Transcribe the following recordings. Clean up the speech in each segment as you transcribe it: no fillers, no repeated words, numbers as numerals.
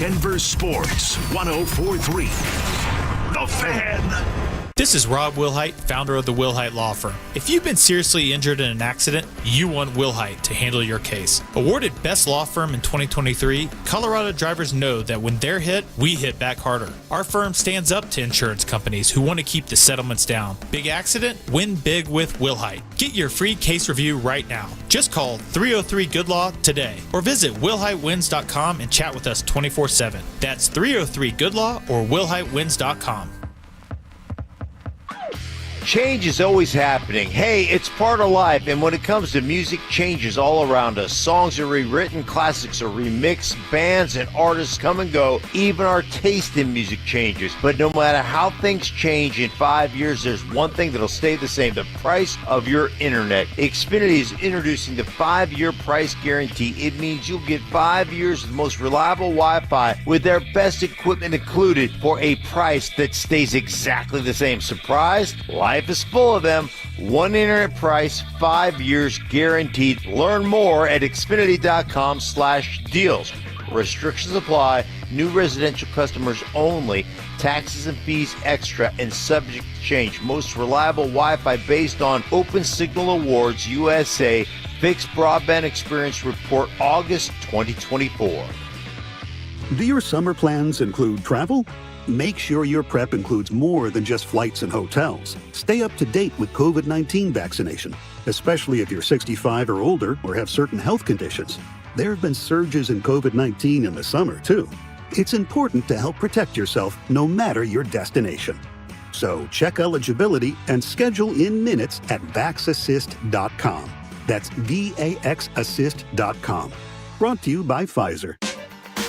Denver Sports 104.3. The Fan. This is Rob Wilhite, founder of the Wilhite Law Firm. If you've been seriously injured in an accident, you want Wilhite to handle your case. Awarded Best Law Firm in 2023, Colorado drivers know that when they're hit, we hit back harder. Our firm stands up to insurance companies who want to keep the settlements down. Big accident? Win big with Wilhite. Get your free case review right now. Just call 303-GOOD-LAW today or visit WilhiteWins.com and chat with us 24/7. That's 303-GOOD-LAW or WilhiteWins.com. Change is always happening. Hey, it's part of life, and when it comes to music, change is all around us. Songs are rewritten, classics are remixed, bands and artists come and go. Even our taste in music changes. But no matter how things change in 5 years, there's one thing that'll stay the same: the price of your internet. Xfinity is introducing the 5-year price guarantee. It means you'll get 5 years of the most reliable Wi-Fi with their best equipment included for a price that stays exactly the same. Surprised? Life is full of them. One internet price, 5 years guaranteed. Learn more at Xfinity.com/deals. Restrictions apply. New residential customers only. Taxes and fees extra and subject to change. Most reliable Wi-Fi based on Open Signal Awards USA. Fixed Broadband Experience Report, August 2024. Do your summer plans include travel? Make sure your prep includes more than just flights and hotels. Stay up to date with COVID-19 vaccination, especially if you're 65 or older or have certain health conditions. There have been surges in COVID-19 in the summer, too. It's important to help protect yourself no matter your destination. So check eligibility and schedule in minutes at VaxAssist.com. That's VAXAssist.com. Brought to you by Pfizer.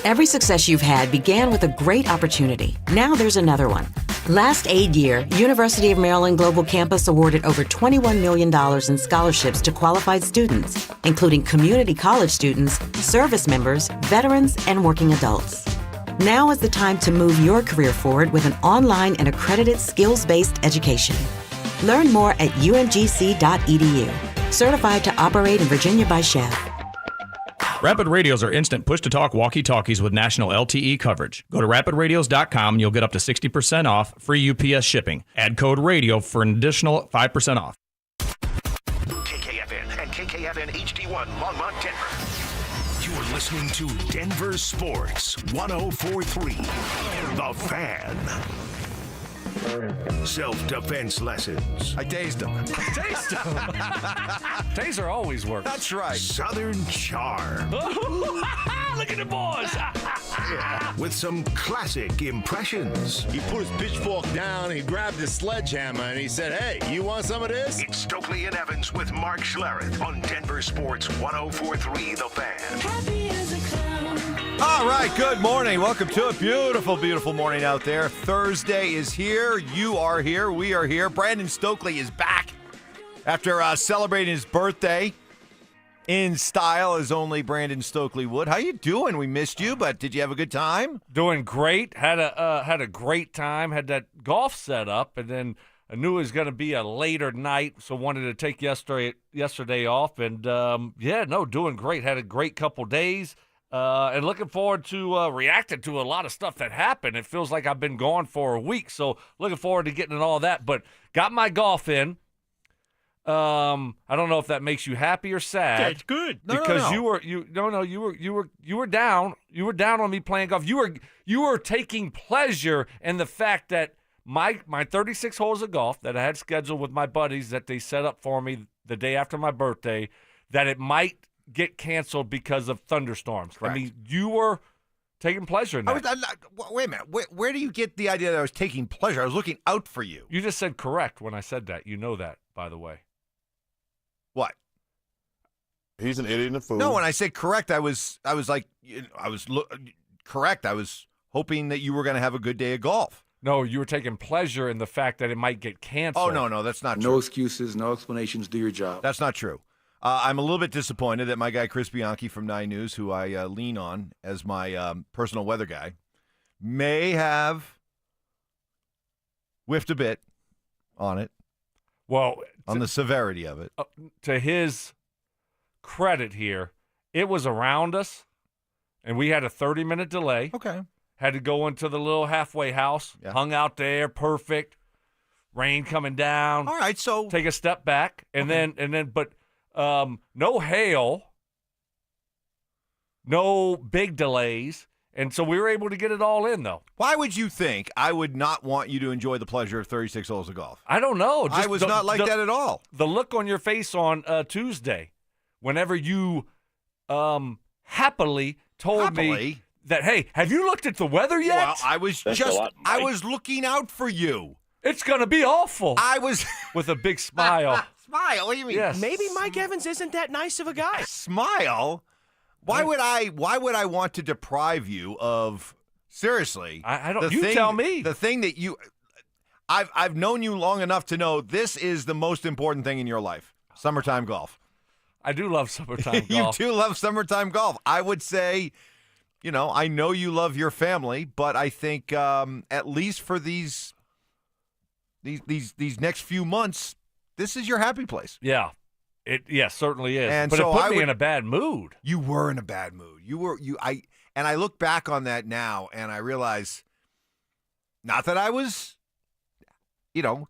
Every success you've had began with a great opportunity. Now there's another one. Last aid year, University of Maryland Global Campus awarded over $21 million in scholarships to qualified students, including community college students, service members, veterans, and working adults. Now is the time to move your career forward with an online and accredited skills-based education. Learn more at umgc.edu. Certified to operate in Virginia by Chef. Rapid Radios are instant push-to-talk walkie-talkies with national LTE coverage. Go to rapidradios.com and you'll get up to 60% off, free UPS shipping. Add code RADIO for an additional 5% off. KKFN and KKFN HD1 Longmont, Denver. You're listening to Denver Sports 104.3. The Fan. Self-defense lessons. I tased him. Taste them. Taser always works. That's right. Southern charm. Look at the boys. With some classic impressions. He put his pitchfork down, he grabbed his sledgehammer, and he said, "Hey, you want some of this?" It's Stokely and Evans with Mark Schlereth on Denver Sports 104.3 The Fan. Happy as a clown. All right, good morning. Welcome to a beautiful, beautiful morning out there. Thursday is here. You are here. We are here. Brandon Stokely is back after celebrating his birthday in style as only Brandon Stokely would. How you doing? We missed you, but did you have a good time? Doing great. Had a great time. Had that golf set up, and then I knew it was going to be a later night, so wanted to take yesterday off. And doing great. Had a great couple days. And looking forward to reacting to a lot of stuff that happened. It feels like I've been gone for a week, so looking forward to getting in all that. But got my golf in. I don't know if that makes you happy or sad. That's good. Because no. you were down. You were down on me playing golf. You were taking pleasure in the fact that my 36 holes of golf that I had scheduled with my buddies that they set up for me the day after my birthday, that it might get canceled because of thunderstorms. Correct. I mean, you were taking pleasure in that. Wait a minute. Where do you get the idea that I was taking pleasure? I was looking out for you. You just said correct when I said that. You know that, by the way. What? He's an idiot and a fool. No, when I said correct, I was correct. I was hoping that you were going to have a good day of golf. No, you were taking pleasure in the fact that it might get canceled. Oh, no, that's not true. No excuses, no explanations. Do your job. That's not true. I'm a little bit disappointed that my guy Chris Bianchi from 9 News, who I lean on as my personal weather guy, may have whiffed a bit on it. Well, on the severity of it. To his credit here, it was around us. and we had a 30-minute delay. Okay. Had to go into the little halfway house, hung out there, perfect. Rain coming down. All right, so take a step back, and then, but no hail, no big delays, and so we were able to get it all in, though. Why would you think I would not want you to enjoy the pleasure of 36 holes of golf? I don't know. I was not like that at all. The look on your face on Tuesday, whenever you happily told me that, hey, have you looked at the weather yet? Well, I was looking out for you. It's going to be awful. I was with a big smile. Smile? What do you mean? Yes. Maybe Mike Evans isn't that nice of a guy. Smile? Why would I want to deprive you of, seriously? I don't. You tell me. The thing that I've known you long enough to know this is the most important thing in your life. Summertime golf. I do love summertime golf. You do love summertime golf. I would say, I know you love your family, but I think at least for these next few months, this is your happy place. Yeah. It certainly is. And but so it put me in a bad mood. You were in a bad mood. I look back on that now and I realize not that I was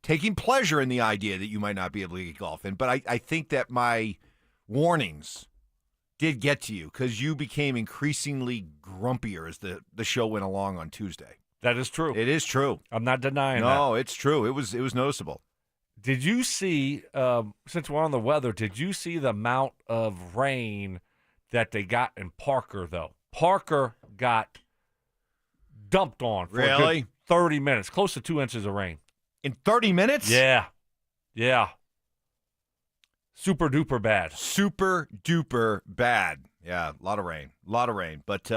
taking pleasure in the idea that you might not be able to get golf in, but I think that my warnings did get to you because you became increasingly grumpier as the show went along on Tuesday. That is true. It is true. I'm not denying that. No, it's true. It was noticeable. Did you see, since we're on the weather, did you see the amount of rain that they got in Parker, though? Parker got dumped on for a good 30 minutes, close to 2 inches of rain. In 30 minutes? Yeah. Yeah. Super duper bad. Super duper bad. Yeah, a lot of rain. But,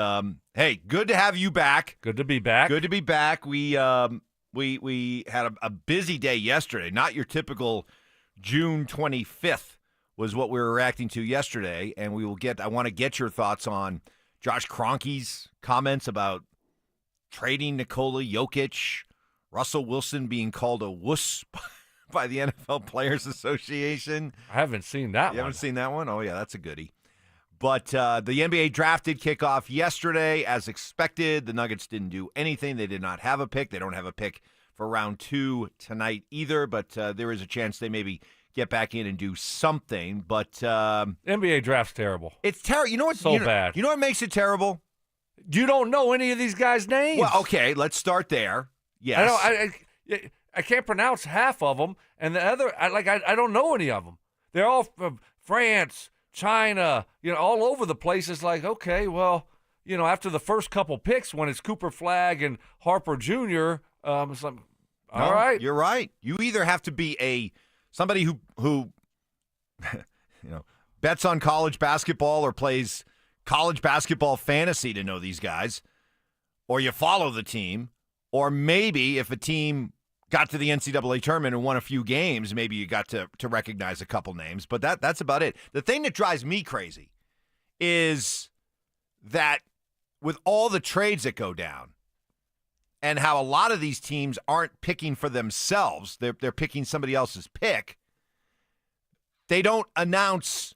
hey, good to have you back. Good to be back. Good to be back. We had a busy day yesterday. Not your typical June 25th was what we were reacting to yesterday, and I want to get your thoughts on Josh Kroenke's comments about trading Nikola Jokic, Russell Wilson being called a wuss by the NFL Players Association. I haven't seen that one. You haven't seen that one? Oh, yeah, that's a goodie. But the NBA draft did kick off yesterday. As expected, the Nuggets didn't do anything. They did not have a pick. They don't have a pick for round 2 tonight either, but there is a chance they maybe get back in and do something. But NBA draft's terrible. It's terrible. You know what? Bad. You know what makes it terrible? You don't know any of these guys' names. Well, okay, let's start there. Yes. I can't pronounce half of them, and the other, I don't know any of them. They're all from France, China, all over the place. It's like, okay, well, after the first couple picks, when it's Cooper Flagg and Harper Jr., it's like, all right. You're right. You either have to be somebody who bets on college basketball or plays college basketball fantasy to know these guys, or you follow the team, or maybe if a team got to the NCAA tournament and won a few games, maybe you got to recognize a couple names, but that's about it. The thing that drives me crazy is that with all the trades that go down and how a lot of these teams aren't picking for themselves, they're picking somebody else's pick, they don't announce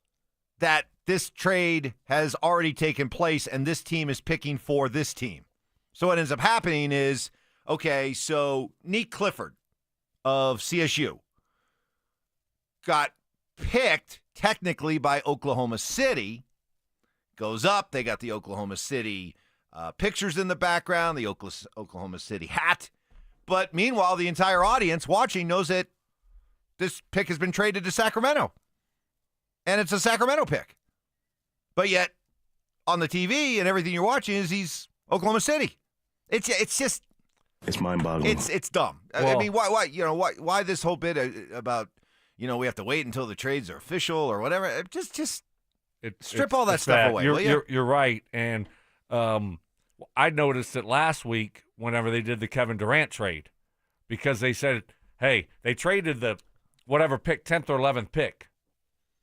that this trade has already taken place and this team is picking for this team. So what ends up happening is, okay, so Nick Clifford of CSU got picked technically by Oklahoma City, goes up, they got the Oklahoma City pictures in the background, the Oklahoma City hat, but meanwhile, the entire audience watching knows that this pick has been traded to Sacramento, and it's a Sacramento pick. But yet, on the TV and everything you're watching is he's Oklahoma City. It's just... It's mind-boggling. It's dumb. Well, I mean, why this whole bit about we have to wait until the trades are official or whatever? Just strip all that stuff bad. away. You're right, and I noticed it last week whenever they did the Kevin Durant trade, because they said, hey, they traded the whatever pick, 10th or 11th pick.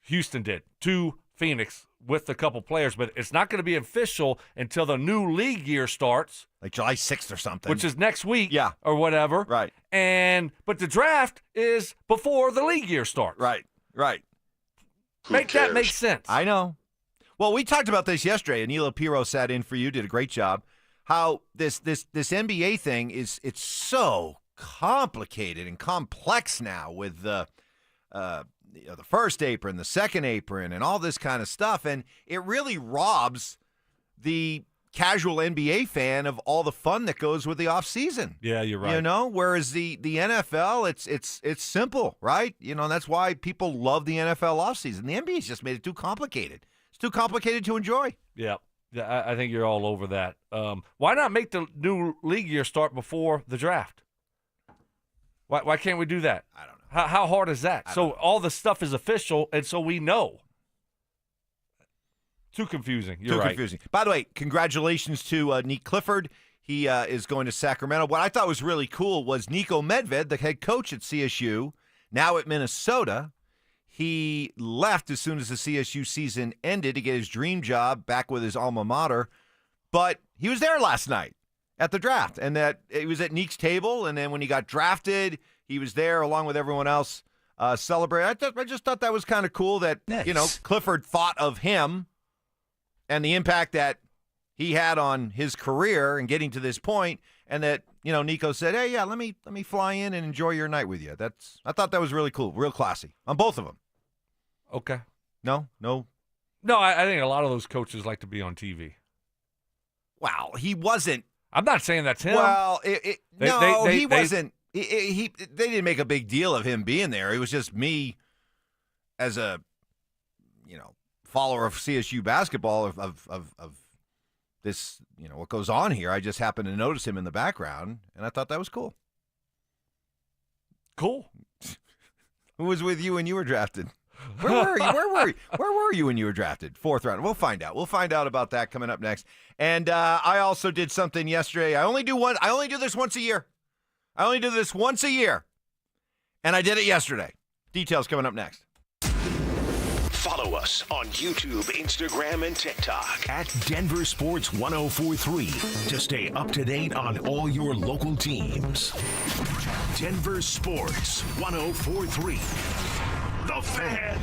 Houston did to Phoenix with a couple players, but it's not going to be official until the new league year starts, like July 6th or something, which is next week, yeah, or whatever. Right. But the draft is before the league year starts. Right. Make that make sense. I know. Well, we talked about this yesterday. Anilo Piro sat in for you, did a great job. How this NBA thing it's so complicated and complex now with the first apron, the second apron, and all this kind of stuff, and it really robs the casual NBA fan of all the fun that goes with the off season. Yeah, you're right. Whereas the NFL, it's simple, right? That's why people love the NFL off season. The NBA's just made it too complicated. It's too complicated to enjoy. Yeah, I think you're all over that. Why not make the new league year start before the draft? Why can't we do that? I don't know. How hard is that? So all the stuff is official, and so we know. Too confusing. You're right. Confusing. By the way, congratulations to Nick Clifford. He is going to Sacramento. What I thought was really cool was Niko Medved, the head coach at CSU, now at Minnesota. He left as soon as the CSU season ended to get his dream job back with his alma mater. But he was there last night at the draft, and that he was at Nick's table. And then when he got drafted, he was there along with everyone else celebrating. I just thought that was kind of cool that Clifford thought of him and the impact that he had on his career and getting to this point, and that Nico said, "Hey, yeah, let me fly in and enjoy your night with you." I thought that was really cool, real classy on both of them. Okay. No. I think a lot of those coaches like to be on TV. Wow, he wasn't. I'm not saying that's him. Well, he wasn't. They didn't make a big deal of him being there. It was just me, as a follower of CSU basketball of this, what goes on here. I just happened to notice him in the background, and I thought that was cool. Cool. Who was with you when you were drafted? Where were you? Where were you when you were drafted? 4th round. We'll find out. We'll find out about that coming up next. And I also did something yesterday. I only do this once a year. And I did it yesterday. Details coming up next. Follow us on YouTube, Instagram, and TikTok at Denver Sports 1043 to stay up to date on all your local teams. Denver Sports 1043. The Fan.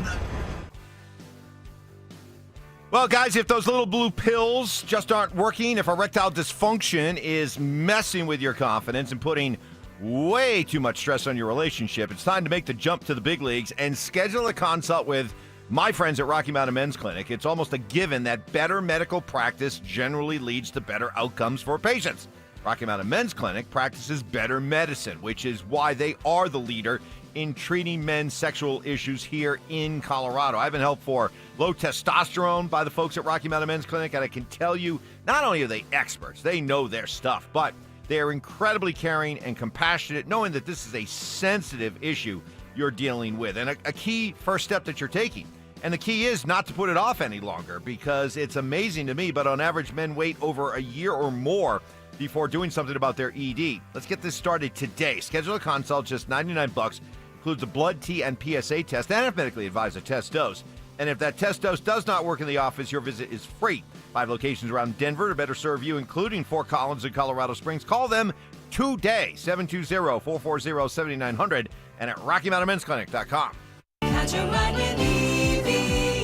Well, guys, if those little blue pills just aren't working, if erectile dysfunction is messing with your confidence and putting way too much stress on your relationship, it's time to make the jump to the big leagues and schedule a consult with my friends at Rocky Mountain Men's Clinic. It's almost a given that better medical practice generally leads to better outcomes for patients. Rocky Mountain Men's Clinic practices better medicine, which is why they are the leader in treating men's sexual issues here in Colorado. I've been helped for low testosterone by the folks at Rocky Mountain Men's Clinic, and I can tell you, not only are they experts, they know their stuff, but they're incredibly caring and compassionate, knowing that this is a sensitive issue you're dealing with, and a key first step that you're taking. And the key is not to put it off any longer, because it's amazing to me, but on average, men wait over a year or more before doing something about their ED. Let's get this started today. Schedule a consult, just $99. Includes a blood, T, and PSA test, and if medically advised, a test dose. And if that test dose does not work in the office, your visit is free. 5 locations around Denver to better serve you, including Fort Collins and Colorado Springs. Call them today, 720-440-7900, and at RockyMountainMen'sClinic.com. Catch a ride with EV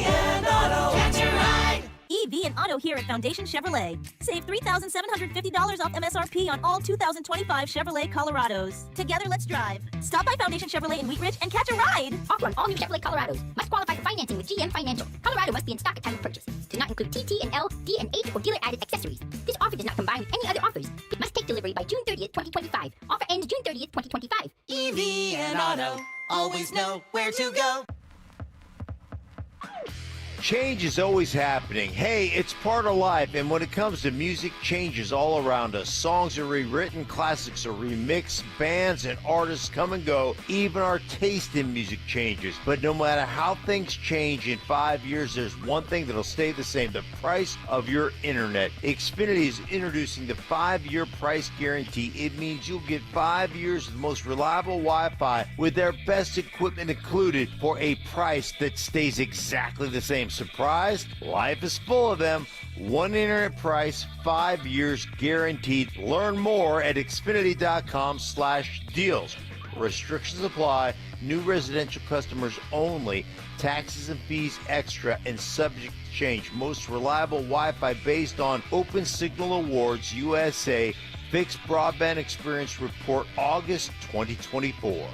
and Auto. Catch a ride. EV and Auto here at Foundation Chevrolet. Save $3,750 off MSRP on all 2025 Chevrolet Colorados. Together, let's drive. Stop by Foundation Chevrolet in Wheat Ridge and catch a ride. Offer on all new Chevrolet Colorados. Must qualify for financing with GM Financial. Colorado must be in stock at time of purchase. Do not include TT and L, D and H, or dealer-added accessories. This offer does not combine with any other offers. It must take delivery by June 30th, 2025. Offer ends June 30th, 2025. EV and Auto. Always know where to go. Change is always happening. Hey, it's part of life, and when it comes to music, change is all around us. Songs are rewritten, classics are remixed, bands and artists come and go. Even our taste in music changes. But no matter how things change in 5 years, there's one thing that'll stay the same: the price of your internet. Xfinity is introducing the 5-year price guarantee. It means you'll get 5 years of the most reliable Wi-Fi with their best equipment included for a price that stays exactly the same. Surprised? Life is full of them. One internet price, 5 years guaranteed. Learn more at Xfinity.com/deals. Restrictions apply. New residential customers only. Taxes and fees extra and subject Exchange, most reliable Wi-Fi based on Open Signal Awards USA Fixed Broadband Experience Report, August 2024.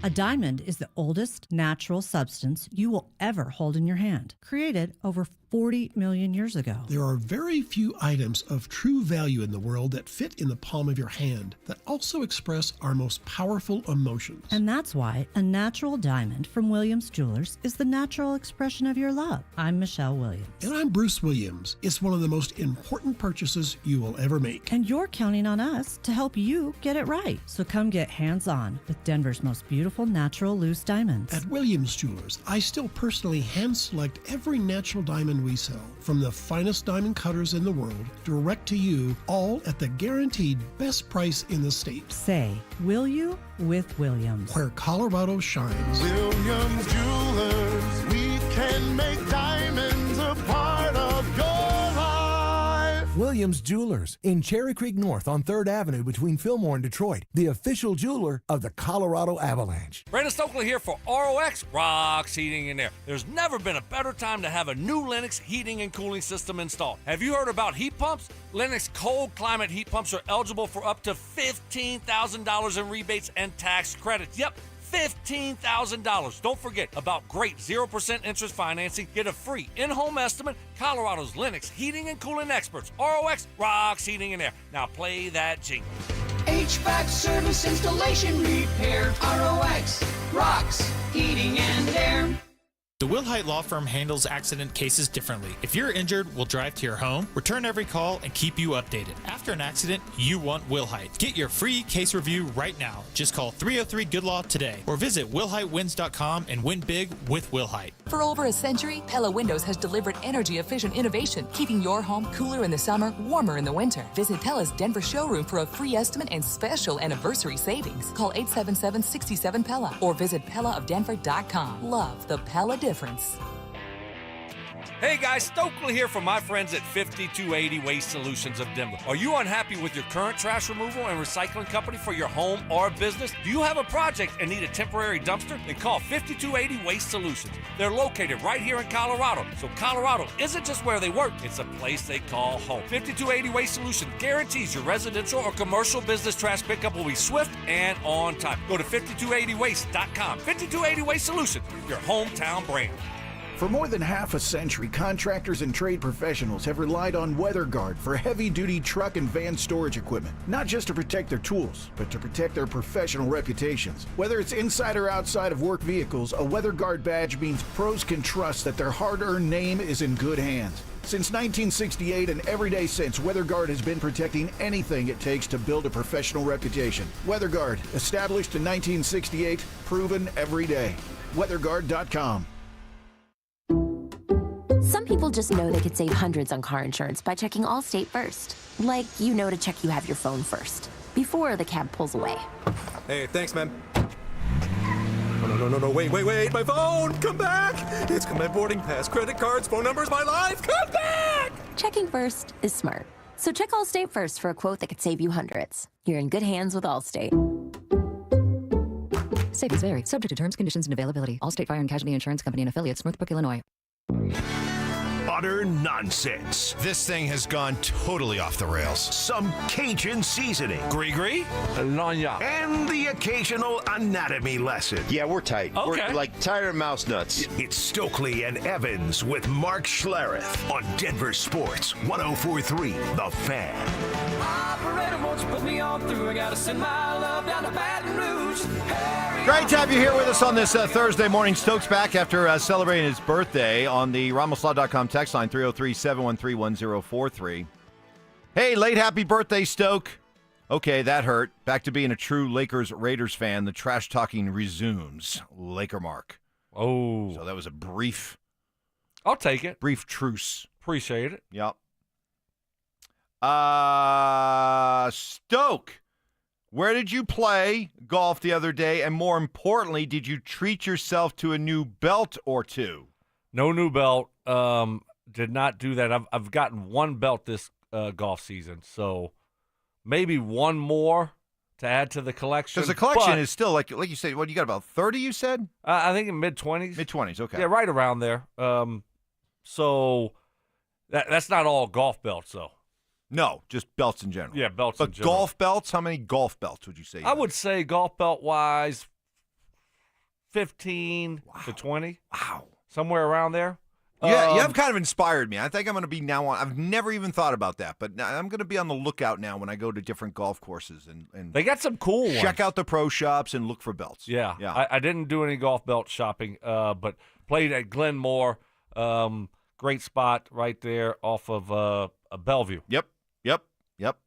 A diamond is the oldest natural substance you will ever hold in your hand, created over 40 million years ago. There are very few items of true value in the world that fit in the palm of your hand that also express our most powerful emotions. And that's why a natural diamond from Williams Jewelers is the natural expression of your love. I'm Michelle Williams. And I'm Bruce Williams. It's one of the most important purchases you will ever make. And you're counting on us to help you get it right. So come get hands-on with Denver's most beautiful natural loose diamonds. At Williams Jewelers, I still personally hand select every natural diamond we sell, from the finest diamond cutters in the world, direct to you, all at the guaranteed best price in the state. Say, will you with Williams? Where Colorado shines. Williams Jewelers, we can make diamonds a part of your life. Williams Jewelers in Cherry Creek North on 3rd Avenue between Fillmore and Detroit, the official jeweler of the Colorado Avalanche. Brandon Stokely here for ROX Rocks Heating and Air. There's never been a better time to have a new Lennox heating and cooling system installed. Have you heard about heat pumps? Lennox cold climate heat pumps are eligible for up to $15,000 in rebates and tax credits. Yep, $15,000. Don't forget about great 0% interest financing. Get a free in-home estimate. Colorado's Lennox heating and cooling experts. ROX Rocks Heating and Air. Now play that jingle. HVAC service, installation, repair. ROX Rocks Heating and Air. The Wilhite Law Firm handles accident cases differently. If you're injured, we'll drive to your home, return every call, and keep you updated. After an accident, you want Wilhite. Get your free case review right now. Just call 303-GOOD-LAW today or visit WilhiteWins.com and win big with Wilhite. For over a century, Pella Windows has delivered energy-efficient innovation, keeping your home cooler in the summer, warmer in the winter. Visit Pella's Denver showroom for a free estimate and special anniversary savings. Call 877-67-PELLA or visit PellaofDenver.com. Love the Pella difference. Hey guys, Stokely here from my friends at 5280 Waste Solutions of Denver. Are you unhappy with your current trash removal and recycling company for your home or business? Do you have a project and need a temporary dumpster? Then call 5280 Waste Solutions. They're located right here in Colorado. So Colorado isn't just where they work, it's a place they call home. 5280 Waste Solutions guarantees your residential or commercial business trash pickup will be swift and on time. Go to 5280waste.com. 5280 Waste Solutions, your hometown brand. For more than half a century, contractors and trade professionals have relied on WeatherGuard for heavy-duty truck and van storage equipment, not just to protect their tools, but to protect their professional reputations. Whether it's inside or outside of work vehicles, a WeatherGuard badge means pros can trust that their hard-earned name is in good hands. Since 1968 and every day since, WeatherGuard has been protecting anything it takes to build a professional reputation. WeatherGuard, established in 1968, proven every day. WeatherGuard.com. Some people just know they could save hundreds on car insurance by checking Allstate first. Like, you know to check you have your phone first, before the cab pulls away. Hey, thanks, man. No, wait, my phone! Come back! It's got my boarding pass, credit cards, phone numbers, my life! Come back! Checking first is smart. So check Allstate first for a quote that could save you hundreds. You're in good hands with Allstate. Savings vary, subject to terms, conditions, and availability. Allstate Fire and Casualty Insurance Company and Affiliates, Northbrook, Illinois. Utter nonsense. This thing has gone totally off the rails. Some Cajun seasoning. Gree-gree? And the occasional anatomy lesson. Yeah, we're tight. Okay. We're like tired of mouse nuts. It's Stokely and Evans with Mark Schlereth on Denver Sports 104.3 The Fan. Operator, won't you put me on through? I gotta send my love down to Baton Rouge. Great to have you here with us on this Thursday morning. Stokes back after celebrating his birthday on the RamosLaw.com text line 303-713-1043. Hey, late happy birthday, Stoke. Okay, that hurt. Back to being a true Lakers-Raiders fan. The trash talking resumes. Laker Mark. Oh. So that was a brief... I'll take it. Brief truce. Appreciate it. Yep. Stoke, where did you play golf the other day? And more importantly, did you treat yourself to a new belt or two? No new belt. Did not do that. I've gotten one belt this golf season, so maybe one more to add to the collection. Because the collection is still, like you said, what, you got about 30, you said? I think in mid-20s. Mid-20s, okay. Yeah, right around there. So that's not all golf belts, though. No, just belts in general. Yeah, belts in But general. golf belts, how many golf belts would you say? I would say golf belt-wise, 15 to 20. Wow. Somewhere around there. Yeah, you have kind of inspired me. I think I'm going to be now on. I've never even thought about that, but I'm going to be on the lookout now when I go to different golf courses and They got some cool ones. check out the pro shops and look for belts. Yeah. Yeah. I didn't do any golf belt shopping, but played at Glenmore. Great spot right there off of Bellevue. Yep.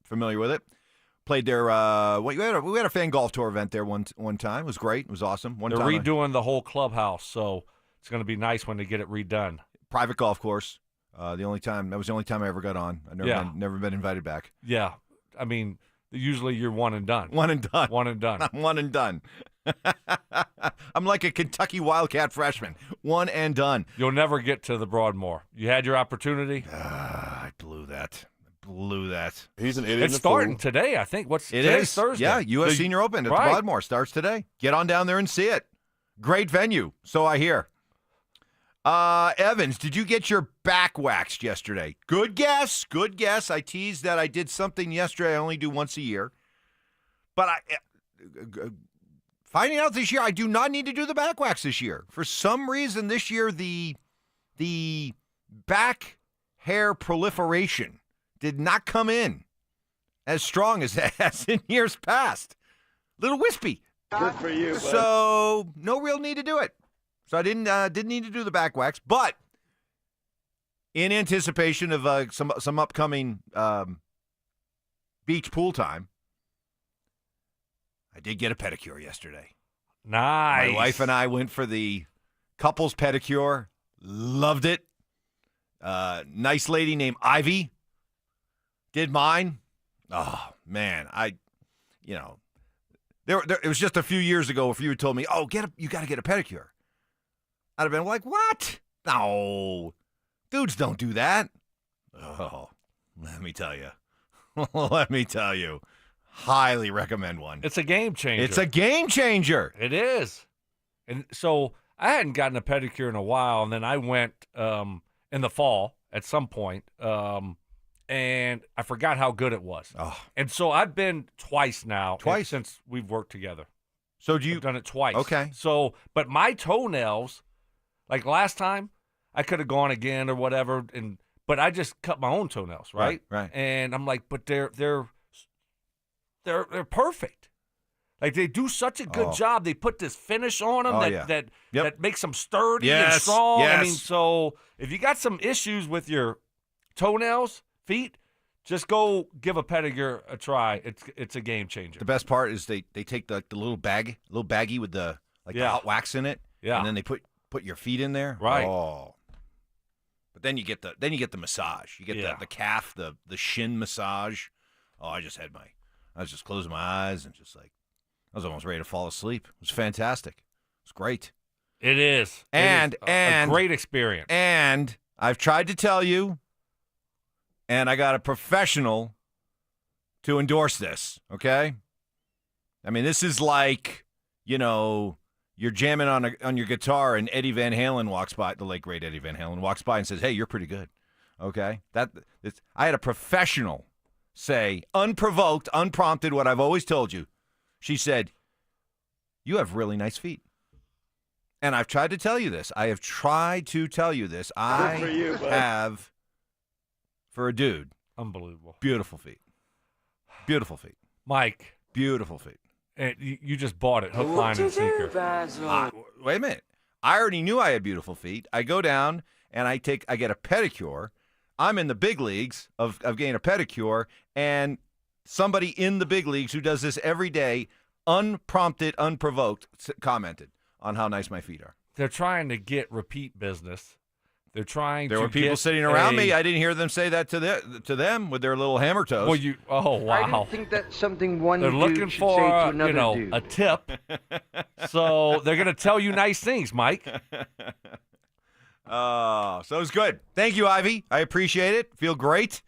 Familiar with it. Played there. We had a fan golf tour event there one time. It was great. It was awesome. They're redoing the whole clubhouse, so it's going to be nice when they get it redone. Private golf course. That was the only time I ever got on. I've never been invited back. Yeah. I mean, usually you're one and done. One and done. One and done. I'm one and done. I'm like a Kentucky Wildcat freshman. One and done. You'll never get to the Broadmoor. You had your opportunity. I blew that. He's an idiot. It's starting today, I think. Today's Thursday. Yeah, U.S. Senior Open at the Broadmoor starts today. Get on down there and see it. Great venue, so I hear. Evans, did you get your back waxed yesterday? Good guess. I teased that I did something yesterday I only do once a year. But finding out this year, I do not need to do the back wax this year. For some reason this year, the back hair proliferation did not come in as strong as in years past. Little wispy. Good for you, bud. So no real need to do it. So I didn't need to do the back wax, but in anticipation of some upcoming beach pool time, I did get a pedicure yesterday. Nice. My wife and I went for the couples pedicure. Loved it. Nice lady named Ivy did mine. Oh man, it was just a few years ago. If you had told me, "Oh, you got to get a pedicure," I'd have been like, "What? No, dudes don't do that." Oh, let me tell you, highly recommend one. It's a game changer. It's a game changer. It is. And so I hadn't gotten a pedicure in a while, and then I went in the fall at some point, and I forgot how good it was. Oh. And so I've been twice now. Twice? Since we've worked together. So I've done it twice. Okay. So, but my toenails, like last time, I could have gone again or whatever, but I just cut my own toenails, right? Right. And I'm like, but they're perfect. Like they do such a good job. They put this finish on them that makes them sturdy and strong. Yes. I mean, so if you got some issues with your toenails, feet, just go give a pedicure a try. It's a game changer. The best part is they take the little baggie with the the hot wax in it. Yeah. And then they put your feet in there. Right. Oh. But then you get the massage. You get the calf, the shin massage. Oh, I was just closing my eyes and just like I was almost ready to fall asleep. It was fantastic. It's great. It is. And a great experience. And I've tried to tell you, and I got a professional to endorse this, okay? I mean, this is like, you're jamming on your guitar and Eddie Van Halen walks by, the late great Eddie Van Halen walks by and says, "Hey, you're pretty good." Okay? I had a professional say, unprovoked, unprompted, what I've always told you. She said, "You have really nice feet." And I've tried to tell you this. I have tried to tell you this. I for you, bud. have, for a dude, unbelievable, beautiful feet. Beautiful feet. Mike. Beautiful feet. And you just bought it, hook, line, and sinker. Wait a minute. I already knew I had beautiful feet. I go down and I get a pedicure. I'm in the big leagues of getting a pedicure, and somebody in the big leagues who does this every day, unprompted, unprovoked, commented on how nice my feet are. They're trying to get repeat business. They're trying There to were people get sitting around me. I didn't hear them say that to them with their little hammer toes. Well, wow. I didn't think that's something one They're dude looking should for say to another dude. a tip. So they're going to tell you nice things, Mike. So it was good. Thank you, Ivy. I appreciate it. Feel great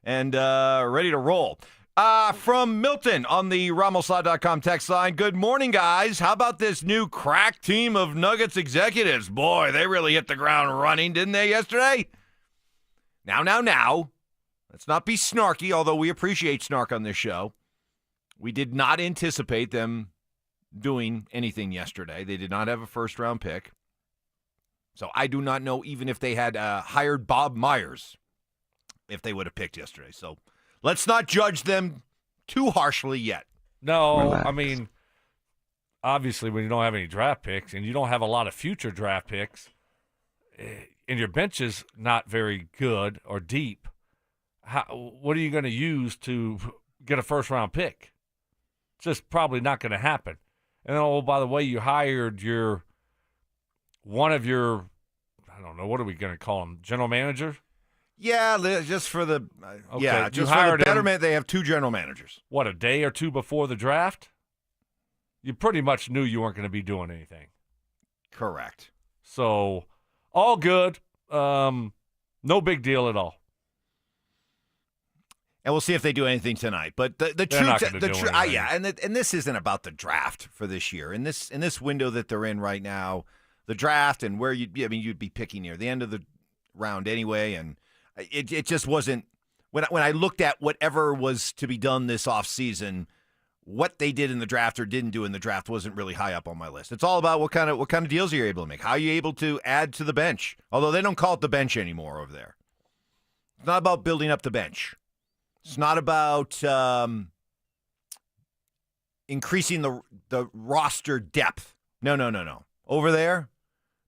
and ready to roll. From Milton on the RamosLaw.com text line. Good morning, guys. How about this new crack team of Nuggets executives? Boy, they really hit the ground running, didn't they, yesterday? Now. Let's not be snarky, although we appreciate snark on this show. We did not anticipate them doing anything yesterday. They did not have a first-round pick. So I do not know even if they had hired Bob Myers, if they would have picked yesterday. So let's not judge them too harshly yet. No, Relax. I mean, obviously when you don't have any draft picks and you don't have a lot of future draft picks and your bench is not very good or deep, what are you going to use to get a first-round pick? It's just probably not going to happen. And, oh, by the way, you hired one of your, I don't know, what are we going to call him, general manager? Yeah, just for the Okay, just for the betterment, they have 2 general managers. What, a day or two before the draft? You pretty much knew you weren't going to be doing anything. Correct. So, all good. No big deal at all. And we'll see if they do anything tonight. But the They're truth, not gonna do anything. yeah, and this isn't about the draft for this year. In this window that they're in right now, the draft and where you'd be picking near the end of the round anyway, and it just wasn't when I looked at whatever was to be done this offseason, what they did in the draft or didn't do in the draft wasn't really high up on my list. It's all about what kind of deals you're able to make. How are you able to add to the bench? Although they don't call it the bench anymore over there. It's not about building up the bench. It's not about increasing the roster depth. No. Over there,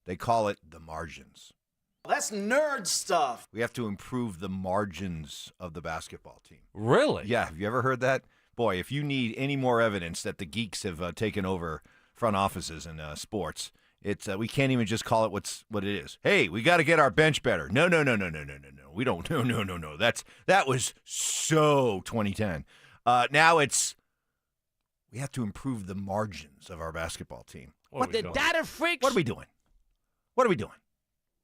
they call it the margins. That's nerd stuff. We have to improve the margins of the basketball team. Really? Yeah. Have you ever heard that? Boy, if you need any more evidence that the geeks have taken over front offices in sports, it's we can't even just call it what it is. Hey, we got to get our bench better. No. We don't. No. That was so 2010. Now we have to improve the margins of our basketball team. What the data freaks? What are we doing?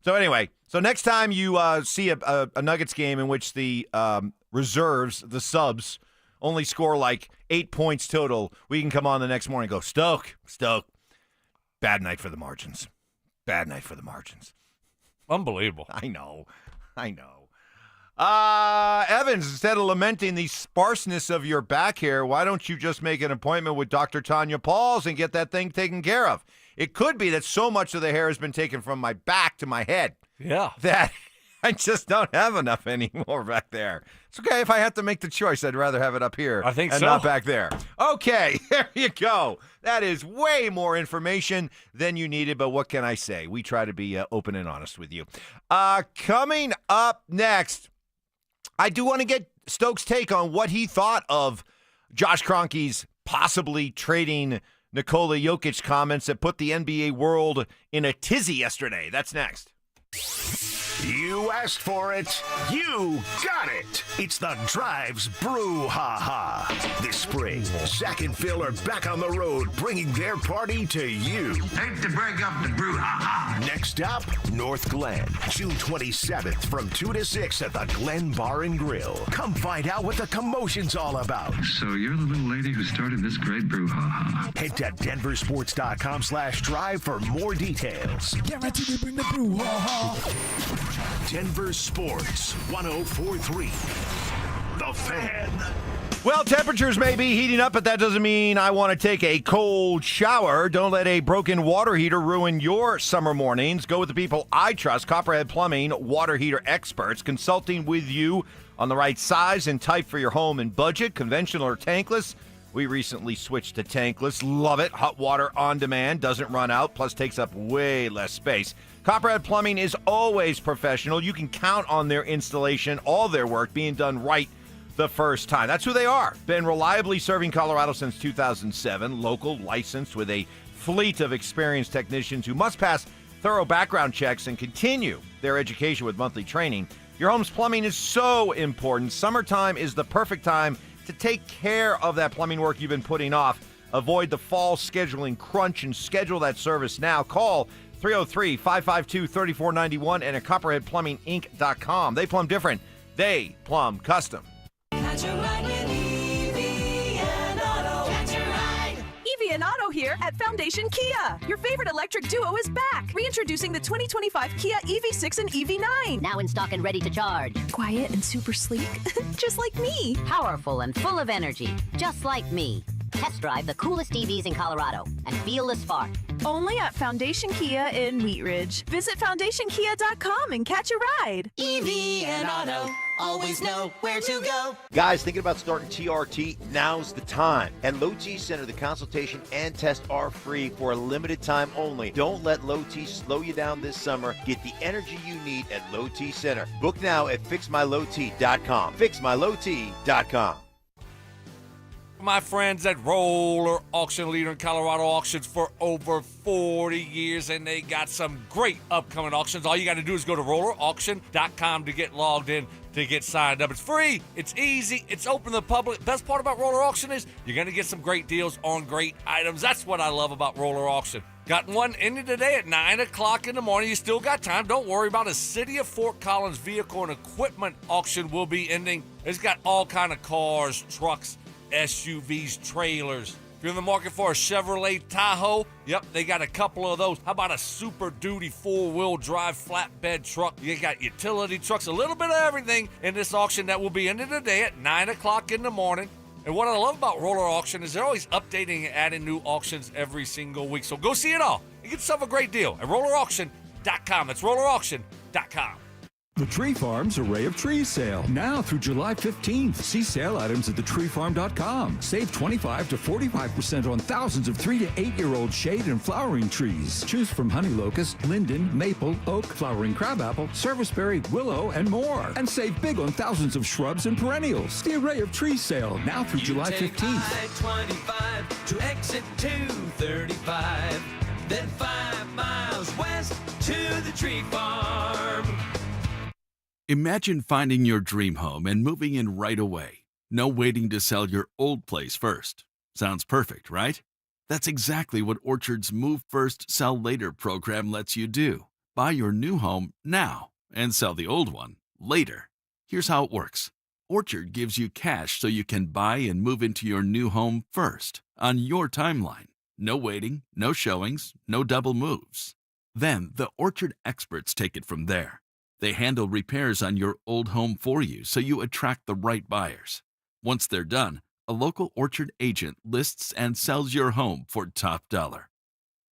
So anyway, next time you see a Nuggets game in which the reserves, the subs, only score like 8 points total, we can come on the next morning and go, Stoke. Bad night for the margins. Unbelievable. I know. Evans, instead of lamenting the sparseness of your back hair, why don't you just make an appointment with Dr. Tanya Pauls and get that thing taken care of? It could be that so much of the hair has been taken from my back to my head. Yeah. That I just don't have enough anymore back there. It's okay if I have to make the choice. I'd rather have it up here I think and so. not back there. Okay, there you go. That is way more information than you needed, but what can I say? We try to be open and honest with you. Coming up next, I do want to get Stokes' take on what he thought of Josh Kroenke's possibly trading Nikola Jokic comments that put the NBA world in a tizzy yesterday. That's next. You asked for it. You got it. It's the Drives Brouhaha. This spring, Zach and Phil are back on the road, bringing their party to you. Hate to break up the brouhaha. Next stop, North Glen, June 27th from 2 to 6 at the Glen Bar and Grill. Come find out what the commotion's all about. So you're the little lady who started this great brouhaha. Head to denversports.com/drive for more details. Guaranteed to bring the brouhaha. Denver Sports 104.3. The Fan. Well, temperatures may be heating up, but that doesn't mean I want to take a cold shower. Don't let a broken water heater ruin your summer mornings. Go with the people I trust. Copperhead Plumbing, water heater experts, consulting with you on the right size and type for your home and budget, conventional or tankless. We recently switched to tankless. Love it. Hot water on demand. Doesn't run out, plus takes up way less space. Copperhead Plumbing is always professional. You can count on their installation, all their work being done right the first time. That's who they are. Been reliably serving Colorado since 2007. Local, licensed, with a fleet of experienced technicians who must pass thorough background checks and continue their education with monthly training. Your home's plumbing is so important. Summertime is the perfect time to take care of that plumbing work you've been putting off. Avoid the fall scheduling crunch and schedule that service now. Call 303-552-3491 and at CopperheadPlumbingInc.com. They plumb different. They plumb custom. Got your right Foundation Kia. Your favorite electric duo is back. Reintroducing the 2025 Kia EV6 and EV9. Now in stock and ready to charge. Quiet and super sleek, just like me. Powerful and full of energy, just like me. Test drive the coolest EVs in Colorado and feel the spark. Only at Foundation Kia in Wheat Ridge. Visit foundationkia.com and catch a ride. EV and auto, always know where to go. Guys, thinking about starting TRT? Now's the time. At Low T Center, the consultation and test are free for a limited time only. Don't let Low T slow you down this summer. Get the energy you need at Low T Center. Book now at fixmylowt.com. Fixmylowt.com. My friends at Roller Auction, leader in Colorado auctions for over 40 years, and they got some great upcoming auctions. All you got to do is go to rollerauction.com to get logged in, to get signed up. It's free, it's easy, it's open to the public. Best part about Roller Auction is you're going to get some great deals on great items. That's what I love about Roller Auction. Got one ending today at 9 o'clock in the morning. You still got time. Don't worry about it. City of Fort Collins vehicle and equipment auction will be ending. It's got all kind of cars, trucks, SUVs, trailers. If you're in the market for a Chevrolet Tahoe, yep, they got a couple of those. How about a Super Duty four-wheel drive flatbed truck? You got utility trucks, a little bit of everything in this auction that will be ending today at 9 o'clock in the morning. And what I love about Roller Auction is they're always updating and adding new auctions every single week. So go see it all and get yourself a great deal at rollerauction.com. That's rollerauction.com. The Tree Farm's Array of Trees sale. Now through July 15th. See sale items at thetreefarm.com. Save 25 to 45% on thousands of 3 to 8-year-old shade and flowering trees. Choose from honey locust, linden, maple, oak, flowering crabapple, serviceberry, willow, and more. And save big on thousands of shrubs and perennials. The Array of Trees sale. Now through July 15th. I-25 to exit 235. Then 5 miles west to the Tree Farm. Imagine finding your dream home and moving in right away. No waiting to sell your old place first. Sounds perfect, right? That's exactly what Orchard's Move First, Sell Later program lets you do. Buy your new home now and sell the old one later. Here's how it works. Orchard gives you cash so you can buy and move into your new home first, on your timeline. No waiting, no showings, no double moves. Then the Orchard experts take it from there. They handle repairs on your old home for you so you attract the right buyers. Once they're done, a local Orchard agent lists and sells your home for top dollar.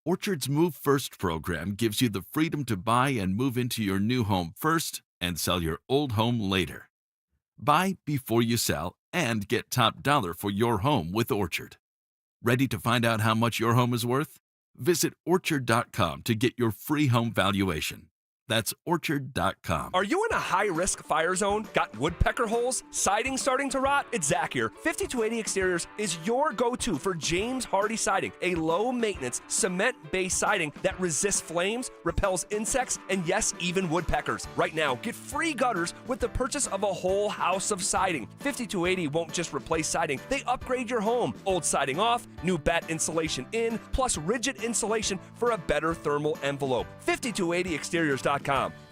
Orchard's Move First program gives you the freedom to buy and move into your new home first and sell your old home later. Buy before you sell and get top dollar for your home with Orchard. Ready to find out how much your home is worth? Visit orchard.com to get your free home valuation. That's orchard.com. Are you in a high-risk fire zone? Got woodpecker holes? Siding starting to rot? It's Zach here. 5280 Exteriors is your go-to for James Hardy Siding, a low-maintenance, cement-based siding that resists flames, repels insects, and yes, even woodpeckers. Right now, get free gutters with the purchase of a whole house of siding. 5280 won't just replace siding, they upgrade your home. Old siding off, new batt insulation in, plus rigid insulation for a better thermal envelope. 5280exteriors.com.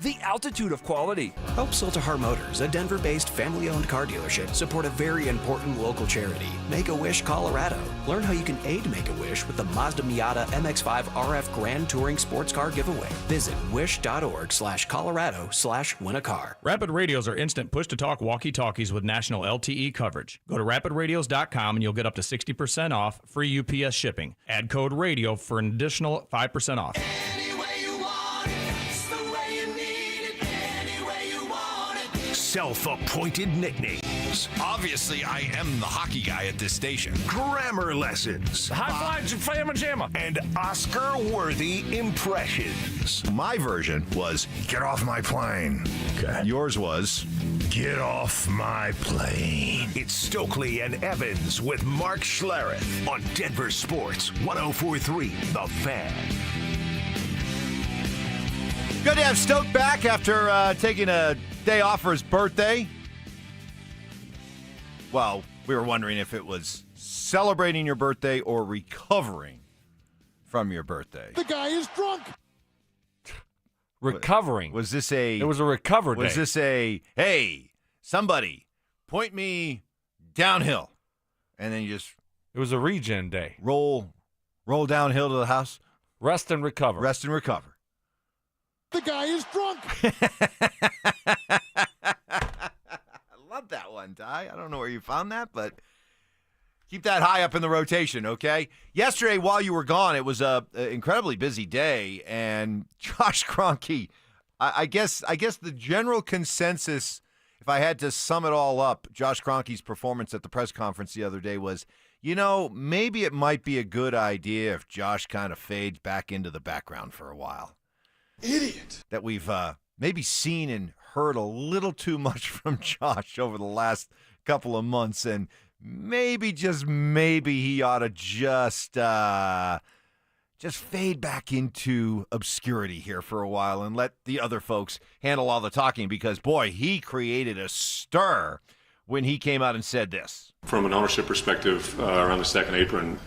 The altitude of quality. Help Siltahar Motors, a Denver-based family-owned car dealership, support a very important local charity, Make-A-Wish Colorado. Learn how you can aid Make-A-Wish with the Mazda Miata MX-5 RF Grand Touring Sports Car Giveaway. Visit wish.org/Colorado/win a car. Rapid Radios are instant push-to-talk walkie-talkies with national LTE coverage. Go to rapidradios.com and you'll get up to 60% off, free UPS shipping. Add code RADIO for an additional 5% off. Self-appointed nicknames. Obviously, I am the hockey guy at this station. Grammar lessons. High five, Flamma Jamma. And Oscar-worthy impressions. My version was, get off my plane. Okay. Yours was, get off my plane. It's Stokely and Evans with Mark Schlereth on Denver Sports 104.3 The Fan. Good to have Stoke back after taking a day off for his birthday. Well, we were wondering if it was celebrating your birthday or recovering from your birthday. The guy is drunk. Recovering. Was this a... It was a recover day. Was this a, hey, somebody, point me downhill. And then you just... It was a regen day. Roll Roll downhill to the house. Rest and recover. Rest and recover. The guy is drunk. I love that one, Ty. I don't know where you found that, but keep that high up in the rotation, okay? Yesterday, while you were gone, it was a incredibly busy day, and Josh Kroenke, I guess the general consensus, if I had to sum it all up, Josh Kroenke's performance at the press conference the other day was, maybe it might be a good idea if Josh kind of fades back into the background for a while. Idiot. That we've maybe seen and heard a little too much from Josh over the last couple of months, and maybe, just maybe, he ought to just fade back into obscurity here for a while and let the other folks handle all the talking, because, boy, he created a stir when he came out and said this. From an ownership perspective, around the second apron,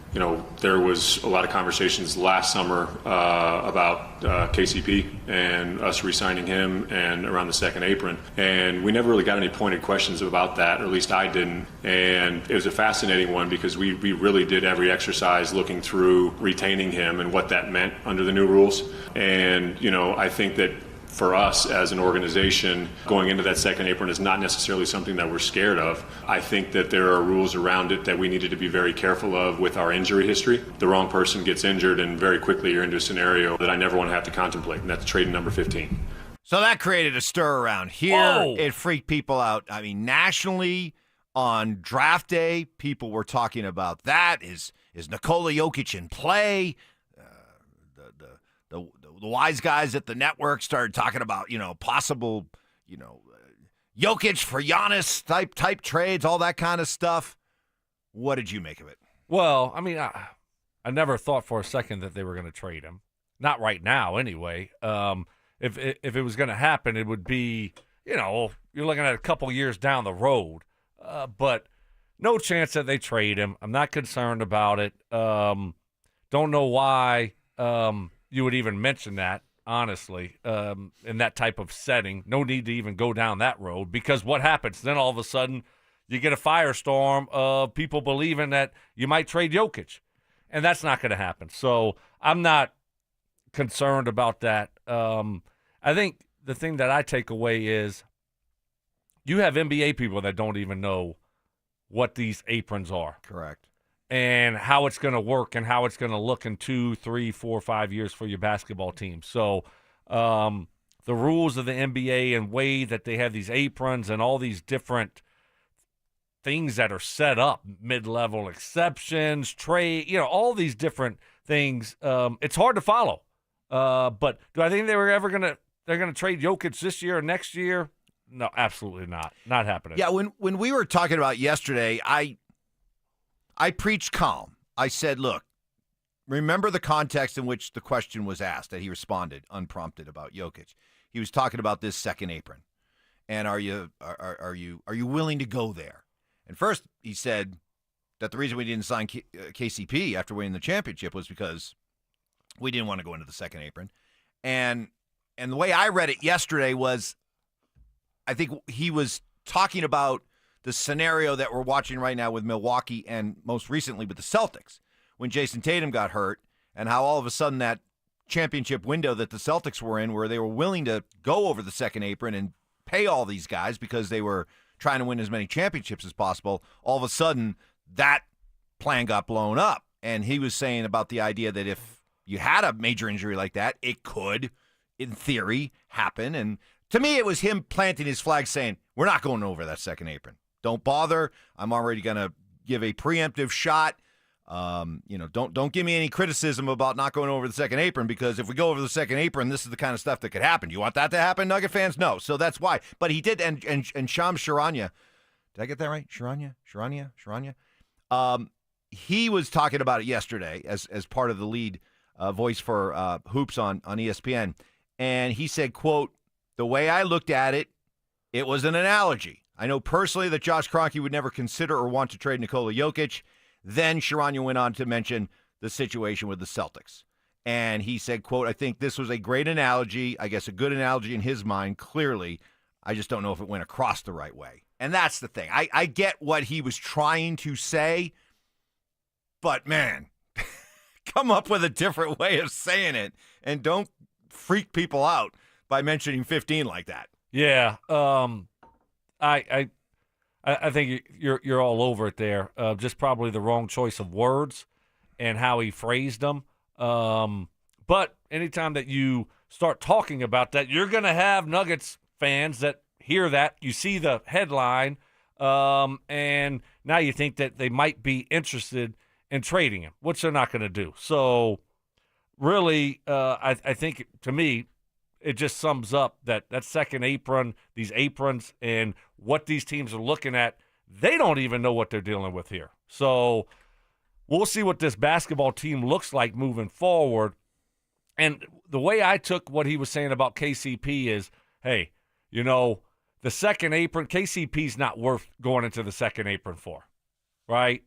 there was a lot of conversations last summer about KCP and us re-signing him and around the second apron. And we never really got any pointed questions about that, or at least I didn't. And it was a fascinating one because we really did every exercise looking through retaining him and what that meant under the new rules. And, I think that for us as an organization, going into that second apron is not necessarily something that we're scared of. I think that there are rules around it that we needed to be very careful of with our injury history. The wrong person gets injured, and very quickly you're into a scenario that I never want to have to contemplate, and that's trading number 15. So that created a stir around here. Whoa. It freaked people out. I mean, nationally, on draft day, people were talking about that. Is Nikola Jokic in play? The wise guys at the network started talking about, possible, Jokic for Giannis type trades, all that kind of stuff. What did you make of it? Well, I mean, I never thought for a second that they were going to trade him. Not right now, anyway. If it was going to happen, it would be, you're looking at a couple years down the road. But no chance that they trade him. I'm not concerned about it. Don't know why you would even mention that, honestly, in that type of setting. No need to even go down that road, because what happens? Then all of a sudden you get a firestorm of people believing that you might trade Jokic, and that's not going to happen. So I'm not concerned about that. I think the thing that I take away is you have NBA people that don't even know what these aprons are. Correct. And how it's going to work and how it's going to look in 2, 3, 4, 5 years for your basketball team. So the rules of the NBA and way that they have these aprons and all these different things that are set up, mid-level exceptions, trade, all these different things, it's hard to follow. But do I think they're going to trade Jokic this year or next year? No, absolutely not. Not happening. Yeah, when we were talking about yesterday, I preached calm. I said, look, remember the context in which the question was asked, that he responded unprompted about Jokic. He was talking about this second apron. And are you willing to go there? And first he said that the reason we didn't sign KCP after winning the championship was because we didn't want to go into the second apron. And the way I read it yesterday was, I think he was talking about the scenario that we're watching right now with Milwaukee and most recently with the Celtics, when Jason Tatum got hurt, and how all of a sudden that championship window that the Celtics were in, where they were willing to go over the second apron and pay all these guys because they were trying to win as many championships as possible, all of a sudden that plan got blown up. And he was saying about the idea that if you had a major injury like that, it could, in theory, happen. And to me, it was him planting his flag saying, we're not going over that second apron. Don't bother. I'm already going to give a preemptive shot. Don't give me any criticism about not going over the second apron, because if we go over the second apron, this is the kind of stuff that could happen. You want that to happen, Nugget fans? No. So that's why. But he did, and Shams Charania, did I get that right? Charania? He was talking about it yesterday as part of the lead voice for Hoops on ESPN, and he said, quote, the way I looked at it, it was an analogy. I know personally that Josh Kroenke would never consider or want to trade Nikola Jokic. Then Charania went on to mention the situation with the Celtics. And he said, quote, I think this was a great analogy, I guess a good analogy in his mind, clearly. I just don't know if it went across the right way. And that's the thing. I get what he was trying to say, but man, Come up with a different way of saying it, and don't freak people out by mentioning 15 like that. Yeah. I think you're all over it there. Just probably the wrong choice of words and how he phrased them. But anytime that you start talking about that, you're going to have Nuggets fans that hear that. You see the headline, and now you think that they might be interested in trading him, which they're not going to do. So really, I think, to me, it just sums up that second apron, these aprons, and what these teams are looking at, they don't even know what they're dealing with here. So we'll see what this basketball team looks like moving forward. And the way I took what he was saying about KCP is, hey, the second apron, KCP's not worth going into the second apron for, right?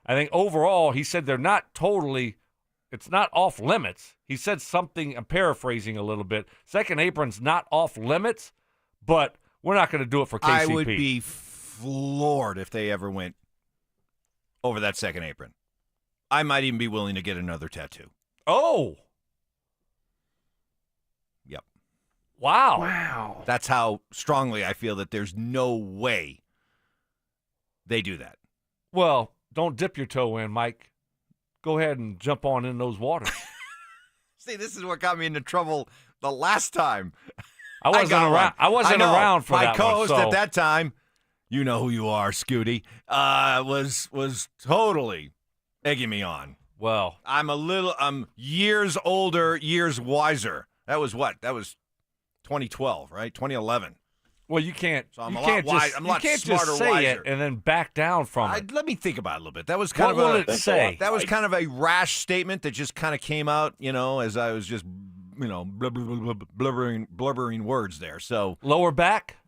I think overall, he said they're not totally – it's not off limits. He said something, I'm paraphrasing a little bit. Second apron's not off limits, but we're not going to do it for KCP. I would be floored if they ever went over that second apron. I might even be willing to get another tattoo. Oh. Yep. Wow. That's how strongly I feel that there's no way they do that. Well, don't dip your toe in, Mike. Go ahead and jump on in those waters. See, this is what got me into trouble the last time. I wasn't around for that one. My co-host so. at that time, you know who you are, Scooty, was totally egging me on. Well, I'm years older, years wiser. That was what? That was 2012, right? 2011. Well, you can't. So I'm you a can't lot just, I'm a lot you can't smarter, just say wiser. it and then back down from it. Let me think about it a little bit. That was kind what of will it say? That was kind of a rash statement that just kind of came out, as I was just, blubbering words there. So lower back?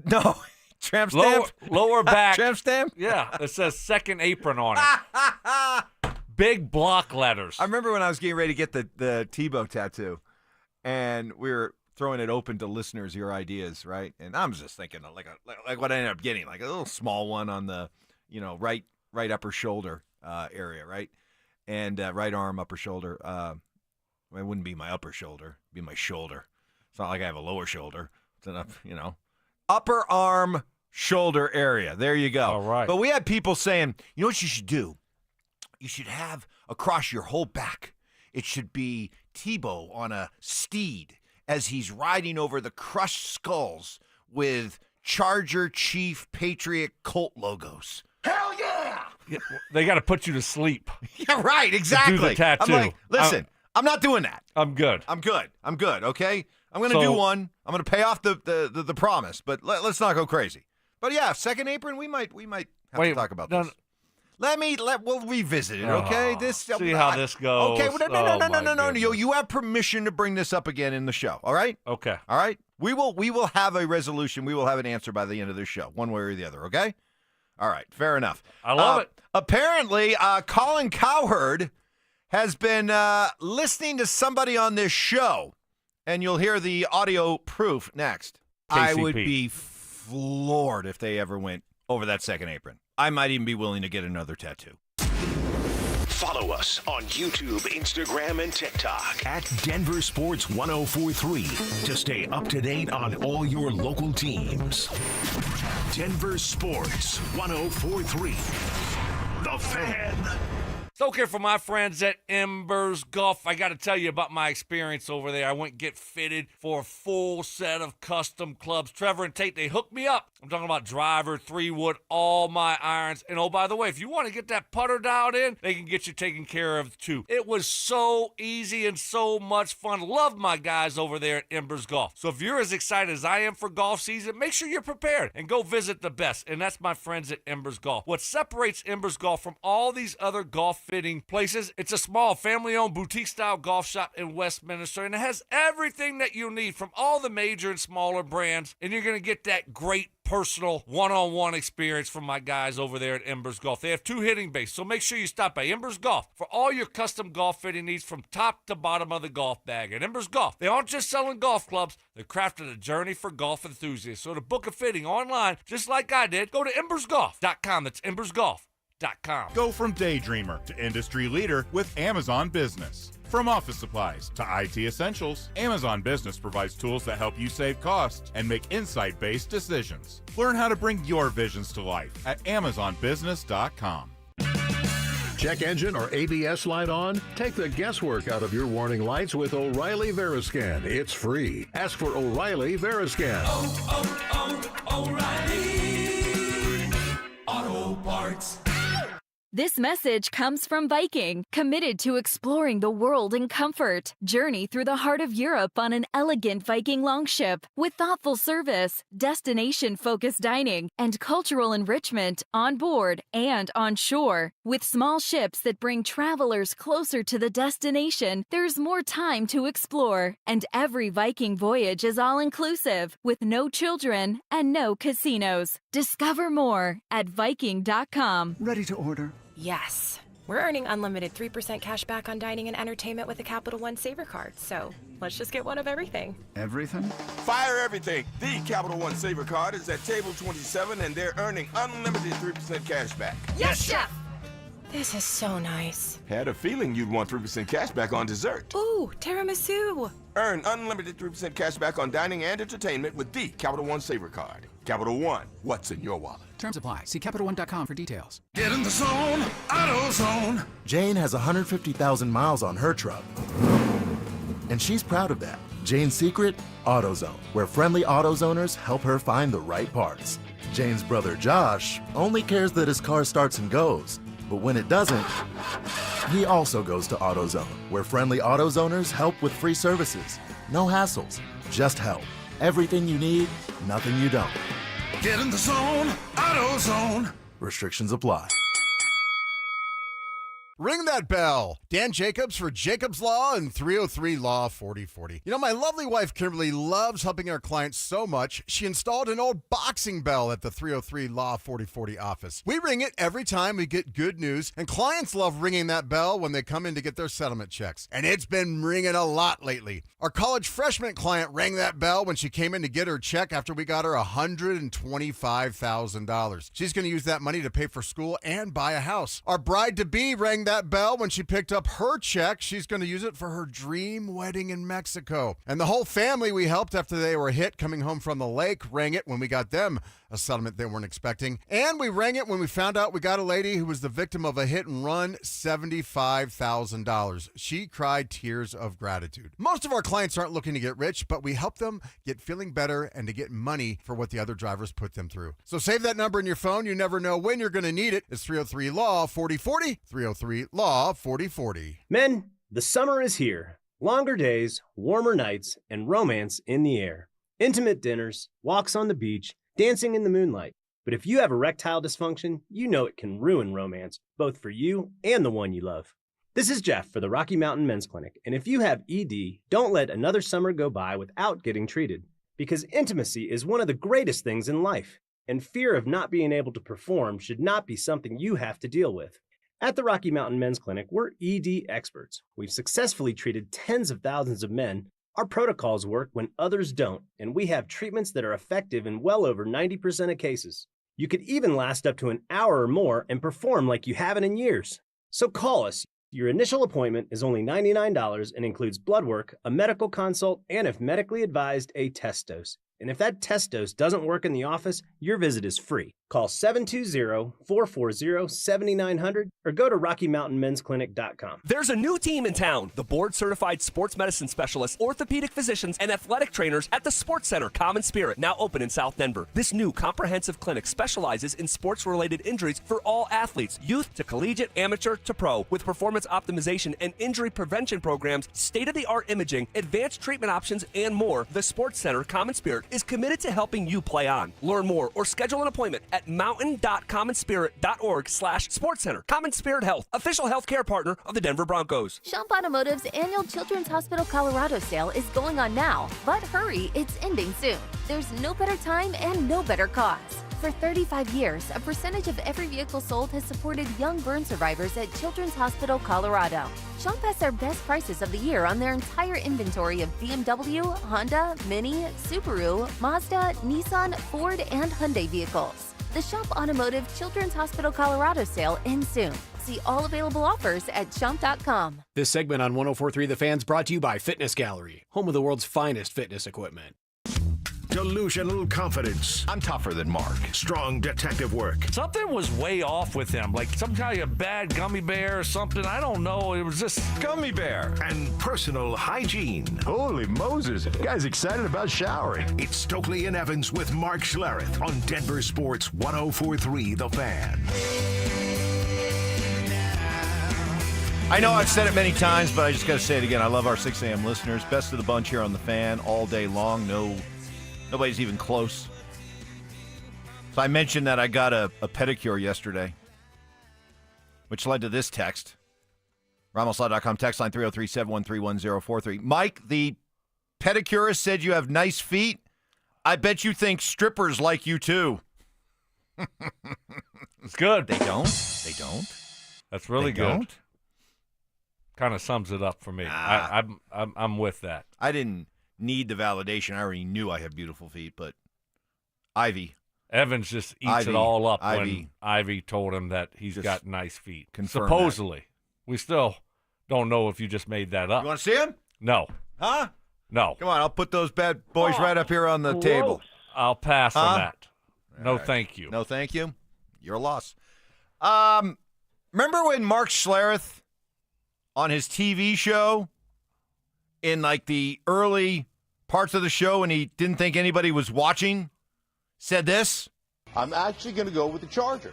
No, tramp stamp. Lower back. Tramp stamp. Yeah, it says second apron on it. Big block letters. I remember when I was getting ready to get the Tebow tattoo, and we were throwing it open to listeners, your ideas, right? And I'm just thinking like what I ended up getting, like a little small one on the, right upper shoulder area, right? And right arm, upper shoulder. It wouldn't be my upper shoulder, it'd be my shoulder. It's not like I have a lower shoulder. It's enough, upper arm, shoulder area. There you go. All right. But we had people saying, you know what you should do? You should have across your whole back, it should be Tebow on a steed as he's riding over the crushed skulls with Charger, Chief, Patriot, Colt logos. Hell yeah! They got to put you to sleep. Yeah, right, exactly. To do the tattoo. I'm like, listen, I'm not doing that. I'm good. I'm good, okay? I'm going to do one. I'm going to pay off the promise, but let's not go crazy. But yeah, second apron, we might have to talk about this. We'll revisit it, okay? See how this goes. Okay, no. You have permission to bring this up again in the show, all right? Okay. All right? We will have a resolution. We will have an answer by the end of this show, one way or the other, okay? All right, fair enough. I love it. Apparently, Colin Cowherd has been listening to somebody on this show, and you'll hear the audio proof next. KCP. I would be floored if they ever went over that second apron. I might even be willing to get another tattoo. Follow us on YouTube, Instagram, and TikTok at Denver Sports 1043 to stay up to date on all your local teams. Denver Sports 1043. The Fan. So okay, for my friends at Embers Golf, I got to tell you about my experience over there. I went and get fitted for a full set of custom clubs. Trevor and Tate, they hooked me up. I'm talking about driver, 3-wood, all my irons. And oh, by the way, if you want to get that putter dialed in, they can get you taken care of too. It was so easy and so much fun. Love my guys over there at Embers Golf. So if you're as excited as I am for golf season, make sure you're prepared and go visit the best. And that's my friends at Embers Golf. What separates Embers Golf from all these other golf fitting places, it's a small family-owned boutique-style golf shop in Westminster, and it has everything that you need from all the major and smaller brands, and you're going to get that great personal one-on-one experience from my guys over there at Embers Golf. They have 2 hitting bays, so make sure you stop by Embers Golf for all your custom golf fitting needs from top to bottom of the golf bag. At Embers Golf, they aren't just selling golf clubs, they're crafting a journey for golf enthusiasts. So to book a fitting online, just like I did, go to embersgolf.com. That's embersgolf.com. AmazonBusiness.com. Go from daydreamer to industry leader with Amazon Business. From office supplies to IT essentials, Amazon Business provides tools that help you save costs and make insight-based decisions. Learn how to bring your visions to life at AmazonBusiness.com. Check engine or ABS light on? Take the guesswork out of your warning lights with O'Reilly Veriscan. It's free. Ask for O'Reilly Veriscan. O'Reilly Auto Parts. This message comes from Viking, committed to exploring the world in comfort. Journey through the heart of Europe on an elegant Viking longship with thoughtful service, destination-focused dining, and cultural enrichment on board and on shore. With small ships that bring travelers closer to the destination, there's more time to explore. And every Viking voyage is all-inclusive, with no children and no casinos. Discover more at Viking.com. Ready to order? Yes. We're earning unlimited 3% cash back on dining and entertainment with a Capital One Saver card, so let's just get one of everything. Everything? Fire everything. The Capital One Saver card is at table 27 and they're earning unlimited 3% cash back. Yes, Chef! This is so nice. Had a feeling you'd want 3% cash back on dessert. Ooh, tiramisu. Earn unlimited 3% cash back on dining and entertainment with the Capital One Saver card. Capital One, what's in your wallet? Terms apply. See CapitalOne.com for details. Get in the zone, AutoZone. Jane has 150,000 miles on her truck, and she's proud of that. Jane's secret? AutoZone, where friendly AutoZoners help her find the right parts. Jane's brother Josh only cares that his car starts and goes, but when it doesn't, he also goes to AutoZone, where friendly AutoZoners help with free services. No hassles, just help. Everything you need, nothing you don't. Get in the zone, AutoZone. Restrictions apply. Ring that bell. Dan Jacobs for Jacobs Law and 303 Law 4040. You know, my lovely wife Kimberly loves helping our clients so much, she installed an old boxing bell at the 303 Law 4040 office. We ring it every time we get good news, and clients love ringing that bell when they come in to get their settlement checks. And it's been ringing a lot lately. Our college freshman client rang that bell when she came in to get her check after we got her $125,000. She's going to use that money to pay for school and buy a house. Our bride-to-be rang that bell when she picked up her check. She's going to use it for her dream wedding in Mexico. And the whole family we helped after they were hit coming home from the lake rang it when we got them a settlement they weren't expecting. And we rang it when we found out we got a lady who was the victim of a hit and run, $75,000. She cried tears of gratitude. Most of our clients aren't looking to get rich, but we help them get feeling better and to get money for what the other drivers put them through. So save that number in your phone. You never know when you're going to need it. It's 303 Law 4040, 303 Law 4040. Men, the summer is here. Longer days, warmer nights, and romance in the air. Intimate dinners, walks on the beach, dancing in the moonlight. But if you have erectile dysfunction, you know it can ruin romance, both for you and the one you love. This is Jeff for the Rocky Mountain Men's Clinic, and if you have ED, don't let another summer go by without getting treated, because intimacy is one of the greatest things in life, and fear of not being able to perform should not be something you have to deal with. At the Rocky Mountain Men's Clinic, we're ED experts. We've successfully treated tens of thousands of men. Our protocols work when others don't, and we have treatments that are effective in well over 90% of cases. You could even last up to an hour or more and perform like you haven't in years. So call us. Your initial appointment is only $99 and includes blood work, a medical consult, and if medically advised, a test dose. And if that test dose doesn't work in the office, your visit is free. Call 720-440-7900 or go to RockyMountainMen'sClinic.com. There's a new team in town. The board-certified sports medicine specialists, orthopedic physicians, and athletic trainers at the Sports Center Common Spirit, now open in South Denver. This new comprehensive clinic specializes in sports-related injuries for all athletes, youth to collegiate, amateur to pro, with performance optimization and injury prevention programs, state-of-the-art imaging, advanced treatment options, and more. The Sports Center Common Spirit is committed to helping you play on. Learn more or schedule an appointment at mountain.commonspirit.org/sportscenter. Common Spirit Health, official healthcare partner of the Denver Broncos. Schump Automotive's annual Children's Hospital Colorado sale is going on now, but hurry, it's ending soon. There's no better time and no better cause. For 35 years, a percentage of every vehicle sold has supported young burn survivors at Children's Hospital Colorado. Shop has their best prices of the year on their entire inventory of BMW, Honda, Mini, Subaru, Mazda, Nissan, Ford, and Hyundai vehicles. The Shop Automotive Children's Hospital Colorado sale ends soon. See all available offers at shop.com. This segment on 104.3 The Fan's brought to you by Fitness Gallery, home of the world's finest fitness equipment. Delusional confidence. I'm tougher than Mark. Strong detective work. Something was way off with him, like some kind of bad gummy bear or something. I don't know. It was just Gummy bear. And personal hygiene. Holy Moses. Guy's excited about showering. It's Stokely and Evans with Mark Schlereth on Denver Sports 104.3 The Fan. I know I've said it many times, but I just got to say it again. I love our 6 a.m. listeners. Best of the bunch here on The Fan all day long. Nobody's even close. So I mentioned that I got a pedicure yesterday, which led to this text. RamosLaw.com text line 303-713-1043. Mike, the pedicurist said you have nice feet. I bet you think strippers like you too. It's good. They don't. That's really They good. don't? Kind of sums it up for me. I'm with that. I didn't need the validation. I already knew I had beautiful feet, but Ivy. Evans just eats it all up when Ivy told him that he's got nice feet. Supposedly. That. We still don't know if you just made that up. You want to see him? No. Huh? No. Come on, I'll put those bad boys right up here on the table. I'll pass on that. No, right. thank you. No, thank you. You're a loss. Remember when Mark Schlereth on his TV show in like the early parts of the show when he didn't think anybody was watching said this? I'm actually going to go with the Chargers.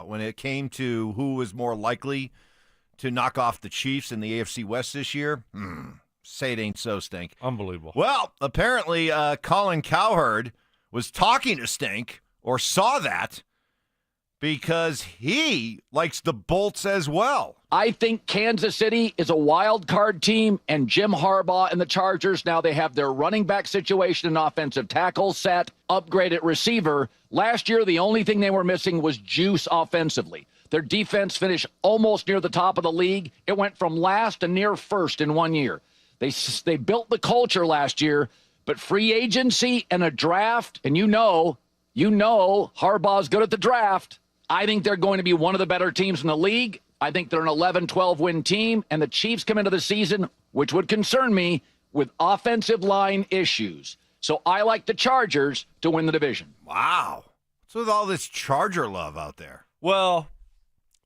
When it came to who was more likely to knock off the Chiefs in the AFC West this year, say it ain't so, Stink. Unbelievable. Well, apparently Colin Cowherd was talking to Stink, or saw that, because he likes the Bolts as well. I think Kansas City is a wild card team, and Jim Harbaugh and the Chargers, now they have their running back situation and offensive tackle set, upgraded receiver. Last year, the only thing they were missing was juice offensively. Their defense finished almost near the top of the league. It went from last to near first in 1 year. They built the culture last year, but free agency and a draft, and you know Harbaugh's good at the draft. I think they're going to be one of the better teams in the league. I think they're an 11-12 win team, and the Chiefs come into the season, which would concern me, with offensive line issues. So I like the Chargers to win the division. Wow. What's with all this Charger love out there? Well,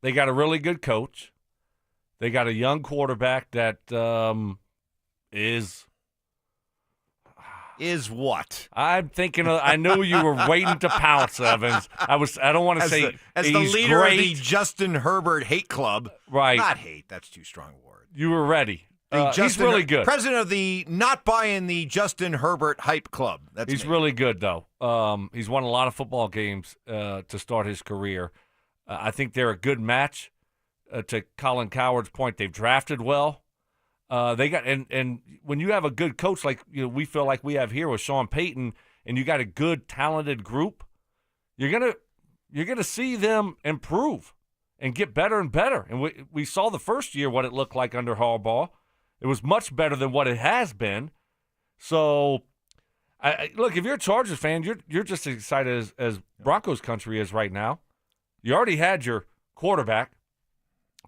they got a really good coach. They got a young quarterback that is what? I'm thinking I knew you were waiting to pounce, Evans. I don't want to say as he's the leader great. of the Justin Herbert hate club. Right. Not hate, that's too strong a word. You were ready. He's Justin, really good. President of the not buying the Justin Herbert hype club. He's really good, though. He's won a lot of football games to start his career. I think they're a good match. To Colin Cowherd's point, they've drafted well. They got and when you have a good coach like we feel like we have here with Sean Payton, and you got a good talented group, you're gonna see them improve and get better and better. And we saw the first year what it looked like under Harbaugh. It was much better than what it has been. So, look, if you're a Chargers fan, you're just as excited as Broncos country is right now. You already had your quarterback,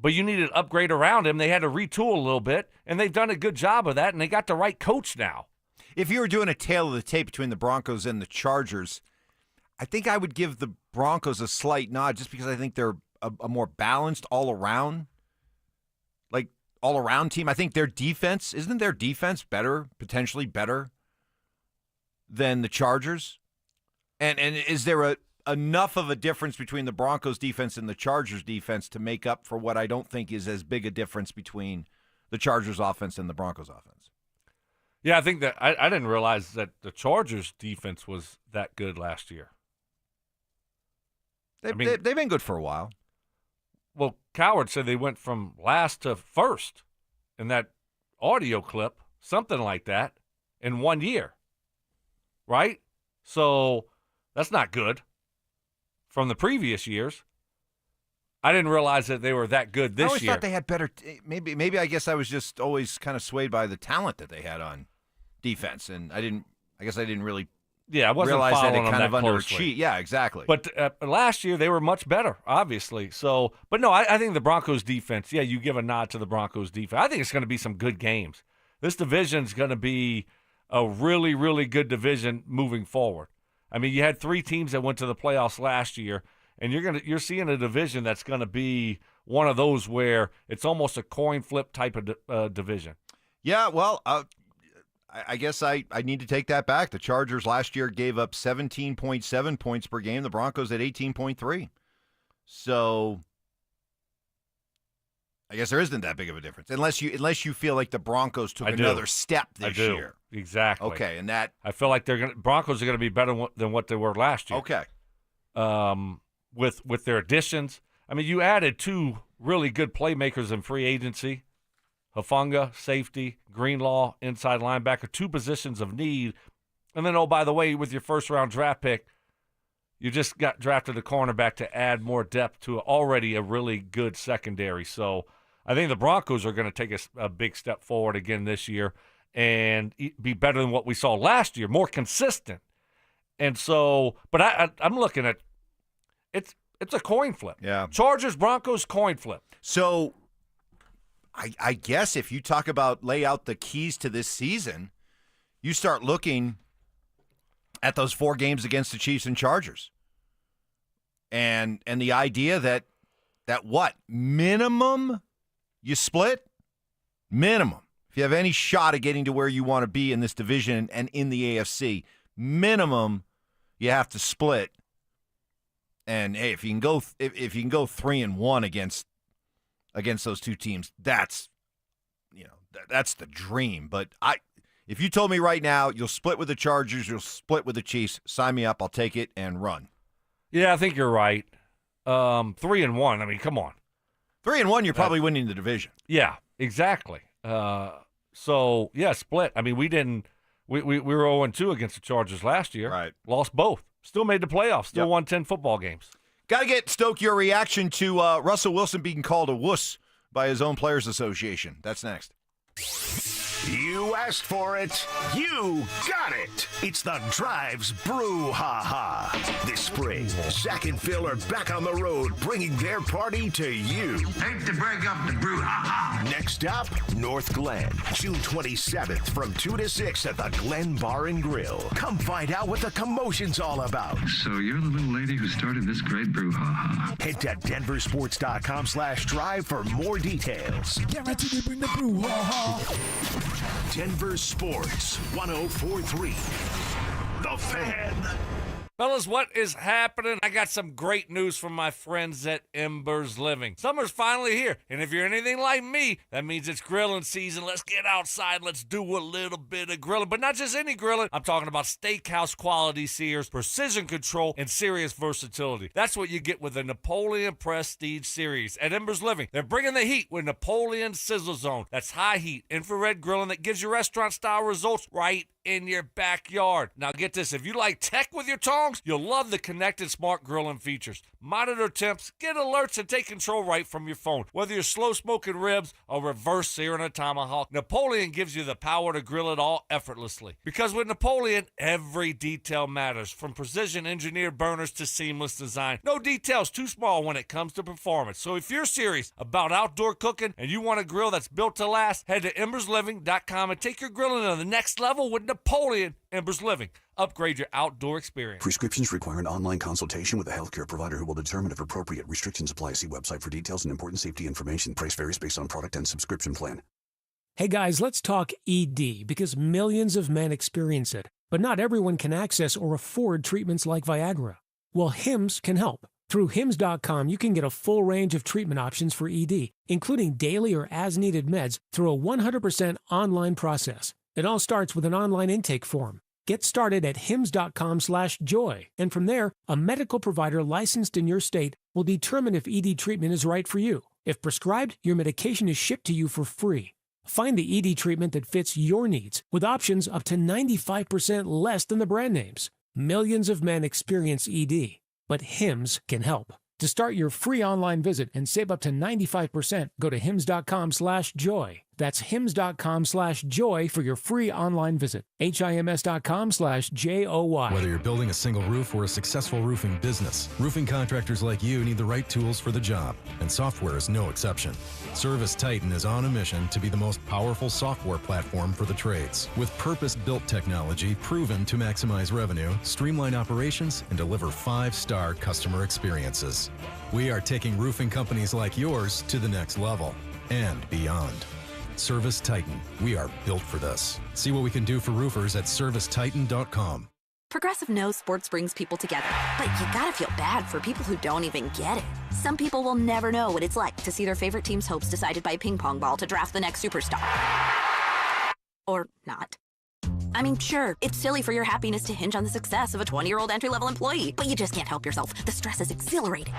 but you needed an upgrade around him. They had to retool a little bit, and they've done a good job of that, and they got the right coach now. If you were doing a tail of the tape between the Broncos and the Chargers, I think I would give the Broncos a slight nod just because I think they're a more balanced all-around team. I think their defense, isn't their defense potentially better than the Chargers? And is there enough of a difference between the Broncos defense and the Chargers defense to make up for what I don't think is as big a difference between the Chargers offense and the Broncos offense? Yeah, I think that I didn't realize that the Chargers defense was that good last year. They've been good for a while. Well, Cowherd said they went from last to first in that audio clip, something like that, in 1 year. Right? So that's not good from the previous years. I didn't realize that they were that good this I always year. thought they had better. Maybe I guess I was just always kind of swayed by the talent that they had on defense, and I guess I didn't really. Yeah, I wasn't realize that following it kind them of that closely. underachieved. Yeah, exactly. But last year they were much better, obviously. So, but no, I think the Broncos defense. Yeah, you give a nod to the Broncos defense. I think it's going to be some good games. This division's going to be a really, really good division moving forward. I mean, you had 3 teams that went to the playoffs last year, and you're seeing a division that's going to be one of those where it's almost a coin flip type of division. Yeah, well, I guess I need to take that back. The Chargers last year gave up 17.7 points per game. The Broncos at 18.3. So I guess there isn't that big of a difference, unless you feel like the Broncos took another step this year. Exactly. Okay, and that I feel like Broncos are going to be better than what they were last year. Okay. With their additions, I mean, you added 2 really good playmakers in free agency. Hufanga, safety, Greenlaw, inside linebacker, 2 positions of need. And then, oh, by the way, with your first-round draft pick, you just got drafted a cornerback to add more depth to already a really good secondary. So I think the Broncos are going to take a big step forward again this year and be better than what we saw last year, more consistent. And so, but I'm looking at it's a coin flip. Yeah. Chargers, Broncos, coin flip. So I guess if you talk about lay out the keys to this season, you start looking at those 4 games against the Chiefs and Chargers. And the idea that what? Minimum you split? Minimum. If you have any shot at getting to where you want to be in this division and in the AFC, minimum you have to split. And hey, if you can go 3-1 against those 2 teams, that's the dream. But if you told me right now you'll split with the Chargers, you'll split with the Chiefs, sign me up. I'll take it and run. Yeah, I think you're right. 3-1. I mean, come on. 3-1, you're probably winning the division. Yeah, exactly. So yeah, split. I mean, we were 0-2 against the Chargers last year. Right. Lost both. Still made the playoffs. Still won 10 football games. Got to get, Stoke, your reaction to Russell Wilson being called a wuss by his own Players Association. That's next. You asked for it. You got it. It's the Drives Brouhaha. This spring, Zach and Phil are back on the road, bringing their party to you. Hate to break up the brouhaha. Next up, North Glen, June 27th from 2 to 6 at the Glen Bar and Grill. Come find out what the commotion's all about. So you're the little lady who started this great brouhaha. Head to denversports.com/drive for more details. Guaranteed to bring the brouhaha. Denver Sports 104.3. The Fan. Fellas, what is happening? I got some great news from my friends at Embers Living. Summer's finally here, and if you're anything like me, that means it's grilling season. Let's get outside. Let's do a little bit of grilling, but not just any grilling. I'm talking about steakhouse quality sears, precision control, and serious versatility. That's what you get with the Napoleon Prestige Series at Embers Living. They're bringing the heat with Napoleon Sizzle Zone. That's high heat infrared grilling that gives you restaurant-style results right in your backyard. Now get this, if you like tech with your tongs, you'll love the connected smart grilling features. Monitor temps, get alerts, and take control right from your phone. Whether you're slow smoking ribs or reverse searing a tomahawk, Napoleon gives you the power to grill it all effortlessly. Because with Napoleon, every detail matters, from precision engineered burners to seamless design. No detail's too small when it comes to performance. So if you're serious about outdoor cooking and you want a grill that's built to last, head to embersliving.com and take your grilling to the next level with Napoleon Embers Living. Upgrade your outdoor experience. Prescriptions require an online consultation with a healthcare provider who will determine if appropriate. Restrictions apply. See website for details and important safety information. Price varies based on product and subscription plan. Hey guys, let's talk ED, because millions of men experience it, but not everyone can access or afford treatments like Viagra. Well, Hims can help. Through Hims.com, you can get a full range of treatment options for ED, including daily or as-needed meds, through a 100% online process. It all starts with an online intake form. Get started at hims.com/joy, and from there, a medical provider licensed in your state will determine if ED treatment is right for you. If prescribed, your medication is shipped to you for free. Find the ED treatment that fits your needs, with options up to 95% less than the brand names. Millions of men experience ED, but Hims can help. To start your free online visit and save up to 95%, go to hims.com/joy. That's hims.com/joy for your free online visit. HIMS.com/JOY. Whether you're building a single roof or a successful roofing business, roofing contractors like you need the right tools for the job, and software is no exception. Service Titan is on a mission to be the most powerful software platform for the trades, with purpose-built technology proven to maximize revenue, streamline operations, and deliver 5-star customer experiences. We are taking roofing companies like yours to the next level and beyond. Service Titan. We are built for this. See what we can do for roofers at servicetitan.com. Progressive knows sports brings people together, but you gotta feel bad for people who don't even get it. Some people will never know what it's like to see their favorite team's hopes decided by a ping pong ball to draft the next superstar. Or not. I mean, sure, it's silly for your happiness to hinge on the success of a 20-year-old entry-level employee, but you just can't help yourself. The stress is exhilarating.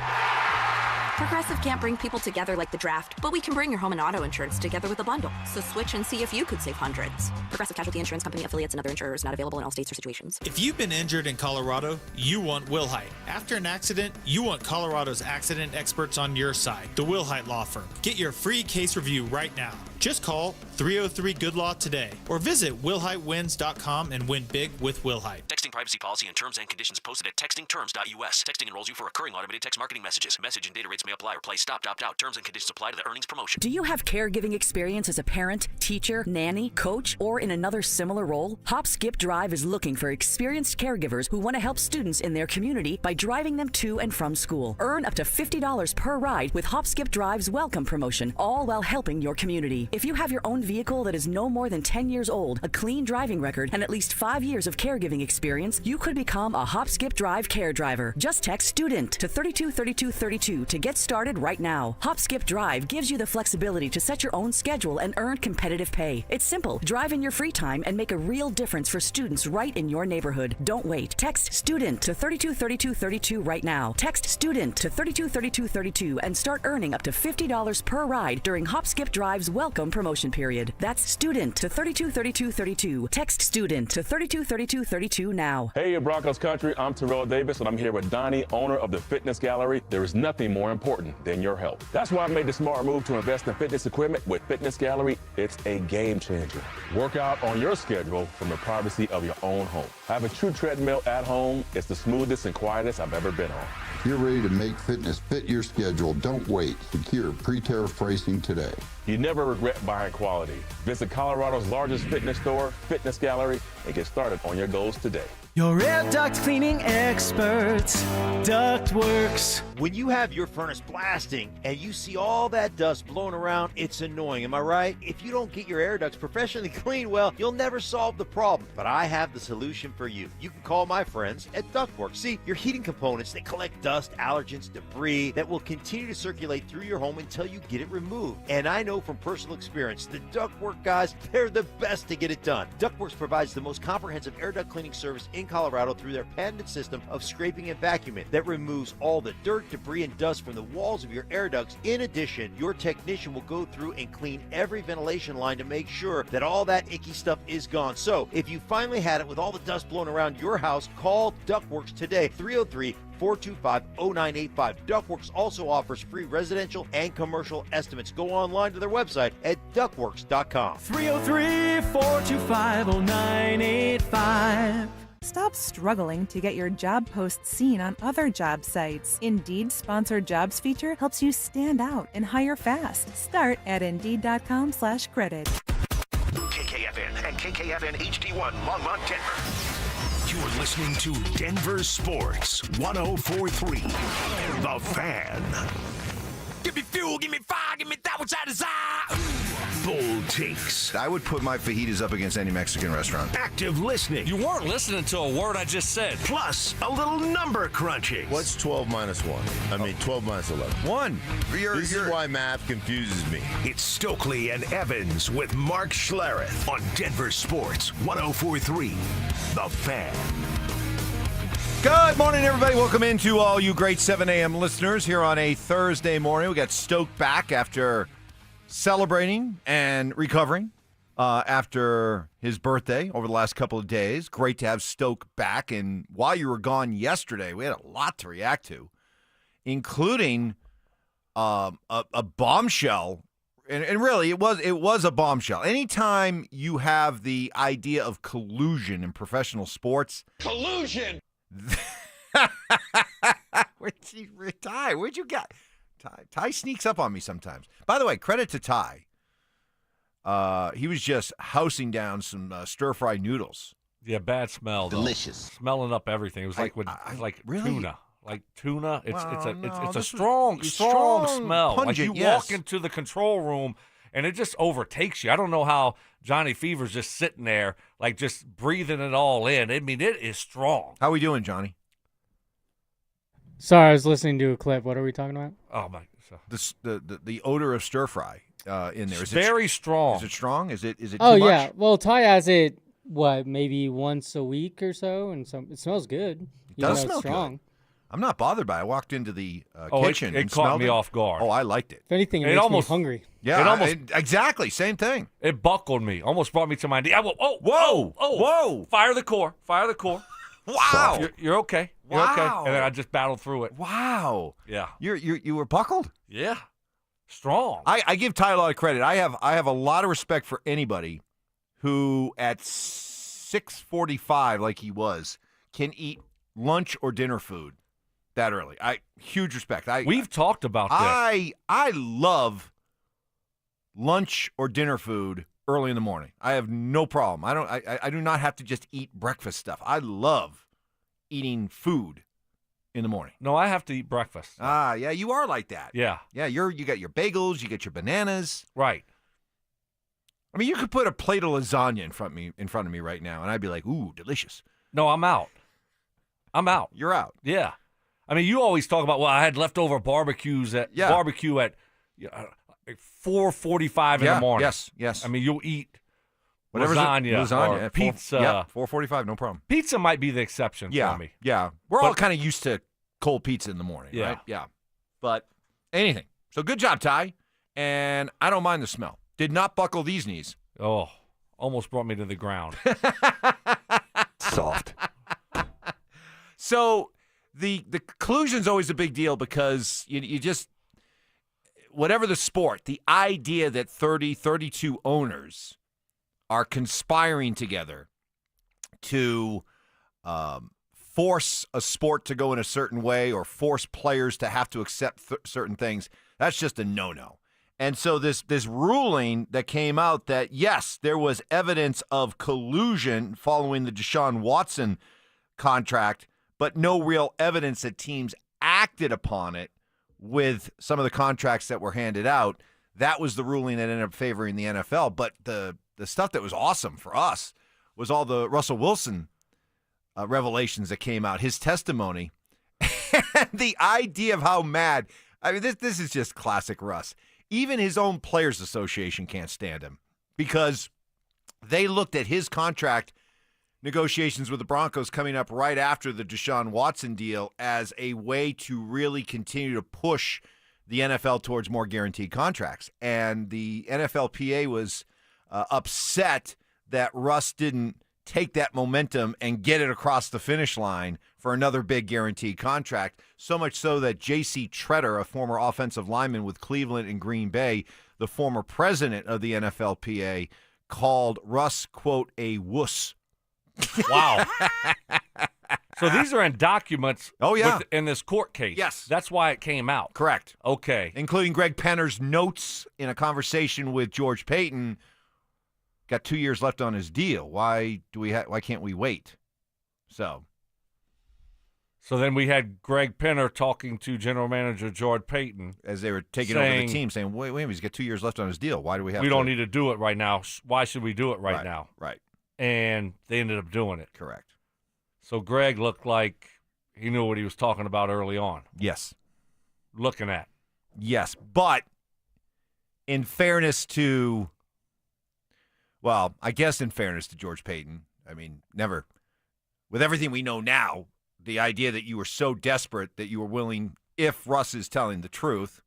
Progressive can't bring people together like the draft, but we can bring your home and auto insurance together with a bundle. So switch and see if you could save hundreds. Progressive Casualty Insurance Company, affiliates, and other insurers not available in all states or situations. If you've been injured in Colorado, you want Wilhite. After an accident, you want Colorado's accident experts on your side, the Wilhite Law Firm. Get your free case review right now. Just call 303-GOOD-LAW today or visit WilhiteWins.com and win big with Wilhite. Texting privacy policy and terms and conditions posted at textingterms.us. Texting enrolls you for recurring automated text marketing messages. Message and data rates may apply or play. Stop, opt out. Terms and conditions apply to the earnings promotion. Do you have caregiving experience as a parent, teacher, nanny, coach, or in another similar role? Hop Skip Drive is looking for experienced caregivers who want to help students in their community by driving them to and from school. Earn up to $50 per ride with Hop Skip Drive's welcome promotion, all while helping your community. If you have your own vehicle that is no more than 10 years old, a clean driving record, and at least 5 years of caregiving experience, you could become a Hop Skip Drive care driver. Just text STUDENT to 323232 to get started right now. Hop Skip Drive gives you the flexibility to set your own schedule and earn competitive pay. It's simple. Drive in your free time and make a real difference for students right in your neighborhood. Don't wait. Text STUDENT to 323232 right now. Text STUDENT to 323232 and start earning up to $50 per ride during Hop Skip Drive's welcome promotion period. That's STUDENT to 323232. Text STUDENT to 323232 now. Hey, Broncos country, I'm Terrell Davis, and I'm here with Donnie, owner of the Fitness Gallery. There is nothing more important than your health. That's why I made the smart move to invest in fitness equipment with Fitness Gallery. It's a game changer. Work out on your schedule from the privacy of your own home. I have a true treadmill at home. It's the smoothest and quietest I've ever been on. If you're ready to make fitness fit your schedule, don't wait. Secure pre-tariff pricing today. You never regret buying quality. Visit Colorado's largest fitness store, Fitness Gallery, and get started on your goals today. Your air duct cleaning experts, Ductworks. When you have your furnace blasting and you see all that dust blowing around, it's annoying, am I right? If you don't get your air ducts professionally cleaned, well, you'll never solve the problem. But I have the solution for you. You can call my friends at Ductworks. See, your heating components, they collect dust, allergens, debris that will continue to circulate through your home until you get it removed. And I know from personal experience, the Ductwork guys, they're the best to get it done. Ductworks provides the most comprehensive air duct cleaning service in Colorado through their patented system of scraping and vacuuming that removes all the dirt, debris, and dust from the walls of your air ducts. In addition, your technician will go through and clean every ventilation line to make sure that all that icky stuff is gone. So, if you finally had it with all the dust blowing around your house, call Ductworks today, 303-425-0985. Ductworks also offers free residential and commercial estimates. Go online to their website at ductworks.com. 303-425-0985. Stop struggling to get your job posts seen on other job sites. Indeed's sponsored jobs feature helps you stand out and hire fast. Start at Indeed.com/credit. KKFN and KKFN HD1 Longmont, Denver. You're listening to Denver Sports 104.3. The Fan. Give me fuel, give me fire, give me that which I desire. Bold takes. I would put my fajitas up against any Mexican restaurant. Active listening. You weren't listening to a word I just said. Plus, a little number crunching. What's 12 minus 1? 12 minus 11. 1. This is why math confuses me. It's Stokely and Evans with Mark Schlereth on Denver Sports 104.3. The Fan. Good morning, everybody. Welcome into all you great 7 a.m. listeners here on a Thursday morning. We got Stoke back after celebrating and recovering after his birthday over the last couple of days. Great to have Stoke back. And while you were gone yesterday, we had a lot to react to. including a bombshell. And really, it was a bombshell. Anytime you have the idea of collusion in professional sports. Collusion! Ty, where'd you get? Ty sneaks up on me sometimes. By the way, credit to Ty. He was just housing down some stir-fry noodles. Yeah, bad smell. Though. Delicious. Smelling up everything. It was like really? tuna. Like tuna. It's Well, it's a strong smell. Pungent, like you walk into the control room and it just overtakes you. I don't know how Johnny Fever's just sitting there, like just breathing it all in. I mean, it is strong. How we doing, Johnny? Sorry, I was listening to a clip. What are we talking about? Oh my! The odor of stir fry in there. It's very strong. Is it strong? Is it? Oh too yeah. much? Well, Ty has it maybe once a week or so, and it smells good. It does smell strong. good. I'm not bothered by it. I walked into the kitchen. It and caught smelled me it. off guard. Oh, I liked it. If anything, it makes me hungry. Yeah, exactly. Same thing. It buckled me. Almost brought me to my knee. Whoa! Fire the core. Wow. You're okay. You're okay. And then I just battled through it. Wow. Yeah. You were buckled? Yeah. Strong. I give Ty a lot of credit. I have a lot of respect for anybody who at 6:45, like he was, can eat lunch or dinner food that early. Huge respect. We've talked about this. I love lunch or dinner food early in the morning. I have no problem. I do not have to just eat breakfast stuff. I love eating food in the morning. No, I have to eat breakfast. Yeah, you are like that. Yeah. Yeah, you got your bagels, you get your bananas. Right. I mean, you could put a plate of lasagna in front of me right now, and I'd be like, ooh, delicious. No, I'm out. You're out. Yeah. I mean, you always talk about, I had leftover barbecue at 4:45 in the morning. Yes. I mean, you'll eat whatever lasagna or pizza. 4:45, no problem. Pizza might be the exception for me. Yeah. We're all kind of used to cold pizza in the morning, Yeah. right? Yeah. But anything. So good job, Ty. And I don't mind the smell. Did not buckle these knees. Oh, almost brought me to the ground. Soft. So the collusion's always a big deal because you just, whatever the sport, the idea that 32 owners are conspiring together to force a sport to go in a certain way or force players to have to accept certain things, that's just a no-no. And so this ruling that came out that, yes, there was evidence of collusion following the Deshaun Watson contract, but no real evidence that teams acted upon it with some of the contracts that were handed out. That was the ruling that ended up favoring the NFL. But the stuff that was awesome for us was all the Russell Wilson revelations that came out, his testimony, and the idea of how mad. I mean, this is just classic Russ. Even his own Players Association can't stand him because they looked at his contract negotiations with the Broncos coming up right after the Deshaun Watson deal as a way to really continue to push the NFL towards more guaranteed contracts. And the NFLPA was upset that Russ didn't take that momentum and get it across the finish line for another big guaranteed contract, so much so that J.C. Tretter, a former offensive lineman with Cleveland and Green Bay, the former president of the NFLPA, called Russ, quote, a wuss. Wow. So these are in documents in this court case. Yes. That's why it came out. Correct. Okay. Including Greg Penner's notes in a conversation with George Payton. Got 2 years left on his deal. Why can't we wait? So then we had Greg Penner talking to general manager George Payton as they were taking over the team, saying, wait a minute, he's got 2 years left on his deal. Why do we have we don't need to do it right now. Why should we do it right now? Right. And they ended up doing it. Correct. So Greg looked like he knew what he was talking about early on. Yes. Looking at. Yes, but in fairness to, well, I guess in fairness to George Payton, I mean, never, with everything we know now, the idea that you were so desperate that you were willing, if Russ is telling the truth,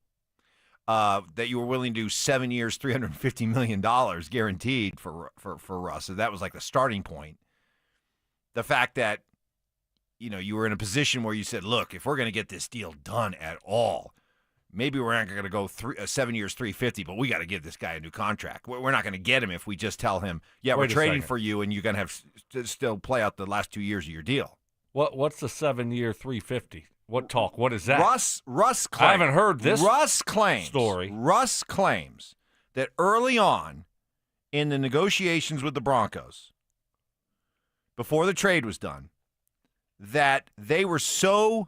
that you were willing to do 7 years, $350 million guaranteed for Russ. So that was like the starting point. The fact that, you were in a position where you said, look, if we're going to get this deal done at all, maybe we're not going to go 7 years, $350, but we got to give this guy a new contract. We're not going to get him if we just tell him, yeah, we're trading for you, and you're going to have to still play out the last 2 years of your deal. What's the 7-year $350? What talk? What is that? Russ claims. I haven't heard this story. Russ claims that early on in the negotiations with the Broncos, before the trade was done, that they were so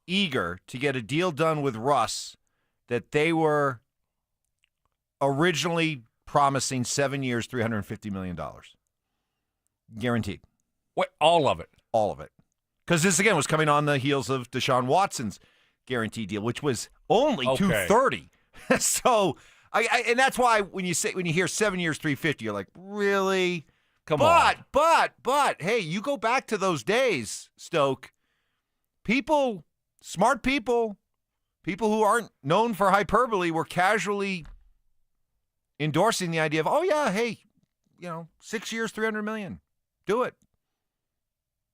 eager to get a deal done with Russ that they were originally promising 7 years, $350 million. Guaranteed. What? All of it? All of it. Because this, again, was coming on the heels of Deshaun Watson's guarantee deal, which was only $230. So, and that's why when you hear 7 years, $350, you're like, really? Come on. But, hey, you go back to those days, Stoke. Smart people who aren't known for hyperbole were casually endorsing the idea of, oh, yeah, hey, 6 years, $300 million. Do it.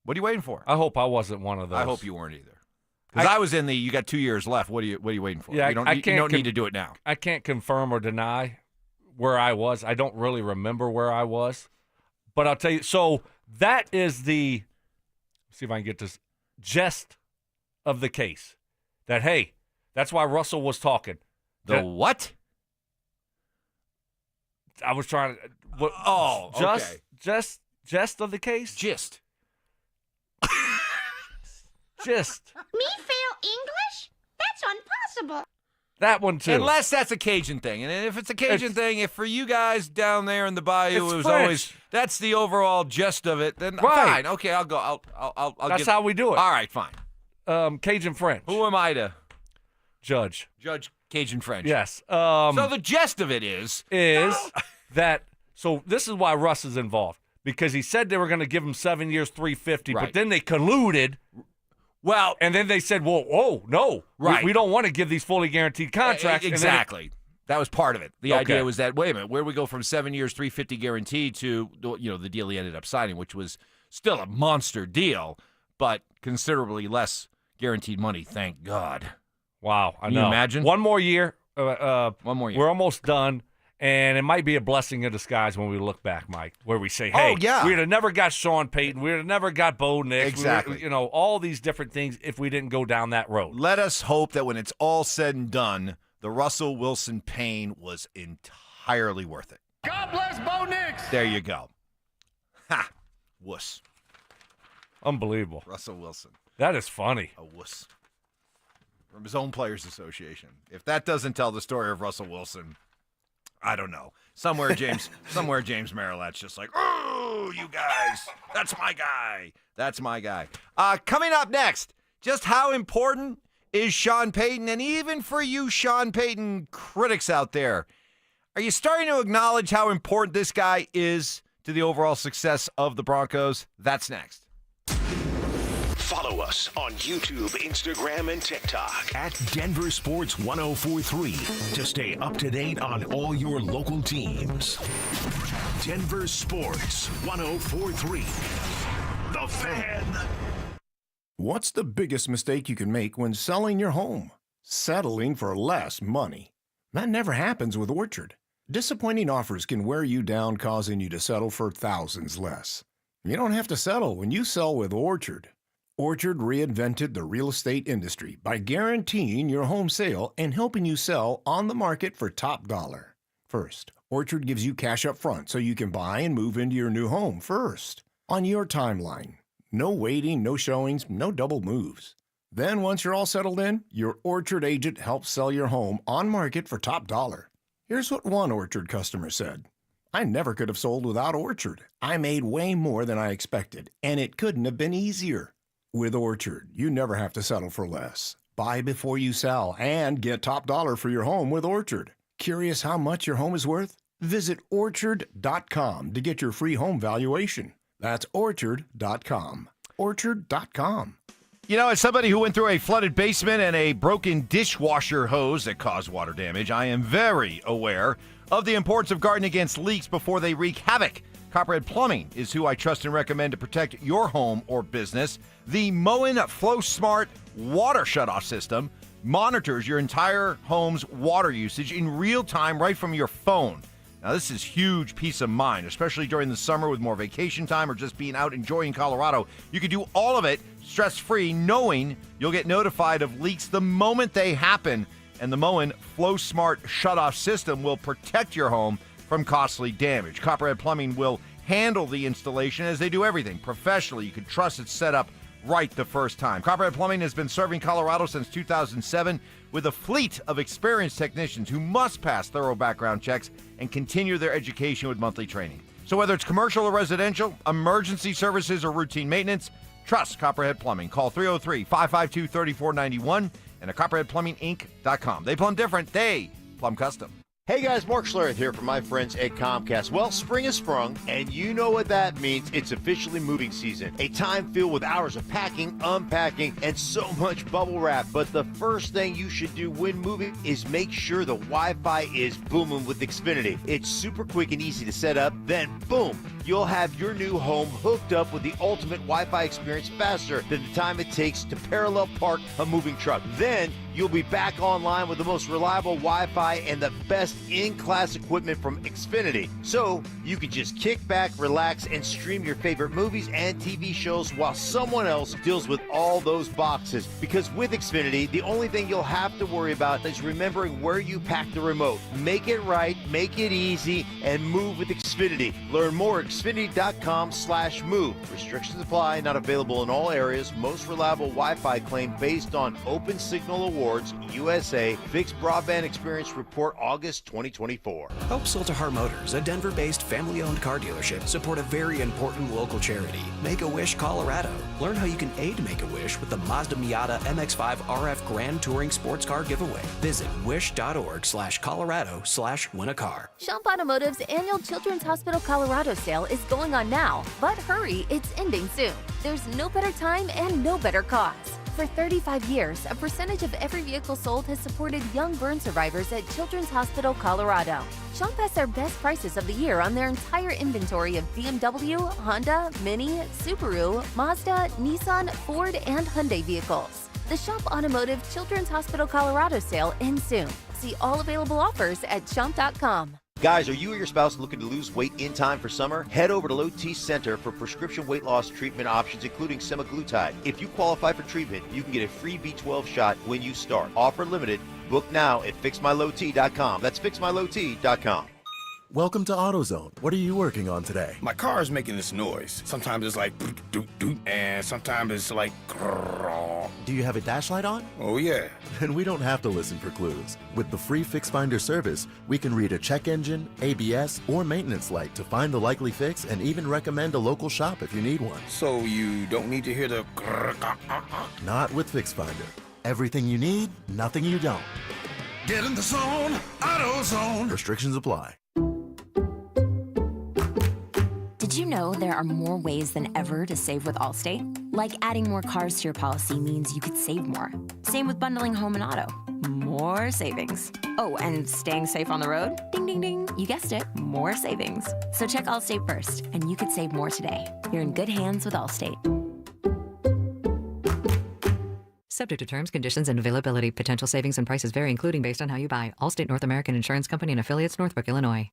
What are you waiting for? I hope I wasn't one of those. I hope you weren't either. Because I was in you got 2 years left. What are you waiting for? Yeah, you don't need to do it now. I can't confirm or deny where I was. I don't really remember where I was. But I'll tell you, so that is let's see if I can get this, gist of the case. That, hey, that's why Russell was talking. What? I was trying to. Okay. Gist of the case? Gist. Gist. Me fail English? That's impossible. That one, too. Unless that's a Cajun thing. And if it's a Cajun thing, if for you guys down there in the bayou, it was French. always, that's the overall gist of it, then Right. fine. Okay, I'll go. I'll That's how we do it. All right, fine. Cajun French. Who am I to judge Cajun French? Yes. So the gist of it is that, so this is why Russ is involved. Because he said they were going to give him 7 years, $350, Right. but then they colluded. Well, and then they said, "Whoa, no, right? We don't want to give these fully guaranteed contracts." Exactly. That was part of it. The Okay. idea was that, wait a minute, where do we go from 7 years, $350 guaranteed to the deal he ended up signing, which was still a monster deal, but considerably less guaranteed money. Thank God. Wow, I Can know. you imagine? One more year. One more year. We're almost done. And it might be a blessing in disguise when we look back, Mike, where we say, hey, we'd have never got Sean Payton. We'd have never got Bo Nix. Exactly. All these different things if we didn't go down that road. Let us hope that when it's all said and done, the Russell Wilson pain was entirely worth it. God bless Bo Nix. There you go. Ha! Wuss. Unbelievable. Russell Wilson. That is funny. A wuss. From his own Players Association. If that doesn't tell the story of Russell Wilson, I don't know. Somewhere James Marilat's just like, oh, you guys, that's my guy. That's my guy. Coming up next, just how important is Sean Payton? And even for you Sean Payton critics out there, are you starting to acknowledge how important this guy is to the overall success of the Broncos? That's next. Follow us on YouTube, Instagram, and TikTok at Denver Sports 1043 to stay up to date on all your local teams. Denver Sports 1043. The Fan. What's the biggest mistake you can make when selling your home? Settling for less money. That never happens with Orchard. Disappointing offers can wear you down, causing you to settle for thousands less. You don't have to settle when you sell with Orchard. Orchard reinvented the real estate industry by guaranteeing your home sale and helping you sell on the market for top dollar. First, Orchard gives you cash up front so you can buy and move into your new home first, on your timeline. No waiting, no showings, no double moves. Then once you're all settled in, your Orchard agent helps sell your home on market for top dollar. Here's what one Orchard customer said. I never could have sold without Orchard. I made way more than I expected, and it couldn't have been easier. With Orchard, you never have to settle for less. Buy before you sell and get top dollar for your home with Orchard. Curious how much your home is worth? Visit Orchard.com to get your free home valuation. That's Orchard.com. Orchard.com. You know, as somebody who went through a flooded basement and a broken dishwasher hose that caused water damage, I am very aware of the importance of guarding against leaks before they wreak havoc. Copperhead Plumbing is who I trust and recommend to protect your home or business. The Moen Flow Smart water shutoff system monitors your entire home's water usage in real time right from your phone. Now, this is huge peace of mind, especially during the summer with more vacation time or just being out enjoying Colorado. You can do all of it stress-free, knowing you'll get notified of leaks the moment they happen. And the Moen Flow Smart shutoff system will protect your home from costly damage. Copperhead Plumbing will handle the installation as they do everything professionally. You can trust it's set up right the first time. Copperhead Plumbing has been serving Colorado since 2007 with a fleet of experienced technicians who must pass thorough background checks and continue their education with monthly training. So whether it's commercial or residential, emergency services or routine maintenance, trust Copperhead Plumbing. Call 303-552-3491 and at CopperheadPlumbingInc.com. They plumb different. They plumb custom. Hey guys, Mark Schlereth here from my friends at Comcast. Well, spring has sprung, and you know what that means. It's officially moving season. A time filled with hours of packing, unpacking, and so much bubble wrap. But the first thing you should do when moving is make sure the Wi-Fi is booming with Xfinity. It's super quick and easy to set up. Then, boom, you'll have your new home hooked up with the ultimate Wi-Fi experience faster than the time it takes to parallel park a moving truck. Then, you'll be back online with the most reliable Wi-Fi and the best in-class equipment from Xfinity. So you can just kick back, relax, and stream your favorite movies and TV shows while someone else deals with all those boxes. Because with Xfinity, the only thing you'll have to worry about is remembering where you pack the remote. Make it right, make it easy, and move with Xfinity. Learn more at Xfinity.com/move. Restrictions apply, not available in all areas. Most reliable Wi-Fi claim based on Open Signal Awards, USA, Fixed Broadband Experience Report, August 2024. Help Siltahar Motors, a Denver-based family-owned car dealership, support a very important local charity, Make-A-Wish Colorado. Learn how you can aid Make-A-Wish with the Mazda Miata MX-5 RF Grand Touring Sports Car Giveaway. Visit wish.org/Colorado/win-a-car. Schomp Automotive's annual Children's Hospital Colorado sale is going on now, but hurry, it's ending soon. There's no better time and no better cause. For 35 years, a percentage of every vehicle sold has supported young burn survivors at Children's Hospital Colorado. Schomp has their best prices of the year on their entire inventory of BMW, Honda, Mini, Subaru, Mazda, Nissan, Ford, and Hyundai vehicles. The Schomp Automotive Children's Hospital Colorado sale ends soon. See all available offers at schomp.com. Guys, are you or your spouse looking to lose weight in time for summer? Head over to Low T Center for prescription weight loss treatment options, including semaglutide. If you qualify for treatment, you can get a free B12 shot when you start. Offer limited. Book now at fixmylowt.com. That's fixmylowt.com. Welcome to AutoZone. What are you working on today? My car is making this noise. Sometimes it's like doot doot, and sometimes it's like grrr. Do you have a dash light on? Oh yeah. Then we don't have to listen for clues. With the free Fix Finder service, we can read a check engine, ABS, or maintenance light to find the likely fix and even recommend a local shop if you need one. So you don't need to hear the grrr. Not with Fix Finder. Everything you need, nothing you don't. Get in the zone, AutoZone. Restrictions apply. Did you know there are more ways than ever to save with Allstate? Like adding more cars to your policy means you could save more. Same with bundling home and auto. More savings. Oh, and staying safe on the road? Ding, ding, ding. You guessed it, more savings. So check Allstate first, and you could save more today. You're in good hands with Allstate. Subject to terms, conditions, and availability. Potential savings and prices vary, including based on how you buy. Allstate North American Insurance Company and affiliates, Northbrook, Illinois.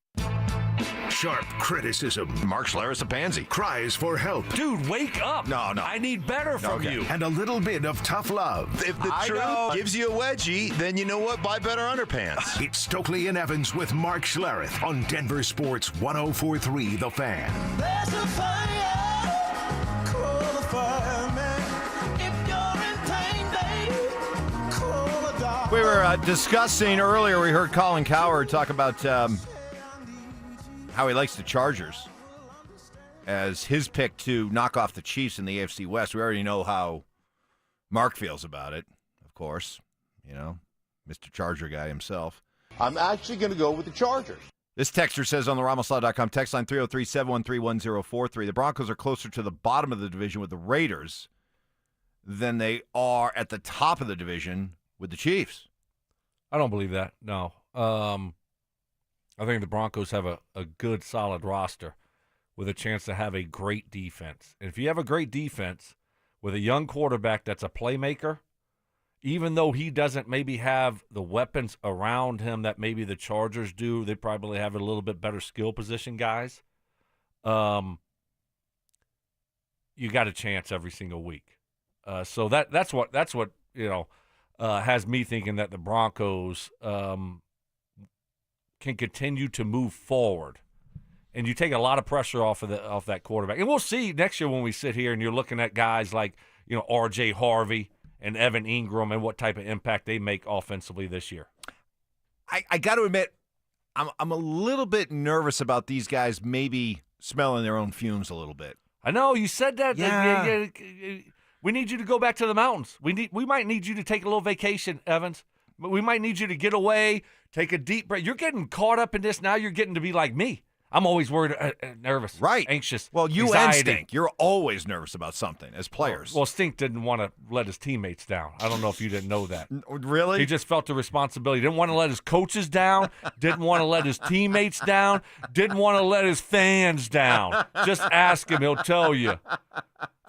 Sharp criticism. Mark Schlereth, a pansy. Cries for help. Dude, wake up. No. I need better from you. And a little bit of tough love. If the truth gives you a wedgie, then you know what? Buy better underpants. It's Stokely and Evans with Mark Schlereth on Denver Sports 104.3 The Fan. There's a fire, call the fireman. If you're in pain, babe, call the doctor. We were discussing earlier, we heard Colin Cowherd talk about how he likes the Chargers as his pick to knock off the Chiefs in the AFC West. We already know how Mark feels about it, of course. You know, Mr. Charger guy himself. I'm actually going to go with the Chargers. This texter says on the RamosLaw.com text line 303-713-1043, the Broncos are closer to the bottom of the division with the Raiders than they are at the top of the division with the Chiefs. I don't believe that, no. I think the Broncos have a good, solid roster with a chance to have a great defense. And if you have a great defense with a young quarterback that's a playmaker, even though he doesn't maybe have the weapons around him that maybe the Chargers do, they probably have a little bit better skill position guys. You got a chance every single week. So that's what has me thinking that the Broncos can continue to move forward. And you take a lot of pressure off that quarterback. And we'll see next year when we sit here and you're looking at guys like, R.J. Harvey and Evan Ingram and what type of impact they make offensively this year. I got to admit, I'm a little bit nervous about these guys maybe smelling their own fumes a little bit. I know you said that. Yeah. We need you to go back to the mountains. We might need you to take a little vacation, Evans. But we might need you to get away, take a deep breath. You're getting caught up in this now. You're getting to be like me. I'm always worried, nervous, right, anxious. Well, you anxiety. And Stink, you're always nervous about something as players. Well, Stink didn't want to let his teammates down. I don't know if you didn't know that. Really? He just felt the responsibility. Didn't want to let his coaches down. Didn't want to let his teammates down. Didn't want to let his fans down. Just ask him; he'll tell you.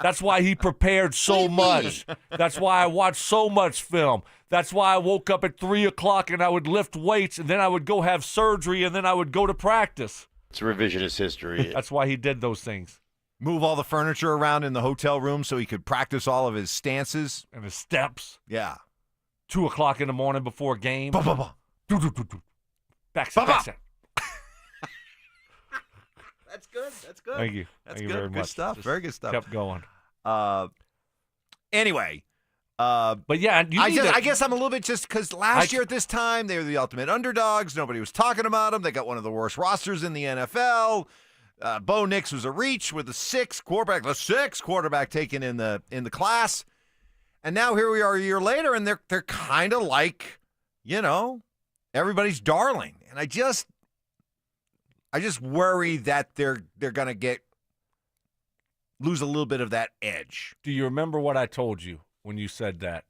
That's why he prepared so much. That's why I watched so much film. That's why I woke up at 3 o'clock and I would lift weights, and then I would go have surgery, and then I would go to practice. It's revisionist history. That's why he did those things. Move all the furniture around in the hotel room so he could practice all of his stances. And his steps. Yeah. 2 o'clock in the morning before a game. Backstep. That's good. That's good. Thank you. That's Thank you good. very Good much. stuff. Just very good stuff. Kept going. Anyway. But yeah, I guess I'm a little bit just because last year at this time, they were the ultimate underdogs. Nobody was talking about them. They got one of the worst rosters in the NFL. Bo Nix was a reach with the sixth quarterback taken in the class. And now here we are a year later, and they're kind of like, everybody's darling. And I just worry that they're going to lose a little bit of that edge. Do you remember what I told you when you said that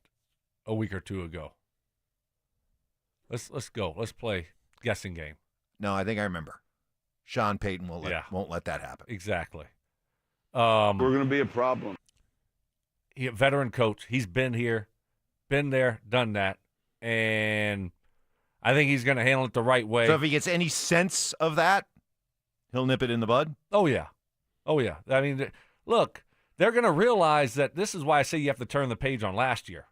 a week or two ago? Let's go. Let's play guessing game. No, I think I remember. Sean Payton won't let that happen. Exactly. We're going to be a problem. Veteran coach. He's been here, been there, done that, and I think he's going to handle it the right way. So if he gets any sense of that, he'll nip it in the bud? Oh, yeah. I mean, look, they're going to realize that this is why I say you have to turn the page on last year.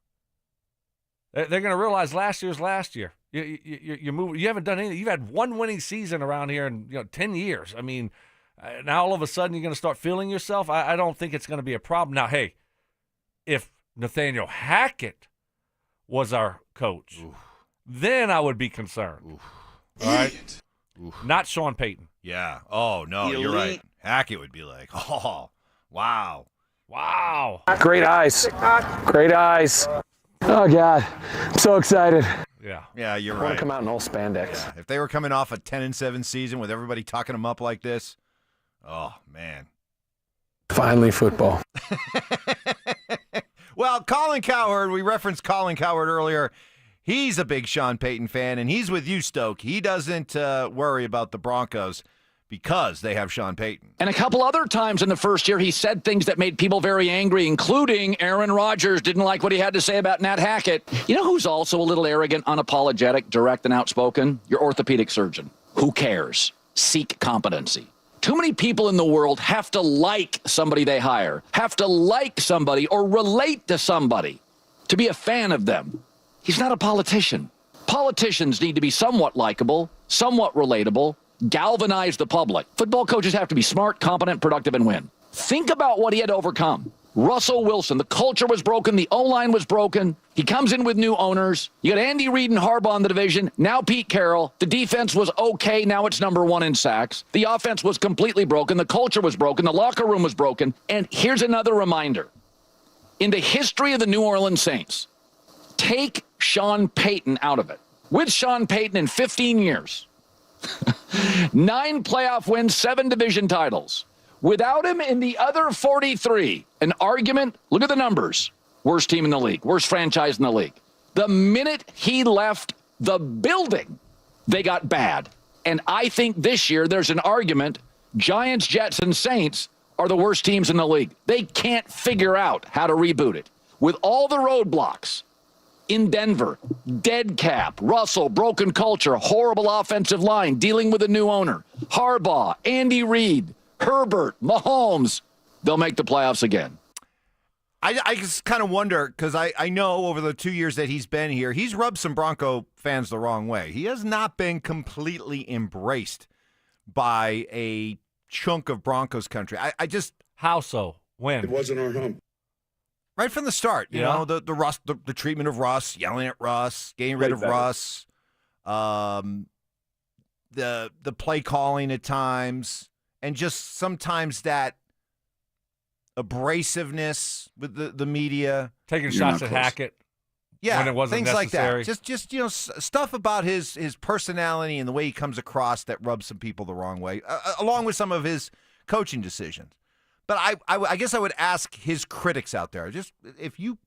They're going to realize last year's last year. You're moving. You haven't done anything. You've had one winning season around here in 10 years. I mean, now all of a sudden you're going to start feeling yourself. I don't think it's going to be a problem. Now, hey, if Nathaniel Hackett was our coach, then I would be concerned. All right? Not Sean Payton. Yeah. Oh, no, you're right. Hackett would be like, oh, wow. Wow. Great eyes. Great eyes. Oh, God. I'm so excited. Yeah. Yeah, you're I right. want to come out in all spandex. Yeah. If they were coming off a 10-7 season with everybody tucking them up like this, oh, man. Finally, football. Well, Colin Cowherd, we referenced Colin Cowherd earlier. He's a big Sean Payton fan, and he's with you, Stoke. He doesn't worry about the Broncos because they have Sean Payton. And a couple other times in the first year, he said things that made people very angry, including Aaron Rodgers didn't like what he had to say about Nat Hackett. You know who's also a little arrogant, unapologetic, direct, and outspoken? Your orthopedic surgeon. Who cares? Seek competency. Too many people in the world have to like somebody they hire, have to like somebody or relate to somebody to be a fan of them. He's not a politician. Politicians need to be somewhat likable, somewhat relatable, galvanize the public. Football coaches have to be smart, competent, productive, and win. Think about what he had to overcome. Russell Wilson, the culture was broken, the O-line was broken. He comes in with new owners. You got Andy Reid and Harbaugh in the division. Now Pete Carroll. The defense was okay. Now it's number one in sacks. The offense was completely broken. The culture was broken. The locker room was broken. And here's another reminder. In the history of the New Orleans Saints, take Sean Payton out of it. With Sean Payton in 15 years, 9 playoff wins, 7 division titles. Without him in the other 43, an argument, look at the numbers. Worst team in the league, worst franchise in the league. The minute he left the building, they got bad. And I think this year there's an argument Giants, Jets, and Saints are the worst teams in the league. They can't figure out how to reboot it. With all the roadblocks in Denver, dead cap, Russell, broken culture, horrible offensive line, dealing with a new owner, Harbaugh, Andy Reid, Herbert, Mahomes, they'll make the playoffs again. I just kind of wonder, because I know over the 2 years that he's been here, he's rubbed some Bronco fans the wrong way. He has not been completely embraced by a chunk of Broncos country. I just... How so? When? It wasn't our hump. Right from the start, you know, the Russ, the treatment of Russ, yelling at Russ, getting rid of Russ, the play calling at times, and just sometimes that abrasiveness with the media, taking shots at Hackett. Yeah, when it wasn't things necessary. like that. Just you know, stuff about his personality and the way he comes across that rubs some people the wrong way, along with some of his coaching decisions. But I guess I would ask his critics out there, just if you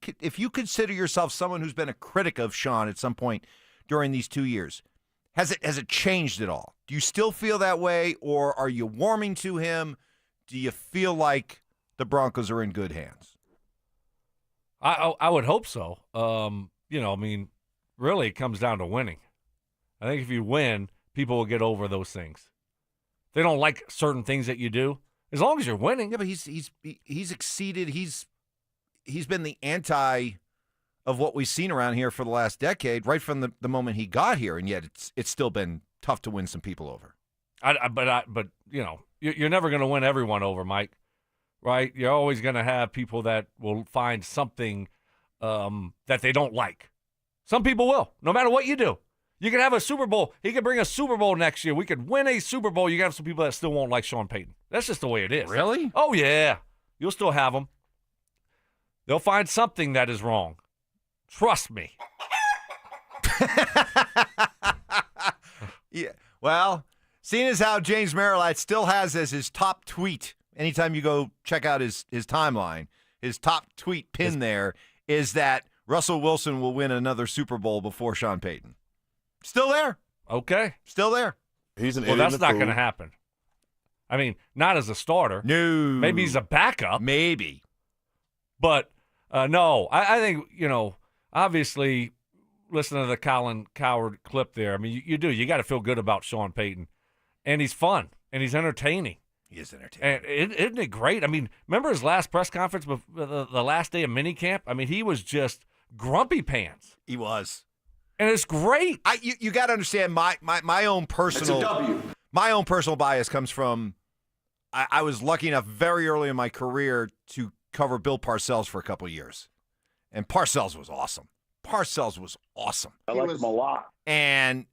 consider yourself someone who's been a critic of Sean at some point during these 2 years, has it changed at all? Do you still feel that way, or are you warming to him? Do you feel like the Broncos are in good hands? I would hope so. You know, I mean, really, it comes down to winning. I think if you win, people will get over those things. They don't like certain things that you do. As long as you're winning. Yeah, but he's exceeded. He's been the anti of what we've seen around here for the last decade, right from the moment he got here, and yet it's still been tough to win some people over. But you know, you're never going to win everyone over, Mike. Right? You're always going to have people that will find something that they don't like. Some people will, no matter what you do. You could have a Super Bowl. He could bring a Super Bowl next year. We could win a Super Bowl. You can have some people that still won't like Sean Payton. That's just the way it is. Really? Oh, yeah. You'll still have them. They'll find something that is wrong. Trust me. Yeah. Well, seeing as how James Merrillat still has as his top tweet, anytime you go check out his timeline, his top tweet pin there is that Russell Wilson will win another Super Bowl before Sean Payton. Still there. Okay. Still there. He's an Well, idiot. that's not going to happen. I mean, not as a starter. No. Maybe he's a backup. Maybe. But, no. I think, you know, obviously, listen to the Colin Cowherd clip there. I mean, you do. You got to feel good about Sean Payton. And he's fun. And he's entertaining. He is entertaining. And isn't it great? I mean, remember his last press conference, the last day of minicamp? I mean, he was just grumpy pants. He was. And it's great. You got to understand my own personal my own personal bias comes from I was lucky enough very early in my career to cover Bill Parcells for a couple of years. And Parcells was awesome. I like him a lot. And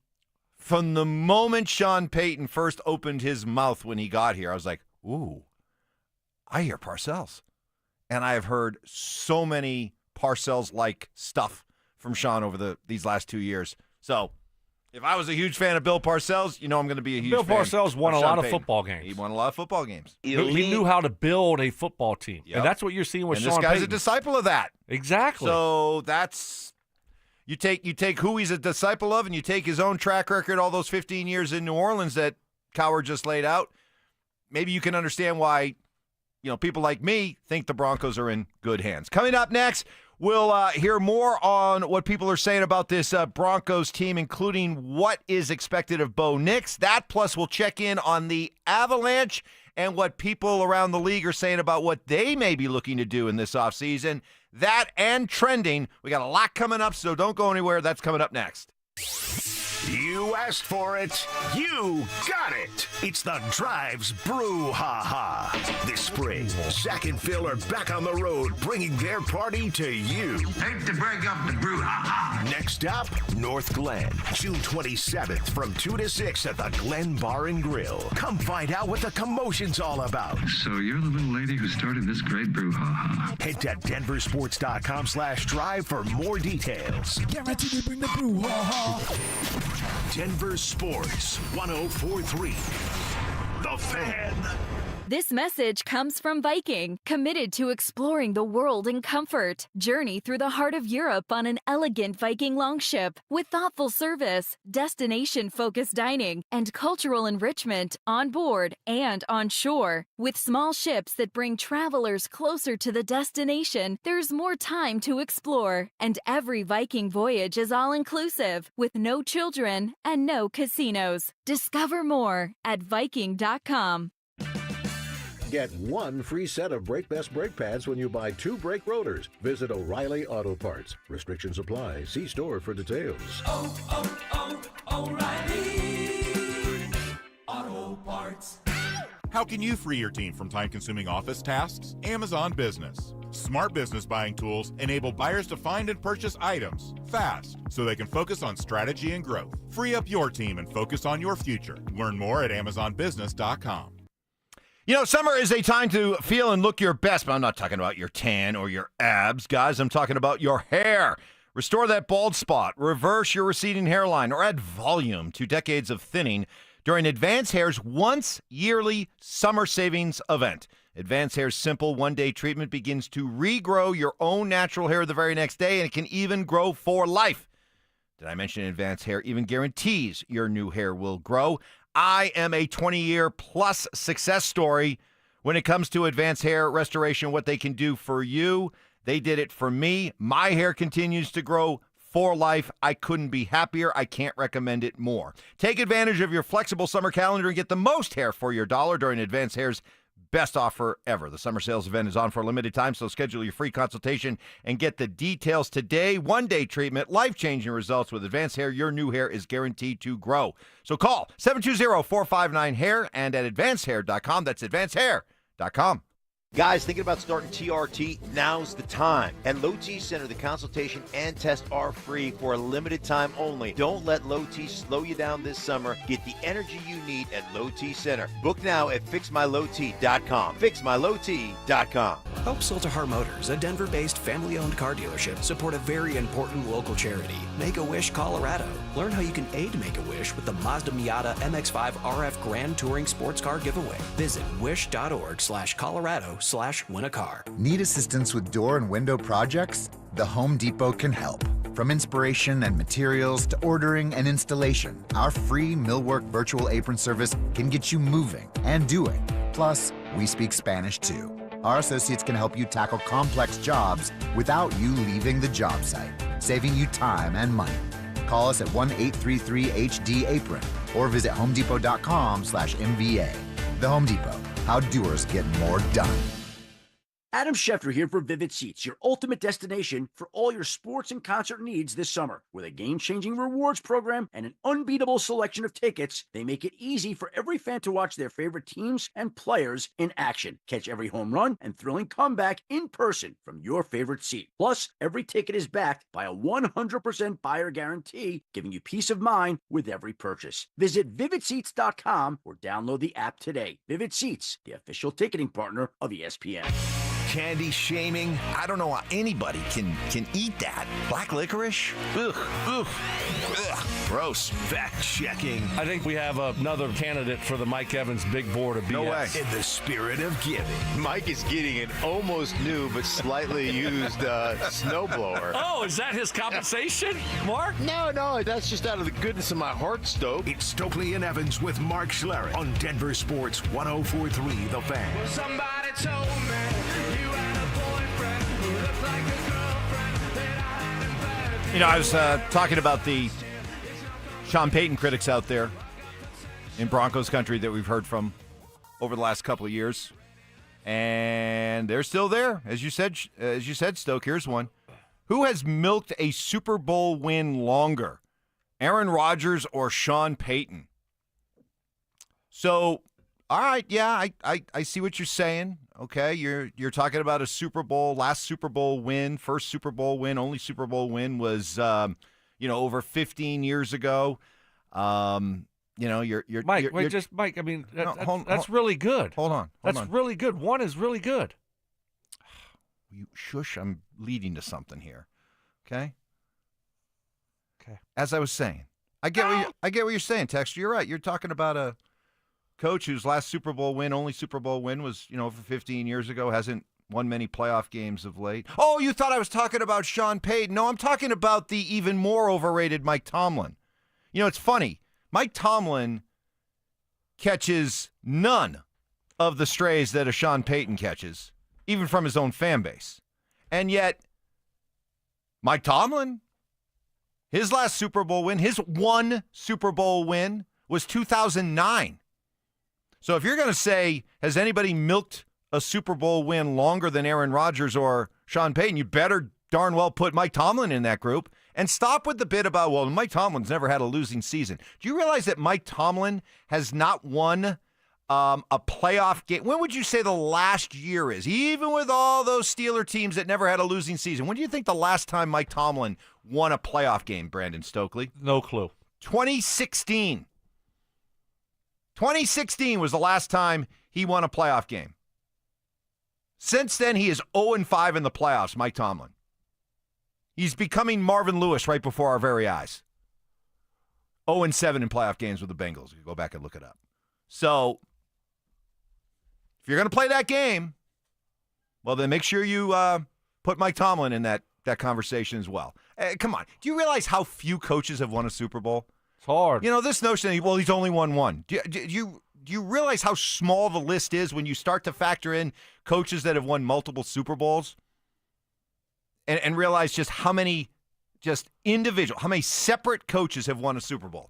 from the moment Sean Payton first opened his mouth when he got here, I was like, ooh, I hear Parcells. And I have heard so many Parcells-like stuff from Sean over these last 2 years. So if I was a huge fan of Bill Parcells, you know I'm going to be a huge Bill fan Parcells won of a Sean lot of Payton. football games. He won a lot of football games. He knew how to build a football team. Yep. And that's what you're seeing with And Sean this guy's Payton. a disciple of that. Exactly. So that's you take who he's a disciple of, and you take his own track record, all those 15 years in New Orleans that Cowherd just laid out. Maybe you can understand why, you know, people like me think the Broncos are in good hands. Coming up next, we'll hear more on what people are saying about this Broncos team, including what is expected of Bo Nix. That plus we'll check in on the Avalanche and what people around the league are saying about what they may be looking to do in this offseason. That and trending. We got a lot coming up, so don't go anywhere. That's coming up next. You asked for it. You got it. It's the Drives Brouhaha. This spring, Zach and Phil are back on the road, bringing their party to you. Hate to break up the brouhaha. Next up, North Glen, June 27th from 2 to 6 at the Glen Bar and Grill. Come find out what the commotion's all about. So you're the little lady who started this great brouhaha. Head to denversports.com/drive for more details. Guaranteed to bring the brouhaha. Denver Sports 104.3. The Fan. This message comes from Viking, committed to exploring the world in comfort. Journey through the heart of Europe on an elegant Viking longship with thoughtful service, destination-focused dining, and cultural enrichment on board and on shore. With small ships that bring travelers closer to the destination, there's more time to explore. And every Viking voyage is all-inclusive, with no children and no casinos. Discover more at Viking.com. Get one free set of Brake Best brake pads when you buy 2 brake rotors. Visit O'Reilly Auto Parts. Restrictions apply. See store for details. O'Reilly Auto Parts. How can you free your team from time-consuming office tasks? Amazon Business. Smart business buying tools enable buyers to find and purchase items fast so they can focus on strategy and growth. Free up your team and focus on your future. Learn more at AmazonBusiness.com. You know, summer is a time to feel and look your best, but I'm not talking about your tan or your abs, guys. I'm talking about your hair. Restore that bald spot, reverse your receding hairline, or add volume to decades of thinning during Advanced Hair's once-yearly summer savings event. Advanced Hair's simple one-day treatment begins to regrow your own natural hair the very next day, and it can even grow for life. Did I mention Advanced Hair even guarantees your new hair will grow? I am a 20-year-plus success story when it comes to Advanced Hair Restoration, what they can do for you. They did it for me. My hair continues to grow for life. I couldn't be happier. I can't recommend it more. Take advantage of your flexible summer calendar and get the most hair for your dollar during Advanced Hair's best offer ever. The summer sales event is on for a limited time, so schedule your free consultation and get the details today. One-day treatment, life-changing results with Advanced Hair. Your new hair is guaranteed to grow. So call 720-459-HAIR and at advancedhair.com. That's advancedhair.com. Guys, thinking about starting TRT? Now's the time. At Low T Center, the consultation and test are free for a limited time only. Don't let Low T slow you down this summer. Get the energy you need at Low T Center. Book now at FixMyLowT.com. FixMyLowT.com. Help Siltahar Motors, a Denver-based family-owned car dealership, support a very important local charity, Make-A-Wish Colorado. Learn how you can aid Make-A-Wish with the Mazda Miata MX-5 RF Grand Touring Sports Car Giveaway. Visit wish.org/Colorado/win a car. Need assistance with door and window projects? The Home Depot can help. From inspiration and materials to ordering and installation, our free Millwork virtual apron service can get you moving and doing. Plus, we speak Spanish too. Our associates can help you tackle complex jobs without you leaving the job site, saving you time and money. Call us at 1-833-HD-APRON or visit homedepot.com/MVA. The Home Depot. How doers get more done. Adam Schefter here for Vivid Seats, your ultimate destination for all your sports and concert needs this summer. With a game-changing rewards program and an unbeatable selection of tickets, they make it easy for every fan to watch their favorite teams and players in action. Catch every home run and thrilling comeback in person from your favorite seat. Plus, every ticket is backed by a 100% buyer guarantee, giving you peace of mind with every purchase. Visit VividSeats.com or download the app today. Vivid Seats, the official ticketing partner of ESPN. Candy shaming? I don't know how anybody can eat that. Black licorice? Ugh, ugh, ugh. Gross. Fact checking. I think we have another candidate for the Mike Evans Big Board of BS. No way. In the spirit of giving. Mike is getting an almost new but slightly used snowblower. Oh, is that his compensation, Mark? No, that's just out of the goodness of my heart, Stoke. It's Stokely and Evans with Mark Schlereth on Denver Sports 104.3 The Fan. Well, somebody told me you had a boyfriend who looked like a girlfriend that I hadn't. You know, I was talking about the Sean Payton critics out there in Broncos country that we've heard from over the last couple of years, and they're still there, as you said, Stoke. Here's one: who has milked a Super Bowl win longer, Aaron Rodgers or Sean Payton? So, all right, yeah, I see what you're saying. Okay, you're talking about a Super Bowl, last Super Bowl win, first Super Bowl win, only Super Bowl win was over 15 years ago. You're Mike. Mike. I mean, that's really good. Hold on. That's really good. One is really good. You shush. I'm leading to something here. Okay. Okay. As I was saying, I get what you're saying, Texter. You're right. You're talking about a coach whose last Super Bowl win, only Super Bowl win, was, over 15 years ago, hasn't won many playoff games of late. Oh, you thought I was talking about Sean Payton. No, I'm talking about the even more overrated Mike Tomlin. It's funny. Mike Tomlin catches none of the strays that a Sean Payton catches, even from his own fan base. And yet, Mike Tomlin, his last Super Bowl win, his one Super Bowl win was 2009. So if you're going to say, has anybody milked a Super Bowl win longer than Aaron Rodgers or Sean Payton, you better darn well put Mike Tomlin in that group. And stop with the bit about, well, Mike Tomlin's never had a losing season. Do you realize that Mike Tomlin has not won a playoff game? When would you say the last year is? Even with all those Steeler teams that never had a losing season, when do you think the last time Mike Tomlin won a playoff game, Brandon Stokely? No clue. 2016. 2016 was the last time he won a playoff game. Since then, he is 0-5 in the playoffs, Mike Tomlin. He's becoming Marvin Lewis right before our very eyes. 0-7 in playoff games with the Bengals. You go back and look it up. So, if you're going to play that game, well, then make sure you put Mike Tomlin in that conversation as well. Come on. Do you realize how few coaches have won a Super Bowl? It's hard. This notion that, well, he's only won one. Do you realize how small the list is when you start to factor in coaches that have won multiple Super Bowls? And realize just how many how many separate coaches have won a Super Bowl?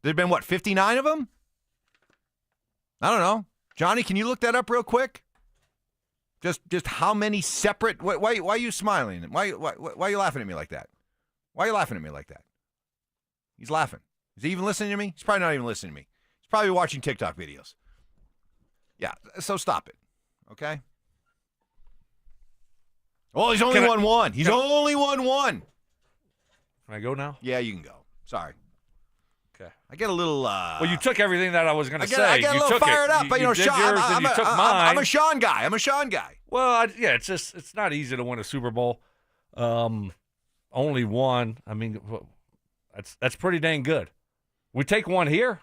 There have been, 59 of them? I don't know. Johnny, can you look that up real quick? Just how many separate, why are you smiling? Why are you laughing at me like that? Why are you laughing at me like that? He's laughing. Is he even listening to me? He's probably not even listening to me. He's probably watching TikTok videos. Yeah, so stop it, okay? Well, he's only won one. He's only won one. Can I go now? Yeah, you can go. Sorry. Okay. I get a little. Well, you took everything that I was going to say. I get a little fired up, but Sean, I'm a Sean guy. I'm a Sean guy. Well, it's not easy to win a Super Bowl. Only one. I mean, that's pretty dang good. We take one here.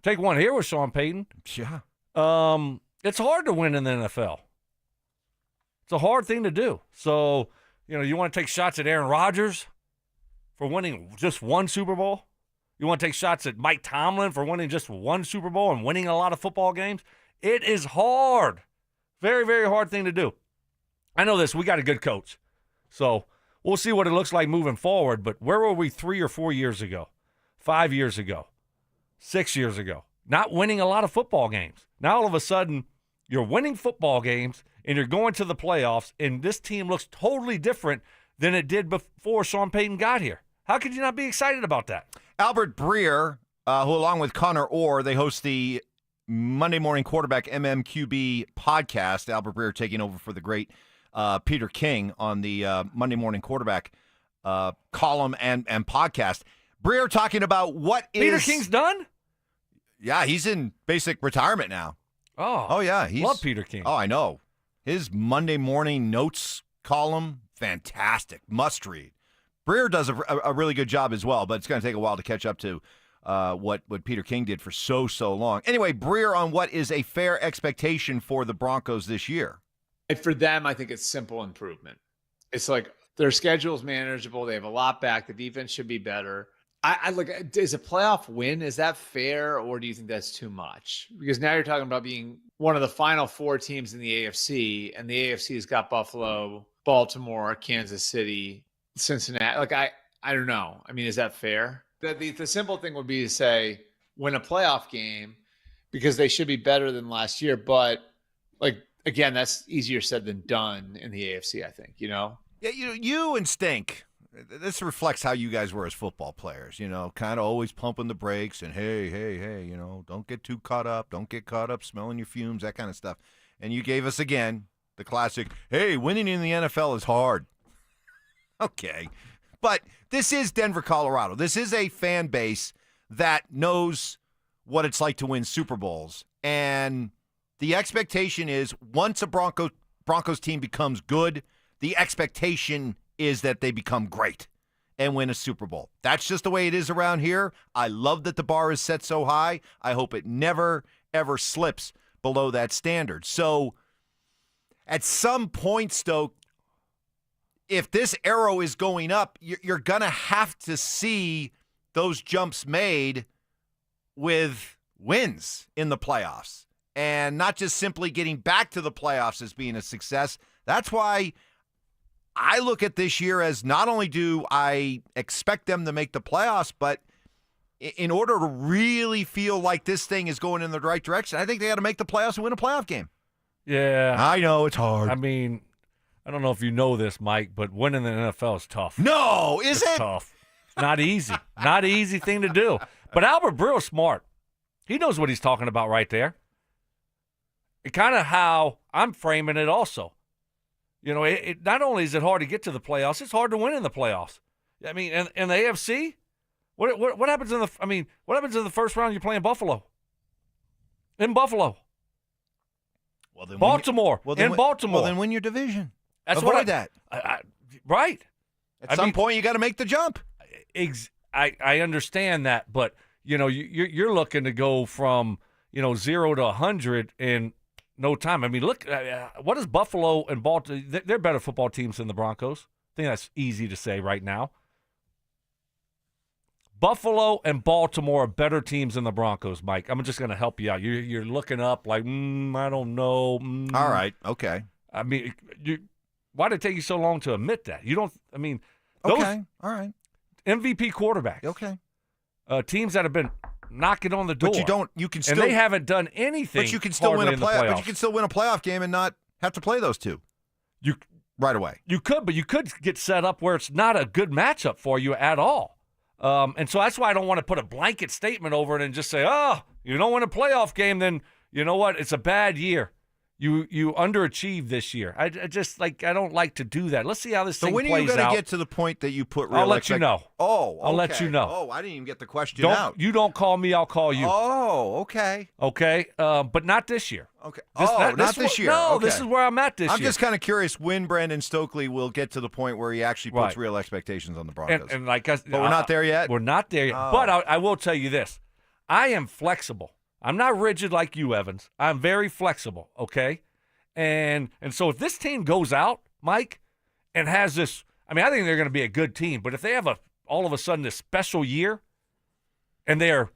Take one here with Sean Payton. Yeah. It's hard to win in the NFL. It's a hard thing to do. So, you want to take shots at Aaron Rodgers for winning just one Super Bowl? You want to take shots at Mike Tomlin for winning just one Super Bowl and winning a lot of football games? It is hard. Very, very hard thing to do. I know this. We got a good coach. So we'll see what it looks like moving forward. But where were we 3 or 4 years ago? 5 years ago? 6 years ago? Not winning a lot of football games. Now all of a sudden, you're winning football games and you're going to the playoffs, and this team looks totally different than it did before Sean Payton got here. How could you not be excited about that? Albert Breer, who along with Connor Orr, they host the Monday Morning Quarterback MMQB podcast. Albert Breer taking over for the great Peter King on the Monday Morning Quarterback column and podcast. Breer talking about what Peter King's done? Yeah, he's in basic retirement now. Oh yeah. Love Peter King. Oh, I know. His Monday morning notes column, fantastic. Must read. Breer does a really good job as well, but it's going to take a while to catch up to what Peter King did for so long. Anyway, Breer on what is a fair expectation for the Broncos this year. And for them, I think it's simple improvement. It's like their schedule's manageable. They have a lot back. The defense should be better. I look, is a playoff win, is that fair, or do you think that's too much? Because now you're talking about being one of the final 4 teams in the AFC, and the AFC has got Buffalo, Baltimore, Kansas City, Cincinnati. Like, I don't know. I mean, is that fair? The simple thing would be to say, win a playoff game, because they should be better than last year. But, like, again, that's easier said than done in the AFC, I think, Yeah, you and Stink. This reflects how you guys were as football players, kind of always pumping the brakes and hey, don't get too caught up. Don't get caught up smelling your fumes, that kind of stuff. And you gave us, again, the classic, hey, winning in the NFL is hard. Okay. But this is Denver, Colorado. This is a fan base that knows what it's like to win Super Bowls. And the expectation is once a Broncos team becomes good, the expectation is that they become great. and win a Super Bowl. That's just the way it is around here. I love that the bar is set so high. I hope it never, ever slips below that standard. So at some point, Stoke, if this arrow is going up, you're going to have to see those jumps made with wins in the playoffs and not just simply getting back to the playoffs as being a success. That's why I look at this year as not only do I expect them to make the playoffs, but in order to really feel like this thing is going in the right direction, I think they got to make the playoffs and win a playoff game. Yeah. I know it's hard. I mean, I don't know if you know this, Mike, but winning the NFL is tough. No, is it's it? Tough. It's not easy. Not an easy thing to do. But Albert Brill's smart. He knows what he's talking about right there. It kind of how I'm framing it also. You know, it not only is it hard to get to the playoffs, it's hard to win in the playoffs. I mean, and the AFC, what happens in what happens in the first round? You're playing Buffalo. In Buffalo. Well, then Baltimore. Baltimore. Well, then win your division. That's Avoid that. Right. At some point, you got to make the jump. I understand that, but you know, you're looking to go from 0 to 100 in no time. I mean, look, what is Buffalo and Baltimore? They're better football teams than the Broncos. I think that's easy to say right now. Buffalo and Baltimore are better teams than the Broncos, Mike. I'm just going to help you out. You're looking up like, I don't know. All right, okay. I mean, why did it take you so long to admit that? You don't. I mean, okay, all right. MVP quarterbacks. Okay. Teams that have been knocking on the door. But you can still. And they haven't done anything. But you can still win a playoff. But you playoffs. can still win a playoff game and not have to play those two. Right away. You could, but you could get set up where it's not a good matchup for you at all. And so that's why I don't want to put a blanket statement over it and just say, oh, you don't win a playoff game, then you know what? It's a bad year. You underachieved this year. I don't like to do that. Let's see how this thing plays out. So when are you going to get to the point that you put real I'll let you know. Oh, okay. I'll let you know. Oh, I didn't even get the question out. You don't call me, I'll call you. Oh, okay. Okay, but not this year. Okay. Not this year. No, okay. this is where I'm at this year. I'm just kind of curious when Brandon Stokely will get to the point where he actually puts real expectations on the Broncos. And but we're not there yet? We're not there yet. Oh. But I will tell you this. I am flexible. I'm not rigid like you, Evans. I'm very flexible, okay? And so if this team goes out, Mike, and has this, I mean, I think they're going to be a good team. But if they have all of a sudden this special year, and they're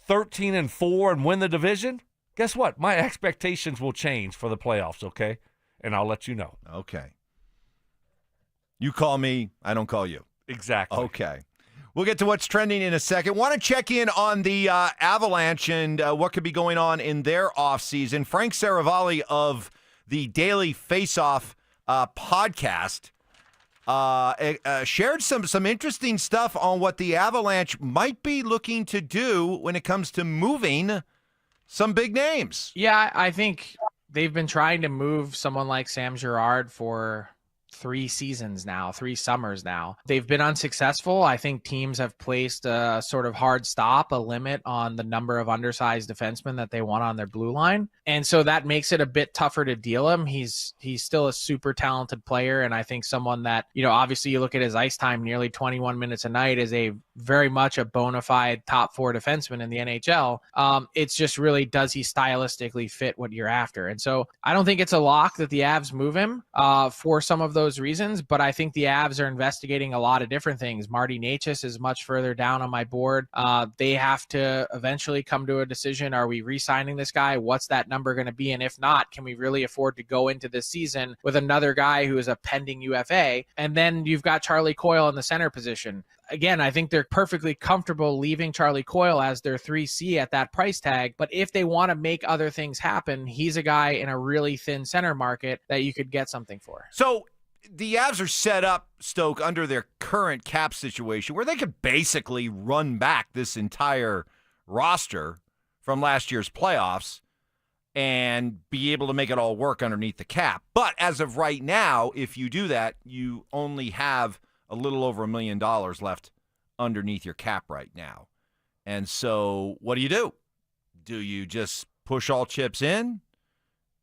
13-4 and win the division, guess what? My expectations will change for the playoffs. Okay, and I'll let you know. Okay. You call me, I don't call you. Exactly. Okay. We'll get to what's trending in a second. Want to check in on the Avalanche and what could be going on in their offseason. Frank Saravalli of the Daily Faceoff podcast shared some interesting stuff on what the Avalanche might be looking to do when it comes to moving some big names. Yeah, I think they've been trying to move someone like Sam Girard for 3 seasons now, 3 summers now. They've been unsuccessful. I think teams have placed a sort of hard stop, a limit on the number of undersized defensemen that they want on their blue line. And so that makes it a bit tougher to deal him. He's still a super talented player. And I think someone that, obviously you look at his ice time, nearly 21 minutes a night, is a very much a bona fide top 4 defenseman in the NHL. It's just really, does he stylistically fit what you're after? And so I don't think it's a lock that the Avs move him for some of those reasons, but I think the Avs are investigating a lot of different things. Marty Necas is much further down on my board. They have to eventually come to a decision. Are we re-signing this guy? What's that number going to be? And if not, can we really afford to go into this season with another guy who is a pending UFA? And then you've got Charlie Coyle in the center position. Again, I think they're perfectly comfortable leaving Charlie Coyle as their 3C at that price tag. But if they want to make other things happen, he's a guy in a really thin center market that you could get something for. So the Avs are set up, Stoke, under their current cap situation where they could basically run back this entire roster from last year's playoffs and be able to make it all work underneath the cap. But as of right now, if you do that, you only have a little over $1 million left underneath your cap right now. And so what do? Do you just push all chips in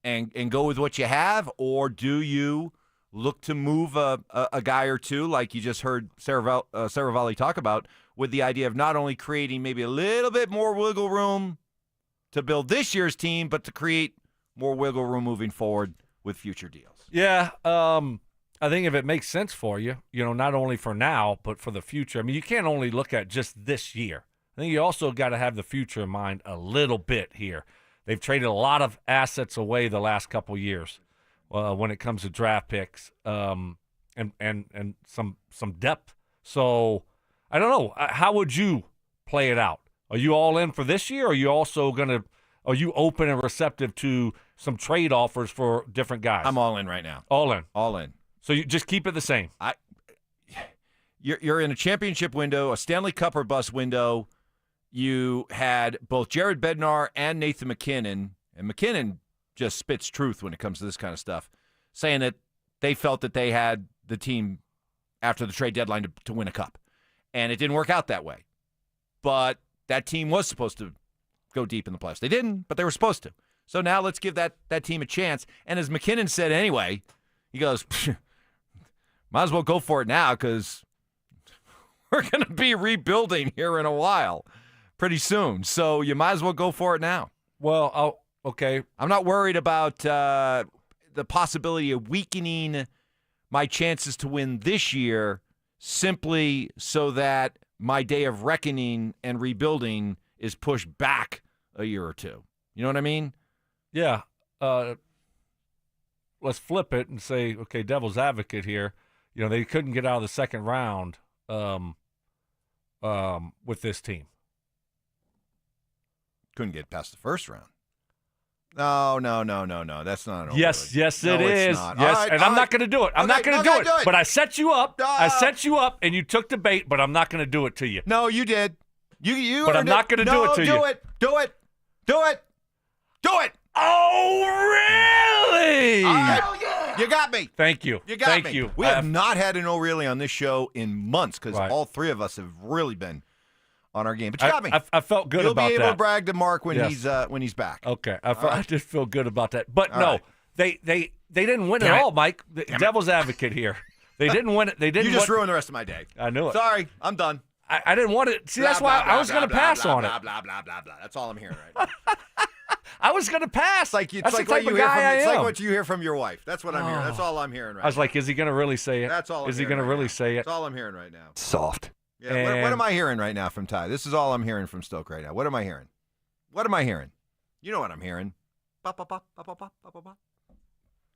and go with what you have, or do you look to move a guy or two, like you just heard Saravalli talk about, with the idea of not only creating maybe a little bit more wiggle room to build this year's team, but to create more wiggle room moving forward with future deals. Yeah, I think if it makes sense for you, not only for now, but for the future. I mean, you can't only look at just this year. I think you also got to have the future in mind a little bit here. They've traded a lot of assets away the last couple years when it comes to draft picks and some depth. So I don't know. How would you play it out? Are you all in for this year? Or are you also are you open and receptive to some trade offers for different guys? I'm all in right now. All in. All in. So you just keep it the same. You're in a championship window, a Stanley Cup or bust window. You had both Jared Bednar and Nathan MacKinnon, and MacKinnon just spits truth when it comes to this kind of stuff, saying that they felt that they had the team after the trade deadline to win a cup. And it didn't work out that way. But that team was supposed to go deep in the playoffs. They didn't, but they were supposed to. So now let's give that team a chance. And as MacKinnon said anyway, he goes, might as well go for it now because we're going to be rebuilding here in a while, pretty soon. So you might as well go for it now. Well, okay. I'm not worried about the possibility of weakening my chances to win this year simply so that my day of reckoning and rebuilding is pushed back a year or two. You know what I mean? Yeah. Let's flip it and say, okay, devil's advocate here. They couldn't get out of the second round with this team. Couldn't get past the first round. No. That's not an Yes, it is. Yes, right, and I'm not going to do it. I'm not going to do it. But I set you up. I set you up, and you took the bait, but I'm not going to do it to you. No, you did. You but I'm not going to do it to you. Do it. Oh, really? You got me. Thank you. You got Thank me. you. We have not had an O'Reilly on this show in months because all three of us have really been on our game. But you got me. I felt good You'll about that. You'll be able to brag to Mark when Yes. he's back. Okay. I just feel good about that. But All no, right. they didn't win at all, Mike. The devil's advocate here. They didn't win it. They didn't. You just ruined the rest of my day. I knew it. Sorry, I'm done. I didn't want it. See, that's why I was going to pass on it. Blah, blah, blah. That's all I'm hearing right now. I was going to pass. It's That's like the what type you of hear guy from. I It's am. like what you hear from your wife. That's what I'm hearing. That's all I'm hearing right now. I was like, is he going to really say it? That's all. I'm Is he hearing going to right really now. say it? That's all I'm hearing right now. Soft. Yeah. What am I hearing right now from Ty? This is all I'm hearing from Stoke right now. What am I hearing? What am I hearing? You know what I'm hearing. Ba, ba, ba, ba, ba, ba, ba, ba.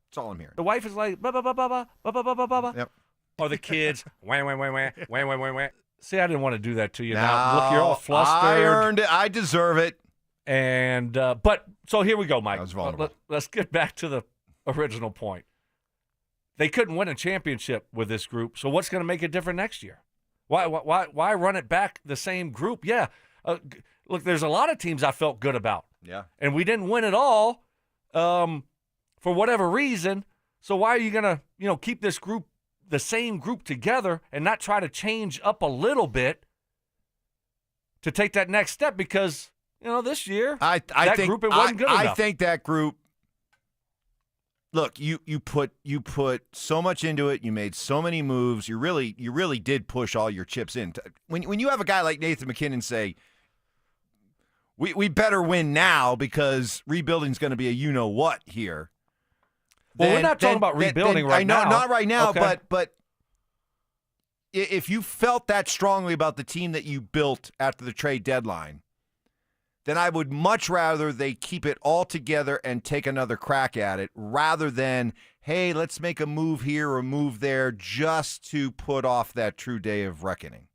That's all I'm hearing. The wife is like, ba, ba, ba, ba, ba, ba, ba, ba, ba, ba. Yep. Or the kids, wah, wah, wah, wah, wah, wah, wah, wah. See, I didn't want to do that to you. Now, look, you're all flustered. I earned it. I deserve it. And but so here we go, Mike. I was vulnerable. Let's get back to the original point. They couldn't win a championship with this group, so what's going to make it different next year? Why run it back the same group? Yeah, look, there's a lot of teams I felt good about. Yeah, and we didn't win it all for whatever reason. So why are you going to keep this group, the same group together, and not try to change up a little bit to take that next step? Because this year, I that think group, it wasn't good enough. I think that group. Look, you put so much into it. You made so many moves. You really did push all your chips in. When you have a guy like Nathan MacKinnon say, "We better win now because rebuilding is going to be a what here." Well, we're not talking about rebuilding right now. I know, not right now, Okay. but if you felt that strongly about the team that you built after the trade deadline, then I would much rather they keep it all together and take another crack at it rather than, hey, let's make a move here or a move there just to put off that true day of reckoning.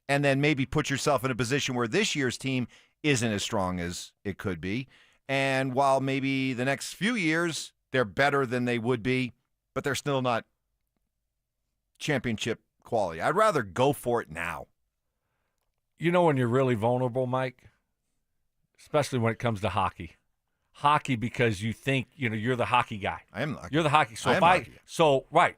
And then maybe put yourself in a position where this year's team isn't as strong as it could be. And while maybe the next few years they're better than they would be, but they're still not championship quality. I'd rather go for it now. You know when you're really vulnerable, Mike? Especially when it comes to hockey. Hockey, because you think, you're the hockey guy. I am the hockey. You're the hockey. So right.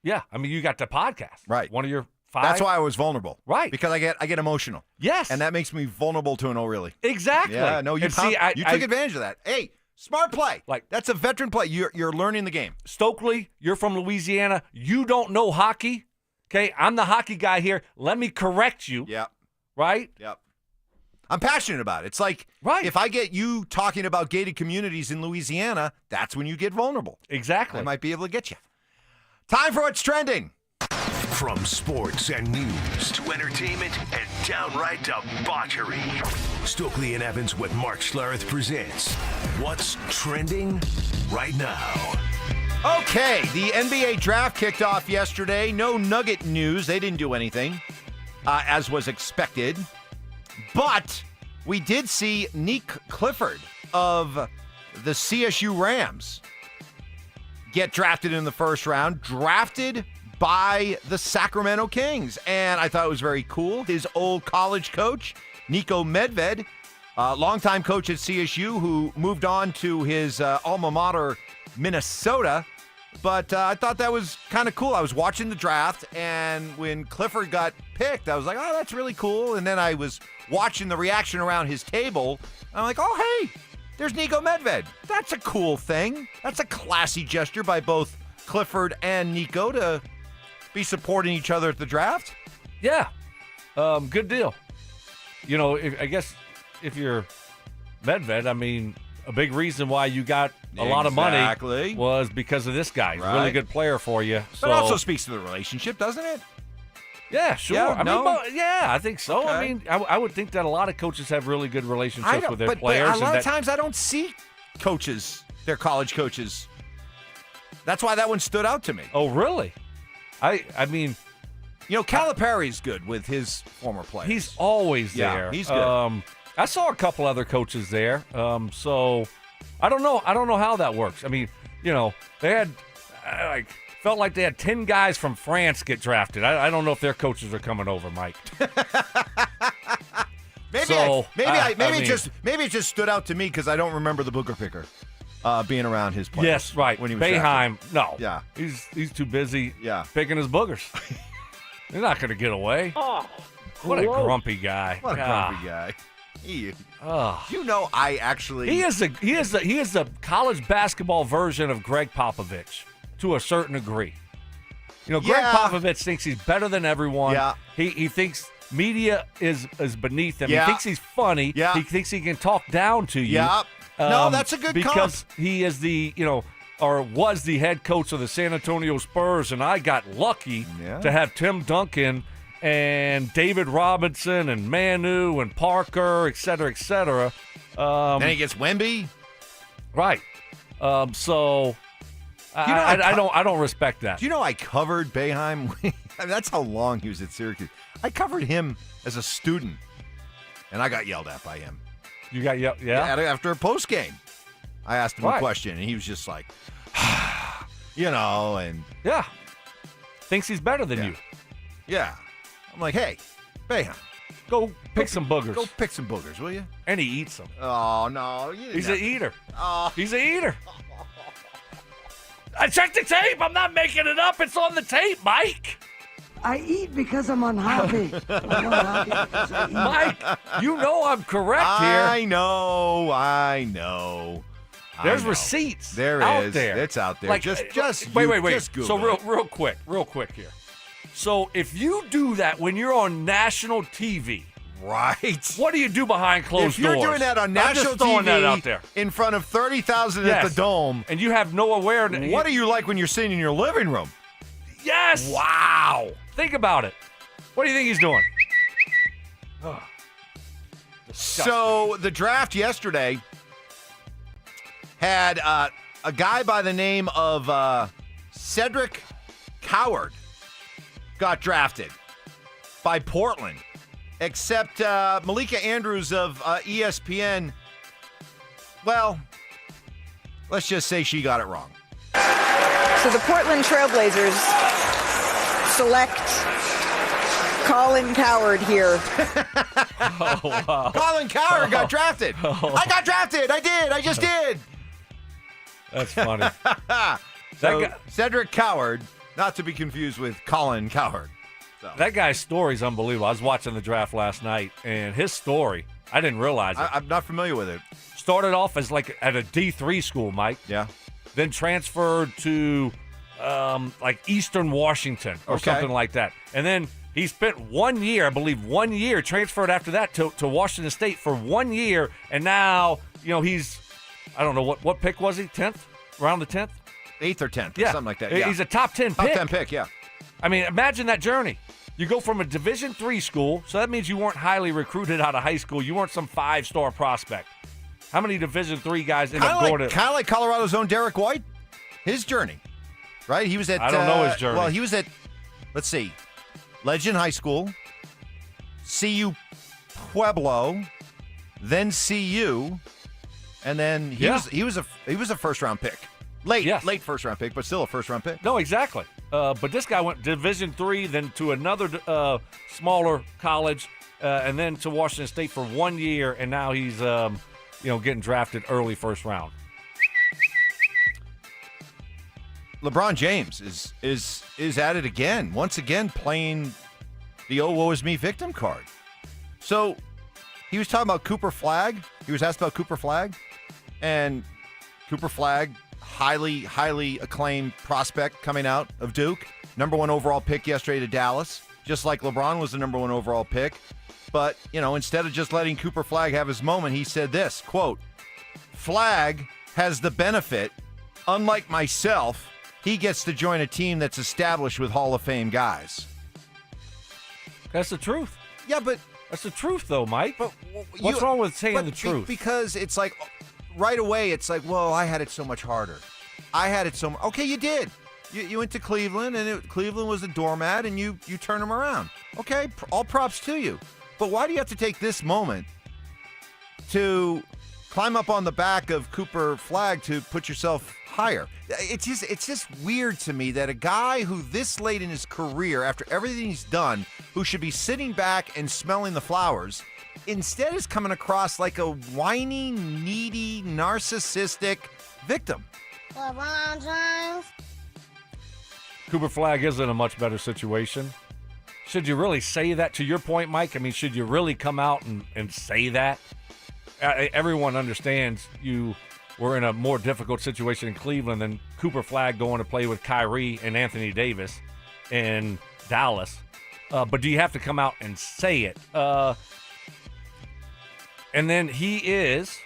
Yeah. I mean, you got the podcast. Right. One of your 5. That's why I was vulnerable. Right. Because I get emotional. Yes. And that makes me vulnerable to an O'Reilly. Exactly. Yeah, no, you And see, took advantage of that. Hey, Smart play. Like, that's a veteran play. You're learning the game. Stokely, you're from Louisiana. You don't know hockey. Okay, I'm the hockey guy here. Let me correct you. Yep. Right? Yep. I'm passionate about it. It's like if I get you talking about gated communities in Louisiana, that's when you get vulnerable. Exactly. I might be able to get you. Time for What's Trending. From sports and news to entertainment and downright debauchery. Stokely and Evans with Mark Schlereth presents What's Trending Right Now. Okay, the NBA draft kicked off yesterday. No Nugget news. They didn't do anything, as was expected. But we did see Nick Clifford of the CSU Rams get drafted in the first round, drafted by the Sacramento Kings. And I thought it was very cool. His old college coach, Niko Medved, longtime coach at CSU, who moved on to his alma mater, Minnesota. But I thought that was kind of cool. I was watching the draft, and when Clifford got picked, I was like, oh, that's really cool. And then I was watching the reaction around his table. I'm like, oh, hey, there's Niko Medved. That's a cool thing. That's a classy gesture by both Clifford and Niko to be supporting each other at the draft. Yeah. Good deal. You know, I guess if you're Medved, I mean, a big reason why you got a lot of money was because of this guy. He's a really good player for you. So. But it also speaks to the relationship, doesn't it? Yeah, sure. Yeah, I think so. Okay. I mean, I would think that a lot of coaches have really good relationships with their players. But a lot of times I don't see coaches, their college coaches. That's why that one stood out to me. Oh, really? I mean, you know, Calipari's good with his former players. He's always there. Yeah, he's good. I saw a couple other coaches there. So I don't know. I don't know how that works. I mean, you know, they had felt like they had 10 guys from France get drafted. I don't know if their coaches are coming over, Mike. Maybe it just stood out to me because I don't remember the Booker Picker being around his players. Yes, right. When he was Boeheim, drafted. no. Yeah, he's too busy. Picking his boogers. They're not going to get away. Oh, what a grumpy guy. What a grumpy guy. You know, I actually he is a college basketball version of Greg Popovich to a certain degree. You know, Greg Popovich thinks he's better than everyone. Yeah. He thinks media is beneath him. Yeah. He thinks he's funny. Yeah. He thinks he can talk down to you. Yeah. No, that's a good because comp. he is was the head coach of the San Antonio Spurs, and I got lucky to have Tim Duncan and David Robinson and Manu and Parker, et cetera, et cetera. Then he gets Wemby. Right. So I don't respect that. Do you know I covered Boeheim? I mean, that's how long he was at Syracuse. I covered him as a student, and I got yelled at by him. You got yelled? Yeah. After a post game, I asked him a question, and he was just like, you know, and thinks he's better than you. Yeah. I'm like, hey, Boeheim, go pick some boogers. Go pick some boogers, will you? And he eats them. Oh no, he's an eater. Oh, he's an eater. I checked the tape. I'm not making it up. It's on the tape, Mike. I eat because I'm unhappy. Mike, you know I'm correct here. I know. There's receipts. There out is. there. It's out there. Like, just wait. Just Google so it. real quick here. So if you do that when you're on national TV, right? What do you do behind closed doors? If you're doing that on national TV TV out there. in front of 30,000 at the Dome, and you have no awareness, what are you like when you're sitting in your living room? Yes. Wow. Think about it. What do you think he's doing? So the draft yesterday had a guy by the name of Cedric Coward got drafted by Portland, except Malika Andrews of ESPN, well, let's just say she got it wrong. So the Portland Trailblazers select Colin Coward here. Oh, wow. Colin Coward got drafted. I got drafted. I just did. That's funny. Cedric Coward, not to be confused with Colin Coward. So. That guy's story is unbelievable. I was watching the draft last night, and his story, I didn't realize it. I'm not familiar with it. Started off as like at a D3 school, Mike. Yeah. Then transferred to like Eastern Washington or something like that. And then he spent 1 year, I believe 1 year, transferred after that to Washington State for 1 year. And now, he's, I don't know, what pick was he? 10th? Around the 10th? 8th or 10th, yeah. something like that. Yeah. He's a top 10 pick. Top 10 pick, yeah. I mean, imagine that journey. You go from a Division III school, so that means you weren't highly recruited out of high school. You weren't some 5-star prospect. How many Division III guys end up going to? Kind of like Colorado's own Derek White, his journey, right? He was at. I don't know his journey. Well, he was at, let's see, Legend High School, CU Pueblo, then CU, and then he was a first-round pick. Late first-round pick, but still a first-round pick. No, exactly. But this guy went Division III, then to another smaller college, and then to Washington State for 1 year, and now he's getting drafted early first round. LeBron James is at it again, once again playing the "oh woe is me" victim card. So he was talking about Cooper Flagg. He was asked about Cooper Flagg, and Cooper Flagg, highly acclaimed prospect coming out of Duke, number 1 overall pick yesterday to Dallas, just like LeBron was the number 1 overall pick. But, instead of just letting Cooper Flagg have his moment, he said this, quote, "Flagg has the benefit, unlike myself, he gets to join a team that's established with Hall of Fame guys." That's the truth. Yeah, but that's the truth, though, Mike. But what's wrong with saying the truth? Because it's like, right away, it's like, well, I had it so much harder. I had it so much. Okay, you did. You went to Cleveland, and Cleveland was a doormat, and you turned them around. Okay, all props to you. But why do you have to take this moment to climb up on the back of Cooper Flagg to put yourself higher? It's just weird to me that a guy who this late in his career, after everything he's done, who should be sitting back and smelling the flowers, instead is coming across like a whiny, needy, narcissistic victim. LeBron James. Cooper Flagg is in a much better situation. Should you really say that, to your point, Mike? I mean, should you really come out and say that? Everyone understands you were in a more difficult situation in Cleveland than Cooper Flagg going to play with Kyrie and Anthony Davis in Dallas. But do you have to come out and say it? And then he is,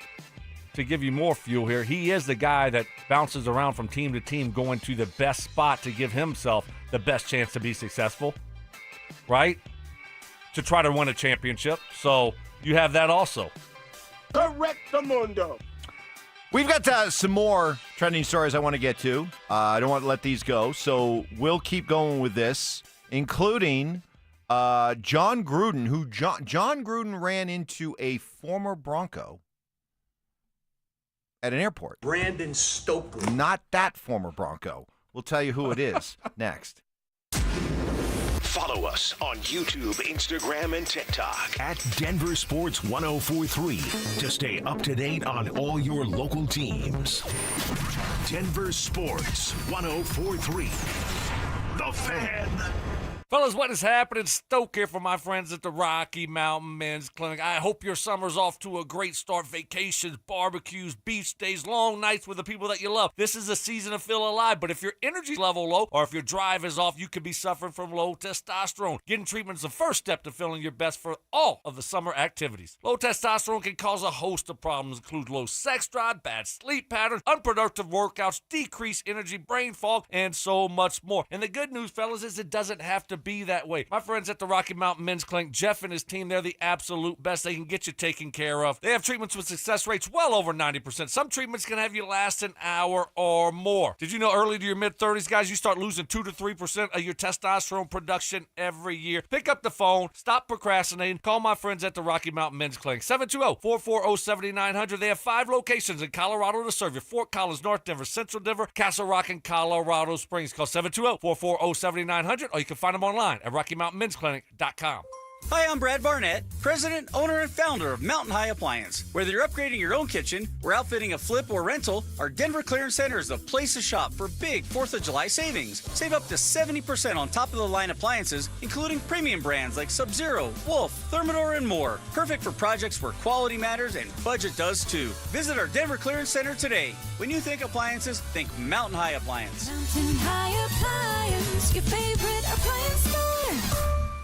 to give you more fuel here, he is the guy that bounces around from team to team going to the best spot to give himself the best chance to be successful, right? To try to win a championship. So you have that also. Correct the mundo. We've got some more trending stories I want to get to. I don't want to let these go, so we'll keep going with this, including John Gruden, who John Gruden ran into a former Bronco at an airport. Brandon Stokely. Not that former Bronco. We'll tell you who it is next. Follow us on YouTube, Instagram, and TikTok at Denver Sports 1043 to stay up to date on all your local teams. Denver Sports 1043. The Fan. Fellas, what is happening? Stoke here for my friends at the Rocky Mountain Men's Clinic. I hope your summer's off to a great start. Vacations, barbecues, beach days, long nights with the people that you love. This is a season to feel alive, but if your energy level low or if your drive is off, you could be suffering from low testosterone. Getting treatment is the first step to feeling your best for all of the summer activities. Low testosterone can cause a host of problems, including low sex drive, bad sleep patterns, unproductive workouts, decreased energy, brain fog, and so much more. And the good news, fellas, is it doesn't have to be that way. My friends at the Rocky Mountain Men's Clinic, Jeff and his team, they're the absolute best. They can get you taken care of. They have treatments with success rates well over 90%. Some treatments can have you last an hour or more. Did you know early to your mid-30s, guys, you start losing 2 to 3% of your testosterone production every year? Pick up the phone. Stop procrastinating. Call my friends at the Rocky Mountain Men's Clinic. 720-440-7900. They have 5 locations in Colorado to serve you. Fort Collins, North Denver, Central Denver, Castle Rock, and Colorado Springs. Call 720-440-7900, or you can find them online at RockyMountainMen'sClinic.com. Hi, I'm Brad Barnett, president, owner, and founder of Mountain High Appliance. Whether you're upgrading your own kitchen or outfitting a flip or rental, our Denver Clearance Center is the place to shop for big 4th of July savings. Save up to 70% on top-of-the-line appliances, including premium brands like Sub-Zero, Wolf, Thermador, and more. Perfect for projects where quality matters and budget does too. Visit our Denver Clearance Center today. When you think appliances, think Mountain High Appliance. Mountain High Appliance, your favorite appliance store.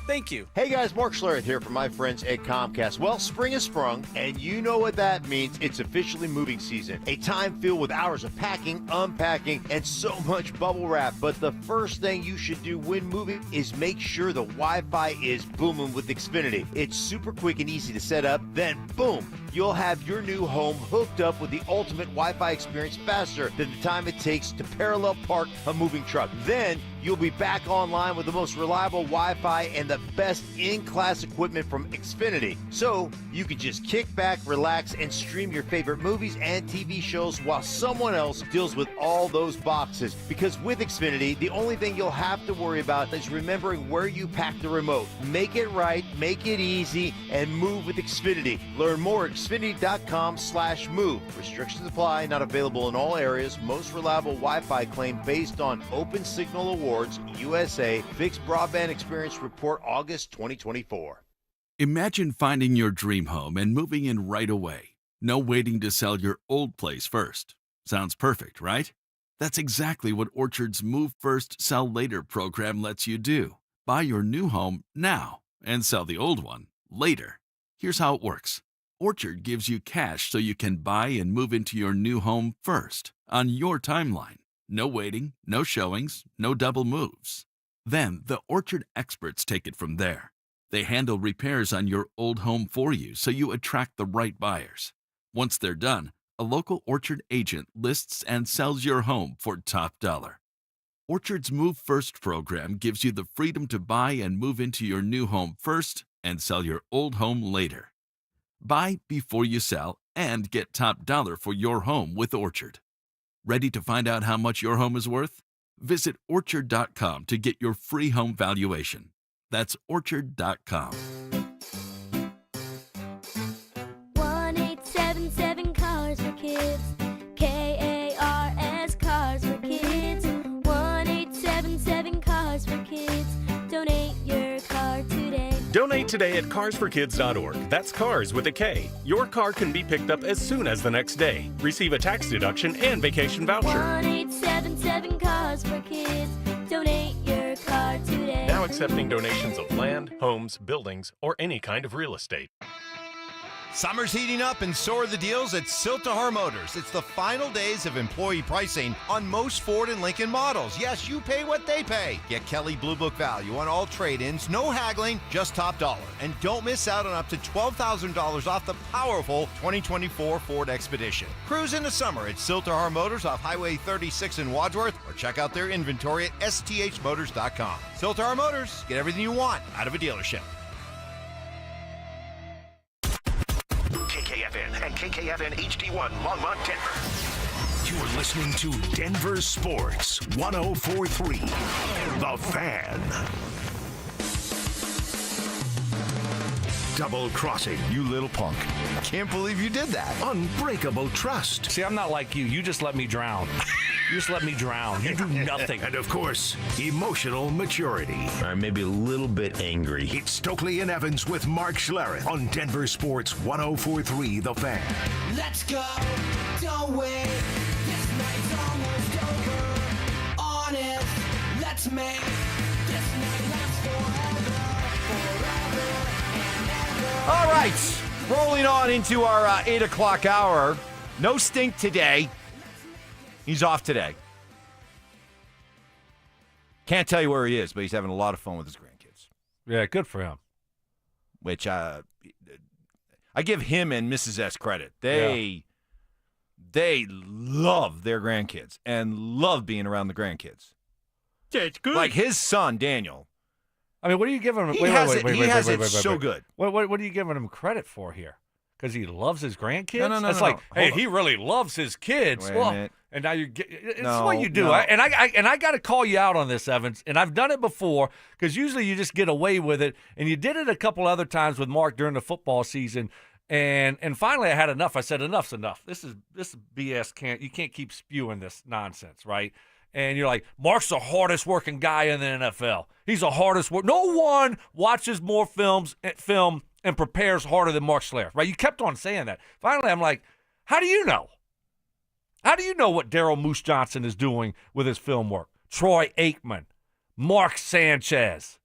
Thank you. Hey guys, Mark Schlereth here from my friends at Comcast. Well, spring has sprung, and you know what that means. It's officially moving season. A time filled with hours of packing, unpacking, and so much bubble wrap. But the first thing you should do when moving is make sure the Wi-Fi is booming with Xfinity. It's super quick and easy to set up. Then, boom, you'll have your new home hooked up with the ultimate Wi-Fi experience faster than the time it takes to parallel park a moving truck. Then, you'll be back online with the most reliable Wi-Fi and the best in-class equipment from Xfinity. So you can just kick back, relax, and stream your favorite movies and TV shows while someone else deals with all those boxes. Because with Xfinity, the only thing you'll have to worry about is remembering where you pack the remote. Make it right, make it easy, and move with Xfinity. Learn more at Xfinity.com/move. Restrictions apply, not available in all areas. Most reliable Wi-Fi claim based on Open Signal Awards, USA, Fixed Broadband Experience Report, August 2024. Imagine finding your dream home and moving in right away. No waiting to sell your old place first. Sounds perfect, right? That's exactly what Orchard's Move First, Sell Later program lets you do. Buy your new home now and sell the old one later. Here's how it works. Orchard gives you cash so you can buy and move into your new home first on your timeline. No waiting, no showings, no double moves. Then the Orchard experts take it from there. They handle repairs on your old home for you so you attract the right buyers. Once they're done, a local Orchard agent lists and sells your home for top dollar. Orchard's Move First program gives you the freedom to buy and move into your new home first and sell your old home later. Buy before you sell and get top dollar for your home with Orchard. Ready to find out how much your home is worth? Visit Orchard.com to get your free home valuation. That's Orchard.com. 1-877 Cars for Kids. KARS Cars for Kids. 1-877 Cars for Kids. Donate your car today. Donate today at carsforkids.org. That's cars with a K. Your car can be picked up as soon as the next day. Receive a tax deduction and vacation voucher. 1-877 Cars for Kids. Donate your car today. Now accepting donations of land, homes, buildings, or any kind of real estate. Summer's heating up and so are the deals at Siltahar Motors. It's the final days of employee pricing on most Ford and Lincoln models. Yes, you pay what they pay. Get Kelly Blue Book value on all trade-ins, no haggling, just top dollar. And don't miss out on up to $12,000 off the powerful 2024 Ford Expedition. Cruise into summer at Siltahar Motors off Highway 36 in Wadsworth, or check out their inventory at sthmotors.com. Siltahar Motors, get everything you want out of a dealership. KKFN and KKFN HD1 Longmont, Denver. You're listening to Denver Sports 1043. The Fan. Double crossing. You little punk. Can't believe you did that. Unbreakable trust. See, I'm not like you. You just let me drown. You just let me drown. You do nothing. And of course, emotional maturity. Or maybe a little bit angry. It's Stokely and Evans with Mark Schlereth on Denver Sports 1043 The Fan. Let's go. Don't wait. This night's almost over. Honest. Let's make this night last forever. All right, rolling on into our 8 o'clock hour. No Stink today. He's off today. Can't tell you where he is, but he's having a lot of fun with his grandkids. Yeah, good for him. Which I give him and Mrs. S credit. They love their grandkids and love being around the grandkids. Yeah, it's good. Like his son, Daniel. I mean, what are you giving him? He has it so good. What are you giving him credit for here? Because he loves his grandkids? No. It's like, hey, he really loves his kids. Wait a minute. And now it's No, what you do. no. And I got to call you out on this, Evans. And I've done it before because usually you just get away with it. And you did it a couple other times with Mark during the football season. And finally I had enough. I said, enough's enough. This is BS. You can't keep spewing this nonsense, right? And you're like, Mark's the hardest working guy in the NFL. He's the hardest work. No one watches more film and prepares harder than Mark Schlereth, right? You kept on saying that. Finally, I'm like, how do you know? How do you know what Daryl Moose Johnson is doing with his film work? Troy Aikman, Mark Sanchez.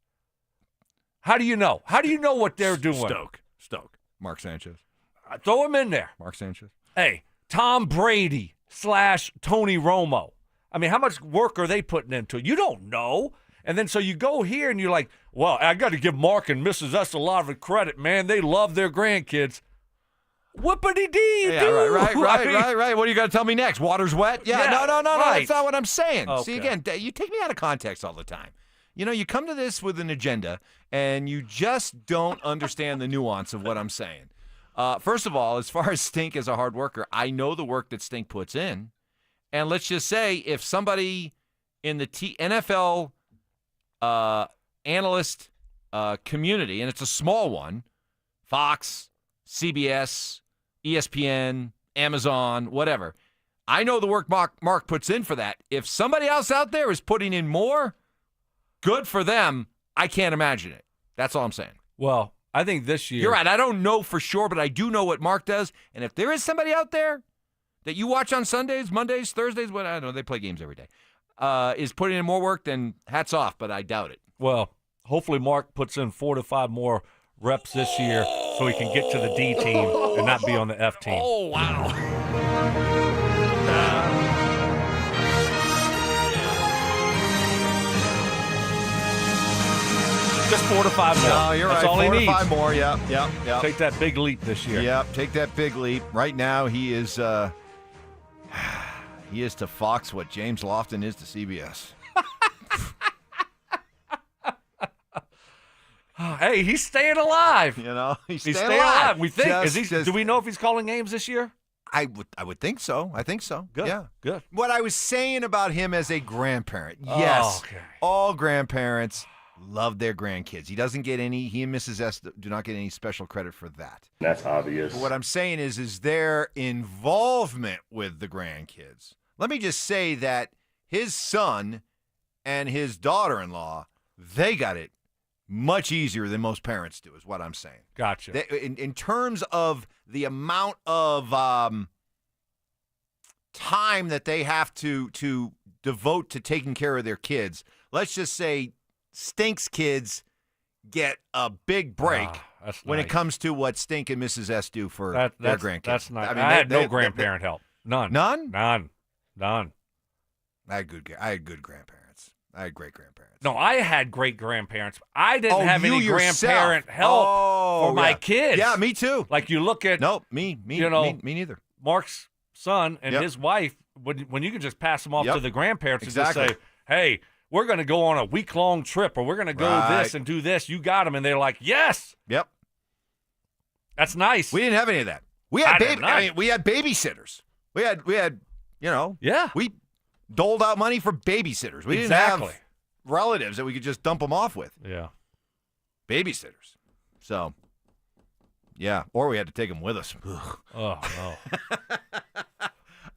How do you know? How do you know what they're doing? Stoke. Mark Sanchez. Throw him in there. Mark Sanchez. Hey, Tom Brady / Tony Romo. I mean, how much work are they putting into it? You don't know. And then so you go here and you're like, well, I got to give Mark and Mrs. S a lot of credit, man. They love their grandkids. Whoopity-dee, Yeah, right. What are you going to tell me next? Water's wet? Yeah, no. right. That's not what I'm saying. Okay. See, again, you take me out of context all the time. You know, you come to this with an agenda, and you just don't understand the nuance of what I'm saying. First of all, as far as Stink as a hard worker, I know the work that Stink puts in. And let's just say if somebody in the NFL analyst community, and it's a small one, Fox, CBS, ESPN, Amazon, whatever. I know the work Mark puts in for that. If somebody else out there is putting in more, good for them. I can't imagine it. That's all I'm saying. Well, I think this year. You're right. I don't know for sure, but I do know what Mark does. And if there is somebody out there that you watch on Sundays, Mondays, Thursdays, I don't know, they play games every day, is putting in more work, then hats off, but I doubt it. Well, hopefully Mark puts in 4 to 5 more reps this year so he can get to the D team and not be on the F team. Oh, wow. Just 4 to 5 more. No, you're That's right. all 4 he to needs. 5 more. Yep. Take that big leap this year. Yep, take that big leap. Right now, he is to Fox what James Lofton is to CBS. Hey, he's staying alive. You know, he's staying staying alive. We think. Just- Do we know if he's calling games this year? I would think so. I think so. Good. Yeah. Good. What I was saying about him as a grandparent. Yes. Okay. All grandparents love their grandkids. He and Mrs. S do not get any special credit for that. That's obvious. But what I'm saying is their involvement with the grandkids. Let me just say that his son and his daughter-in-law, they got it much easier than most parents do, is what I'm saying. Gotcha. In terms of the amount of time that they have to devote to taking care of their kids, let's just say Stink's kids get a big break when it comes to what Stink and Mrs. S do for their grandkids. That's nice. I mean, I had no grandparent help. None. None? None. I had good grandparents. I had great grandparents. No, I had great grandparents. I didn't have you any yourself. grandparent help for my yeah. kids. Yeah, me too. Like you look at me neither. Mark's son and Yep. his wife, when you can just pass them off Yep. to the grandparents Exactly. and just say, hey, we're going to go on a week-long trip or we're going to go this and do this. You got them. And they're like, yes. Yep. That's nice. We didn't have any of that. We had we had babysitters. We had we doled out money for babysitters. We didn't have relatives that we could just dump them off with. Yeah. Babysitters. So, yeah. Or we had to take them with us. Ugh. Oh,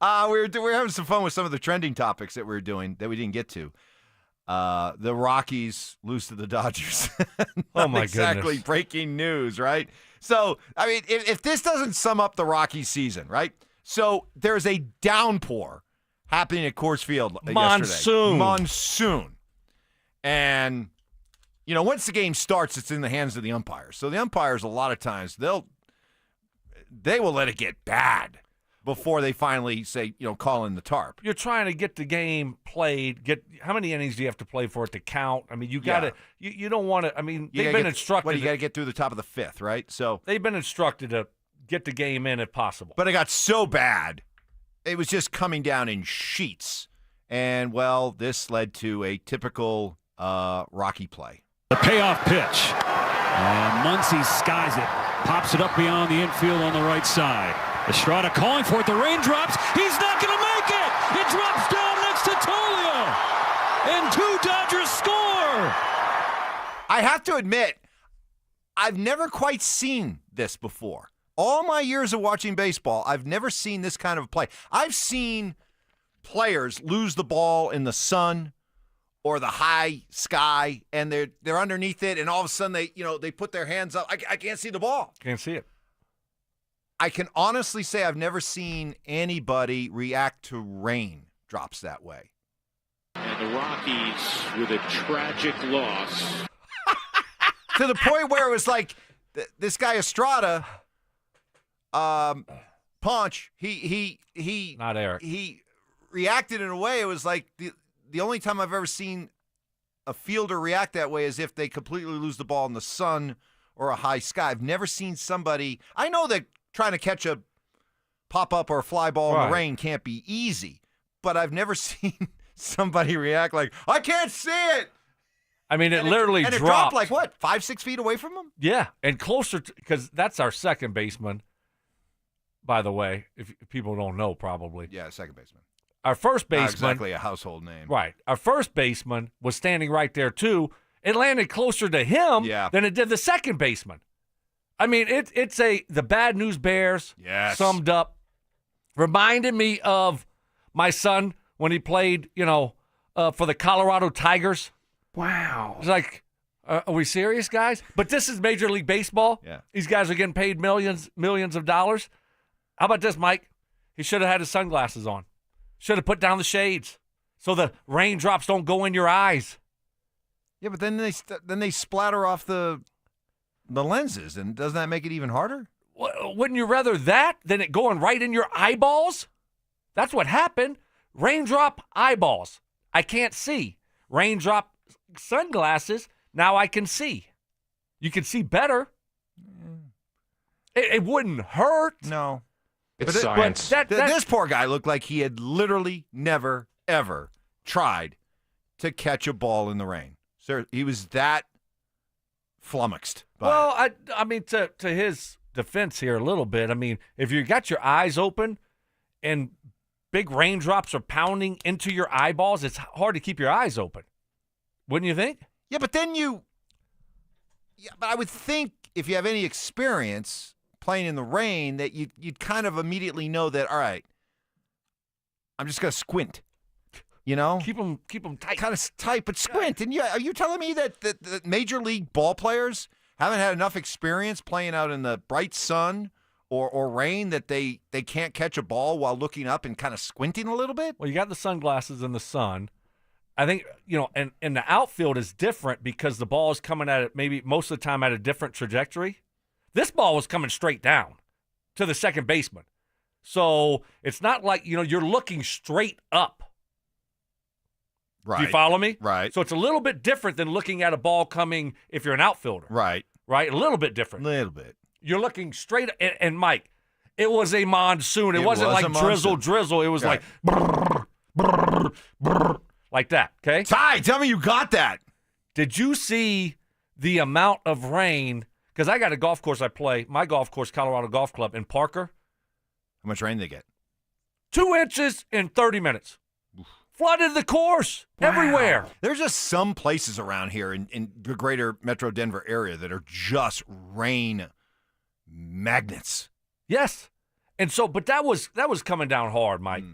no. We were having some fun with some of the trending topics that we were doing that we didn't get to. The Rockies lose to the Dodgers. Oh, my exactly goodness. Breaking news, right? So, I mean, if this doesn't sum up the Rockies season, right? So there's a downpour happening at Coors Field yesterday. Monsoon. And, you know, once the game starts, it's in the hands of the umpires. So the umpires, a lot of times, they will let it get bad before they finally say, call in the tarp. You're trying to get the game played. How many innings do you have to play for it to count? I mean, you got to. You don't want to. I mean, they've been instructed. You got to get through the top of the fifth, right? So they've been instructed to get the game in if possible. But it got so bad, it was just coming down in sheets, and well, this led to a typical Rocky play. The payoff pitch, and Muncy skies it, pops it up beyond the infield on the right side. Estrada calling for it. The rain drops. He's not going to make it. It drops down next to Tolio. And 2 Dodgers score. I have to admit, I've never quite seen this before. All my years of watching baseball, I've never seen this kind of play. I've seen players lose the ball in the sun or the high sky, and they're underneath it, and all of a sudden they put their hands up. I can't see the ball. Can't see it. I can honestly say I've never seen anybody react to rain drops that way. And the Rockies with a tragic loss. To the point where it was like this guy Estrada, Punch, he not Eric. He reacted in a way it was like the only time I've ever seen a fielder react that way is if they completely lose the ball in the sun or a high sky. I've never seen somebody. I know that trying to catch a pop up or a fly ball in the rain can't be easy, but I've never seen somebody react like, I can't see it. I mean, it literally dropped. dropped. It dropped like what, 5-6 feet away from him? Yeah, and closer because that's our second baseman. By the way, if people don't know, probably. Yeah, second baseman. Our first baseman. Not exactly a household name. Right. Our first baseman was standing right there, too. It landed closer to him than it did the second baseman. I mean, it's the Bad News Bears summed up. Reminded me of my son when he played, for the Colorado Tigers. Wow. It's like, are we serious, guys? But this is Major League Baseball. Yeah. These guys are getting paid millions of dollars. How about this, Mike? He should have had his sunglasses on. Should have put down the shades so the raindrops don't go in your eyes. Yeah, but then they splatter off the lenses, and doesn't that make it even harder? Wouldn't you rather that than it going right in your eyeballs? That's what happened. Raindrop eyeballs. I can't see. Raindrop sunglasses. Now I can see. You can see better. It wouldn't hurt. No. It's science. This poor guy looked like he had literally never, ever tried to catch a ball in the rain. Sir, he was that flummoxed. Well, I mean, to his defense here a little bit, I mean, if you got your eyes open and big raindrops are pounding into your eyeballs, it's hard to keep your eyes open. Wouldn't you think? Yeah, but then but I would think if you have any experience playing in the rain that you'd kind of immediately know that, all right, I'm just going to squint, Keep them tight. Kind of tight, but squint. And are you telling me that the major league ball players haven't had enough experience playing out in the bright sun or rain that they can't catch a ball while looking up and kind of squinting a little bit? Well, you got the sunglasses in the sun. I think, and the outfield is different because the ball is coming at it maybe most of the time at a different trajectory. This ball was coming straight down to the second baseman. So it's not like, you're looking straight up. Right. Do you follow me? Right. So it's a little bit different than looking at a ball coming if you're an outfielder. Right. Right? A little bit different. A little bit. You're looking straight and Mike, it was a monsoon. It wasn't like drizzle. It was like brrr, brrr, brrr, like that, okay? Ty, tell me you got that. Did you see the amount of rain? Because I got a golf course I play, my golf course, Colorado Golf Club in Parker. How much rain they get? 2 inches in 30 minutes. Flooded the course everywhere. There's just some places around here in the greater Metro Denver area that are just rain magnets. Yes. And so, but that was coming down hard, Mike.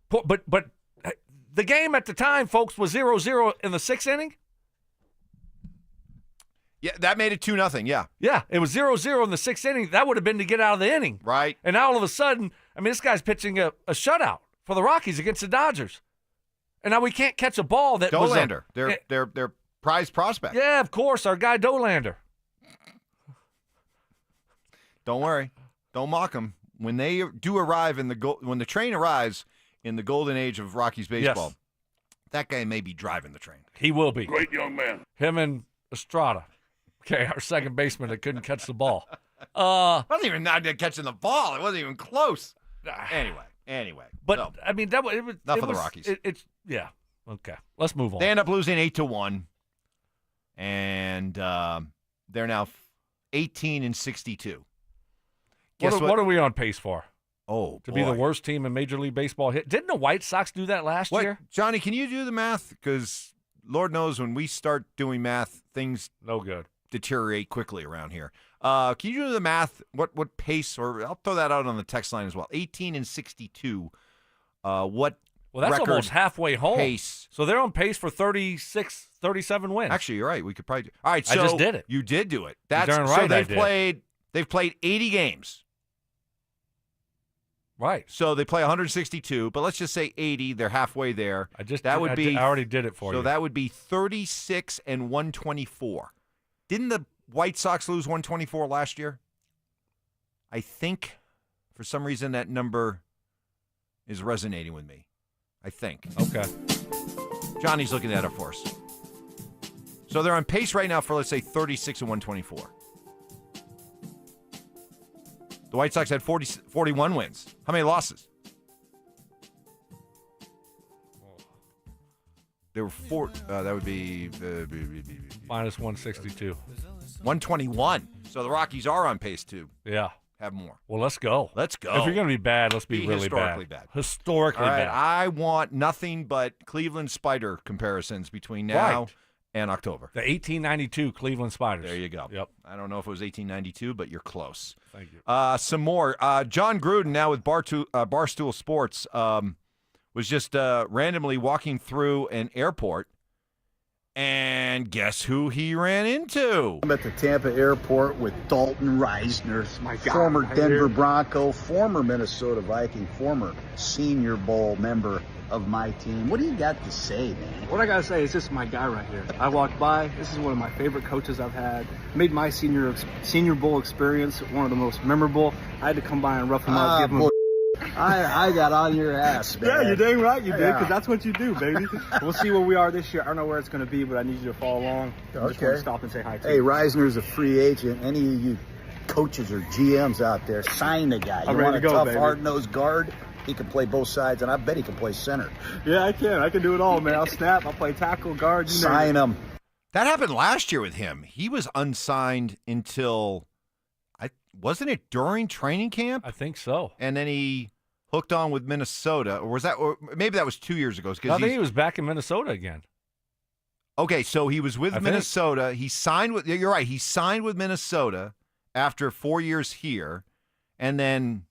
But the game at the time, folks, was 0-0 in the sixth inning. Yeah, that made it 2-0, yeah. Yeah, it was 0-0 in the sixth inning. That would have been to get out of the inning. Right. And now all of a sudden, I mean, this guy's pitching a shutout for the Rockies against the Dodgers. And now we can't catch a ball that Dolander, was their prized prospect. Yeah, of course, our guy Dolander. Don't worry. Don't mock them. When they do arrive when the train arrives in the golden age of Rockies baseball, that guy may be driving the train. He will be. Great young man. Him and Estrada. Okay, our second baseman that couldn't catch the ball. It wasn't even not catching the ball. It wasn't even close. Anyway. But, so, I mean, enough of the Rockies. Yeah. Okay. Let's move on. They end up losing 8-1. And they're now 18-62. What are we on pace for? Oh, to be the worst team in Major League Baseball. Didn't the White Sox do that last year? Johnny, can you do the math? Because Lord knows when we start doing math, things no good deteriorate quickly around here. Can you do the math? What pace? Or I'll throw that out on the text line as well. 18-62. What? Well, that's almost halfway home. Pace. So they're on pace for 36, 37 wins. Actually, you're right. We could probably do. All right, so I just did it. You did do it. You're That's darn right so they've played 80 games. Right. So they play 162, but let's just say 80. They're halfway there. I already did it for you. So that would be 36 and 124. Didn't the White Sox lose 124 last year? I think for some reason that number is resonating with me. I think. Okay. Johnny's looking that up for us. So they're on pace right now for, let's say, 36 and 124. The White Sox had 41 wins. How many losses? There were four. That would be minus 162. 121. So the Rockies are on pace to have more. Well, let's go. Let's go. If you're going to be bad, let's be really historically bad. Historically All right, bad. I want nothing but Cleveland Spider comparisons between now and October. The 1892 Cleveland Spiders. There you go. Yep. I don't know if it was 1892, but you're close. Thank you. Some more. John Gruden, now with Barstool Sports, was just randomly walking through an airport, and guess who he ran into? I'm at the Tampa airport with Dalton Reisner, guy, former right Denver here. Bronco, former Minnesota Viking, former Senior Bowl member of my team. What do you got to say, man? What I gotta say is this is my guy right here. I walked by. This is one of my favorite coaches I've had. Made my Senior Bowl experience one of the most memorable. I had to come by and rough him up, give him a I got on your ass, man. Yeah, you're dang right you did, Yeah. because that's what you do, baby. We'll see where we are this year. I don't know where it's going to be, but I need you to follow along. I just want to stop and say hi to Hey, you. Reisner's a free agent. Any of you coaches or GMs out there, sign the guy. You I'm ready want a to go, tough, baby. hard-nosed guard? He can play both sides, and I bet he can play center. Yeah, I can. I can do it all, man. I'll snap. I'll play tackle, guard. You Sign know. him. That happened last year with him. He was unsigned until, wasn't it during training camp? I think so. And then he hooked on with Minnesota, or maybe that was 2 years ago. I think he was back in Minnesota again. Okay, so he was with Minnesota. He signed with. You're right. He signed with Minnesota after 4 years here, and then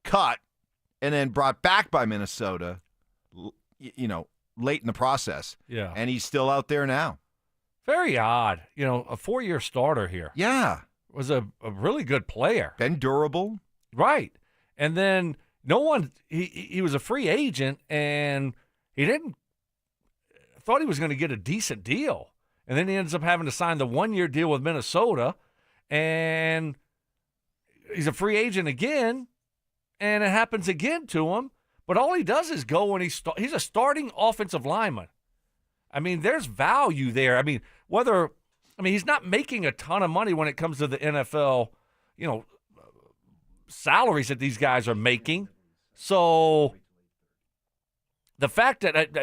cut, and then brought back by Minnesota. Late in the process. Yeah, and he's still out there now. Very odd. A 4-year starter here. Yeah, was a really good player. Been durable. Right, and then no one. He was a free agent, and he didn't. Thought he was going to get a decent deal, and then he ends up having to sign the 1-year deal with Minnesota, and he's a free agent again, and it happens again to him. But all he does is go and he's a starting offensive lineman. I mean, there's value there. I mean, he's not making a ton of money when it comes to the NFL, salaries that these guys are making. So the fact that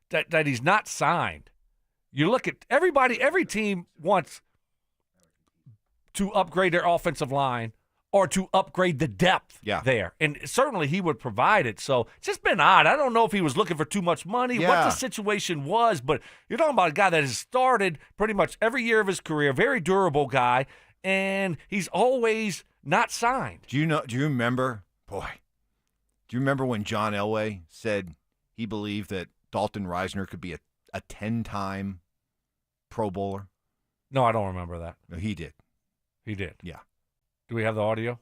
that he's not signed, you look at every team wants to upgrade their offensive line or to upgrade the depth there. And certainly he would provide it. So it's just been odd. I don't know if he was looking for too much money, what the situation was, but you're talking about a guy that has started pretty much every year of his career, very durable guy, and he's always not signed. Do you remember when John Elway said he believed that Dalton Reisner could be a 10-time Pro Bowler? No, I don't remember that. No, he did. He did. Yeah. Do we have the audio?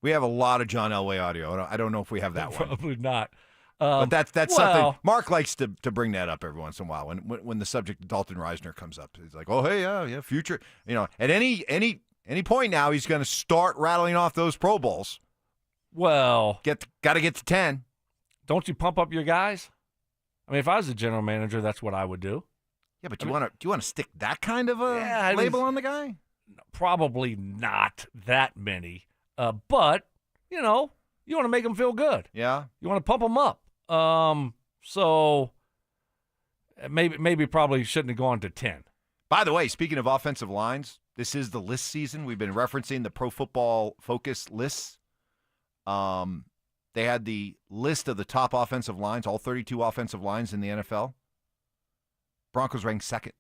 We have a lot of John Elway audio. I don't know if we have that one. Probably not. But that's something. Mark likes to bring that up every once in a while when the subject of Dalton Reisner comes up. He's like, oh, hey, yeah, future. At any point now, he's going to start rattling off those Pro Bowls. Well, got to get to 10. Don't you pump up your guys? I mean, if I was a general manager, that's what I would do. Yeah, but do you want to stick that kind of a label on the guy? Probably not that many. But, you want to make them feel good. Yeah. You want to pump them up. So maybe probably shouldn't have gone to 10. By the way, speaking of offensive lines, this is the list season. We've been referencing the Pro Football Focus lists. They had the list of the top offensive lines, all 32 offensive lines in the NFL. Broncos ranked second.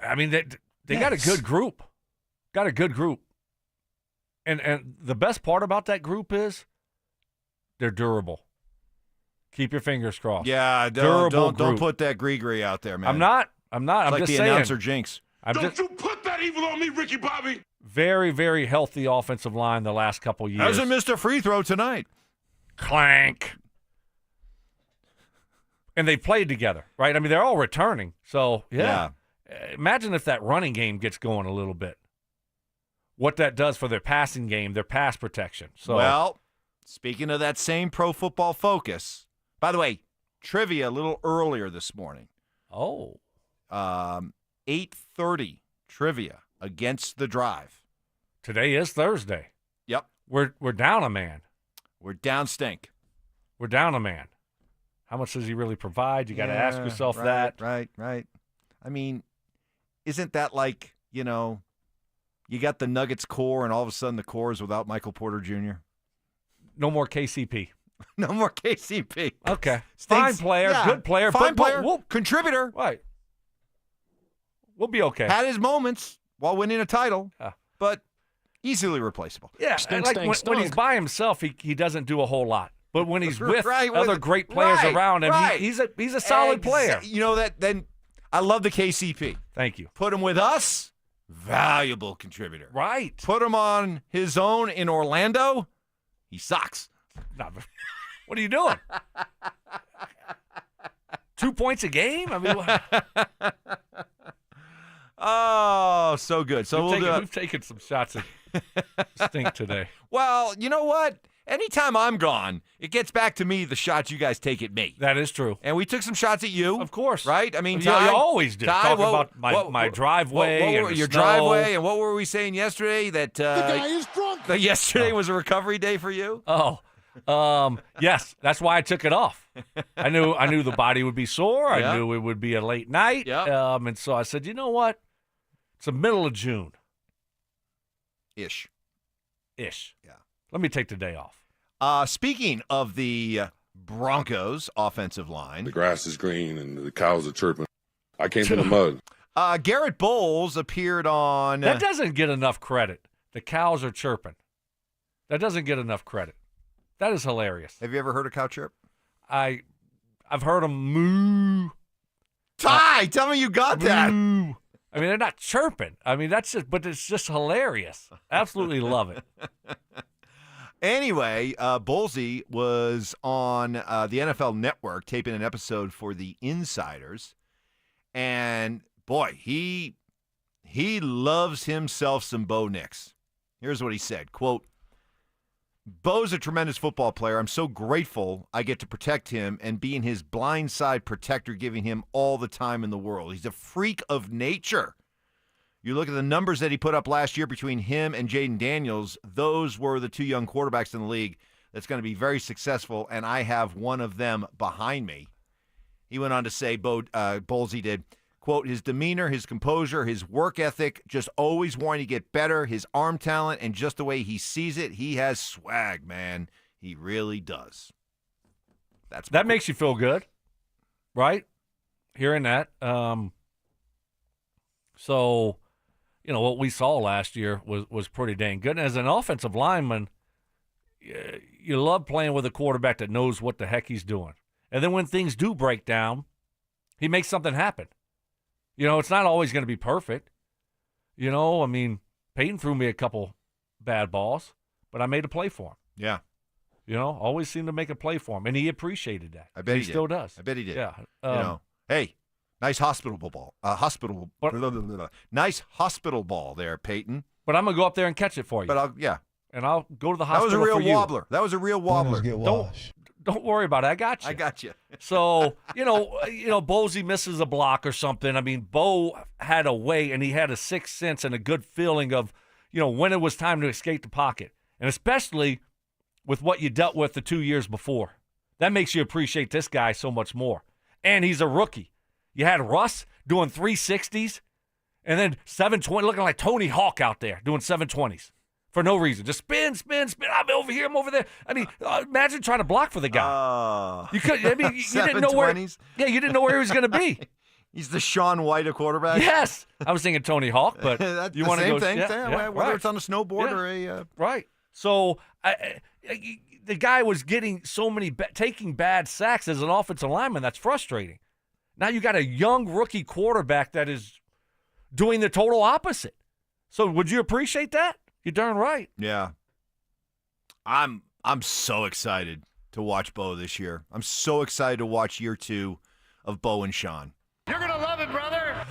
I mean, they got a good group. Got a good group. And the best part about that group is they're durable. Keep your fingers crossed. Yeah, don't put that Grigri out there, man. I'm not. I'm It's like just the saying. announcer jinx. Don't you put that evil on me, Ricky Bobby. Very, very healthy offensive line the last couple years. Hasn't missed a free throw tonight. Clank. And they played together, right? I mean, they're all returning. So, yeah. Imagine if that running game gets going a little bit. What that does for their passing game, their pass protection. So, well, speaking of that same Pro Football Focus, by the way, trivia a little earlier this morning. Oh. 8:30 trivia against the Drive. Today is Thursday. Yep. We're down a man. We're down stink. We're down a man. How much does he really provide? You got to ask yourself that. Right. I mean, isn't that like, you got the Nuggets core and all of a sudden the core is without Michael Porter Jr.? No more KCP. No more KCP. Okay. Stinks. Fine player, Yeah, good player. fine player, we'll, contributor. right. We'll be okay. Had his moments while winning a title, but easily replaceable. Yeah, when he's by himself, he doesn't do a whole lot. But when he's with Right, other great players around him, right. he's a solid player. You know that? Then I love the KCP. Thank you. Put him with us, valuable contributor. Right. Put him on his own in Orlando, he sucks. No, but what are you doing? 2 points a game? I mean, what? Oh, so good. So we've taken some shots at Stink today. Well, you know what? Anytime I'm gone, it gets back to me the shots you guys take at me. That is true. And we took some shots at you. Of course. Right? I mean, you always do. Ty, Talking about my driveway and the your snow. driveway, and what were we saying yesterday? That The guy is drunk. that yesterday was a recovery day for you? Oh, yes. That's why I took it off. I knew the body would be sore. Yeah. I knew it would be a late night. Yeah. And so I said, you know what? It's the middle of June. Ish. Yeah. Let me take the day off. Speaking of the Broncos offensive line, The grass is green and the cows are chirping. I came from the mud. Garrett Bowles appeared on. That doesn't get enough credit. The cows are chirping. That doesn't get enough credit. That is hilarious. Have you ever heard a cow chirp? I've heard them moo. Ty, tell me you got that. Moo. I mean, they're not chirping. I mean, but it's just hilarious. Absolutely love it. Anyway, Bowlesy was on the NFL Network taping an episode for the Insiders, and boy, he loves himself some Bo Nix. Here's what he said, quote, "Bo's a tremendous football player. I'm so grateful I get to protect him and being his blindside protector, giving him all the time in the world. He's a freak of nature. You look at the numbers that he put up last year between him and Jaden Daniels, those were the two young quarterbacks in the league that's going to be very successful, and I have one of them behind me." He went on to say, Bowlesy did, quote, "His demeanor, his composure, his work ethic, just always wanting to get better, his arm talent, and just the way he sees it, he has swag, man. He really does." That makes you feel good, right? Hearing that. So, what we saw last year was pretty dang good. And as an offensive lineman, you love playing with a quarterback that knows what the heck he's doing. And then when things do break down, he makes something happen. It's not always going to be perfect. I mean, Peyton threw me a couple bad balls, but I made a play for him. Yeah. Always seemed to make a play for him, and he appreciated that. I bet he still does. I bet he did. Yeah. Hey, nice hospital ball. Nice hospital ball there, Peyton. But I'm gonna go up there and catch it for you. But and I'll go to the that hospital. was a real for you. wobbler. That was a real wobbler. Don't worry about it. I got you. I got you. So, Bowlesy misses a block or something. I mean, Bo had a way, and he had a sixth sense and a good feeling of, when it was time to escape the pocket. And especially with what you dealt with the 2 years before. That makes you appreciate this guy so much more. And he's a rookie. You had Russ doing 360s, and then 720, looking like Tony Hawk out there doing 720s for no reason. Just spin. I'm over here. I'm over there. I mean, imagine trying to block for the guy. You could. I mean, you didn't know where. Yeah, you didn't know where he was going to be. He's the Shaun White of quarterback. Yes, I was thinking Tony Hawk, but that's you the want to same go thing. Yeah, whether right. it's on a snowboard or a right. So the guy was getting so many taking bad sacks as an offensive lineman. That's frustrating. Now you got a young rookie quarterback that is doing the total opposite. So would you appreciate that? You're darn right. Yeah. I'm so excited to watch Bo this year. I'm so excited to watch year 2 of Bo and Sean. You're gonna love it, brother.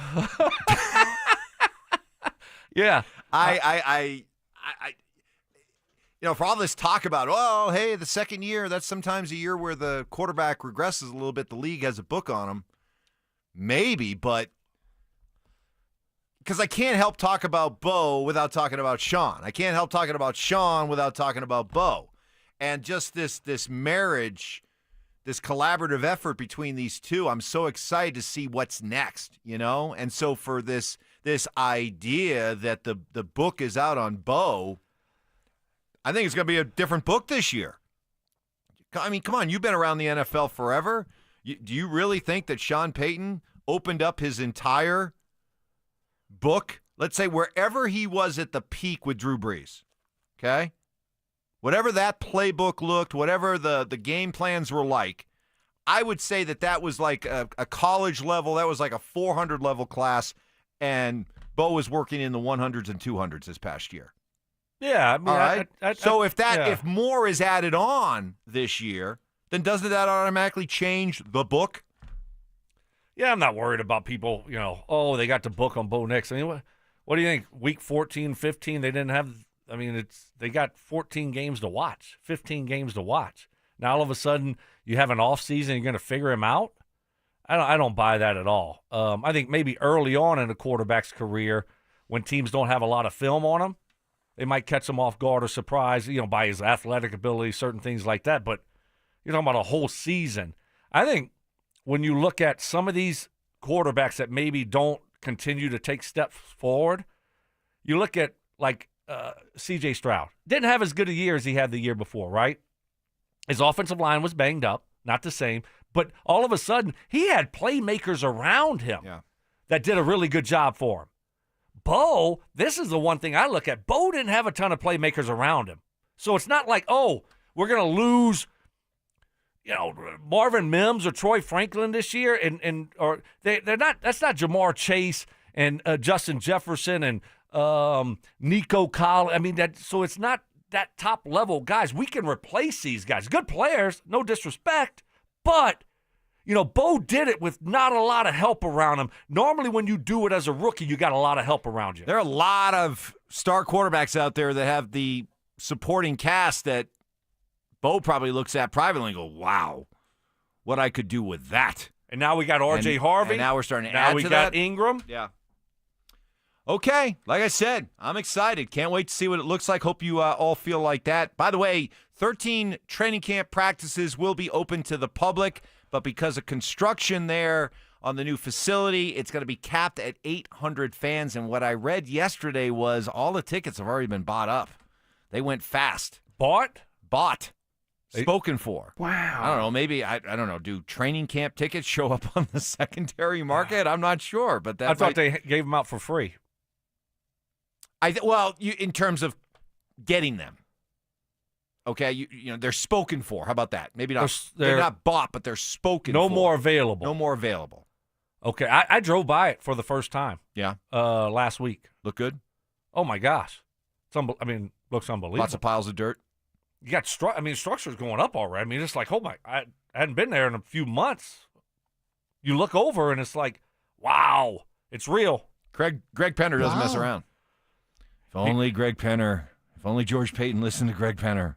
Yeah. I for all this talk about, oh, hey, the second year, that's sometimes a year where the quarterback regresses a little bit. The league has a book on him. Maybe, but because I can't help talk about Bo without talking about Sean. I can't help talking about Sean without talking about Bo. And just this marriage, this collaborative effort between these two, I'm so excited to see what's next, And so for this idea that the book is out on Bo, I think it's going to be a different book this year. I mean, come on, you've been around the NFL forever. Do you really think that Sean Payton opened up his entire book, let's say wherever he was at the peak with Drew Brees, okay? Whatever that playbook looked, whatever the game plans were like, I would say that was like a college level, that was like a 400 level class, and Bo was working in the 100s and 200s this past year. Yeah, I mean, all right. I If more is added on this year, then doesn't that automatically change the book? Yeah, I'm not worried about people, they got the book on Bo Nix. I mean, what do you think? Week 14, 15, they didn't have – I mean, they got 14 games to watch, 15 games to watch. Now all of a sudden you have an off season, you're going to figure him out? I don't buy that at all. I think maybe early on in a quarterback's career when teams don't have a lot of film on him, they might catch him off guard or surprise, by his athletic ability, certain things like that. But you're talking about a whole season. I think when you look at some of these quarterbacks that maybe don't continue to take steps forward, you look at like C.J. Stroud. Didn't have as good a year as he had the year before, right? His offensive line was banged up, not the same. But all of a sudden, he had playmakers around him that did a really good job for him. Bo, this is the one thing I look at. Bo didn't have a ton of playmakers around him. So it's not like, we're going to lose Marvin Mims or Troy Franklin this year, or they're not. That's not Jamar Chase and Justin Jefferson and Nico Collins. I mean so it's not that top level guys. We can replace these guys. Good players, no disrespect, but Bo did it with not a lot of help around him. Normally, when you do it as a rookie, you got a lot of help around you. There are a lot of star quarterbacks out there that have the supporting cast that Bo probably looks at privately and go, wow, what I could do with that. And now we got R.J. Harvey. And now we're starting to now add we to got that. Ingram. Yeah. Okay, like I said, I'm excited. Can't wait to see what it looks like. Hope you all feel like that. By the way, 13 training camp practices will be open to the public, but because of construction there on the new facility, it's going to be capped at 800 fans. And what I read yesterday was all the tickets have already been bought up. They went fast. Bought? Spoken for. Wow. I don't know. Maybe, I don't know. Do training camp tickets show up on the secondary market? I'm not sure. But I thought they gave them out for free. In terms of getting them. Okay, they're spoken for. How about that? Maybe not. They're not bought, but they're spoken for. No more available. No more available. Okay, I drove by it for the first time. Yeah. Last week. Look good? Oh, my gosh. Looks unbelievable. Lots of piles of dirt. You got structure's going up already. I mean, it's like, I hadn't been there in a few months. You look over and it's like, wow, it's real. Greg Penner doesn't mess around. If only Greg Penner. If only George Payton listened to Greg Penner.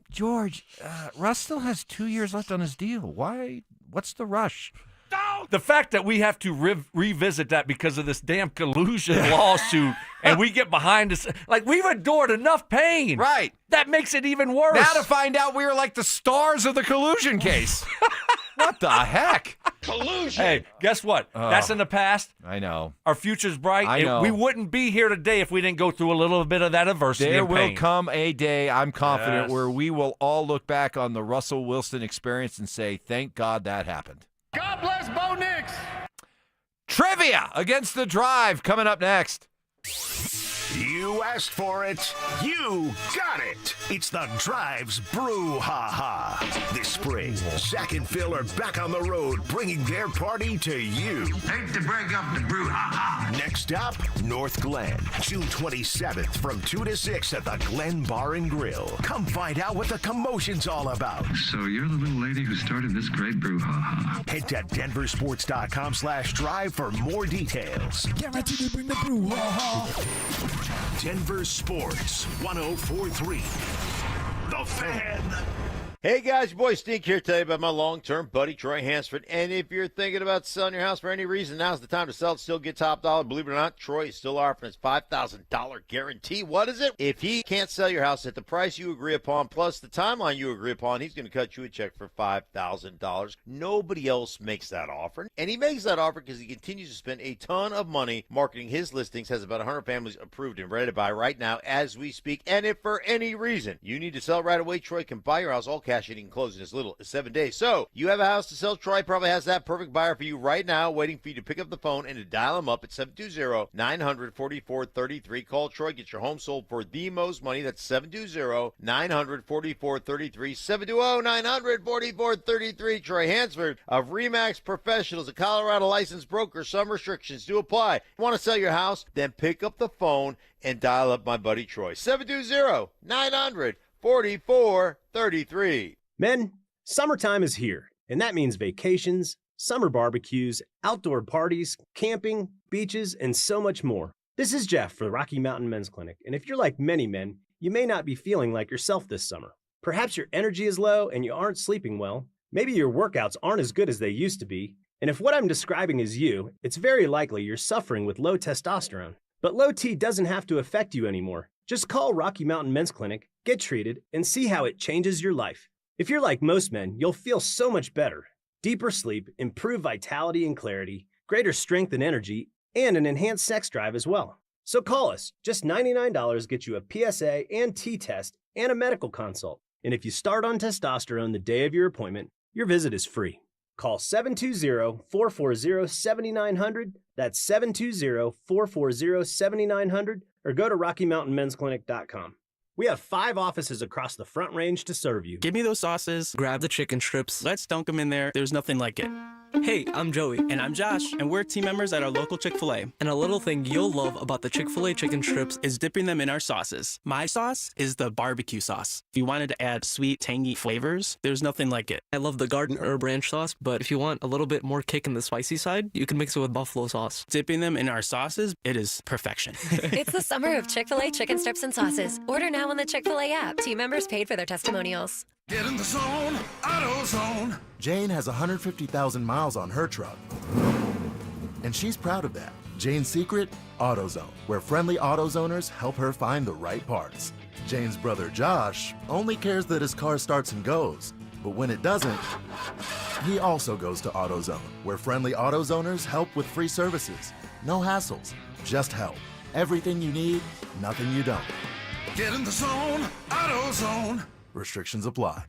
George, Russ still has 2 years left on his deal. Why? What's the rush? The fact that we have to revisit that because of this damn collusion lawsuit and we get behind us, like we've endured enough pain. Right. That makes it even worse. Now to find out we were like the stars of the collusion case. What the heck? Collusion. Hey, guess what? That's in the past. I know. Our future's bright. I know. We wouldn't be here today if we didn't go through a little bit of that adversity. There and will pain. come a day, I'm confident, Yes. where we will all look back on the Russell Wilson experience and say, thank God that happened. God bless Bo Nix. Trivia against the Drive coming up next. You asked for it. You got it. It's the Drive's Brew Ha Ha. This spring, Zach and Phil are back on the road bringing their party to you. Hate to break up the Brew Ha Ha. Next stop, North Glen, June 27th from 2 to 6 at the Glen Bar and Grill. Come find out what the commotion's all about. So you're the little lady who started this great brouhaha. Head to denversports.com/drive for more details. Guaranteed to bring the brouhaha. Denver Sports 104.3. The Fan. Hey guys, your boy Stink here to tell you about my long-term buddy Troy Hansford. And if you're thinking about selling your house for any reason, now's the time to sell it. Still get top dollar. Believe it or not, Troy is still offering his $5,000 guarantee. What is it? If he can't sell your house at the price you agree upon, plus the timeline you agree upon, he's going to cut you a check for $5,000. Nobody else makes that offer. And he makes that offer because he continues to spend a ton of money marketing his listings, has about 100 families approved and ready to buy right now as we speak. And if for any reason you need to sell right away, Troy can buy your house all cash and he can close in as little as 7 days. So you have a house to sell. Troy probably has that perfect buyer for you right now, waiting for you to pick up the phone and to dial him up at 720-900-4433. Call Troy. Get your home sold for the most money. That's 720-900-4433. 720-900-4433. Troy Hansford of Remax Professionals, a Colorado licensed broker. Some restrictions do apply. Want to sell your house? Then pick up the phone and dial up my buddy Troy. 720-900-4433. Men, summertime is here, and that means vacations, summer barbecues, outdoor parties, camping, beaches, and so much more. This is Jeff for the Rocky Mountain Men's Clinic, and if you're like many men, you may not be feeling like yourself this summer. Perhaps your energy is low and you aren't sleeping well. Maybe your workouts aren't as good as they used to be. And if what I'm describing is you, it's very likely you're suffering with low testosterone. But low T doesn't have to affect you anymore. Just call Rocky Mountain Men's Clinic, get treated, and see how it changes your life. If you're like most men, you'll feel so much better. Deeper sleep, improved vitality and clarity, greater strength and energy, and an enhanced sex drive as well. So call us. Just $99 gets you a PSA and T-test and a medical consult. And if you start on testosterone the day of your appointment, your visit is free. Call 720-440-7900. That's 720-440-7900. Or go to RockyMountainMen'sClinic.com. We have 5 offices across the Front Range to serve you. Give me those sauces, grab the chicken strips, let's dunk them in there. There's nothing like it. Hey, I'm Joey. And I'm Josh, and we're team members at our local Chick-fil-A. And a little thing you'll love about the Chick-fil-A chicken strips is dipping them in our sauces. My sauce is the barbecue sauce. If you wanted to add sweet, tangy flavors, there's nothing like it. I love the garden herb ranch sauce, but if you want a little bit more kick in the spicy side, you can mix it with buffalo sauce. Dipping them in our sauces, it is perfection. It's the summer of Chick-fil-A chicken strips and sauces. Order now on the Chick-fil-A app. Team members paid for their testimonials. Get in the zone, AutoZone. Jane has 150,000 miles on her truck, and she's proud of that. Jane's secret? AutoZone, where friendly AutoZoners help her find the right parts. Jane's brother Josh only cares that his car starts and goes, but when it doesn't, he also goes to AutoZone, where friendly AutoZoners help with free services. No hassles, just help. Everything you need, nothing you don't. Get in the zone, AutoZone. Restrictions apply.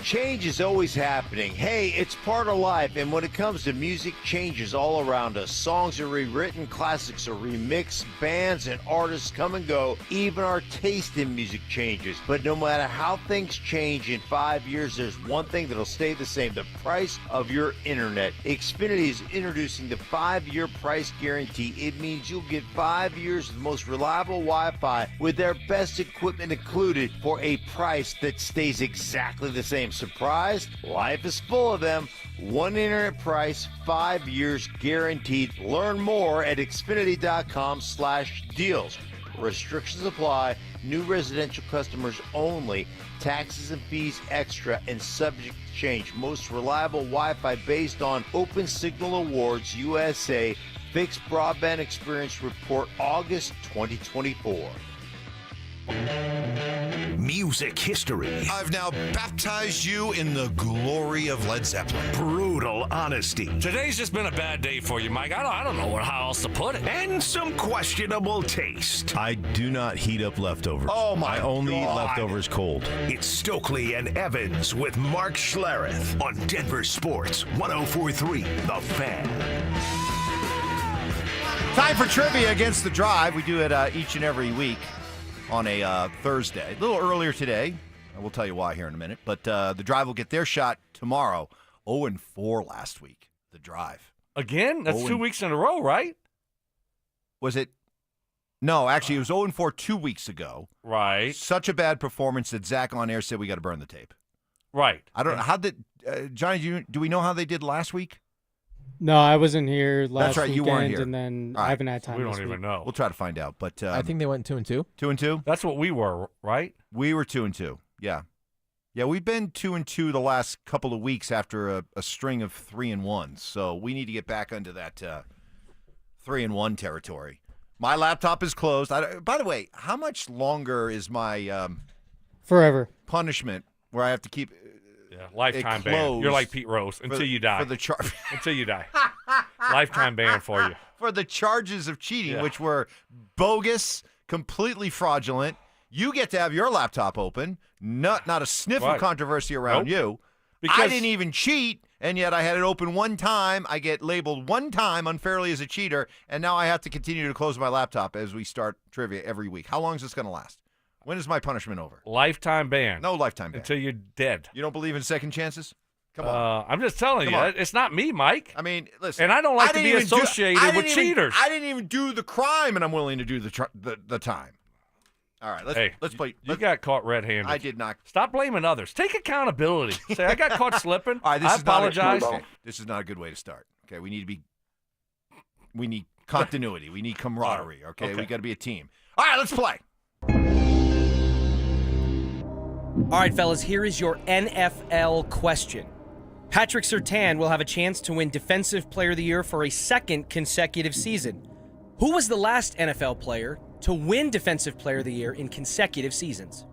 Change is always happening. Hey, it's part of life, and when it comes to music, change is all around us. Songs are rewritten, classics are remixed, bands and artists come and go. Even our taste in music changes. But no matter how things change in 5 years, there's one thing that'll stay the same: the price of your internet. Xfinity is introducing the 5-year price guarantee. It means you'll get 5 years of the most reliable Wi-Fi with their best equipment included for a price that stays exactly the same. Surprised? Life is full of them. One internet price, 5 years guaranteed. Learn more at Xfinity.com/deals. Restrictions apply. New residential customers only. Taxes and fees extra and subject to change. Most reliable Wi-Fi based on Open Signal Awards USA. Fixed Broadband Experience Report, August 2024. music history. I've now baptized you in the glory of Led Zeppelin. Brutal honesty. Today's just been a bad day for you, Mike. I don't know how else to put it. And some questionable taste. I do not heat up leftovers. Oh, my I only eat God. leftovers cold. It's Stokely and Evans with Mark Schlereth on Denver Sports 104.3 The Fan. Time for trivia against the drive. We do it each and every week on a Thursday. A little earlier today. We'll tell you why here in a minute. But the drive will get their shot tomorrow. 0-4 last week. The drive. Again? That's 2 weeks in a row, right? Was it? No, actually, it was 0-4 2 weeks ago. Right. Such a bad performance that Zach on air said we got to burn the tape. Right. I don't know. How did Johnny, do we know how they did last week? No, I wasn't here last That's right, you weren't here. and then All right. I haven't had time We this don't even week. know. We'll try to find out. But I think they went 2-2. 2-2? That's what we were, right? We were 2-2. Yeah. Yeah, we've been 2-2 the last couple of weeks after a string of 3-1. So we need to get back into that 3-1 territory. My laptop is closed. By the way, how much longer is my Forever punishment where I have to keep lifetime it ban. closed You're like Pete Rose until you die. for the until you die. Lifetime ban for you. For the charges of cheating, Yeah. which were bogus, completely fraudulent. You get to have your laptop open. Not a sniff of Right. controversy around Nope. you. I Because- didn't even cheat, and yet I had it open one time. I get labeled one time unfairly as a cheater, and now I have to continue to close my laptop as we start trivia every week. How long is this going to last? When is my punishment over? Lifetime ban. No lifetime ban. Until you're dead. You don't believe in second chances? Come on. I'm just telling Come you, on. it's not me, Mike. I mean, listen. And I don't like to didn't be even do- associated I with didn't even- cheaters. I didn't even do the crime, and I'm willing to do the time. All right, let's play. You got caught red-handed. I did not. Stop blaming others. Take accountability. Say, I got caught slipping. All right, this I is not a- apologize. This is not a good way to start. Okay, we need continuity. We need camaraderie. Okay, we got to be a team. All right, let's play. All right, fellas, here is your NFL question. Patrick Surtain will have a chance to win Defensive Player of the Year for a second consecutive season. Who was the last NFL player to win Defensive Player of the Year in consecutive seasons?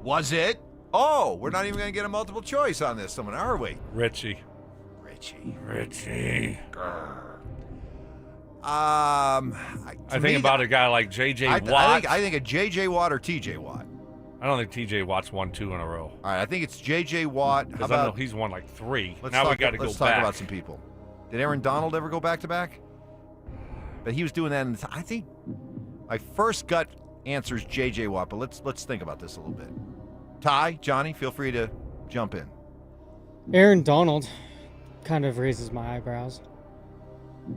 Was it? Oh, we're not even going to get a multiple choice on this one, are we? Richie. I think about a guy like J.J. Watt. I think a J.J. Watt or T.J. Watt. I don't think T.J. Watt's won 2 in a row. All right, I think it's J.J. Watt. How Because I know about he's won like 3. let's Now talk, we got to go let's back. talk about some people. Did Aaron Donald ever go back-to-back? But he was doing that. I think my first gut answer is J.J. Watt, but let's think about this a little bit. Ty, Johnny, feel free to jump in. Aaron Donald kind of raises my eyebrows.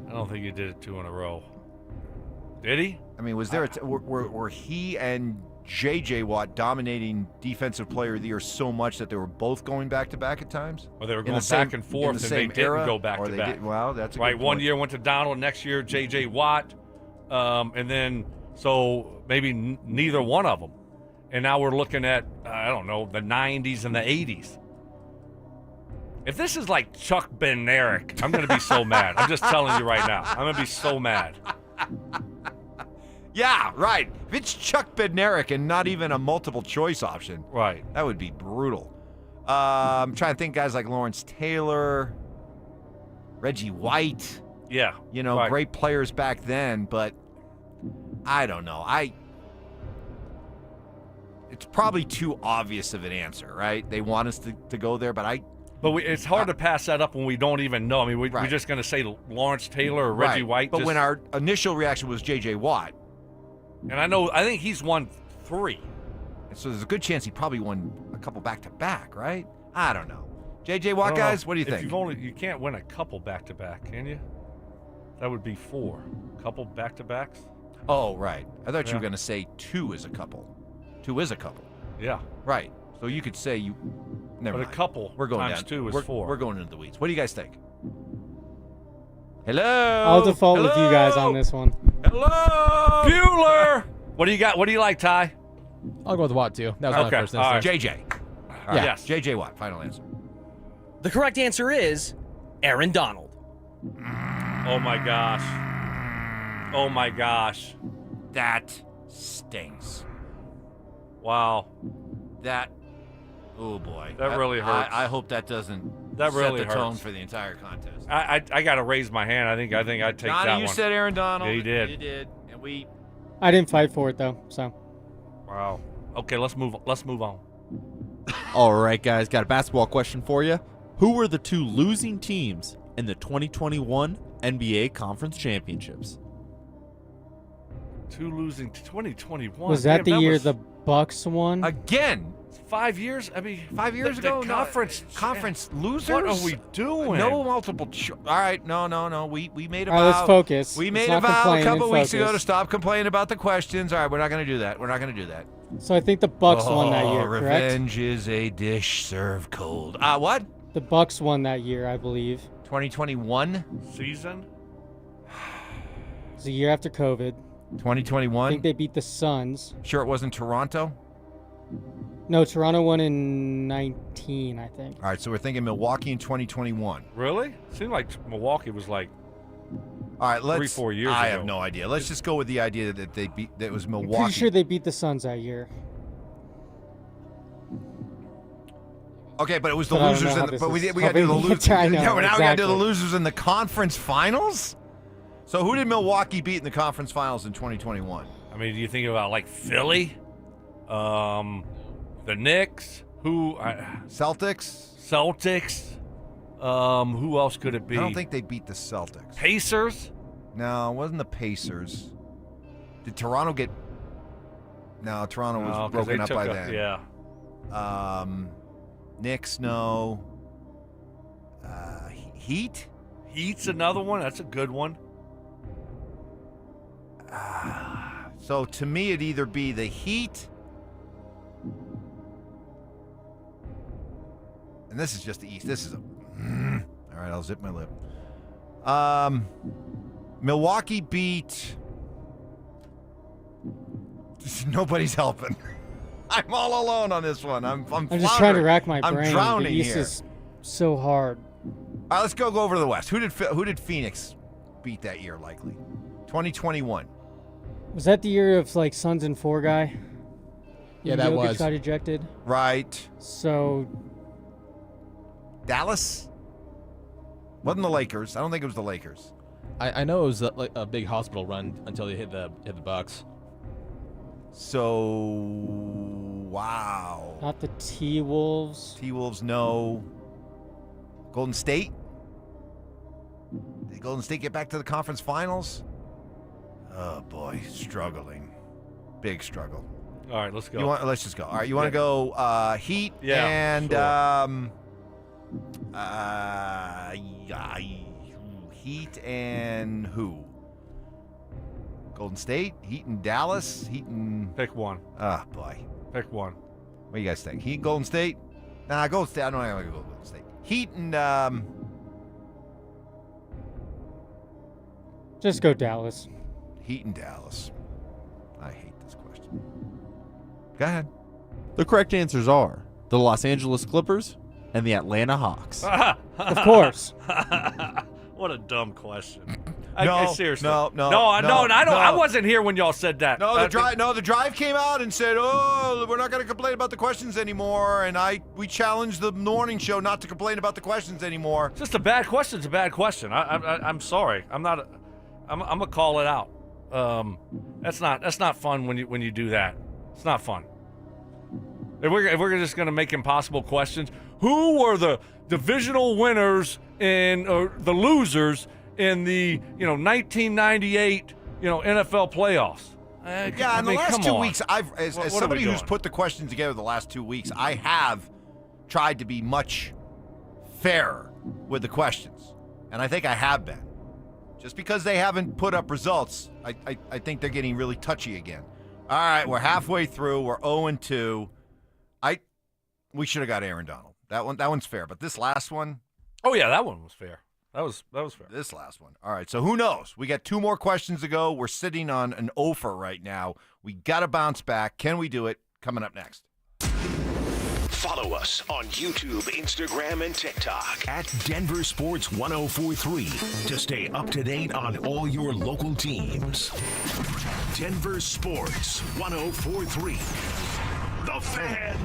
I don't think he did it 2 in a row. Did he? I mean, was there were he and J.J. Watt dominating Defensive Player of the Year so much that they were both going back-to-back at times? Or they were In the going same- back and in forth, the and they same didn't era, go back or to they back. did- Well, that's a right. good One point. year went to Donald, next year J.J. Watt, and then so maybe neither one of them. And now we're looking at I don't know, the 90s and the 80s. If this is like Chuck Bednarik, I'm going to be so mad. I'm just telling you right now. I'm going to be so mad. Yeah, right. If it's Chuck Bednarik and not even a multiple choice option, right, that would be brutal. I'm trying to think guys like Lawrence Taylor, Reggie White. Yeah, right. Great players back then, but I don't know. It's probably too obvious of an answer, right? They want us to go there, but it's hard to pass that up when we don't even know. I mean, we're Right. just going to say Lawrence Taylor or Reggie right. White. But when our initial reaction was J.J. Watt. And I think he's won 3. And so there's a good chance he probably won a couple back-to-back, right? I don't know. J.J. Watt, guys, what do you think? You can't win a couple back-to-back, can you? That would be 4. Couple back-to-backs? Oh, right. I thought you Yeah. were going to say 2 is a couple. 2 is a couple. Yeah. Right. So you could say you. Never But a mind. couple We're going times down. 2 is we're, 4. We're going into the weeds. What do you guys think? Hello. I'll default with you guys on this one. Hello. Bueller. What do you got? What do you like, Ty? I'll go with Watt too. That was my first all right. instinct. J.J. All right. Yes. J.J. Watt. Final answer. The correct answer is Aaron Donald. Oh my gosh. Oh my gosh. That stings. Wow. That, oh boy. That really hurts. I hope that doesn't That really set the tone hurts. for the entire contest. I got to raise my hand. I think I'd take Donnie, that you one. said Aaron Donald. Yeah, you did. You did. And we. I didn't fight for it though, so. Wow. Okay, let's move on. All right, guys, got a basketball question for you. Who were the two losing teams in the 2021 NBA Conference Championships? Two losing 2021. Was that Damn, the year was the Bucks won? Again. 5 years? I mean, 5 years the ago? conference losers? What are we doing? No multiple. All right, no. We made a All vow. right, let's focus. We Let's made a not vow a complain couple and weeks ago to focus. stop complaining about the questions. All right, we're not going to do that. We're not going to do that. So I think the Bucks won that year, correct? Revenge is a dish served cold. What? The Bucks won that year, I believe. 2021 season. It was a year after COVID. 2021. I think they beat the Suns. Sure, it wasn't Toronto. No, Toronto won in 19, I think. All right, so we're thinking Milwaukee in 2021. Really? Seemed like Milwaukee was like. All right, let's. 3-4 years I ago. have no idea. Let's just go with the idea that they beat. That it was I'm Milwaukee. pretty sure they beat the Suns that year. Okay, but it was the But I don't losers. know how But this we is got to do the helping losers. me. I know, Yeah, but now we got to do the exactly. losers in the conference finals. So who did Milwaukee beat in the conference finals in 2021? I mean, do you think about like Philly, the Knicks, Celtics. Who else could it be? I don't think they beat the Celtics. Pacers. No, it wasn't the Pacers. Did Toronto get? No, Toronto was No, 'cause broken they up took by a- then. yeah. Knicks, no. Heat. Heat's another one. That's a good one. So to me, it'd either be the Heat, and this is just the East. This is a. All right, I'll zip my lip. Milwaukee beat. Nobody's helping. I'm all alone on this one. I'm just trying to rack my brain. I'm drowning the East here. is so hard. All right, let's go over to the West. Who did Phoenix beat that year? Likely, 2021. Was that the year of like Suns and 4 guy? Yeah, that Jokic was. got ejected. Right. So Dallas. Wasn't the Lakers? I don't think it was the Lakers. I know it was like a big hospital run until they hit the Bucks. So, wow. not the T-Wolves. T-Wolves, no. Golden State? Did Golden State get back to the conference finals? Oh, boy. Struggling. Big struggle. All right, let's go. Let's just go. All right, you want to go Heat and sure. Heat and who? Golden State? Heat and Dallas? Heat and... Pick one. Oh, boy. Pick one. What do you guys think? Heat and Golden State? Nah, Golden State. I don't know how to go Golden State. Heat and... Just go Dallas. Heat and Dallas. I hate this question. Go ahead. The correct answers are the Los Angeles Clippers and the Atlanta Hawks. Of course. What a dumb question. Seriously. No. I wasn't here when y'all said that. No, the drive came out and said, "Oh, we're not going to complain about the questions anymore." And we challenged the morning show not to complain about the questions anymore. Just a bad question. It's a bad question. I'm sorry. I'm gonna call it out. That's not fun when you do that. It's not fun. If we're just gonna make impossible questions, who were the divisional winners and the losers in the 1998 NFL playoffs? Yeah, in the last 2 weeks, as What are somebody we who's doing? put the questions together the last 2 weeks, I have tried to be much fairer with the questions, and I think I have been. Just because they haven't put up results, I think they're getting really touchy again. All right, we're halfway through. We're 0-2. We should have got Aaron Donald. That one's fair, but this last one. Oh yeah, that one was fair. That was fair. This last one. All right, so who knows? We got 2 more questions to go. We're sitting on an offer right now. We got to bounce back. Can we do it? Coming up next. Follow us on YouTube, Instagram, and TikTok at Denver Sports 1043 to stay up to date on all your local teams. Denver Sports 1043, The Fan.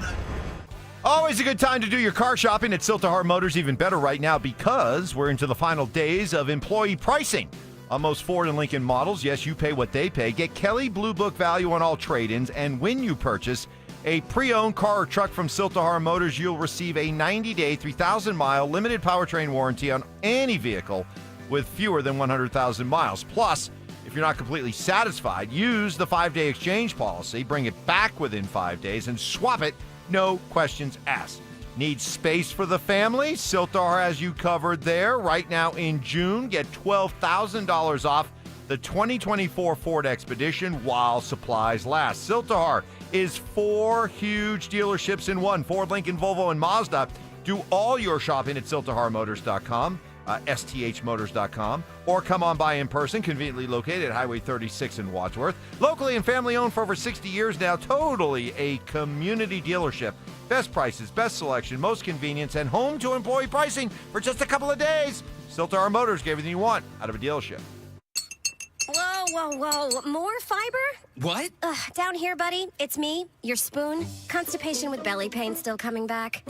Always a good time to do your car shopping at Siltahar Motors. Even better right now because we're into the final days of employee pricing on most Ford and Lincoln models. Yes, you pay what they pay. Get Kelly Blue Book value on all trade-ins, and when you purchase a pre-owned car or truck from Siltahar Motors, you'll receive a 90-day, 3,000-mile limited powertrain warranty on any vehicle with fewer than 100,000 miles. Plus, if you're not completely satisfied, use the 5-day exchange policy, bring it back within 5 days, and swap it. No questions asked. Need space for the family? Siltahar has you covered there. Right now in June, get $12,000 off the 2024 Ford Expedition while supplies last. Siltahar is 4 huge dealerships in one: Ford, Lincoln, Volvo, and Mazda. Do all your shopping at siltaharmotors.com. STHmotors.com, or come on by in person, conveniently located at Highway 36 in Wadsworth. Locally and family owned for over 60 years now, totally a community dealership. Best prices, best selection, most convenience, and home to employee pricing for just a couple of days. Siltahar Motors, get everything you want out of a dealership. Whoa, whoa, whoa. More fiber? What? Down here, buddy. It's me, your spoon. Constipation with belly pain still coming back?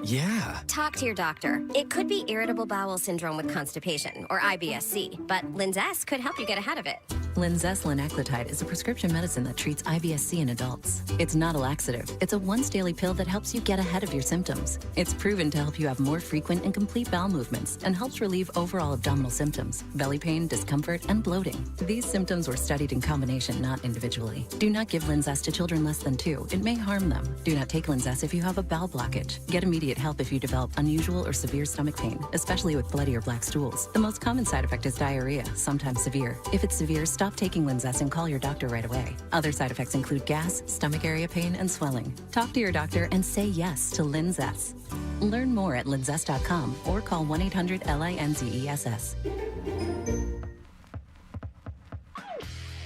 Yeah. Talk to your doctor. It could be irritable bowel syndrome with constipation, or IBS-C, but Linzess could help you get ahead of it. Linzess linaclotide is a prescription medicine that treats IBS-C in adults. It's not a laxative. It's a once-daily pill that helps you get ahead of your symptoms. It's proven to help you have more frequent and complete bowel movements and helps relieve overall abdominal symptoms, belly pain, discomfort, and bloating. These symptoms were studied in combination, not individually. Do not give Linzess to children less than 2. It may harm them. Do not take Linzess if you have a bowel blockage. Get immediate help if you develop unusual or severe stomach pain, especially with bloody or black stools. The most common side effect is diarrhea, sometimes severe. If it's severe, stop taking Linzess and call your doctor right away. Other side effects include gas, stomach area pain, and swelling. Talk to your doctor and say yes to Linzess. Learn more at linzess.com or call 1-800-LINZESS.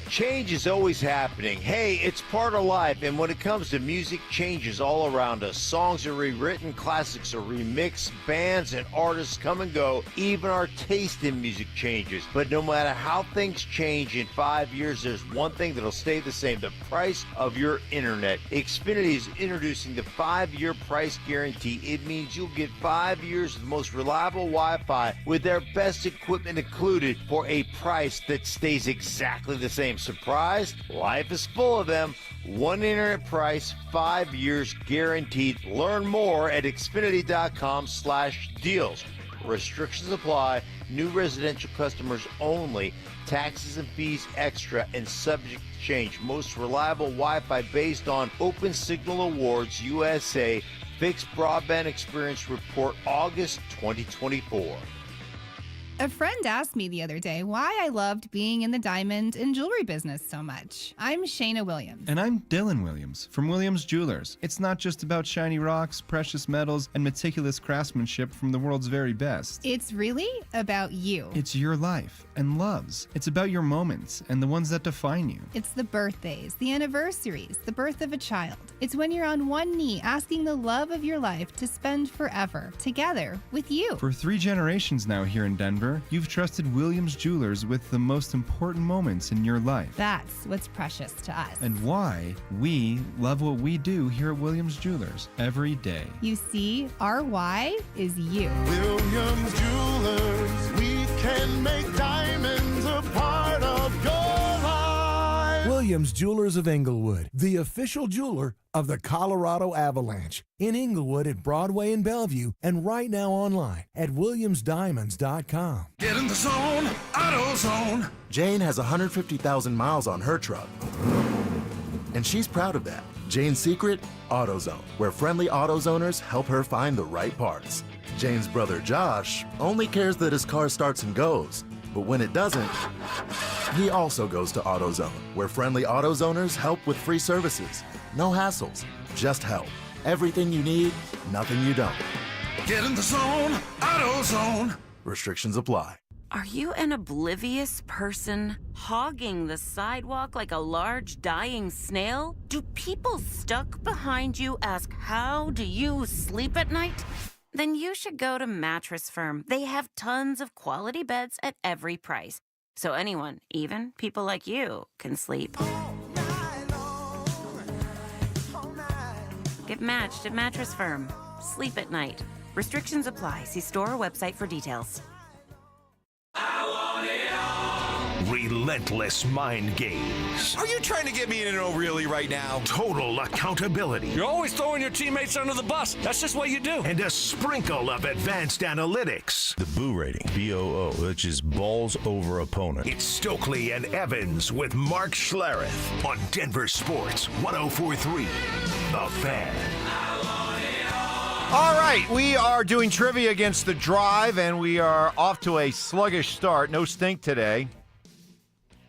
Change is always happening. Hey, it's part of life, and when it comes to music, change is all around us. Songs are rewritten, classics are remixed, bands and artists come and go. Even our taste in music changes. But no matter how things change in 5 years, there's one thing that'll stay the same: the price of your internet. Xfinity is introducing the 5-year price guarantee. It means you'll get 5 years of the most reliable Wi-Fi with their best equipment included for a price that stays exactly the same. Surprised? Life is full of them. One internet price, 5 years guaranteed. Learn more at Xfinity.com/deals. Restrictions apply. New residential customers only. Taxes and fees extra and subject to change. Most reliable Wi-Fi based on Open Signal Awards USA. Fixed Broadband Experience Report, August 2024. A friend asked me the other day why I loved being in the diamond and jewelry business so much. I'm Shayna Williams. And I'm Dylan Williams from Williams Jewelers. It's not just about shiny rocks, precious metals, and meticulous craftsmanship from the world's very best. It's really about you. It's your life and loves. It's about your moments and the ones that define you. It's the birthdays, the anniversaries, the birth of a child. It's when you're on one knee asking the love of your life to spend forever together with you. For 3 generations now here in Denver, you've trusted Williams Jewelers with the most important moments in your life. That's what's precious to us. And why we love what we do here at Williams Jewelers every day. You see, our why is you. Williams Jewelers, we can make diamonds a part of your life. Williams Jewelers of Englewood, the official jeweler of the Colorado Avalanche. In Englewood at Broadway and Bellevue, and right now online at WilliamsDiamonds.com. Get in the zone, AutoZone. Jane has 150,000 miles on her truck, and she's proud of that. Jane's secret? AutoZone, where friendly AutoZoners help her find the right parts. Jane's brother Josh only cares that his car starts and goes, but when it doesn't, he also goes to AutoZone, where friendly AutoZoners help with free services. No hassles, just help. Everything you need, nothing you don't. Get in the zone, AutoZone. Restrictions apply. Are you an oblivious person hogging the sidewalk like a large dying snail? Do people stuck behind you ask, how do you sleep at night? Then you should go to Mattress Firm. They have tons of quality beds at every price. So anyone, even people like you, can sleep. Get matched at Mattress Firm. Sleep at night. Restrictions apply. See store or website for details. Relentless mind games. Are you trying to get me in an oh really right now? Total accountability. You're always throwing your teammates under the bus. That's just what you do. And a sprinkle of advanced analytics. The Boo rating, BOO, which is balls over opponent. It's Stokely and Evans with Mark Schlereth on Denver Sports 104.3. The Fan. All right, we are doing trivia against the Drive, and we are off to a sluggish start. No stink today.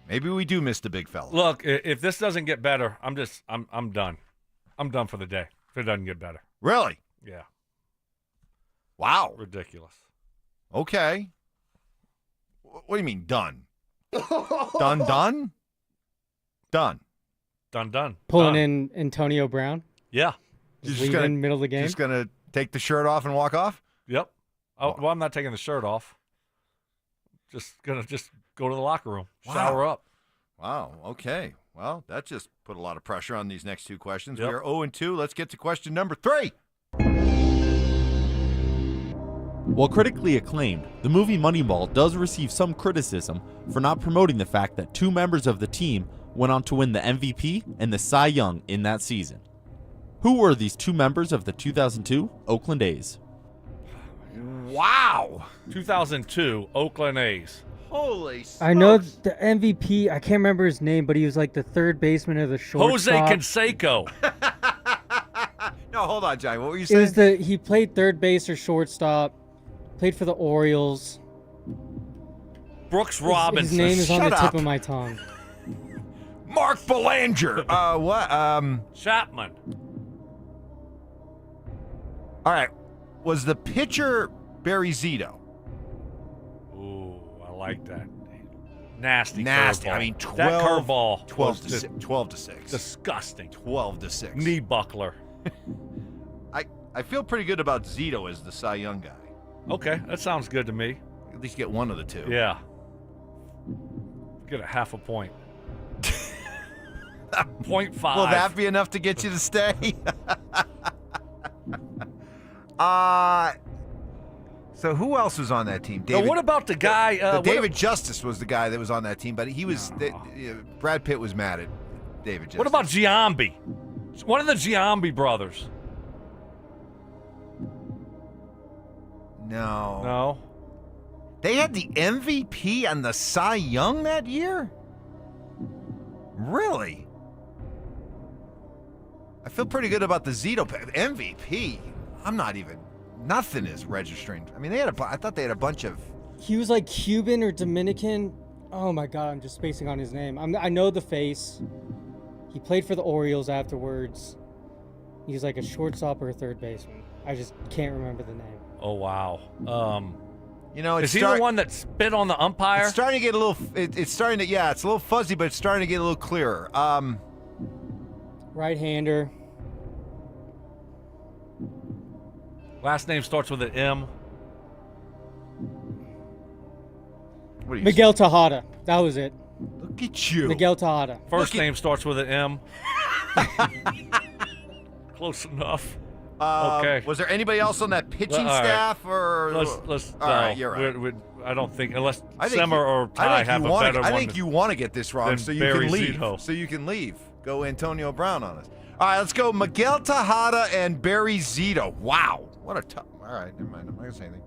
Maybe we do miss the big fella. Look, if this doesn't get better, I'm done. I'm done for the day. If it doesn't get better. Really? Yeah. Wow. Ridiculous. Okay. What do you mean done? Done? Done. Done. Pulling in Antonio Brown. Yeah. Just leaving middle of the game. Just gonna take the shirt off and walk off? Yep. Oh, well, I'm not taking the shirt off. Just gonna go to the locker room, shower up. Wow. Okay. Well, that just put a lot of pressure on these next two questions. Yep. We are 0-2. Let's get to question number 3. While critically acclaimed, the movie Moneyball does receive some criticism for not promoting the fact that 2 members of the team went on to win the MVP and the Cy Young in that season. Who were these 2 members of the 2002 Oakland A's? Wow. 2002 Oakland A's. Holy smokes. I know the MVP. I can't remember his name, but he was like the third baseman of the Jose shortstop. Canseco. No, hold on, Johnny. What were you It saying? was he played third base or shortstop. Played for the Orioles. Brooks Robinson. His name is on Shut the tip up. of my tongue. Mark Belanger. What? Chapman. All right. Was the pitcher Barry Zito? Ooh, I like that. Nasty. Nasty. Curveball. I mean, 12, that curveball. 12 was to 12 to 6. Disgusting. 12 to 6. Knee buckler. I feel pretty good about Zito as the Cy Young guy. Okay, that sounds good to me. At least get one of the two. Yeah. Get a half a point. 0.5. Will that be enough to get you to stay? So who else was on that team? Now, what about the guy? David Justice was the guy that was on that team, but he was. Brad Pitt was mad at David Justice. What about Giambi? One of the Giambi brothers. No. They had the MVP and the Cy Young that year? Really? I feel pretty good about the Zito MVP. Nothing is registering. I mean, I thought they had a bunch of. He was like Cuban or Dominican. Oh my God, I'm just spacing on his name. I know the face. He played for the Orioles afterwards. He's like a shortstop or a third baseman. I just can't remember the name. Oh wow. Is he the one that spit on the umpire? It's starting to get a little. It's starting to. Yeah, it's a little fuzzy, but it's starting to get a little clearer. Right-hander. Last name starts with an M. What are you Miguel Tejada. That was it. Look at you. Miguel Tejada. First name starts with an M. Close enough. Okay. Was there anybody else on that pitching All right. staff, or let's All right, you're right. I don't think unless I think Semmer or Ty have a better one. I think you want to get this wrong, than so you Barry can leave. Zito. So you can leave. Go Antonio Brown on us. All right, let's go. Miguel Tejada and Barry Zito. Wow, what a tough. All right, never mind. I'm not gonna say anything.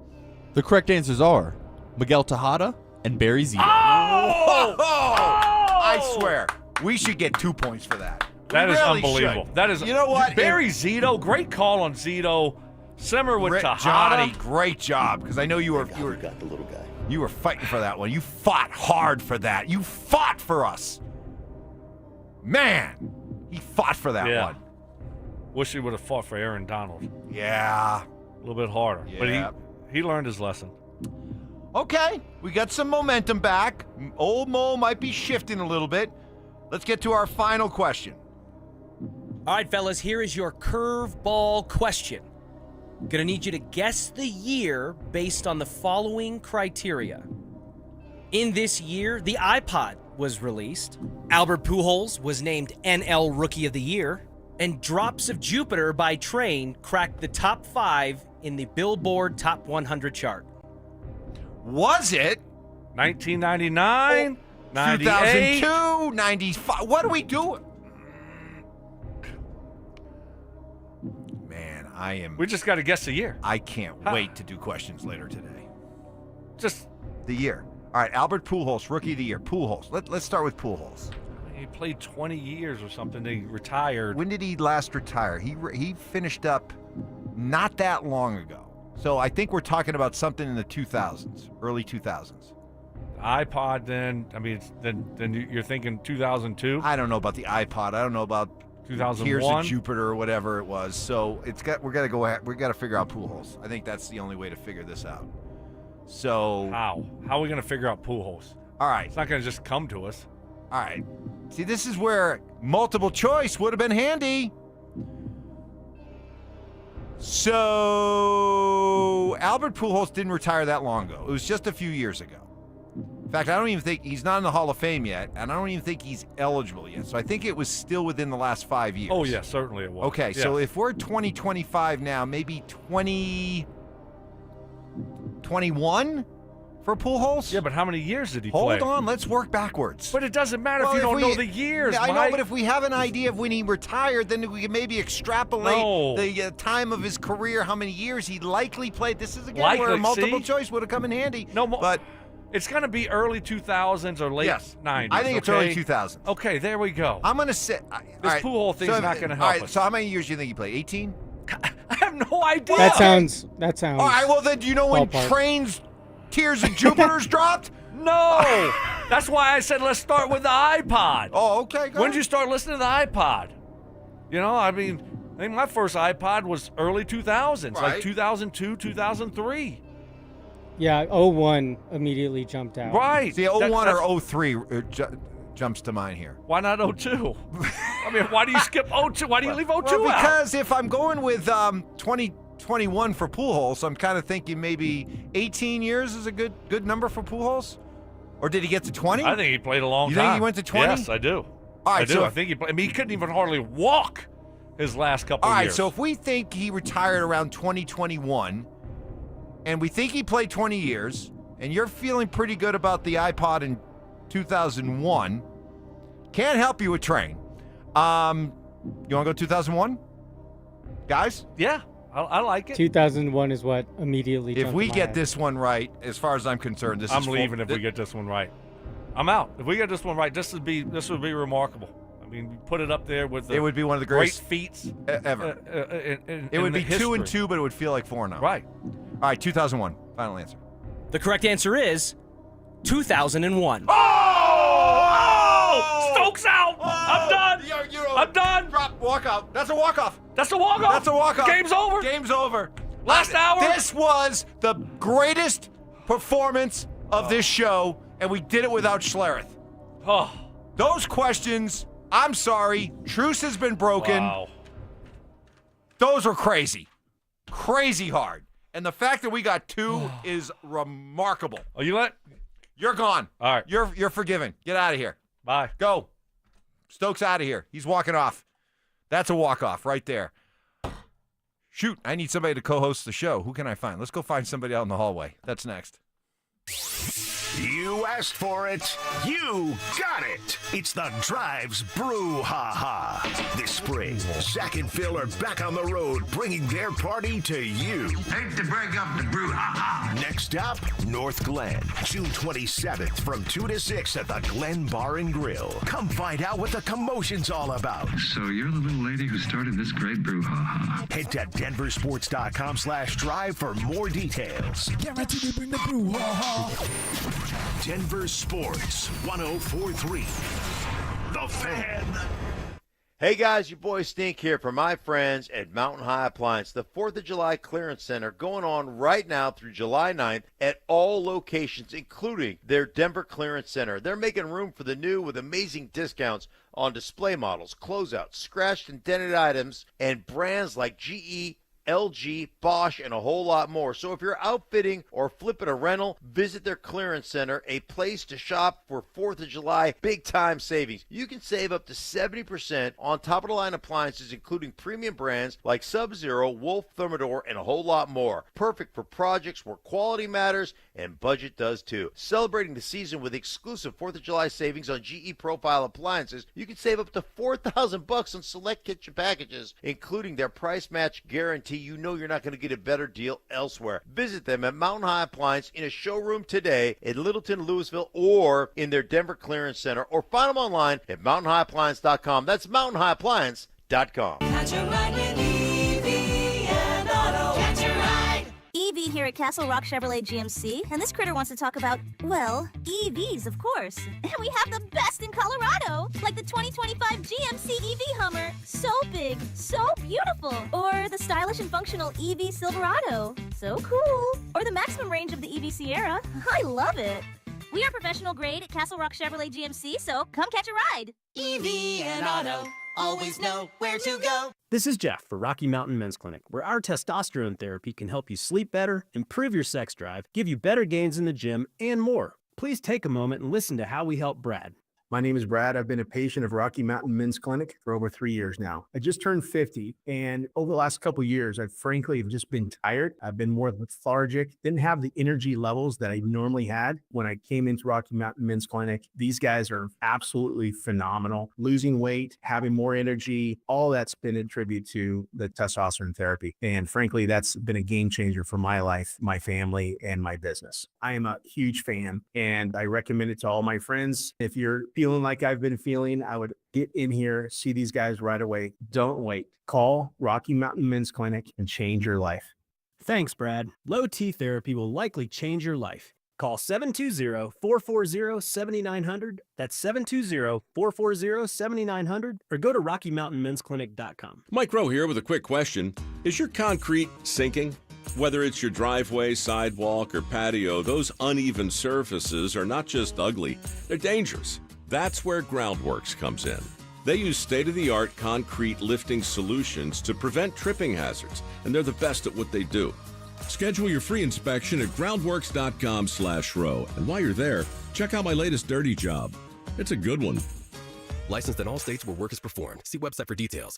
The correct answers are Miguel Tejada and Barry Zito. Oh! I swear, we should get 2 points for that. That We is really unbelievable. should. That is. You know what? Barry Zito, great call on Zito. Semmer with Tejada. Johnny, great job, because I know you got the little guy. You were fighting for that one. You fought hard for that. You fought for us. Man, he fought for that Yeah. one. Wish he would have fought for Aaron Donald. Yeah. A little bit harder. Yeah. But he learned his lesson. Okay, we got some momentum back. Old Mo might be shifting a little bit. Let's get to our final question. All right, fellas, here is your curveball question. Gonna need you to guess the year based on the following criteria. In this year, the iPod was released. Albert Pujols was named NL Rookie of the Year. And Drops of Jupiter by Train cracked the top 5 in the Billboard Top 100 chart. Was it? 1999, 98. 2002, 95. What are we doing? Man, We just got to guess the year. I can't wait to do questions later today. Just the year. All right, Albert Pujols, Rookie of the Year. Pujols. Let's start with Pujols. He played 20 years or something. He retired. When did he last retire? He finished up not that long ago. So I think we're talking about something in the 2000s, early 2000s. iPod then, I mean, then you're thinking 2002? I don't know about the iPod. I don't know about 2001? Tears of Jupiter or whatever it was. So we got to figure out Pujols. I think that's the only way to figure this out. So How are we going to figure out Pujols? All right. It's not going to just come to us. All right. See, this is where multiple choice would have been handy. So Albert Pujols didn't retire that long ago. It was just a few years ago. In fact, I don't even think he's not in the Hall of Fame yet, and I don't even think he's eligible yet. So I think it was still within the last 5 years. Oh, yeah, certainly it was. Okay, yeah. so if we're 2025 now, maybe 2021 for Pujols? Yeah, but how many years did he play? Hold on, let's work backwards. But it doesn't matter if you don't know the years, I know, Mike. but if we have an idea of when he retired, then we can maybe extrapolate the time of his career, how many years he likely played. This is, again, where a multiple choice would have come in handy. But it's going to be early 2000s or late 90s. I think it's early 2000s. Okay, there we go. I'm going to say... This Pujol thing's not going to help All right, us. so how many years do you think he played? 18? I have no idea. That sounds. All right, well, then do you know when ballpark. Train's Tears of Jupiter's dropped? No. That's why I said let's start with the iPod. Oh, okay. When did you start listening to the iPod? You know, I mean, I think my first iPod was early 2000s, like Right. 2002, 2003. Yeah, 01 immediately jumped out. Right. See, 01 or 03 jumps to mind here. Why not 02? I mean, why do you skip 02? Why do you leave 02 Well, out? because if I'm going with 2021 for Pujols, I'm kind of thinking maybe 18 years is a good number for Pujols. Or did he get to 20? I think he played a long You time. think he went to 20? Yes, I do. All right, I do. so I think he played. I mean, he couldn't even hardly walk his last couple All right, years. so if we think he retired around 2021, and we think he played 20 years, and you're feeling pretty good about the iPod in 2001, can't help you with Train. You want to go 2001? Guys? Yeah, I like it. 2001 is what immediately. If jumped we to my get head. this one right, as far as I'm concerned, I'm leaving if we get this one right. I'm out. If we get this one right, this would be remarkable. I mean, we put it up there with it would be one of the great greatest feats ever. It would be 2-2, but it would feel like 4-0. Right. All right, 2001. Final answer. The correct answer is 2001. Oh! Stokes out! I'm done! I'm done! Walk out. That's a walk-off. That's a walk-off? That's a walk-off. Game's over? Game's over. Last hour? This was the greatest performance of this show, and we did it without Schlereth. Oh. Those questions, I'm sorry, truce has been broken. Wow. Those were crazy. Crazy hard. And the fact that we got 2 is remarkable. Oh, you let? You're gone. All right. You're forgiven. Get out of here. Bye. Go. Stokes out of here. He's walking off. That's a walk-off right there. Shoot, I need somebody to co-host the show. Who can I find? Let's go find somebody out in the hallway. That's next. You asked for it. You got it. It's the Drives Brouhaha. This spring, Zach and Phil are back on the road, bringing their party to you. Hate to break up the brouhaha. Next stop, North Glen, June 27th from 2 to 6 at the Glen Bar and Grill. Come find out what the commotion's all about. So you're the little lady who started this great brouhaha. Head to denversports.com/drive for more details. Guaranteed to bring the brouhaha. Denver Sports 104.3. The Fan. Hey guys, your boy Stink here for my friends at Mountain High Appliance. The 4th of July Clearance Center going on right now through July 9th at all locations, including their Denver Clearance Center. They're making room for the new with amazing discounts on display models, closeouts, scratched and dented items, and brands like GE, LG, Bosch, and a whole lot more. So if you're outfitting or flipping a rental, visit their clearance center, a place to shop for 4th of July big-time savings. You can save up to 70% on top-of-the-line appliances, including premium brands like Sub-Zero, Wolf, Thermador, and a whole lot more. Perfect for projects where quality matters and budget does too. Celebrating the season with exclusive 4th of July savings on GE Profile appliances, you can save up to $4,000 on select kitchen packages, including their price match guarantee. You know you're not going to get a better deal elsewhere. Visit them at Mountain High Appliance in a showroom today in Littleton, Louisville, or in their Denver Clearance Center, or find them online at mountainhighappliance.com. That's mountainhighappliance.com. Catch a ride with EV and Auto. Catch a ride. EV here at Castle Rock Chevrolet GMC, and this critter wants to talk about, well, EVs, of course. And we have the best in Colorado, like the 2025 GMC EV Hummer. So big, so beautiful. Or the stylish and functional EV Silverado. So cool. Or the maximum range of the EV Sierra. I love it. We are professional grade at Castle Rock Chevrolet GMC, so come catch a ride. EV and Auto. Always know where to go. This is Jeff for Rocky Mountain Men's Clinic, where our testosterone therapy can help you sleep better, improve your sex drive, give you better gains in the gym, and more. Please take a moment and listen to how we help Brad. My name is Brad. I've been a patient of Rocky Mountain Men's Clinic for over 3 years now. I just turned 50, and over the last couple of years, I've frankly just been tired. I've been more lethargic, didn't have the energy levels that I normally had when I came into Rocky Mountain Men's Clinic. These guys are absolutely phenomenal. Losing weight, having more energy, all that's been a tribute to the testosterone therapy. And frankly, that's been a game changer for my life, my family, and my business. I am a huge fan, and I recommend it to all my friends. If you're feeling like I've been feeling, I would get in here, see these guys right away. Don't wait. Call Rocky Mountain Men's Clinic and change your life. Thanks, Brad. Low T therapy will likely change your life. Call 720-440-7900. That's 720-440-7900. Or go to RockyMountainMen'sClinic.com. Mike Rowe here with a quick question. Is your concrete sinking? Whether it's your driveway, sidewalk, or patio, those uneven surfaces are not just ugly, they're dangerous. That's where Groundworks comes in. They use state-of-the-art concrete lifting solutions to prevent tripping hazards, and they're the best at what they do. Schedule your free inspection at groundworks.com/row. And while you're there, check out my latest dirty job. It's a good one. Licensed in all states where work is performed. See website for details.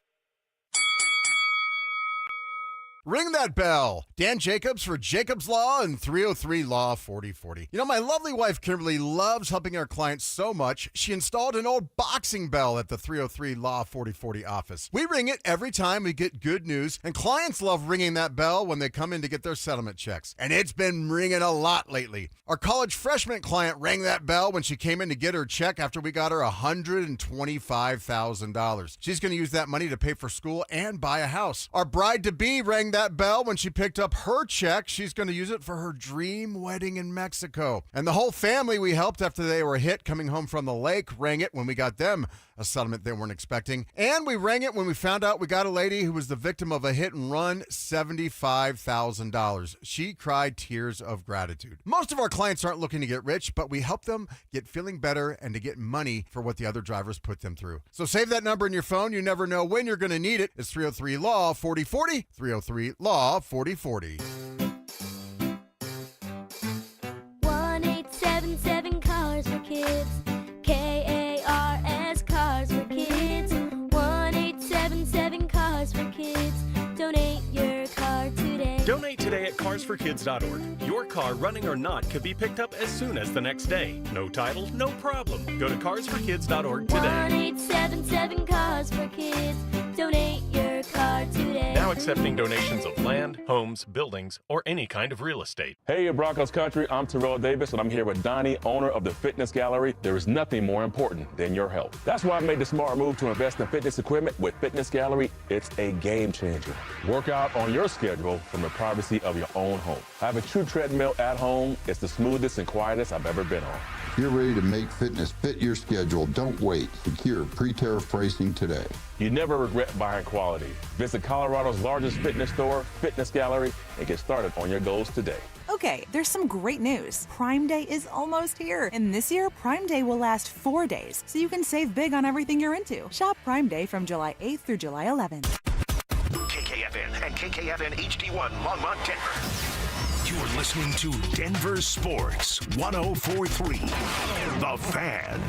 Ring that bell. Dan Jacobs for Jacobs Law and 303 Law 4040. You know, my lovely wife, Kimberly, loves helping our clients so much, she installed an old boxing bell at the 303 Law 4040 office. We ring it every time we get good news, and clients love ringing that bell when they come in to get their settlement checks. And it's been ringing a lot lately. Our college freshman client rang that bell when she came in to get her check after we got her $125,000. She's going to use that money to pay for school and buy a house. Our bride-to-be rang that bell when she picked up her check. She's going to use it for her dream wedding in Mexico. And the whole family we helped after they were hit coming home from the lake rang it when we got them a settlement they weren't expecting. And we rang it when we found out we got a lady who was the victim of a hit and run, $75,000. She cried tears of gratitude. Most of our clients aren't looking to get rich, but we help them get feeling better and to get money for what the other drivers put them through. So save that number in your phone. You never know when you're going to need it. It's 303 Law 4040, 303 Law 4040. 1877 Cars for Kids. KARS Cars for Kids. 1877 Cars for Kids. Donate your car today. Donate today at carsforkids.org. Your car, running or not, could be picked up as soon as the next day. No title, no problem. Go to carsforkids.org today. 1877 Cars for Kids. Donate your car today. Now accepting donations of land, homes, buildings, or any kind of real estate. Hey, Broncos country, I'm Terrell Davis, and I'm here with Donnie, owner of the Fitness Gallery. There is nothing more important than your health. That's why I made the smart move to invest in fitness equipment with Fitness Gallery. It's a game changer. Work out on your schedule from the privacy of your own home. I have a true treadmill at home. It's the smoothest and quietest I've ever been on. If you're ready to make fitness fit your schedule, don't wait. Secure pre-tariff pricing today. You never regret buying quality. Visit Colorado's largest fitness store, Fitness Gallery, and get started on your goals today. Okay, there's some great news. Prime Day is almost here, and this year, Prime Day will last 4 days, so you can save big on everything you're into. Shop Prime Day from July 8th through July 11th. KKFN and KKFN HD1 Longmont, Denver. You're listening to Denver Sports 1043. The Fan.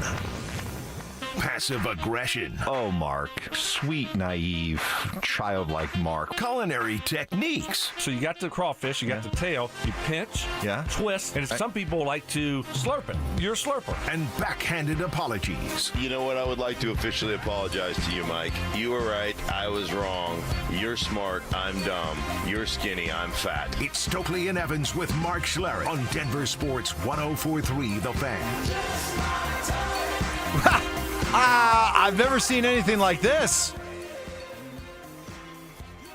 Passive aggression. Oh, Mark. Sweet, naive, childlike Mark. Culinary techniques. So you got the crawfish, you got the tail, you pinch, twist, and some people like to slurp it. You're a slurper. And backhanded apologies. You know what? I would like to officially apologize to you, Mike. You were right. I was wrong. You're smart. I'm dumb. You're skinny. I'm fat. It's Stokely and Evans with Mark Schlereth on Denver Sports 1043 The Fan. I've never seen anything like this.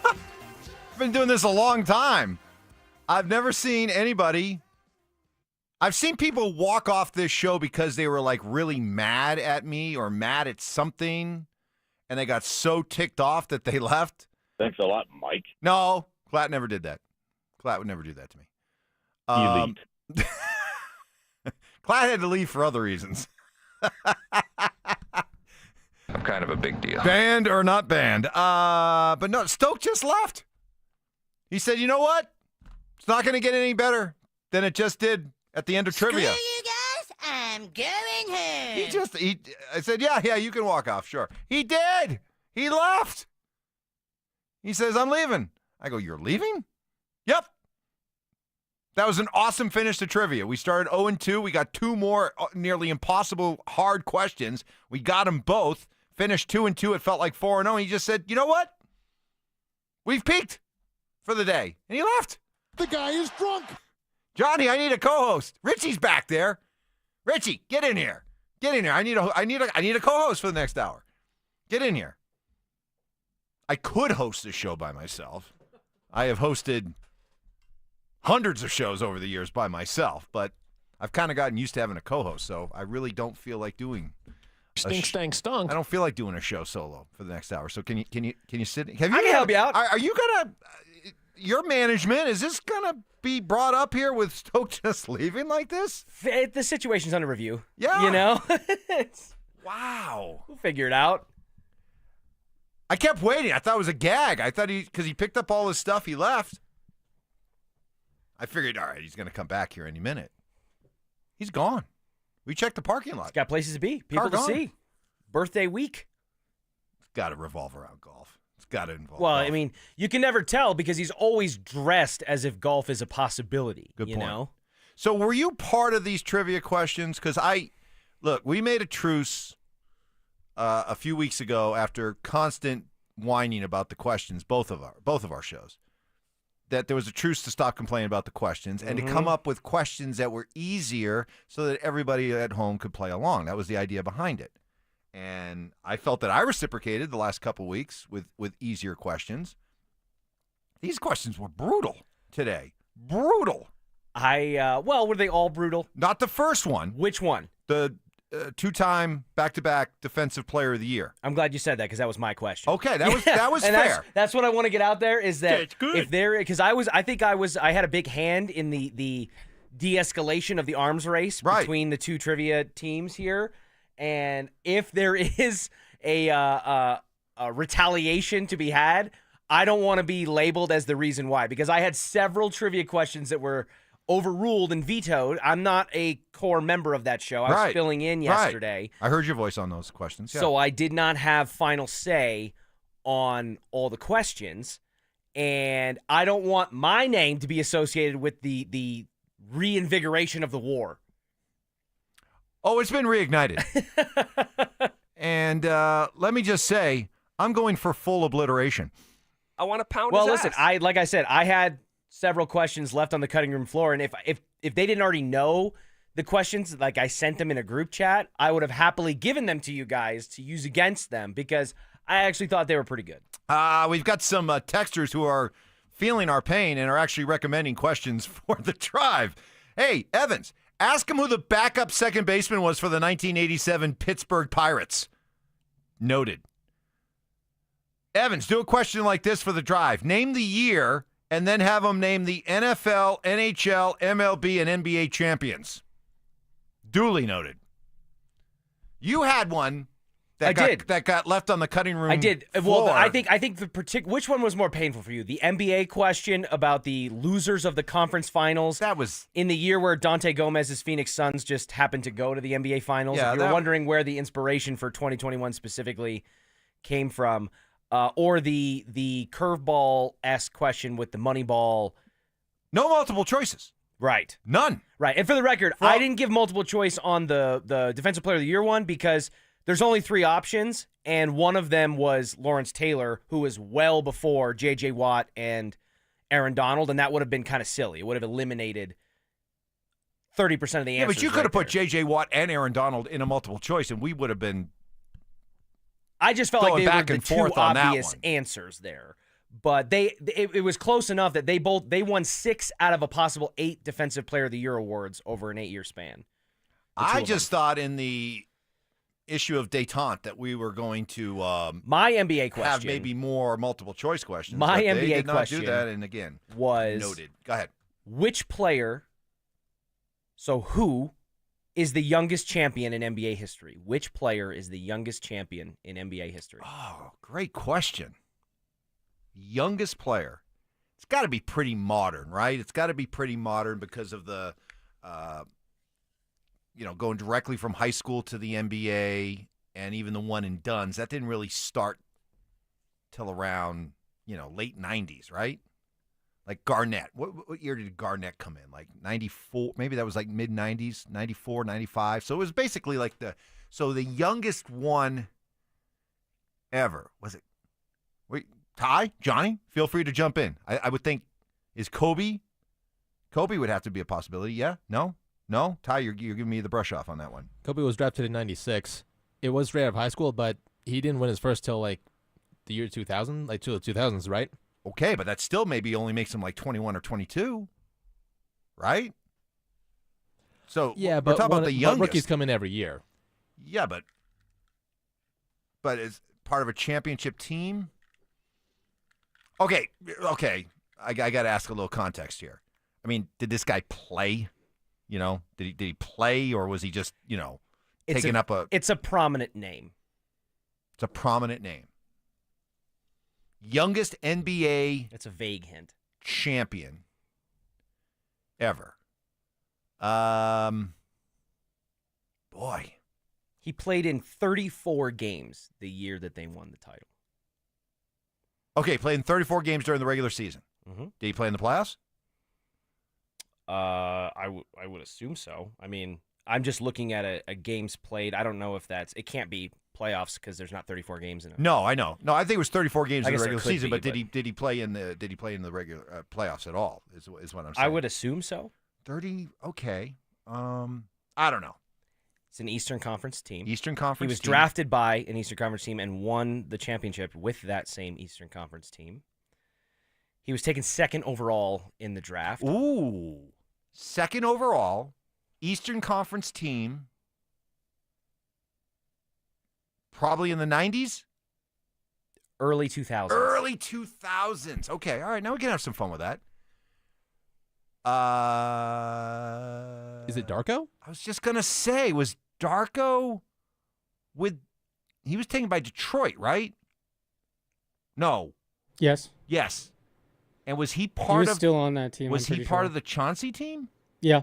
I've been doing this a long time. I've never seen anybody. I've seen people walk off this show because they were like really mad at me or mad at something, and they got so ticked off that they left. Thanks a lot, Mike. No, Klatt never did that. Klatt would never do that to me. Klatt had to leave for other reasons. I'm kind of a big deal. Banned or not banned. But no, Stoke just left. He said, you know what? It's not going to get any better than it just did at the end of trivia. Screw you guys, I'm going home. I said, yeah, you can walk off, sure. He did. He left. He says, I'm leaving. I go, you're leaving? Yep. That was an awesome finish to trivia. We started 0-2. We got two more nearly impossible hard questions. We got them both. Finished 2-2. It felt like 4-0. And he just said, you know what? We've peaked for the day. And he left. The guy is drunk. Johnny, I need a co-host. Richie's back there. Richie, get in here. Get in here. I need a co-host for the next hour. Get in here. I could host this show by myself. I have hosted hundreds of shows over the years by myself, but I've kind of gotten used to having a co-host, so I really don't feel like doing Stunk. I don't feel like doing a show solo for the next hour. So can you sit? I can help you out. Are you gonna? Your management, is this gonna be brought up here with Stoke just leaving like this? The situation's under review. Yeah, you know. Wow. We'll figure it out. I kept waiting. I thought it was a gag. I thought because he picked up all his stuff, he left. I figured, all right, he's going to come back here any minute. He's gone. We checked the parking lot. He's got places to be, people to see. Birthday week. It's got to revolve around golf. It's got to involve Well, golf. I mean, you can never tell because he's always dressed as if golf is a possibility. Good you point. know? So were you part of these trivia questions? Because we made a truce a few weeks ago after constant whining about the questions, both of our shows. That there was a truce to stop complaining about the questions and to come up with questions that were easier so that everybody at home could play along. That was the idea behind it. And I felt that I reciprocated the last couple of weeks with easier questions. These questions were brutal today. Brutal. Were they all brutal? Not the first one. Which one? The two-time back-to-back Defensive Player of the Year. I'm glad you said that because that was my question. Okay, that was and fair. That's what I want to get out there is that good. because I had a big hand in the de-escalation of the arms race between the two trivia teams here, and if there is a retaliation to be had, I don't want to be labeled as the reason why because I had several trivia questions that were overruled and vetoed. I'm not a core member of that show. I was filling in yesterday. I heard your voice on those questions. Yeah. So I did not have final say on all the questions. And I don't want my name to be associated with the reinvigoration of the war. Oh, it's been reignited. And let me just say, I'm going for full obliteration. I want to pound Well, his listen, ass. like I said, I had several questions left on the cutting room floor, and if they didn't already know the questions, like I sent them in a group chat, I would have happily given them to you guys to use against them because I actually thought they were pretty good. We've got some texters who are feeling our pain and are actually recommending questions for the Drive. Hey, Evans, ask him who the backup second baseman was for the 1987 Pittsburgh Pirates. Noted. Evans, do a question like this for the Drive. Name the year and then have them name the NFL, NHL, MLB, and NBA champions. Duly noted. You had one That got left on the cutting room. I did. Floor. Well, I think the which one was more painful for you? The NBA question about the losers of the conference finals. That was in the year where Dante Gomez's Phoenix Suns just happened to go to the NBA finals. Yeah, if you're wondering where the inspiration for 2021 specifically came from, or the curveball-esque question with the Moneyball. No multiple choices. Right. None. Right. And for the record, I didn't give multiple choice on the Defensive Player of the Year one because there's only 3 options, and one of them was Lawrence Taylor, who was well before J.J. Watt and Aaron Donald, and that would have been kind of silly. It would have eliminated 30% of the answers. Yeah, but you could have put J.J. Watt and Aaron Donald in a multiple choice, and we would have been I just felt like they back were and the 2 forth on that obvious one. answers there. But it was close enough that they won 6 out of a possible 8 Defensive Player of the Year awards over an 8-year span. I just thought in the issue of détente that we were going to my NBA question have maybe more multiple choice questions. My but NBA they did not question do that, and again was noted. Go ahead. Which player? So who is the youngest champion in NBA history? Which player is the youngest champion in NBA history? Oh, great question. Youngest player. It's got to be pretty modern, right? It's got to be pretty modern because of the, going directly from high school to the NBA and even the one and dones. That didn't really start till around, late 90s, right? Like Garnett. What year did Garnett come in? Like 94? Maybe that was like mid-90s, 94, 95. So it was basically like the youngest one ever. Was it? Wait, Ty? Johnny? Feel free to jump in. I would think, is Kobe? Kobe would have to be a possibility. Yeah? No? No? Ty, you're giving me the brush off on that one. Kobe was drafted in 96. It was straight out of high school, but he didn't win his first till like the year 2000, like to the 2000s, right? Okay, but that still maybe only makes him like 21 or 22, right? So yeah, we're but talking about the youngest. Rookies come in every year. Yeah, but as part of a championship team. Okay. I got to ask a little context here. I mean, did this guy play? Did he play, or was he just taking up a? It's a prominent name. It's a prominent name. Youngest NBA. It's a vague hint. Champion ever. Boy. He played in 34 games the year that they won the title. Okay, played in 34 games during the regular season. Mm-hmm. Did he play in the playoffs? I would assume so. I mean, I'm just looking at a games played. I don't know if it can't be playoffs because there's not 34 games in it. No, I know. No, I think it was 34 games in the guess regular there could season. be, But did he play in the regular playoffs at all? Is what I'm saying. I would assume so. 30. Okay. I don't know. It's an Eastern Conference team. Eastern Conference. He was team. drafted by an Eastern Conference team and won the championship with that same Eastern Conference team. He was taken 2nd overall in the draft. Ooh, 2nd overall, Eastern Conference team. Probably in the 90s? Early 2000s. Early 2000s. Okay, all right. Now we can have some fun with that. Is it Darko? I was just going to say, was Darko he was taken by Detroit, right? No. Yes. Yes. And was he part he was of still on that team? Was I'm he pretty part sure. of the Chauncey team? Yeah.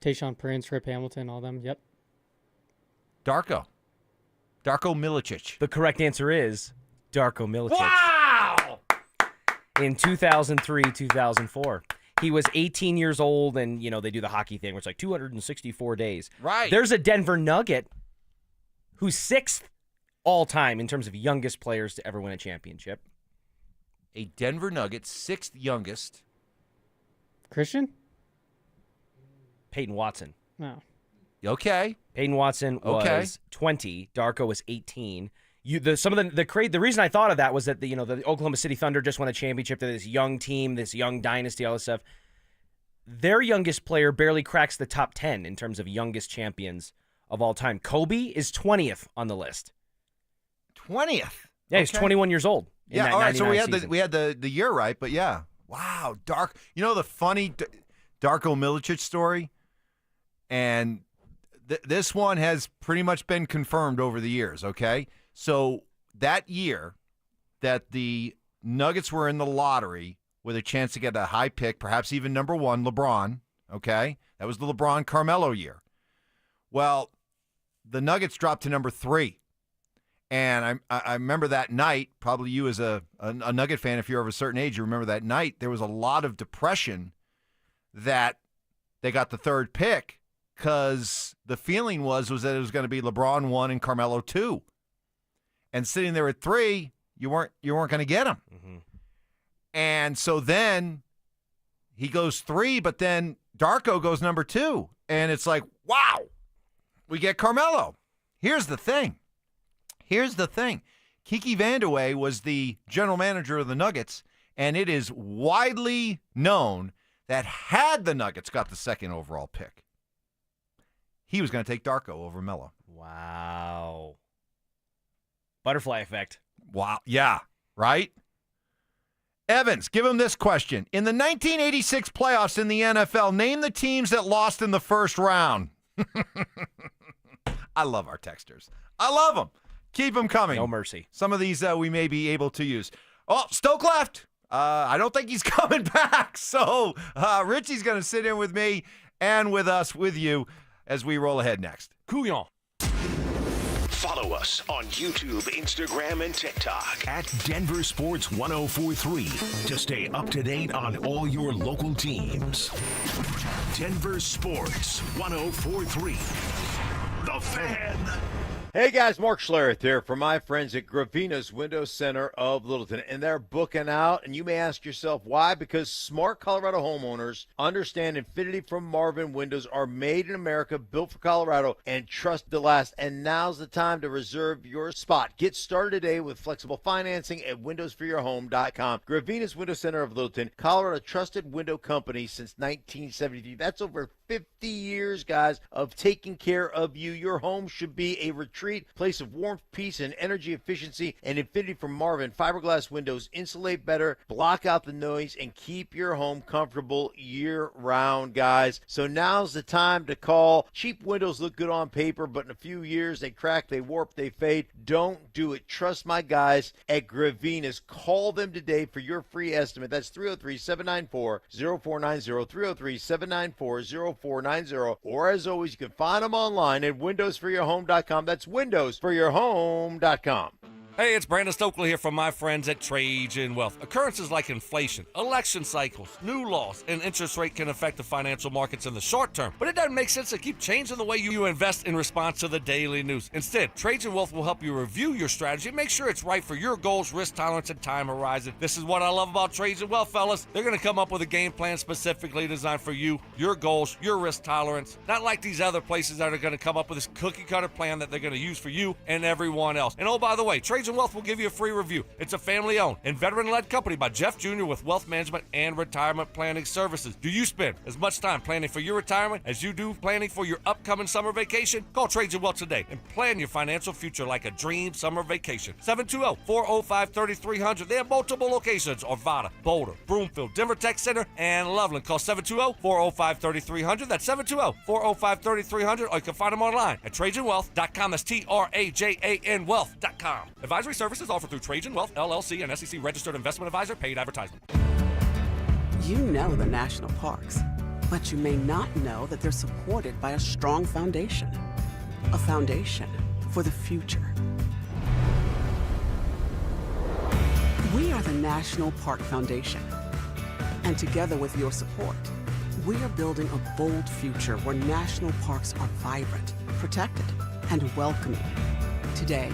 Tayshaun Prince, Rip Hamilton, all them. Yep. Darko Milicic. The correct answer is Darko Milicic. Wow! In 2003, 2004. He was 18 years old, and, they do the hockey thing, where it's like 264 days. Right. There's a Denver Nugget who's 6th all-time in terms of youngest players to ever win a championship. A Denver Nugget, 6th youngest. Christian? Peyton Watson. No. Okay. Peyton Watson was 20. Darko was 18. The reason I thought of that was that the Oklahoma City Thunder just won a championship to this young team, this young dynasty, all this stuff. Their youngest player barely cracks the top 10 in terms of youngest champions of all time. Kobe is 20th on the list. 20th. Yeah, he's 21 years old. Yeah, all right. So we had season. the year right, but yeah. Wow, the funny Darko Milicic story, and this one has pretty much been confirmed over the years. Okay, So that year that the Nuggets were in the lottery with a chance to get a high pick, perhaps even number one, LeBron, okay? That was the LeBron-Carmelo year. Well, the Nuggets dropped to number 3. And I remember that night, probably you as a Nugget fan, if you're of a certain age, you remember that night, there was a lot of depression that they got the 3rd pick because the feeling was that it was going to be LeBron 1 and Carmelo 2. And sitting there at 3, you weren't going to get him. Mm-hmm. And so then he goes 3, but then Darko goes number 2. And it's like, wow, we get Carmelo. Here's the thing. Kiki Vandeweghe was the general manager of the Nuggets, and it is widely known that had the Nuggets got the 2nd overall pick, he was going to take Darko over Melo. Wow. Butterfly effect. Wow. Yeah, right? Evans, give him this question. In the 1986 playoffs in the NFL, name the teams that lost in the first round. I love our texters. I love them. Keep them coming. No mercy. Some of these we may be able to use. Oh, Stoke left. I don't think he's coming back. So Richie's going to sit in with me and with us, with you, as we roll ahead next. Couillon. Follow us on YouTube, Instagram, and TikTok at Denver Sports 1043 to stay up to date on all your local teams. Denver Sports 1043. The Fan. Hey guys, Mark Schlereth here from my friends at Gravina's Window Center of Littleton, and they're booking out, and you may ask yourself why, because smart Colorado homeowners understand Infinity from Marvin Windows are made in America, built for Colorado, and trusted to last, and now's the time to reserve your spot. Get started today with flexible financing at windowsforyourhome.com. Gravina's Window Center of Littleton, Colorado trusted window company since 1973. That's over 50 years, guys, of taking care of you. Your home should be a retreat, place of warmth, peace, and energy efficiency. And Infinity from Marvin fiberglass windows insulate better, block out the noise, and keep your home comfortable year-round, guys. So now's the time to call. Cheap windows look good on paper, but in a few years, they crack, they warp, they fade. Don't do it. Trust my guys at Gravina's. Call them today for your free estimate. That's 303-794-0490, 303-794-0490. Or as always, you can find them online at windowsforyourhome.com. That's windowsforyourhome.com. Hey, it's Brandon Stokely here from my friends at Trajan Wealth. Occurrences like inflation, election cycles, new laws, and interest rate can affect the financial markets in the short term, but it doesn't make sense to keep changing the way you invest in response to the daily news. Instead, Trajan Wealth will help you review your strategy and make sure it's right for your goals, risk tolerance, and time horizon. This is what I love about Trajan Wealth, fellas. They're going to come up with a game plan specifically designed for you, your goals, your risk tolerance, not like these other places that are going to come up with this cookie-cutter plan that they're going to use for you and everyone else. And oh, by the way, Trajan Wealth will give you a free review. It's a family-owned and veteran-led company by Jeff Jr. with wealth management and retirement planning services. Do you spend as much time planning for your retirement as you do planning for your upcoming summer vacation? Call Trajan Wealth today and plan your financial future like a dream summer vacation. 720-405-3300. They have multiple locations: Arvada, Boulder, Broomfield, Denver Tech Center, and Loveland. Call 720-405-3300. That's 720-405-3300. Or you can find them online at TrajanWealth.com. That's TRAJAN Wealth.com. Advisory services offered through Trajan Wealth, LLC, and SEC registered investment advisor. Paid advertisement. You know the national parks, but you may not know that they're supported by a strong foundation. A foundation for the future. We are the National Park Foundation. And together with your support, we are building a bold future where national parks are vibrant, protected, and welcoming. Today,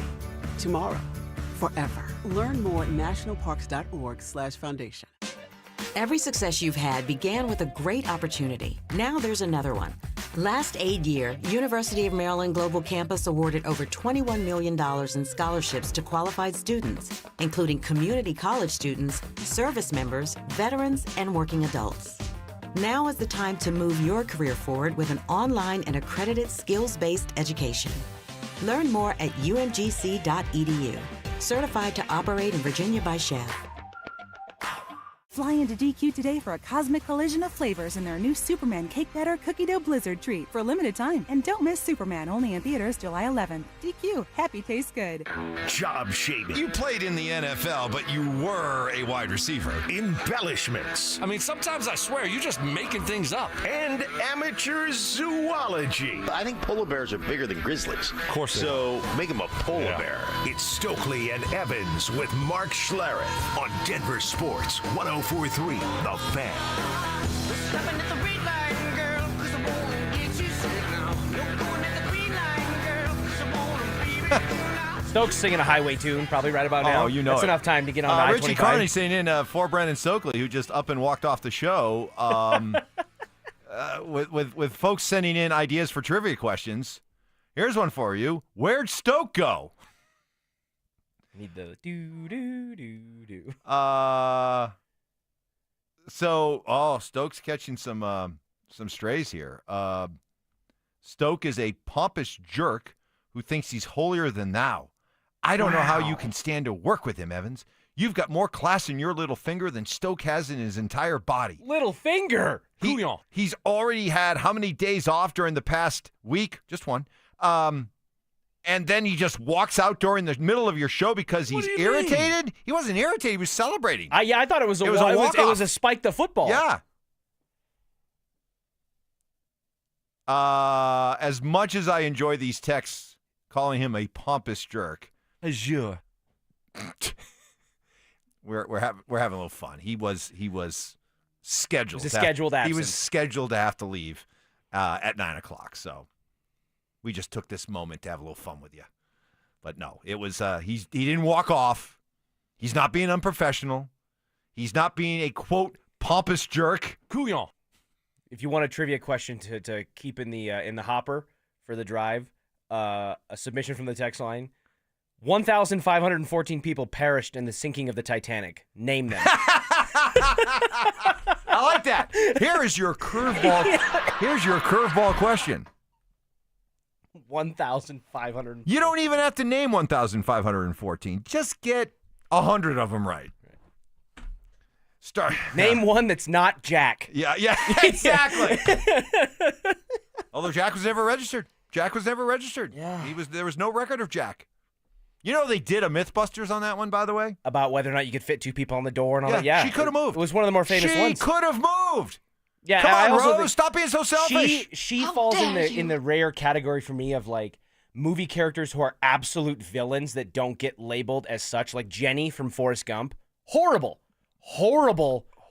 tomorrow, forever. Learn more at nationalparks.org/foundation. Every success you've had began with a great opportunity. Now there's another one. Last aid year, University of Maryland Global Campus awarded over $21 million in scholarships to qualified students, including community college students, service members, veterans, and working adults. Now is the time to move your career forward with an online and accredited skills-based education. Learn more at umgc.edu. Certified to operate in Virginia by Chef. Fly into DQ today for a cosmic collision of flavors in their new Superman Cake Batter Cookie Dough Blizzard treat for a limited time. And don't miss Superman, only in theaters July 11th. DQ, happy tastes good. Job shaving. You played in the NFL, but you were a wide receiver. Embellishments. I mean, sometimes I swear you're just making things up. And amateur zoology. I think polar bears are bigger than grizzlies. Of course. So make him a polar bear. It's Stokely and Evans with Mark Schlereth on Denver Sports 104.3 The Fan. Stokes singing a highway tune, probably right about now. Oh, you know That's it. enough time to get on the I-25. Richie Carney saying in for Brandon Stokely, who just up and walked off the show, with folks sending in ideas for trivia questions. Here's one for you. Where'd Stoke go? Need the do. Stoke's catching some strays here. Stoke is a pompous jerk who thinks he's holier than thou. I don't know how you can stand to work with him, Evans. You've got more class in your little finger than Stoke has in his entire body. Little finger. He's already had how many days off during the past week? Just one. And then he just walks out during the middle of your show because he's irritated. He wasn't irritated. He was celebrating. I thought it was a walk-off. It was a spike the football. Yeah. As much as I enjoy these texts calling him a pompous jerk, Azure. we're having a little fun. He was scheduled. It was a scheduled absence. He was scheduled to have to leave at 9:00. So we just took this moment to have a little fun with you. But no, it was he didn't walk off. He's not being unprofessional. He's not being a quote pompous jerk. Couillon. If you want a trivia question to keep in the hopper for the drive, a submission from the text line: 1,514 people perished in the sinking of the Titanic. Name them. I like that. Here's your curveball. Here's your curveball question. 1,500. You don't even have to name 1,514. Just get 100 of them right. Name one that's not Jack. Yeah, exactly. Although Jack was never registered. Yeah. There was no record of Jack. You know they did a Mythbusters on that one, by the way? About whether or not you could fit two people on the door and all that. Yeah, she could have moved. It was one of the more famous ones. She could have moved. Yeah, come on, Rose, stop being so selfish. She falls in the rare category for me of like movie characters who are absolute villains that don't get labeled as such, like Jenny from Forrest Gump. Horrible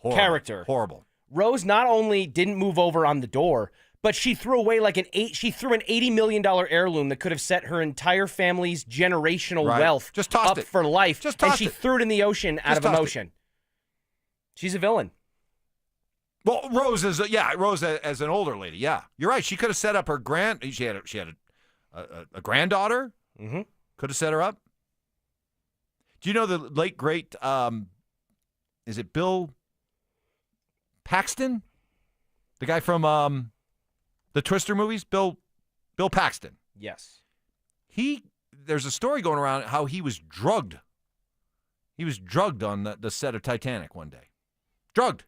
character. Horrible. Rose not only didn't move over on the door, but she threw away an $80 million heirloom that could have set her entire family's generational wealth up for life. And she threw it in the ocean out of emotion. She's a villain. Well, Rose as an older lady. Yeah, you're right. She could have set up her She had a granddaughter. Mm-hmm. Could have set her up. Do you know the late great? Is it Bill Paxton? The guy from the Twister movies, Bill Paxton. Yes. There's a story going around how he was drugged. He was drugged on the set of Titanic one day. Drugged.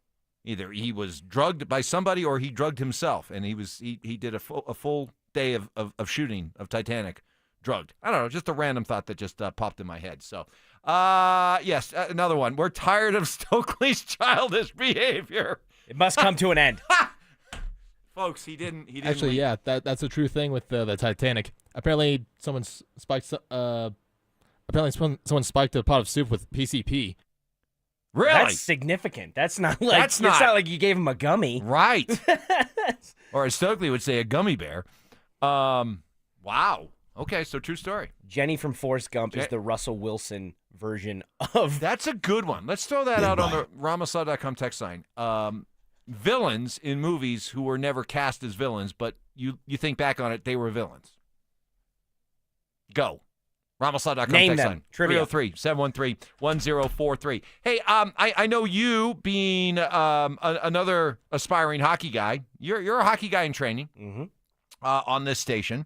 Either he was drugged by somebody or he drugged himself, and he did a full day of shooting of Titanic, drugged. I don't know, just a random thought that just popped in my head. So, yes, another one. We're tired of Stokely's childish behavior. It must come to an end. Folks, he didn't Actually, leave. yeah, that's a true thing with the Titanic. Apparently, someone spiked a pot of soup with PCP. Really? That's significant. That's not like it's not like you gave him a gummy. Right. Or as Stokely would say, a gummy bear. Wow. Okay, so true story. Jenny from Forrest Gump is the Russell Wilson version of... That's a good one. Let's throw that out on the Ramasla.com text line. Villains in movies who were never cast as villains, but you think back on it, they were villains. Go. Ramasla.com Name text them. line. Trivia. 303-713-1043. Hey, I know you being another aspiring hockey guy. You're a hockey guy in training on this station.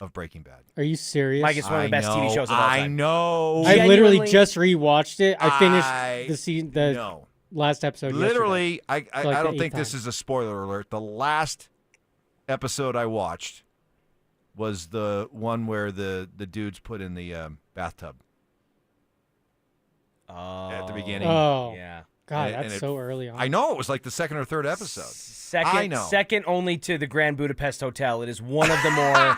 of Breaking Bad. Are you serious? Mike, it's one of the best TV shows of all time. I know. I literally just rewatched it. I finished the last episode. Literally, yesterday. I don't think this is a spoiler alert. The last episode I watched was the one where the dude's put in the bathtub. At the beginning. Oh, yeah. God, that's so early on. I know. It was like the second or third episode. Second only to the Grand Budapest Hotel. It is one of the more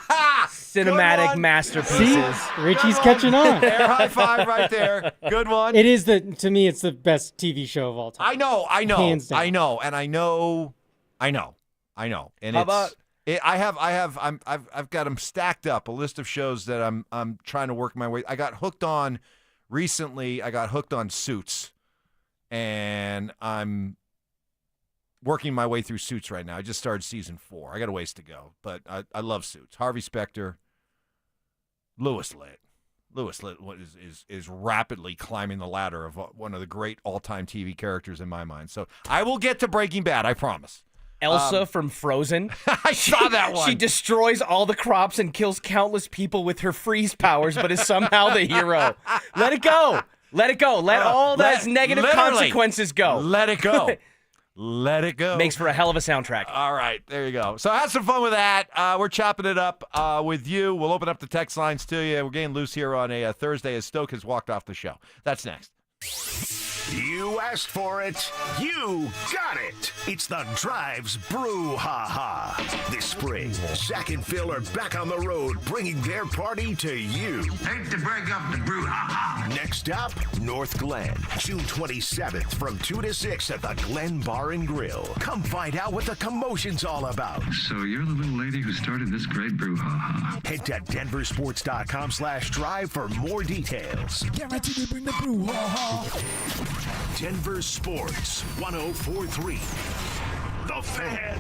cinematic masterpieces. See? Richie's catching on. Air high five right there. Good one. It is to me, it's the best TV show of all time. I know. Hands down. I know. And I know. And I've got them stacked up, a list of shows that I'm trying to work my way. I got hooked on recently. I got hooked on Suits, and I'm working my way through Suits right now. I just started season 4. I got a ways to go, but I love Suits. Harvey Specter, Louis Litt. Louis Litt is rapidly climbing the ladder of one of the great all-time TV characters in my mind. So I will get to Breaking Bad, I promise. Elsa from Frozen. I saw that one. She destroys all the crops and kills countless people with her freeze powers, but is somehow the hero. Let it go. Let it go. Let all those negative consequences go. Let it go. Let it go. Makes for a hell of a soundtrack. All right, there you go. So have some fun with that. We're chopping it up with you. We'll open up the text lines to you. We're getting loose here on a Thursday as Stoke has walked off the show. That's next. You asked for it. You got it. It's the Drives Brouhaha. This spring, Zach and Phil are back on the road, bringing their party to you. Hate to break up the brouhaha. Next stop, North Glen, June 27th from 2 to 6 at the Glen Bar and Grill. Come find out what the commotion's all about. So you're the little lady who started this great brouhaha. Head to denversports.com/drive for more details. Get ready to bring the brouhaha. Denver Sports 104.3. The Fan.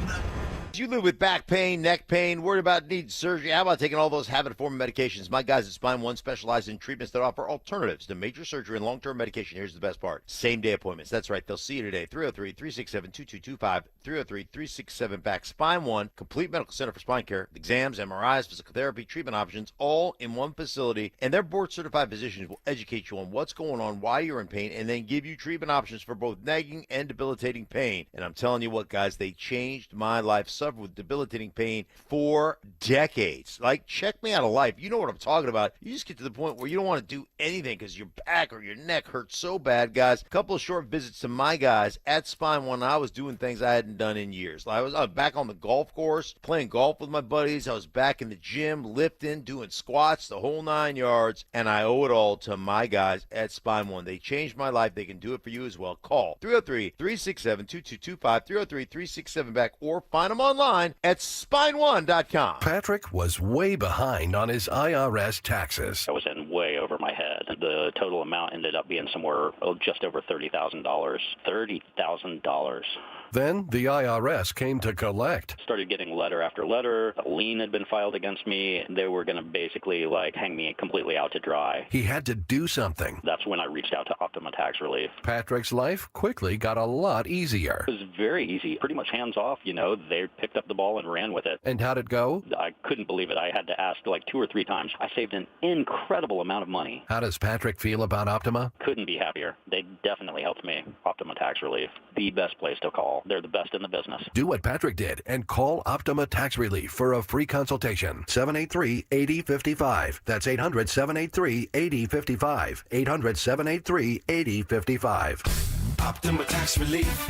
You live with back pain, neck pain, worried about needing surgery. How about taking all those habit-forming medications? My guys at Spine One specialize in treatments that offer alternatives to major surgery and long-term medication. Here's the best part. Same-day appointments. That's right. They'll see you today. 303-367-2225. 303-367-BACK. Spine One, complete medical center for spine care. Exams, MRIs, physical therapy, treatment options, all in one facility. And their board-certified physicians will educate you on what's going on, why you're in pain, and then give you treatment options for both nagging and debilitating pain. And I'm telling you what, guys, they changed my life. Suffered with debilitating pain for decades. Like, check me out of life. You know what I'm talking about. You just get to the point where you don't want to do anything because your back or your neck hurts so bad, guys. A couple of short visits to my guys at Spine One. I was doing things I hadn't done in years. I was back on the golf course, playing golf with my buddies. I was back in the gym, lifting, doing squats, the whole 9 yards, and I owe it all to my guys at Spine One. They changed my life. They can do it for you as well. Call 303-367-2225, 303-367-BACK, or find them online at spineone.com. Patrick was way behind on his IRS taxes. I was in way over my head. The total amount ended up being somewhere just over $30,000. $30,000. Then the IRS came to collect. Started getting letter after letter. A lien had been filed against me. They were going to basically hang me completely out to dry. He had to do something. That's when I reached out to Optima Tax Relief. Patrick's life quickly got a lot easier. It was very easy, pretty much hands off. They picked up the ball and ran with it. And how'd it go? I couldn't believe it. I had to ask 2 or 3 times. I saved an incredible amount of money. How does Patrick feel about Optima? Couldn't be happier. They definitely helped me. Optima Tax Relief, the best place to call. They're the best in the business. Do what Patrick did and call Optima Tax Relief for a free consultation. 783-8055. That's 800-783-8055. 800-783-8055. Optima Tax Relief.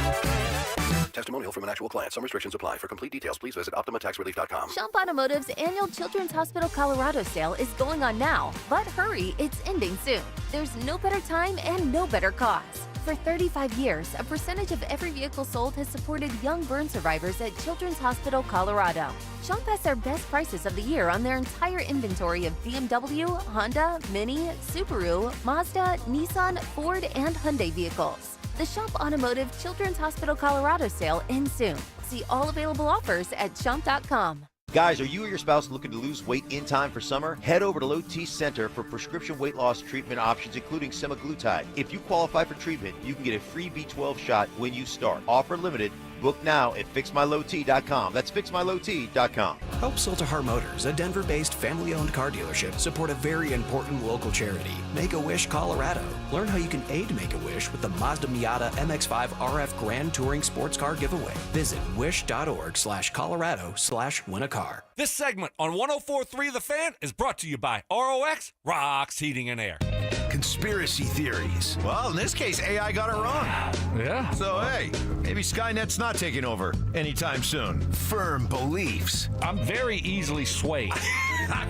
Testimonial from an actual client. Some restrictions apply. For complete details, please visit OptimaTaxRelief.com. Schomp Automotive's annual Children's Hospital Colorado sale is going on now, but hurry, it's ending soon. There's no better time and no better cause. For 35 years, a percentage of every vehicle sold has supported young burn survivors at Children's Hospital Colorado. Schomp has their best prices of the year on their entire inventory of BMW, Honda, Mini, Subaru, Mazda, Nissan, Ford, and Hyundai vehicles. The Schomp Automotive Children's Hospital Colorado sale ends soon. See all available offers at schomp.com. Guys, are you or your spouse looking to lose weight in time for summer? Head over to Low T Center for prescription weight loss treatment options, including semaglutide. If you qualify for treatment, you can get a free B12 shot when you start. Offer limited. Book now at fixmylowt.com. That's fixmylowt.com. Help Siltahar Motors, a Denver-based family-owned car dealership, support a very important local charity, Make-A-Wish Colorado. Learn how you can aid Make-A-Wish with the Mazda Miata MX-5 RF Grand Touring Sports Car Giveaway. Visit wish.org/Colorado/win-a-car. This segment on 104.3 The Fan is brought to you by ROX Rocks Heating and Air. Conspiracy theories. Well, in this case, AI got it wrong. Yeah. So, hey, maybe Skynet's not taking over anytime soon. Firm beliefs. I'm very easily swayed.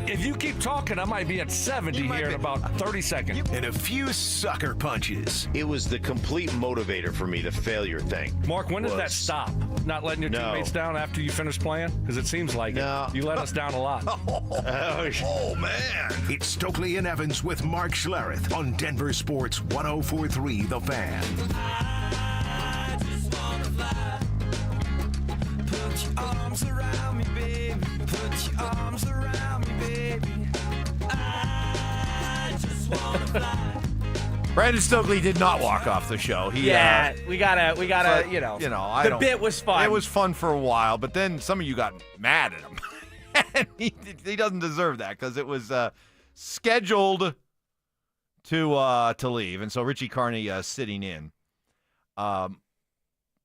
If you keep talking, I might be at 70 here in about 30 seconds. And a few sucker punches. It was the complete motivator for me, the failure thing. Mark, when did that stop? Not letting your teammates down after you finish playing? Because it seems like it. You let us down a lot. Oh, man. It's Stokely and Evans with Mark Schlereth on Denver Sports 104.3 The Fan. I just wanna fly. Put your arms around me, baby. Put your arms around me, baby. I just wanna fly. Brandon Stokely did not walk off the show. We gotta, but, you know, the bit was fun. It was fun for a while, but then some of you got mad at him. And he doesn't deserve that because it was scheduled to leave, and so Richie Carney sitting in.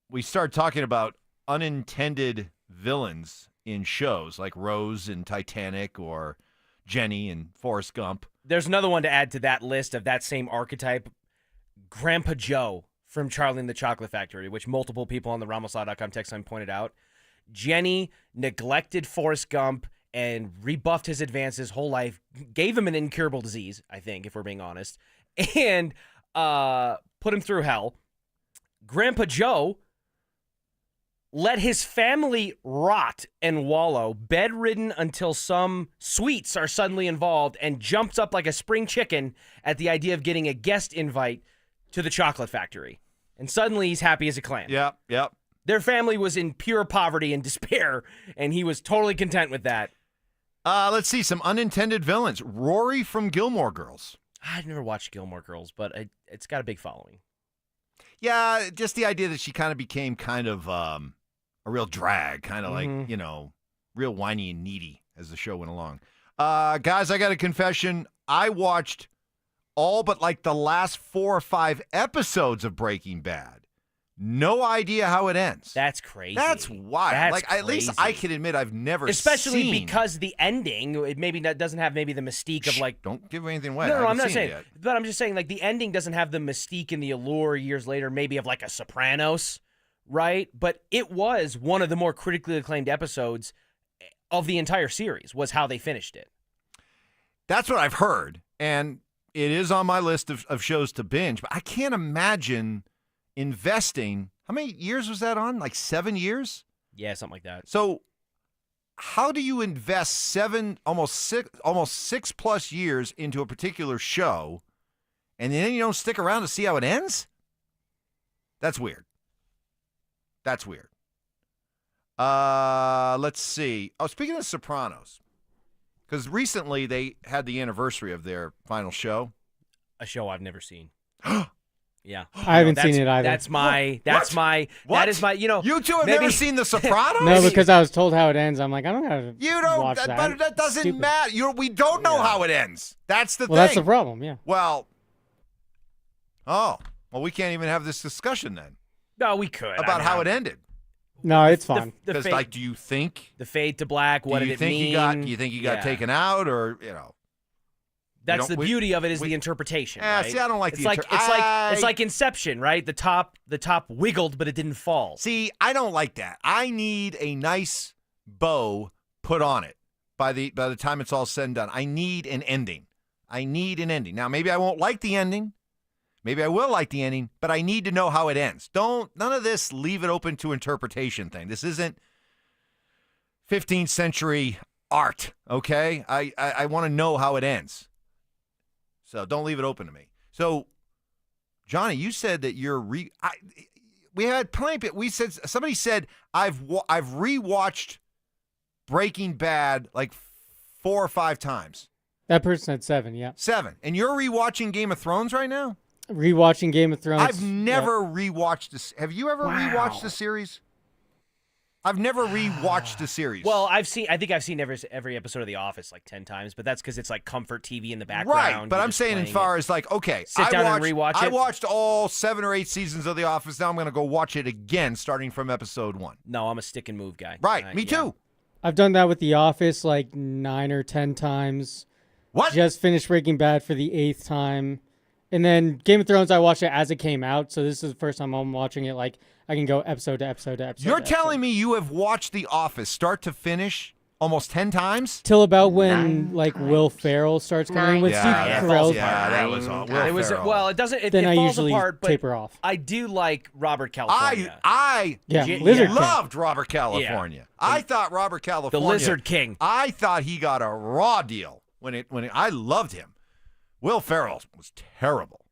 We started talking about unintended villains in shows like Rose in Titanic or Jenny in Forrest Gump. There's another one to add to that list of that same archetype, Grandpa Joe from Charlie and the Chocolate Factory, which multiple people on the RamosLaw.com text line pointed out. Jenny neglected Forrest Gump and rebuffed his advances his whole life, gave him an incurable disease, I think, if we're being honest, and put him through hell. Grandpa Joe let his family rot and wallow, bedridden until some sweets are suddenly involved, and jumps up like a spring chicken at the idea of getting a guest invite to the chocolate factory. And suddenly he's happy as a clam. Yep. Their family was in pure poverty and despair, and he was totally content with that. Let's see some unintended villains. Rory from Gilmore Girls. I've never watched Gilmore Girls, but it's got a big following. Yeah, just the idea that she kind of became kind of a real drag, kind of like, real whiny and needy as the show went along. Guys, I got a confession. I watched all but like the last 4 or 5 episodes of Breaking Bad. No idea how it ends. That's crazy. That's wild. That's at least I can admit I've never Especially seen. because the ending, it maybe doesn't have maybe the mystique of like. Don't give anything away. No, I I'm not haven't saying. seen it yet. But I'm just saying, like, the ending doesn't have the mystique and the allure years later, maybe of like a Sopranos, right? But it was one of the more critically acclaimed episodes of the entire series, was how they finished it. That's what I've heard. And it is on my list of shows to binge. But I can't imagine investing. How many years was that on? Like 7 years? Yeah, something like that. So how do you invest almost six plus years into a particular show, and then you don't stick around to see how it ends? That's weird. Let's see. Oh, speaking of Sopranos, because recently they had the anniversary of their final show. A show I've never seen. Yeah, I haven't seen it either. That is my, You two have never seen The Sopranos? No, because I was told how it ends. I'm like, I don't know how to watch that. But that doesn't matter. We don't know how it ends. That's the thing. Well, that's the problem, yeah. Well, we can't even have this discussion then. No, we could. About how it ended. No, it's fine. Because, do you think? The fade to black, what did it mean? Do you think you got taken out, or, That's the beauty of it is the interpretation. Yeah, right? see, I don't like it's the it's like Inception, right? The top wiggled, but it didn't fall. See, I don't like that. I need a nice bow put on it by the time it's all said and done. I need an ending. Now, maybe I won't like the ending. Maybe I will like the ending, but I need to know how it ends. None of this leave it open to interpretation thing. This isn't 15th century art, okay? I want to know how it ends. So don't leave it open to me. So, Johnny, you said that you're we had plenty. Somebody said I've rewatched Breaking Bad like 4 or 5 times. That person said 7. Yeah, 7. And you're rewatching Game of Thrones right now? Rewatching Game of Thrones. I've never rewatched this. Have you ever rewatched the series? I've never rewatched the series. Well, I think I've seen every episode of The Office like 10 times, but that's because it's like comfort TV in the background. Right, but I'm saying as far as like, okay, sit down and rewatch it. I watched all 7 or 8 seasons of The Office. Now I'm going to go watch it again, starting from episode 1. No, I'm a stick and move guy. Right, me too. I've done that with The Office like 9 or 10 times. What? Just finished Breaking Bad for the 8th time. And then Game of Thrones, I watched it as it came out. So this is the first time I'm watching it. Like, I can go episode to episode to episode. You're telling me you have watched The Office start to finish almost 10 times? Till about when, like, Will Ferrell starts coming with Steve Carell's. Yeah, that was all. It was well. It doesn't. Then it I falls usually apart, but taper off. I do like Robert California. I Lizard King. loved Robert California. Yeah. I thought Robert California, the Lizard King. I thought he got a raw deal when I loved him. Will Ferrell was terrible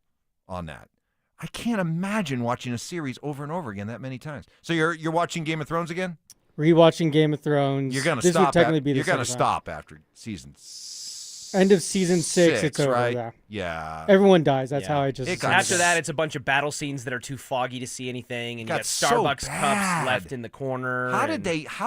on that. I can't imagine watching a series over and over again that many times. So you're watching Game of Thrones again? Rewatching Game of Thrones. You're gonna this stop. Would technically be the you're gonna second stop after season. End of season 6. It's over. Right? Yeah. Everyone dies. That's how I just. After that, it's a bunch of battle scenes that are too foggy to see anything, and you got Starbucks cups left in the corner. How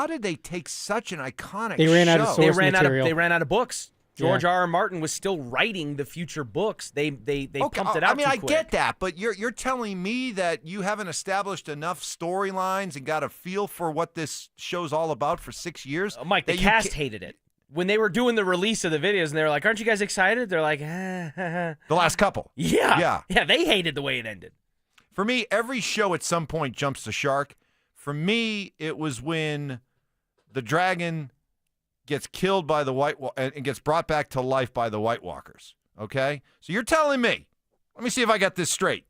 did they take such an iconic? They ran out of show? source material. They ran out of books. George R. R. Martin was still writing the future books. They pumped it out. I mean, too I quick. get that, but you're telling me that you haven't established enough storylines and got a feel for what this show's all about for 6 years? Mike, the cast hated it. When they were doing the release of the videos, and they were like, "Aren't you guys excited?" They're like, The last couple. Yeah. They hated the way it ended. For me, every show at some point jumps the shark. For me, it was when the dragon gets killed by the and gets brought back to life by the White Walkers. Okay? So you're telling me, let me see if I got this straight.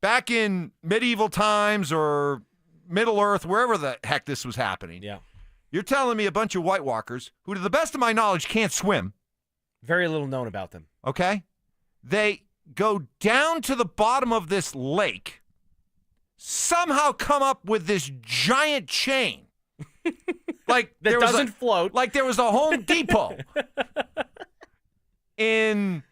Back in medieval times or Middle Earth, wherever the heck this was happening. Yeah. You're telling me a bunch of White Walkers, who to the best of my knowledge can't swim. Very little known about them. Okay? They go down to the bottom of this lake, somehow come up with this giant chain. Like that doesn't float. Like there was a Home Depot in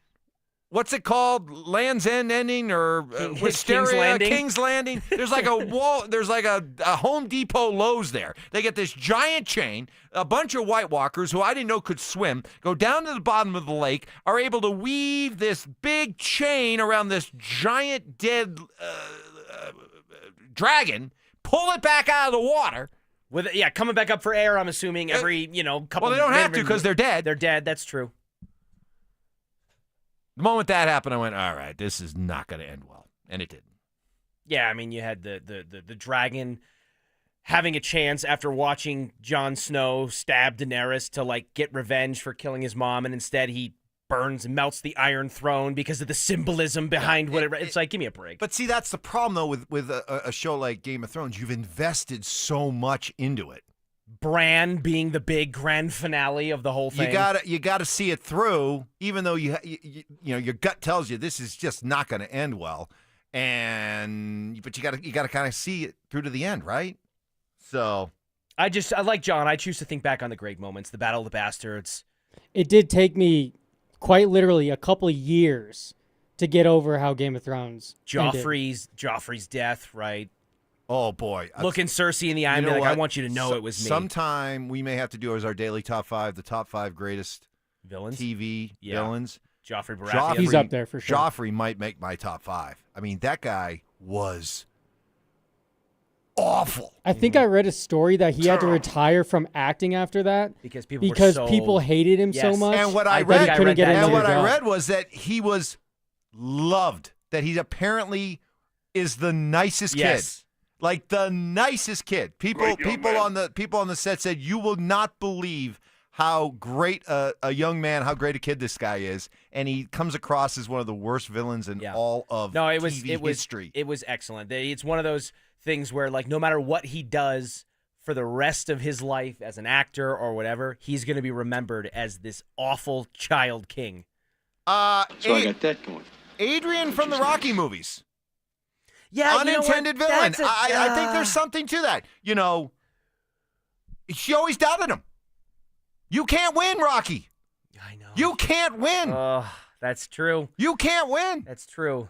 what's it called? Land's End Ending or Wisteria? King's Landing. There's like a wall. There's like a Home Depot Lowe's there. They get this giant chain. A bunch of White Walkers who I didn't know could swim go down to the bottom of the lake, are able to weave this big chain around this giant dead dragon, pull it back out of the water. With coming back up for air, I'm assuming every couple. Well, they don't have to because they're dead. They're dead. That's true. The moment that happened, I went, all right, this is not going to end well, and it didn't. Yeah, I mean, you had the dragon having a chance after watching Jon Snow stab Daenerys to like get revenge for killing his mom, and instead he burns and melts the Iron Throne because of the symbolism behind whatever. It's like, give me a break. But see, that's the problem, though, with a show like Game of Thrones. You've invested so much into it. Bran being the big grand finale of the whole thing. You gotta see it through, even though you know your gut tells you this is just not going to end well, but you gotta kind of see it through to the end, right? So, I like John. I choose to think back on the great moments, the Battle of the Bastards. It did take me quite literally a couple of years to get over how Game of Thrones ended. Joffrey's death, right? Oh boy! Looking Cersei in the eye and be like, I want you to know it was me. Sometime we may have to do as our daily top 5, the top 5 greatest villains, TV villains. Joffrey Baratheon. He's up there for sure. Joffrey might make my top 5. I mean, that guy was awful. I think I read a story that he had to retire from acting after that because people hated him so much. And what I read was that he was loved. That he apparently is the nicest kid. Like the nicest kid. People on the set said you will not believe how great a young man, how great a kid this guy is, and he comes across as one of the worst villains in all of TV history. It was excellent. It's one of those things where, like, no matter what he does for the rest of his life as an actor or whatever, he's going to be remembered as this awful child king. So I got that going. Adrian from the Rocky movies. Yeah, unintended villain. I think there's something to that. You know, she always doubted him. You can't win, Rocky. I know. You can't win. That's true. You can't win. That's true.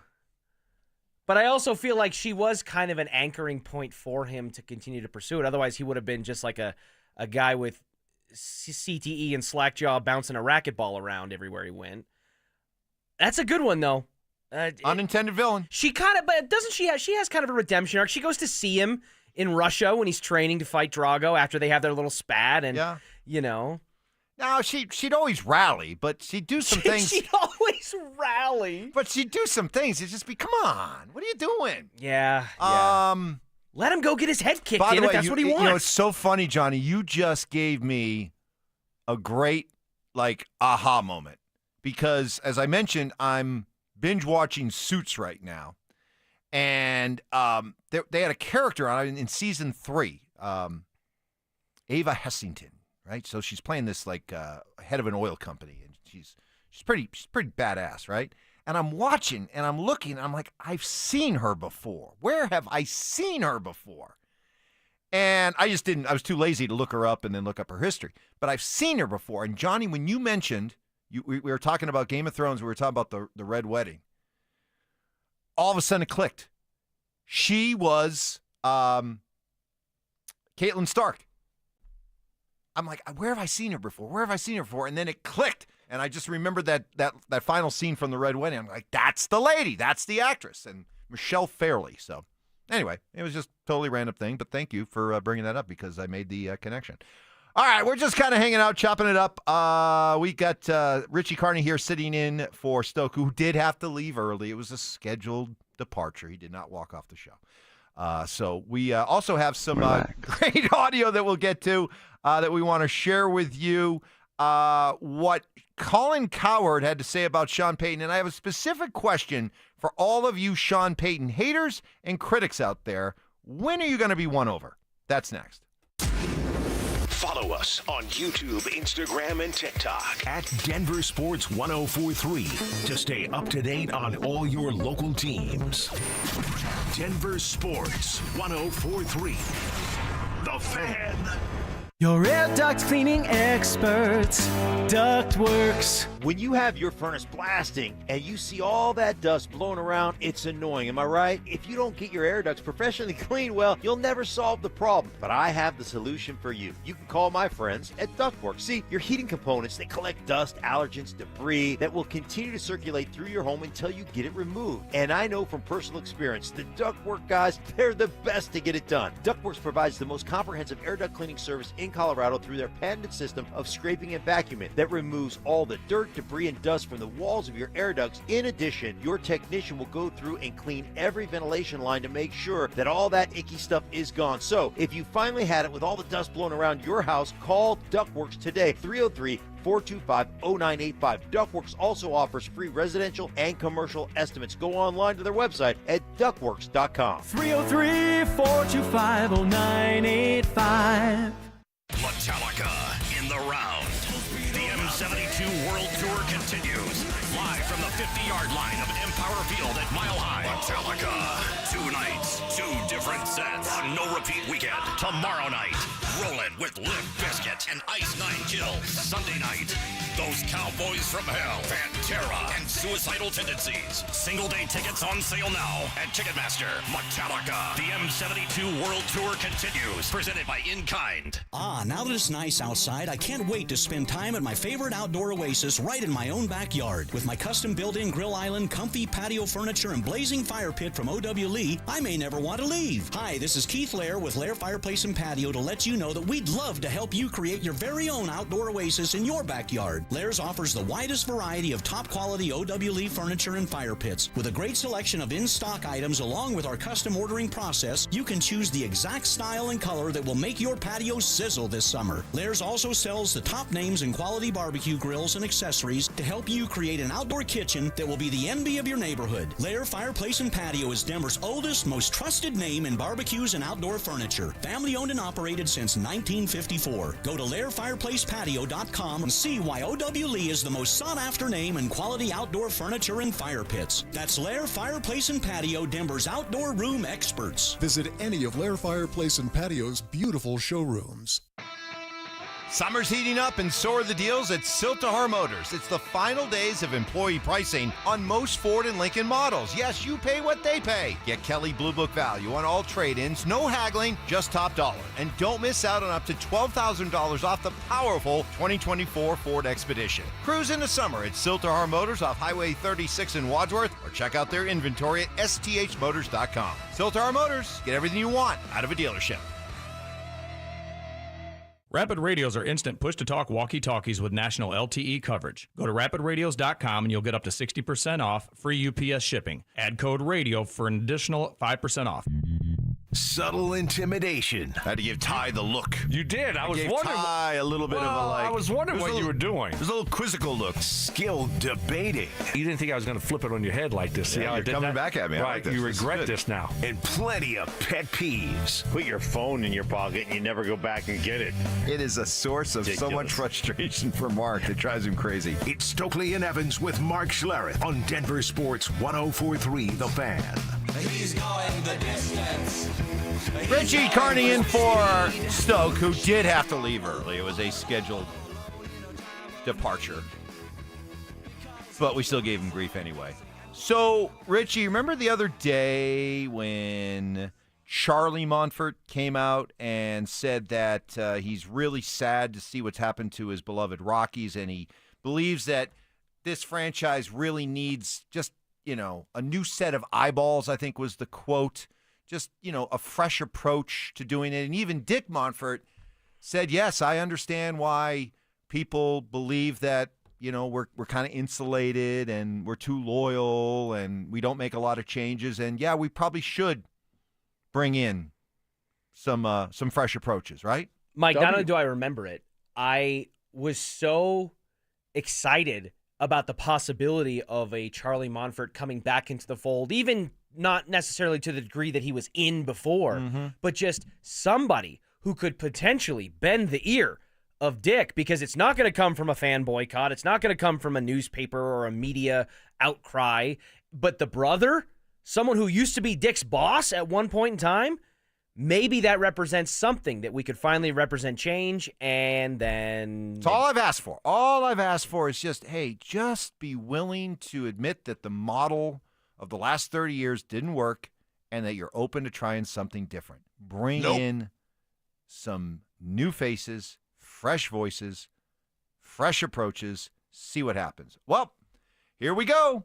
But I also feel like she was kind of an anchoring point for him to continue to pursue it. Otherwise, he would have been just like a guy with CTE and slackjaw bouncing a racquetball around everywhere he went. That's a good one, though. Unintended villain. She kind of, but doesn't she have? She has kind of a redemption arc. She goes to see him in Russia when he's training to fight Drago after they have their little spat, and you know. No, she'd always rally, but she'd do some things. She'd always rally, but she'd do some things. It'd just be, come on, what are you doing? Yeah. Let him go get his head kicked By the in way, if that's what he wants. You know, it's so funny, Johnny. You just gave me a great aha moment because, as I mentioned, I'm binge watching Suits right now, and they had a character on it in season 3, Ava Hessington. Right, so she's playing this head of an oil company, and she's pretty badass, right? And I'm watching, and I'm looking, and I'm like, I've seen her before. Where have I seen her before? And I just didn't. I was too lazy to look her up and then look up her history. But I've seen her before. And Johnny, when you mentioned we were talking about Game of Thrones, we were talking about the Red Wedding. All of a sudden, it clicked. She was Catelyn Stark. I'm like, where have I seen her before? Where have I seen her before? And then it clicked, and I just remembered that final scene from the Red Wedding. I'm like, that's the lady, that's the actress, and Michelle Fairley. So, anyway, it was just a totally random thing, but thank you for bringing that up because I made the connection. All right, we're just kind of hanging out, chopping it up. We got Richie Carney here sitting in for Stoke, who did have to leave early. It was a scheduled departure. He did not walk off the show. So we also have some great audio that we'll get to that we want to share with you. What Colin Cowherd had to say about Sean Payton. And I have a specific question for all of you Sean Payton haters and critics out there. When are you going to be won over? That's next. Follow us on YouTube, Instagram, and TikTok at Denver Sports 1043 to stay up to date on all your local teams. Denver Sports 1043. The Fan. Your air duct cleaning experts, Ductworks. When you have your furnace blasting and you see all that dust blowing around, it's annoying, am I right? If you don't get your air ducts professionally cleaned well, you'll never solve the problem. But I have the solution for you. You can call my friends at Ductworks. See, your heating components, they collect dust, allergens, debris that will continue to circulate through your home until you get it removed. And I know from personal experience, the Ductwork guys, they're the best to get it done. Ductworks provides the most comprehensive air duct cleaning service in Colorado through their patented system of scraping and vacuuming that removes all the dirt, debris, and dust from the walls of your air ducts. In addition, your technician will go through and clean every ventilation line to make sure that all that icky stuff is gone. So, if you finally had it with all the dust blowing around your house, call Ductworks today, 303-425-0985. Ductworks also offers free residential and commercial estimates. Go online to their website at ductworks.com. 303-425-0985. Metallica in the round. The M72 World Tour continues. Live from the 50-yard line of Empower Field at Mile High. Metallica. 2 nights, 2 different sets. A no-repeat weekend. Tomorrow night, Rollin' with Limp Bizkit and Ice Nine Kills. Sunday night, those Cowboys from Hell, Pantera, and Suicidal Tendencies. Single-day tickets on sale now at Ticketmaster. Metallica. The M72 World Tour continues. Presented by In Kind. Now that it's nice outside, I can't wait to spend time at my favorite outdoor oasis right in my own backyard. With my custom built-in grill island, comfy patio furniture, and blazing fire pit from O.W. Lee, I may never want to leave. Hi, this is Keith Lair with Lair Fireplace and Patio to let you know that we'd love to help you create your very own outdoor oasis in your backyard. Lair's offers the widest variety of top-quality O.W. Lee furniture and fire pits. With a great selection of in-stock items along with our custom ordering process, you can choose the exact style and color that will make your patio sizzle this summer. Lair's also sells the top names in quality barbecue grills and accessories to help you create an outdoor kitchen that will be the envy of your neighborhood. Lair Fireplace and Patio is Denver's oldest, most trusted name in barbecues and outdoor furniture. Family owned and operated since 1954. Go to LairFireplacePatio.com and see why O.W. Lee is the most sought after name in quality outdoor furniture and fire pits. That's Lair Fireplace and Patio, Denver's outdoor room experts. Visit any of Lair Fireplace and Patio's beautiful showrooms. Summer's heating up and so are the deals at Siltahar Motors. It's the final days of employee pricing on most Ford and Lincoln models. Yes, you pay what they pay. Get Kelly Blue Book value on all trade-ins, no haggling, just top dollar. And don't miss out on up to $12,000 off the powerful 2024 Ford Expedition. Cruise in the summer at Siltahar Motors off Highway 36 in Wadsworth, or check out their inventory at sthmotors.com. Siltahar Motors, get everything you want out of a dealership. Rapid Radios are instant push-to-talk walkie-talkies with national LTE coverage. Go to rapidradios.com and you'll get up to 60% off, free UPS shipping. Add code RADIO for an additional 5% off. Subtle intimidation. I had to give Ty the look. You did. I was gave wondering. Ty a little bit of a like. I was wondering what you were doing. There's a little quizzical look. Skill debating. You didn't think I was going to flip it on your head like this. See Yeah, how I you're did coming that? back at me. I Right. like this. You This is regret good. this now. And plenty of pet peeves. Put your phone in your pocket and you never go back and get it. It is a source of so much frustration for Mark. It drives him crazy. It's Stokely and Evans with Mark Schlereth on Denver Sports 104.3 The Fan. He's going the distance. Richie Carney in for Stoke, who did have to leave early. It was a scheduled departure. But we still gave him grief anyway. So, Richie, remember the other day when Charlie Montfort came out and said that he's really sad to see what's happened to his beloved Rockies, and he believes that this franchise really needs just, a new set of eyeballs, I think was the quote. Just, a fresh approach to doing it. And even Dick Montfort said, yes, I understand why people believe that, we're kind of insulated and we're too loyal and we don't make a lot of changes. And, yeah, we probably should bring in some fresh approaches, right? Mike, not only do I remember it, I was so excited about the possibility of a Charlie Montfort coming back into the fold, even not necessarily to the degree that he was in before, but just somebody who could potentially bend the ear of Dick, because it's not going to come from a fan boycott. It's not going to come from a newspaper or a media outcry. But the brother, someone who used to be Dick's boss at one point in time, maybe that represents something that we could finally represent change, and then... It's all I've asked for. All I've asked for is just, hey, just be willing to admit that the model of the last 30 years didn't work and that you're open to trying something different. Bring in some new faces, fresh voices, fresh approaches, see what happens. Well, here we go.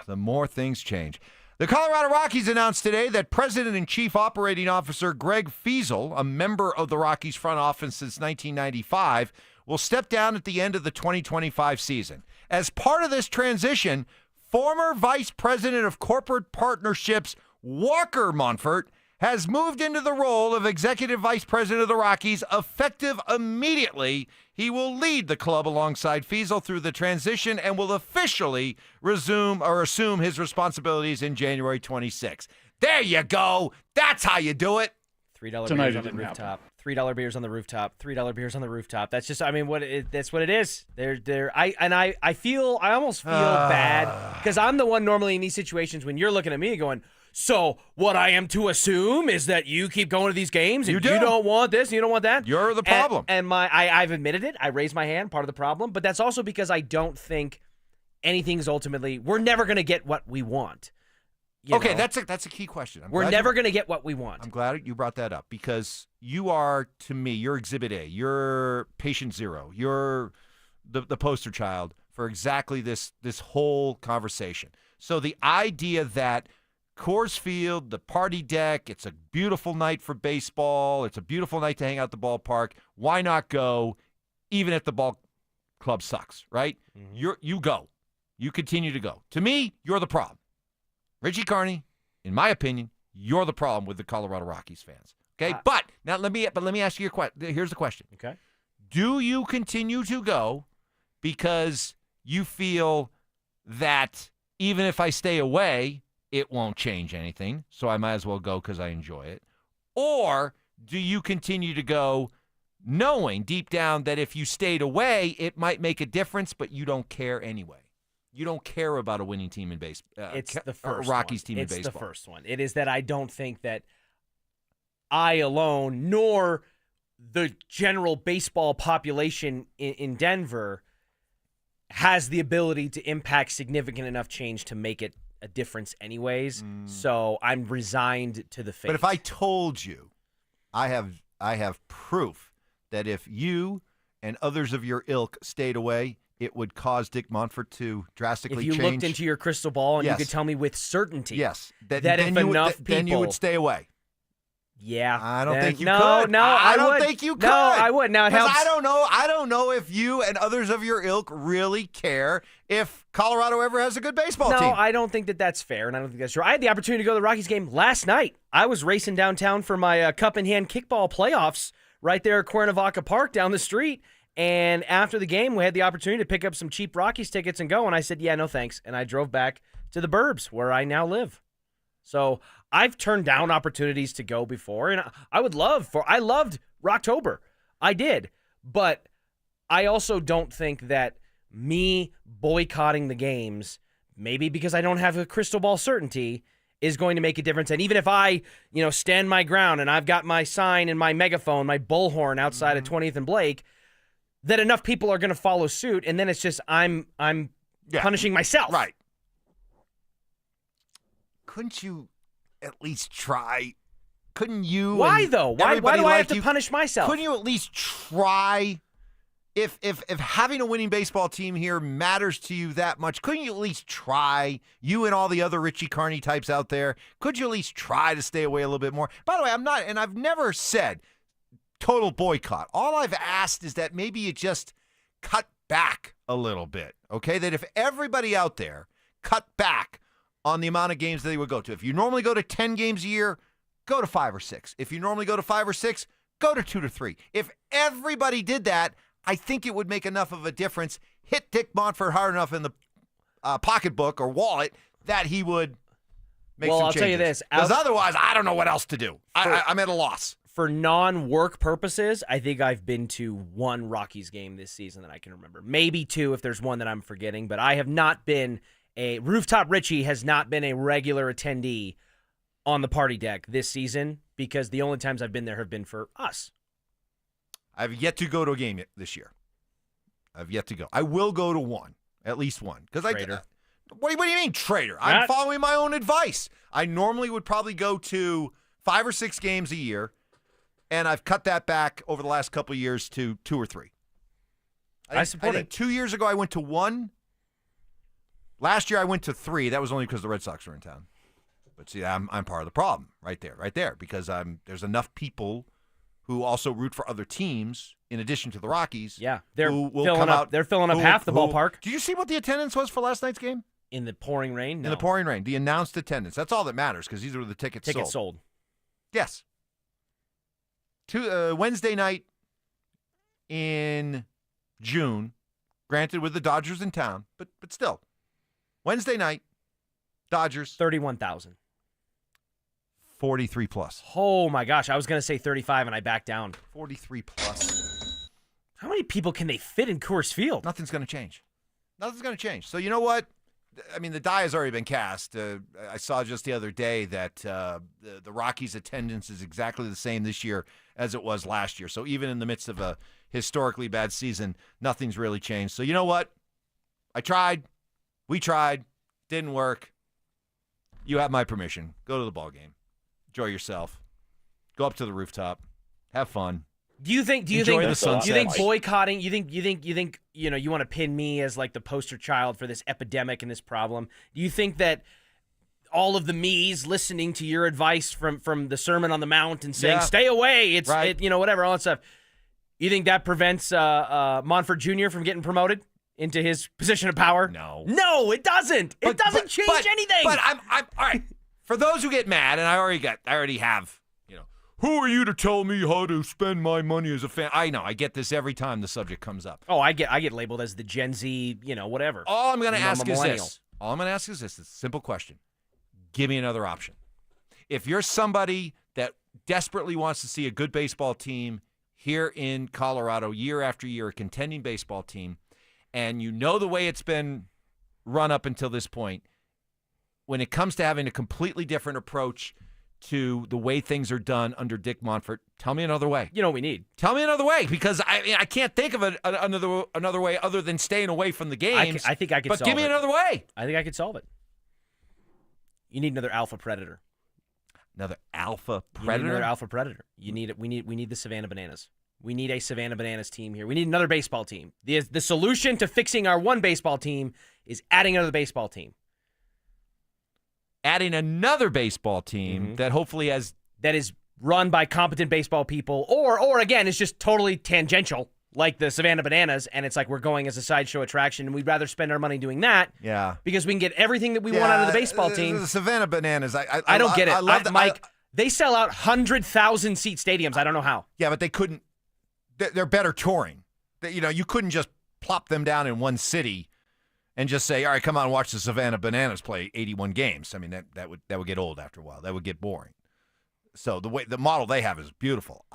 The more things change. The Colorado Rockies announced today that President and Chief Operating Officer Greg Fiesel, a member of the Rockies front office since 1995, will step down at the end of the 2025 season. As part of this transition, former Vice President of Corporate Partnerships Walker Montfort has moved into the role of Executive Vice President of the Rockies effective immediately. He will lead the club alongside Fiesel through the transition and will officially assume his responsibilities in January 26. There you go. That's how you do it. $3 beers on the rooftop. $3 beers on the rooftop. $3 beers on the rooftop. That's just, that's what it is. I almost feel bad because I'm the one normally in these situations when you're looking at me going, so what I am to assume is that you keep going to these games and you don't want this and you don't want that. You're the problem. And I've admitted it. I raised my hand, part of the problem. But that's also because I don't think anything's ultimately, we're never going to get what we want. Okay, that's a key question. We're never going to get what we want. I'm glad you brought that up because you are, to me, you're Exhibit A. You're patient zero. You're the poster child for exactly this whole conversation. So the idea that Coors Field, the party deck, it's a beautiful night for baseball. It's a beautiful night to hang out at the ballpark. Why not go even if the ball club sucks, right? You go. You continue to go. To me, you're the problem. Richie Carney, in my opinion, you're the problem with the Colorado Rockies fans. Okay? But let me ask you here's the question. Okay. Do you continue to go because you feel that even if I stay away, it won't change anything, so I might as well go because I enjoy it? Or do you continue to go knowing deep down that if you stayed away, it might make a difference, but you don't care anyway? You don't care about a winning team in baseball. It's the first Rockies one. team in baseball. It's the first one. It is that I don't think that I alone, nor the general baseball population in Denver has the ability to impact significant enough change to make it a difference anyways. So I'm resigned to the fate. But if I told you, I have proof that if you and others of your ilk stayed away, it would cause Dick Monfort to drastically change. If you looked into your crystal ball and Yes. you could tell me with certainty Yes. that then if you would- enough people... then you would stay away. Yeah. I don't think you no, could. No, I don't would. think you could. No, I would. Now it 'Cause helps. I don't know if you and others of your ilk really care if Colorado ever has a good baseball No, team. I don't think that that's fair, and I don't think that's true. I had the opportunity to go to the Rockies game last night. I was racing downtown for my cup-in-hand kickball playoffs right there at Cuernavaca Park down the street, and after the game, we had the opportunity to pick up some cheap Rockies tickets and go, and I said, yeah, no thanks, and I drove back to the burbs where I now live. So I've turned down opportunities to go before, and I loved Rocktober. I did, but I also don't think that me boycotting the games, maybe because I don't have a crystal ball certainty, is going to make a difference. And even if I, stand my ground and I've got my sign and my megaphone, my bullhorn outside of 20th and Blake, that enough people are going to follow suit, and then it's just I'm punishing myself. Right. Couldn't you at least try? Couldn't you? Why and though? Why everybody do I have like to you- punish myself? Couldn't you at least try? If having a winning baseball team here matters to you that much, couldn't you at least try? You and all the other Richie Carney types out there, could you at least try to stay away a little bit more? By the way, I'm not, and I've never said total boycott. All I've asked is that maybe you just cut back a little bit, okay? That if everybody out there cut back on the amount of games that they would go to. If you normally go to 10 games a year, go to 5 or 6. If you normally go to 5 or 6, go to 2 to 3. If everybody did that, I think it would make enough of a difference, hit Dick Monfort hard enough in the pocketbook or wallet that he would make some changes. Well, I'll tell you this. Because otherwise, I don't know what else to do. I'm at a loss. For non-work purposes, I think I've been to one Rockies game this season that I can remember. Maybe 2 if there's one that I'm forgetting, but I have not been Rooftop Richie has not been a regular attendee on the party deck this season because the only times I've been there have been for us. I've yet to go to a game this year. I've yet to go. I will go to one, at least one. Traitor. What do you mean, traitor? I'm following my own advice. I normally would probably go to 5 or 6 games a year, and I've cut that back over the last couple of years to 2 or 3. I support think 2 years ago I went to 1. Last year I went to 3. That was only because the Red Sox were in town. But see, I'm part of the problem right there, because there's enough people who also root for other teams in addition to the Rockies. Yeah, they're who will filling come up. out. They're filling up half the ballpark. Did you see what the attendance was for last night's game? In the pouring rain? No. In the pouring rain, the announced attendance. That's all that matters because these are the tickets sold. Yes. Wednesday night in June, granted with the Dodgers in town, but still. Wednesday night, Dodgers. 31,000. 43 plus. Oh, my gosh. I was going to say 35, and I backed down. 43 plus. How many people can they fit in Coors Field? Nothing's going to change. Nothing's going to change. So you know what? I mean, the die has already been cast. I saw just the other day that the Rockies' attendance is exactly the same this year as it was last year. So even in the midst of a historically bad season, nothing's really changed. So you know what? I tried. We tried. Didn't work. You have my permission. Go to the ball game. Enjoy yourself. Go up to the rooftop. Have fun. Do you think Enjoy the sunset. you think boycotting, you think you want to pin me as like the poster child for this epidemic and this problem? Do you think that all of the me's listening to your advice from the Sermon on the Mount and saying stay away, it's right. Whatever, all that stuff. You think that prevents Monfort Jr. from getting promoted into his position of power? No, it doesn't. It doesn't change anything. But I'm all right. For those who get mad, and I already have. Who are you to tell me how to spend my money as a fan? I know. I get this every time the subject comes up. Oh, I get labeled as the Gen Z, whatever. All I'm going to I'm a ask is millennial. this. All I'm going to ask is this. It's a simple question. Give me another option. If you're somebody that desperately wants to see a good baseball team here in Colorado year after year, a contending baseball team, and you know the way it's been run up until this point, when it comes to having a completely different approach to the way things are done under Dick Monfort. Tell me another way. You know what we need? Tell me another way, because I can't think of another way other than staying away from the games. I think I could solve it. But give me another way. I think I could solve it. You need another alpha predator. Another alpha You need predator? another alpha predator. You need it. We need the Savannah Bananas. We need a Savannah Bananas team here. We need another baseball team. The solution to fixing our one baseball team is adding another baseball team. Adding another baseball team that hopefully has... That is run by competent baseball people, or again, it's just totally tangential, like the Savannah Bananas, and it's like we're going as a sideshow attraction, and we'd rather spend our money doing that. Yeah. Because we can get everything that we want out of the baseball team. The Savannah Bananas. I don't get it. I love that. Mike, they sell out 100,000 seat stadiums. I don't know how. Yeah, but they couldn't. They're better touring. You couldn't just plop them down in one city and just say, all right, come on and watch the Savannah Bananas play 81 games. I mean, that would get old after a while. That would get boring. So the model they have is beautiful.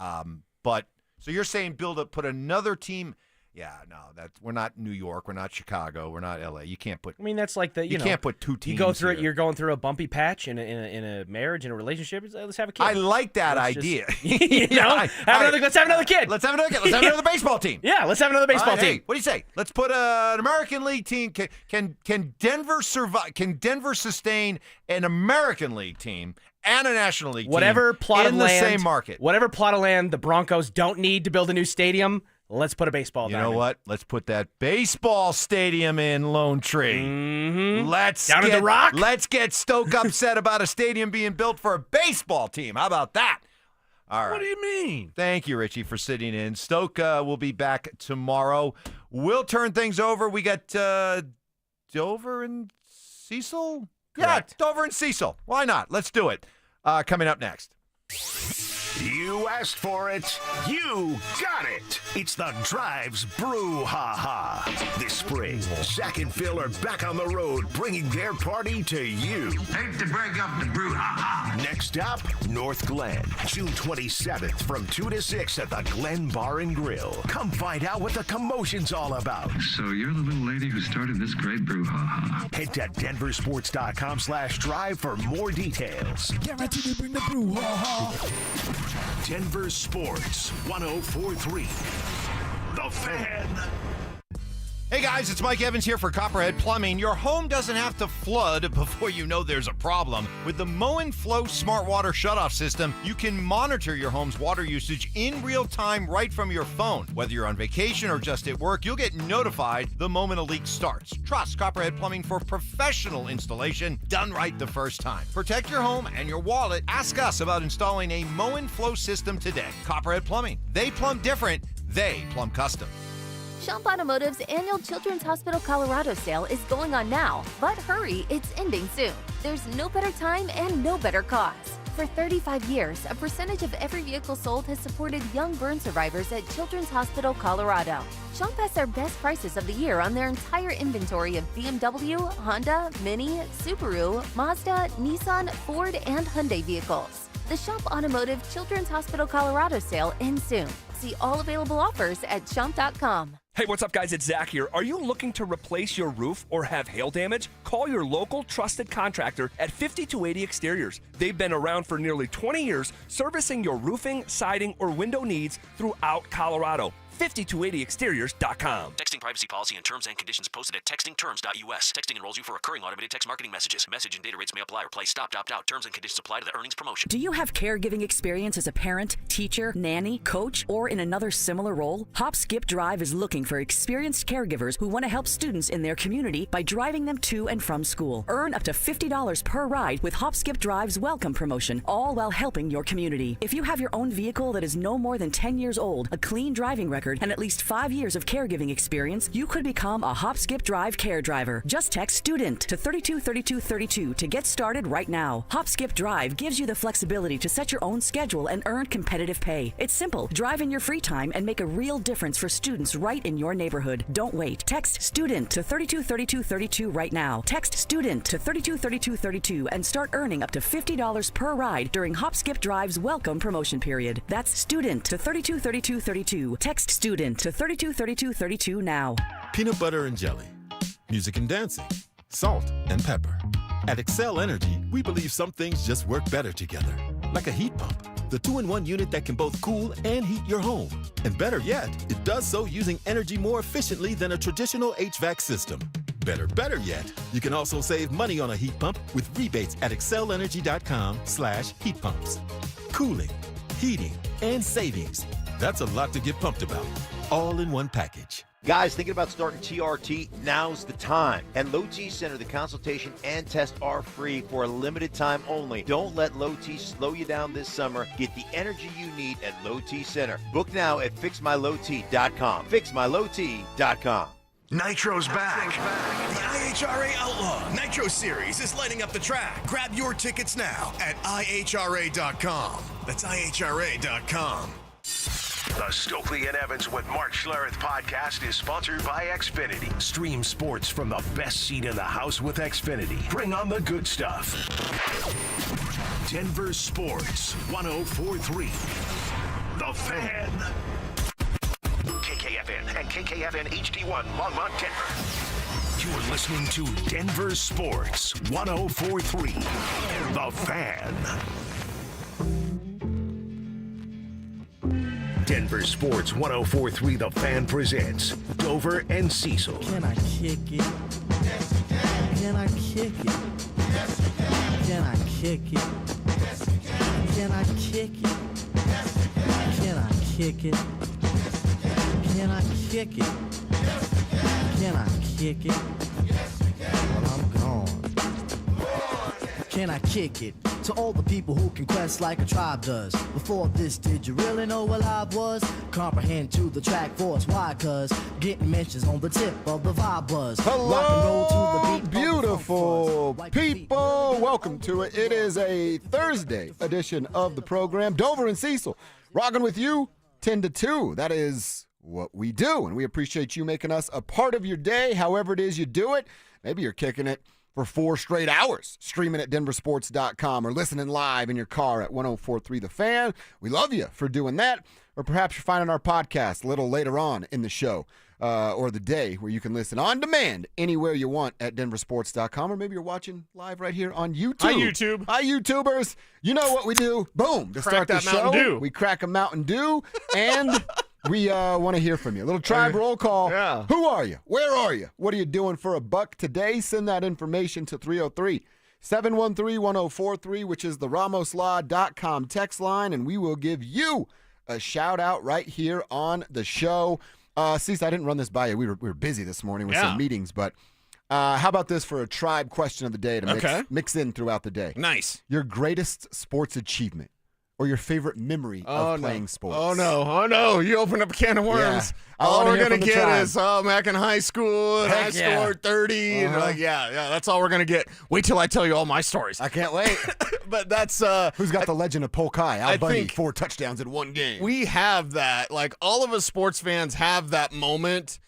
But so you're saying put another team. Yeah, no, we're not New York, we're not Chicago, we're not LA. You can't put. I mean, that's like you can't put two teams. You go through here. it. You're going through a bumpy patch in a marriage, in a relationship. Let's have a kid. I like that Let's idea. Let's have another kid. Let's have another kid. Let's have another baseball team. Yeah, let's have another baseball team. Hey, what do you say? Let's put an American League team. Can Denver survive? Can Denver sustain an American League team and a National League Whatever team plot in of the land, same market? Whatever plot of land the Broncos don't need to build a new stadium. Let's put a baseball. You know what? Let's put that baseball stadium in Lone Tree. Mm-hmm. Let's Down at the Rock. Let's get Stoke upset about a stadium being built for a baseball team. How about that? All right. What do you mean? Thank you, Richie, for sitting in. Stoke will be back tomorrow. We'll turn things over. We got Dover and Cecil? Correct. Yeah, Dover and Cecil. Why not? Let's do it. Coming up next. You asked for it. You got it. It's the Drives Brouhaha. This spring, Zach and Phil are back on the road bringing their party to you. Hate to break up the brouhaha. Next up, North Glen, June 27th from 2 to 6 at the Glen Bar and Grill. Come find out what the commotion's all about. So you're the little lady who started this great brouhaha. Head to denversports.com/drive for more details. Guaranteed to bring the brouhaha. Denver Sports 104.3. The Fan. Hey guys, it's Mike Evans here for Copperhead Plumbing. Your home doesn't have to flood before you know there's a problem. With the Moen Flow Smart Water Shutoff System, you can monitor your home's water usage in real time right from your phone. Whether you're on vacation or just at work, you'll get notified the moment a leak starts. Trust Copperhead Plumbing for professional installation done right the first time. Protect your home and your wallet. Ask us about installing a Moen Flow system today. Copperhead Plumbing. They plumb different. They plumb custom. Shop Automotive's annual Children's Hospital Colorado sale is going on now, but hurry, it's ending soon. There's no better time and no better cause. For 35 years, a percentage of every vehicle sold has supported young burn survivors at Children's Hospital Colorado. Shop has their best prices of the year on their entire inventory of BMW, Honda, Mini, Subaru, Mazda, Nissan, Ford, and Hyundai vehicles. The Shop Automotive Children's Hospital Colorado sale ends soon. See all available offers at shop.com. Hey, what's up, guys? It's Zach here. Are you looking to replace your roof or have hail damage? Call your local trusted contractor at 5280 Exteriors. They've been around for nearly 20 years, servicing your roofing, siding, or window needs throughout Colorado. 5280exteriors.com. Texting privacy policy and terms and conditions posted at textingterms.us. Texting enrolls you for recurring automated text marketing messages. Message and data rates may apply or play stop, opt out. Terms and conditions apply to the earnings promotion. Do you have caregiving experience as a parent, teacher, nanny, coach, or in another similar role? Hop Skip Drive is looking for experienced caregivers who want to help students in their community by driving them to and from school. Earn up to $50 per ride with Hop Skip Drive's welcome promotion, all while helping your community. If you have your own vehicle that is no more than 10 years old, a clean driving record, and at least 5 years of caregiving experience, you could become a Hop Skip Drive care driver. Just text STUDENT to 323232 to get started right now. Hop Skip Drive gives you the flexibility to set your own schedule and earn competitive pay. It's simple. Drive in your free time and make a real difference for students right in your neighborhood. Don't wait. Text STUDENT to 323232 right now. Text STUDENT to 323232 and start earning up to $50 per ride during Hop Skip Drive's welcome promotion period. That's STUDENT to 323232. Text STUDENT to 323232 now. Peanut butter and jelly, music and dancing, salt and pepper. At Excel Energy, we believe some things just work better together. like a heat pump. The 2-in-1 unit that can both cool and heat your home. And better yet, it does so using energy more efficiently than a traditional HVAC system. Better yet, you can also save money on a heat pump with rebates at excelenergy.com/heat pumps. Cooling, heating, and savings. That's a lot to get pumped about. All in one package. Guys, thinking about starting TRT? Now's the time. At Low T Center, the consultation and test are free for a limited time only. Don't let Low T slow you down this summer. Get the energy you need at Low T Center. Book now at fixmylowt.com. Fixmylowt.com. Nitro's back. The IHRA Outlaw Nitro Series is lighting up the track. Grab your tickets now at IHRA.com. That's IHRA.com. The Stokely and Evans with Mark Schlereth podcast is sponsored by Xfinity. Stream sports from the best seat in the house with Xfinity. Bring on the good stuff. Denver Sports 104.3. The Fan. KKFN and KKFN HD1 Longmont, Denver. You're listening to Denver Sports 104.3. The Fan. Denver Sports 104.3 The Fan presents Dover and Cecil. Can I kick it? Yes, you can. Can I kick it? Yes, you can. Can I kick it? Yes, you can. Can I kick it? Yes, you can. Can I kick it? Can I kick it? Yes, you can. Can I kick it? Yes, you can. Well, I'm gone. Can I kick it? To all the people who can quest like a tribe does. Before this, did you really know what live was? Comprehend to the track force. Why? Cause getting mentions on the tip of the vibe buzz. Hello, rock and roll to the beat. Beautiful people. Welcome to it. It is a Thursday edition of the program. Dover and Cecil rocking with you 10 to 2. That is what we do. And we appreciate you making us a part of your day, however it is you do it. Maybe you're kicking it for 4 straight hours, streaming at denversports.com or listening live in your car at 104.3 The Fan. We love you for doing that. Or perhaps you're finding our podcast a little later on in the show or the day where you can listen on demand anywhere you want at denversports.com. Or maybe you're watching live right here on YouTube. Hi, YouTube. Hi, YouTubers. You know what we do. Boom. To start the show, we crack a Mountain Dew and... we want to hear from you. A little tribe roll call. Yeah. Who are you? Where are you? What are you doing for $1 today? Send that information to 303-713-1043, which is the RamosLaw.com text line, and we will give you a shout out right here on the show. Cease, I didn't run this by you. We were busy this morning with some meetings, but how about this for a tribe question of the day to mix in throughout the day? Nice. Your greatest sports achievement. Or your favorite memory of playing sports. Oh, no. You open up a can of worms. Yeah. All we're going to get is, back in high school, and I scored 30. And that's all we're going to get. Wait till I tell you all my stories. I can't wait. But that's... Who's got the legend of Polk High? Al Bundy, 4 touchdowns in one game. We have that. Like, all of us sports fans have that moment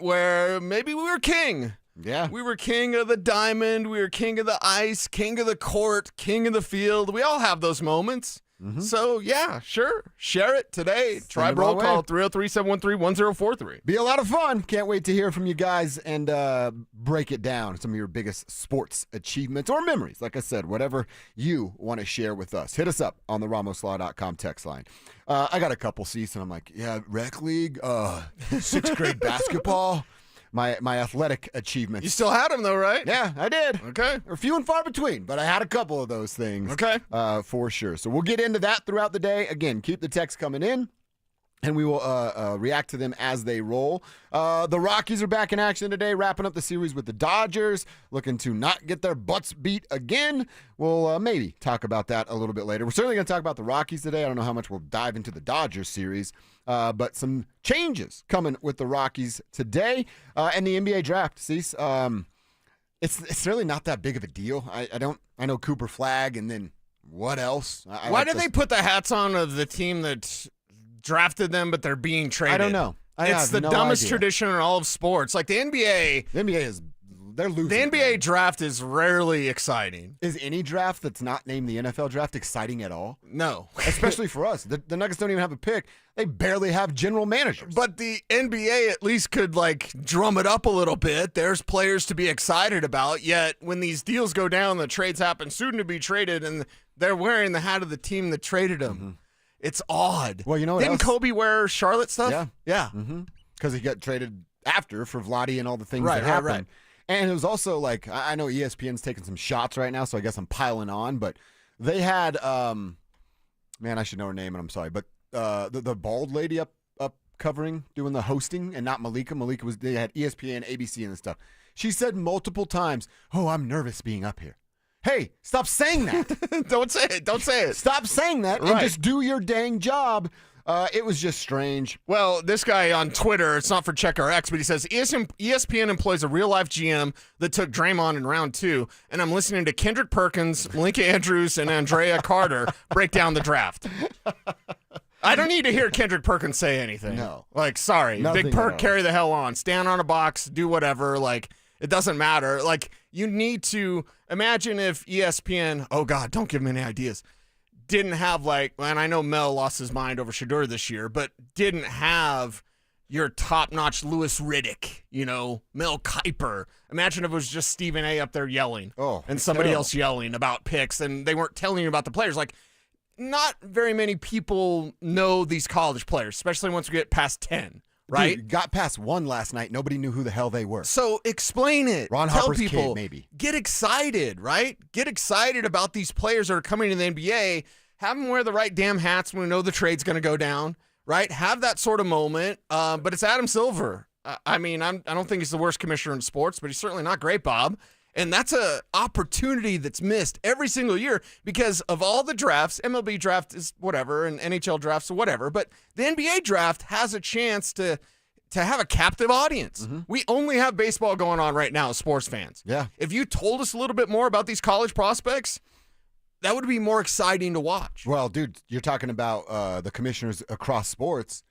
where maybe we were king. Yeah. We were king of the diamond. We were king of the ice, king of the court, king of the field. We all have those moments. Mm-hmm. So, yeah, sure. Share it today. Tribe roll call 303-713-1043. Be a lot of fun. Can't wait to hear from you guys and break it down. Some of your biggest sports achievements or memories. Like I said, whatever you want to share with us. Hit us up on the RamosLaw.com text line. I got a couple seats, and I'm like, rec league, 6th grade basketball. My athletic achievements. You still had them, though, right? Yeah, I did. Okay. They're few and far between, but I had a couple of those things. Okay. For sure. So we'll get into that throughout the day. Again, keep the text coming in, and we will react to them as they roll. The Rockies are back in action today, wrapping up the series with the Dodgers, looking to not get their butts beat again. We'll maybe talk about that a little bit later. We're certainly going to talk about the Rockies today. I don't know how much we'll dive into the Dodgers series. But some changes coming with the Rockies today and the NBA draft. Cease, it's really not that big of a deal. I know Cooper Flagg, and then what else? Why did they put the hats on of the team that drafted them, but they're being traded? I don't know. It's the dumbest tradition in all of sports. Like the NBA is. They're losing. The NBA draft is rarely exciting. Is any draft that's not named the NFL draft exciting at all? No. Especially for us. The Nuggets don't even have a pick. They barely have general managers. But the NBA at least could, drum it up a little bit. There's players to be excited about. Yet, when these deals go down, the trades happen soon to be traded, and They're wearing the hat of the team that traded him. Mm-hmm. It's odd. Well, you know what Didn't else? Kobe wear Charlotte stuff? Yeah. Yeah. Because he got traded after for Vlade and all the things Right, that right, happened. right. And it was also like, I know ESPN's taking some shots right now, so I guess I'm piling on, but they had, man, I should know her name, and I'm sorry, but the bald lady up covering, doing the hosting, and not Malika. Malika they had ESPN, ABC, and stuff. She said multiple times, "Oh, I'm nervous being up here." Hey, stop saying that. Don't say it. Don't say it. Stop saying that and Right. just do your dang job. It was just strange. Well, this guy on Twitter, it's not for CheckRX, but he says ESPN employs a real-life GM that took Draymond in round 2, and I'm listening to Kendrick Perkins, Malika Andrews, and Andrea Carter break down the draft. I don't need to hear Kendrick Perkins say anything. No. Like, sorry. Nothing Big at Perk, all. carry the hell on. Stand on a box, do whatever. Like, it doesn't matter. Like, you need to imagine if ESPN, oh, God, don't give me any ideas, didn't have, like, and I know Mel lost his mind over Shedeur this year, but didn't have your top-notch Louis Riddick, Mel Kiper. Imagine if it was just Stephen A. up there yelling and somebody terrible. else yelling about picks, and they weren't telling you about the players. Like, not very many people know these college players, especially once we get past 10, right? Dude, got past 1 last night. Nobody knew who the hell they were. So explain it. Ron Tell Harper's people, kid, maybe. Get excited, right? Get excited about these players that are coming to the NBA. Have them wear the right damn hats when we know the trade's going to go down, right? Have that sort of moment. But it's Adam Silver. I don't think he's the worst commissioner in sports, but he's certainly not great, Bob. And that's a opportunity that's missed every single year because of all the drafts. MLB draft is whatever, and NHL drafts are whatever. But the NBA draft has a chance to have a captive audience. We only have baseball going on right now as sports fans. Yeah. If you told us a little bit more about these college prospects, that would be more exciting to watch. Well, dude, you're talking about the commissioners across sports.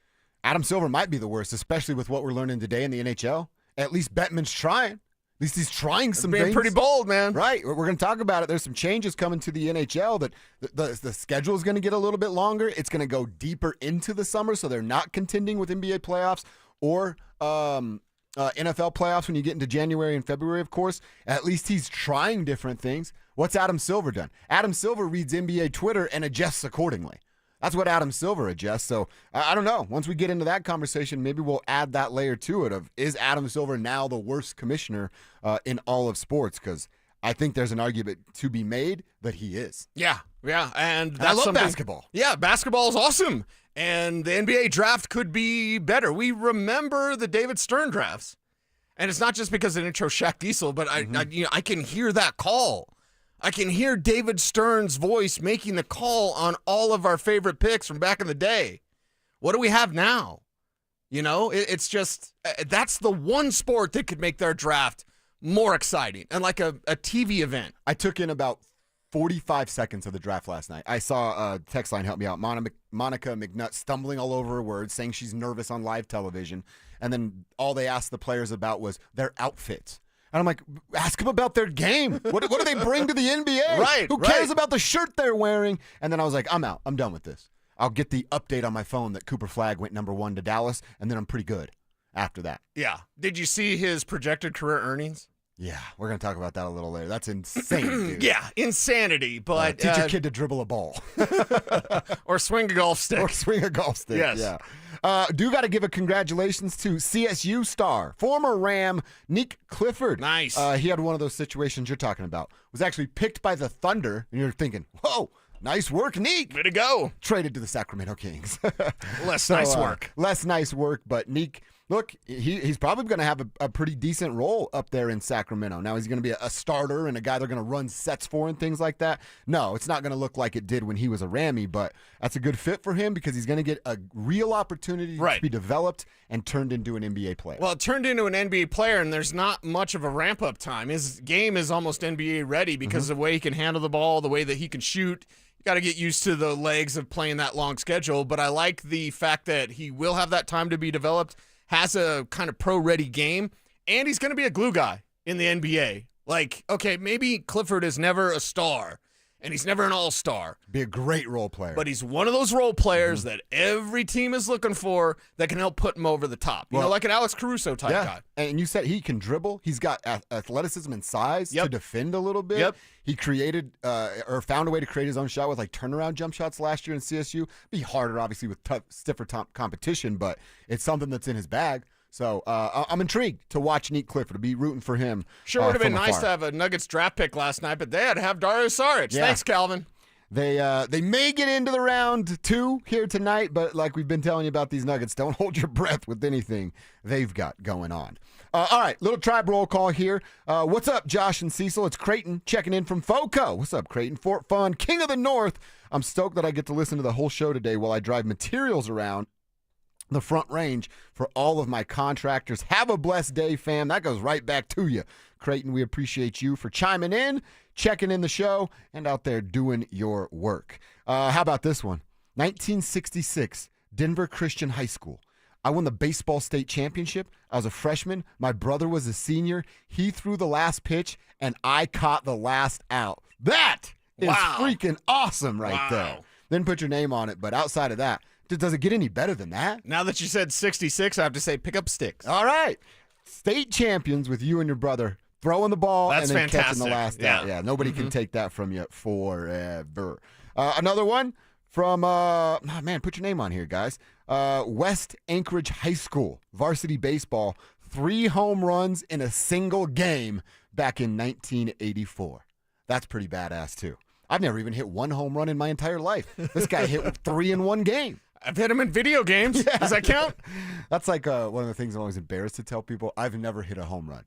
Adam Silver might be the worst, especially with what we're learning today in the NHL. At least Bettman's trying. At least he's trying some Being things. pretty bold, man. Right. We're going to talk about it. There's some changes coming to the NHL that the schedule is going to get a little bit longer. It's going to go deeper into the summer, so they're not contending with NBA playoffs or NFL playoffs when you get into January and February, of course. At least he's trying different things. What's Adam Silver done? Adam Silver reads NBA Twitter and adjusts accordingly. That's what Adam Silver adjusts. So I don't know. Once we get into that conversation, maybe we'll add that layer to it of, is Adam Silver now the worst commissioner in all of sports? Because I think there's an argument to be made that he is. Yeah. And I that's love something- basketball. Yeah, basketball is awesome. And the NBA draft could be better. We remember the David Stern drafts. And it's not just because it intro Shaq Diesel, but I can hear that call. I can hear David Stern's voice making the call on all of our favorite picks from back in the day. What do we have now? It's just, that's the one sport that could make their draft more exciting and like a TV event. I took in about 45 seconds of the draft last night. I saw a text line help me out. Monica McNutt stumbling all over her words, saying she's nervous on live television. And then all they asked the players about was their outfits. And I'm like, ask them about their game. What do they bring to the NBA? Right, Who cares right. about the shirt they're wearing? And then I was like, I'm out. I'm done with this. I'll get the update on my phone that Cooper Flagg went #1 to Dallas, and then I'm pretty good after that. Yeah. Did you see his projected career earnings? Yeah, we're going to talk about that a little later. That's insane, dude. Yeah, insanity. But Teach your kid to dribble a ball. or swing a golf stick. Or swing a golf stick, Yes. yeah. Do got to give a congratulations to CSU star, former Ram, Nick Clifford. Nice. He had one of those situations you're talking about. Was actually picked by the Thunder, and you're thinking, whoa, nice work, Nick. Way to go. Traded to the Sacramento Kings. Less nice work. Less nice work, but Nick, look, he's probably going to have a pretty decent role up there in Sacramento. Now, is he going to be a starter and a guy they're going to run sets for and things like that? No, it's not going to look like it did when he was a Rammy, but that's a good fit for him because he's going to get a real opportunity to be developed and turned into an NBA player. Well, it turned into an NBA player, and there's not much of a ramp-up time. His game is almost NBA ready because of the way he can handle the ball, the way that he can shoot. You got to get used to the legs of playing that long schedule, but I like the fact that he will have that time to be developed, has a kind of pro-ready game, and he's going to be a glue guy in the NBA. Like, okay, maybe Clifford is never a star, and he's never an all-star. Be a great role player. But he's one of those role players that every team is looking for that can help put him over the top. You know, like an Alex Caruso type guy. And you said he can dribble. He's got athleticism and size to defend a little bit. Yep. He created or found a way to create his own shot with like turnaround jump shots last year in CSU. Be harder, obviously, with stiffer competition, but it's something that's in his bag. So I'm intrigued to watch Neat Clifford, to be rooting for him. Sure would have been nice to have a Nuggets draft pick last night, but they had to have Dario Saric. Yeah. Thanks, Calvin. They may get into the round 2 here tonight, but like we've been telling you about these Nuggets, don't hold your breath with anything they've got going on. All right, little tribe roll call here. What's up, Josh and Cecil? It's Creighton checking in from FOCO. What's up, Creighton? Fort Fun, King of the North. I'm stoked that I get to listen to the whole show today while I drive materials around the Front Range for all of my contractors. Have a blessed day, fam. That goes right back to you. Creighton, we appreciate you for chiming in, checking in the show, and out there doing your work. How about this one? 1966, Denver Christian High School. I won the baseball state championship. I was a freshman. My brother was a senior. He threw the last pitch, and I caught the last out. That is freaking awesome right there. Then put your name on it, but outside of that, does it get any better than that? Now that you said 66, I have to say pick up sticks. All right. State champions with you and your brother throwing the ball and then catching the last out. Yeah, nobody can take that from you forever. Another one from, put your name on here, guys. West Anchorage High School, varsity baseball, 3 home runs in a single game back in 1984. That's pretty badass, too. I've never even hit 1 home run in my entire life. This guy hit 3 in 1 game. I've hit him in video games. Yeah. Does that count? That's like one of the things I'm always embarrassed to tell people. I've never hit a home run.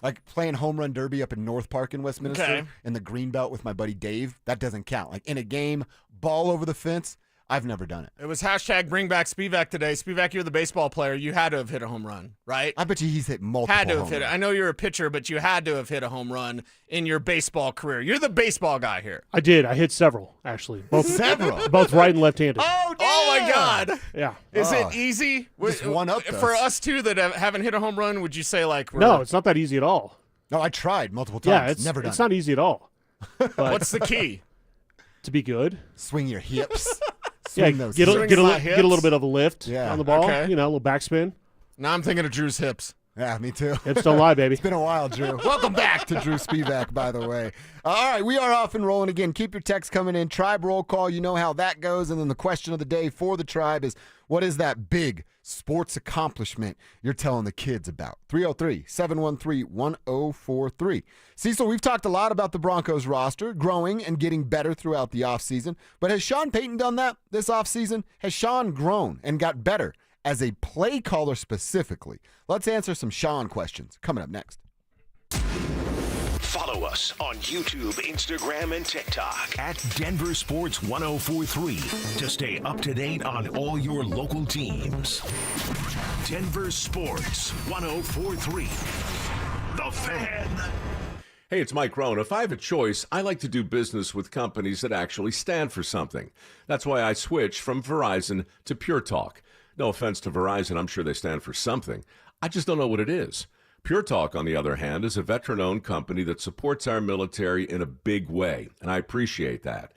Like playing home run derby up in North Park in Westminster in the green belt with my buddy Dave, that doesn't count. Like in a game, ball over the fence, I've never done it. It was hashtag bring back Spivak today. Spivak, you're the baseball player. You had to have hit a home run, right? I bet you he's hit multiple Had to have home hit it. runs. I know you're a pitcher, but you had to have hit a home run in your baseball career. You're the baseball guy here. I did. I hit several, actually. Several? Both right and left-handed. Oh my God. Yeah. Is it easy? Just one up For us two that haven't hit a home run, would you say like No, it's not that easy at all. No, I tried multiple times. Yeah, it's never done It's not easy at all. But What's the key? to be good. Swing your hips. Yeah, Swing those get a hips. little bit of a lift Yeah. on the ball. Okay. You know, a little backspin. Now I'm thinking of Drew's hips. Yeah, me too. Hips don't lie, baby. It's been a while, Drew. Welcome back to Drew Spivak, by the way. All right, we are off and rolling again. Keep your texts coming in. Tribe roll call, you know how that goes. And then the question of the day for the tribe is, what is that big sports accomplishment you're telling the kids about? 303-713-1043. Cecil, we've talked a lot about the Broncos roster growing and getting better throughout the offseason. But has Sean Payton done that this offseason? Has Sean grown and got better as a play caller specifically? Let's answer some Sean questions coming up next. Follow us on YouTube, Instagram, and TikTok at Denver Sports 1043 to stay up to date on all your local teams. Denver Sports 1043. The Fan. Hey, it's Mike Rohn. If I have a choice, I like to do business with companies that actually stand for something. That's why I switched from Verizon to Pure Talk. No offense to Verizon, I'm sure they stand for something. I just don't know what it is. Pure Talk, on the other hand, is a veteran-owned company that supports our military in a big way, and I appreciate that.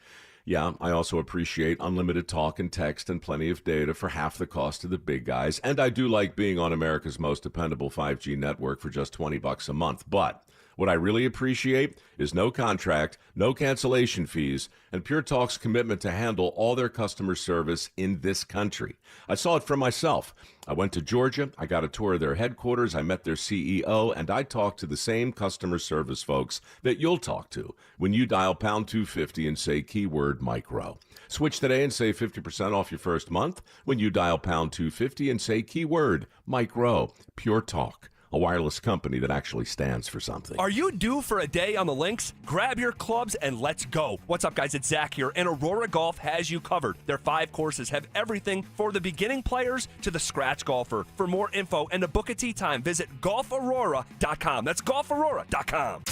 Yeah, I also appreciate unlimited talk and text and plenty of data for half the cost of the big guys, and I do like being on America's most dependable 5G network for just $20 a month. But what I really appreciate is no contract, no cancellation fees, and Pure Talk's commitment to handle all their customer service in this country. I saw it for myself. I went to Georgia, I got a tour of their headquarters, I met their CEO, and I talked to the same customer service folks that you'll talk to when you dial pound 250 and say keyword micro. Switch today and save 50% off your first month when you dial pound 250 and say keyword micro. Pure Talk. A wireless company that actually stands for something. Are you due for a day on the links? Grab your clubs and let's go. What's up, guys? It's Zach here, and Aurora Golf has you covered. Their 5 courses have everything for the beginning players to the scratch golfer. For more info and to book a tee time, visit golfaurora.com. That's golfaurora.com.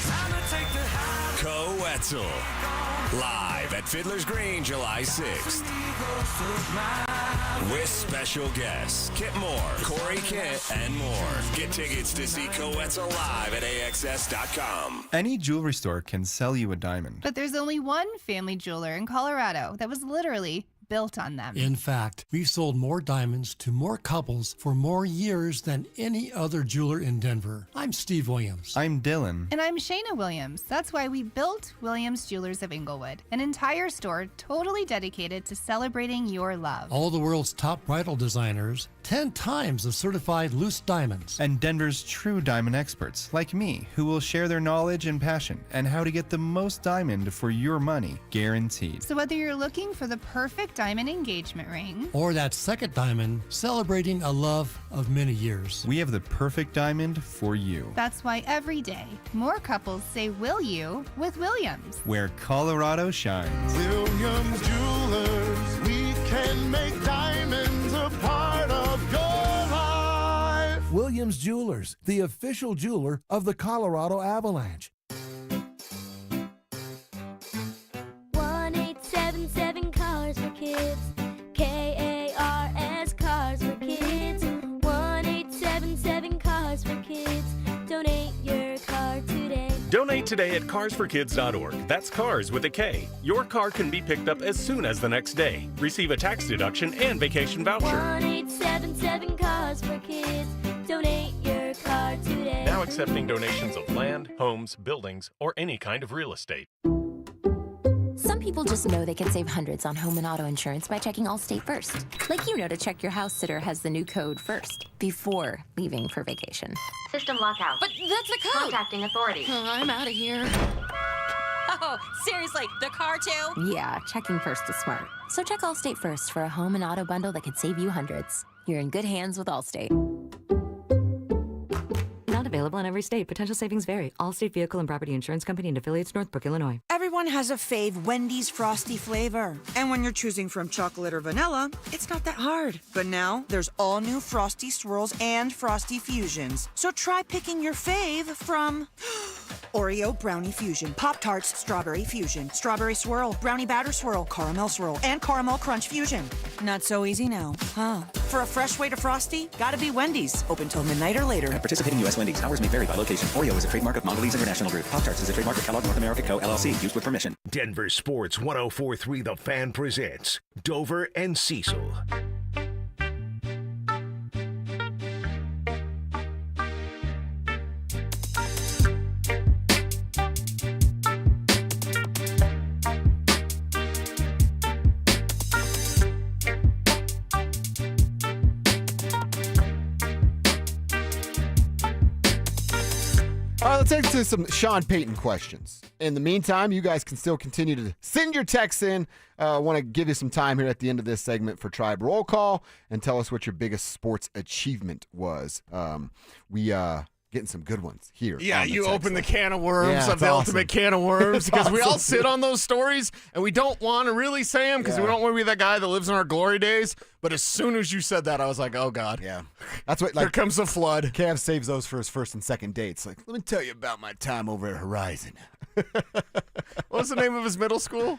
Zico Wetzel. Live at Fiddler's Green, July 6th. With special guests, Kit Moore, Corey Kent, and more. Get tickets to Zico Wetzel live at AXS.com. Any jewelry store can sell you a diamond. But there's only one family jeweler in Colorado that was literally built on them. In fact, we've sold more diamonds to more couples for more years than any other jeweler in Denver. I'm Steve Williams. I'm Dylan. And I'm Shayna Williams. That's why we built Williams Jewelers of Inglewood, an entire store totally dedicated to celebrating your love. All the world's top bridal designers, 10 times of certified loose diamonds. And Denver's true diamond experts, like me, who will share their knowledge and passion and how to get the most diamond for your money, guaranteed. So whether you're looking for the perfect diamond engagement ring, or that second diamond celebrating a love of many years, we have the perfect diamond for you. that's why every day more couples say will you with Williams. Where Colorado shines. Williams Jewelers, we can make diamonds a part of your life. Williams Jewelers, the official jeweler of the Colorado Avalanche. 1-877 Cars for Kids. KARS Cars for Kids. 1-877 Cars for Kids. Donate your car today. Donate today at carsforkids.org. That's cars with a K. Your car can be picked up as soon as the next day. Receive a tax deduction and vacation voucher. 1-877 Cars for Kids. Donate your car today. Now accepting donations of land, homes, buildings, or any kind of real estate. Some people just know they can save hundreds on home and auto insurance by checking Allstate first. Like you know to check your house sitter has the new code first, before leaving for vacation. System lockout. But that's the code! Contacting authorities. I'm out of here. Oh, seriously, the car too? Yeah, checking first is smart. So check Allstate first for a home and auto bundle that could save you hundreds. You're in good hands with Allstate. Not available in every state. Potential savings vary. Allstate Vehicle and Property Insurance Company and affiliates, Northbrook, Illinois. Everyone has a fave Wendy's Frosty flavor. And when you're choosing from chocolate or vanilla, it's not that hard. But now, there's all new Frosty Swirls and Frosty Fusions. So try picking your fave from Oreo Brownie Fusion, Pop-Tarts Strawberry Fusion, Strawberry Swirl, Brownie Batter Swirl, Caramel Swirl, and Caramel Crunch Fusion. Not so easy now, huh? For a fresh way to Frosty, gotta be Wendy's. Open till midnight or later. At participating U.S. Wendy's, hours may vary by location. Oreo is a trademark of Mondelez International Group. Pop-Tarts is a trademark of Kellogg North America Co., LLC. Used with permission. Denver Sports 104.3 The Fan presents Dover and Cecil. All right, let's take to some Sean Payton questions. In the meantime, you guys can still continue to send your texts in. I want to give you some time here at the end of this segment for Tribe Roll Call and tell us what your biggest sports achievement was. We getting some good ones here. Yeah, you open the can of worms Yeah, of it's the awesome. ultimate can of worms It's because we all awesome. sit on those stories and we don't want to really say them because we don't want to be that guy that lives in our glory days. But as soon as you said that, I was like, oh, God. Yeah. That's what, Here comes the flood. Cav saves those for his first and second dates. Like, let me tell you about my time over at Horizon. What was the name of his middle school?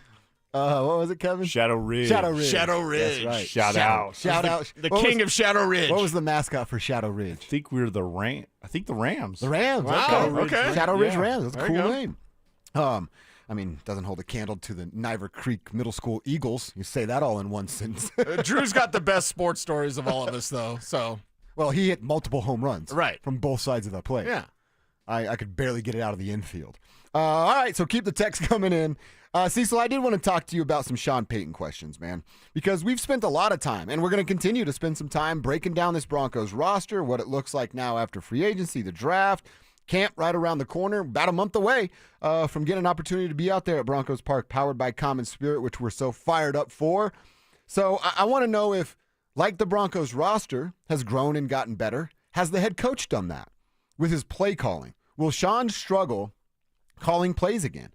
What was it, Kevin? Shadow Ridge. Shadow Ridge. Shadow Ridge. That's right. Shout out. Shout out. The What king was- of Shadow Ridge. What was the mascot for Shadow Ridge? I think we're the Rams. The Rams. Wow, Okay. Shadow Ridge Yeah. Rams. That's a There cool you go. name. I mean, doesn't hold a candle to the Niver Creek Middle School Eagles. You say that all in one sentence. Drew's got the best sports stories of all of us, though. So, well, he hit multiple home runs. Right. From both sides of the plate. Yeah. I could barely get it out of the infield. All right, so keep the text coming in. Cecil, I did want to talk to you about some Sean Payton questions, man, because we've spent a lot of time, and we're going to continue to spend some time breaking down this Broncos roster, what it looks like now after free agency, the draft, camp right around the corner, about a month away from getting an opportunity to be out there at Broncos Park, powered by Common Spirit, which we're so fired up for. So I want to know if, like the Broncos roster has grown and gotten better, has the head coach done that with his play calling? Will Sean struggle calling plays again?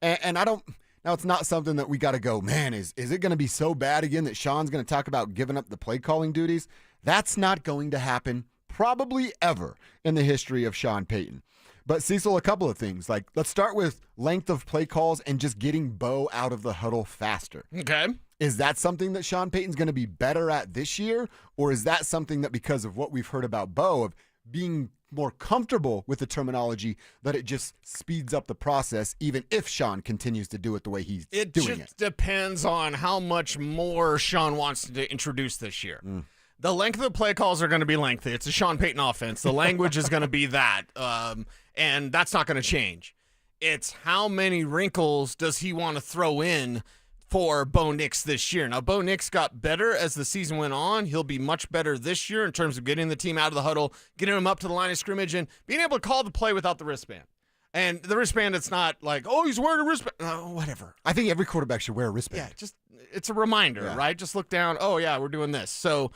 And I don't... Now, it's not something that we got to go, man, is it going to be so bad again that Sean's going to talk about giving up the play calling duties? That's not going to happen probably ever in the history of Sean Payton. But Cecil, a couple of things. Like, let's start with length of play calls and just getting Bo out of the huddle faster. Okay. Is that something that Sean Payton's going to be better at this year? Or is that something that, because of what we've heard about Bo, of being more comfortable with the terminology, that it just speeds up the process, even if Sean continues to do it the way he's doing it? It just depends on how much more Sean wants to introduce this year. The length of the play calls are going to be lengthy. It's a Sean Payton offense. The language is going to be that, and that's not going to change. It's how many wrinkles does he want to throw in for Bo Nix this year. Now, Bo Nix got better as the season went on. He'll be much better this year in terms of getting the team out of the huddle, getting them up to the line of scrimmage, and being able to call the play without the wristband. And the wristband, it's not like, oh, he's wearing a wristband. Whatever. I think every quarterback should wear a wristband. Yeah, it's a reminder, right? Just look down. Oh, yeah, we're doing this. So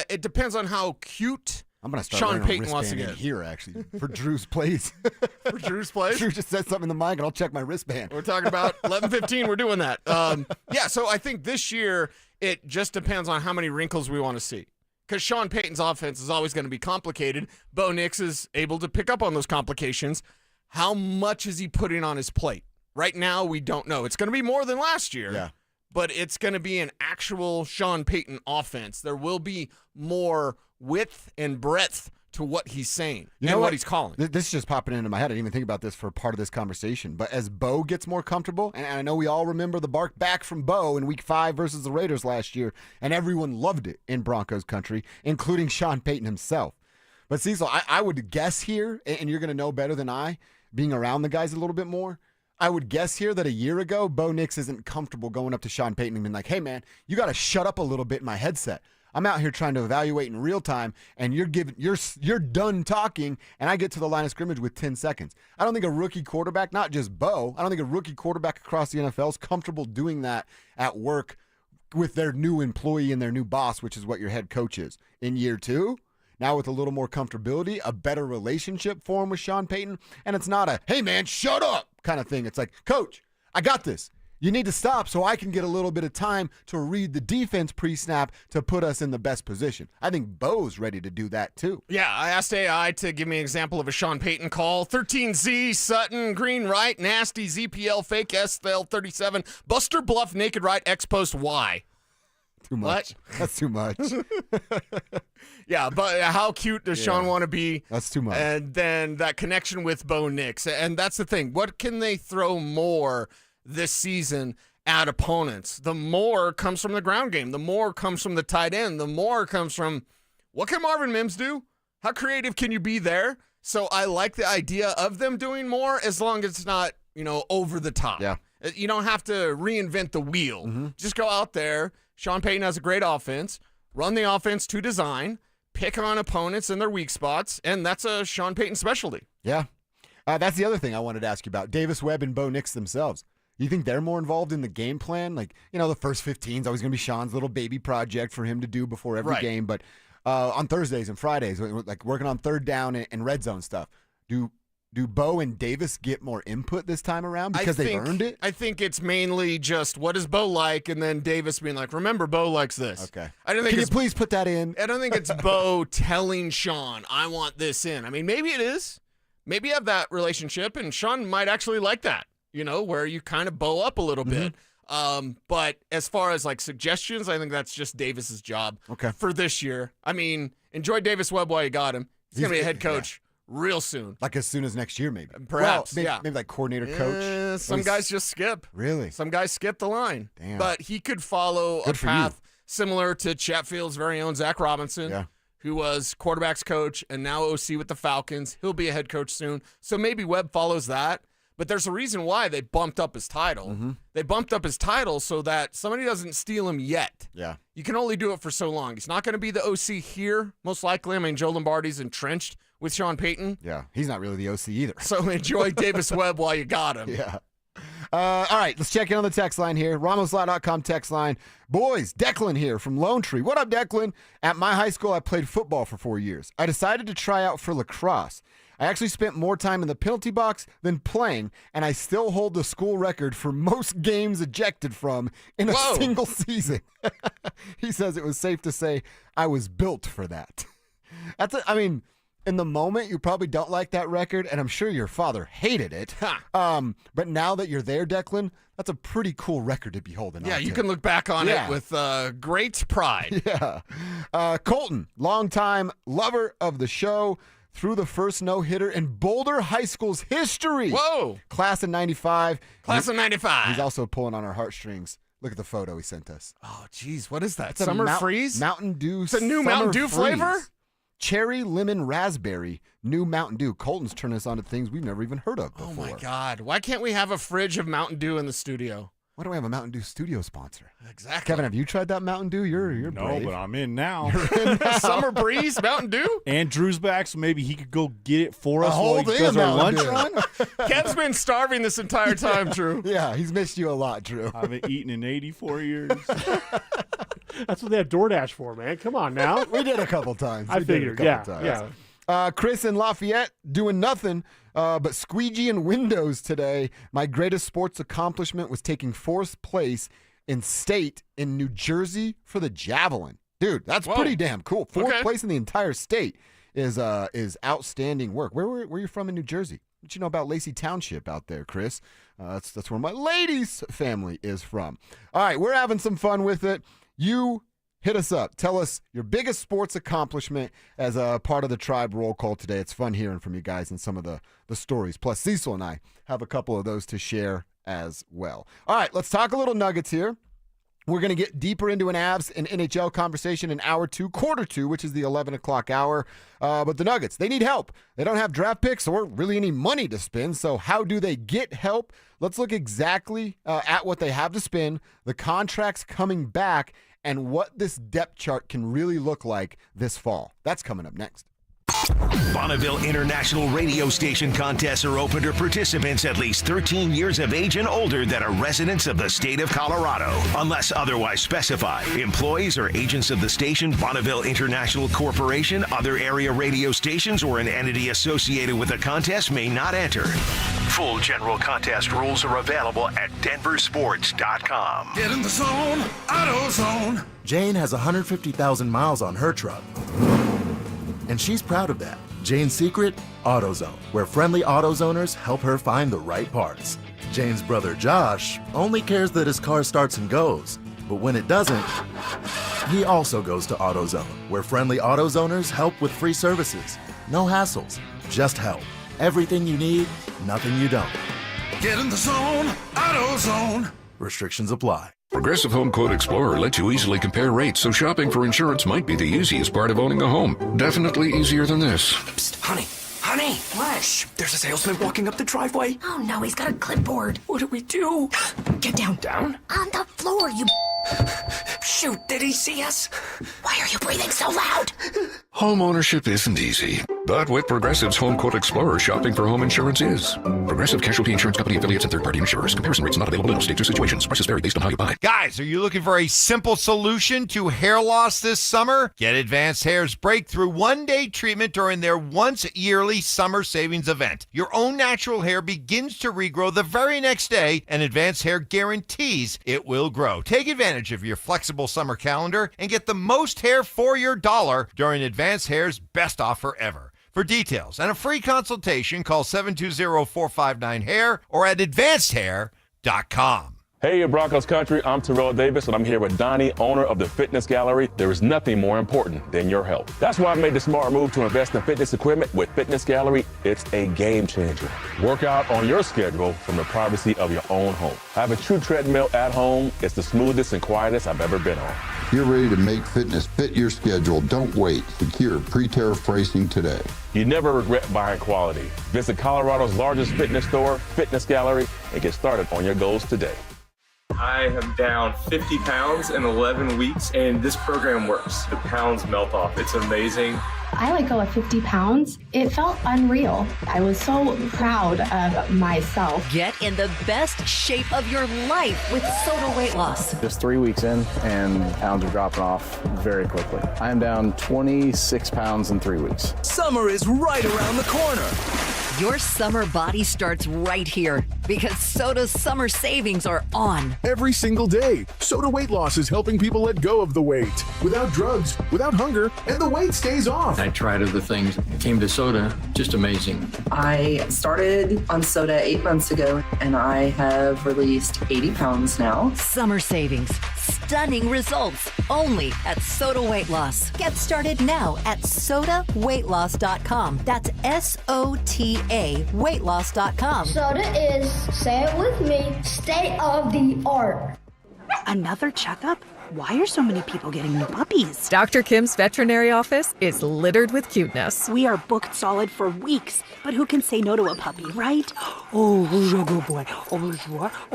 it depends on how cute I'm going to start Sean wearing Payton a wants to wristband get. in here, actually, for Drew's plays. For Drew's plays? Drew just said something in the mic, and I'll check my wristband. We're talking about 11:15. We're doing that. Yeah, so I think this year it just depends on how many wrinkles we want to see. Because Sean Payton's offense is always going to be complicated. Bo Nix is able to pick up on those complications. How much is he putting on his plate? Right now, we don't know. It's going to be more than last year. Yeah. But it's going to be an actual Sean Payton offense. There will be more width and breadth to what he's saying and what he's calling. This is just popping into my head. I didn't even think about this for part of this conversation. But as Bo gets more comfortable, and I know we all remember the bark back from Bo in Week 5 versus the Raiders last year, and everyone loved it in Broncos country, including Sean Payton himself. But Cecil, I would guess here, and you're going to know better than I, being around the guys a little bit more, I would guess here that a year ago, Bo Nix isn't comfortable going up to Sean Payton and being like, hey, man, you got to shut up a little bit in my headset. I'm out here trying to evaluate in real time, and you're done talking, and I get to the line of scrimmage with 10 seconds. I don't think a rookie quarterback, not just Bo, I don't think a rookie quarterback across the NFL is comfortable doing that at work with their new employee and their new boss, which is what your head coach is. In year 2, now with a little more comfortability, a better relationship for him with Sean Payton, and it's not a, hey, man, shut up kind of thing. It's like, coach, I got this. You need to stop so I can get a little bit of time to read the defense pre-snap to put us in the best position. I think Bo's ready to do that too. Yeah, I asked AI to give me an example of a Sean Payton call. 13Z, Sutton, green right, nasty, ZPL, fake SL 37, Buster Bluff, naked right, X post Y. Too much. What? That's too much. Yeah, but how cute does Sean want to be? That's too much. And then that connection with Bo Nix. And that's the thing. What can they throw more this season at opponents? The more comes from the ground game. The more comes from the tight end. The more comes from, what can Marvin Mims do? How creative can you be there? So I like the idea of them doing more as long as it's not, over the top. Yeah. You don't have to reinvent the wheel. Just go out there. Sean Payton has a great offense. Run the offense to design. Pick on opponents and their weak spots. And that's a Sean Payton specialty. Yeah. That's the other thing I wanted to ask you about. Davis Webb and Bo Nix themselves. You think they're more involved in the game plan? Like, the first 15 is always going to be Sean's little baby project for him to do before every game. But on Thursdays and Fridays, like working on third down and red zone stuff, do Bo and Davis get more input this time around because they've earned it? I think it's mainly just what does Bo like, and then Davis being like, remember, Bo likes this. Okay. Can you please put that in? I don't think it's Bo telling Sean, I want this in. I mean, maybe it is. Maybe you have that relationship, and Sean might actually like that, where you kind of bow up a little bit. But as far as like suggestions, I think that's just Davis's job for this year. I mean, enjoy Davis Webb while you got him. He's going to be a head coach real soon. Like as soon as next year, maybe. Perhaps, maybe like coordinator, coach. Some guys just skip. Really? Some guys skip the line. Damn. But he could follow a path similar to Chatfield's very own Zach Robinson, who was quarterback's coach and now OC with the Falcons. He'll be a head coach soon. So maybe Webb follows that. But there's a reason why they bumped up his title. They bumped up his title so that somebody doesn't steal him yet. Yeah. You can only do it for so long. He's not going to be the OC here, most likely. I mean, Joe Lombardi's entrenched with Sean Payton. Yeah, he's not really the OC either. So enjoy Davis Webb while you got him. Yeah. All right, let's check in on the text line here. RamosLaw.com text line. Boys, Declan here from Lone Tree. What up, Declan? At my high school, I played football for 4 years. I decided to try out for lacrosse. I actually spent more time in the penalty box than playing, and I still hold the school record for most games ejected from in a single season. He says it was safe to say I was built for that. in the moment, you probably don't like that record, and I'm sure your father hated it. But now that you're there, Declan, that's a pretty cool record to be holding on to. Yeah, you can look back on it with great pride. Yeah. Colton, longtime lover of the show, threw the first no-hitter in Boulder High School's history. Whoa. Class of 95. Class of 95. He's also pulling on our heartstrings. Look at the photo he sent us. Oh, geez, what is that? It's Summer Freeze? Mountain Dew. It's a new Mountain Dew flavor? Cherry, lemon, raspberry, new Mountain Dew. Colton's turning us on to things we've never even heard of before. Oh, my God. Why can't we have a fridge of Mountain Dew in the studio? Why don't we have a Mountain Dew studio sponsor? Exactly. Kevin, have you tried that Mountain Dew? You're no, brave. but I'm in now. You're in now. Summer Breeze Mountain Dew? Andrew's back, so maybe he could go get it for us whole while he thing does of our lunch Mountain run. Kev's been starving this entire time, Drew. Yeah, he's missed you a lot, Drew. I haven't eaten in 84 years. That's what they have DoorDash for, man. Come on now. We did a couple times. I figured, yeah. Chris in Lafayette doing nothing but squeegeeing windows today. My greatest sports accomplishment was taking fourth place in state in New Jersey for the javelin. Dude, that's pretty damn cool. Fourth place in the entire state is outstanding work. Where were you from in New Jersey? What you know about Lacey Township out there, Chris? That's where my lady's family is from. All right, we're having some fun with it. You hit us up. Tell us your biggest sports accomplishment as a part of the Tribe roll call today. It's fun hearing from you guys and some of the stories. Plus, Cecil and I have a couple of those to share as well. All right, let's talk a little Nuggets here. We're going to get deeper into an Avs and NHL conversation in hour 2, quarter 2, which is the 11 o'clock hour. But the Nuggets, they need help. They don't have draft picks or really any money to spend. So how do they get help? Let's look exactly at what they have to spend, the contracts coming back, and what this depth chart can really look like this fall. That's coming up next. Bonneville International Radio Station contests are open to participants at least 13 years of age and older that are residents of the state of Colorado. Unless otherwise specified, employees or agents of the station, Bonneville International Corporation, other area radio stations, or an entity associated with the contest may not enter. Full general contest rules are available at denversports.com. Get in the zone, AutoZone. Jane has 150,000 miles on her truck. And she's proud of that. Jane's secret? AutoZone, where friendly AutoZoners help her find the right parts. Jane's brother Josh only cares that his car starts and goes. But when it doesn't, he also goes to AutoZone, where friendly AutoZoners help with free services. No hassles, just help. Everything you need, nothing you don't. Get in the zone, AutoZone. Restrictions apply. Progressive Home Quote Explorer lets you easily compare rates, so shopping for insurance might be the easiest part of owning a home. Definitely easier than this. Psst, honey. Honey! What? Shh, there's a salesman walking up the driveway. Oh no, he's got a clipboard. What do we do? Get down. Down? On the floor, you... Shoot, did he see us? Why are you breathing so loud? Home ownership isn't easy, but with Progressive's Home Quote Explorer, shopping for home insurance is. Progressive Casualty Insurance Company affiliates and third-party insurers. Comparison rates not available in all states or situations. Prices vary based on how you buy. Guys, are you looking for a simple solution to hair loss this summer? Get Advanced Hair's breakthrough one-day treatment during their once-yearly summer savings event. Your own natural hair begins to regrow the very next day, and Advanced Hair guarantees it will grow. Take advantage of your flexible summer calendar and get the most hair for your dollar during Advanced Hair's best offer ever. For details and a free consultation, call 720-459-HAIR or at advancedhair.com. Hey, Broncos country, I'm Terrell Davis, and I'm here with Donnie, owner of the Fitness Gallery. There is nothing more important than your health. That's why I made the smart move to invest in fitness equipment with Fitness Gallery. It's a game changer. Work out on your schedule from the privacy of your own home. I have a true treadmill at home. It's the smoothest and quietest I've ever been on. You're ready to make fitness fit your schedule. Don't wait. Secure pre-tariff pricing today. You never regret buying quality. Visit Colorado's largest fitness store, Fitness Gallery, and get started on your goals today. I am down 50 pounds in 11 weeks, and this program works. The pounds melt off. It's amazing. I let go of 50 pounds. It felt unreal. I was so proud of myself. Get in the best shape of your life with SOTA weight loss. Just 3 weeks in, and pounds are dropping off very quickly. I am down 26 pounds in 3 weeks. Summer is right around the corner. Your summer body starts right here because Soda's summer savings are on. Every single day, Soda Weight Loss is helping people let go of the weight without drugs, without hunger, and the weight stays off. I tried other things, came to Soda, just amazing. I started on Soda 8 months ago, and I have released 80 pounds now. Summer savings, stunning results, only at Soda Weight Loss. Get started now at sodaweightloss.com. That's SOTA weightloss.com. Soda is, say it with me, state of the art. Another checkup? Why are so many people getting new puppies? Dr. Kim's veterinary office is littered with cuteness. We are booked solid for weeks, but who can say no to a puppy, right? Oh, good boy.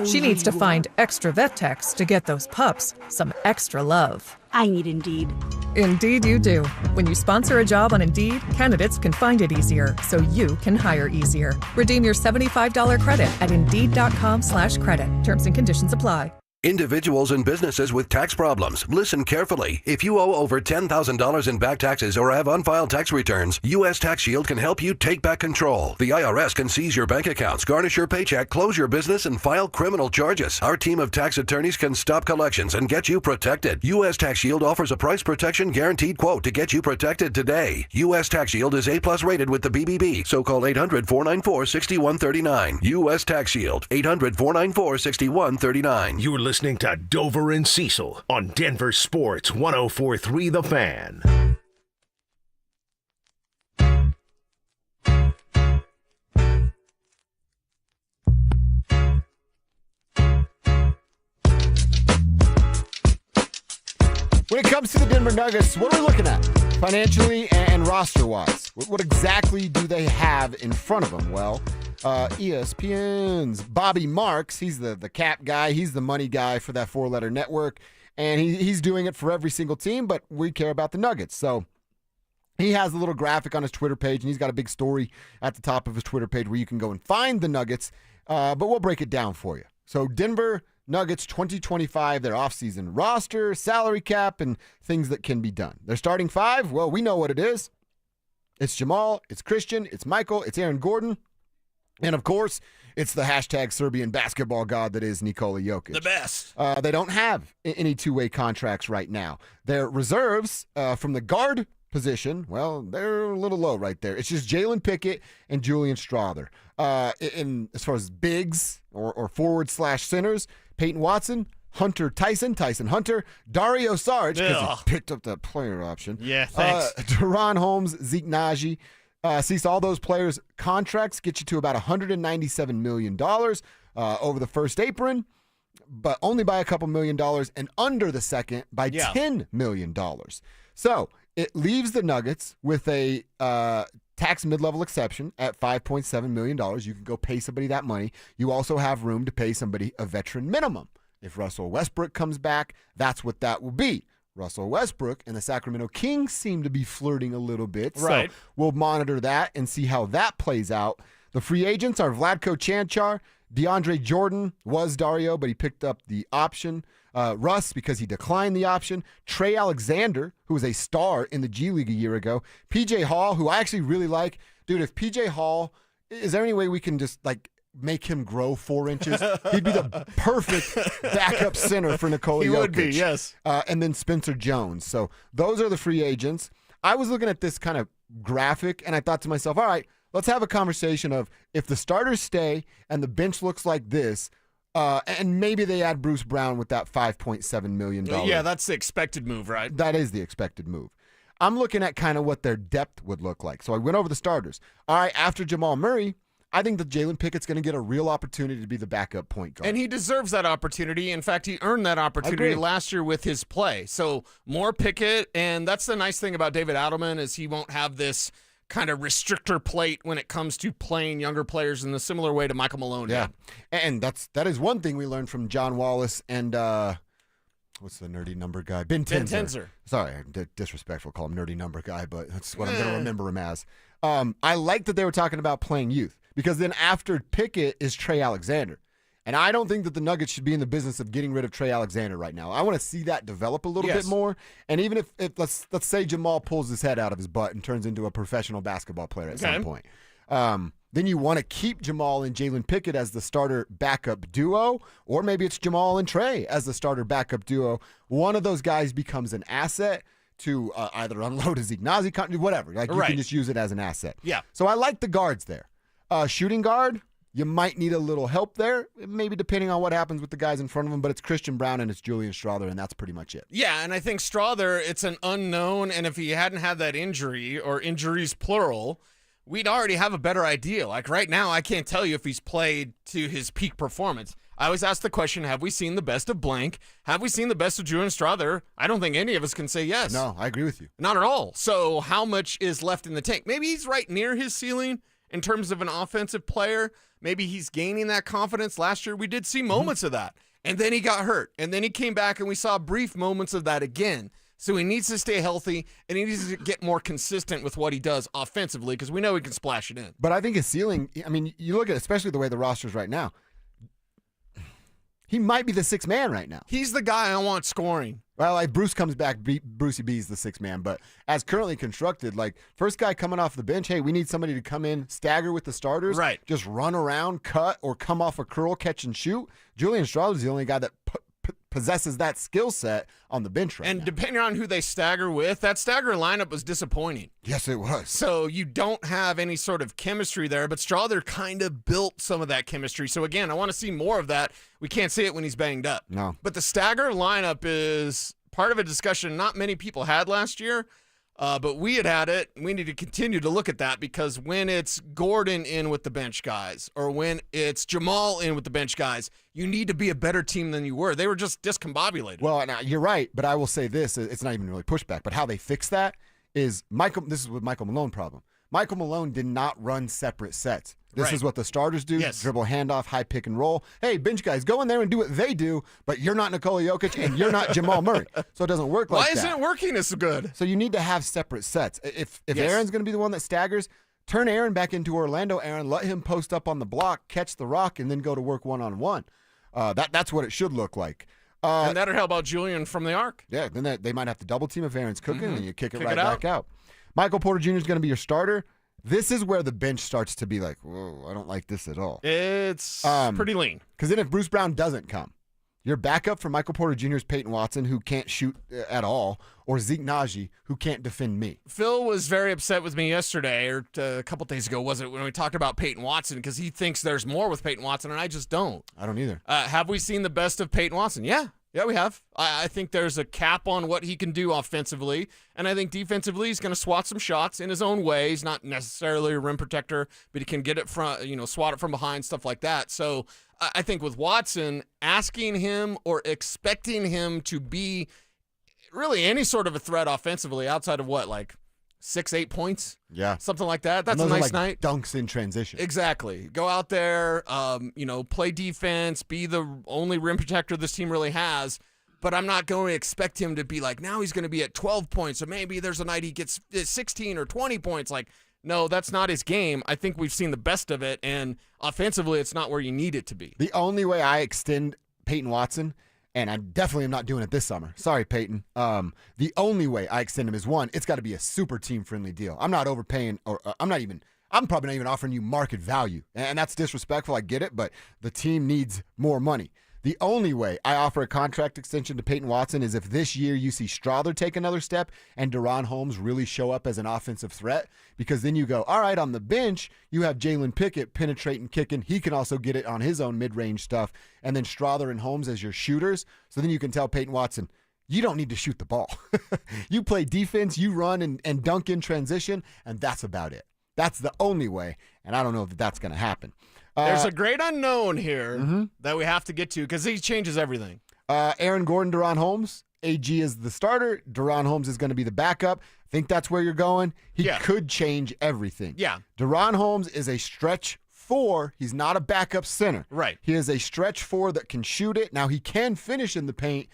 She needs to find extra vet techs to get those pups some extra love. I need Indeed. Indeed you do. When you sponsor a job on Indeed, candidates can find it easier, so you can hire easier. Redeem your $75 credit at Indeed.com/credit. Terms and conditions apply. Individuals and businesses with tax problems, listen carefully. If you owe over $10,000 in back taxes or have unfiled tax returns, U.S. Tax Shield can help you take back control. The IRS can seize your bank accounts, garnish your paycheck, close your business, and file criminal charges. Our team of tax attorneys can stop collections and get you protected. U.S. Tax Shield offers a price protection guaranteed quote to get you protected today. U.S. Tax Shield is A+ rated with the BBB, so call 800-494-6139. U.S. Tax Shield, 800-494-6139. You're listening to Dover and Cecil on Denver Sports 104.3 The Fan. When it comes to the Denver Nuggets, what are we looking at financially and roster-wise? What exactly do they have in front of them? Well, ESPN's Bobby Marks, he's the cap guy. He's the money guy for that four-letter network, and he's doing it for every single team, but we care about the Nuggets. So he has a little graphic on his Twitter page, and he's got a big story at the top of his Twitter page where you can go and find the Nuggets, but we'll break it down for you. So Denver Nuggets 2025, their offseason roster, salary cap, and things that can be done. Their starting five, well, we know what it is. It's Jamal, it's Christian, it's Michael, it's Aaron Gordon, and of course, it's the hashtag Serbian basketball god that is Nikola Jokic. The best. They don't have any two-way contracts right now. Their reserves from the guard position, well, they're a little low right there. It's just Jalen Pickett and Julian Strawther. As far as bigs or forward/centers, Peyton Watson, Tyson Hunter, Dario Saric, because he picked up that player option. Yeah, thanks. Deron Holmes, Zeke Naji. All those players' contracts get you to about $197 million over the first apron, but only by a couple $1 million, and under the second by $10 million. So it leaves the Nuggets with a tax mid-level exception at $5.7 million. You can go pay somebody that money. You also have room to pay somebody a veteran minimum. If Russell Westbrook comes back, that's what that will be. Russell Westbrook and the Sacramento Kings seem to be flirting a little bit. Right. So we'll monitor that and see how that plays out. The free agents are Vlatko Cancar, DeAndre Jordan was Dario, but he picked up the option. Russ, because he declined the option. Trey Alexander, who was a star in the G League a year ago. PJ Hall, who I actually really like. Dude, if PJ Hall, is there any way we can just make him grow 4 inches? He'd be the perfect backup center for Nikola Jokic. He would be, yes. And then Spencer Jones. So those are the free agents. I was looking at this kind of graphic, and I thought to myself, all right, let's have a conversation of if the starters stay and the bench looks like this, and maybe they add Bruce Brown with that $5.7 million. Yeah, that's the expected move, right? That is the expected move. I'm looking at kind of what their depth would look like. So I went over the starters. All right, after Jamal Murray, I think that Jalen Pickett's going to get a real opportunity to be the backup point guard. And he deserves that opportunity. In fact, he earned that opportunity last year with his play. So more Pickett, and that's the nice thing about David Adelman is he won't have this kind of restrictor plate when it comes to playing younger players in the similar way to Michael Malone. Yeah, and that is one thing we learned from John Wallace and what's the nerdy number guy? Ben Tenzer. Sorry, disrespectful, call him nerdy number guy, but that's what I'm going to remember him as. I like that they were talking about playing youth because then after Pickett is Trey Alexander. And I don't think that the Nuggets should be in the business of getting rid of Trey Alexander right now. I want to see that develop a little bit more. And even if let's say Jamal pulls his head out of his butt and turns into a professional basketball player at some point. then you want to keep Jamal and Jalen Pickett as the starter backup duo, or maybe it's Jamal and Trey as the starter backup duo. One of those guys becomes an asset to either unload a Zeke Nazi, whatever. Like, you can just use it as an asset. Yeah. So I like the guards there. Shooting guard, you might need a little help there, maybe depending on what happens with the guys in front of him, but it's Christian Brown and it's Julian Strawther, and that's pretty much it. Yeah, and I think Strawther, it's an unknown, and if he hadn't had that injury, or injuries plural, we'd already have a better idea. Like right now, I can't tell you if he's played to his peak performance. I always ask the question, have we seen the best of blank? Have we seen the best of Julian Strawther? I don't think any of us can say yes. No, I agree with you. Not at all. So how much is left in the tank? Maybe he's right near his ceiling in terms of an offensive player. Maybe he's gaining that confidence. Last year, we did see moments of that. And then he got hurt. And then he came back, and we saw brief moments of that again. So he needs to stay healthy, and he needs to get more consistent with what he does offensively, because we know he can splash it in. But I think his ceiling, I mean, you look at especially the way the roster's right now, he might be the sixth man right now. He's the guy I want scoring. Well, like Bruce comes back, Brucey B's the sixth man. But as currently constructed, like first guy coming off the bench, hey, we need somebody to come in, stagger with the starters. Right. Just run around, cut, or come off a curl, catch and shoot. Julian Strawther's the only guy that possesses that skill set on the bench right now. And depending on who they stagger with, that stagger lineup was disappointing. Yes, it was. So you don't have any sort of chemistry there, but Strawther kind of built some of that chemistry. So again, I want to see more of that. We can't see it when he's banged up. No. But the stagger lineup is part of a discussion not many people had last year, but we had it. We need to continue to look at that, because when it's Gordon in with the bench guys, or when it's Jamal in with the bench guys, you need to be a better team than you were. They were just discombobulated. Well, now, you're right, but I will say this. It's not even really pushback, but how they fix that is this is what Michael Malone problem. Michael Malone did not run separate sets. This is what the starters do. Yes. Dribble, handoff, high pick and roll. Hey, bench guys, go in there and do what they do, but you're not Nikola Jokic and you're not Jamal Murray. So it doesn't work like that. Why isn't it working as good? So you need to have separate sets. If Aaron's going to be the one that staggers, turn Aaron back into Orlando Aaron, let him post up on the block, catch the rock, and then go to work one-on-one. That's what it should look like. And that'll help out Julian from the arc. Yeah, then they might have to double team if Aaron's cooking, and you kick it right back out. Michael Porter Jr. is going to be your starter. This is where the bench starts to be like, whoa, I don't like this at all. It's pretty lean. Because then if Bruce Brown doesn't come, your backup for Michael Porter Jr. is Peyton Watson, who can't shoot at all, or Zeke Naji, who can't defend me. Phil was very upset with me yesterday, or a couple days ago, was it, when we talked about Peyton Watson, because he thinks there's more with Peyton Watson, and I just don't. I don't either. Have we seen the best of Peyton Watson? Yeah, we have. I think there's a cap on what he can do offensively, and I think defensively he's going to swat some shots in his own way. He's not necessarily a rim protector, but he can get it from, swat it from behind, stuff like that. So I think with Watson, asking him or expecting him to be really any sort of a threat offensively outside of 6-8 points? Yeah. Something like that. That's a nice night. Dunks in transition. Exactly. Go out there, play defense, be the only rim protector this team really has. But I'm not going to expect him to be now he's going to be at 12 points, or maybe there's a night he gets 16 or 20 points. No, that's not his game. I think we've seen the best of it, and offensively it's not where you need it to be. The only way I extend Peyton Watson, and I definitely am not doing it this summer. Sorry, Peyton. The only way I extend him is, one, it's got to be a super team-friendly deal. I'm not overpaying, or I'm probably not even offering you market value. And that's disrespectful, I get it, but the team needs more money. The only way I offer a contract extension to Peyton Watson is if this year you see Strawther take another step and Deron Holmes really show up as an offensive threat, because then you go, all right, on the bench, you have Jalen Pickett penetrating, kicking. He can also get it on his own mid-range stuff. And then Strawther and Holmes as your shooters. So then you can tell Peyton Watson, you don't need to shoot the ball. You play defense, you run and dunk in transition, and that's about it. That's the only way, and I don't know if that's going to happen. There's a great unknown here that we have to get to, because he changes everything. Aaron Gordon, Deron Holmes. AG is the starter. Deron Holmes is going to be the backup. I think that's where you're going. He could change everything. Yeah. Deron Holmes is a stretch 4. He's not a backup center. Right. He is a stretch 4 that can shoot it. Now, he can finish in the paint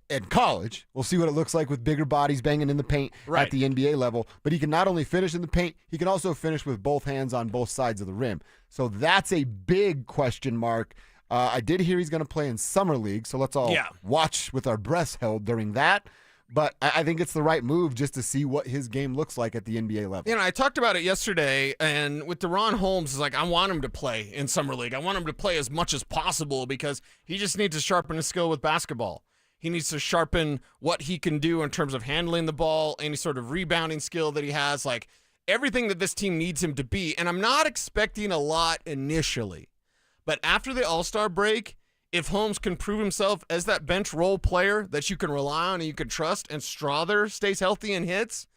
in college. We'll see what it looks like with bigger bodies banging in the paint at the NBA level. But he can not only finish in the paint, he can also finish with both hands on both sides of the rim. So that's a big question mark. I did hear he's going to play in Summer League, so let's all watch with our breaths held during that. but I think it's the right move just to see what his game looks like at the NBA level. I talked about it yesterday, and with DaRon Holmes, it's like I want him to play in Summer League. I want him to play as much as possible because he just needs to sharpen his skill with basketball. He needs to sharpen what he can do in terms of handling the ball, any sort of rebounding skill that he has, like everything that this team needs him to be. And I'm not expecting a lot initially, but after the All-Star break, if Holmes can prove himself as that bench role player that you can rely on and you can trust, and Strother stays healthy and hits,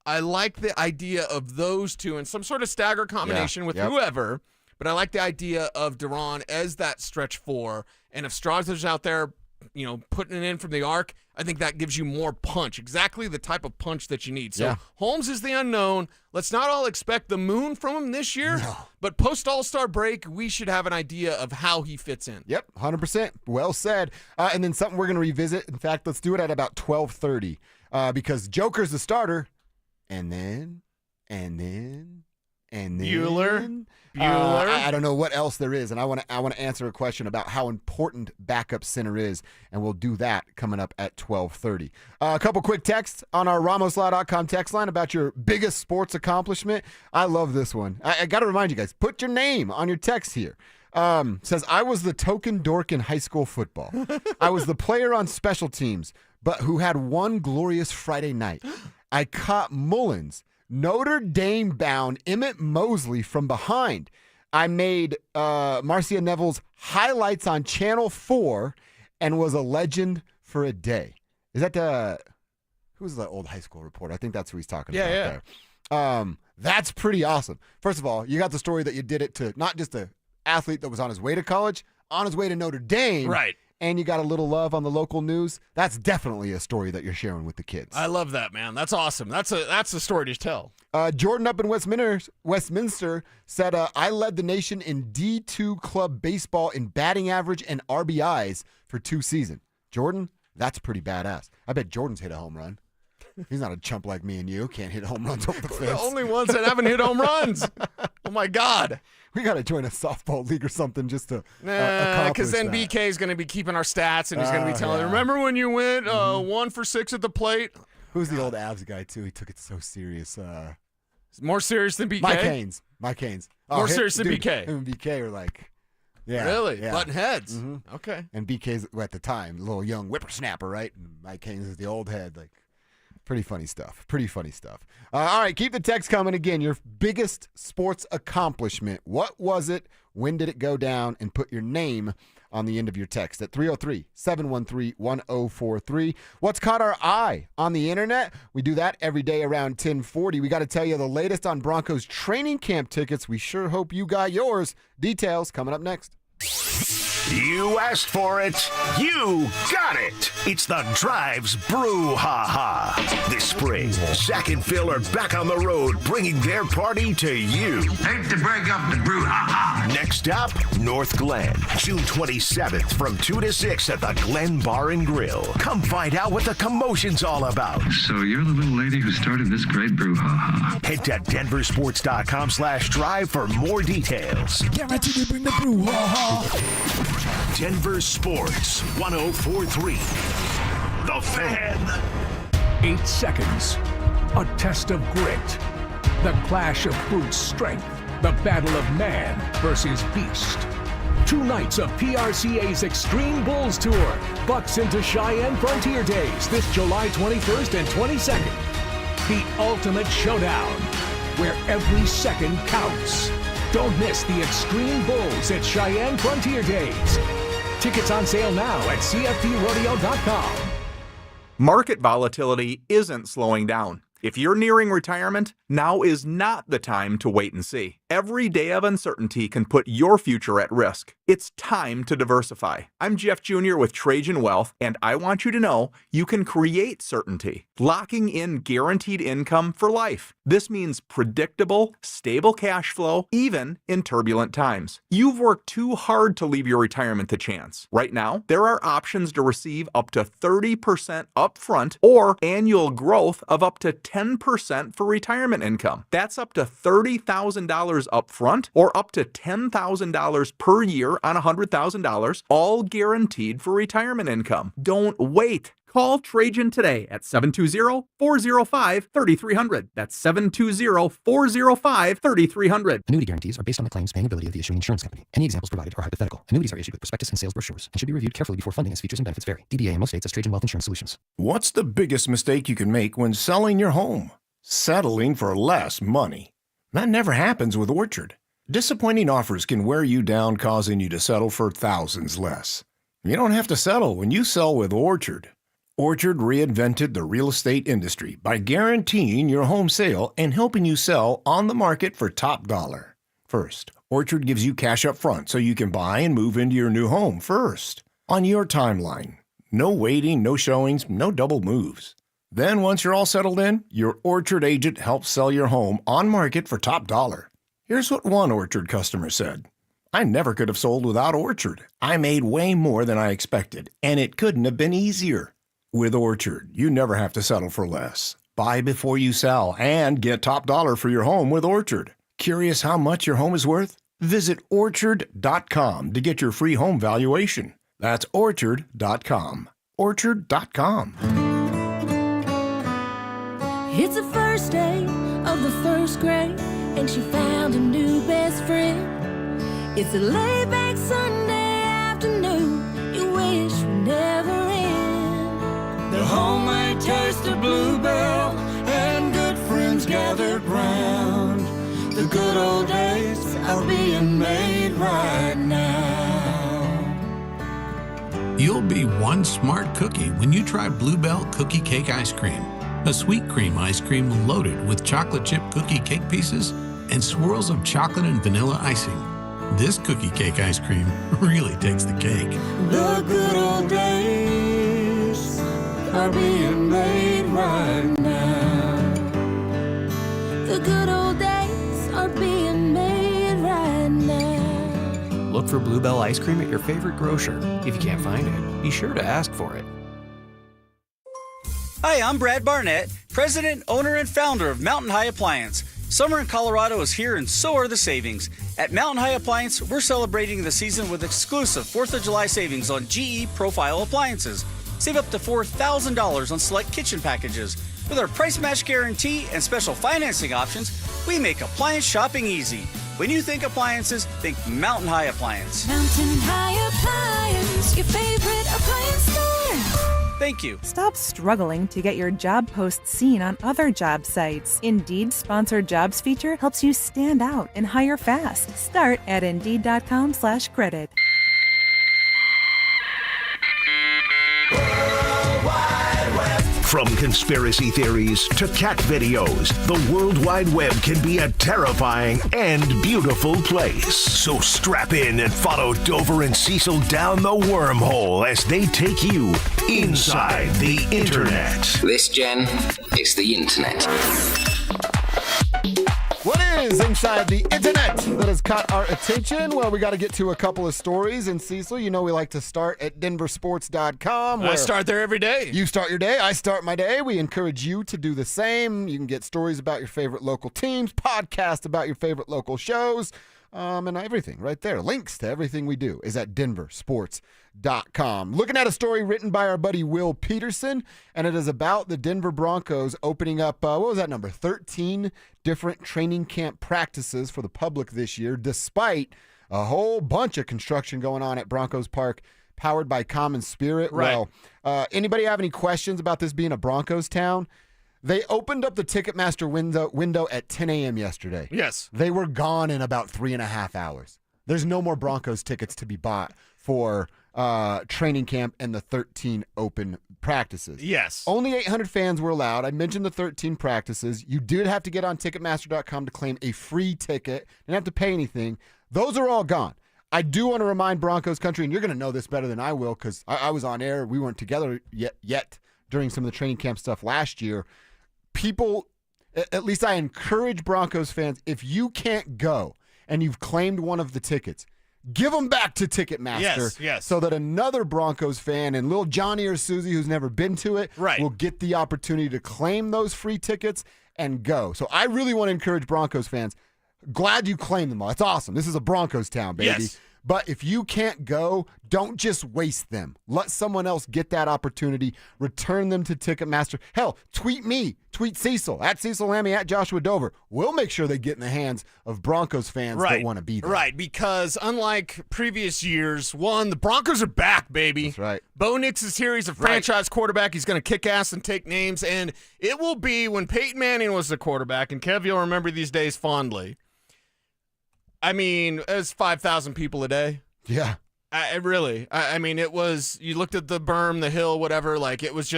I like the idea of those two in some sort of stagger combination with whoever, but I like the idea of DaRon as that stretch four. And if Strother's out there, putting it in from the arc, I think that gives you more punch, exactly the type of punch that you need. So Holmes is the unknown. Let's not all expect the moon from him this year, but post All-Star break, we should have an idea of how he fits in. Yep, 100%. Well said. And then something we're going to revisit. In fact, let's do it at about 12:30 because Joker's the starter. And then Bueller. I don't know what else there is, and I want to answer a question about how important backup center is, and we'll do that coming up at 12:30. A couple quick texts on our RamosLaw.com text line about your biggest sports accomplishment. I love this one. I got to remind you guys, put your name on your text here. Says, I was the token dork in high school football. I was the player on special teams, but who had one glorious Friday night. I caught Mullins, Notre Dame bound Emmett Mosley from behind. I made Marcia Neville's highlights on Channel 4 and was a legend for a day. Is that who's the old high school reporter? I think that's who he's talking about there. That's pretty awesome. First of all, you got the story that you did it to not just an athlete that was on his way to college, on his way to Notre Dame. Right. And you got a little love on the local news. That's definitely a story that you're sharing with the kids. I love that, man. That's awesome. That's a story to tell. Jordan up in Westminster said, I led the nation in D2 club baseball in batting average and RBIs for 2 seasons. Jordan, that's pretty badass. I bet Jordan's hit a home run. He's not a chump like me and you. Can't hit home runs over the fence. We're the only ones that haven't hit home runs. Oh, my God. We got to join a softball league or something just to because then BK is going to be keeping our stats, and he's going to be telling, remember when you went 1 for 6 at the plate? Who's the old Avs guy, too? He took it so serious. More serious than BK? Mike Haynes. More serious than BK? Him and BK are like, really? Yeah. Button heads? Mm-hmm. Okay. And BK's, at the time, a little young whippersnapper, right? And Mike Haynes is the old head, like. Pretty funny stuff. All right, keep the text coming. Again, your biggest sports accomplishment. What was it? When did it go down? And put your name on the end of your text at 303-713-1043. What's caught our eye on the internet? We do that every day around 1040. We got to tell you the latest on Broncos training camp tickets. We sure hope you got yours. Details coming up next. You asked for it. You got it. It's the Drives Brouhaha. This spring, Zach and Phil are back on the road, bringing their party to you. Hate to break up the brouhaha. Next stop, North Glen, June 27th from 2 to 6 at the Glen Bar and Grill. Come find out what the commotion's all about. So you're the little lady who started this great brouhaha. Head to denversports.com/drive for more details. Guaranteed to bring the brouhaha. Denver Sports 104.3. The Fan. 8 seconds. A test of grit. The clash of brute strength. The battle of man versus beast. 2 nights of PRCA's Extreme Bulls Tour. Bucks into Cheyenne Frontier Days this July 21st and 22nd. The ultimate showdown, where every second counts. Don't miss the Extreme Bulls at Cheyenne Frontier Days. Tickets on sale now at CFDrodeo.com. Market volatility isn't slowing down. If you're nearing retirement, now is not the time to wait and see. Every day of uncertainty can put your future at risk. It's time to diversify. I'm Jeff Jr. with Trajan Wealth, and I want you to know you can create certainty, locking in guaranteed income for life. This means predictable, stable cash flow, even in turbulent times. You've worked too hard to leave your retirement to chance. Right now, there are options to receive up to 30% upfront or annual growth of up to 10% for retirement income. That's up to $30,000 upfront or up to $10,000 per year on $100,000, all guaranteed for retirement income. Don't wait. Call Trajan today at 720-405-3300. That's 720-405-3300. Annuity guarantees are based on the claims paying ability of the issuing insurance company. Any examples provided are hypothetical. Annuities are issued with prospectus and sales brochures and should be reviewed carefully before funding as features and benefits vary. DBA in most states as Trajan Wealth Insurance Solutions. What's the biggest mistake you can make when selling your home? Settling for less money. That never happens with Orchard. Disappointing offers can wear you down, causing you to settle for thousands less. You don't have to settle when you sell with Orchard. Orchard reinvented the real estate industry by guaranteeing your home sale and helping you sell on the market for top dollar. First, Orchard gives you cash up front so you can buy and move into your new home first, on your timeline. No waiting, no showings, no double moves. Then once you're all settled in, your Orchard agent helps sell your home on market for top dollar. Here's what one Orchard customer said. I never could have sold without Orchard. I made way more than I expected, and it couldn't have been easier. With Orchard, you never have to settle for less. Buy before you sell and get top dollar for your home with Orchard. Curious how much your home is worth? Visit Orchard.com to get your free home valuation. That's Orchard.com. Orchard.com. It's the first day of the first grade, and she found a new best friend. It's a laid-back Sunday afternoon you wish would never end. The homemade taste of Bluebell and good friends gathered round. The good old days are being made right now. You'll be one smart cookie when you try Bluebell Cookie Cake Ice Cream. A sweet cream ice cream loaded with chocolate chip cookie cake pieces and swirls of chocolate and vanilla icing. This cookie cake ice cream really takes the cake. The good old days are being made right now. The good old days are being made right now. Look for Bluebell ice cream at your favorite grocer. If you can't find it, be sure to ask for it. Hi, I'm Brad Barnett, president, owner, and founder of Mountain High Appliance. Summer in Colorado is here, and so are the savings. At Mountain High Appliance, we're celebrating the season with exclusive 4th of July savings on GE Profile appliances. Save up to $4,000 on select kitchen packages. With our price match guarantee and special financing options, we make appliance shopping easy. When you think appliances, think Mountain High Appliance. Mountain High Appliance, your favorite appliance store. Thank you. Stop struggling to get your job posts seen on other job sites. Indeed's sponsored jobs feature helps you stand out and hire fast. Start at Indeed.com/credit. From conspiracy theories to cat videos, the World Wide Web can be a terrifying and beautiful place. So strap in and follow Dover and Cecil down the wormhole as they take you inside the Internet. This, Jen, is the Internet. What is inside the Internet that has caught our attention? Well, we got to get to a couple of stories. And Cecil, you know we like to start at denversports.com. I start there every day. You start your day, I start my day. We encourage you to do the same. You can get stories about your favorite local teams, podcasts about your favorite local shows, and everything right there. Links to everything we do is at denversports.com. Looking at a story written by our buddy Will Peterson, and it is about the Denver Broncos opening up, 13 different training camp practices for the public this year, despite a whole bunch of construction going on at Broncos Park, powered by Common Spirit. Right. Well, anybody have any questions about this being a Broncos town? They opened up the Ticketmaster window at 10 a.m. yesterday. Yes. They were gone in about 3.5 hours. There's no more Broncos tickets to be bought for training camp and the 13 open practices. Yes. Only 800 fans were allowed. I mentioned the 13 practices. You did have to get on Ticketmaster.com to claim a free ticket. Didn't have to pay anything. Those are all gone. I do want to remind Broncos country, and you're going to know this better than I will because I was on air. We weren't together yet during some of the training camp stuff last year. People, at least I encourage Broncos fans, if you can't go and you've claimed one of the tickets, give them back to Ticketmaster yes. so that another Broncos fan and little Johnny or Susie who's never been to it will get the opportunity to claim those free tickets and go. So I really want to encourage Broncos fans. Glad you claimed them all. It's awesome. This is a Broncos town, baby. Yes. But if you can't go, don't just waste them. Let someone else get that opportunity. Return them to Ticketmaster. Hell, tweet me. Tweet Cecil, at Cecil Lammy, at Joshua Dover. We'll make sure they get in the hands of Broncos fans that want to be there. Right, because unlike previous years, the Broncos are back, baby. That's right. Bo Nix is here. He's a franchise quarterback. He's going to kick ass and take names. And it will be when Peyton Manning was the quarterback, and Kev, you'll remember these days fondly. I mean, it was 5,000 people a day. Yeah. I mean, it was, you looked at the berm, the hill, whatever, like it was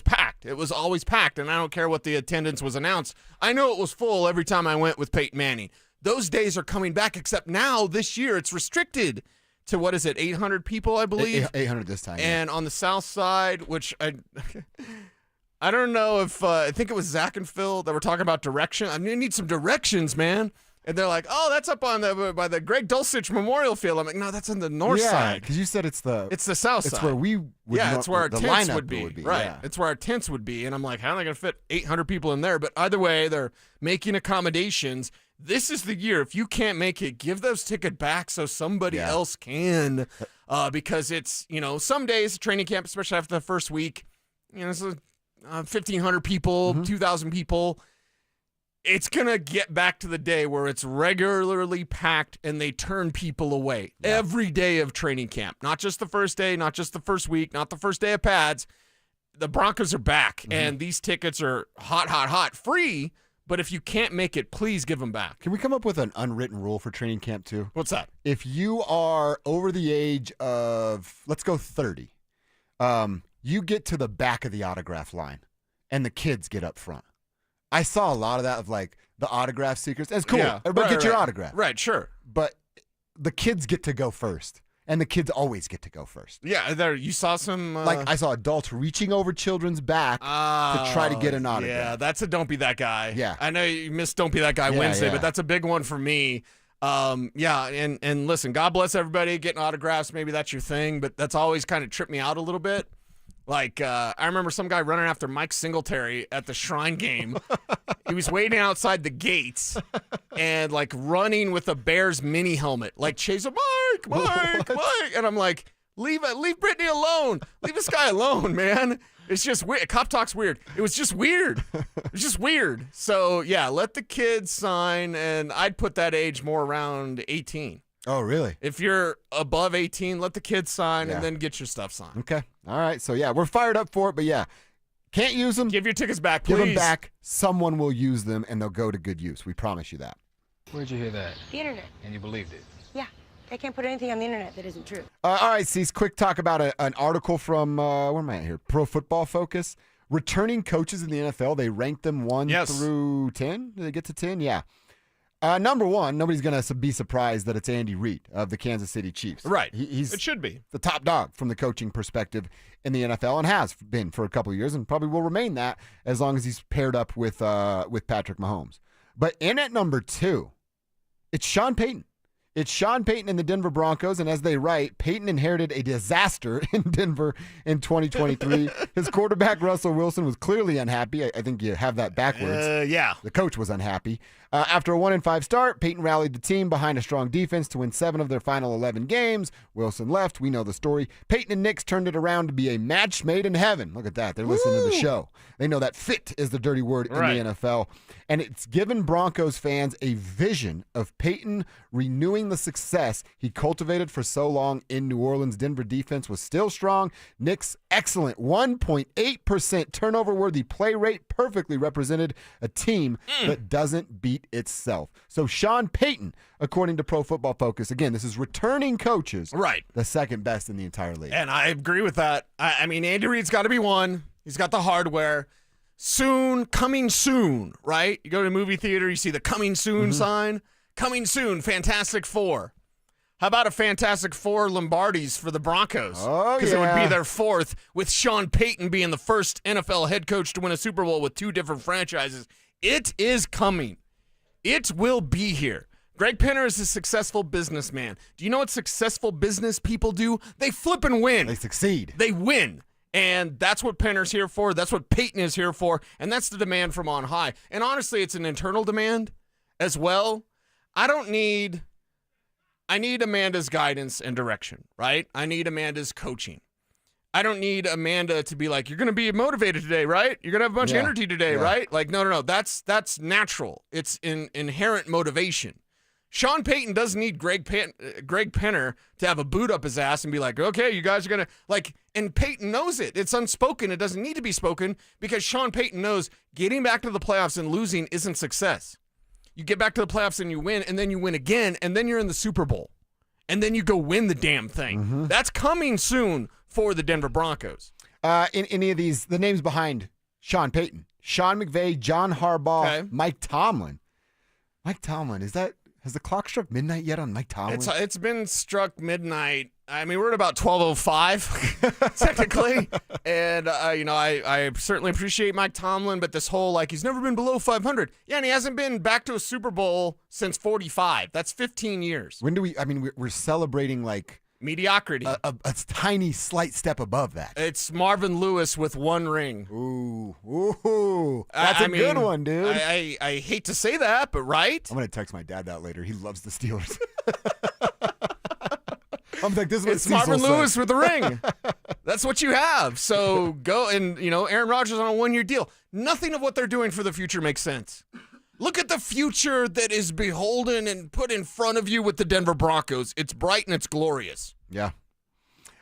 packed. It was always packed, and I don't care what the attendance was announced. I know it was full every time I went with Peyton Manning. Those days are coming back, except now, this year, it's restricted to, 800 people, I believe? 800 this time. And on the south side, which I don't know if, I think it was Zach and Phil that were talking about direction. I need some directions, man. And they're like, oh, that's up on by the Greg Dulcich Memorial Field. I'm like, no, that's on the north side. Because you said it's the south side. It's where we would it's where our the tents lineup would be. Right. Yeah. It's where our tents would be. And I'm like, how are they going to fit 800 people in there? But either way, they're making accommodations. This is the year. If you can't make it, give those tickets back so somebody else can. Because it's, some days, training camp, especially after the first week, it's 1,500 people, 2,000 people. It's going to get back to the day where it's regularly packed and they turn people away every day of training camp. Not just the first day, not just the first week, not the first day of pads. The Broncos are back, and these tickets are hot, free. But if you can't make it, please give them back. Can we come up with an unwritten rule for training camp, too? What's that? If you are over the age of, let's go 30, you get to the back of the autograph line, and the kids get up front. I saw a lot of that of like the autograph seekers. It's cool. Yeah, Everybody get your autograph. Right, sure. But the kids get to go first. And the kids always get to go first. Yeah, there you saw some... like I saw adults reaching over children's back to try to get an autograph. Yeah, that's a don't be that guy. Yeah. I know you missed Don't Be That Guy Wednesday, but that's a big one for me. And listen, God bless everybody getting autographs. Maybe that's your thing, but that's always kind of tripped me out a little bit. Like, I remember some guy running after Mike Singletary at the Shrine game. He was waiting outside the gates and, like, running with a Bears mini helmet. Like, chase him, Mike. And I'm like, leave Brittany alone. Leave this guy alone, man. It's just weird. Cop talk's weird. It was just weird. So, yeah, let the kids sign, and I'd put that age more around 18. Oh, really? If you're above 18, let the kids sign and then get your stuff signed. Okay. All right. So, yeah, we're fired up for it. But, yeah, can't use them. Give your tickets back, please. Give them back. Someone will use them, and they'll go to good use. We promise you that. Where'd you hear that? The internet. And you believed it? Yeah. They can't put anything on the internet that isn't true. All right, Cease, quick talk about an article from, where am I at here? Pro Football Focus. Returning coaches in the NFL, they ranked them 1 through 10. Did they get to 10? Yeah. Number one, nobody's going to be surprised that it's Andy Reid of the Kansas City Chiefs. Right. It should be. The top dog from the coaching perspective in the NFL and has been for a couple of years and probably will remain that as long as he's paired up with Patrick Mahomes. But in at number 2, it's Sean Payton. It's Sean Payton and the Denver Broncos, and as they write, Payton inherited a disaster in Denver in 2023. His quarterback, Russell Wilson, was clearly unhappy. I think you have that backwards. Yeah. The coach was unhappy. After a 1-5 start, Payton rallied the team behind a strong defense to win 7 of their final 11 games. Wilson left. We know the story. Payton and Nix turned it around to be a match made in heaven. Look at that. They're listening to the show. They know that fit is the dirty word in the NFL. And it's given Broncos fans a vision of Payton renewing the success he cultivated for so long in New Orleans. Denver defense was still strong. Nix, excellent 1.8% turnover-worthy play rate, perfectly represented a team that doesn't beat itself. So Sean Payton, according to Pro Football Focus, again, this is returning coaches, right? The second best in the entire league. And I agree with that. I mean, Andy Reid's got to be one. He's got the hardware. Soon, coming soon, right? You go to a movie theater, you see the coming soon sign. Coming soon, Fantastic Four. How about a Fantastic Four Lombardis for the Broncos? Oh, because it would be their 4th, with Sean Payton being the first NFL head coach to win a Super Bowl with 2 different franchises. It is coming. It will be here. Greg Penner is a successful businessman. Do you know what successful business people do? They flip and win. They succeed. They win. And that's what Penner's here for. That's what Payton is here for. And that's the demand from on high. And honestly, it's an internal demand as well. I don't need I need Amanda's guidance and direction, right? I need Amanda's coaching. I don't need Amanda to be like, you're going to be motivated today, right? You're going to have a bunch of energy today, right? Like, no. That's natural. It's inherent motivation. Sean Payton doesn't need Greg Penner to have a boot up his ass and be like, okay, you guys are going to, like, and Payton knows it. It's unspoken. It doesn't need to be spoken because Sean Payton knows getting back to the playoffs and losing isn't success. You get back to the playoffs and you win, and then you win again, and then you're in the Super Bowl. And then you go win the damn thing. That's coming soon for the Denver Broncos. In any of these, the names behind Sean Payton, Sean McVay, John Harbaugh, Mike Tomlin. Mike Tomlin, has the clock struck midnight yet on Mike Tomlin? It's been struck midnight. I mean, we're at about 12:05 technically, and I certainly appreciate Mike Tomlin, but this whole like he's never been below 500. Yeah, and he hasn't been back to a Super Bowl since 45. That's 15 years. When do we? I mean, we're celebrating like mediocrity. A tiny, slight step above that. It's Marvin Lewis with one ring. Ooh, that's a good one, dude. I hate to say that, but right. I'm gonna text my dad that later. He loves the Steelers. I'm like, this is what it's Marvin Lewis with the ring. That's what you have. So go and, Aaron Rodgers on a 1-year deal. Nothing of what they're doing for the future makes sense. Look at the future that is beholden and put in front of you with the Denver Broncos. It's bright and it's glorious. Yeah.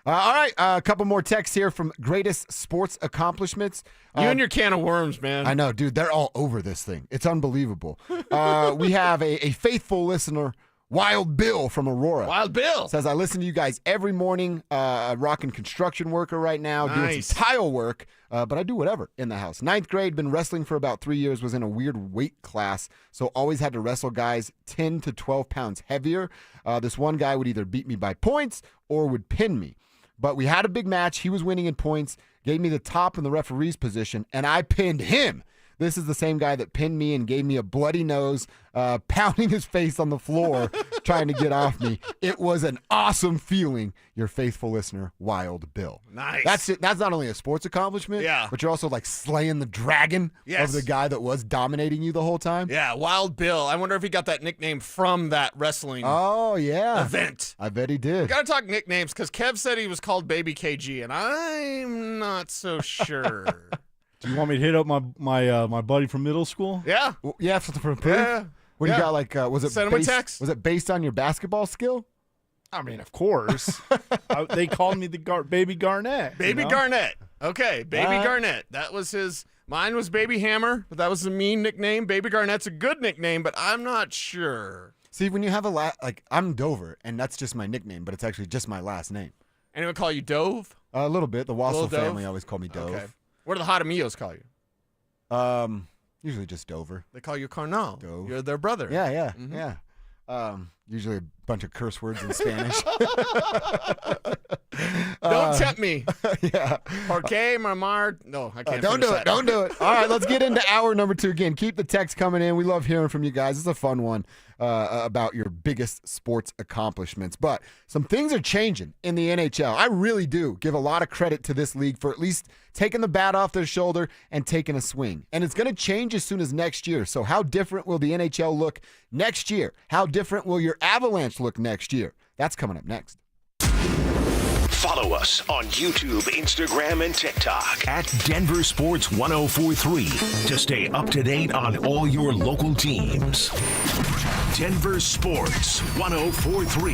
All right, a couple more texts here from Greatest Sports Accomplishments. You and your can of worms, man. I know, dude. They're all over this thing. It's unbelievable. We have a faithful listener, Wild Bill from Aurora. Wild Bill says, I listen to you guys every morning. Rocking construction worker right now, doing some tile work, but I do whatever in the house. 9th grade, been wrestling for about 3 years, was in a weird weight class, so always had to wrestle guys 10 to 12 pounds heavier. This one guy would either beat me by points or would pin me. But we had a big match. He was winning in points, gave me the top in the referee's position, and I pinned him. This is the same guy that pinned me and gave me a bloody nose, pounding his face on the floor, trying to get off me. It was an awesome feeling. Your faithful listener, Wild Bill. Nice. That's it. That's not only a sports accomplishment, but you're also like slaying the dragon of the guy that was dominating you the whole time. Yeah, Wild Bill. I wonder if he got that nickname from that wrestling event. I bet he did. We got to talk nicknames because Kev said he was called Baby KG, and I'm not so sure. Do you want me to hit up my buddy from middle school? Yeah. Well, yeah, for proof. Yeah. What do you got? Like, was it Send him a text? Was it based on your basketball skill? I mean, of course. They called me the Baby Garnett. Baby Garnett. Okay, Baby Garnett. That was his. Mine was Baby Hammer, but that was a mean nickname. Baby Garnett's a good nickname, but I'm not sure. See, when you have like I'm Dover, and that's just my nickname, but it's actually just my last name. Anyone call you Dove? A little bit. The Wassel Dove? family always call me Dove. Okay. What do the Hadamillos call you? Usually just Dover. They call you Carnal. Dove. You're their brother. Yeah. Usually a bunch of curse words in Spanish. Don't tempt me. Yeah. Porque, mamar. No, I can't. Don't do it. Don't do it. All right, let's get into hour number 2 again. Keep the text coming in. We love hearing from you guys. It's a fun one about your biggest sports accomplishments. But some things are changing in the NHL. I really do give a lot of credit to this league for at least taking the bat off their shoulder and taking a swing. And it's going to change as soon as next year. So how different will the NHL look next year? How different will your Avalanche look next year? That's coming up next. Follow us on YouTube, Instagram, and TikTok at Denver Sports 1043 to stay up to date on all your local teams. Denver Sports 1043.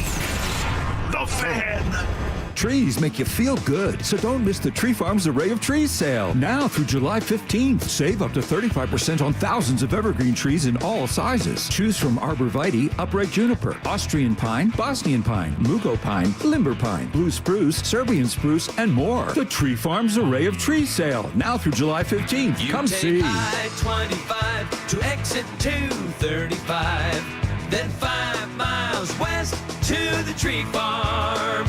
The Fan. Trees make you feel good, so don't miss the Tree Farm's Array of Trees sale. Now through July 15th, save up to 35% on thousands of evergreen trees in all sizes. Choose from arborvitae, upright juniper, Austrian pine, Bosnian pine, mugo pine, limber pine, blue spruce, Serbian spruce, and more. The Tree Farm's Array of Trees sale, now through July 15th. Come see. I-25 to exit 235, then 5 miles west to the Tree Farm.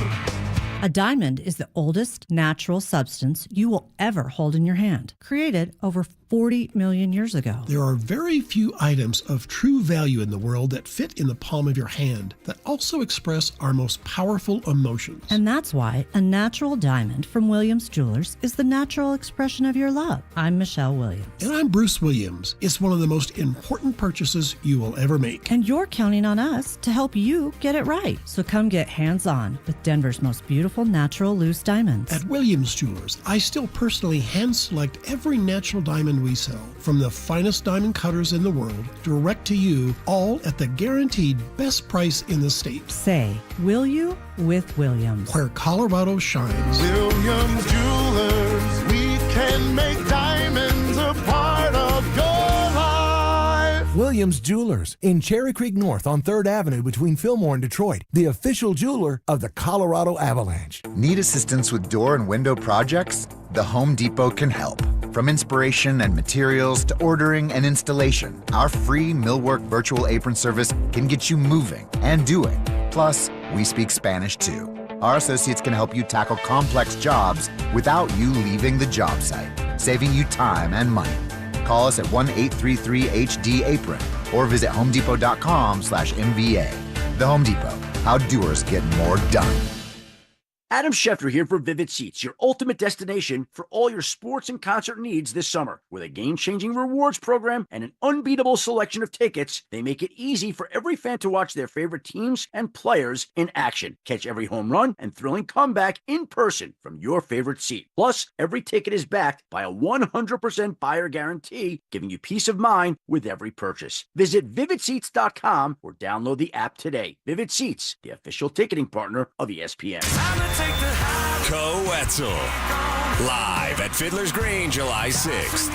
A diamond is the oldest natural substance you will ever hold in your hand, created over 40 million years ago. There are very few items of true value in the world that fit in the palm of your hand that also express our most powerful emotions. And that's why a natural diamond from Williams Jewelers is the natural expression of your love. I'm Michelle Williams. And I'm Bruce Williams. It's one of the most important purchases you will ever make. And you're counting on us to help you get it right. So come get hands-on with Denver's most beautiful natural loose diamonds. At Williams Jewelers, I still personally hand-select every natural diamond we sell, from the finest diamond cutters in the world, direct to you, all at the guaranteed best price in the state. Say, will you with Williams? Where Colorado shines. Williams Jewelers, we can make diamonds a part of your life. Williams Jewelers in Cherry Creek North on 3rd Avenue between Fillmore and Detroit, the official jeweler of the Colorado Avalanche. Need assistance with door and window projects? The Home Depot can help. From inspiration and materials to ordering and installation, our free Millwork virtual apron service can get you moving and doing. Plus, we speak Spanish too. Our associates can help you tackle complex jobs without you leaving the job site, saving you time and money. Call us at 1-833-HD-APRON or visit homedepot.com/MVA. The Home Depot, how doers get more done. Adam Schefter here for Vivid Seats, your ultimate destination for all your sports and concert needs this summer. With a game-changing rewards program and an unbeatable selection of tickets, they make it easy for every fan to watch their favorite teams and players in action. Catch every home run and thrilling comeback in person from your favorite seat. Plus, every ticket is backed by a 100% buyer guarantee, giving you peace of mind with every purchase. Visit VividSeats.com or download the app today. Vivid Seats, the official ticketing partner of ESPN. Co-Wetzel, live at Fiddler's Green, July 6th.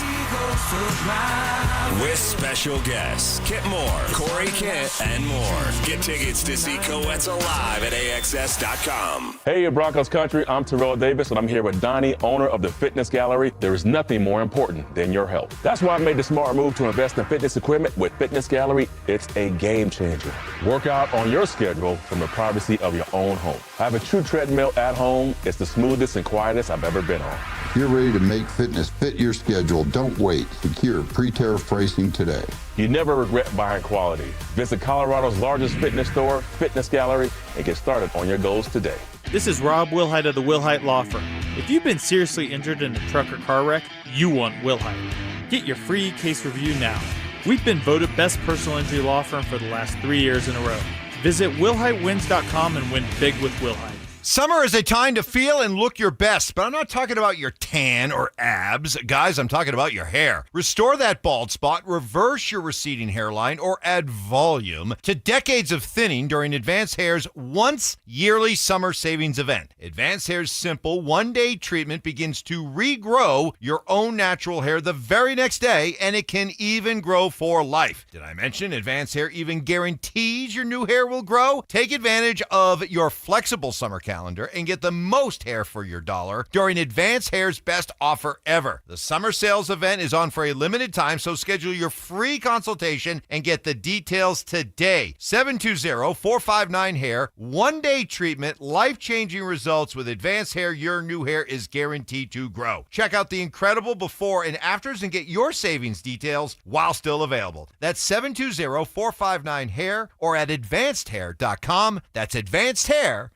With special guests, Kit Moore, Corey Kent, and more. Get tickets to see Co-Wetzel live at AXS.com. Hey, Broncos country, I'm Terrell Davis, and I'm here with Donnie, owner of the Fitness Gallery. There is nothing more important than your health. That's why I made the smart move to invest in fitness equipment with Fitness Gallery. It's a game changer. Work out on your schedule from the privacy of your own home. I have a true treadmill at home. It's the smoothest and quietest I've ever been on. If you're ready to make fitness fit your schedule, don't wait. Secure pre-tariff pricing today. You never regret buying quality. Visit Colorado's largest fitness store, Fitness Gallery, and get started on your goals today. This is Rob Wilhite of the Wilhite Law Firm. If you've been seriously injured in a truck or car wreck, you want Wilhite. Get your free case review now. We've been voted best personal injury law firm for the last 3 years in a row. Visit WilhiteWins.com and win big with Wilhite. Summer is a time to feel and look your best, but I'm not talking about your tan or abs. Guys, I'm talking about your hair. Restore that bald spot, reverse your receding hairline, or add volume to decades of thinning during Advanced Hair's once yearly summer savings event. Advanced Hair's simple one-day treatment begins to regrow your own natural hair the very next day, and it can even grow for life. Did I mention Advanced Hair even guarantees your new hair will grow? Take advantage of your flexible summer calendar and get the most hair for your dollar during Advanced Hair's best offer ever. The summer sales event is on for a limited time, so schedule your free consultation and get the details today. 720-459-HAIR. One-day treatment, life-changing results with Advanced Hair. Your new hair is guaranteed to grow. Check out the incredible before and afters and get your savings details while still available. That's 720-459-HAIR or at advancedhair.com. That's advancedhair.com.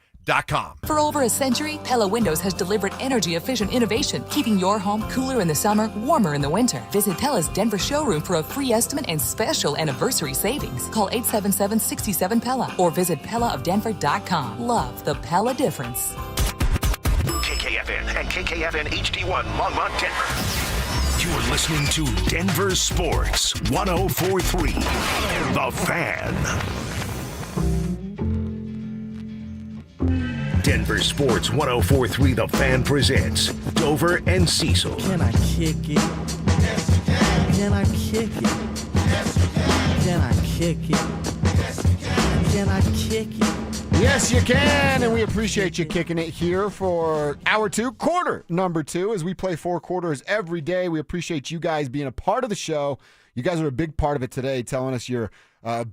For over a century, Pella Windows has delivered energy-efficient innovation, keeping your home cooler in the summer, warmer in the winter. Visit Pella's Denver showroom for a free estimate and special anniversary savings. Call 877-67-PELLA or visit PellaofDenver.com. Love the Pella difference. KKFN and KKFN HD1 Longmont, Denver. You're listening to Denver Sports 104.3. The Fan. Denver Sports 104.3 The Fan presents Dover and Cecil. Can I kick it? Yes, you can. Can I kick it? Yes, you can. Can I kick it? Yes, you can. Can I kick it? Yes, you can, and we appreciate you kicking it here for hour two, quarter number 2, as we play 4 quarters every day. We appreciate you guys being a part of the show. You guys are a big part of it today, telling us your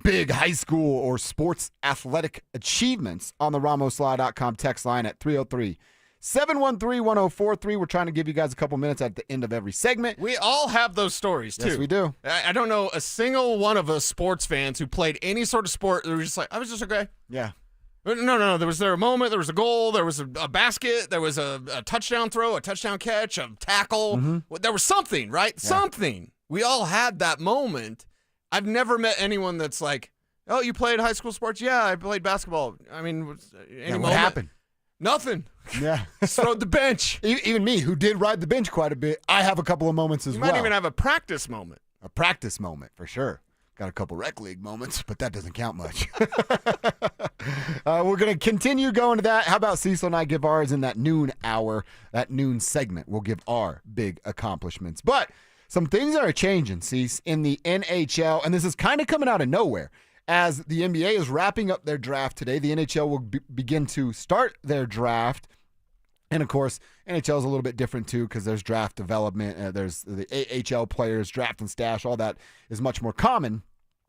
big high school or sports athletic achievements on the RamosLaw.com text line at 303-713-1043. We're trying to give you guys a couple minutes at the end of every segment. We all have those stories, too. Yes, we do. I don't know a single one of us sports fans who played any sort of sport that was just like, I was just okay. Yeah. No. There was a moment, there was a goal, there was a basket, there was a touchdown throw, a touchdown catch, a tackle. Mm-hmm. There was something, right? Yeah. Something. We all had that moment. I've never met anyone that's like, oh, you played high school sports? Yeah, I played basketball. I mean, what happened? Nothing. Yeah. Just rode the bench. Even me, who did ride the bench quite a bit, I have a couple of moments as well. You might even have a practice moment. A practice moment, for sure. Got a couple rec league moments, but that doesn't count much. We're going to continue going to that. How about Cecil and I give ours in that noon hour, that noon segment? We'll give our big accomplishments. But some things are changing, Cece, in the NHL, and this is kind of coming out of nowhere. As the NBA is wrapping up their draft today, the NHL will begin to start their draft. And, of course, NHL is a little bit different, too, because there's draft development. There's the AHL players, draft and stash. All that is much more common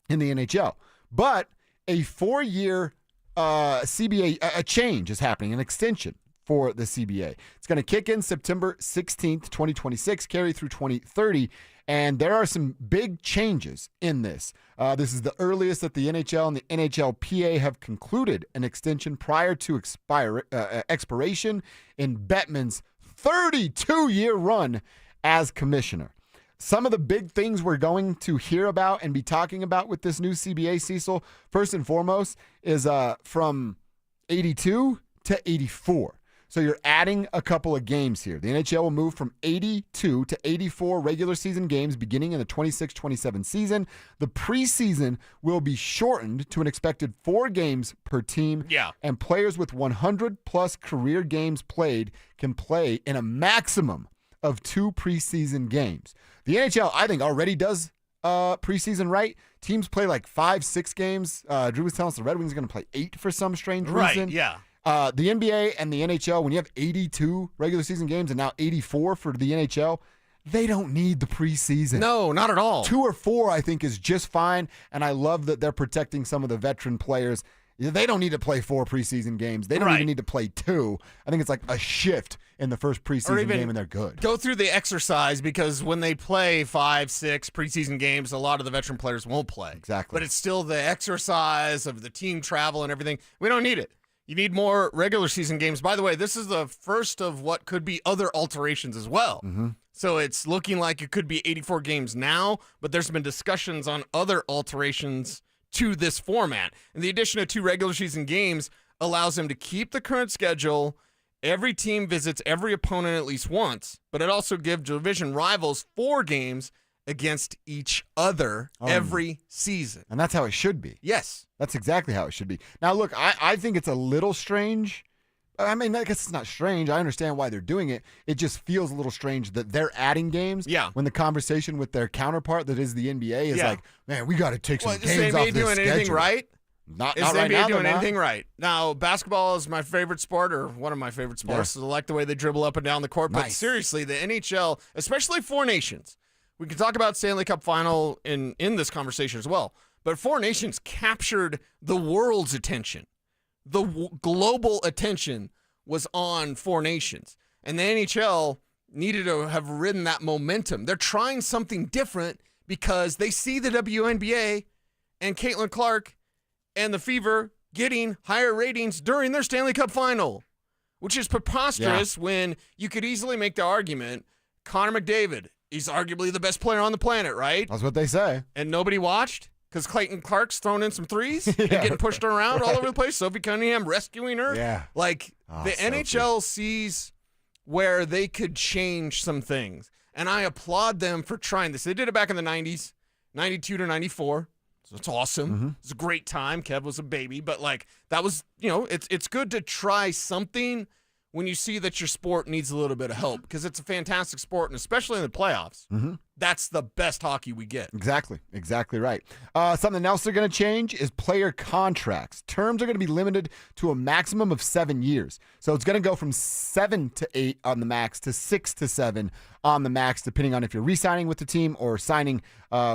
in the NHL. But a 4-year CBA, a change is happening, an extension for the CBA. It's going to kick in September 16th, 2026, carry through 2030. And there are some big changes in this. This is the earliest that the NHL and the NHLPA have concluded an extension prior to expiration in Bettman's 32-year run as commissioner. Some of the big things we're going to hear about and be talking about with this new CBA, Cecil, first and foremost, is from 82 to 84. So you're adding a couple of games here. The NHL will move from 82 to 84 regular season games beginning in the 26-27 season. The preseason will be shortened to an expected 4 games per team. Yeah. And players with 100-plus career games played can play in a maximum of 2 preseason games. The NHL, I think, already does preseason right. Teams play like 5-6 games. Drew was telling us the Red Wings are going to play 8 for some strange reason. Right, yeah. The NBA and the NHL, when you have 82 regular season games and now 84 for the NHL, they don't need the preseason. No, not at all. 2 or 4, I think, is just fine, and I love that they're protecting some of the veteran players. They don't need to play 4 preseason games. They don't even need to play 2. I think it's like a shift in the first preseason game, and they're good. Go through the exercise, because when they play 5-6 preseason games, a lot of the veteran players won't play. Exactly. But it's still the exercise of the team travel and everything. We don't need it. You need more regular season games. By the way, this is the first of what could be other alterations as well. Mm-hmm. So it's looking like it could be 84 games now, but there's been discussions on other alterations to this format. And the addition of 2 regular season games allows them to keep the current schedule. Every team visits every opponent at least once, but it also gives division rivals 4 games against each other every season. And that's how it should be. Yes. That's exactly how it should be. Now, look, I think it's a little strange. I mean, I guess it's not strange. I understand why they're doing it. It just feels a little strange that they're adding games. Yeah. When the conversation with their counterpart that is the NBA is like, man, we got to take some games off this schedule. Is the NBA doing anything right? Not is right the NBA now, doing anything right? Now, basketball is my favorite sport, or one of my favorite sports. Yeah. I like the way they dribble up and down the court. Nice. But seriously, the NHL, especially 4 nations, we can talk about Stanley Cup final in this conversation as well. But 4 nations captured the world's attention. The global attention was on 4 nations. And the NHL needed to have ridden that momentum. They're trying something different because they see the WNBA and Caitlin Clark and the Fever getting higher ratings during their Stanley Cup final, which is preposterous when you could easily make the argument, Connor McDavid, he's arguably the best player on the planet, right? That's what they say. And nobody watched because Clayton Clark's throwing in some threes and getting pushed around all over the place. Sophie Cunningham rescuing her. Yeah. Like, the NHL sees where they could change some things. And I applaud them for trying this. They did it back in the 90s, 92 to 94. So it's awesome. Mm-hmm. It was a great time. Kev was a baby. But, like, that was, it's good to try something when you see that your sport needs a little bit of help, because it's a fantastic sport, and especially in the playoffs. Mm-hmm. that's the best hockey we get. Exactly right. Something else they're going to change is player contracts. Terms are going to be limited to a maximum of 7 years. So it's going to go from 7 to 8 on the max to 6 to 7 on the max, depending on if you're re-signing with the team or signing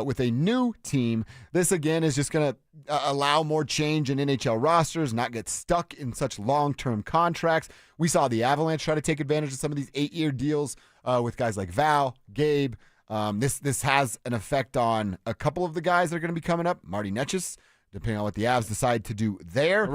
with a new team. This, again, is just going to allow more change in NHL rosters, not get stuck in such long-term contracts. We saw the Avalanche try to take advantage of some of these 8-year deals with guys like Val, Gabe. This has an effect on a couple of the guys that are going to be coming up. Marty Necas, depending on what the Avs decide to do there,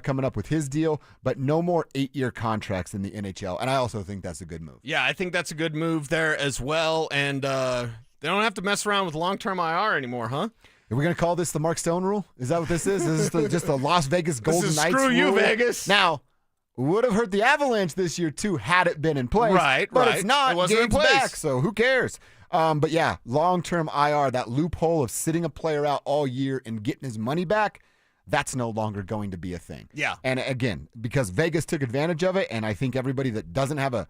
coming up with his deal. But no more 8-year contracts in the NHL, and I also think that's a good move. Yeah, I think that's a good move there as well, and they don't have to mess around with long-term IR anymore, huh? Are we going to call this the Mark Stone rule? Is that what this is? Is this just the Las Vegas Golden Knights screw you, rule? Vegas. Now, would have hurt the Avalanche this year, too, had it been in place. But it's not. It wasn't in Gabe's place. back, so who cares? But yeah, long-term IR, that loophole of sitting a player out all year and getting his money back, that's no longer going to be a thing. Yeah. And again, because Vegas took advantage of it, and I think everybody that doesn't have a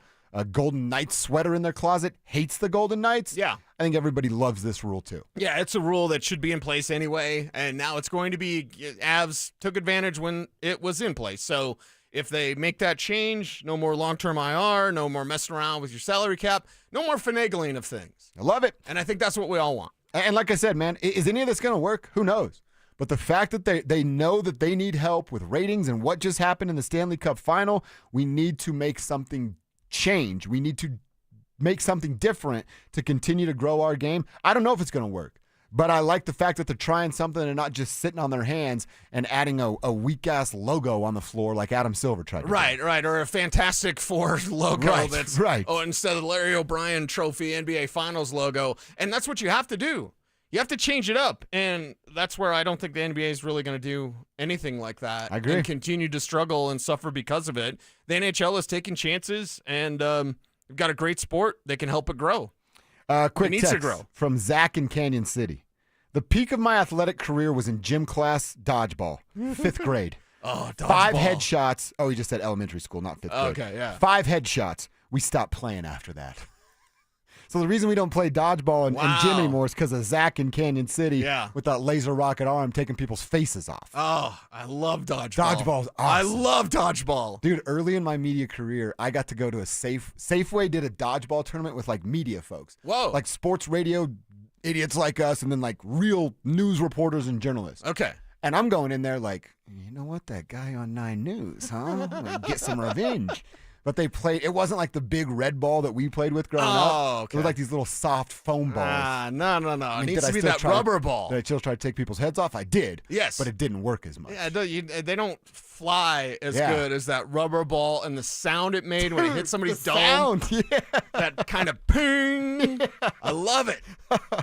Golden Knights sweater in their closet hates the Golden Knights. Yeah. I think everybody loves this rule too. Yeah, it's a rule that should be in place anyway, and now it's going to be Avs took advantage when it was in place. So if they make that change, no more long-term IR, no more messing around with your salary cap, no more finagling of things. I love it. And I think that's what we all want. And like I said, man, is any of this going to work? Who knows? But the fact that they know that they need help with ratings and what just happened in the Stanley Cup final, we need to make something change. We need to make something different to continue to grow our game. I don't know if it's going to work, but I like the fact that they're trying something and not just sitting on their hands and adding a weak-ass logo on the floor like Adam Silver tried to do. Right. Or a Fantastic Four logo that's right. Oh, instead of the Larry O'Brien Trophy NBA Finals logo. And that's what you have to do. You have to change it up. And that's where I don't think the NBA is really going to do anything like that. I agree. And continue to struggle and suffer because of it. The NHL is taking chances, and they've got a great sport. They can help it grow. Quick It needs text to grow. from Zach in Canyon City. The peak of my athletic career was in gym class dodgeball, 5th grade. Oh, dodgeball. 5 headshots. Oh, he just said elementary school, not 5th grade. Okay, yeah. 5 headshots. We stopped playing after that. So the reason we don't play dodgeball in gym anymore is because of Zach in Canyon City with that laser rocket arm taking people's faces off. Oh, I love dodgeball. Dodgeball's awesome. I love dodgeball. Dude, early in my media career, I got to go to a Safeway did a dodgeball tournament with like media folks. Whoa. Like sports radio idiots like us and then like real news reporters and journalists. Okay. And I'm going in there like, you know what, that guy on 9 News, huh? I'm gonna get some revenge. But they played, it wasn't like the big red ball that we played with growing up. Okay. It was like these little soft foam balls. No. It needs to be that rubber ball. Did I still try to take people's heads off? I did. Yes. But it didn't work as much. Yeah, they don't fly as good as that rubber ball, and the sound it made when it hit somebody's dome. That kind of ping. I love it.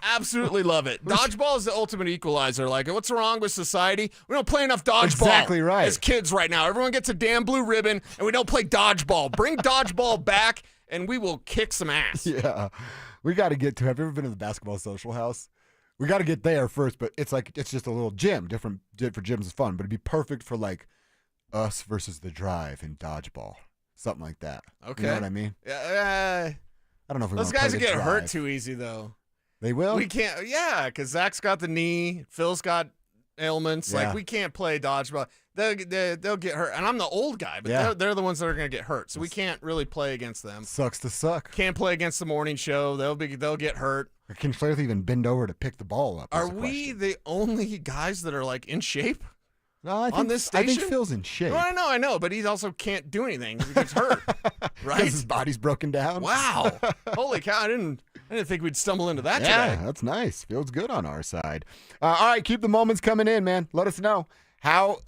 Absolutely love it. Dodgeball is the ultimate equalizer. Like, what's wrong with society? We don't play enough dodgeball. Exactly right. As kids right now. Everyone gets a damn blue ribbon, and we don't play dodgeball. Bring dodgeball back, and we will kick some ass. Yeah. We got to get to, have you ever been to the basketball social house? We got to get there first, but it's like, it's just a little gym. Different for gyms is fun, but it'd be perfect for like us versus the drive in dodgeball. Something like that. Okay. You know what I mean? Yeah. I don't know if we Those wanna play guys the will get drive. hurt too easy, though. They will? We can't. Yeah, because Zach's got the knee. Phil's got ailments. Yeah. Like, we can't play dodgeball. They'll get hurt. And I'm the old guy, but they're the ones that are going to get hurt. So we can't really play against them. Sucks to suck. Can't play against the morning show. They'll get hurt. Can Flair even bend over to pick the ball up? Are we the only guys that are like in shape? No, I think, on this I station? think Phil's in shape. Well, I know, but he also can't do anything. He gets hurt, right? Because his body's broken down. Wow! Holy cow! I didn't think we'd stumble into that Yeah, today. that's nice. Feels good on our side. All right, keep the moments coming in, man. Let us know how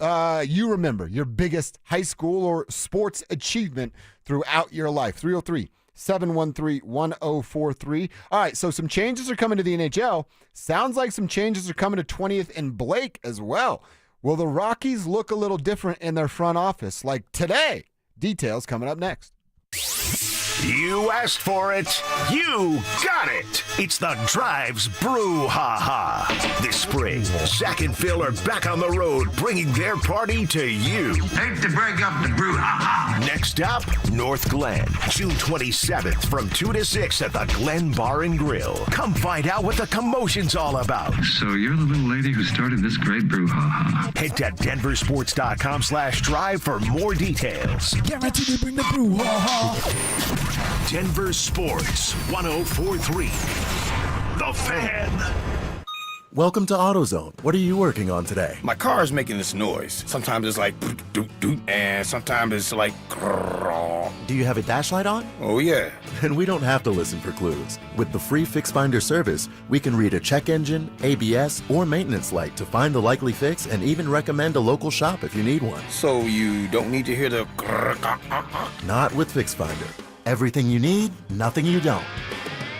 you remember your biggest high school or sports achievement throughout your life. 303-713-1043. All right, so some changes are coming to the NHL. Sounds like some changes are coming to 20th and Blake as well. Will the Rockies look a little different in their front office like today? Details coming up next. You asked for it. You got it. It's the Drives Brouhaha. This spring, Zach and Phil are back on the road bringing their party to you. Hate to break up the brouhaha. Next stop, North Glen, June 27th from 2 to 6 at the Glen Bar and Grill. Come find out what the commotion's all about. So you're the little lady who started this great brouhaha. Head to denversports.com/drive for more details. Guaranteed to bring the brouhaha. Denver Sports 104.3. The Fan. Welcome to AutoZone. What are you working on today? My car is making this noise. Sometimes it's like doot doot, and sometimes it's like grrr. Do you have a dash light on? Oh yeah. Then we don't have to listen for clues. With the free Fix Finder service, we can read a check engine, ABS, or maintenance light to find the likely fix and even recommend a local shop if you need one. So you don't need to hear the grrr. Not with Fix Finder. Everything you need, nothing you don't.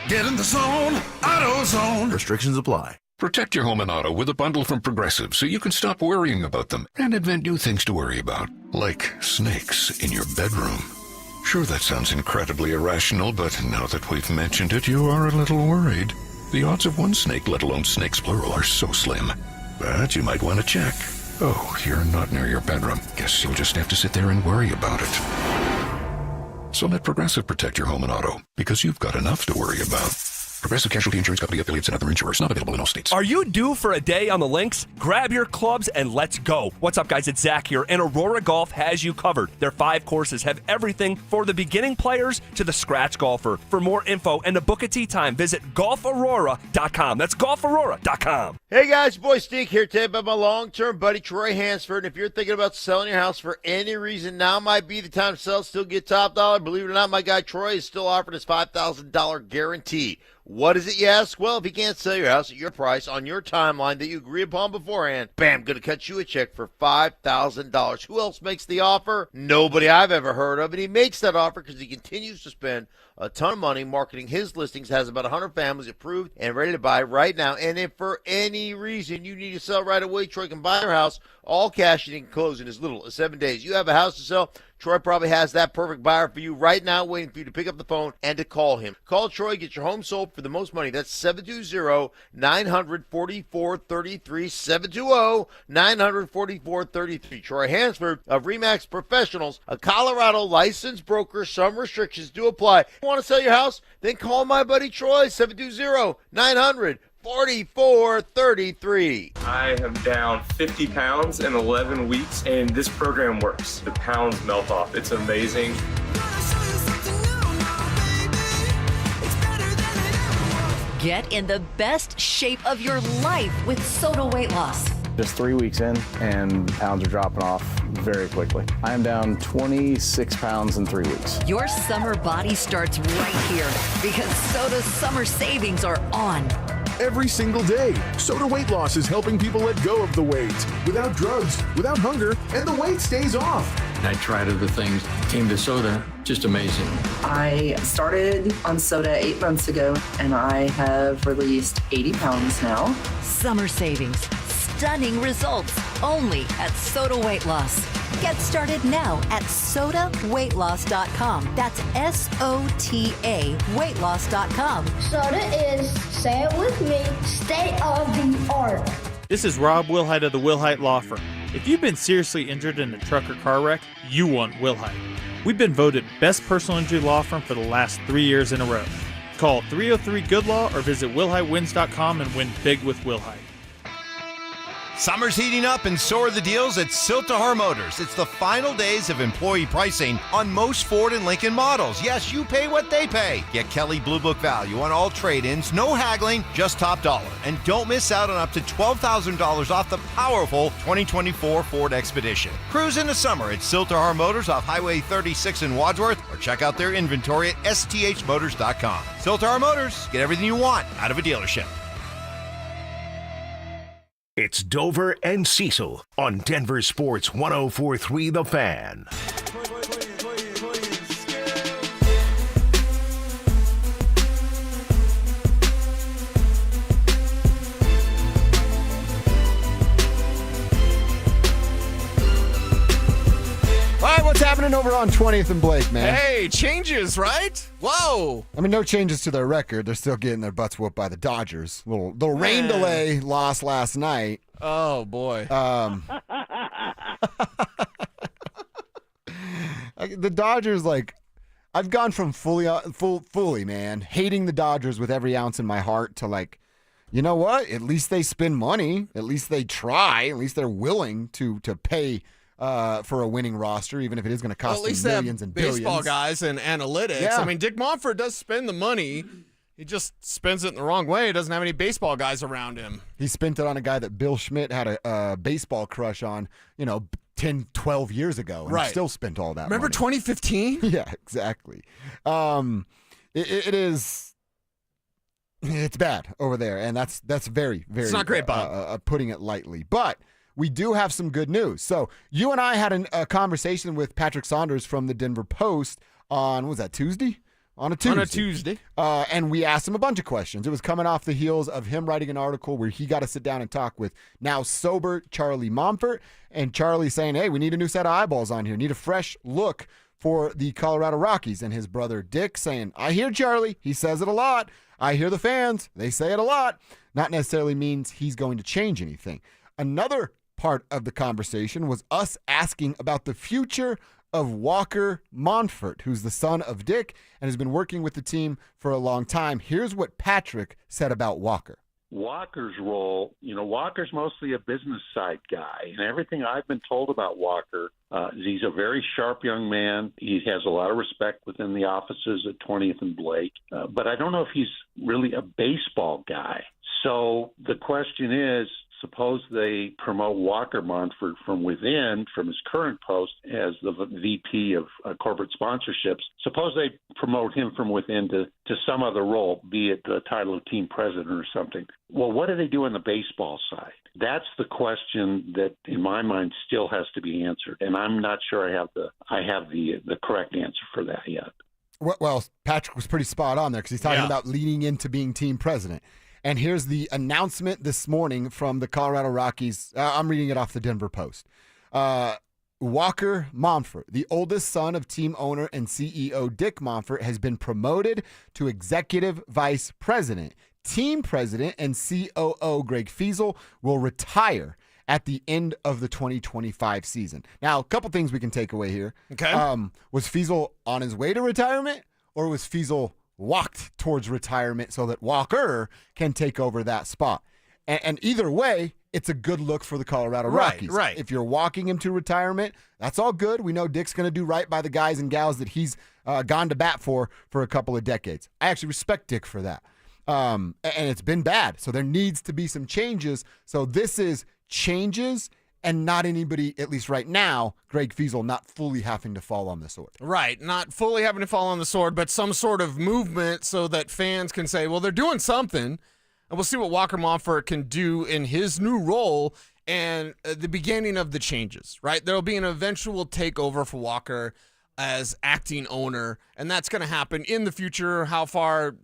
Get in the zone, AutoZone. Restrictions apply. Protect your home and auto with a bundle from Progressive so you can stop worrying about them and invent new things to worry about, like snakes in your bedroom. Sure, that sounds incredibly irrational, but now that we've mentioned it, you are a little worried. The odds of one snake, let alone snakes plural, are so slim. But you might want to check. Oh, you're not near your bedroom. Guess you'll just have to sit there and worry about it. So let Progressive protect your home and auto, because you've got enough to worry about. Progressive Casualty Insurance Company, affiliates, and other insurers. Not available in all states. Are you due for a day on the links? Grab your clubs and let's go. What's up, guys? It's Zach here, and Aurora Golf has you covered. Their 5 courses have everything for the beginning players to the scratch golfer. For more info and to book a tee time, visit golfaurora.com. That's golfaurora.com. Hey, guys. Boy Stink here today about my long-term buddy, Troy Hansford. And if you're thinking about selling your house for any reason, now might be the time to sell, still get top dollar. Believe it or not, my guy Troy is still offering his $5,000 guarantee. What is it, you ask? Well, if you can't sell your house at your price on your timeline that you agree upon beforehand, bam, going to cut you a check for $5,000. Who else makes the offer? Nobody I've ever heard of. And he makes that offer because he continues to spend a ton of money marketing his listings, has about 100 families approved and ready to buy right now. And if for any reason you need to sell right away, Troy can buy your house, all cash, and he can close in as little as 7 days. You have a house to sell, Troy probably has that perfect buyer for you right now, waiting for you to pick up the phone and to call him. Call Troy, get your home sold for the most money. That's 720-900-4433, 720-900-4433. Troy Hansford of RE/MAX Professionals, a Colorado licensed broker. Some restrictions do apply. Want to sell your house? Then call my buddy Troy, 720-900-4433. I am down 50 pounds in 11 weeks, and this program works. The pounds melt off. It's amazing. Get in the best shape of your life with Soda Weight Loss. Just 3 weeks in, and pounds are dropping off very quickly. I am down 26 pounds in 3 weeks. Your summer body starts right here because Soda's summer savings are on. Every single day, Soda Weight Loss is helping people let go of the weight without drugs, without hunger, and the weight stays off. I tried other things, came to soda, just amazing. I started on soda 8 months ago, and I have released 80 pounds now. Summer savings, stunning results, only at Soda Weight Loss. Get started now at sodaweightloss.com. That's SOTA weightloss.com. Soda is, say it with me, state of the art. This is Rob Wilhite of the Wilhite Law Firm. If you've been seriously injured in a truck or car wreck, you want Wilhite. We've been voted best personal injury law firm for the last 3 years in a row. Call 303-GOOD-LAW or visit WilhiteWins.com and win big with Wilhite. Summer's heating up and so are the deals at Siltahar Motors. It's the final days of employee pricing on most Ford and Lincoln models. Yes, you pay what they pay. Get Kelly Blue Book value on all trade-ins, no haggling, just top dollar. And don't miss out on up to $12,000 off the powerful 2024 Ford Expedition. Cruise into summer at Siltahar Motors off Highway 36 in Wadsworth, or check out their inventory at sthmotors.com. Siltahar Motors, get everything you want out of a dealership. It's Dover and Cecil on Denver Sports 104.3 The Fan. All right, what's happening happened over on 20th and Blake, man? Hey, changes, right? Whoa. I mean, no changes to their record. They're still getting their butts whooped by the Dodgers. Little rain delay loss last night. Oh, boy. The Dodgers, like, I've gone from fully, man, hating the Dodgers with every ounce in my heart to, like, you know what? At least they spend money. At least they try. At least they're willing to pay for a winning roster, even if it is going to cost them millions and billions. Baseball guys and analytics. Yeah. I mean, Dick Monfort does spend the money. He just spends it in the wrong way. He doesn't have any baseball guys around him. He spent it on a guy that Bill Schmidt had a baseball crush on, 10, 12 years ago, and still spent all that Remember money. 2015? Yeah, exactly. It is. It's bad over there, and that's very, very. It's not great, Bob. Putting it lightly, but we do have some good news. So you and I had a conversation with Patrick Saunders from the Denver Post on, what was that, Tuesday? On a Tuesday. And we asked him a bunch of questions. It was coming off the heels of him writing an article where he got to sit down and talk with now sober Charlie Monfort. And Charlie saying, hey, we need a new set of eyeballs on here. Need a fresh look for the Colorado Rockies. And his brother Dick saying, I hear Charlie. He says it a lot. I hear the fans. They say it a lot. Not necessarily means he's going to change anything. Another part of the conversation was us asking about the future of Walker Monfort, who's the son of Dick and has been working with the team for a long time. Here's what Patrick said about Walker. Walker's role, Walker's mostly a business side guy. And everything I've been told about Walker is he's a very sharp young man. He has a lot of respect within the offices at 20th and Blake. But I don't know if he's really a baseball guy. So the question is, suppose they promote Walker Monfort from within, from his current post as the VP of corporate sponsorships. Suppose they promote him from within to some other role, be it the title of team president or something. Well, what do they do on the baseball side? That's the question that, in my mind, still has to be answered, and I'm not sure I have the correct answer for that yet. Well, Patrick was pretty spot on there because he's talking about leading into being team president. And here's the announcement this morning from the Colorado Rockies. I'm reading it off the Denver Post. Walker Monfort, the oldest son of team owner and CEO Dick Monfort, has been promoted to executive vice president. Team president and COO Greg Fiesel will retire at the end of the 2025 season. Now, a couple things we can take away here. Okay. Was Fiesel on his way to retirement, or was Fiesel walked towards retirement so that Walker can take over that spot? And either way, it's a good look for the Colorado Rockies. Right. If you're walking him to retirement, that's all good. We know Dick's going to do right by the guys and gals that he's gone to bat for a couple of decades. I actually respect Dick for that. And it's been bad. So there needs to be some changes. So this is changes and not anybody, at least right now, Greg Fiesel, not fully having to fall on the sword. Right, not fully having to fall on the sword, but some sort of movement so that fans can say, well, they're doing something, and we'll see what Walker Monfort can do in his new role and the beginning of the changes, right? There will be an eventual takeover for Walker as acting owner, and that's going to happen in the future. How far,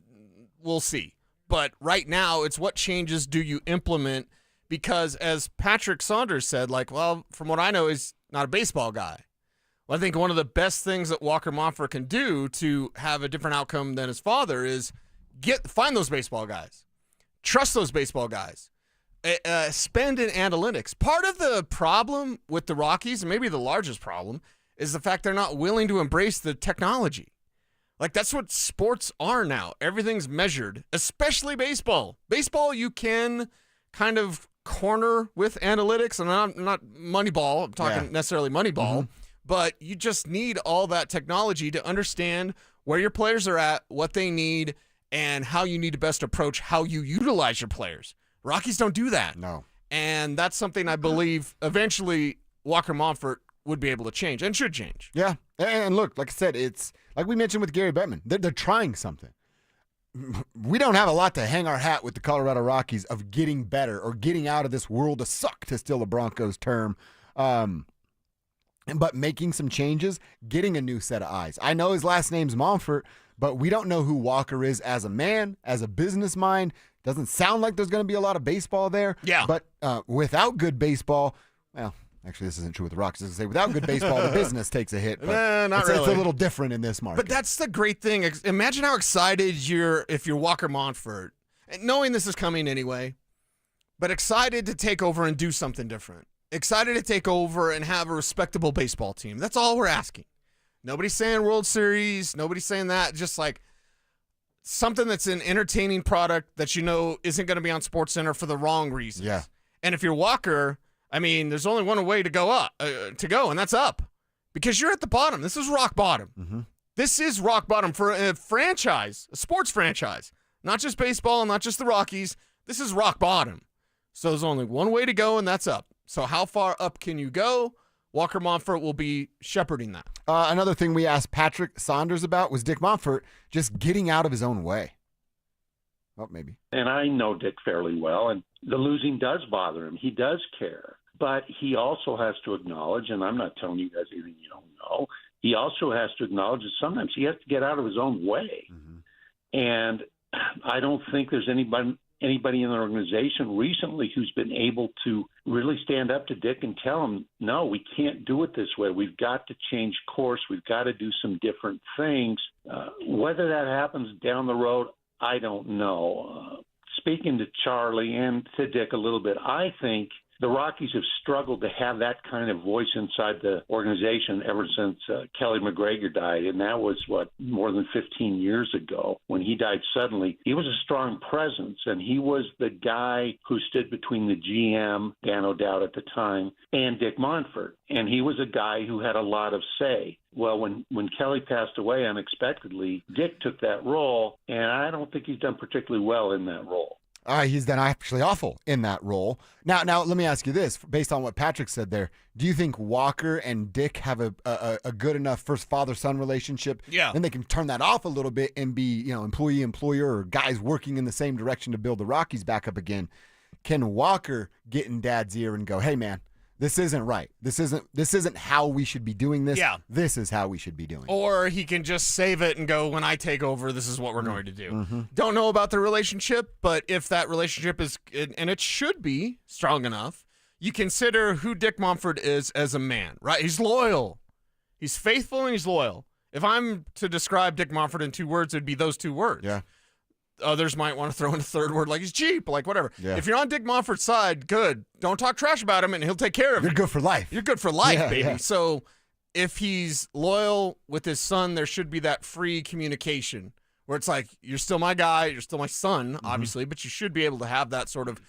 we'll see. But right now, it's what changes do you implement? Because as Patrick Saunders said, from what I know, he's not a baseball guy. Well, I think one of the best things that Walker Monfort can do to have a different outcome than his father is find those baseball guys. Trust those baseball guys. Spend in analytics. Part of the problem with the Rockies, and maybe the largest problem, is the fact they're not willing to embrace the technology. That's what sports are now. Everything's measured, especially baseball. Baseball, you can kind of corner with analytics, and I'm not Moneyball. I'm talking necessarily Moneyball, but you just need all that technology to understand where your players are at, what they need, and how you need to best approach how you utilize your players. Rockies don't do that. No. And that's something I believe eventually Walker Monfort would be able to change and should change. Yeah. And look, like I said, it's like we mentioned with Gary Bettman. They're trying something. We don't have a lot to hang our hat with the Colorado Rockies of getting better or getting out of this world of suck, to steal a Broncos term. But making some changes, getting a new set of eyes. I know his last name's Monfort, but we don't know who Walker is as a man, as a business mind. Doesn't sound like there's going to be a lot of baseball there. Yeah. But without good baseball, well, Actually, this isn't true with the Rockies. I was going to say, without good baseball, the business takes a hit. But not it's, really. It's a little different in this market. But that's the great thing. Imagine how excited if you're Walker Montford, knowing this is coming anyway, but excited to take over and do something different. Excited to take over and have a respectable baseball team. That's all we're asking. Nobody's saying World Series. Nobody's saying that. Just like something that's an entertaining product that you know isn't going to be on SportsCenter for the wrong reasons. Yeah. And if you're Walker, I mean, there's only one way to go up, and that's up, because you're at the bottom. This is rock bottom. Mm-hmm. This is rock bottom for a franchise, a sports franchise, not just baseball, not just the Rockies. This is rock bottom. So there's only one way to go, and that's up. So how far up can you go? Walker Montford will be shepherding that. Another thing we asked Patrick Saunders about was Dick Montfort just getting out of his own way. Oh, maybe. And I know Dick fairly well, and the losing does bother him. He does care. But he also has to acknowledge, and I'm not telling you guys anything you don't know, he also has to acknowledge that sometimes he has to get out of his own way. Mm-hmm. And I don't think there's anybody in the organization recently who's been able to really stand up to Dick and tell him, no, we can't do it this way. We've got to change course. We've got to do some different things. Whether that happens down the road, I don't know. Speaking to Charlie and to Dick a little bit, I think the Rockies have struggled to have that kind of voice inside the organization ever since Kelly McGregor died, and that was, more than 15 years ago. When he died suddenly, he was a strong presence, and he was the guy who stood between the GM, Dan O'Dowd at the time, and Dick Montfort, and he was a guy who had a lot of say. Well, when Kelly passed away unexpectedly, Dick took that role, and I don't think he's done particularly well in that role. He's done actually awful in that role. Now, let me ask you this. Based on what Patrick said there, do you think Walker and Dick have a good enough first father-son relationship? Yeah. Then they can turn that off a little bit and be, employee-employer or guys working in the same direction to build the Rockies back up again. Can Walker get in Dad's ear and go, hey, man, this isn't right. This isn't how we should be doing this. Yeah. This is how we should be doing it. Or he can just save it and go, when I take over, this is what we're going to do. Mm-hmm. Don't know about the relationship, but if that relationship is, and it should be strong enough, you consider who Dick Montfort is as a man, right? He's loyal. He's faithful and he's loyal. If I'm to describe Dick Montfort in 2 words, it'd be those 2 words. Yeah. Others might want to throw in a third word like he's cheap, like whatever. Yeah. If you're on Dick Montfort's side, good. Don't talk trash about him and he'll take care of you. You're good for life. You're good for life, baby. Yeah. So if he's loyal with his son, there should be that free communication where it's like, you're still my guy, you're still my son, obviously, but you should be able to have that sort of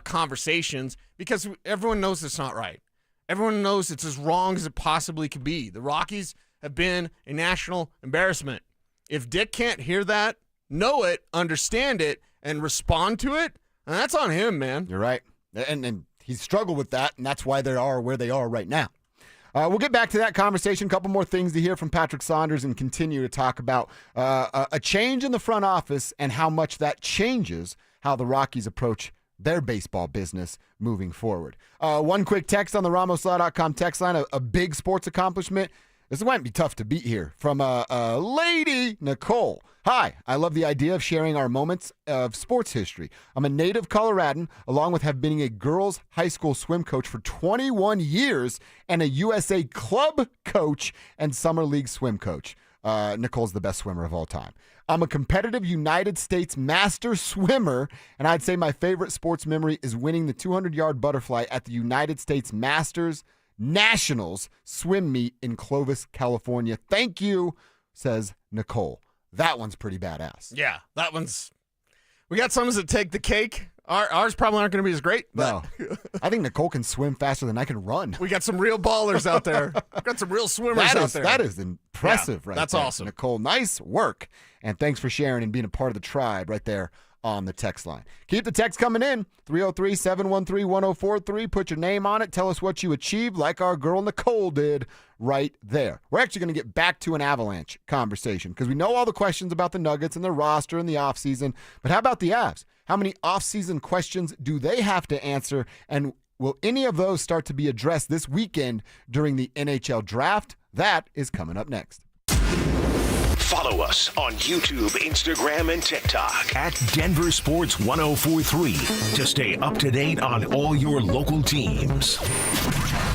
conversations because everyone knows it's not right. Everyone knows it's as wrong as it possibly could be. The Rockies have been a national embarrassment. If Dick can't hear that, know it, understand it, and respond to it, and that's on him, man. You're right. And he's struggled with that, and that's why they are where they are right now. We'll get back to that conversation. A couple more things to hear from Patrick Saunders and continue to talk about a change in the front office and how much that changes how the Rockies approach their baseball business moving forward. One quick text on the RamosLaw.com text line, a big sports accomplishment. This might be tough to beat here. From a lady, Nicole. Hi, I love the idea of sharing our moments of sports history. I'm a native Coloradan, along with have been a girls' high school swim coach for 21 years and a USA club coach and summer league swim coach. Nicole's the best swimmer of all time. I'm a competitive United States master swimmer, and I'd say my favorite sports memory is winning the 200-yard butterfly at the United States Masters Nationals swim meet in Clovis, California. Thank you, says Nicole. That one's pretty badass. Yeah, that one's. We got some that take the cake. Ours probably aren't going to be as great. But no, I think Nicole can swim faster than I can run. We got some real ballers out there. We got some real swimmers out there. That is impressive, right? That's there. awesome. Nicole, nice work. And thanks for sharing and being a part of the tribe right there on the text line. Keep the text coming in. 303-713-1043. Put your name on it. Tell us what you achieved, like our girl Nicole did right there. We're actually going to get back to an Avalanche conversation because we know all the questions about the Nuggets and their roster and the offseason. But how about the Avs? How many offseason questions do they have to answer? And will any of those start to be addressed this weekend during the NHL draft? That is coming up next. Follow us on YouTube, Instagram, and TikTok at Denver Sports 1043 to stay up to date on all your local teams.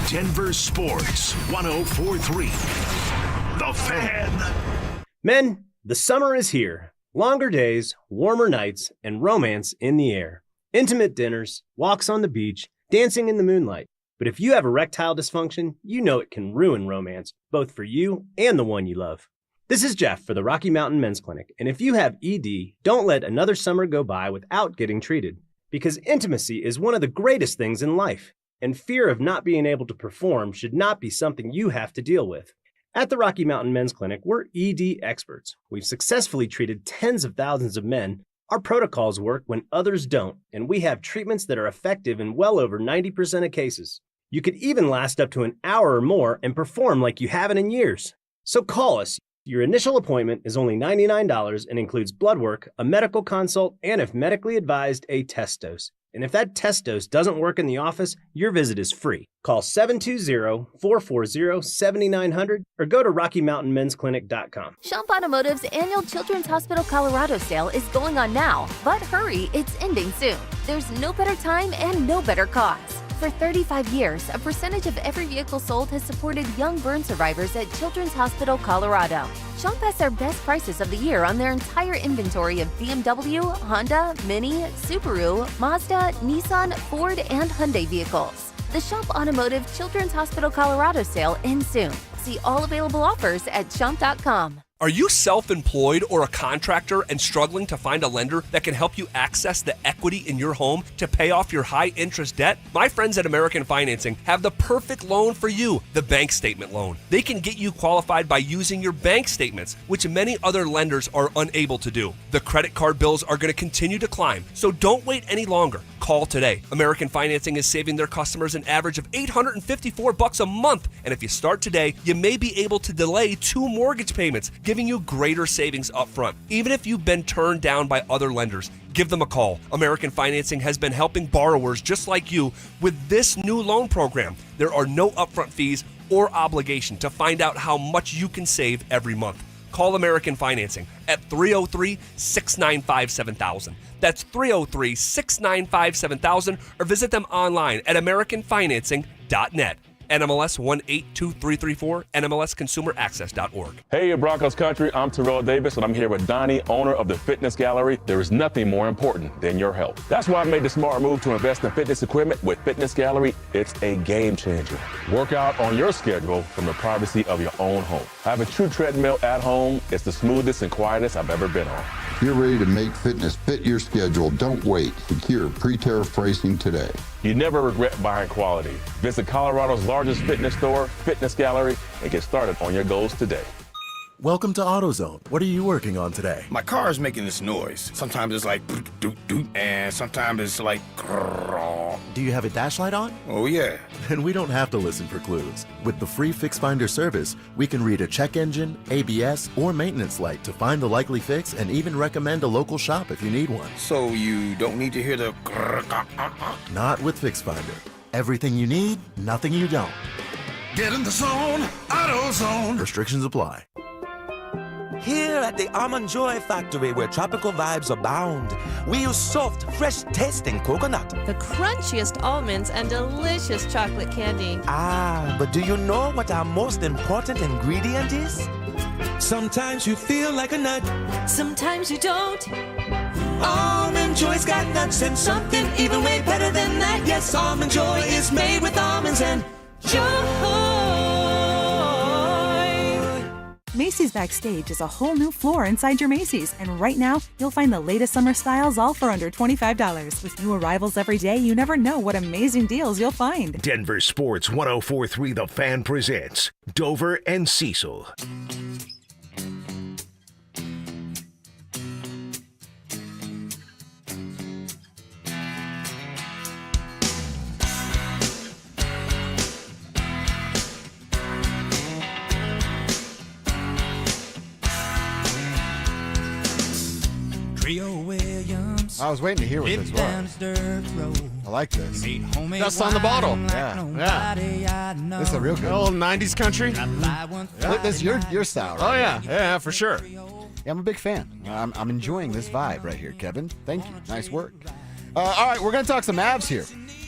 Denver Sports 104.3. The Fan. Men, the summer is here. Longer days, warmer nights, and romance in the air. Intimate dinners, walks on the beach, dancing in the moonlight. But if you have erectile dysfunction, you know it can ruin romance, both for you and the one you love. This is Jeff for the Rocky Mountain Men's Clinic, and if you have ED, don't let another summer go by without getting treated. Because intimacy is one of the greatest things in life, and fear of not being able to perform should not be something you have to deal with. At the Rocky Mountain Men's Clinic, we're ED experts. We've successfully treated tens of thousands of men. Our protocols work when others don't, and we have treatments that are effective in well over 90% of cases. You could even last up to an hour or more and perform like you haven't in years. So call us. Your initial appointment is only $99 and includes blood work, a medical consult, and if medically advised, a test dose. And if that test dose doesn't work in the office, your visit is free. Call 720-440-7900 or go to RockyMountainMen'sClinic.com. Schomp Automotive's annual Children's Hospital Colorado sale is going on now, but hurry, it's ending soon. There's no better time and no better cause. For 35 years, a percentage of every vehicle sold has supported young burn survivors at Children's Hospital Colorado. Schomp has their best prices of the year on their entire inventory of BMW, Honda, Mini, Subaru, Mazda, Nissan, Ford, and Hyundai vehicles. The Schomp Automotive Children's Hospital Colorado sale ends soon. See all available offers at schomp.com. Are you self-employed or a contractor and struggling to find a lender that can help you access the equity in your home to pay off your high-interest debt? My friends at American Financing have the perfect loan for you, the bank statement loan. They can get you qualified by using your bank statements, which many other lenders are unable to do. The credit card bills are going to continue to climb, so don't wait any longer. Call today. American Financing is saving their customers an average of $854 a month, and if you start today, you may be able to delay 2 mortgage payments, giving you greater savings up front. Even if you've been turned down by other lenders, give them a call. American Financing has been helping borrowers just like you with this new loan program. There are no upfront fees or obligation to find out how much you can save every month. Call American Financing at 303-695-7000. That's 303-695-7000 or visit them online at AmericanFinancing.net. NMLS 182334, NMLSConsumerAccess.org. Hey, Broncos country, I'm Terrell Davis, and I'm here with Donnie, owner of the Fitness Gallery. There is nothing more important than your health. That's why I made the smart move to invest in fitness equipment with Fitness Gallery. It's a game changer. Work out on your schedule from the privacy of your own home. I have a true treadmill at home. It's the smoothest and quietest I've ever been on. If you're ready to make fitness fit your schedule, don't wait. Secure pre-tariff pricing today. You never regret buying quality. Visit Colorado's largest fitness store, Fitness Gallery, and get started on your goals today. Welcome to AutoZone. What are you working on today? My car is making this noise. Sometimes it's like doot doot, and sometimes it's like grrr. Do you have a dash light on? Oh yeah. Then we don't have to listen for clues. With the free Fix Finder service, we can read a check engine, ABS, or maintenance light to find the likely fix and even recommend a local shop if you need one. So you don't need to hear the grrr. Not with Fix Finder. Everything you need, nothing you don't. Get in the zone, AutoZone. Restrictions apply. Here at the Almond Joy Factory, where tropical vibes abound, we use soft, fresh-tasting coconut. The crunchiest almonds and delicious chocolate candy. Ah, but do you know what our most important ingredient is? Sometimes you feel like a nut. Sometimes you don't. Almond Joy's got nuts and something even way better than that. Yes, Almond Joy is made with almonds and joy. Macy's Backstage is a whole new floor inside your Macy's, and right now, you'll find the latest summer styles all for under $25. With new arrivals every day, you never know what amazing deals you'll find. Denver Sports 104.3 The Fan presents Dover and Cecil. I was waiting to hear what this was. I like this. Dust on the bottle. Yeah. This is a real good old 90s country. This is your style, right? Oh, yeah. Yeah, for sure. Yeah, I'm a big fan. I'm enjoying this vibe right here, Kevin. Thank you. Nice work. All right, we're going to talk some Mavs here.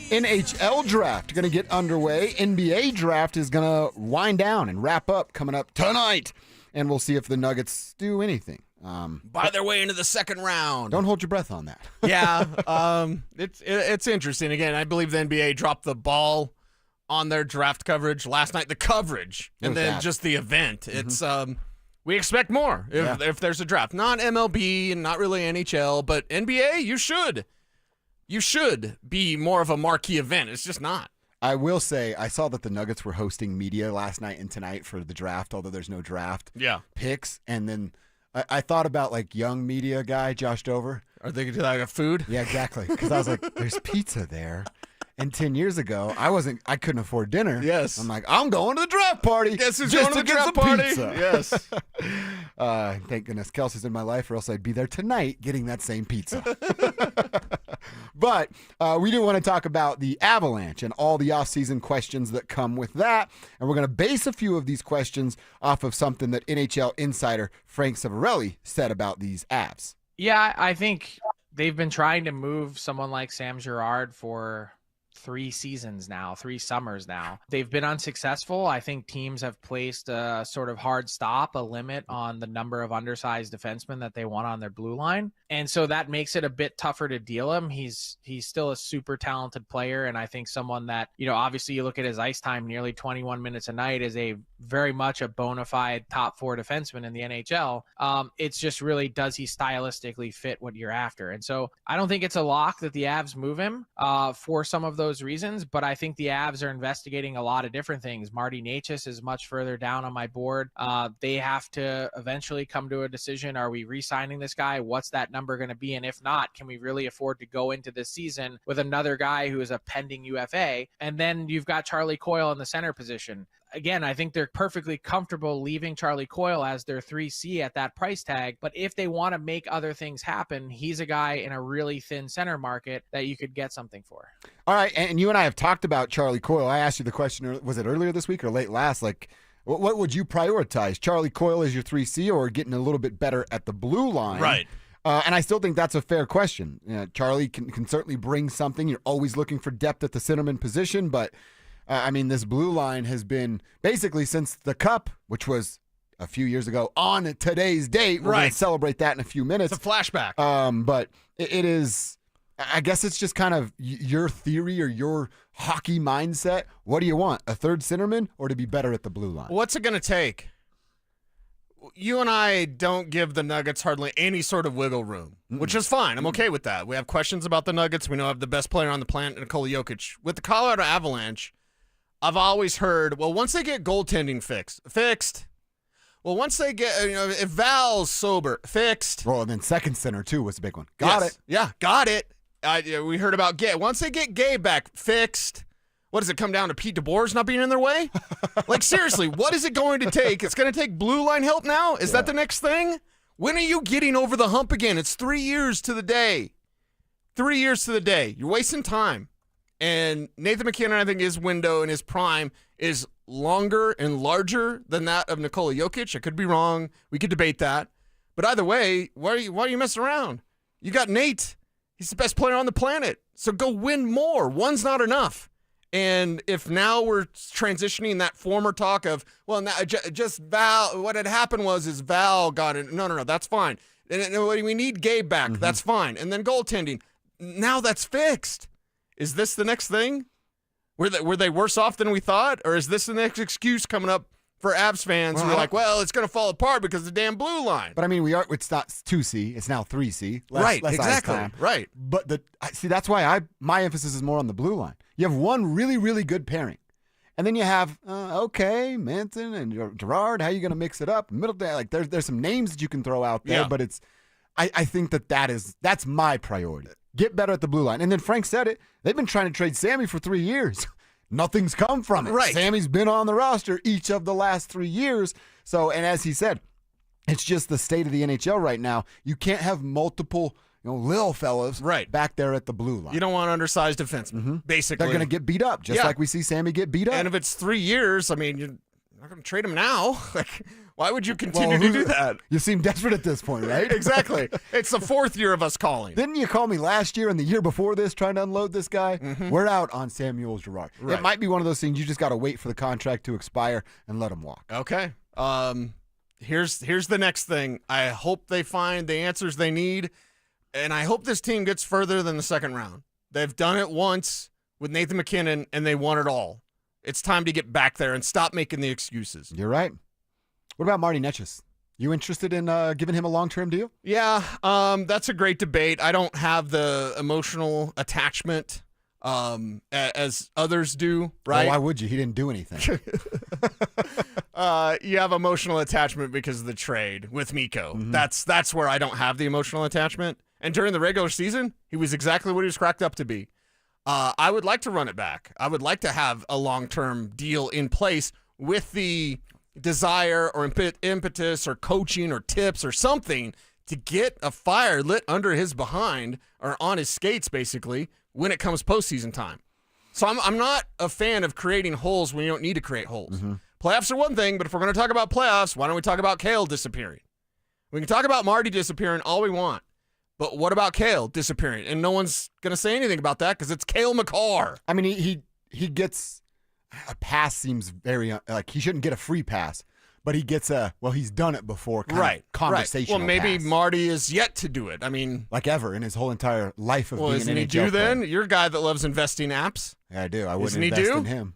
NHL draft going to get underway. NBA draft is going to wind down and wrap up coming up tonight. And we'll see if the Nuggets do anything. Buy their way into the second round. Don't hold your breath on that. Yeah, it's interesting. Again, I believe the NBA dropped the ball on their draft coverage last night. The coverage and then just the event. Mm-hmm. It's we expect more if there's a draft. Not MLB and not really NHL, but NBA. You should be more of a marquee event. It's just not. I will say, I saw that the Nuggets were hosting media last night and tonight for the draft, although there's no draft picks. And then I thought about like young media guy, Josh Dover. Are they going to do like a food? Yeah, exactly. Because I was like, there's pizza there. And 10 years ago, I couldn't afford dinner. Yes. I'm like, I'm going to the draft party. Guess who's just going to the get draft some party? Pizza. Yes. Thank goodness Kelsey's in my life, or else I'd be there tonight getting that same pizza. But we do want to talk about the Avalanche and all the offseason questions that come with that. And we're going to base a few of these questions off of something that NHL insider Frank Savarelli said about these Avs. Yeah, I think they've been trying to move someone like Sam Girard for 3 seasons now, 3 summers now. They've been unsuccessful. I think teams have placed a sort of hard stop, a limit on the number of undersized defensemen that they want on their blue line. And so that makes it a bit tougher to deal him. He's still a super talented player. And I think someone that, obviously you look at his ice time, nearly 21 minutes a night, is a very much a bona fide top 4 defenseman in the NHL. It's just really, does he stylistically fit what you're after? And so I don't think it's a lock that the Avs move him for some of those reasons, but I think the Avs are investigating a lot of different things. Marty Necas is much further down on my board. They have to eventually come to a decision. Are we re-signing this guy? What's that number going to be? And if not, can we really afford to go into this season with another guy who is a pending UFA? And then you've got Charlie Coyle in the center position. Again, I think they're perfectly comfortable leaving Charlie Coyle as their 3C at that price tag. But if they want to make other things happen, he's a guy in a really thin center market that you could get something for. All right, and you and I have talked about Charlie Coyle. I asked you the question, was it earlier this week or late last? Like, what would you prioritize? Charlie Coyle as your 3C or getting a little bit better at the blue line? Right. And I still think that's a fair question. Charlie can certainly bring something. You're always looking for depth at the centerman position, but this blue line has been basically since the Cup, which was a few years ago on today's date. We're going to celebrate that in a few minutes. It's a flashback. But it is, I guess it's just kind of your theory or your hockey mindset. What do you want, a third centerman or to be better at the blue line? What's it going to take? You and I don't give the Nuggets hardly any sort of wiggle room, which is fine. I'm okay with that. We have questions about the Nuggets. We know I have the best player on the planet, Nikola Jokic. With the Colorado Avalanche, I've always heard, well, once they get goaltending fixed. Well, once they get, if Val's sober, fixed. Well, and then second center, too, was a big one. Got it. Yeah, got it. We heard about Gabe. Once they get Gabe back, fixed. What does it come down to? Pete DeBoer's not being in their way? Like, seriously, what is it going to take? It's going to take blue line help now? Is that the next thing? When are you getting over the hump again? It's 3 years to the day. 3 years to the day. You're wasting time. And Nathan McKinnon, I think his window and his prime is longer and larger than that of Nikola Jokic. I could be wrong. We could debate that. But either way, why are you messing around? You got Nate. He's the best player on the planet. So go win more. One's not enough. And if now we're transitioning that former talk of, well, now just Val, what had happened was Val got it. No, that's fine. And we need Gabe back. Mm-hmm. That's fine. And then goaltending. Now that's fixed. Is this the next thing? Were they worse off than we thought? Or is this the next excuse coming up for Avs fans who are like, well, it's going to fall apart because of the damn blue line? But it's not 2C, it's now 3C. Less exactly. Ice time. Right. But that's why my emphasis is more on the blue line. You have one really, really good pairing. And then you have, Manson and Gerard. How are you going to mix it up? Middle day, like there's some names that you can throw out there, but I think that's my priority. Get better at the blue line. And then Frank said it. They've been trying to trade Sammy for 3 years. Nothing's come from it. Right. Sammy's been on the roster each of the last 3 years. So, and as he said, it's just the state of the NHL right now. You can't have multiple little fellas back there at the blue line. You don't want undersized defensemen, basically. They're going to get beat up, just like we see Sammy get beat up. And if it's 3 years, I'm not going to trade him now. Like, why would you continue to do that? You seem desperate at this point, right? Exactly. It's the fourth year of us calling. Didn't you call me last year and the year before this trying to unload this guy? Mm-hmm. We're out on Samuel Girard. Right. It might be one of those things you just got to wait for the contract to expire and let him walk. Okay. Here's the next thing. I hope they find the answers they need, and I hope this team gets further than the second round. They've done it once with Nathan McKinnon, and they won it all. It's time to get back there and stop making the excuses. You're right. What about Marty Netchus? You interested in giving him a long-term deal? Yeah, that's a great debate. I don't have the emotional attachment as others do, right? Well, why would you? He didn't do anything. You have emotional attachment because of the trade with Mikko. Mm-hmm. That's where I don't have the emotional attachment. And during the regular season, he was exactly what he was cracked up to be. I would like to run it back. I would like to have a long-term deal in place with the desire or impetus or coaching or tips or something to get a fire lit under his behind or on his skates, basically, when it comes postseason time. So I'm not a fan of creating holes when you don't need to create holes. Mm-hmm. Playoffs are one thing, but if we're going to talk about playoffs, why don't we talk about Cale disappearing? We can talk about Marty disappearing all we want. But what about Cale disappearing? And no one's going to say anything about that because it's Cale Makar. I mean, he gets a pass seems very like he shouldn't get a free pass, but he gets he's done it before kind of conversational Well, maybe pass. Marty is yet to do it. I mean, like ever in his whole entire life of being an isn't he NHL due then? player. You're a guy that loves investing apps. Yeah, I do. I wouldn't Isn't he invest due? in him.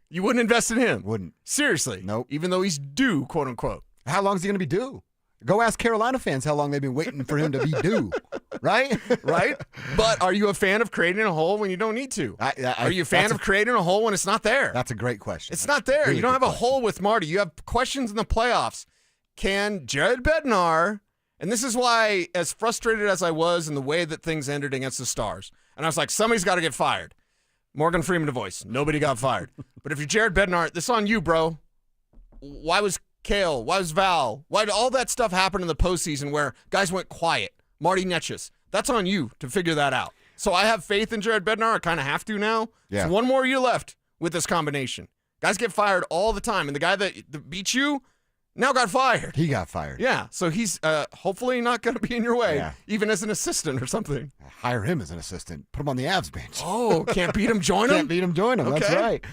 You wouldn't invest in him? Wouldn't. Seriously? Nope. Even though he's due, quote unquote. How long is he going to be due? Go ask Carolina fans how long they've been waiting for him to be due, right? Right? But are you a fan of creating a hole when you don't need to? Are you a fan of creating a hole when it's not there? That's a great question. It's not there. Really You don't good have a hole with Marty. You have questions in the playoffs. Can Jared Bednar, and this is why, as frustrated as I was in the way that things ended against the Stars, and I was like, somebody's got to get fired. Morgan Freeman to voice. Nobody got fired. But if you're Jared Bednar, this is on you, bro. Why was Cale? Why was Val? Why did all that stuff happen in the postseason where guys went quiet? Marty Netchus. That's on you to figure that out. So I have faith in Jared Bednar. I kind of have to now. Yeah. So one more year left with this combination. Guys get fired all the time. And the guy that beat you now got fired. He got fired. Yeah. So he's hopefully not going to be in your way, Yeah. even as an assistant or something. Hire him as an assistant. Put him on the Avs bench. Oh, can't beat him, join him? Can't beat him, join him. That's Okay. right.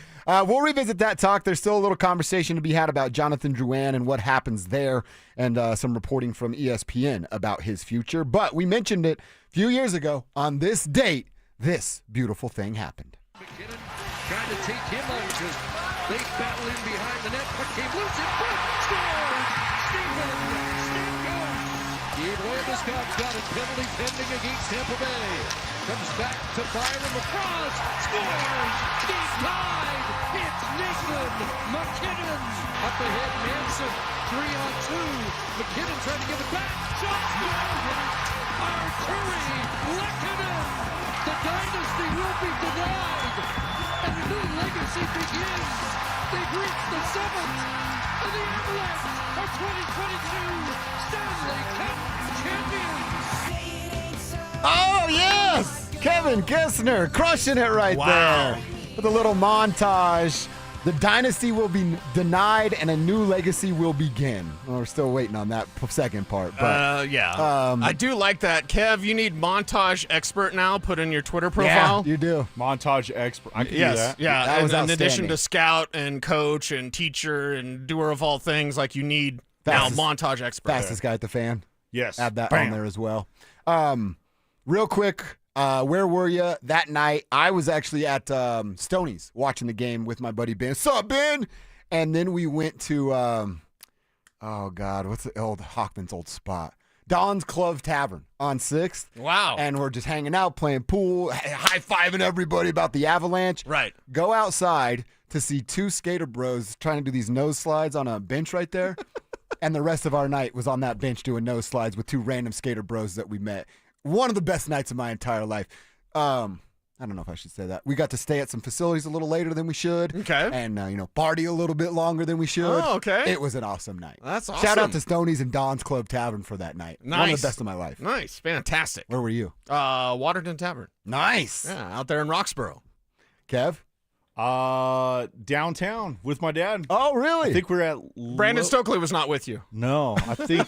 We'll revisit that talk. There's still a little conversation to be had about Jonathan Drouin and what happens there, and some reporting from ESPN about his future. But we mentioned it a few years ago. On this date, this beautiful thing happened. McKinnon trying to take him out because they battle in behind the net. Puck came loose in front. Scored! Stephen Stamkos! Gabe Landeskog's got a penalty pending against Tampa Bay. Comes back to Byron McCross. Scores! Deep tied! It's Nathan McKinnon! Up ahead, Manson. 3-on-2. McKinnon trying to give it back. Shot! Scored! Arturi Lehkonen! The dynasty will be denied! And a new legacy begins! They've reached the summit! And the Avalanche are 2022 Stanley Cup champions! Oh, yes! Kevin Kistner crushing it right Wow. there. With a little montage. The dynasty will be denied and a new legacy will begin. Well, we're still waiting on that second part. But Yeah. I do like that. Kev, you need montage expert now put in your Twitter profile. Yeah, you do. Montage expert. I can do that. Yeah. That was in addition outstanding. to scout and coach and teacher and doer of all things, like you need now montage expert. Fastest guy at the fan. Yes. Add that Bam. on there as well. Real quick, where were you that night? I was actually at Stoney's watching the game with my buddy Ben. Sup, Ben? And then we went to, oh, God, what's the old Hockman's old spot? Don's Club Tavern on 6th. Wow. And we're just hanging out, playing pool, high-fiving everybody about the Avalanche. Right. Go outside to see two skater bros trying to do these nose slides on a bench right there. And the rest of our night was on that bench doing nose slides with two random skater bros that we met. One of the best nights of my entire life. I don't know if I should say that. We got to stay at some facilities a little later than we should. Okay. And, party a little bit longer than we should. Oh, okay. It was an awesome night. That's awesome. Shout out to Stoney's and Don's Club Tavern for that night. Nice. One of the best of my life. Nice. Fantastic. Where were you? Waterton Tavern. Nice. Yeah, out there in Roxborough. Kev? Downtown with my dad. Oh, really? I think we're at Brandon Stokely was not with you. No, I think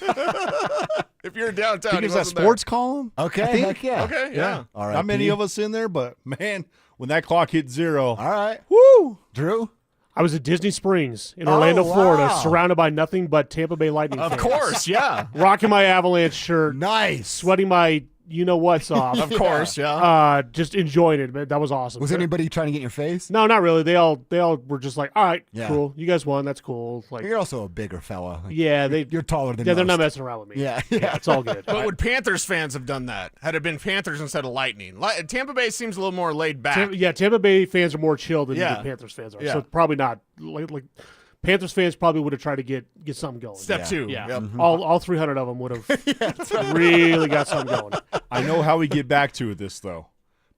If you're downtown, I think it he was that wasn't there. sports column. Okay, I think. heck yeah. Okay, yeah. All right. Not many of us in there, but man, when that clock hit 0. All right. Woo! Drew? I was at Disney Springs in Orlando, Florida, surrounded by nothing but Tampa Bay Lightning Of fans. course, yeah. Rocking my Avalanche shirt. Nice. Sweating my you-know-what's off. Of course, yeah. Just enjoying it, man. That was awesome. Was anybody trying to get in your face? No, not really. They all were just like, all right, Yeah. cool. You guys won. That's cool. Like, You're also a bigger fella. Like, yeah, you're taller than they're most. not messing around with me. Yeah. It's all good. But would Panthers fans have done that? Had it been Panthers instead of Lightning? Tampa Bay seems a little more laid back. Tampa Bay fans are more chill than Yeah. the Panthers fans are. Yeah. So probably not. Like Panthers fans probably would have tried to get something going. Step 2. Yeah. Yep. All 300 of them would have really got something going. I know how we get back to this though.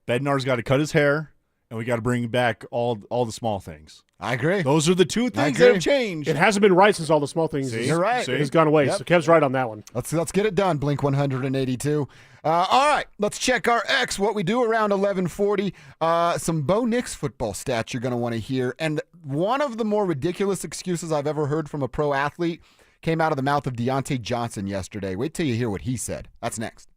Bednar's got to cut his hair, and we got to bring back all the small things. I agree. Those are the two things that have changed. It hasn't been right since all the small things You're right. has gone away. Yep. So Kev's right on that one. Let's get it done, Blink 182. All right, let's check our X, what we do around 11:40. Some Bo Nix football stats you're going to want to hear. And one of the more ridiculous excuses I've ever heard from a pro athlete came out of the mouth of Deontay Johnson yesterday. Wait till you hear what he said. That's next.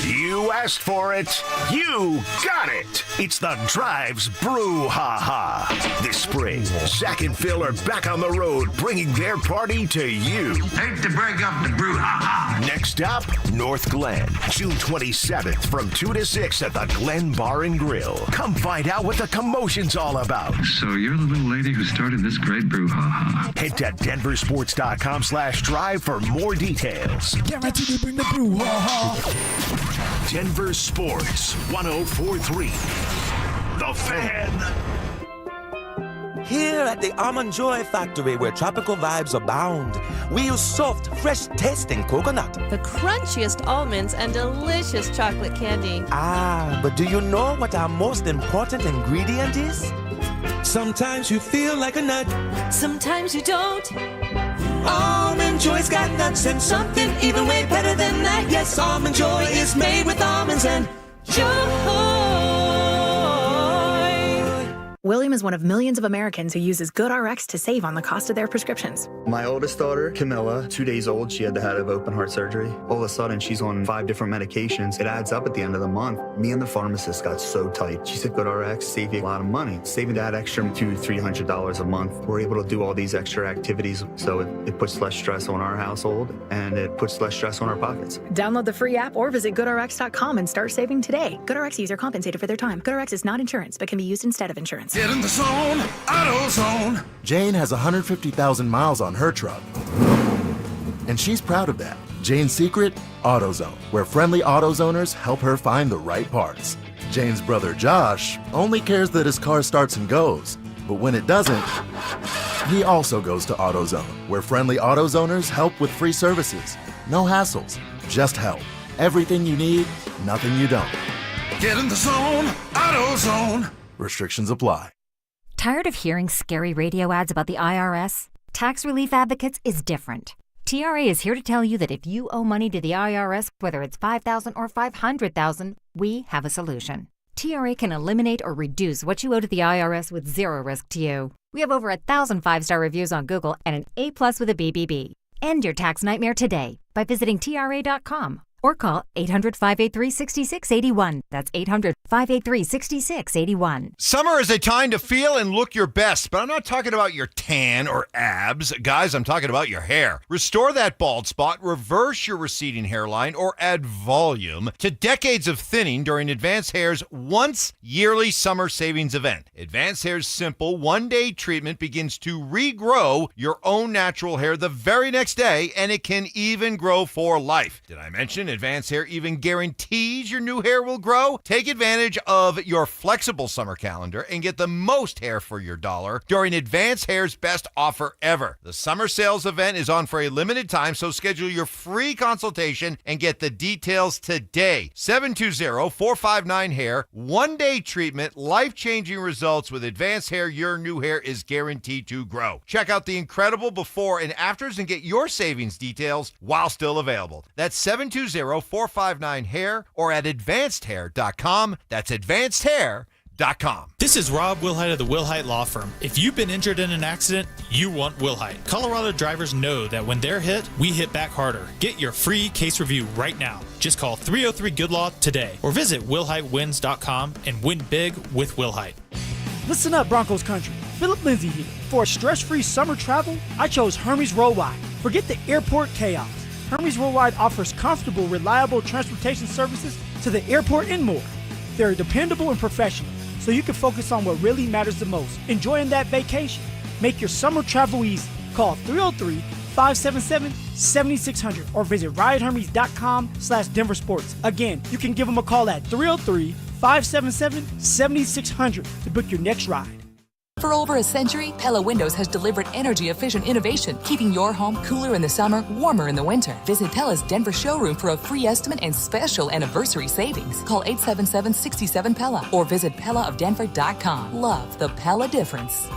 You asked for it. You got it. It's the Drives Brouhaha. This spring, Zach and Phil are back on the road, bringing their party to you. Hate to break up the brouhaha. Next stop, North Glen, June 27th from 2 to 6 at the Glen Bar and Grill. Come find out what the commotion's all about. So you're the little lady who started this great brouhaha. Head to denversports.com/drive for more details. Guaranteed to bring the brouhaha. Denver Sports 104.3. The Fan. Here at the Almond Joy Factory, where tropical vibes abound, we use soft, fresh-tasting coconut. The crunchiest almonds and delicious chocolate candy. Ah, but do you know what our most important ingredient is? Sometimes you feel like a nut. Sometimes you don't. Almond Joy's got nuts and something even way better than that. Yes, Almond Joy is made with almonds and joy. William is one of millions of Americans who uses GoodRx to save on the cost of their prescriptions. My oldest daughter, Camilla, 2 days old, she had to have open heart surgery. All of a sudden, she's on 5 different medications. It adds up at the end of the month. Me and the pharmacist got so tight. She said, GoodRx, save you a lot of money. Saving that extra $200-300 a month. We're able to do all these extra activities, so it puts less stress on our household, and it puts less stress on our pockets. Download the free app or visit GoodRx.com and start saving today. GoodRx user compensated for their time. GoodRx is not insurance, but can be used instead of insurance. Get in the zone, AutoZone. Jane has 150,000 miles on her truck, and she's proud of that. Jane's secret? AutoZone, where friendly AutoZoners help her find the right parts. Jane's brother Josh only cares that his car starts and goes, but when it doesn't, he also goes to AutoZone, where friendly AutoZoners help with free services. No hassles, just help. Everything you need, nothing you don't. Get in the zone, AutoZone. Restrictions apply. Tired of hearing scary radio ads about the IRS? Tax Relief Advocates is different. TRA is here to tell you that if you owe money to the IRS, whether it's $5,000 or $500,000, we have a solution. TRA can eliminate or reduce what you owe to the IRS with zero risk to you. We have over 1,000 5-star reviews on Google and an A+ with a BBB. End your tax nightmare today by visiting TRA.com or call 800-583-6681. That's 800-583-6681. Summer is a time to feel and look your best, but I'm not talking about your tan or abs. Guys, I'm talking about your hair. Restore that bald spot, reverse your receding hairline, or add volume to decades of thinning during Advanced Hair's once yearly summer savings event. Advanced Hair's simple one-day treatment begins to regrow your own natural hair the very next day, and it can even grow for life. Did I mention Advanced Hair even guarantees your new hair will grow? Take advantage of your flexible summer calendar and get the most hair for your dollar during Advanced Hair's best offer ever. The summer sales event is on for a limited time, so schedule your free consultation and get the details today. 720-459-HAIR. One-day treatment, life-changing results with Advanced Hair. Your new hair is guaranteed to grow. Check out the incredible before and afters and get your savings details while still available. That's 720-459-HAIR or at advancedhair.com. That's advancedhair.com. This is Rob Wilhite of the Wilhite Law Firm. If you've been injured in an accident, you want Wilhite. Colorado drivers know that when they're hit, we hit back harder. Get your free case review right now. Just call 303-GOOD-LAW today or visit WilhiteWins.com and win big with Wilhite. Listen up, Broncos country. Philip Lindsay here. For a stress-free summer travel, I chose Hermes Worldwide. Forget the airport chaos. Hermes Worldwide offers comfortable, reliable transportation services to the airport and more. They're dependable and professional, so you can focus on what really matters the most, enjoying that vacation. Make your summer travel easy. Call 303-577-7600 or visit ridehermes.com/Denver Sports. Again, you can give them a call at 303-577-7600 to book your next ride. For over a century, Pella Windows has delivered energy-efficient innovation, keeping your home cooler in the summer, warmer in the winter. Visit Pella's Denver showroom for a free estimate and special anniversary savings. Call 877-67-PELLA or visit PellaofDenver.com. Love the Pella difference.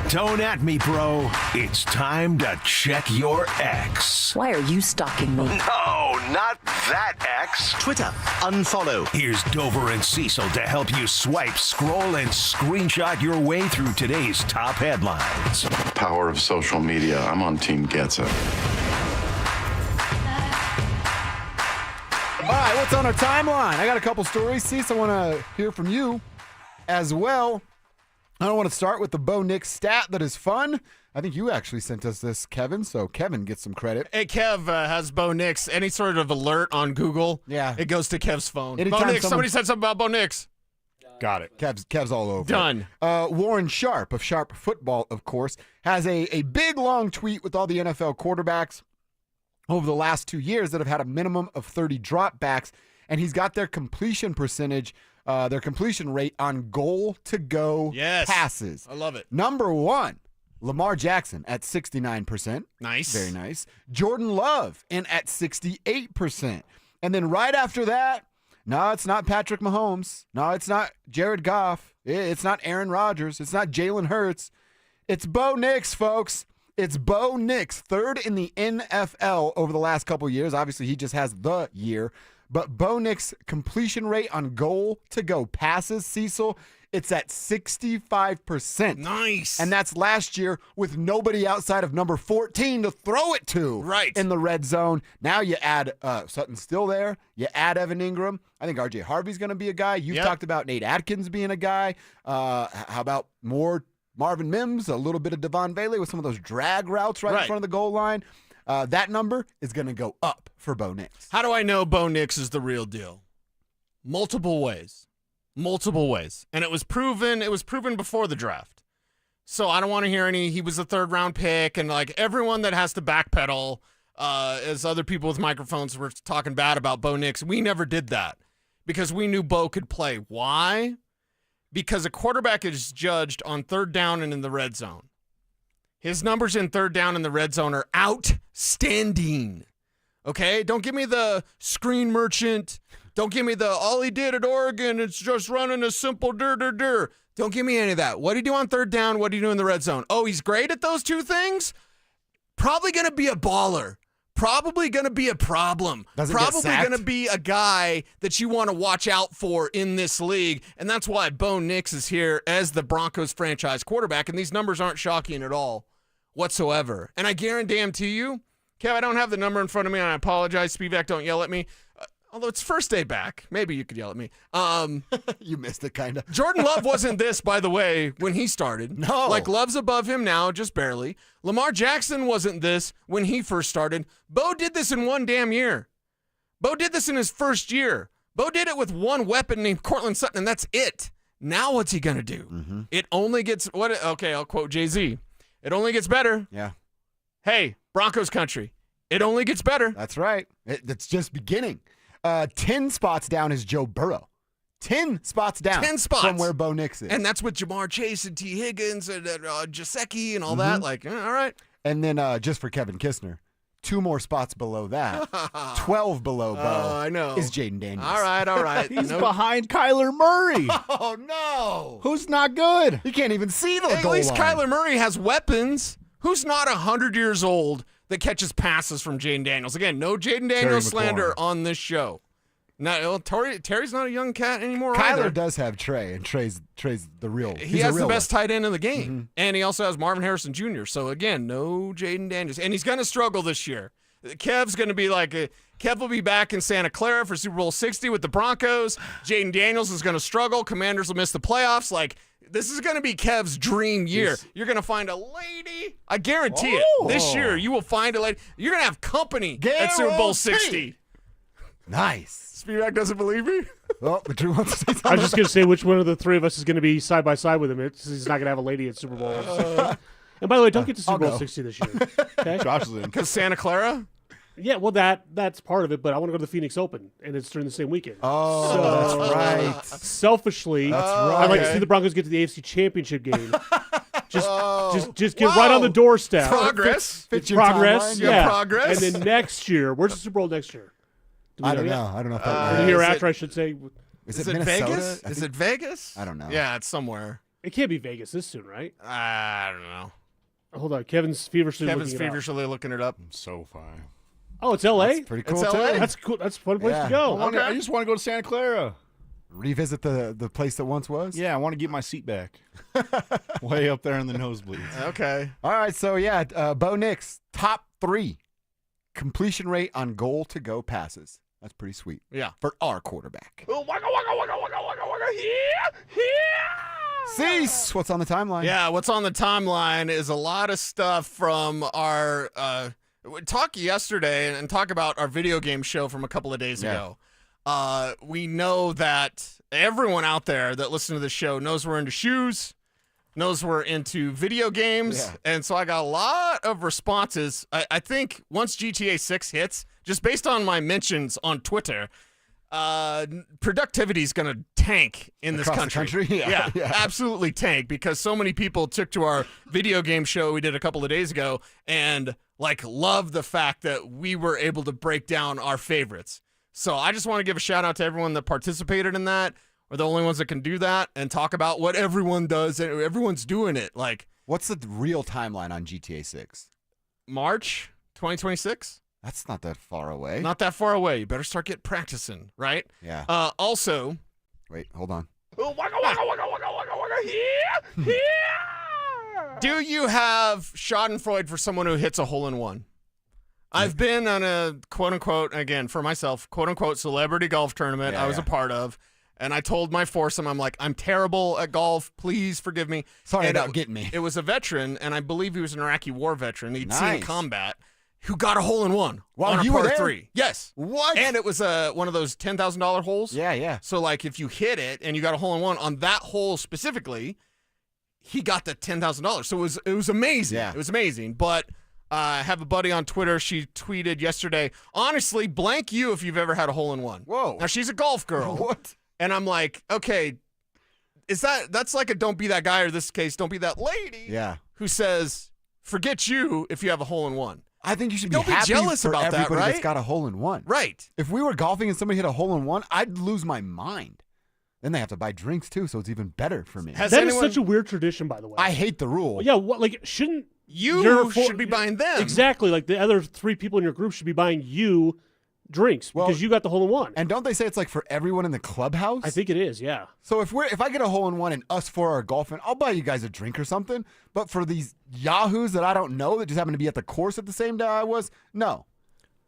Don't at me, bro. It's time to check your ex. Why are you stalking me? No, not that ex. Twitter, unfollow. Here's Dover and Cecil to help you swipe, scroll, and screenshot your way through today's top headlines. Power of social media. I'm on Team Gets It. All right, what's on our timeline? I got a couple stories. Cecil, I want to hear from you as well. I don't want to start with the Bo Nix stat that is fun. I think you actually sent us this, Kevin, so Kevin gets some credit. Hey, Kev has Bo Nix. Any sort of alert on Google, it goes to Kev's phone. Anytime Bo Nix, somebody said something about Bo Nix. Got it. Kev's all over. Done. Warren Sharp of Sharp Football, of course, has a big, long tweet with all the NFL quarterbacks over the last 2 years that have had a minimum of 30 dropbacks, and he's got their completion percentage, their completion rate on goal-to-go passes. I love it. Number one, Lamar Jackson at 69%. Nice. Very nice. Jordan Love in at 68%. And then right after that, no, it's not Patrick Mahomes. No, it's not Jared Goff. It's not Aaron Rodgers. It's not Jalen Hurts. It's Bo Nix, folks. It's Bo Nix, third in the NFL over the last couple years. Obviously, he just has the year. But Bo Nix' completion rate on goal-to-go passes, Cecil, it's at 65%. Nice. And that's last year with nobody outside of number 14 to throw it to in the red zone. Now you add Sutton's still there. You add Evan Ingram. I think R.J. Harvey's going to be a guy. You've talked about Nate Atkins being a guy. How about more Marvin Mims, a little bit of Devon Bailey with some of those drag routes right in front of the goal line. That number is going to go up for Bo Nix. How do I know Bo Nix is the real deal? Multiple ways. And it was proven before the draft. So I don't want to hear he was a third-round pick, and like everyone that has to backpedal, as other people with microphones were talking bad about Bo Nix, we never did that because we knew Bo could play. Why? Because a quarterback is judged on third down and in the red zone. His numbers in third down in the red zone are outstanding. Okay? Don't give me the screen merchant. Don't give me the all he did at Oregon, it's just running a simple dur. Don't give me any of that. What do you do on third down? What do you do in the red zone? Oh, he's great at those two things? Probably going to be a baller. Probably going to be a problem. Probably going to be a guy that you want to watch out for in this league. And that's why Bo Nix is here as the Broncos franchise quarterback. And these numbers aren't shocking at all whatsoever. And I guarantee you, Kev, I don't have the number in front of me, and I apologize. Spivak, don't yell at me. Although it's first day back. Maybe you could yell at me. You missed it, kind of. Jordan Love wasn't this, by the way, when he started. No. Like, Love's above him now, just barely. Lamar Jackson wasn't this when he first started. Bo did this in one damn year. Bo did this in his first year. Bo did it with one weapon named Cortland Sutton, and that's it. Now what's he going to do? Mm-hmm. It only gets, okay, I'll quote Jay-Z. It only gets better. Yeah. Hey, Broncos country. It only gets better. That's right. It's just beginning. 10 spots down is Joe Burrow. 10 spots down 10 spots from where Bo Nix is. And that's with Jamar Chase and T. Higgins and Gesicki and all that. Like, all right. And then just for Kevin Kistner, 2 more spots below that, 12 below Bo I know. is Jaden Daniels. All right. He's behind Kyler Murray. Oh, no. Who's not good? You can't even see the At goal least line. Kyler Murray has weapons. Who's not 100 years old that catches passes from Jaden Daniels? Again, no Jaden Daniels slander on this show. No, Terry's not a young cat anymore. Kyler either. does have Trey, and Trey's the real. He has the best tight end in the game, and he also has Marvin Harrison Jr. So again, no Jaden Daniels, and he's going to struggle this year. Kev's going to be Kev will be back in Santa Clara for Super Bowl 60 with the Broncos. Jaden Daniels is going to struggle. Commanders will miss the playoffs. This is going to be Kev's dream year. You're going to find a lady. I guarantee it. This year, you will find a lady. You're going to have company at Super Bowl 60. Nice. Spivak doesn't believe me? Oh, but Drew wants to say something. I was just going to say which one of the three of us is going to be side by side with him. He's not going to have a lady at Super Bowl. And by the way, don't get to Super Bowl 60 this year. Okay? Josh is in. Because Santa Clara? Yeah, well, that's part of it, but I want to go to the Phoenix Open, and it's during the same weekend. Oh, that's right. Selfishly, That's I'd like to right. see the Broncos get to the AFC Championship game. Just get right on the doorstep. Progress. It's your progress. timeline. Yeah. Progress. And then next year, where's the Super Bowl next year? Do we I don't yet? know. I don't know if Or that the year is after, it- I should say. Is Is it it Minnesota? Vegas? I Is think- it Vegas? I don't know. Yeah, it's somewhere. It can't be Vegas this soon, right? I don't know. Hold on. Kevin's feverishly Kevin's looking it up. feverishly looking it up. So fine. Oh, it's L.A.? That's pretty cool It's too. LA. That's cool. That's a fun place Yeah. to go. I just want to go to Santa Clara. Revisit the place that once was. Yeah, I want to get my seat back. Way up there in the nosebleeds. Okay. All right. So yeah, Bo Nix top 3 completion rate on goal to go passes. That's pretty sweet. Yeah. For our quarterback. Oh, waka, waka, waka, waka, waka, waka. Yeah. Cease. What's on the timeline? Yeah, what's on the timeline is a lot of stuff from our talk yesterday and talk about our video game show from a couple of days ago. We know that everyone out there that listens to the show knows we're into shoes, knows we're into video games, and so I got a lot of responses. I think once GTA 6 hits, just based on my mentions on Twitter, productivity is going to tank in this Across the country. country? Yeah. Absolutely tank, because so many people took to our video game show we did a couple of days ago and loved the fact that we were able to break down our favorites. So I just want to give a shout out to everyone that participated in that. We're the only ones that can do that and talk about what everyone does, and everyone's doing it. What's the real timeline on GTA 6? March 2026. That's not that far away. Not that far away. You better start getting practicing, right? Yeah. Also, Wait, hold on. oh, waka, waka, waka, waka, waka, waka, yeah. Do you have Schadenfreude for someone who hits a hole-in-one? I've been on a quote-unquote, again, for myself, quote-unquote celebrity golf tournament I was a part of, and I told my foursome, I'm like, I'm terrible at golf. Please forgive me. Sorry And about getting me. It was a veteran, and I believe he was an Iraqi war veteran. He'd seen Nice. combat, who got a hole-in-one While on a you were par there? 3. Yes. What? And it was one of those $10,000 holes. Yeah. So, if you hit it and you got a hole-in-one on that hole specifically, he got the $10,000. So it was amazing. Yeah. It was amazing. But I have a buddy on Twitter. She tweeted yesterday, honestly, blank you if you've ever had a hole-in-one. Whoa. Now, she's a golf girl. What? And I'm like, okay, that's like a don't be that guy, or in this case, don't be that lady Yeah. who says, forget you if you have a hole-in-one. I think you should be Don't be happy jealous for about that, everybody that's right? got a hole-in-one. Right. If we were golfing and somebody hit a hole-in-one, I'd lose my mind. Then they have to buy drinks too, so it's even better for me. Has That is anyone- such a weird tradition, by the way. I hate the rule. Yeah, shouldn't You should be buying them. Exactly. The other 3 people in your group should be buying you drinks because you got the hole-in-one. And don't they say it's for everyone in the clubhouse? I think it is, yeah. So if I get a hole-in-one and us 4 are golfing, I'll buy you guys a drink or something. But for these yahoos that I don't know that just happen to be at the course at the same day I was, no.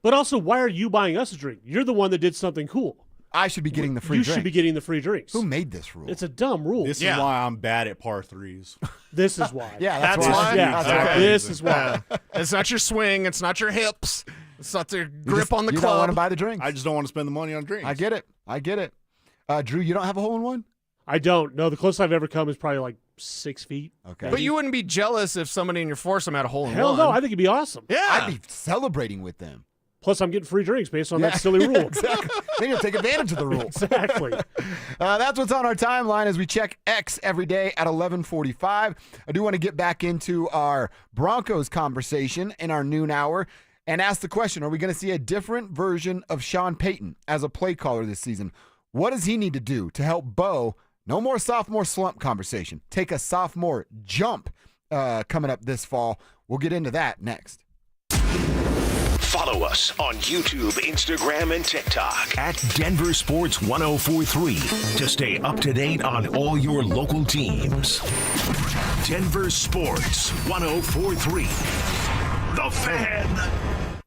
But also, why are you buying us a drink? You're the one that did something cool. I should be getting the free You drink. should be getting the free drinks. Who made this rule? It's a dumb rule. This is why I'm bad at par 3s. This is why. Yeah, That's why. why? Yeah, Okay. this is why. It's not your swing. It's not your hips. It's not the You grip just- on the you don't want club. to buy the drinks. I just don't want to spend the money on drinks. I get it. Drew, you don't have a hole-in-one? I don't. No, the closest I've ever come is probably 6 feet. Okay. But you wouldn't be jealous if somebody in your foursome had a hole-in-one. Hell no, I think it'd be awesome. Yeah. I'd be celebrating with them. Plus, I'm getting free drinks based on Yeah, that silly rule. Exactly. Then you'll take advantage of the rule. Exactly. That's what's on our timeline as we check X every day at 11:45. I do want to get back into our Broncos conversation in our noon hour and ask the question, are we going to see a different version of Sean Payton as a play caller this season? What does he need to do to help Bo, no more sophomore slump conversation, take a sophomore jump coming up this fall? We'll get into that next. Follow us on YouTube, Instagram, and TikTok at Denver Sports 1043 to stay up to date on all your local teams. Denver Sports 1043. The Fan.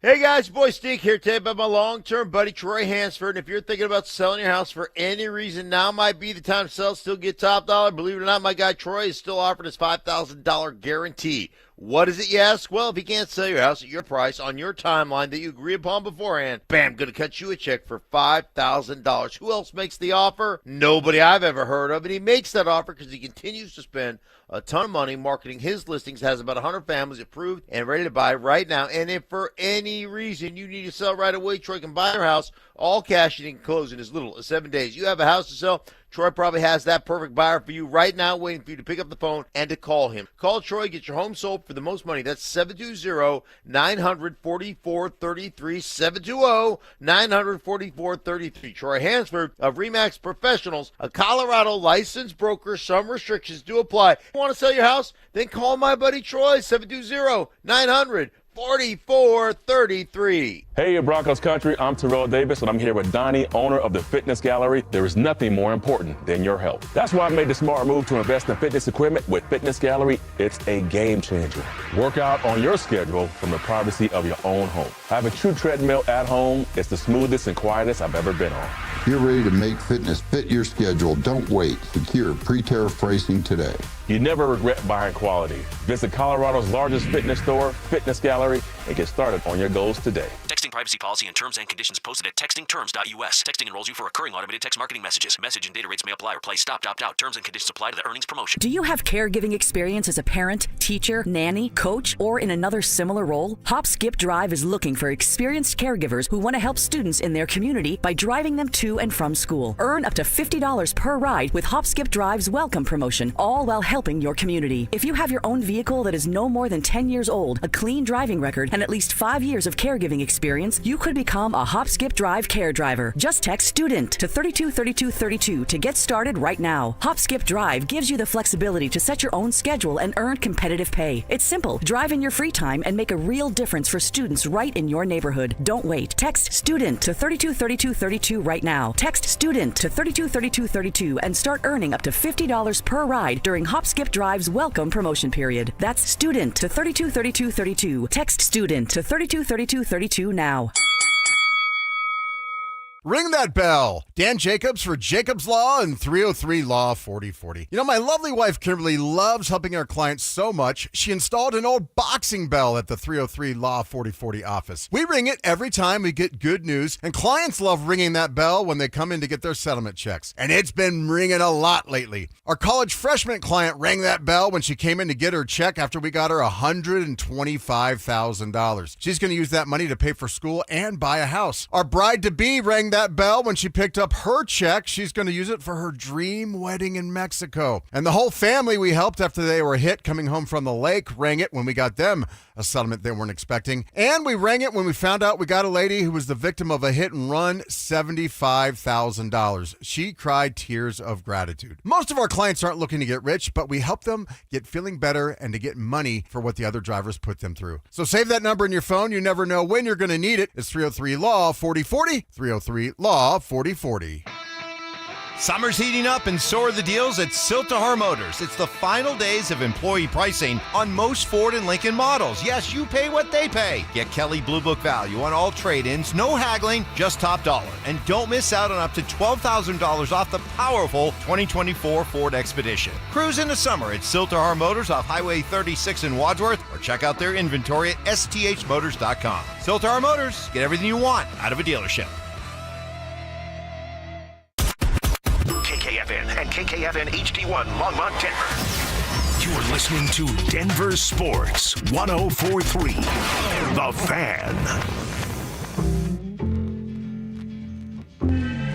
Hey guys, boy Stink here today about my long-term buddy Troy Hansford. And if you're thinking about selling your house for any reason, now might be the time to sell, still get top dollar. Believe it or not, my guy Troy is still offering his $5,000 guarantee. What is it, you ask? Well, if he can't sell your house at your price on your timeline that you agree upon beforehand, bam, going to cut you a check for $5,000. Who else makes the offer? Nobody I've ever heard of. And he makes that offer because he continues to spend a ton of money marketing his listings, has about 100 families approved and ready to buy right now. And if for any reason you need to sell right away, Troy can buy your house, all cash, and can close in as little as 7 days. You have a house to sell, Troy probably has that perfect buyer for you right now, waiting for you to pick up the phone and to call him. Call Troy, get your home sold for the most money. That's 720-944-33, 720-944-33. Troy Hansford of RE/MAX Professionals, a Colorado licensed broker. Some restrictions do apply. You want to sell your house? Then call my buddy Troy, 720-900-4433. Hey, Broncos country, I'm Terrell Davis, and I'm here with Donnie, owner of the Fitness Gallery. There is nothing more important than your health. That's why I made the smart move to invest in fitness equipment with Fitness Gallery. It's a game changer. Work out on your schedule from the privacy of your own home. I have a true treadmill at home. It's the smoothest and quietest I've ever been on. If you're ready to make fitness fit your schedule, don't wait. Secure pre-tariff pricing today. You never regret buying quality. Visit Colorado's largest fitness store, Fitness Gallery, and get started on your goals today. Texting privacy policy and terms and conditions posted at textingterms.us. Texting enrolls you for recurring automated text marketing messages. Message and data rates may apply. Replace stop, opt out. Terms and conditions apply to the earnings promotion. Do you have caregiving experience as a parent, teacher, nanny, coach, or in another similar role? Hop Skip Drive is looking for experienced caregivers who want to help students in their community by driving them to and from school. Earn up to $50 per ride with Hop Skip Drive's welcome promotion, all while helping your community. If you have your own vehicle that is no more than 10 years old, a clean driving record, and at least 5 years of caregiving experience, you could become a Hop Skip Drive care driver. Just text STUDENT to 323232 to get started right now. Hop Skip Drive gives you the flexibility to set your own schedule and earn competitive pay. It's simple. Drive in your free time and make a real difference for students right in your neighborhood. Don't wait. Text STUDENT to 323232 right now. Text STUDENT to 323232 and start earning up to $50 per ride during Hop Skip Drive's welcome promotion period. That's STUDENT to 323232. Text STUDENT to 323232 now. Ring that bell. Dan Jacobs for Jacobs Law and 303 Law 4040. You know, my lovely wife Kimberly loves helping our clients so much, she installed an old boxing bell at the 303 Law 4040 office. We ring it every time we get good news, and clients love ringing that bell when they come in to get their settlement checks. And it's been ringing a lot lately. Our college freshman client rang that bell when she came in to get her check after we got her $125,000. She's going to use that money to pay for school and buy a house. Our bride-to-be rang that bell when she picked up her check. She's going to use it for her dream wedding in Mexico. And the whole family we helped after they were hit coming home from the lake rang it when we got them a settlement they weren't expecting. And we rang it when we found out we got a lady who was the victim of a hit and run, $75,000. She cried tears of gratitude. Most of our clients aren't looking to get rich, but we help them get feeling better and to get money for what the other drivers put them through. So save that number in your phone. You never know when you're going to need it. It's 303 Law 4040, 303 Law 4040. Summer's heating up and so are the deals at Siltahar Motors. It's the final days of employee pricing on most Ford and Lincoln models. Yes, you pay what they pay. Get Kelly Blue Book value on all trade-ins, no haggling, just top dollar. And don't miss out on up to $12,000 off the powerful 2024 Ford Expedition. Cruise in the summer at Siltahar Motors off Highway 36 in Wadsworth, or check out their inventory at sthmotors.com. Siltahar Motors, get everything you want out of a dealership. KKFN and KKFN HD1 Longmont, Denver. You're listening to Denver Sports 1043. The Fan.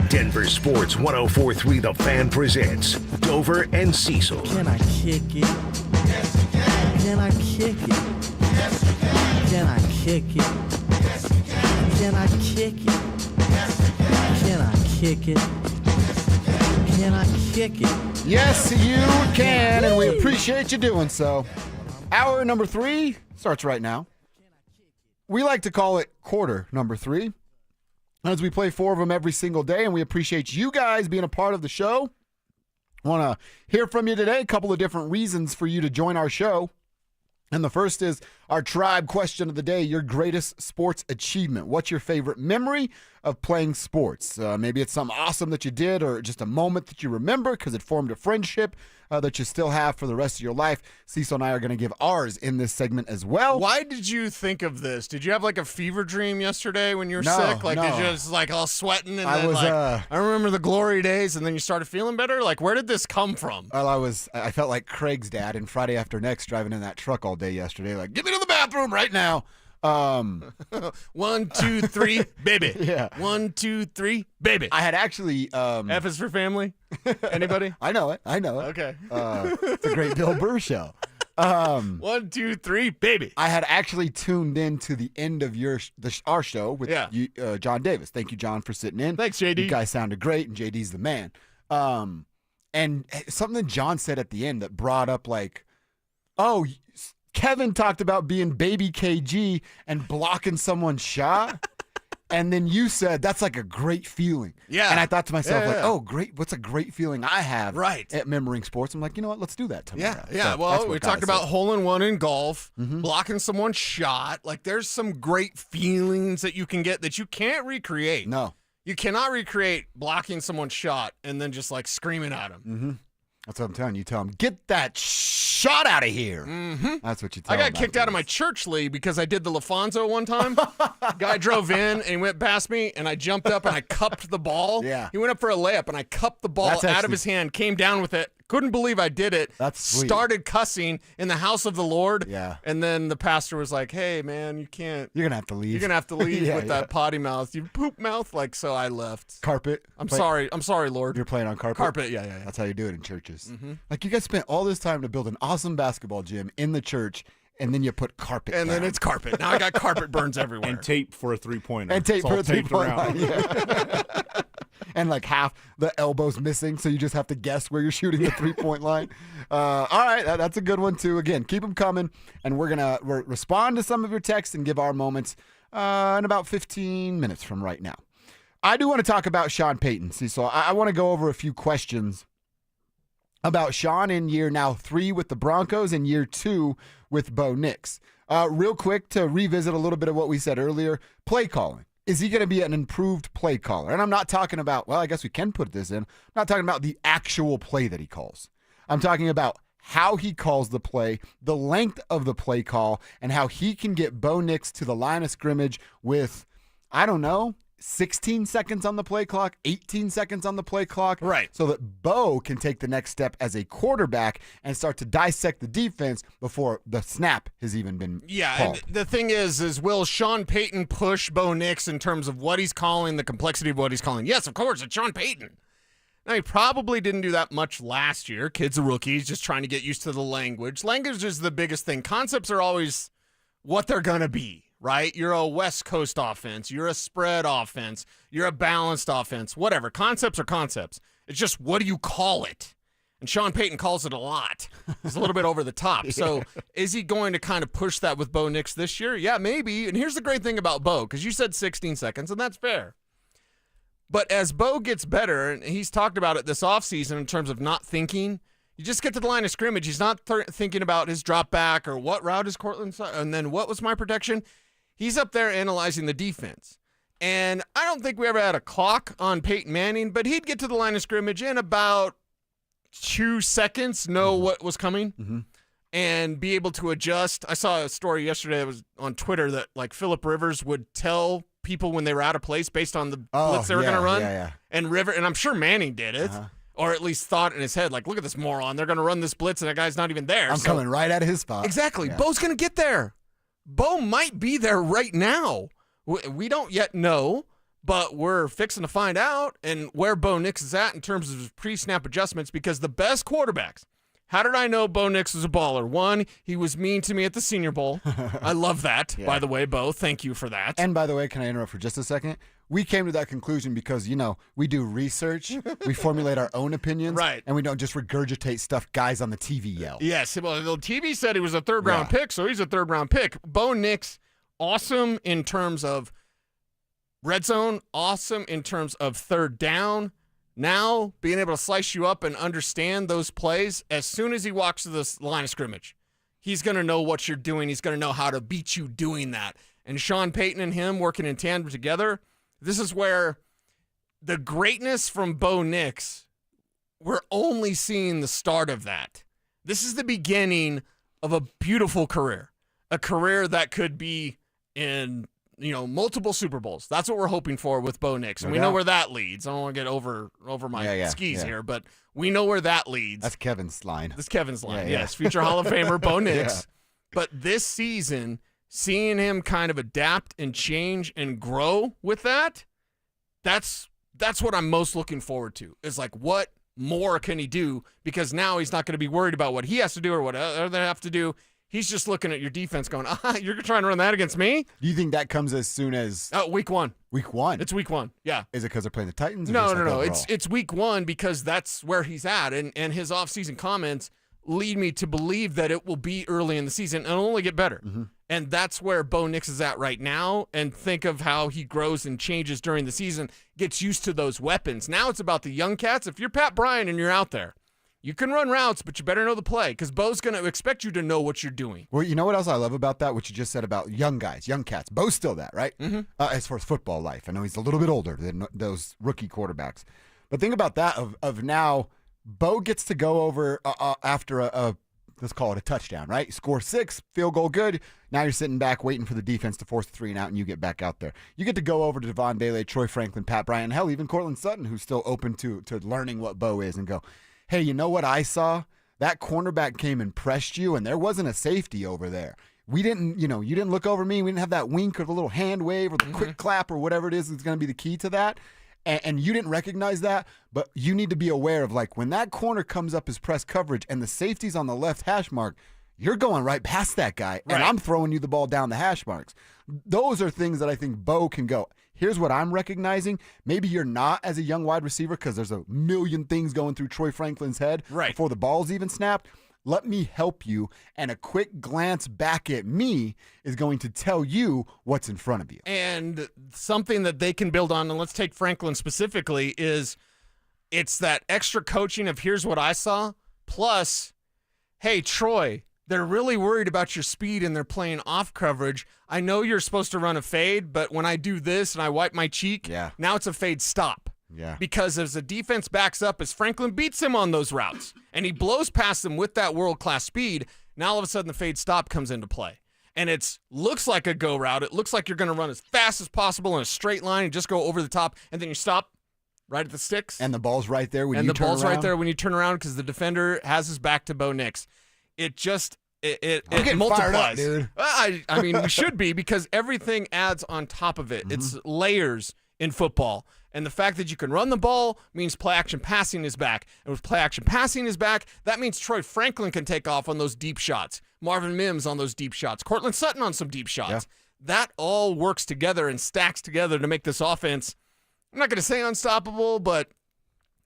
Denver Sports 1043 The Fan presents Dover and Cecil. Can I kick it? Yes, you can. Can I kick it? Yes, you can. Can I kick it? Yes, you can. Can I kick it? Yes, you can. Can I kick it? Can I kick it? Yes, you can, and we appreciate you doing so. Hour number 3 starts right now. we like to call it quarter number 3, as we play 4 of them every single day, and we appreciate you guys being a part of the show. I want to hear from you today. A couple of different reasons for you to join our show. And the first is our tribe question of the day, your greatest sports achievement. What's your favorite memory of playing sports? Maybe it's something awesome that you did or just a moment that you remember because it formed a friendship that you still have for the rest of your life. Cecil and I are going to give ours in this segment as well. Why did you think of this? Did you have like a fever dream yesterday when you were No, sick? Like, no. did you just like all sweating? And I then, was, I remember the glory days, and then you started feeling better? Like, where did this come from? Well, I felt like Craig's dad in Friday After Next driving in that truck all day yesterday. Like, get me to the bathroom right now. 1, 2, 3, baby. Yeah. 1, 2, 3, baby. I had actually. F is for family. Anybody? I know it. Okay. It's a great Bill Burr show. 1, 2, 3, baby. I had actually tuned in to the end of our show with you, John Davis. Thank you, John, for sitting in. Thanks, JD. You guys sounded great, and JD's the man. And something that John said at the end that brought up like, oh, Kevin talked about being baby KG and blocking someone's shot. And then you said that's like a great feeling. Yeah. And I thought to myself, Yeah. like, oh, great. What's a great feeling I have Right. at remembering sports? I'm like, you know what? Let's do that tomorrow. Yeah. So that's Well, what we got talked us about in. hole-in-one in golf, blocking someone's shot. Like, there's some great feelings that you can get that you can't recreate. No. You cannot recreate blocking someone's shot and then just, like, screaming at them. Mm-hmm. That's what I'm telling you. Tell him, get that shot out of here. Mm-hmm. That's what you tell I got him kicked out of my church league because I did the LaFonso one time. Guy drove in and he went past me, and I jumped up and I cupped the ball. Yeah. He went up for a layup, and I cupped the ball That's out of actually- his hand, came down with it. Couldn't believe I did it. That's sweet. Started cussing in the house of the Lord. Yeah. And then the pastor was like, hey, man, you can't. You're going to have to leave. You're going to have to leave Yeah, with yeah. that potty mouth. You poop mouth. Like, so I left. Carpet. I'm Play- sorry. I'm sorry, Lord. You're playing on carpet? Carpet, yeah. That's how you do it in churches. Mm-hmm. Like, you guys spent all this time to build an awesome basketball gym in the church, and then you put carpet And then down. it's carpet. Now I got carpet burns everywhere. And tape for a 3-pointer. And tape It's for all a taped 3-point around. line. Yeah. And like half the elbow's missing, so you just have to guess where you're shooting the 3-point line. All right, that's a good one too. Again, keep them coming, and we're gonna respond to some of your texts and give our moments in about 15 minutes from right now. I do want to talk about Sean Payton. See, so I want to go over a few questions about Sean in year now 3 with the Broncos and year 2 with Bo Nix. Real quick to revisit a little bit of what we said earlier, play calling. Is he going to be an improved play caller? And I'm not talking about, well, I guess we can put this in. I'm not talking about the actual play that he calls. I'm talking about how he calls the play, the length of the play call, and how he can get Bo Nix to the line of scrimmage with, I don't know, 16 seconds on the play clock, 18 seconds on the play clock. Right. So that Bo can take the next step as a quarterback and start to dissect the defense before the snap has even been called. And the thing is will Sean Payton push Bo Nix in terms of what he's calling, the complexity of what he's calling? Yes, of course, it's Sean Payton. Now, he probably didn't do that much last year. Kid's a rookie. He's just trying to get used to the language. Language is the biggest thing. Concepts are always what they're going to be. Right? You're a West Coast offense. You're a spread offense. You're a balanced offense. Whatever. Concepts are concepts. It's just, what do you call it? And Sean Payton calls it a lot. He's a little bit over the top. So is he going to kind of push that with Bo Nix this year? Yeah, maybe. And here's the great thing about Bo, because you said 16 seconds, and that's fair. But as Bo gets better, and he's talked about it this offseason in terms of not thinking, you just get to the line of scrimmage. He's not thinking about his drop back or what route is Cortland, and then what was my protection. He's up there analyzing the defense. And I don't think we ever had a clock on Peyton Manning, but he'd get to the line of scrimmage in about 2 seconds, know what was coming, and be able to adjust. I saw a story yesterday that was on Twitter that, like, Phillip Rivers would tell people when they were out of place based on the blitz they were going to run. Yeah. And I'm sure Manning did it. Or at least thought in his head, like, look at this moron. They're going to run this blitz, and that guy's not even there. I'm coming right out of his spot. Exactly. Yeah. Bo's going to get there. Bo might be there right now. We don't yet know, but we're fixing to find out and where Bo Nix is at in terms of his pre-snap adjustments, because the best quarterbacks, how did I know Bo Nix was a baller? One, he was mean to me at the Senior Bowl. I love that, by the way, Bo. Thank you for that. And by the way, can I interrupt for just a second? We came to that conclusion because, we do research, we formulate our own opinions, Right. and we don't just regurgitate stuff guys on the TV yell. Yes, well, the TV said he was a third-round pick, so he's a third-round pick. Bo Nix awesome in terms of red zone, awesome in terms of third down. Now, being able to slice you up and understand those plays, as soon as he walks to the line of scrimmage, he's going to know what you're doing. He's going to know how to beat you doing that. And Sean Payton and him working in tandem together, this is where the greatness from Bo Nix, we're only seeing the start of that. This is the beginning of a beautiful career, a career that could be in multiple Super Bowls. That's what we're hoping for with Bo Nix. And we know where that leads. I don't want to get over my skis here, but we know where that leads. That's Kevin's line. That's Kevin's line, yes. Future Hall of Famer Bo Nix. Yeah. But this season, seeing him kind of adapt and change and grow with that, that's what I'm most looking forward to. Is like, what more can he do? Because now he's not going to be worried about what he has to do or what other they have to do. He's just looking at your defense going, you're trying to run that against me? Do you think that comes as soon as week one? Week one? It's week one, yeah. Is it because they're playing the Titans? Or No. It's week one because that's where he's at. And his offseason comments lead me to believe that it will be early in the season and it'll only get better. Mm-hmm. And that's where Bo Nix is at right now. And think of how he grows and changes during the season, gets used to those weapons. Now it's about the young cats. If you're Pat Bryant and you're out there, you can run routes, but you better know the play because Bo's going to expect you to know what you're doing. Well, you know what else I love about that? What you just said about young guys, young cats. Bo's still that, right? Mm-hmm. As far as football life. I know he's a little bit older than those rookie quarterbacks. But think about that of now, Bo gets to go over after let's call it a touchdown, right? Score 6, field goal good. Now you're sitting back waiting for the defense to force the 3 and out, and you get back out there. You get to go over to Devon Bailey, Troy Franklin, Pat Bryant, and hell, even Cortland Sutton, who's still open to learning what Bo is, and go, hey, you know what I saw? That cornerback came and pressed you, and there wasn't a safety over there. We didn't, you didn't look over me. We didn't have that wink or the little hand wave or the quick clap or whatever it is that's going to be the key to that. And you didn't recognize that, but you need to be aware of, like, when that corner comes up as press coverage and the safety's on the left hash mark, you're going right past that guy, and I'm throwing you the ball down the hash marks. Those are things that I think Bo can go, here's what I'm recognizing. Maybe you're not as a young wide receiver because there's a million things going through Troy Franklin's head before the ball's even snapped. Let me help you, and a quick glance back at me is going to tell you what's in front of you. And something that they can build on, and let's take Franklin specifically, is it's that extra coaching of here's what I saw, plus, hey, Troy, they're really worried about your speed and they're playing off coverage. I know you're supposed to run a fade, but when I do this and I wipe my cheek, now it's a fade stop. Yeah. Because as the defense backs up, as Franklin beats him on those routes, and he blows past them with that world-class speed, now all of a sudden the fade stop comes into play. And it looks like a go route. It looks like you're going to run as fast as possible in a straight line and just go over the top, and then you stop right at the sticks. And the ball's right there when you turn around. And the ball's right there when you turn around because the defender has his back to Bo Nix. It just it multiplies. Fired up, dude. I mean, we should be because everything adds on top of it. Mm-hmm. It's layers in football. And the fact that you can run the ball means play-action passing is back. And with play-action passing is back, that means Troy Franklin can take off on those deep shots. Marvin Mims on those deep shots. Cortland Sutton on some deep shots. Yeah. That all works together and stacks together to make this offense, I'm not going to say unstoppable, but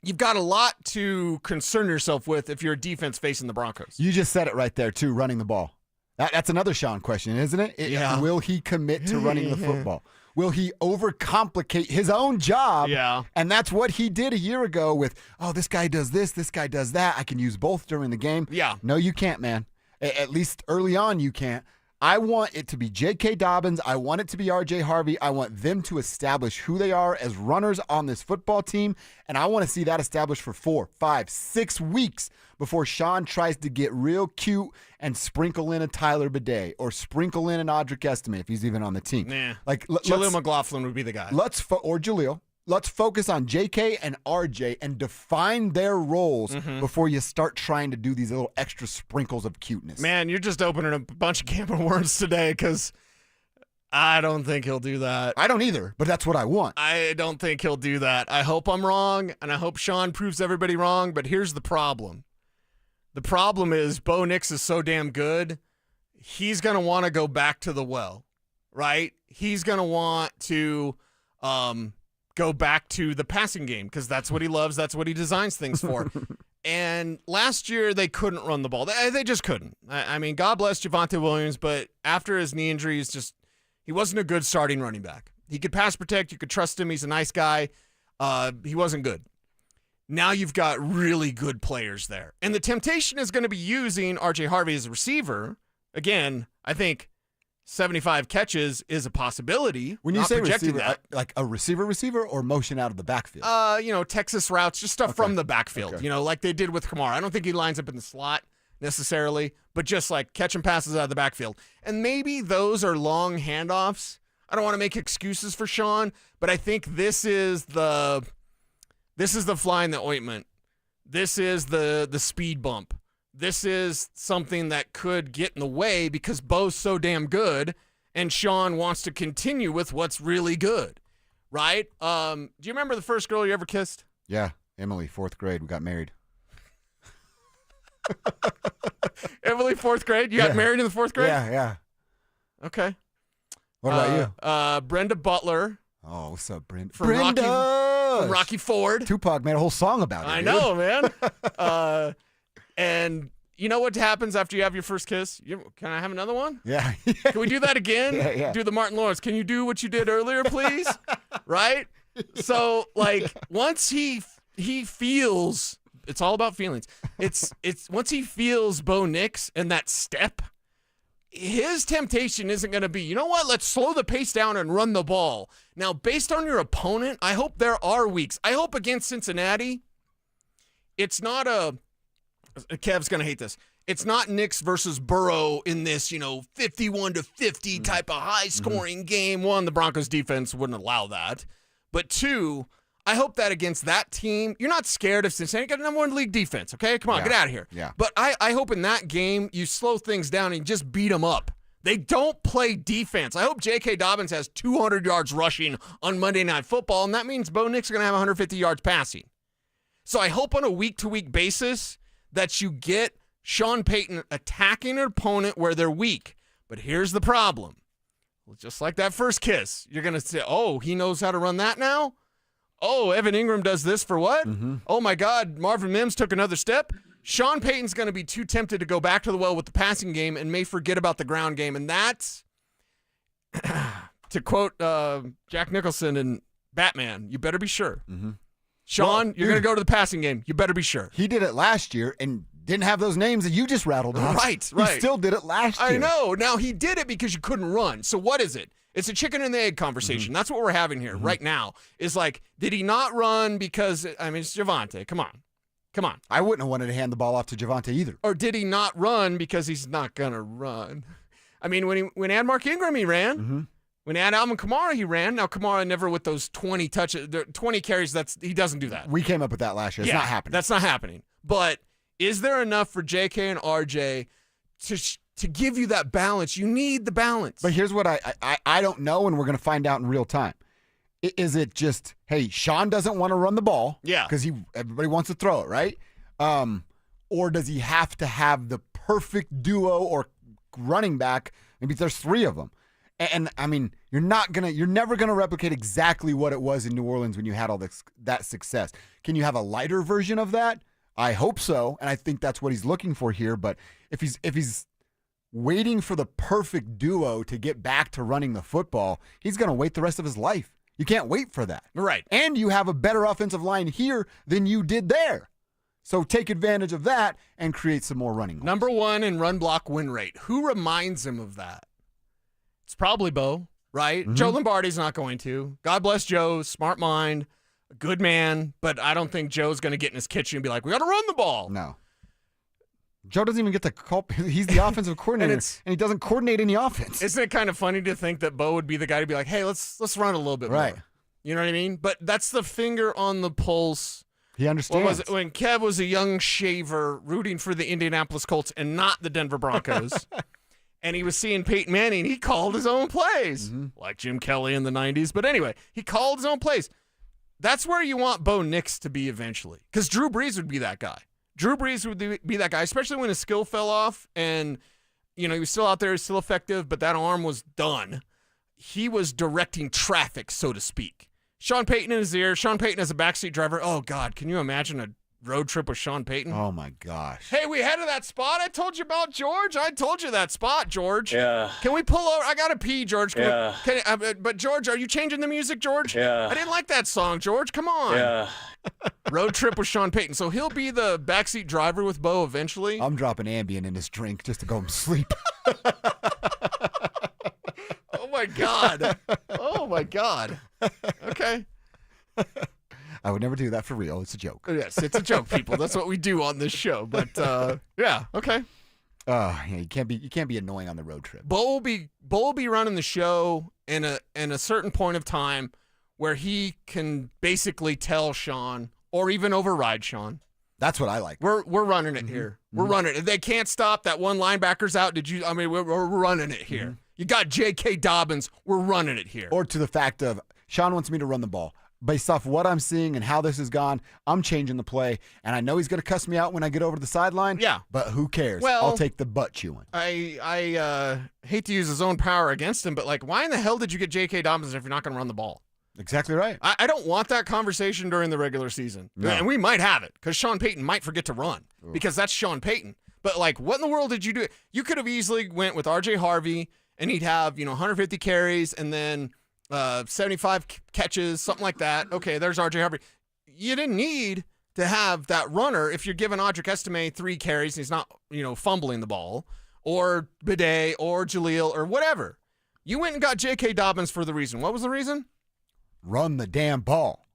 you've got a lot to concern yourself with if you're a defense facing the Broncos. You just said it right there, too, running the ball. That's another Sean question, isn't it? Yeah. Will he commit to running the football? Will he overcomplicate his own job? Yeah. And that's what he did a year ago with, this guy does this guy does that. I can use both during the game. Yeah. No, you can't, man. At least early on, you can't. I want it to be J.K. Dobbins. I want it to be R.J. Harvey. I want them to establish who they are as runners on this football team. And I want to see that established for 4, 5, 6 weeks before Sean tries to get real cute and sprinkle in a Tyler Bidet or sprinkle in an Audric Estime if he's even on the team. Nah. Like Jaleel McLaughlin would be the guy. Or Jaleel. Let's focus on JK and RJ and define their roles before you start trying to do these little extra sprinkles of cuteness. Man, you're just opening a bunch of can of worms today because I don't think he'll do that. I don't either, but that's what I want. I don't think he'll do that. I hope I'm wrong, and I hope Sean proves everybody wrong, but here's the problem. The problem is Bo Nix is so damn good, he's going to want to go back to the well, right? He's going to want to go back to the passing game because that's what he loves. That's what he designs things for. And last year, they couldn't run the ball. They just couldn't. I mean, God bless Javonte Williams, but after his knee injuries, just He wasn't a good starting running back. He could pass protect. You could trust him. He's a nice guy. He wasn't good. Now you've got really good players there. And the temptation is going to be using R.J. Harvey as a receiver. Again, I think 75 catches is a possibility. When you Not say projecting receiver, like a receiver or motion out of the backfield? Texas routes, just stuff from the backfield, Okay. like they did with Kamara. I don't think he lines up in the slot necessarily, but just like catching passes out of the backfield. And maybe those are long handoffs. I don't want to make excuses for Sean, but I think this is the fly in the ointment. This is the speed bump. This is something that could get in the way because Bo's so damn good and Sean wants to continue with what's really good, right? Do you remember the first girl you ever kissed? Yeah, Emily, 4th grade. We got married. Emily, 4th grade? You got married in the 4th grade? Yeah. Okay. What about you? Brenda Butler. Oh, what's up, Brenda? From Rocky Ford. Tupac made a whole song about it. I dude. know, man. And you know what happens after you have your first kiss? Can I have another one? Yeah. Can we do that again? Yeah. Do the Martin Lawrence. Can you do what you did earlier, please? Right? So, like, once he feels, it's all about feelings. It's once he feels Bo Nix and that step, his temptation isn't going to be, you know what, let's slow the pace down and run the ball. Now, based on your opponent, I hope there are weeks. I hope against Cincinnati, it's not Kev's going to hate this. It's not Nix versus Burrow in this, 51-50 type of high-scoring game. One, the Broncos defense wouldn't allow that. But two, I hope that against that team, you're not scared of Cincinnati. Got a number 1 league defense, okay? Come on, get out of here. Yeah. But I hope in that game you slow things down and just beat them up. They don't play defense. I hope J.K. Dobbins has 200 yards rushing on Monday Night Football, and that means Bo Nix is going to have 150 yards passing. So I hope on a week-to-week basis that you get Sean Payton attacking an opponent where they're weak. But here's the problem. Well, just like that first kiss, you're going to say, oh, he knows how to run that now? Oh, Evan Ingram does this for what? Oh, my God, Marvin Mims took another step? Sean Payton's going to be too tempted to go back to the well with the passing game and may forget about the ground game. And that's, to quote Jack Nicholson in Batman, you better be sure. Sean, you're going to go to the passing game. You better be sure. He did it last year and didn't have those names that you just rattled off. Right. He still did it last year. I know. Now, he did it because you couldn't run. So what is it? It's a chicken and the egg conversation. That's what we're having here right now. Is like, did he not run because, it's Javonte. Come on. I wouldn't have wanted to hand the ball off to Javonte either. Or did he not run because he's not going to run? When he had Mark Ingram, he ran. When he had Alvin Kamara, he ran. Now, Kamara never with those 20 carries, he doesn't do that. We came up with that last year. It's not happening. That's not happening. But is there enough for JK and RJ to give you that balance? You need the balance. But here's what I don't know, and we're going to find out in real time. Is it just, hey, Sean doesn't want to run the ball? Yeah. Because everybody wants to throw it, right? Or does he have to have the perfect duo or running back? Maybe there's 3 of them. And you're never gonna replicate exactly what it was in New Orleans when you had all that success. Can you have a lighter version of that? I hope so, and I think that's what he's looking for here. But if he's waiting for the perfect duo to get back to running the football, he's gonna wait the rest of his life. You can't wait for that. Right. And you have a better offensive line here than you did there. So take advantage of that and create some more running goals. Number 1 in run block win rate. Who reminds him of that? It's probably Bo, right? Joe Lombardi's not going to. God bless Joe, smart mind, a good man, but I don't think Joe's going to get in his kitchen and be like, we got to run the ball. No. Joe doesn't even get to call. He's the offensive coordinator, and he doesn't coordinate any offense. Isn't it kind of funny to think that Bo would be the guy to be like, hey, let's run a little bit right. more. You know what I mean? But that's the finger on the pulse. He understands. What was it? When Kev was a young shaver rooting for the Indianapolis Colts and not the Denver Broncos, and he was seeing Peyton Manning, he called his own plays, like Jim Kelly in the 90s. But anyway, he called his own plays. That's where you want Bo Nix to be eventually, because Drew Brees would be that guy. Drew Brees would be that guy, especially when his skill fell off and, he was still out there, still effective, but that arm was done. He was directing traffic, so to speak. Sean Payton in his ear. Sean Payton as a backseat driver. Oh, God, can you imagine Road Trip with Sean Payton. Oh my gosh. Hey, we headed that spot I told you about, George. I told you that spot, George. Yeah. Can we pull over? I gotta pee, George. Yeah. But George, are you changing the music, George? Yeah. I didn't like that song, George. Come on. Yeah. Road Trip with Sean Payton. So he'll be the backseat driver with Bo eventually. I'm dropping Ambien in his drink just to go home sleep. Oh my God. Oh my God. Okay. I would never do that for real. It's a joke. Yes, it's a joke, people. That's what we do on this show. But yeah, okay. Yeah, you can't be annoying on the road trip. Bo will be running the show in a certain point of time where he can basically tell Sean or even override Sean. That's what I like. We're running it here. We're running it. They can't stop. That one linebacker's out. We're running it here. You got J.K. Dobbins. We're running it here. Or to the fact of Sean wants me to run the ball. Based off what I'm seeing and how this has gone, I'm changing the play. And I know he's going to cuss me out when I get over the sideline. Yeah. But who cares? Well, I'll take the butt chewing. I hate to use his own power against him, but like, why in the hell did you get J.K. Dobbins if you're not going to run the ball? Exactly right. I don't want that conversation during the regular season. No. And we might have it because Sean Payton might forget to run because that's Sean Payton. But like, what in the world did you do? You could have easily went with R.J. Harvey and he'd have, 150 carries and then 75 catches, something like that. Okay, there's R.J. Harvey. You didn't need to have that runner if you're giving Audric Estime 3 carries and he's not, fumbling the ball, or Bidet or Jaleel or whatever. You went and got J.K. Dobbins for the reason. What was the reason? Run the damn ball.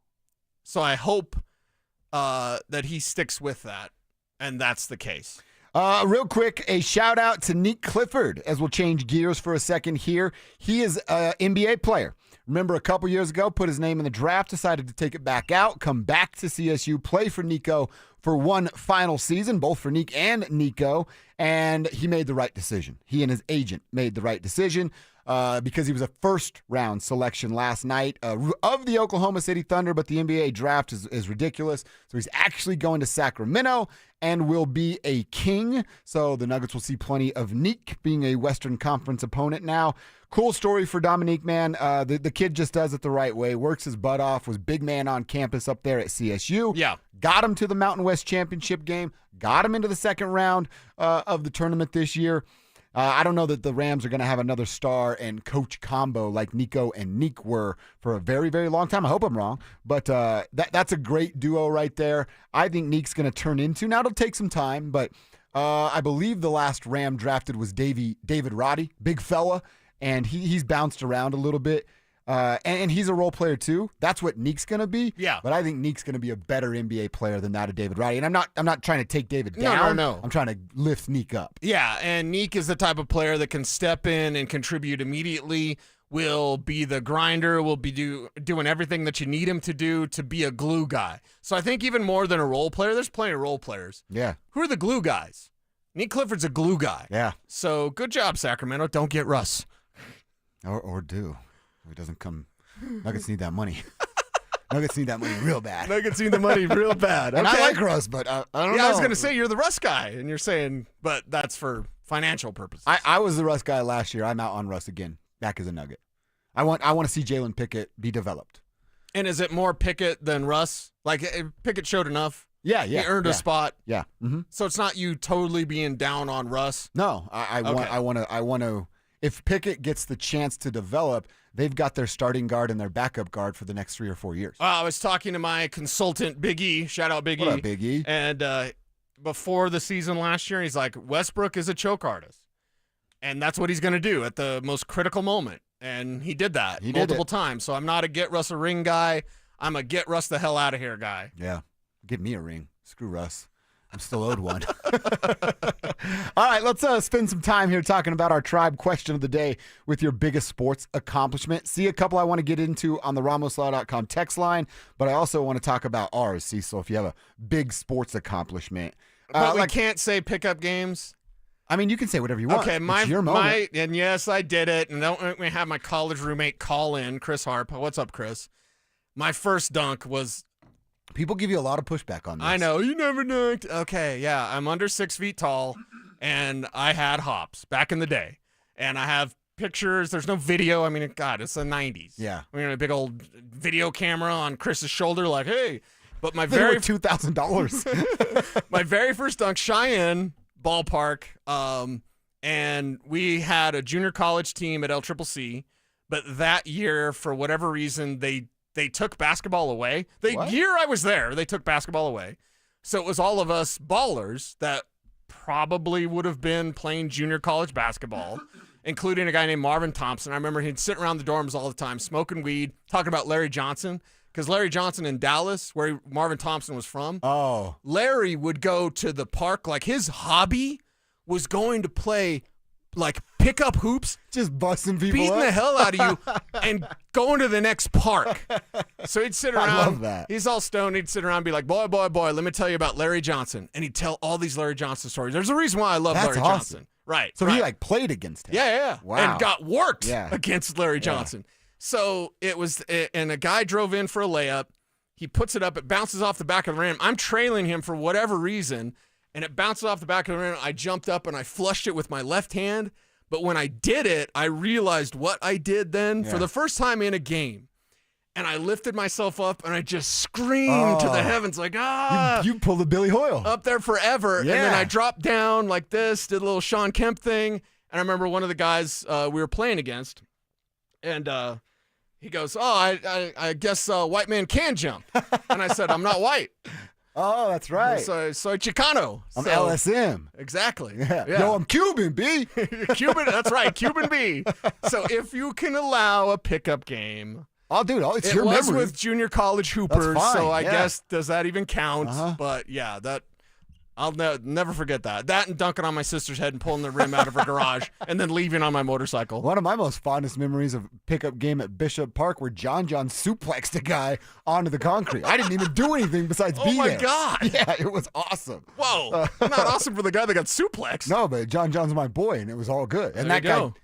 So I hope that he sticks with that, and that's the case. Real quick, a shout out to Nick Clifford as we'll change gears for a second here. He is an NBA player. Remember a couple years ago, put his name in the draft, decided to take it back out, come back to CSU, play for Nico for one final season, both for Nick and Nico, and he made the right decision. He and his agent made the right decision because he was a first-round selection last night of the Oklahoma City Thunder, but the NBA draft is ridiculous. So he's actually going to Sacramento and will be a King. So the Nuggets will see plenty of Nick being a Western Conference opponent now. Cool story for Dominique, man. The kid just does it the right way, works his butt off, was big man on campus up there at CSU. Yeah. Got him to the Mountain West Championship game, got him into the second round of the tournament this year. I don't know that the Rams are going to have another star and coach combo like Nico and Nick were for a very, very long time. I hope I'm wrong, but that's a great duo right there. I think Nick's going to turn into, now it'll take some time, but I believe the last Ram drafted was David Roddy, big fella, and he's bounced around a little bit. And he's a role player too. That's what Nick's going to be. Yeah. But I think Nick's going to be a better NBA player than that of David Roddy. And I'm not trying to take David down. No. I'm trying to lift Nick up. Yeah, and Nick is the type of player that can step in and contribute immediately, will be the grinder, will be doing everything that you need him to do to be a glue guy. So I think even more than a role player, there's plenty of role players. Yeah. Who are the glue guys? Nick Clifford's a glue guy. Yeah. So good job, Sacramento. Don't get Russ. Or do. If it doesn't come, Nuggets need that money. Nuggets need that money real bad. Nuggets need the money real bad. And Okay. I like Russ, but I don't know. Yeah, I was going to say you're the Russ guy, and you're saying, but that's for financial purposes. I was the Russ guy last year. I'm out on Russ again, back as a Nugget. I want to see Jalen Pickett be developed. And is it more Pickett than Russ? Like, Pickett showed enough. Yeah. He earned a spot. Yeah. Mm-hmm. So it's not you totally being down on Russ. No, I want to. If Pickett gets the chance to develop, they've got their starting guard and their backup guard for the next 3 or 4 years. I was talking to my consultant, Big E. Shout out, Big E. What up, Big E? And before the season last year, he's like, Westbrook is a choke artist. And that's what he's going to do at the most critical moment. And he did that multiple times. So I'm not a get Russ a ring guy. I'm a get Russ the hell out of here guy. Yeah. Give me a ring. Screw Russ. I'm still owed one. All right, let's spend some time here talking about our tribe question of the day with your biggest sports accomplishment. See a couple I want to get into on the RamosLaw.com text line, but I also want to talk about ours, Cecil, if you have a big sports accomplishment. But we can't say pickup games. I mean, you can say whatever you want. Okay, it's your moment. and yes, I did it. And don't make me have my college roommate call in, Chris Harp. What's up, Chris? My first dunk was... People give you a lot of pushback on this. I know. You never dunked. Okay, yeah. I'm under 6 feet tall, and I had hops back in the day. And I have pictures. There's no video. I mean, God, it's the 90s. Yeah. I mean, a big old video camera on Chris's shoulder like, hey, But my They very were $2,000. my very first dunk, Cheyenne ballpark, and we had a junior college team at LCCC. But that year, for whatever reason, they took basketball away. The year I was there, they took basketball away. So it was all of us ballers that probably would have been playing junior college basketball, including a guy named Marvin Thompson. I remember he'd sit around the dorms all the time, smoking weed, talking about Larry Johnson. Because Larry Johnson in Dallas, where Marvin Thompson was from, Larry would go to the park. Like, his hobby was going to play, like, pickup hoops. Just busting people beating up. the hell out of you and going to the next park. So he'd sit around. I love that. He's all stoned. He'd sit around and be like, boy, let me tell you about Larry Johnson. And he'd tell all these Larry Johnson stories. There's a reason why I love That's Larry awesome. Johnson. Right. So right. he, like, played against him. Yeah. Wow. And got worked Yeah. against Larry Johnson. So it was, and a guy drove in for a layup. He puts it up. It bounces off the back of the rim. I'm trailing him for whatever reason, and it bounces off the back of the rim. I jumped up and I flushed it with my left hand. But when I did it, I realized what I did then for the first time in a game. And I lifted myself up and I just screamed to the heavens like, You pulled a Billy Hoyle. Up there forever. Yeah. And then I dropped down like this, did a little Sean Kemp thing. And I remember one of the guys we were playing against, and he goes, I guess white man can jump. And I said, I'm not white. Oh, that's right. So Chicano. I'm So- LSM. Exactly. Yeah. Yo, I'm Cuban, B. Cuban, that's right, Cuban B. So if you can allow a pickup game. Oh, dude, it's it your was memory. with junior college hoopers, That's fine, so I yeah. guess, does that even count? But yeah, that I'll never forget that. That and dunking on my sister's head and pulling the rim out of her garage and then leaving on my motorcycle. One of my most fondest memories of pickup game at Bishop Park where John suplexed a guy onto the concrete. I didn't even do anything besides be my there. God. Yeah, it was awesome. Whoa. Not awesome for the guy that got suplexed. No, but John's my boy, and it was all good. And There that you guy, go.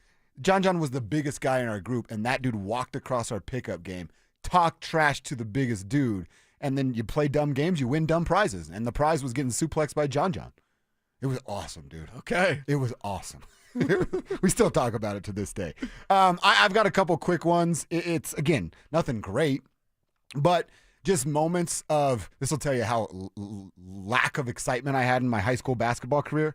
John was the biggest guy in our group, and that dude walked across our pickup game, talked trash to the biggest dude, and then you play dumb games, you win dumb prizes. And the prize was getting suplexed by John. It was awesome, dude. Okay. It was awesome. We still talk about it to this day. I've got a couple quick ones. It's, again, nothing great, but just moments of, this will tell you how lack of excitement I had in my high school basketball career.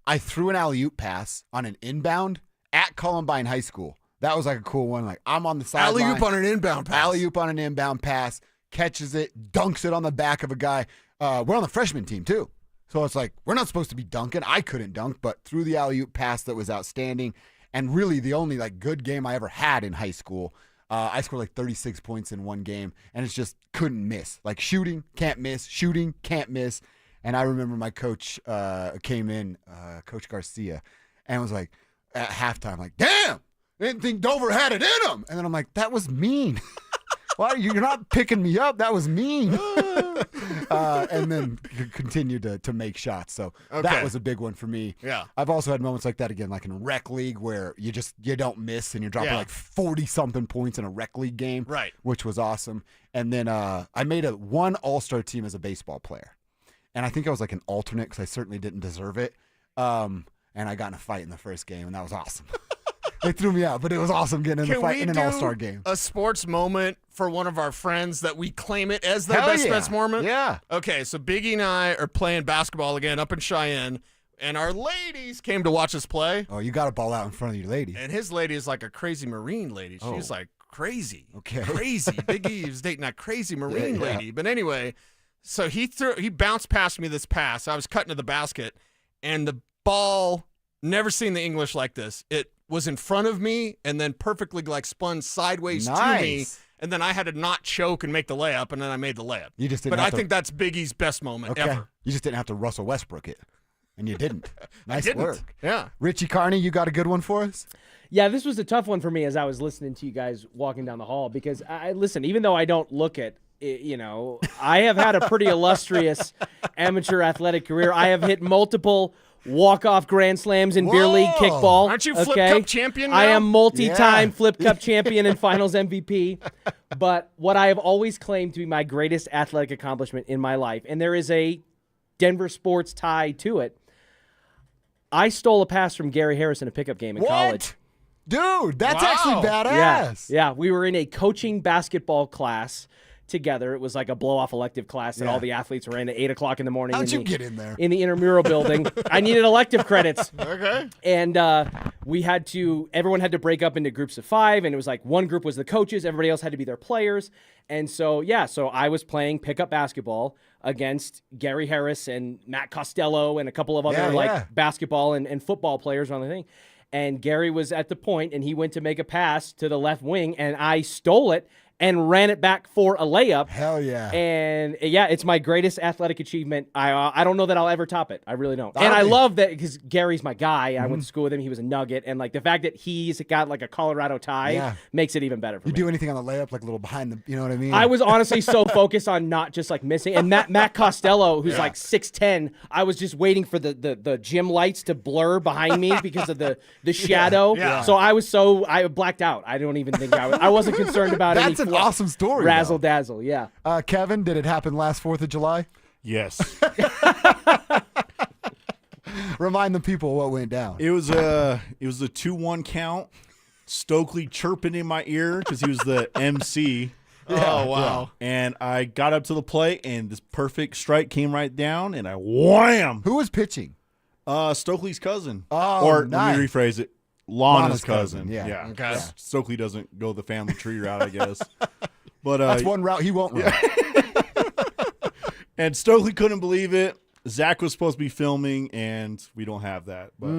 I threw an alley-oop pass on an inbound at Columbine High School. That was like a cool one. Like, I'm on the sideline. Alley-oop on an inbound pass. Alley-oop on an inbound pass, catches it, dunks it on the back of a guy. We're on the freshman team, too. So it's like, we're not supposed to be dunking. I couldn't dunk, but threw the alley-oop pass that was outstanding. And really the only like good game I ever had in high school. I scored like 36 points in one game, and it's just couldn't miss. Like shooting, can't miss. Shooting, can't miss. And I remember my coach came in, Coach Garcia, and was like, at halftime, like, damn, I didn't think Dover had it in him. And then I'm like, that was mean. Why are you're not picking me up? That was mean. And then continued to make shots. So that was a big one for me. Yeah. I've also had moments like that again, like in rec league where you don't miss and you're dropping like 40-something points in a rec league game. Right. Which was awesome. And then I made one all-star team as a baseball player. And I think I was like an alternate because I certainly didn't deserve it. And I got in a fight in the first game, and that was awesome. They threw me out, but it was awesome getting in the fight in an all-star game. A sports moment for one of our friends that we claim it as their best moment? Yeah. Okay, so Biggie and I are playing basketball again up in Cheyenne, and our ladies came to watch us play. Oh, you got to ball out in front of your lady. And his lady is like a crazy Marine lady. She's like crazy. Okay. Crazy. Biggie was dating that crazy Marine Yeah. lady. But anyway, so he bounced past me this pass. I was cutting to the basket, and the ball, never seen the English like this. It was in front of me and then perfectly like spun sideways to me. Nice. And then I had to not choke and make the layup, and then I made the layup. You just didn't But have I to- think that's Biggie's best moment ever. You just didn't have to Russell Westbrook it, and you didn't. Nice didn't. work. Yeah. Richie Carney, you got a good one for us? Yeah, this was a tough one for me as I was listening to you guys walking down the hall because listen, even though I don't look it, I have had a pretty illustrious amateur athletic career. I have hit multiple walk-off grand slams in beer league kickball. Aren't you Flip okay? Cup champion I now? am multi-time Yeah. Flip Cup champion and finals MVP. But what I have always claimed to be my greatest athletic accomplishment in my life, and there is a Denver sports tie to it, I stole a pass from Gary Harris in a pickup game in college. Dude, that's actually badass. Yeah, we were in a coaching basketball class together. It was like a blow-off elective class that all the athletes were in at 8 o'clock in the morning. How'd you get in there? In the intramural building. I needed elective credits. Okay. And everyone had to break up into groups of 5, and it was like one group was the coaches, everybody else had to be their players. And so I was playing pickup basketball against Gary Harris and Matt Costello and a couple of other basketball and football players on the thing. And Gary was at the point, and he went to make a pass to the left wing, and I stole it and ran it back for a layup. Hell yeah. And it's my greatest athletic achievement. I don't know that I'll ever top it. I really don't. And I love that because Gary's my guy. I went to school with him. He was a Nugget. And like the fact that he's got like a Colorado tie makes it even better for me. You do anything on the layup, like a little behind the, you know what I mean? I was honestly so focused on not just like missing. And Matt Costello, who's like 6'10", I was just waiting for the gym lights to blur behind me because of the shadow. Yeah. So I blacked out. I don't even think I wasn't concerned about it. That's an awesome story. Razzle dazzle, yeah. Kevin, did it happen last 4th of July? Yes. Remind the people what went down. It was a 2-1 count. Stokely chirping in my ear because he was the MC. Oh, wow. And I got up to the plate, and this perfect strike came right down, and I wham! Who was pitching? Stokely's cousin. Oh, or nice. let me rephrase it. Lana's cousin. cousin. Yeah. Okay. Stokely doesn't go the family tree route, I guess. But that's one route he won't run. And Stokely couldn't believe it. Zach was supposed to be filming, and we don't have that. But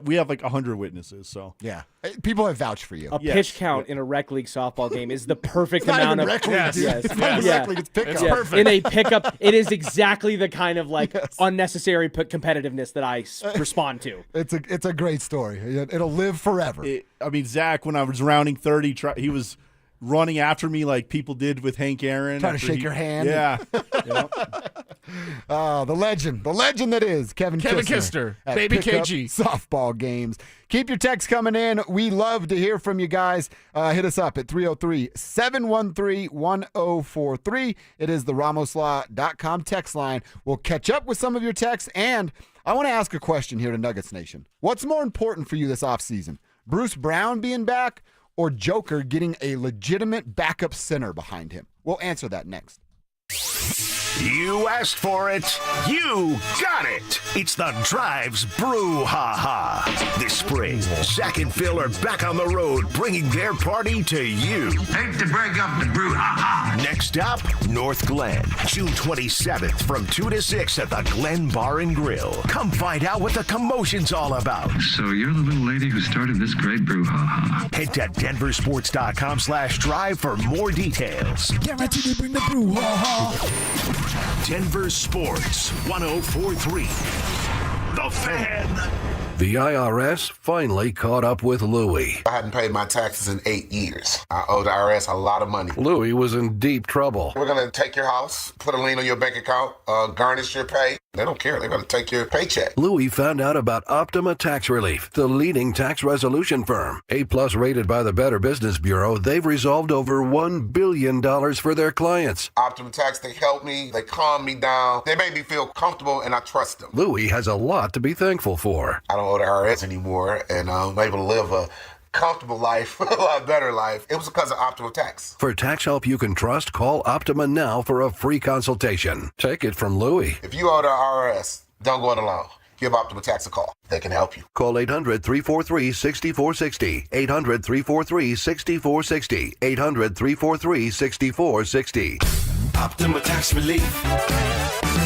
we have like 100 witnesses. So yeah, people have vouched for you. A pitch count in a rec league softball game is the perfect It's not amount even of rec league, dude. Yes. It's not even rec league, it's pickup. It's perfect. In a pickup, it is exactly the kind of like unnecessary competitiveness that I respond to. It's a great story. It'll live forever. Zach, when I was rounding 30, he was running after me like people did with Hank Aaron. Trying to shake your hand. Yeah. The legend that is Kevin Kister at Baby Pickup KG. Softball games. Keep your texts coming in. We love to hear from you guys. Hit us up at 303-713-1043. It is the RamosLaw.com text line. We'll catch up with some of your texts, and I want to ask a question here to Nuggets Nation. What's more important for you this offseason? Bruce Brown being back or Joker getting a legitimate backup center behind him? We'll answer that next. You asked for it. You got it. It's the Drives Brouhaha. This spring, Zach and Phil are back on the road bringing their party to you. Hate to break up the brouhaha. Next stop, North Glen. June 27th from 2 to 6 at the Glen Bar and Grill. Come find out what the commotion's all about. So you're the little lady who started this great brouhaha. Head to denversports.com/drive for more details. Guaranteed to bring the brouhaha. Denver Sports 104.3. The Fan. The IRS finally caught up with Louie. I hadn't paid my taxes in 8 years. I owe the IRS a lot of money. Louie was in deep trouble. We're going to take your house, put a lien on your bank account, garnish your pay. They don't care. They're going to take your paycheck. Louie found out about Optima Tax Relief, the leading tax resolution firm. A-plus rated by the Better Business Bureau, they've resolved over $1 billion for their clients. Optima Tax, they help me. They calm me down. They make me feel comfortable, and I trust them. Louie has a lot to be thankful for. I don't owe the IRS anymore, and I'm able to live a comfortable life, a lot better life. It was because of Optima Tax. For tax help you can trust, call Optima now for a free consultation. Take it from Louie. If you owe the IRS, don't go it alone. Give Optima Tax a call. They can help you. Call 800-343-6460. 800-343-6460. 800-343-6460. Optima Tax Relief.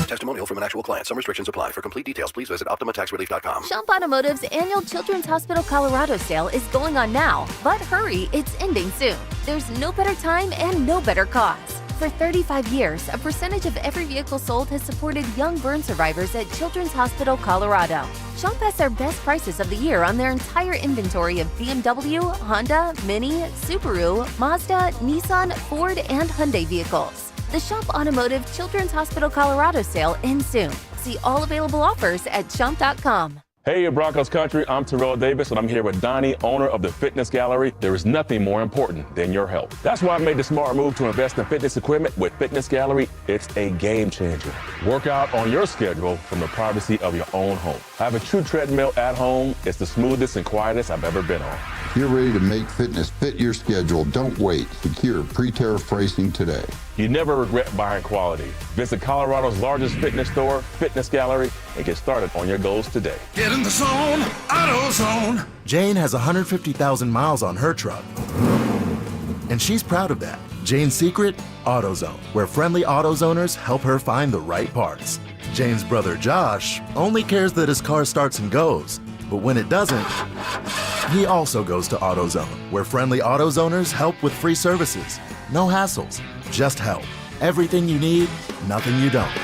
Testimonial from an actual client. Some restrictions apply. For complete details, please visit OptimaTaxRelief.com. Schump Automotive's annual Children's Hospital Colorado sale is going on now. But hurry, it's ending soon. There's no better time and no better cause. For 35 years, a percentage of every vehicle sold has supported young burn survivors at Children's Hospital Colorado. Schump has their best prices of the year on their entire inventory of BMW, Honda, Mini, Subaru, Mazda, Nissan, Ford, and Hyundai vehicles. The Schump Automotive Children's Hospital Colorado sale ends soon. See all available offers at schump.com. Hey, Broncos country, I'm Terrell Davis, and I'm here with Donnie, owner of the Fitness Gallery. There is nothing more important than your health. That's why I made the smart move to invest in fitness equipment with Fitness Gallery. It's a game changer. Work out on your schedule from the privacy of your own home. I have a true treadmill at home. It's the smoothest and quietest I've ever been on. You're ready to make fitness fit your schedule. Don't wait. Secure pre-tariff pricing today. You never regret buying quality. Visit Colorado's largest fitness store, Fitness Gallery, and get started on your goals today. Get in the zone, AutoZone. Jane has 150,000 miles on her truck, and she's proud of that. Jane's secret? AutoZone, where friendly AutoZoners help her find the right parts. Jane's brother Josh only cares that his car starts and goes, but when it doesn't, he also goes to AutoZone, where friendly AutoZoners help with free services. No hassles, just help. Everything you need, nothing you don't.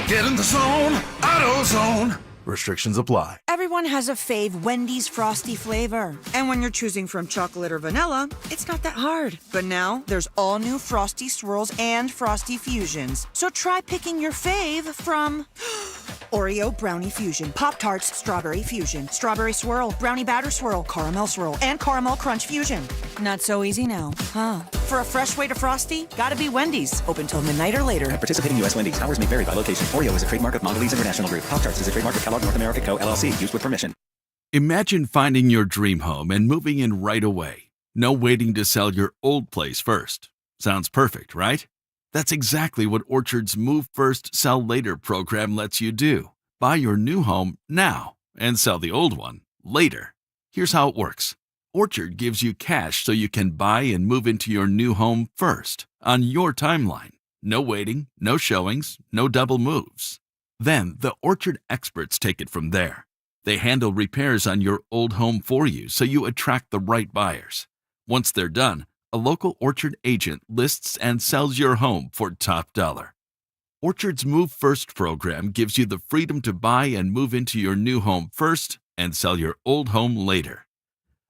Get in the zone, AutoZone. Restrictions apply. Everyone has a fave Wendy's Frosty flavor. And when you're choosing from chocolate or vanilla, it's not that hard. But now, there's all new Frosty Swirls and Frosty Fusions. So try picking your fave from Oreo Brownie Fusion, Pop-Tarts Strawberry Fusion, Strawberry Swirl, Brownie Batter Swirl, Caramel Swirl, and Caramel Crunch Fusion. Not so easy now, huh? For a fresh way to Frosty, gotta be Wendy's. Open till midnight or later. At participating U.S. Wendy's, hours may vary by location. Oreo is a trademark of Mondelez International Group. Pop-Tarts is a trademark of Kellogg North America Co., LLC. Used with permission. Imagine finding your dream home and moving in right away. No waiting to sell your old place first. Sounds perfect, right? That's exactly what Orchard's Move First, Sell Later program lets you do. Buy your new home now and sell the old one later. Here's how it works. Orchard gives you cash so you can buy and move into your new home first, on your timeline. No waiting, no showings, no double moves. Then the Orchard experts take it from there. They handle repairs on your old home for you so you attract the right buyers. Once they're done, a local Orchard agent lists and sells your home for top dollar. Orchard's Move First program gives you the freedom to buy and move into your new home first and sell your old home later.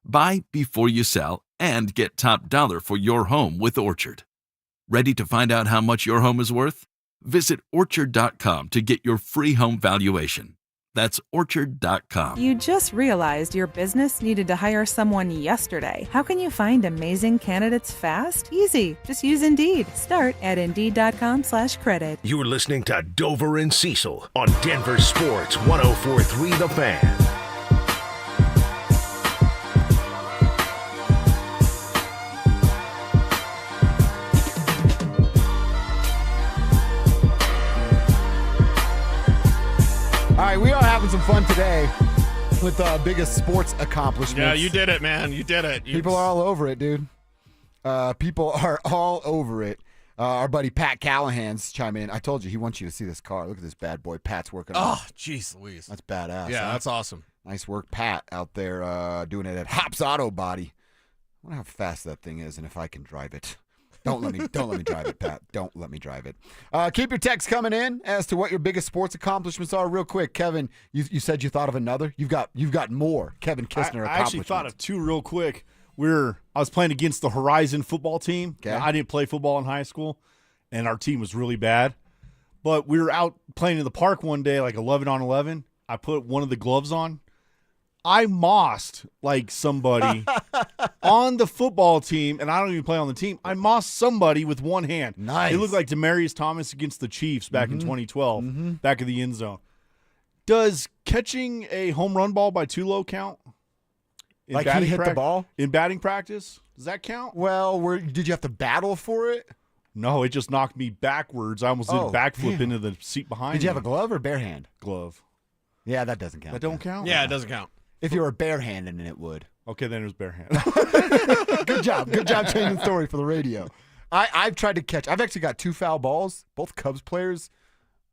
Buy before you sell and get top dollar for your home with Orchard. Ready to find out how much your home is worth? Visit Orchard.com to get your free home valuation. That's Orchard.com. You just realized your business needed to hire someone yesterday. How can you find amazing candidates fast? Easy. Just use Indeed. Start at Indeed.com/credit. You're listening to Dover and Cecil on Denver Sports 104.3 The Fan. All right, we are having some fun today with the biggest sports accomplishments. Yeah, you did it, man. You did it. People are all over it, dude. People are all over it. Our buddy Pat Callahan's chiming in. I told you he wants you to see this car. Look at this bad boy Pat's working on. Oh, jeez Louise. That's badass. Yeah, huh? that's awesome. Nice work, Pat, out there doing it at Hops Auto Body. I wonder how fast that thing is and if I can drive it. Don't let me drive it, Pat. Don't let me drive it. Keep your texts coming in as to what your biggest sports accomplishments are. Real quick, Kevin, you said you thought of another. You've got more. Kevin Kistner. I actually thought of two real quick. I was playing against the Horizon football team. Okay. I didn't play football in high school, and our team was really bad. But we were out playing in the park one day, like 11 on 11. I put one of the gloves on. I mossed like somebody on the football team, and I don't even play on the team. I mossed somebody with one hand. Nice. It looked like Demaryius Thomas against the Chiefs back in 2012, back of the end zone. Does catching a home run ball by too low count? Like he hit the ball? In batting practice? Does that count? Well, did you have to battle for it? No, it just knocked me backwards. I almost did a backflip into the seat behind me. Did you have a glove or bare hand? Glove. Yeah, that doesn't count. That don't count? Yeah, it doesn't count. If you were barehanded, it would. Okay, then it was barehand. Good job. Good job changing the story for the radio. I've tried to catch. I've actually got two foul balls, both Cubs players.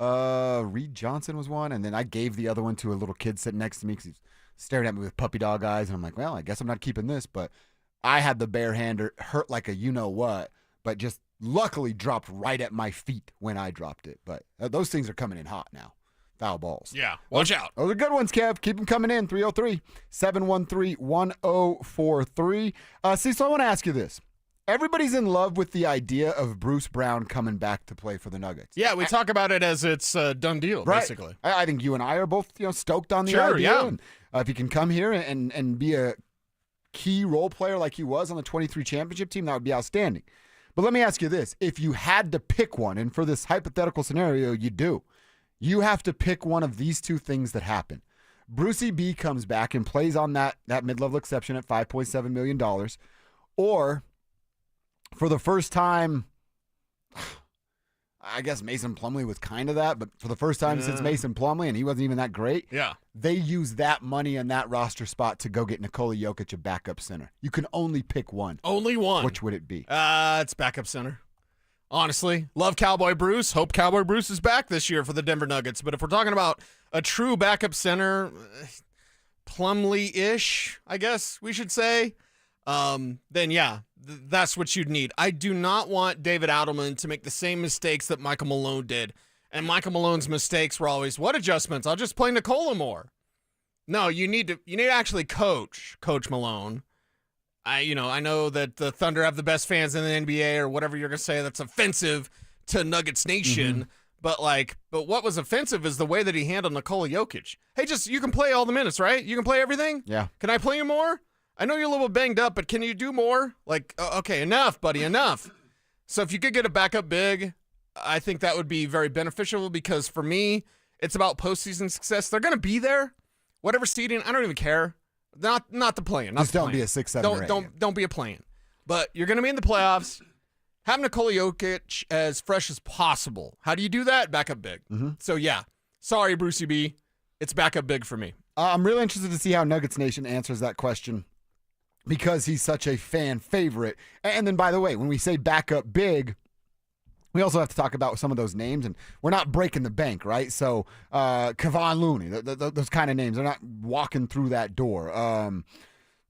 Reed Johnson was one, and then I gave the other one to a little kid sitting next to me because he was staring at me with puppy dog eyes, and I'm like, well, I guess I'm not keeping this. But I had the barehander hurt like a you-know-what, but just luckily dropped right at my feet when I dropped it. But those things are coming in hot now. Foul balls. Yeah, watch out. Those are good ones, Kev. Keep them coming in. 303-713-1043. Cecil, I want to ask you this. Everybody's in love with the idea of Bruce Brown coming back to play for the Nuggets. Yeah, we talk about it as it's a done deal, right. basically. I think you and I are both stoked on the Sure, idea. yeah. And, if he can come here and be a key role player like he was on the 23 championship team, that would be outstanding. But let me ask you this. If you had to pick one, and for this hypothetical scenario, you do, you have to pick one of these two things that happen. Brucey B comes back and plays on that mid-level exception at $5.7 million, or for the first time, I guess Mason Plumlee was kind of that, but for the first time since Mason Plumlee, and he wasn't even that great, they use that money in that roster spot to go get Nikola Jokic a backup center. You can only pick one. Only one. Which would it be? It's backup center. Honestly, love Cowboy Bruce. Hope Cowboy Bruce is back this year for the Denver Nuggets. But if we're talking about a true backup center, Plumlee-ish, I guess we should say, then yeah, that's what you'd need. I do not want David Adelman to make the same mistakes that Michael Malone did. And Michael Malone's mistakes were always, what adjustments? I'll just play Nikola more. No, you need to actually coach Malone. I know that the Thunder have the best fans in the NBA or whatever you're going to say that's offensive to Nuggets Nation. But what was offensive is the way that he handled Nikola Jokic. Hey, you can play all the minutes, right? You can play everything? Yeah. Can I play you more? I know you're a little banged up, but can you do more? Okay, enough, buddy, enough. So if you could get a backup big, I think that would be very beneficial because for me, it's about postseason success. They're going to be there. Whatever seeding, I don't even care. Not the play-in. Just don't be a 6, 7, or 8. Don't be a play-in. But you're going to be in the playoffs. Have Nikola Jokic as fresh as possible. How do you do that? Backup big. So yeah, sorry, Brucey B. It's backup big for me. I'm really interested to see how Nuggets Nation answers that question because he's such a fan favorite. And then, by the way, when we say backup big, we also have to talk about some of those names, and we're not breaking the bank, right? So Kevon Looney, those kind of names, they're not walking through that door.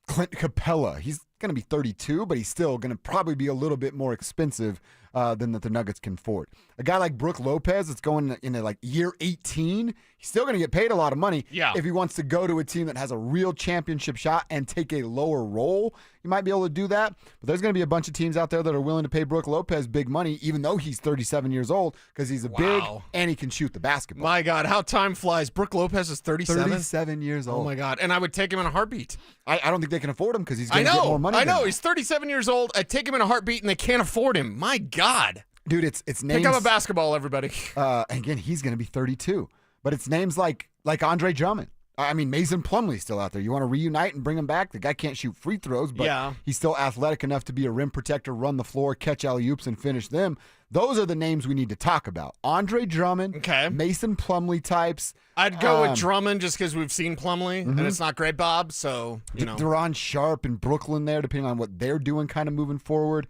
Clint Capella, he's going to be 32, but he's still going to probably be a little bit more expensive than that the Nuggets can afford. A guy like Brook Lopez that's going into year 18, he's still going to get paid a lot of money. Yeah. If he wants to go to a team that has a real championship shot and take a lower role, you might be able to do that. But there's going to be a bunch of teams out there that are willing to pay Brook Lopez big money, even though he's 37 years old, because he's big and he can shoot the basketball. My God, how time flies. Brook Lopez is 37? 37 years old. Oh, my God. And I would take him in a heartbeat. I don't think they can afford him because he's going to get more money. I know. He's 37 years old. I'd take him in a heartbeat, and they can't afford him. My God. Dude, it's names. Pick up a basketball, everybody. Again, he's going to be 32. But it's names like Andre Drummond. I mean, Mason Plumlee's still out there. You want to reunite and bring him back? The guy can't shoot free throws, but he's still athletic enough to be a rim protector, run the floor, catch alley-oops, and finish them. Those are the names we need to talk about. Andre Drummond, Mason Plumlee types. I'd go with Drummond just because we've seen Plumlee, and it's not great, Bob. So, Deron Sharp in Brooklyn there, depending on what they're doing kind of moving forward.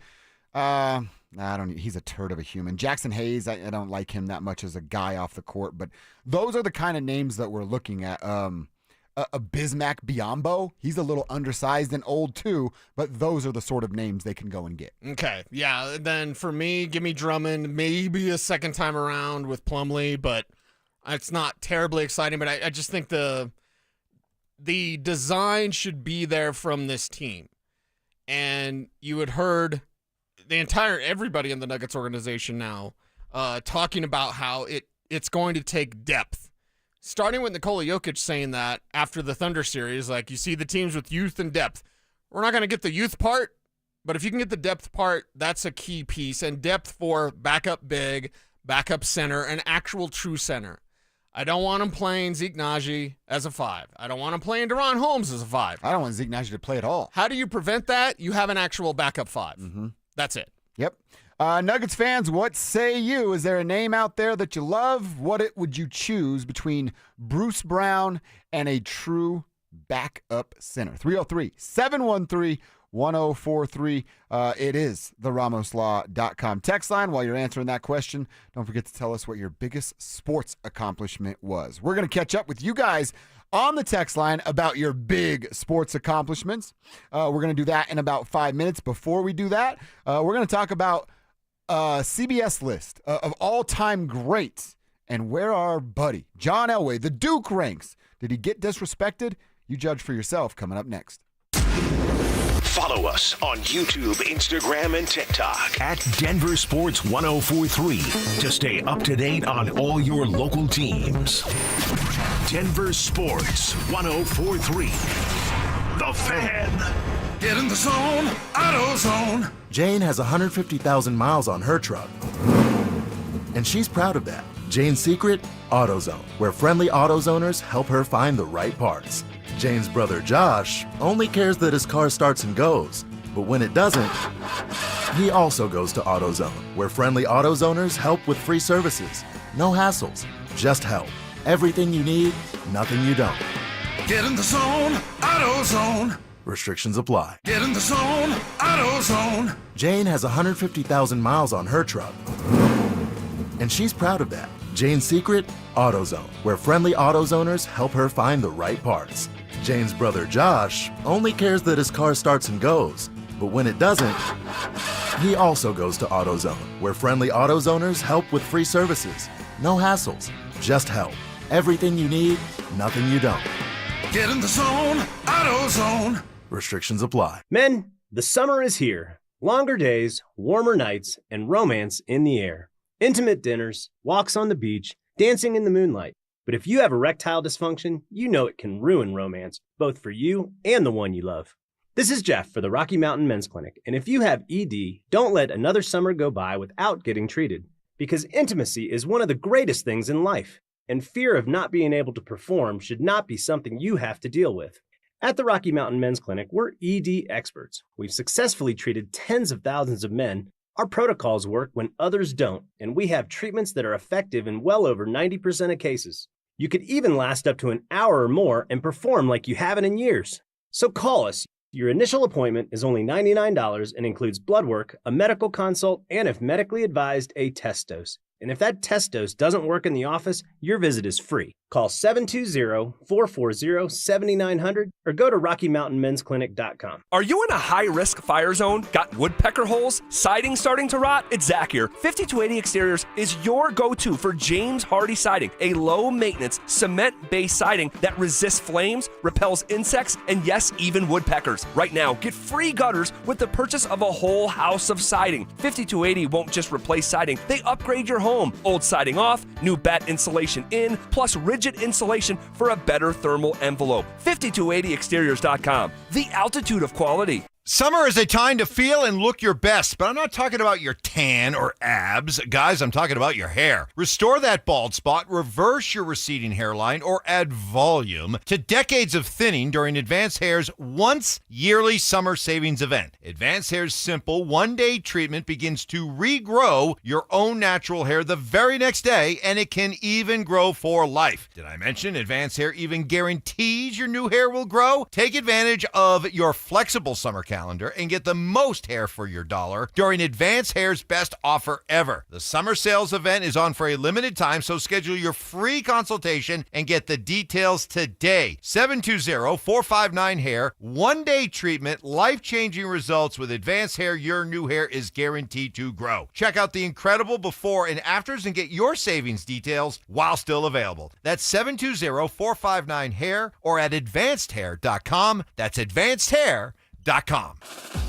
He's a turd of a human. Jackson Hayes, I don't like him that much as a guy off the court, but those are the kind of names that we're looking at. A Bismack Biyombo, he's a little undersized and old too, but those are the sort of names they can go and get. Okay, yeah. Then for me, give me Drummond, maybe a second time around with Plumlee, but it's not terribly exciting. But I just think the design should be there from this team, and you had heard everybody in the Nuggets organization now talking about how it's going to take depth. Starting with Nikola Jokic saying that after the Thunder series, you see the teams with youth and depth. We're not going to get the youth part, but if you can get the depth part, that's a key piece. And depth for backup big, backup center, an actual true center. I don't want him playing Zeke Naji as a 5. I don't want him playing Deron Holmes as a 5. I don't want Zeke Naji to play at all. How do you prevent that? You have an actual backup 5. That's it. Yep. Nuggets fans, what say you? Is there a name out there that you love? What would you choose between Bruce Brown and a true backup center? 303-713-1043. It is the RamosLaw.com text line. While you're answering that question, don't forget to tell us what your biggest sports accomplishment was. We're going to catch up with you guys on the text line about your big sports accomplishments. We're going to do that in about 5 minutes. Before we do that, we're going to talk about CBS list of all-time greats and where our buddy John Elway, the Duke, ranks. Did he get disrespected? You judge for yourself. Coming up next. Follow us on YouTube, Instagram, and TikTok at Denver Sports 1043 to stay up to date on all your local teams. Denver Sports 1043. The Fan. Get in the zone, AutoZone. Jane has 150,000 miles on her truck, and she's proud of that. Jane's secret? AutoZone, where friendly AutoZoners help her find the right parts. Jane's brother Josh only cares that his car starts and goes, but when it doesn't, he also goes to AutoZone, where friendly AutoZoners help with free services. No hassles, just help. Everything you need, nothing you don't. Get in the zone, AutoZone. Restrictions apply. Get in the zone, AutoZone. Jane has 150,000 miles on her truck, and she's proud of that. Jane's secret? AutoZone, where friendly AutoZoners help her find the right parts. Jane's brother Josh only cares that his car starts and goes, but when it doesn't, he also goes to AutoZone, where friendly AutoZoners help with free services. No hassles, just help. Everything you need, nothing you don't. Get in the zone, AutoZone. Restrictions apply. Men, the summer is here. Longer days, warmer nights, and romance in the air. Intimate dinners, walks on the beach, dancing in the moonlight. But if you have erectile dysfunction, you know it can ruin romance, both for you and the one you love. This is Jeff for the Rocky Mountain Men's Clinic, and if you have ED, don't let another summer go by without getting treated, because intimacy is one of the greatest things in life, and fear of not being able to perform should not be something you have to deal with. At the Rocky Mountain Men's Clinic, we're ED experts. We've successfully treated tens of thousands of men. Our protocols work when others don't, and we have treatments that are effective in well over 90% of cases. You could even last up to an hour or more and perform like you haven't in years. So call us. Your initial appointment is only $99 and includes blood work, a medical consult, and if medically advised, a test dose. And if that test dose doesn't work in the office, your visit is free. Call 720-440-7900 or go to RockyMountainMen'sClinic.com. Are you in a high-risk fire zone? Got woodpecker holes? Siding starting to rot? It's Zach here. 5280 Exteriors is your go-to for James Hardy Siding, a low-maintenance, cement-based siding that resists flames, repels insects, and yes, even woodpeckers. Right now, get free gutters with the purchase of a whole house of siding. 5280 won't just replace siding, they upgrade your home. Old siding off, new batt insulation in, plus rigid insulation for a better thermal envelope. 5280exteriors.com. The altitude of quality. Summer is a time to feel and look your best, but I'm not talking about your tan or abs. Guys, I'm talking about your hair. Restore that bald spot, reverse your receding hairline, or add volume to decades of thinning during Advanced Hair's once yearly summer savings event. Advanced Hair's simple one-day treatment begins to regrow your own natural hair the very next day, and it can even grow for life. Did I mention Advanced Hair even guarantees your new hair will grow? Take advantage of your flexible summer calendar and get the most hair for your dollar during Advanced Hair's best offer ever. The summer sales event is on for a limited time, so schedule your free consultation and get the details today. 720-459-HAIR. One-day treatment, life-changing results with Advanced Hair. Your new hair is guaranteed to grow. Check out the incredible before and afters and get your savings details while still available. That's 720-459-HAIR or at advancedhair.com. That's advancedhair.com.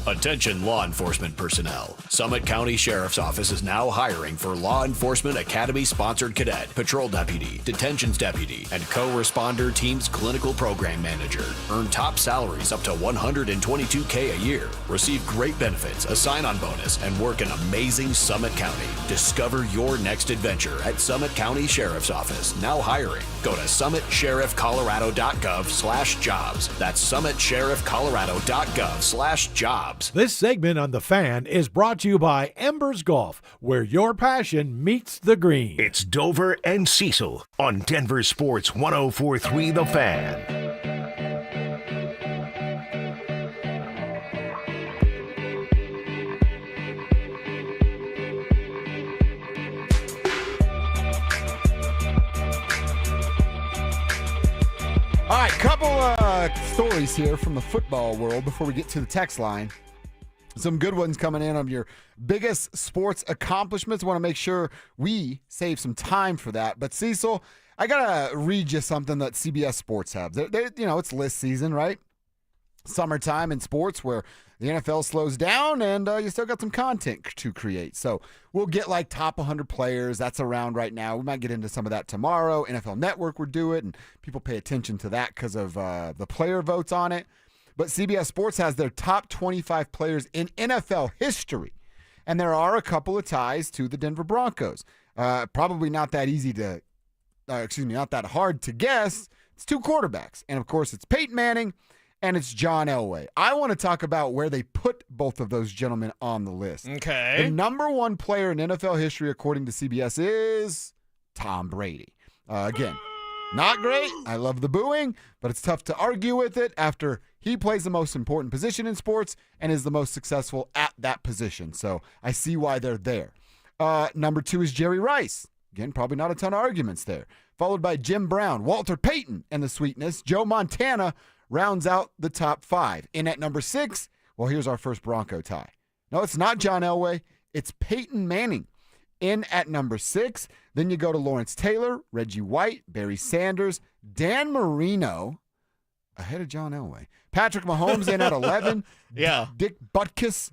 Attention law enforcement personnel. Summit County Sheriff's Office is now hiring for Law Enforcement Academy sponsored cadet, patrol deputy, detentions deputy, and co-responder team's clinical program manager. Earn top salaries up to $122K a year. Receive great benefits, a sign-on bonus, and work in amazing Summit County. Discover your next adventure at Summit County Sheriff's Office. Now hiring. Go to summitsheriffcolorado.gov/jobs. That's summitsheriffcolorado.gov/jobs. This segment on The Fan is brought to you by Embers Golf, where your passion meets the green. It's Dover and Cecil on Denver Sports 104.3 The Fan. All right, couple stories here from the football world before we get to the text line. Some good ones coming in on your biggest sports accomplishments. Want to make sure we save some time for that. But Cecil, I gotta read you something that CBS Sports have. It's list season, right? Summertime in sports where the NFL slows down and you still got some content to create. So we'll get like top 100 players. That's around right now. We might get into some of that tomorrow. NFL Network would do it, and people pay attention to that because of the player votes on it. But CBS Sports has their top 25 players in NFL history. And there are a couple of ties to the Denver Broncos. Probably not that easy to, not that hard to guess. It's 2 quarterbacks. And, of course, it's Peyton Manning and it's John Elway. I want to talk about where they put both of those gentlemen on the list. Okay. The number 1 player in NFL history, according to CBS, is Tom Brady. Again, not great. I love the booing, but it's tough to argue with it after he plays the most important position in sports and is the most successful at that position. So I see why they're there. Number 2 is Jerry Rice. Again, probably not a ton of arguments there. Followed by Jim Brown, Walter Payton, and the sweetness. Joe Montana rounds out the top 5. In at number 6, well, here's our first Bronco tie. No, it's not John Elway. It's Peyton Manning. In at number 6. Then you go to Lawrence Taylor, Reggie White, Barry Sanders, Dan Marino, ahead of John Elway. Patrick Mahomes in at 11. Yeah. Dick Butkus.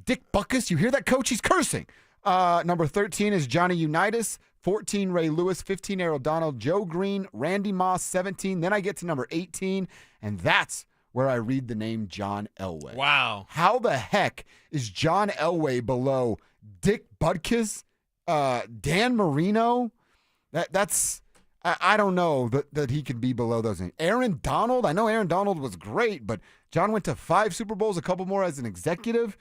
Dick Butkus, you hear that, coach? He's cursing. Number 13 is Johnny Unitas. 14, Ray Lewis. 15, Errol Donald. Joe Green. Randy Moss, 17. Then I get to number 18, and that's where I read the name John Elway. Wow. How the heck is John Elway below Dick Butkus, Dan Marino? That's I don't know that he can be below those names. Aaron Donald, I know Aaron Donald was great, but John went to 5 Super Bowls, a couple more as an executive.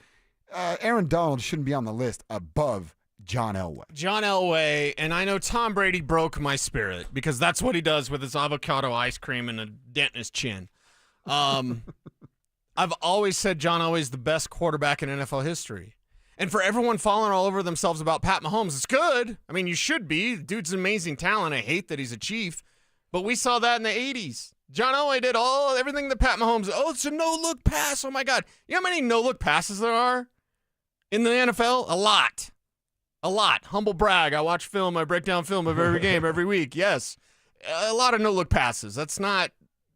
Aaron Donald shouldn't be on the list above John Elway. John Elway, and I know Tom Brady broke my spirit because that's what he does with his avocado ice cream and a dent in his chin. I've always said John Elway's the best quarterback in NFL history. And for everyone falling all over themselves about Pat Mahomes, it's good. I mean, you should be. The dude's an amazing talent. I hate that he's a Chief. But we saw that in the 80s. John Elway did everything that Pat Mahomes, it's a no-look pass. Oh, my God. You know how many no-look passes there are in the NFL? A lot. A lot. Humble brag. I watch film. I break down film of every game every week. Yes. A lot of no-look passes. It's not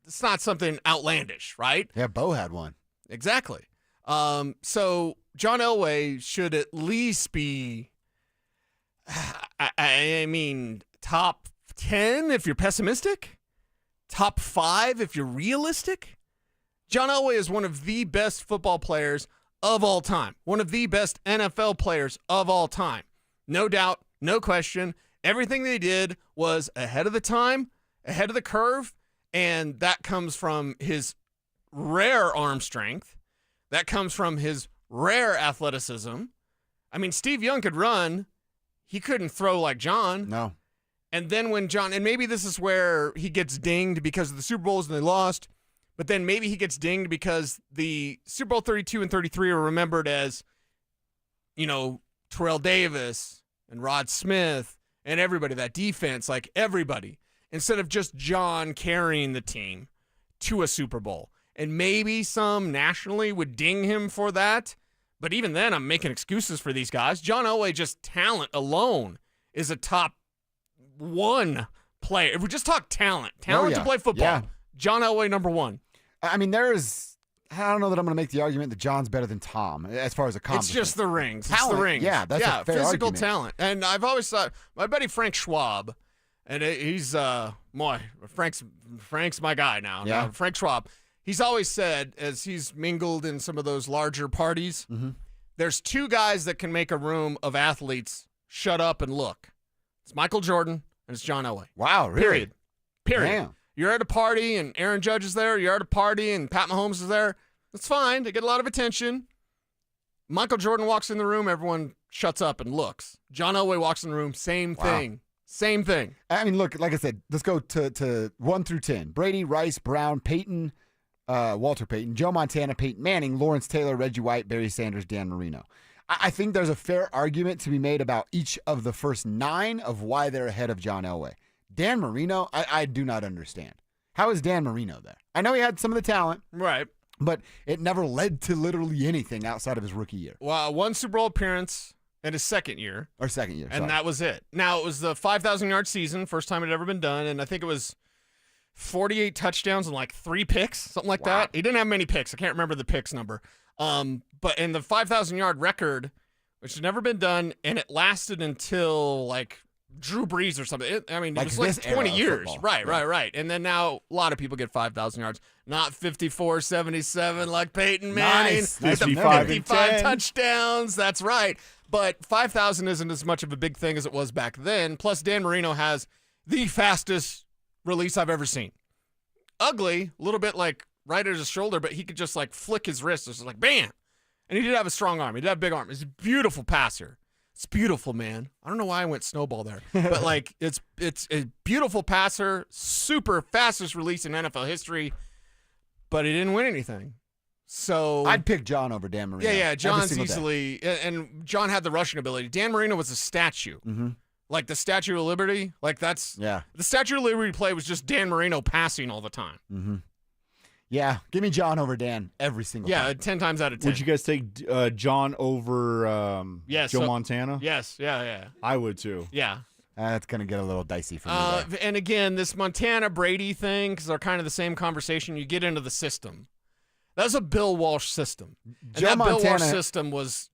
something outlandish, right? Yeah, Bo had one. Exactly. So John Elway should at least be, I mean, top 10 if you're pessimistic, top 5 if you're realistic. John Elway is one of the best football players of all time, one of the best NFL players of all time. No doubt, no question. Everything they did was ahead of the time, ahead of the curve, and that comes from his rare arm strength. That comes from his rare athleticism. I mean, Steve Young could run. He couldn't throw like John. No. And then when John, and maybe this is where he gets dinged because of the Super Bowls and they lost, but then maybe he gets dinged because the Super Bowl 32 and 33 are remembered as, Terrell Davis and Rod Smith and everybody, that defense, like everybody, instead of just John carrying the team to a Super Bowl. And maybe some nationally would ding him for that. But even then, I'm making excuses for these guys. John Elway, just talent alone, is a top 1 player. If we just talk talent to play football, John Elway, number 1. I mean, I don't know that I'm going to make the argument that John's better than Tom as far as accomplishment. It's just the rings. Talent, it's the rings. Yeah, that's a fair physical argument. talent. And I've always thought, my buddy Frank Schwab, and he's, Frank's my guy now. Yeah. Now, Frank Schwab. He's always said, as he's mingled in some of those larger parties, there's 2 guys that can make a room of athletes shut up and look. It's Michael Jordan and it's John Elway. Wow, really? Period. Damn. You're at a party and Aaron Judge is there. You're at a party and Pat Mahomes is there. That's fine. They get a lot of attention. Michael Jordan walks in the room. Everyone shuts up and looks. John Elway walks in the room. Same thing. Same thing. I mean, look, like I said, let's go to 1 through 10. Brady, Rice, Brown, Peyton, Walter Payton, Joe Montana, Peyton Manning, Lawrence Taylor, Reggie White, Barry Sanders, Dan Marino. I think there's a fair argument to be made about each of the first 9 of why they're ahead of John Elway. Dan Marino, I do not understand. How is Dan Marino there? I know he had some of the talent. Right. But it never led to literally anything outside of his rookie year. Well, 1 Super Bowl appearance in his second year. Or second year, And that was it. Now, it was the 5,000-yard season, first time it had ever been done, and I think it was 48 touchdowns and like 3 picks, something like that. He didn't have many picks. I can't remember the picks number. But in the 5,000-yard record, which had never been done, and it lasted until like Drew Brees or something. I mean, Like it was like this era 20 of years. football. Right. And then now a lot of people get 5,000 yards. Not 54-77 like Peyton Manning. Nice. With the 55 55 touchdowns. That's right. But 5,000 isn't as much of a big thing as it was back then. Plus, Dan Marino has the fastest release I've ever seen. Ugly, a little bit like right at his shoulder, but he could just like flick his wrist. It's like, bam. And he did have a strong arm. He did have a big arm. He's a beautiful passer. It's beautiful, man. I don't know why I went snowball there, but like it's a beautiful passer, super fastest release in NFL history, but he didn't win anything. So I'd pick John over Dan Marino. Yeah, every John's single day. easily, and John had the rushing ability. Dan Marino was a statue. Mm-hmm. Like the Statue of Liberty, like that's Yeah. the Statue of Liberty play was just Dan Marino passing all the time. Mm-hmm. Yeah, give me John over Dan every single Yeah, time. 10 times out of 10. Would you guys take John over Yes, Joe so- Montana? Yes, yeah. I would too. Yeah. That's going to get a little dicey for me there. And again, this Montana Brady thing, because they're kind of the same conversation, you get into the system. That's a Bill Walsh system. And Joe that Bill Walsh Montana- system was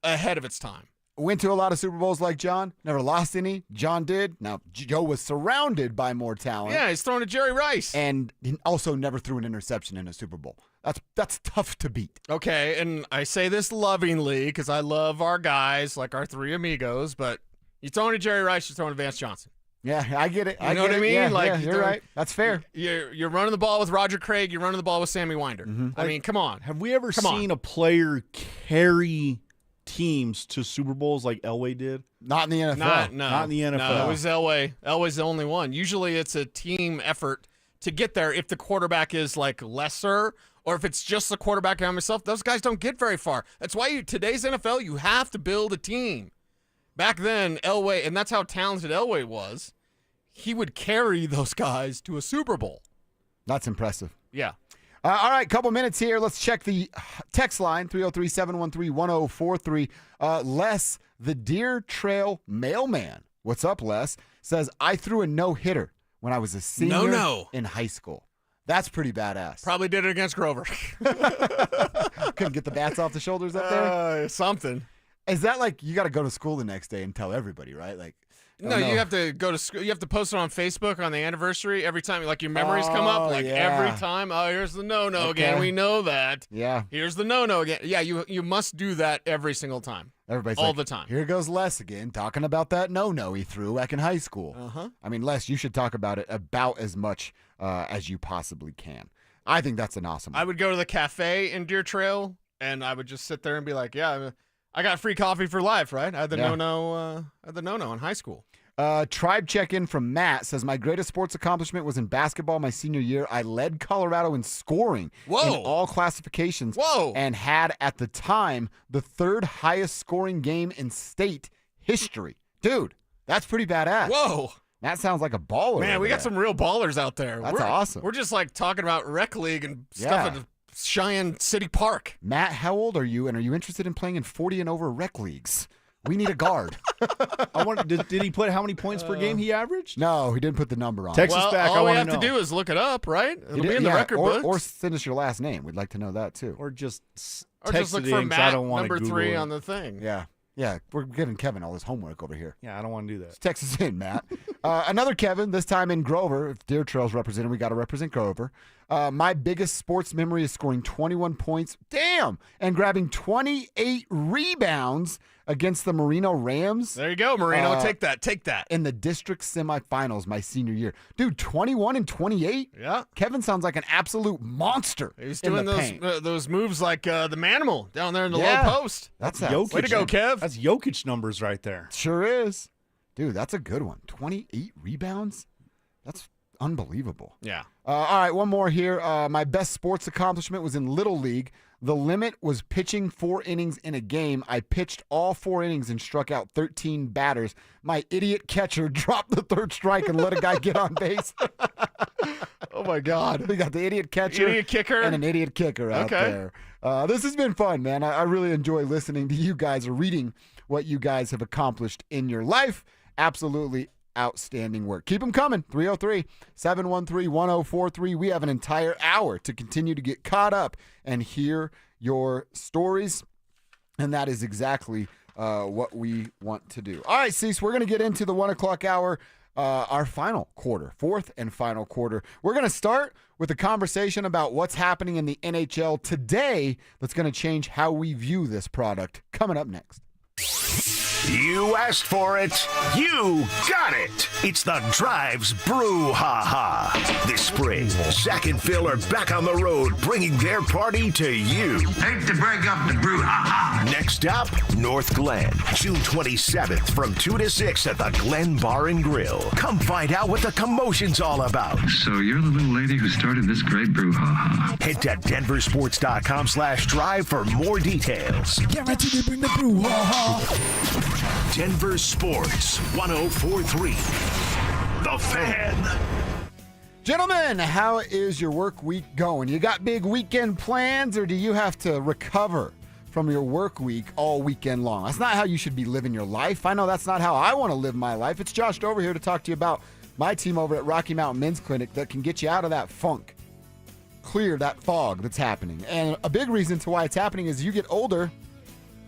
ahead of its time. Went to a lot of Super Bowls like John. Never lost any. John did. Now, Joe was surrounded by more talent. Yeah, he's throwing to Jerry Rice. And he also never threw an interception in a Super Bowl. That's tough to beat. Okay, and I say this lovingly because I love our guys, like our three amigos, but you're throwing to Jerry Rice, you're throwing to Vance Johnson. Yeah, I get it. You know what I mean? Yeah, like yeah, you're right. That's fair. You're running the ball with Roger Craig. You're running the ball with Sammy Winder. Mm-hmm. I mean, come on. Have we ever Come on. seen a player carry teams to Super Bowls like Elway did? Not in the NFL. Not in the NFL. No, it was Elway. Elway's the only one. Usually it's a team effort to get there if the quarterback is like lesser or if it's just the quarterback and himself. Those guys don't get very far. That's why today's NFL, you have to build a team. Back then, Elway, and that's how talented Elway was, he would carry those guys to a Super Bowl. That's impressive. Yeah. All right, couple minutes here. Let's check the text line, 303-713-1043. Les, the Deer Trail mailman, what's up, Les, says, I threw a no-hitter when I was a senior No. in high school. That's pretty badass. Probably did it against Grover. Couldn't get the bats off the shoulders up there? Something. Is that like you got to go to school the next day and tell everybody, right? Like, No, you have to go to school. You have to post it on Facebook on the anniversary every time. Like your memories come up. Like every time. Oh, here's the no-no again. We know that. Yeah. Here's the no-no again. Yeah, you must do that every single time. Everybody's all like, the time. Here goes Les again, talking about that no-no he threw back in high school. Uh-huh. I mean, Les, you should talk about it about as much as you possibly can. I think that's an awesome one. I would go to the cafe in Deer Trail, and I would just sit there and be like, yeah, I got free coffee for life, right? I had the no-no in high school. Tribe check-in from Matt says, my greatest sports accomplishment was in basketball my senior year. I led Colorado in scoring in all classifications and had, at the time, the third highest scoring game in state history. Dude, that's pretty badass. Whoa. That sounds like a baller. Man, we got some some real ballers out there. That's awesome. We're just like talking about rec league and stuff at Cheyenne City Park. Matt, how old are you, and are you interested in playing in 40 and over rec leagues? We need a guard. Did he put how many points per game he averaged? No, he didn't put the number on. Text us back. All I we want have to to do is look it up, right? It'll be in the record books. Or send us your last name. We'd like to know that, too. Or just Or text just look it for in 'cause I Matt don't want to number Google 3 it. on the thing. Yeah. Yeah, we're giving Kevin all his homework over here. Yeah, I don't want to do that. Just text us in, Matt. Another Kevin, this time in Grover. If Deer Trail's represented, we got to represent Grover. My biggest sports memory is scoring 21 points, and grabbing 28 rebounds against the Marino Rams. There you go, Marino. Take that. In the district semifinals my senior year. Dude, 21 and 28? Yeah. Kevin sounds like an absolute monster. He's in doing the paint. those moves like the Manimal down there in the low post. That's Way to go, Kev. That's Jokic numbers right there. Sure is. Dude, that's a good one. 28 rebounds? That's unbelievable. Yeah. All right, one more here. My best sports accomplishment was in Little League. The limit was pitching 4 innings in a game. I pitched all 4 innings and struck out 13 batters. My idiot catcher dropped the third strike and let a guy get on base. Oh, my God. We got the idiot catcher. Idiot kicker. And an idiot kicker out there. This has been fun, man. I really enjoy listening to you guys or reading what you guys have accomplished in your life. Absolutely outstanding work. Keep them coming. 303-713-1043. We have an entire hour to continue to get caught up and hear your stories. And that is exactly what we want to do. All right, Cease, we're going to get into the 1 o'clock hour, our final quarter, fourth and final quarter. We're going to start with a conversation about what's happening in the NHL today that's going to change how we view this product. Coming up next. You asked for it. You got it. It's the Drives Brouhaha. This spring, Zach and Phil are back on the road bringing their party to you. Hate to break up the brouhaha. Next stop, North Glen. June 27th from 2 to 6 at the Glen Bar and Grill. Come find out what the commotion's all about. So you're the little lady who started this great brouhaha. Head to denversports.com/drive for more details. Guaranteed to bring the brouhaha. Denver Sports 104.3. The Fan. Gentlemen, how is your work week going? You got big weekend plans, or do you have to recover from your work week all weekend long? That's not how you should be living your life. I know that's not how I want to live my life. It's Josh Dover here to talk to you about my team over at Rocky Mountain Men's Clinic that can get you out of that funk, clear that fog that's happening. And a big reason to why it's happening is you get older,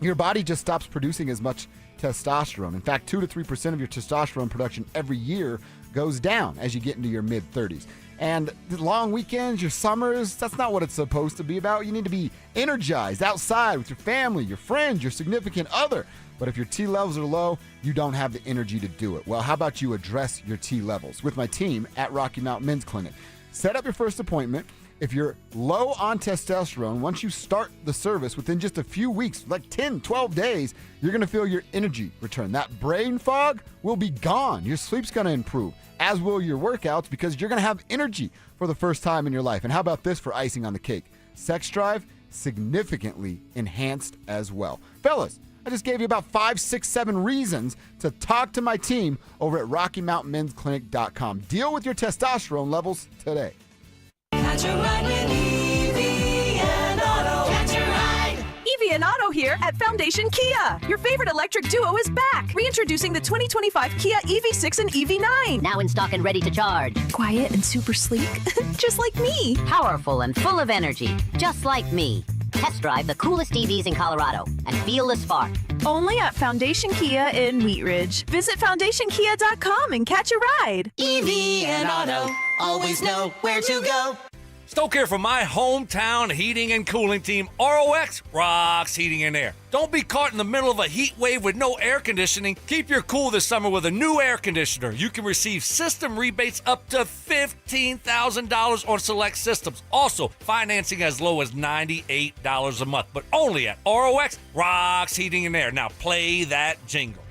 your body just stops producing as much testosterone. In fact, 2 to 3% of your testosterone production every year goes down as you get into your mid-30s. And the long weekends, your summers, that's not what it's supposed to be about. You need to be energized outside with your family, your friends, your significant other. But if your T levels are low, you don't have the energy to do it. Well, how about you address your T levels with my team at Rocky Mountain Men's Clinic? Set up your first appointment. If you're low on testosterone, once you start the service, within just a few weeks, like 10, 12 days, you're going to feel your energy return. That brain fog will be gone. Your sleep's going to improve, as will your workouts, because you're going to have energy for the first time in your life. And how about this for icing on the cake? Sex drive significantly enhanced as well. Fellas, I just gave you about 5, 6, 7 reasons to talk to my team over at RockyMountainMen'sClinic.com. Deal with your testosterone levels today. Catch a ride with Evie and Otto. Catch a ride. Evie and Otto here at Foundation Kia. Your favorite electric duo is back. Reintroducing the 2025 Kia EV6 and EV9. Now in stock and ready to charge. Quiet and super sleek, just like me. Powerful and full of energy, just like me. Test drive the coolest EVs in Colorado and feel the spark. Only at Foundation Kia in Wheat Ridge. Visit FoundationKia.com and catch a ride. Evie and Otto always know where to go. Stoke here for my hometown heating and cooling team, ROX Rocks Heating and Air. Don't be caught in the middle of a heat wave with no air conditioning. Keep your cool this summer with a new air conditioner. You can receive system rebates up to $15,000 on select systems. Also, financing as low as $98 a month, but only at ROX Rocks Heating and Air. Now play that jingle.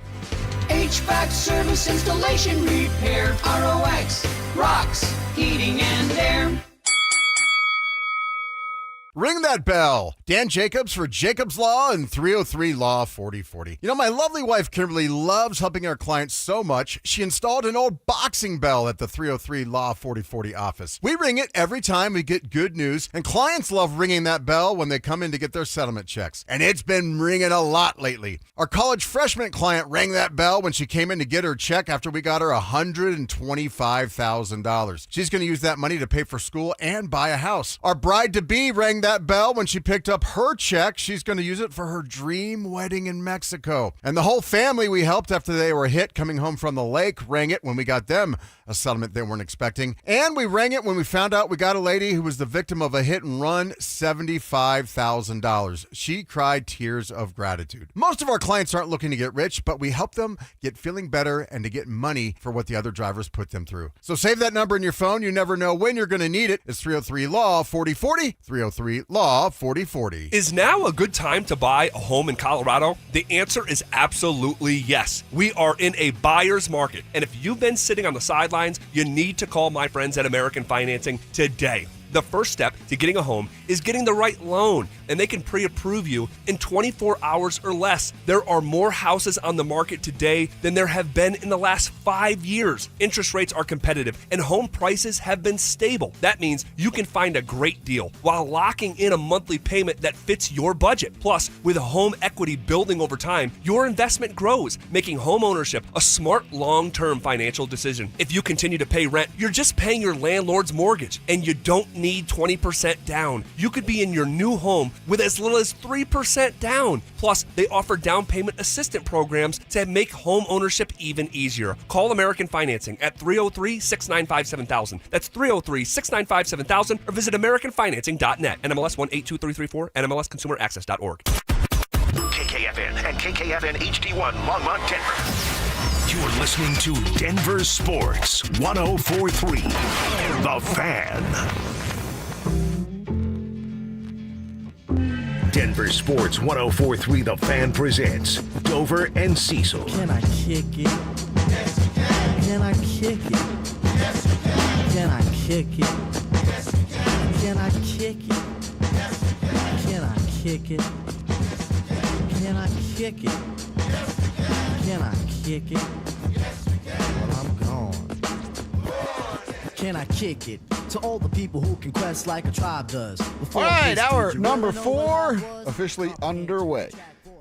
HVAC service, installation, repair. ROX Rocks Heating and Air. Ring that bell. Dan Jacobs for Jacobs Law and 303 Law 4040. You know, my lovely wife Kimberly loves helping our clients so much, she installed an old boxing bell at the 303 Law 4040 office. We ring it every time we get good news, and clients love ringing that bell when they come in to get their settlement checks. And it's been ringing a lot lately. Our college freshman client rang that bell when she came in to get her check after we got her $125,000. She's going to use that money to pay for school and buy a house. Our bride-to-be rang that bell when she picked up her check. She's going to use it for her dream wedding in Mexico. And the whole family we helped after they were hit coming home from the lake rang it when we got them a settlement they weren't expecting. And we rang it when we found out we got a lady who was the victim of a hit and run, $75,000. She cried tears of gratitude. Most of our clients aren't looking to get rich, but we help them get feeling better and to get money for what the other drivers put them through. So save that number in your phone. You never know when you're going to need it. It's 303 Law 4040, 303 Law 4040. Is now a good time to buy a home in Colorado? The answer is absolutely yes. We are in a buyer's market, and if you've been sitting on the sidelines, you need to call my friends at American Financing today. The first step to getting a home is getting the right loan, and they can pre-approve you in 24 hours or less. There are more houses on the market today than there have been in the last 5 years. Interest rates are competitive, and home prices have been stable. That means you can find a great deal while locking in a monthly payment that fits your budget. Plus, with home equity building over time, your investment grows, making home ownership a smart long-term financial decision. If you continue to pay rent, you're just paying your landlord's mortgage, and you don't need need 20% down. You could be in your new home with as little as 3% down. Plus, they offer down payment assistance programs to make home ownership even easier. Call American Financing at 303-695-7000. That's 303-695-7000 or visit AmericanFinancing.net. NMLS 182334 and MLSConsumerAccess.org. KKFN and KKFN HD1 Longmont, Denver. You're listening to Denver Sports 104.3. The Fan. Denver Sports 104.3 The Fan presents Dover and Cecil. Can I kick it? Yes, you can. Can I kick it? Yes, you can. Can I kick it? Yes, you can. Can I kick it? Yes, you can. Can I kick it? Can I kick it? Yes, you can. Can I kick it? Yes, you can. Well, I'm gone. Can I kick it? To all the people who can quest like a tribe does. All right, hour number 4 officially underway.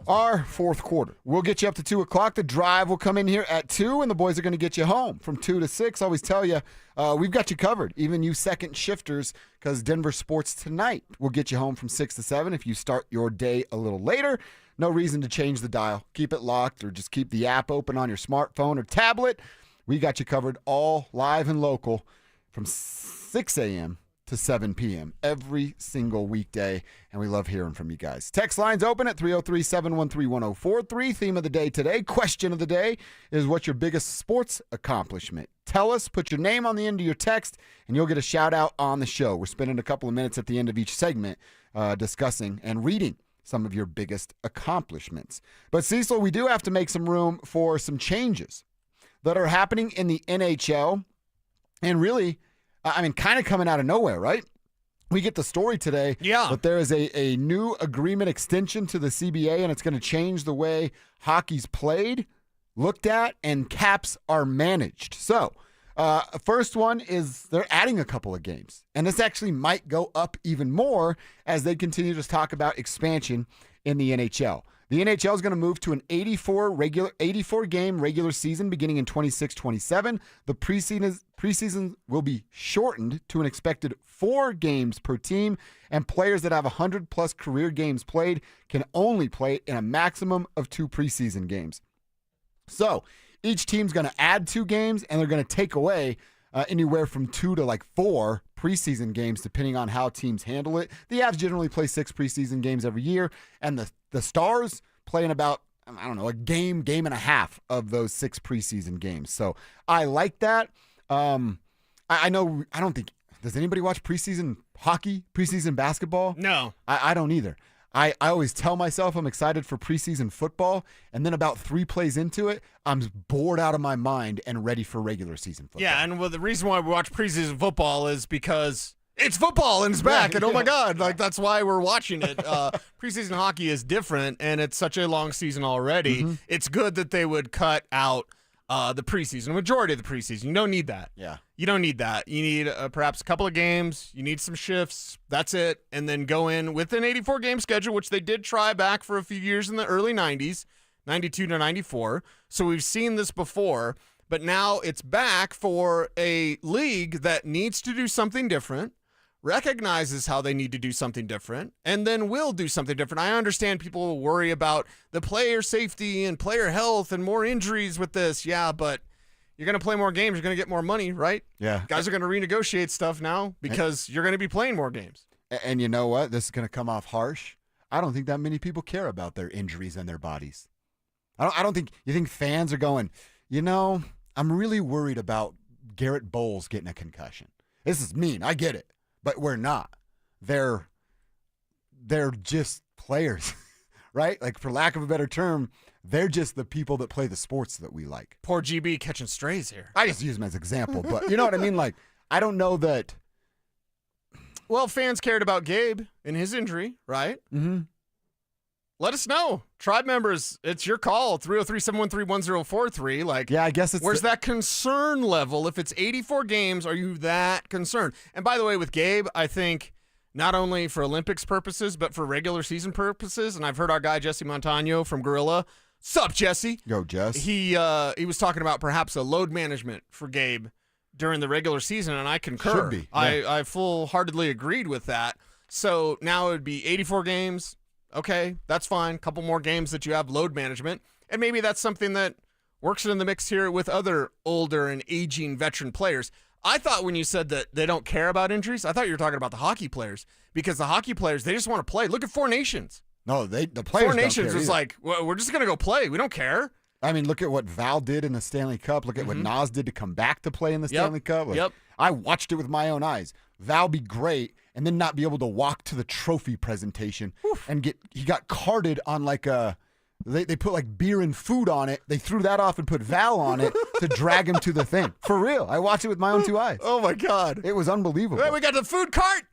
Our fourth quarter. We'll get you up to 2 o'clock. The drive will come in here at 2, and the boys are going to get you home from 2 to 6. I always tell you, we've got you covered, even you second shifters, because Denver Sports Tonight will get you home from 6 to 7 if you start your day a little later. No reason to change the dial. Keep it locked or just keep the app open on your smartphone or tablet. We got you covered all live and local from 6 a.m. to 7 p.m. every single weekday, and we love hearing from you guys. Text lines open at 303-713-1043. Theme of the day today, question of the day, is what's your biggest sports accomplishment? Tell us, put your name on the end of your text, and you'll get a shout-out on the show. We're spending a couple of minutes at the end of each segment discussing and reading some of your biggest accomplishments. But Cecil, we do have to make some room for some changes that are happening in the NHL, and really, I mean, kind of coming out of nowhere, right? We get the story today. Yeah. But there is a new agreement extension to the CBA, and it's going to change the way hockey's played, looked at, and caps are managed. So, first one is they're adding a couple of games. And this actually might go up even more as they continue to talk about expansion in the NHL. The NHL is going to move to an 84-game regular season beginning in 26-27. The preseason will be shortened to an expected 4 games per team, and players that have 100-plus career games played can only play in a maximum of 2 preseason games. So each team's going to add 2 games, and they're going to take away anywhere from 2 to 4 preseason games, depending on how teams handle it. The Avs generally play 6 preseason games every year, and the Stars play in about, I don't know, a game and a half of those 6 preseason games. So I like that. I don't think, does anybody watch preseason hockey, preseason basketball? No. I don't either. I always tell myself I'm excited for preseason football, and then about 3 plays into it, I'm bored out of my mind and ready for regular season football. Yeah, and the reason why we watch preseason football is because it's football and it's back, and oh my God, that's why we're watching it. Preseason hockey is different, and it's such a long season already. Mm-hmm. It's good that they would cut out the preseason, the majority of the preseason. You don't need that. Yeah. You don't need that. You need perhaps a couple of games. You need some shifts. That's it. And then go in with an 84-game schedule, which they did try back for a few years in the early 90s, 92 to 94. So we've seen this before, but now it's back for a league that needs to do something different, recognizes how they need to do something different, and then will do something different. I understand people will worry about the player safety and player health and more injuries with this. Yeah, but you're going to play more games. You're going to get more money, right? Yeah. Guys are going to renegotiate stuff now because you're going to be playing more games. And you know what? This is going to come off harsh. I don't think that many people care about their injuries and their bodies. I don't think you think fans are going, I'm really worried about Garrett Bowles getting a concussion. This is mean. I get it. But we're not. They're just players, right? Like, for lack of a better term, they're just the people that play the sports that we like. Poor GB catching strays here. I just use them as an example, but you know what I mean? Like, I don't know that. Well, fans cared about Gabe and his injury, right? Mm-hmm. Let us know. Tribe members, it's your call, 303-713-1043. Like, yeah, I guess it's where's that concern level? If it's 84 games, are you that concerned? And by the way, with Gabe, I think not only for Olympics purposes, but for regular season purposes, and I've heard our guy Jesse Montano from Gorilla. Sup, Jesse? Yo, Jess. He was talking about perhaps a load management for Gabe during the regular season, and I concur. Should be. Yeah. I full-heartedly agreed with that. So now it would be 84 games. Okay, that's fine. Couple more games that you have load management, and maybe that's something that works in the mix here with other older and aging veteran players. I thought when you said that they don't care about injuries, I thought you were talking about the hockey players, because the hockey players, they just want to play. Look at Four Nations. No, the players Four don't Nations care was either. like, well, we're just going to go play. We don't care. I mean, look at what Val did in the Stanley Cup. Look at what Nas did to come back to play in the Stanley Cup. Like, I watched it with my own eyes. Val be great and then not be able to walk to the trophy presentation and he got carded on like a, they put like beer and food on it. They threw that off and put Val on it to drag him to the thing. For real. I watched it with my own two eyes. Oh my God. It was unbelievable. Hey, we got the food cart.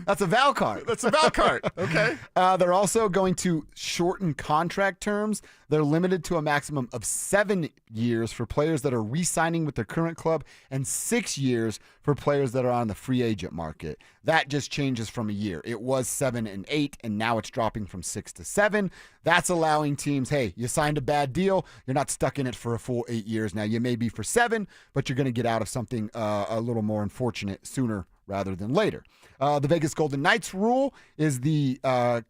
That's a Val cart. That's a Val cart. Okay. They're also going to shorten contract terms. They're limited to a maximum of 7 years for players that are re-signing with their current club and 6 years for players that are on the free agent market. That just changes from a year. It was 7 and 8, and now it's dropping from 6 to 7. That's allowing teams, hey, you signed a bad deal. You're not stuck in it for a full 8 years. Now, you may be for 7, but you're going to get out of something a little more unfortunate sooner rather than later. The Vegas Golden Knights rule is the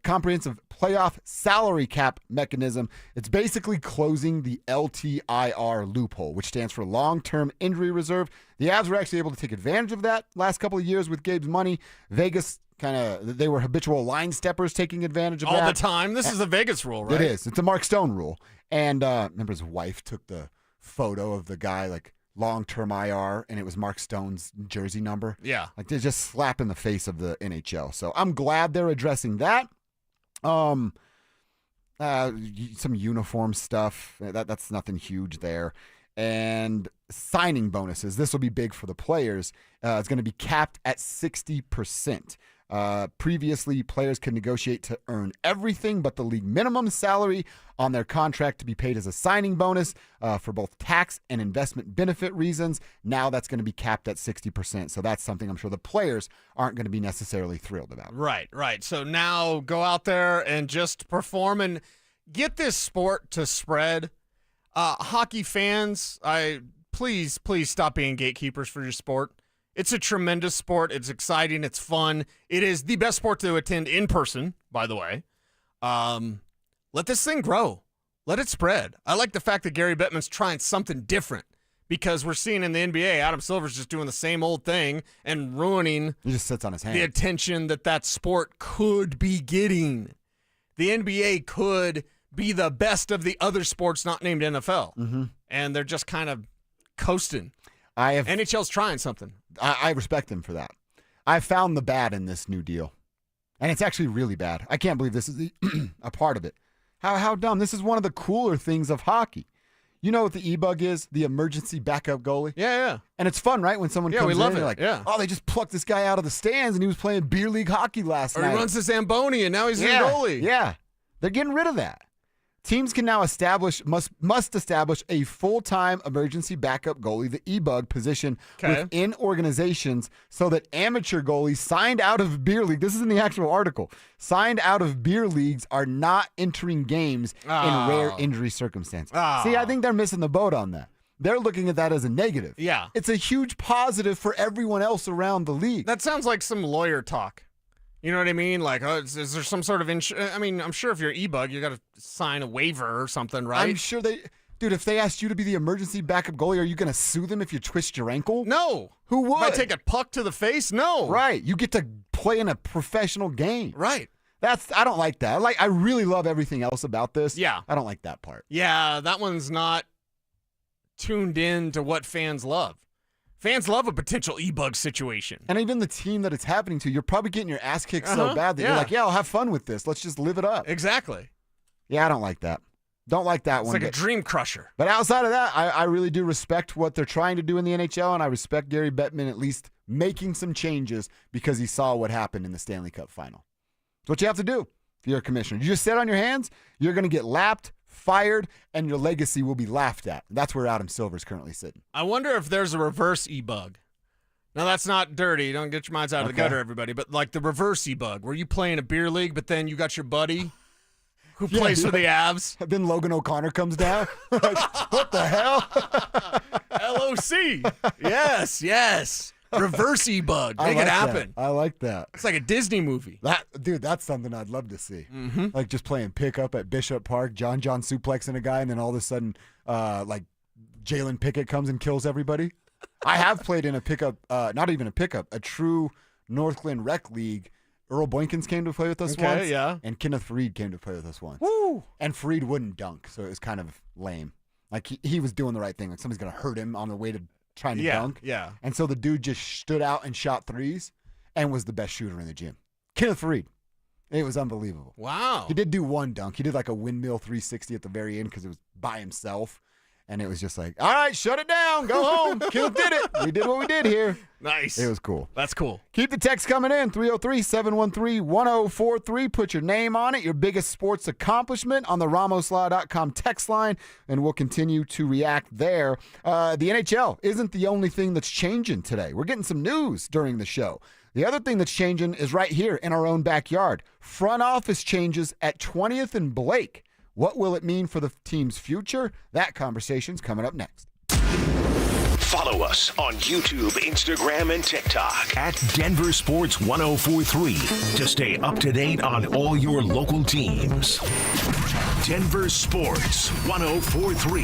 comprehensive playoff salary cap mechanism. It's basically closing the LTIR loophole, which stands for long-term injury reserve. The Avs were actually able to take advantage of that last couple of years with Gabe's money. Vegas they were habitual line steppers taking advantage of that. All the time. This is a Vegas rule, right? It is. It's a Mark Stone rule. And remember his wife took the photo of the guy like long-term IR, and it was Mark Stone's jersey number. Yeah. Like they just slap in the face of the NHL. So I'm glad they're addressing that. Some uniform stuff. That's nothing huge there. And signing bonuses. This will be big for the players. It's going to be capped at 60%. Previously, players could negotiate to earn everything but the league minimum salary on their contract to be paid as a signing bonus for both tax and investment benefit reasons. Now that's going to be capped at 60%. So that's something I'm sure the players aren't going to be necessarily thrilled about. Right. So now go out there and just perform and get this sport to spread. Hockey fans, please stop being gatekeepers for your sport. It's a tremendous sport. It's exciting. It's fun. It is the best sport to attend in person, by the way. Let this thing grow. Let it spread. I like the fact that Gary Bettman's trying something different, because we're seeing in the NBA, Adam Silver's just doing the same old thing and ruining He just sits on his hand. the attention that sport could be getting. The NBA could be the best of the other sports not named NFL. And they're just kind of coasting. NHL's trying something. I respect them for that. I found the bad in this new deal. And it's actually really bad. I can't believe this is a part of it. How dumb. This is one of the cooler things of hockey. You know what the E-Bug is? The emergency backup goalie? Yeah. And it's fun, right? When someone comes we love in, it. you're like, Yeah. oh, they just plucked this guy out of the stands and he was playing beer league hockey last Or night. he runs the Zamboni and now he's the goalie. Yeah. They're getting rid of that. Teams can now must establish a full-time emergency backup goalie, the E-Bug position, within organizations, so that amateur goalies signed out of beer league, this is in the actual article, signed out of beer leagues are not entering games in rare injury circumstances. See, I think they're missing the boat on that. They're looking at that as a negative. Yeah. It's a huge positive for everyone else around the league. That sounds like some lawyer talk. You know what I mean? Like, is there some sort of I mean, I'm sure if you're E-Bug, you got to sign a waiver or something, right? I'm sure dude, if they asked you to be the emergency backup goalie, are you going to sue them if you twist your ankle? No. Who would? If I take a puck to the face? No. Right. You get to play in a professional game. Right. I don't like that. I really love everything else about this. Yeah. I don't like that part. Yeah, that one's not tuned in to what fans love. Fans love a potential E-Bug situation. And even the team that it's happening to, you're probably getting your ass kicked so bad that you're like, yeah, I'll have fun with this. Let's just live it up. Exactly. Yeah, I don't like that. Don't like that one. It's like a dream crusher. But outside of that, I really do respect what they're trying to do in the NHL, and I respect Gary Bettman at least making some changes because he saw what happened in the Stanley Cup final. It's what you have to do if you're a commissioner. You just sit on your hands, you're going to get lapped, fired, and your legacy will be laughed at. That's where Adam Silver's currently sitting. I wonder if there's a reverse E-Bug. Now, that's not dirty. Don't get your minds out of the gutter, everybody. But like the reverse E-Bug, where you play in a beer league, but then you got your buddy who plays for the Avs. Then Logan O'Connor comes down. Like, what the hell? ROC. Yes. Reverse e-bug. I Make like it happen. I like that. It's like a Disney movie. That's something I'd love to see. Like just playing pickup at Bishop Park, John suplexing a guy, and then all of a sudden, like Jalen Pickett comes and kills everybody. I have played in a pickup, not even a pickup, a true Northland Rec League. Earl Boykins came to play with us once. Yeah. And Kenneth Freed came to play with us once. Woo! And Freed wouldn't dunk, so it was kind of lame. Like he was doing the right thing. Like somebody's gonna hurt him on the way to trying to dunk. Yeah. And so the dude just stood out and shot threes and was the best shooter in the gym. Kenneth Freed. It was unbelievable. Wow. He did do one dunk. He did like a windmill 360 at the very end because it was by himself. And it was just like, all right, shut it down. Go home. Kenneth did it. We did what we did here. Nice. It was cool. That's cool. Keep the text coming in, 303-713-1043. Put your name on it, your biggest sports accomplishment on the RamosLaw.com text line, and we'll continue to react there. The NHL isn't the only thing that's changing today. We're getting some news during the show. The other thing that's changing is right here in our own backyard. Front office changes at 20th and Blake. What will it mean for the team's future? That conversation's coming up next. Follow us on YouTube, Instagram, and TikTok at Denver Sports 1043 to stay up to date on all your local teams. Denver Sports 1043.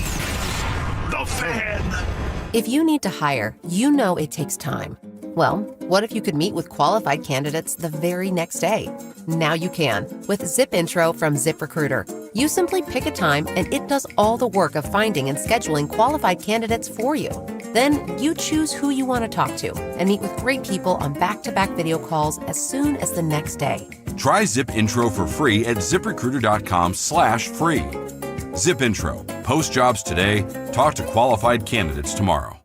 The Fan. If you need to hire, you know it takes time. Well, what if you could meet with qualified candidates the very next day? Now you can with Zip Intro from ZipRecruiter. You simply pick a time and it does all the work of finding and scheduling qualified candidates for you. Then you choose who you want to talk to and meet with great people on back-to-back video calls as soon as the next day. Try Zip Intro for free at ZipRecruiter.com/free. Zip Intro. Post jobs today. Talk to qualified candidates tomorrow.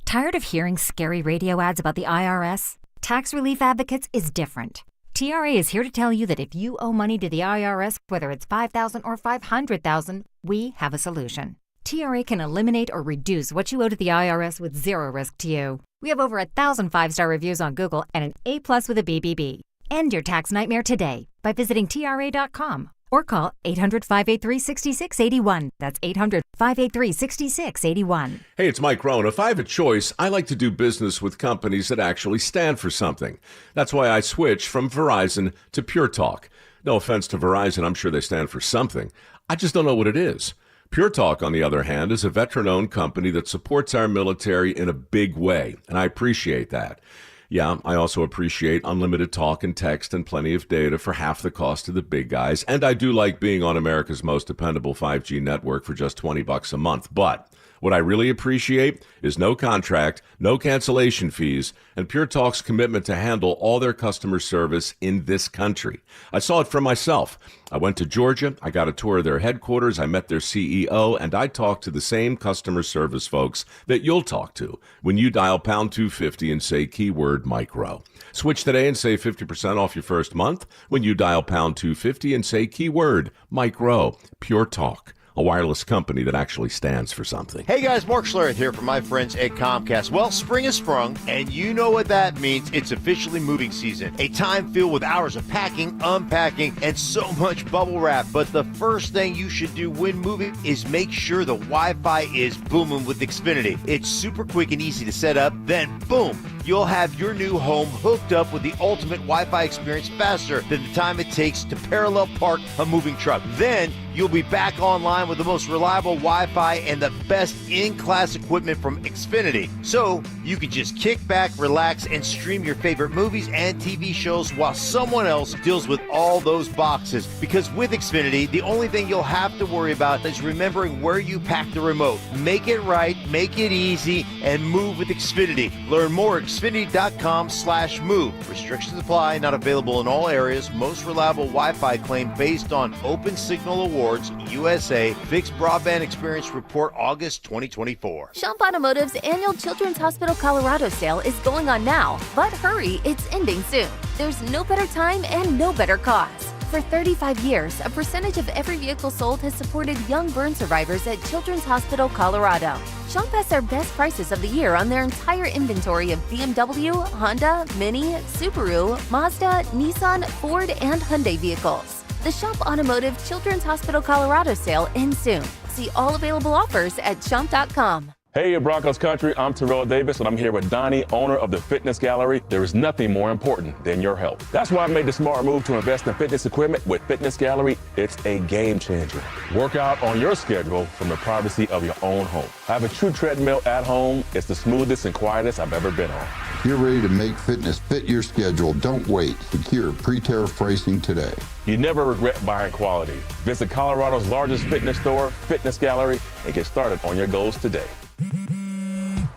Tired of hearing scary radio ads about the IRS? Tax Relief Advocates is different. TRA is here to tell you that if you owe money to the IRS, whether it's $5,000 or $500,000, we have a solution. TRA can eliminate or reduce what you owe to the IRS with zero risk to you. We have over 1,000 5-star reviews on Google and an A+ with a BBB. End your tax nightmare today by visiting TRA.com or call 800-583-6681. That's 800-583-6681. Hey, it's Mike Rohn. If I have a choice, I like to do business with companies that actually stand for something. That's why I switched from Verizon to Pure Talk. No offense to Verizon, I'm sure they stand for something. I just don't know what it is. Pure Talk, on the other hand, is a veteran-owned company that supports our military in a big way, and I appreciate that. Yeah, I also appreciate unlimited talk and text and plenty of data for half the cost of the big guys. And I do like being on America's most dependable 5G network for just $20 a month. But what I really appreciate is no contract, no cancellation fees, and Pure Talk's commitment to handle all their customer service in this country. I saw it for myself. I went to Georgia, I got a tour of their headquarters, I met their CEO, and I talked to the same customer service folks that you'll talk to when you dial pound 250 and say keyword Mike Rowe. Switch today and save 50% off your first month when you dial pound 250 and say keyword Mike Rowe. Pure Talk. A wireless company that actually stands for something. Hey guys, Mark Schlereth here from my friends at Comcast. Well, spring has sprung, and you know what that means. It's officially moving season. A time filled with hours of packing, unpacking, and so much bubble wrap. But the first thing you should do when moving is make sure the Wi-Fi is booming with Xfinity. It's super quick and easy to set up. Then, boom, you'll have your new home hooked up with the ultimate Wi-Fi experience faster than the time it takes to parallel park a moving truck. Then, you'll be back online with the most reliable Wi-Fi and the best in-class equipment from Xfinity. So you can just kick back, relax, and stream your favorite movies and TV shows while someone else deals with all those boxes. Because with Xfinity, the only thing you'll have to worry about is remembering where you pack the remote. Make it right, make it easy, and move with Xfinity. Learn more at Xfinity.com/move. Restrictions apply, not available in all areas. Most reliable Wi-Fi claim based on Open Signal Awards, USA, Fixed Broadband Experience Report, August 2024. Schomp Automotive's annual Children's Hospital Colorado sale is going on now, but hurry, it's ending soon. There's no better time and no better cause. For 35 years, a percentage of every vehicle sold has supported young burn survivors at Children's Hospital Colorado. Schomp has their best prices of the year on their entire inventory of BMW, Honda, Mini, Subaru, Mazda, Nissan, Ford, and Hyundai vehicles. The Schomp Automotive Children's Hospital Colorado sale ends soon. See all available offers at Schomp.com. Hey, Broncos country, I'm Terrell Davis, and I'm here with Donnie, owner of the Fitness Gallery. There is nothing more important than your health. That's why I made the smart move to invest in fitness equipment with Fitness Gallery. It's a game changer. Work out on your schedule from the privacy of your own home. I have a true treadmill at home. It's the smoothest and quietest I've ever been on. If you're ready to make fitness fit your schedule, don't wait. Secure pre-tariff pricing today. You never regret buying quality. Visit Colorado's largest fitness store, Fitness Gallery, and get started on your goals today.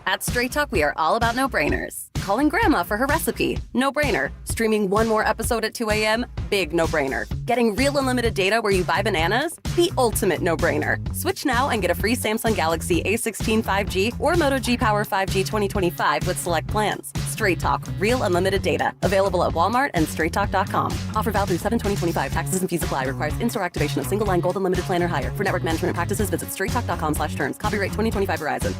At Straight Talk, we are all about no-brainers. Calling grandma for her recipe, no-brainer. Streaming one more episode at 2 a.m., big no-brainer. Getting real unlimited data where you buy bananas, the ultimate no-brainer. Switch now and get a free Samsung Galaxy A16 5G or Moto G Power 5G 2025 with select plans. Straight Talk, real unlimited data. Available at Walmart and straighttalk.com. Offer valid through 7/20/25. Taxes and fees apply. Requires in-store activation of single line gold unlimited plan or higher. For network management practices, visit straighttalk.com/terms. Copyright 2025 Verizon.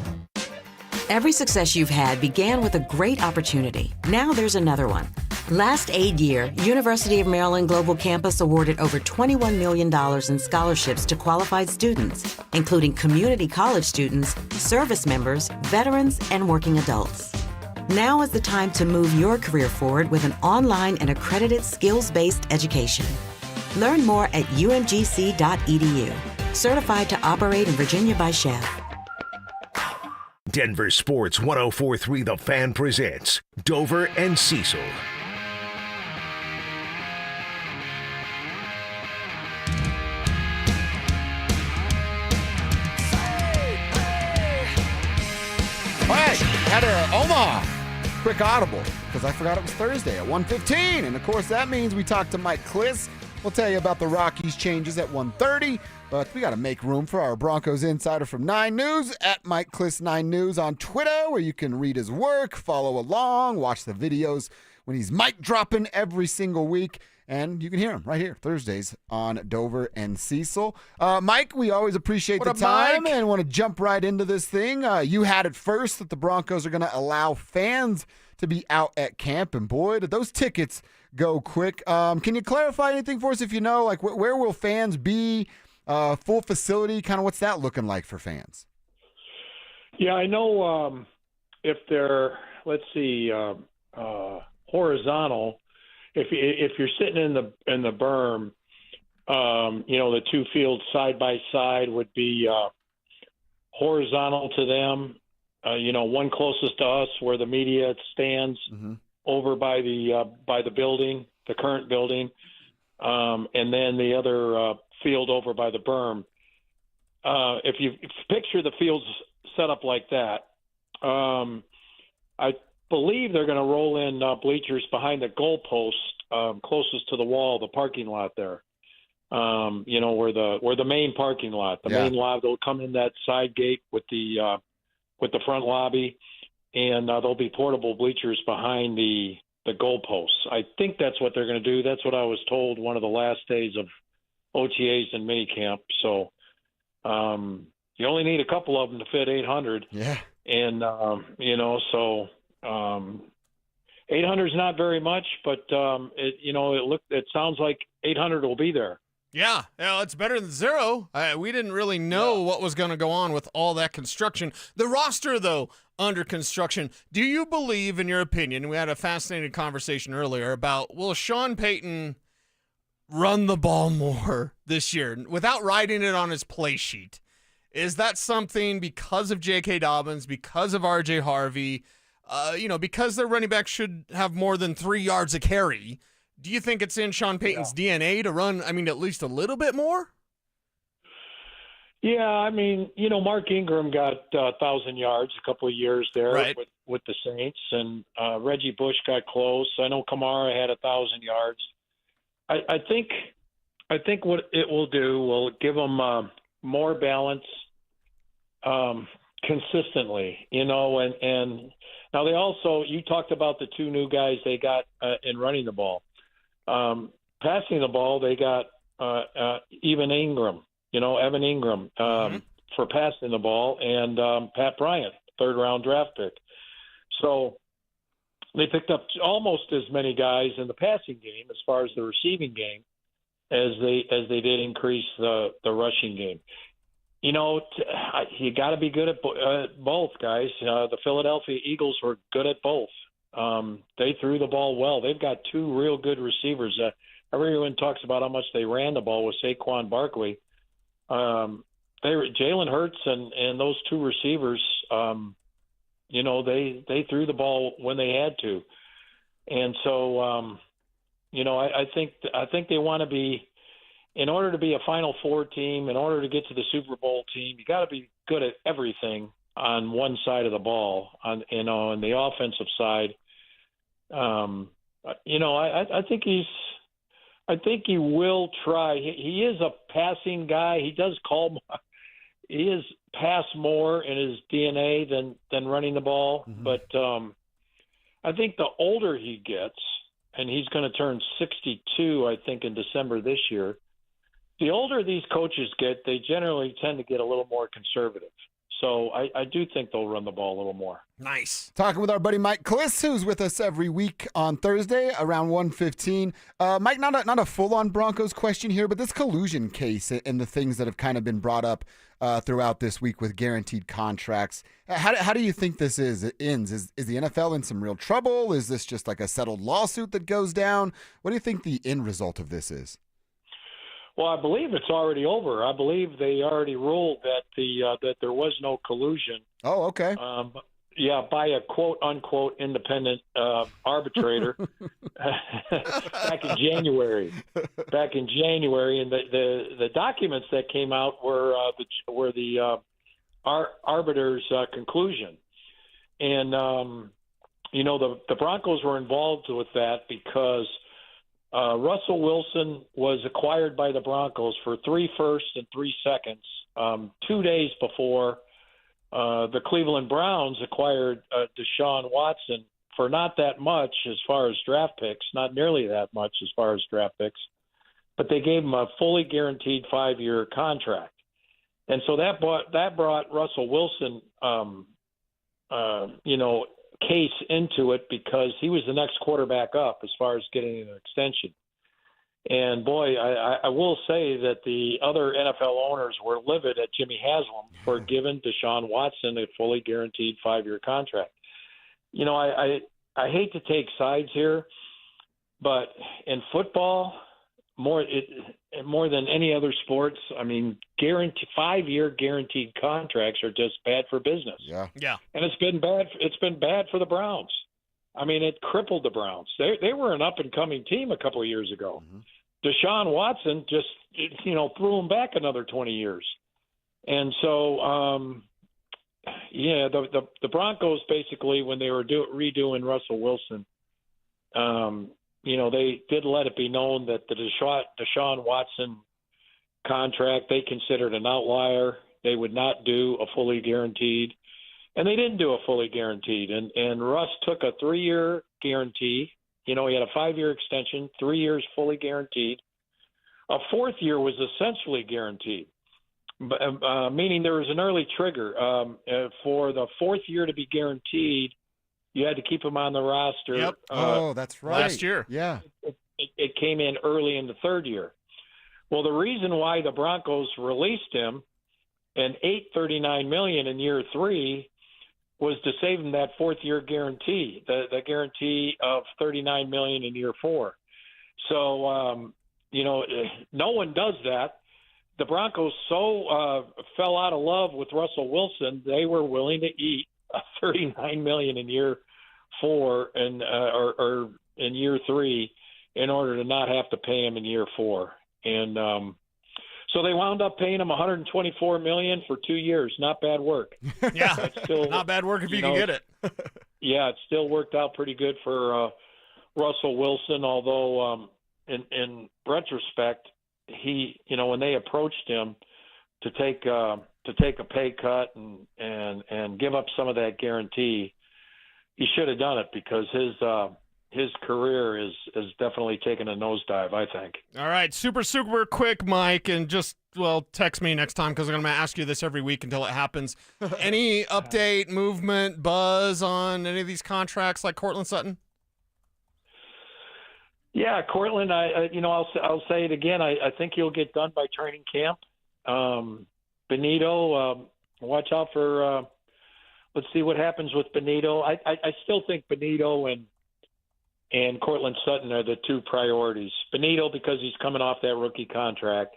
Every success you've had began with a great opportunity. Now there's another one. Last aid year, University of Maryland Global Campus awarded over $21 million in scholarships to qualified students, including community college students, service members, veterans, and working adults. Now is the time to move your career forward with an online and accredited skills-based education. Learn more at umgc.edu. Certified to operate in Virginia by Chef. Denver Sports 104.3 The Fan presents Dover and Cecil. All right, had a Omaha quick audible because I forgot it was Thursday at 1:15, and of course that means we talked to Mike Klis. We'll tell you about the Rockies changes at 1:30, but we got to make room for our Broncos insider from 9 News at Mike Klis 9 News on Twitter, where you can read his work, follow along, watch the videos when he's mic dropping every single week. And you can hear him right here, Thursdays on Dover and Cecil. Mike, we always appreciate the time and want to jump right into this thing. You had it first that the Broncos are going to allow fans to be out at camp. And boy, did those tickets go quick. Can you clarify anything for us if you know, like where will fans be? Full facility, kind of what's that looking like for fans? Yeah, I know if they're, let's see, horizontal, if you're sitting in the berm, the two fields side by side would be horizontal to them. One closest to us where the media stands over by the building, the current building, and then the other field over by the berm. If you picture the fields set up like that, I believe they're going to roll in bleachers behind the goalpost closest to the wall, the parking lot there. Where the main parking lot, main lobby, they'll come in that side gate with the front lobby, and there'll be portable bleachers behind the goalposts. I think that's what they're going to do. That's what I was told one of the last days of OTAs and minicamp. So you only need a couple of them to fit 800. Yeah. And, 800 is not very much, but it sounds like 800 will be there. Yeah, it's better than zero. We didn't really know what was going to go on with all that construction. The roster, though, under construction. Do you believe, in your opinion, we had a fascinating conversation earlier about, will Sean Payton run the ball more this year without writing it on his play sheet? Is that something because of J.K. Dobbins, because of R.J. Harvey, because their running back should have more than 3 yards a carry? Do you think it's in Sean Payton's DNA to run, at least a little bit more? Yeah, Mark Ingram got 1,000 yards a couple of years there with the Saints, and Reggie Bush got close. I know Kamara had 1,000 yards. I think what it will do will give them more balance consistently, and now they also, you talked about the two new guys they got in running the ball. Passing the ball, they got Evan Ingram for passing the ball, and Pat Bryant, third-round draft pick. So they picked up almost as many guys in the passing game as far as the receiving game as they did increase the rushing game. You got to be good at both, guys. The Philadelphia Eagles were good at both. They threw the ball well. They've got two real good receivers. Everyone talks about how much they ran the ball with Saquon Barkley. Jalen Hurts and those two receivers, they threw the ball when they had to. And so, I think they want to be, in order to be a Final Four team, in order to get to the Super Bowl team, you got to be good at everything on one side of the ball. On the offensive side, I think he will try. He is a passing guy. He does he is pass more in his DNA than running the ball. Mm-hmm. But I think the older he gets, and he's going to turn 62, I think, in December this year. The older these coaches get, they generally tend to get a little more conservative. So I do think they'll run the ball a little more. Nice. Talking with our buddy Mike Kliss, who's with us every week on Thursday around 1:15. Mike, not a full-on Broncos question here, but this collusion case and the things that have kind of been brought up throughout this week with guaranteed contracts. How do you think this ends? Is the NFL in some real trouble? Is this just like a settled lawsuit that goes down? What do you think the end result of this is? Well, I believe it's already over. I believe they already ruled that that there was no collusion. Oh, okay. By a quote-unquote independent arbitrator back in January. And the documents that came out were the arbiter's conclusion. And, the Broncos were involved with that because Russell Wilson was acquired by the Broncos for 3 firsts and 3 seconds 2 days before the Cleveland Browns acquired Deshaun Watson for not that much as far as draft picks, not nearly that much as far as draft picks, but they gave him a fully guaranteed 5-year contract. And so that brought Russell Wilson, case into it because he was the next quarterback up as far as getting an extension. And boy, I will say that the other NFL owners were livid at Jimmy Haslam for giving Deshaun Watson a fully guaranteed 5-year contract. I hate to take sides here, but in football, more than any other sports, I mean, 5-year guaranteed contracts are just bad for business. Yeah. And it's been bad. It's been bad for the Browns. I mean, it crippled the Browns. They were an up and coming team a couple of years ago. Mm-hmm. Deshaun Watson just threw them back another 20 years. And so, the Broncos basically, when they were redoing Russell Wilson, they did let it be known that the Deshaun Watson contract they considered an outlier. They would not do a fully guaranteed, and they didn't do a fully guaranteed. And Russ took a 3-year guarantee. He had a 5-year extension, 3 years fully guaranteed. A 4th year was essentially guaranteed, meaning there was an early trigger. For the 4th year to be guaranteed, you had to keep him on the roster. Yep. That's right. Last year. Yeah. It came in early in the 3rd year. Well, the reason why the Broncos released him and $839 million in year 3 was to save him that 4th year guarantee, the guarantee of $39 million in year 4. So, no one does that. The Broncos fell out of love with Russell Wilson, they were willing to eat $39 million in year 4 and or in year 3 in order to not have to pay him in year 4. And so they wound up paying him $124 million for 2 years. Not bad work. Yeah, not bad work if you can get it. Yeah, it still worked out pretty good for Russell Wilson. Although in retrospect, he, when they approached him to take a pay cut and give up some of that guarantee, he should have done it because his career is definitely taken a nosedive, I think. All right, super quick, Mike, and just, text me next time because I'm going to ask you this every week until it happens. Any update, movement, buzz on any of these contracts like Courtland Sutton? Yeah, Courtland, I'll say it again. I think he'll get done by training camp. Benito, watch out for. Let's see what happens with Benito. I still think Benito and Cortland Sutton are the two priorities. Benito because he's coming off that rookie contract,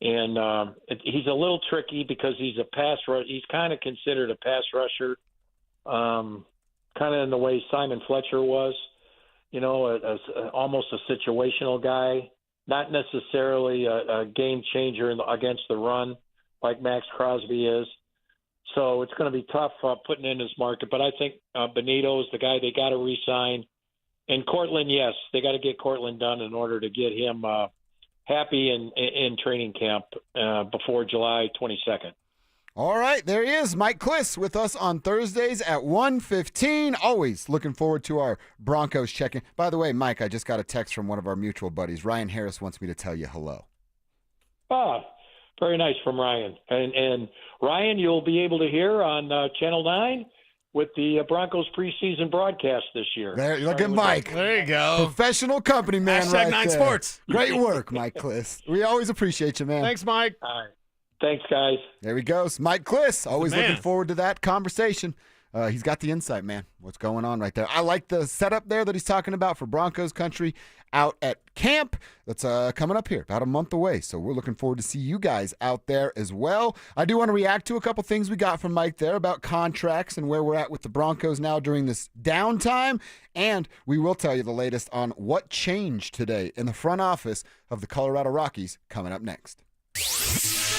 and he's a little tricky because he's a pass rusher. He's kind of considered a pass rusher, kind of in the way Simon Fletcher was. Almost a situational guy, not necessarily a game changer against the run like Max Crosby is. So it's going to be tough putting in his market. But I think Benito is the guy they got to re-sign. And Cortland, yes, they got to get Cortland done in order to get him happy in training camp before July 22nd. All right, there he is, Mike Klis with us on Thursdays at 1:15. Always looking forward to our Broncos check-in. By the way, Mike, I just got a text from one of our mutual buddies. Ryan Harris wants me to tell you hello. Very nice from Ryan. And Ryan, you'll be able to hear on Channel 9 with the Broncos preseason broadcast this year. There, look at Mike. There you go. Professional company man Hashtag right 9 there. Sports. Great work, Mike Klis. We always appreciate you, man. Thanks, Mike. All right. Thanks, guys. There he goes. Mike Klis. Always Man. looking forward to that conversation. He's got the insight, man. What's going on right there. I like the setup there that he's talking about for Broncos country out at camp. That's coming up here, about a month away. So we're looking forward to see you guys out there as well. I do want to react to a couple things we got from Mike there about contracts and where we're at with the Broncos now during this downtime. And we will tell you the latest on what changed today in the front office of the Colorado Rockies coming up next.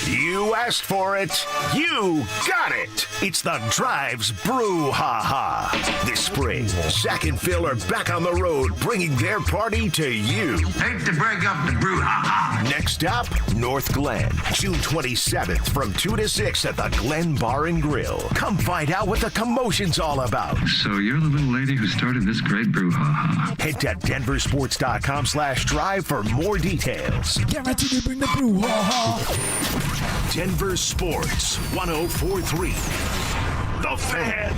You asked for it. You got it. It's the Drives Brouhaha. This spring, Zach and Phil are back on the road bringing their party to you. Hate to break up the brouhaha. Next stop, North Glen, June 27th from 2 to 6 at the Glen Bar and Grill. Come find out what the commotion's all about. So you're the little lady who started this great brouhaha. Head to denversports.com/drive for more details. Guaranteed to bring the brouhaha. Denver Sports 104.3. The Fan.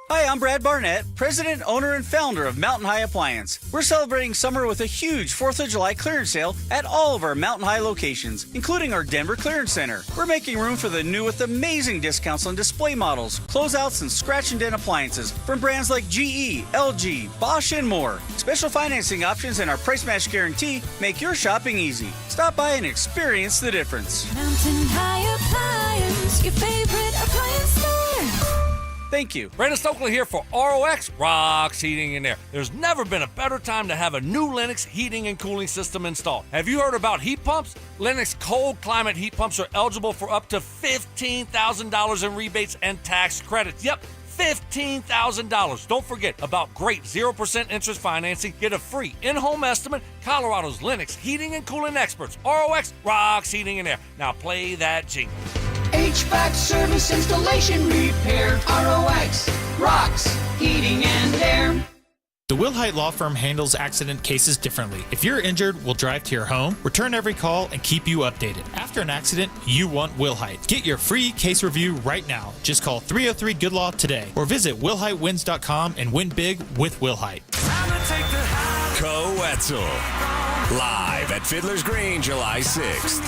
Hi, I'm Brad Barnett, president, owner, and founder of Mountain High Appliance. We're celebrating summer with a huge 4th of July clearance sale at all of our Mountain High locations, including our Denver Clearance Center. We're making room for the new with amazing discounts on display models, closeouts, and scratch and dent appliances from brands like GE, LG, Bosch, and more. Special financing options and our price match guarantee make your shopping easy. Stop by and experience the difference. Mountain High Appliance, your favorite appliance store. Thank you. Brandon Stokely here for ROX Rocks Heating and Air. There's never been a better time to have a new Lennox heating and cooling system installed. Have you heard about heat pumps? Lennox cold climate heat pumps are eligible for up to $15,000 in rebates and tax credits. Yep. $15,000. Don't forget about great 0% interest financing. Get a free in-home estimate. Colorado's Lennox heating and cooling experts. ROX Rocks Heating and Air. Now play that jingle. HVAC service, installation, repair. ROX rocks heating and air. The Wilhite Law Firm handles accident cases differently. If you're injured, we'll drive to your home, return every call, and keep you updated. After an accident, you want Wilhite. Get your free case review right now. Just call 303-GOOD-LAW today or visit WilhiteWins.com and win big with Wilhite. Coetzel. Live at Fiddler's Green, July 6th.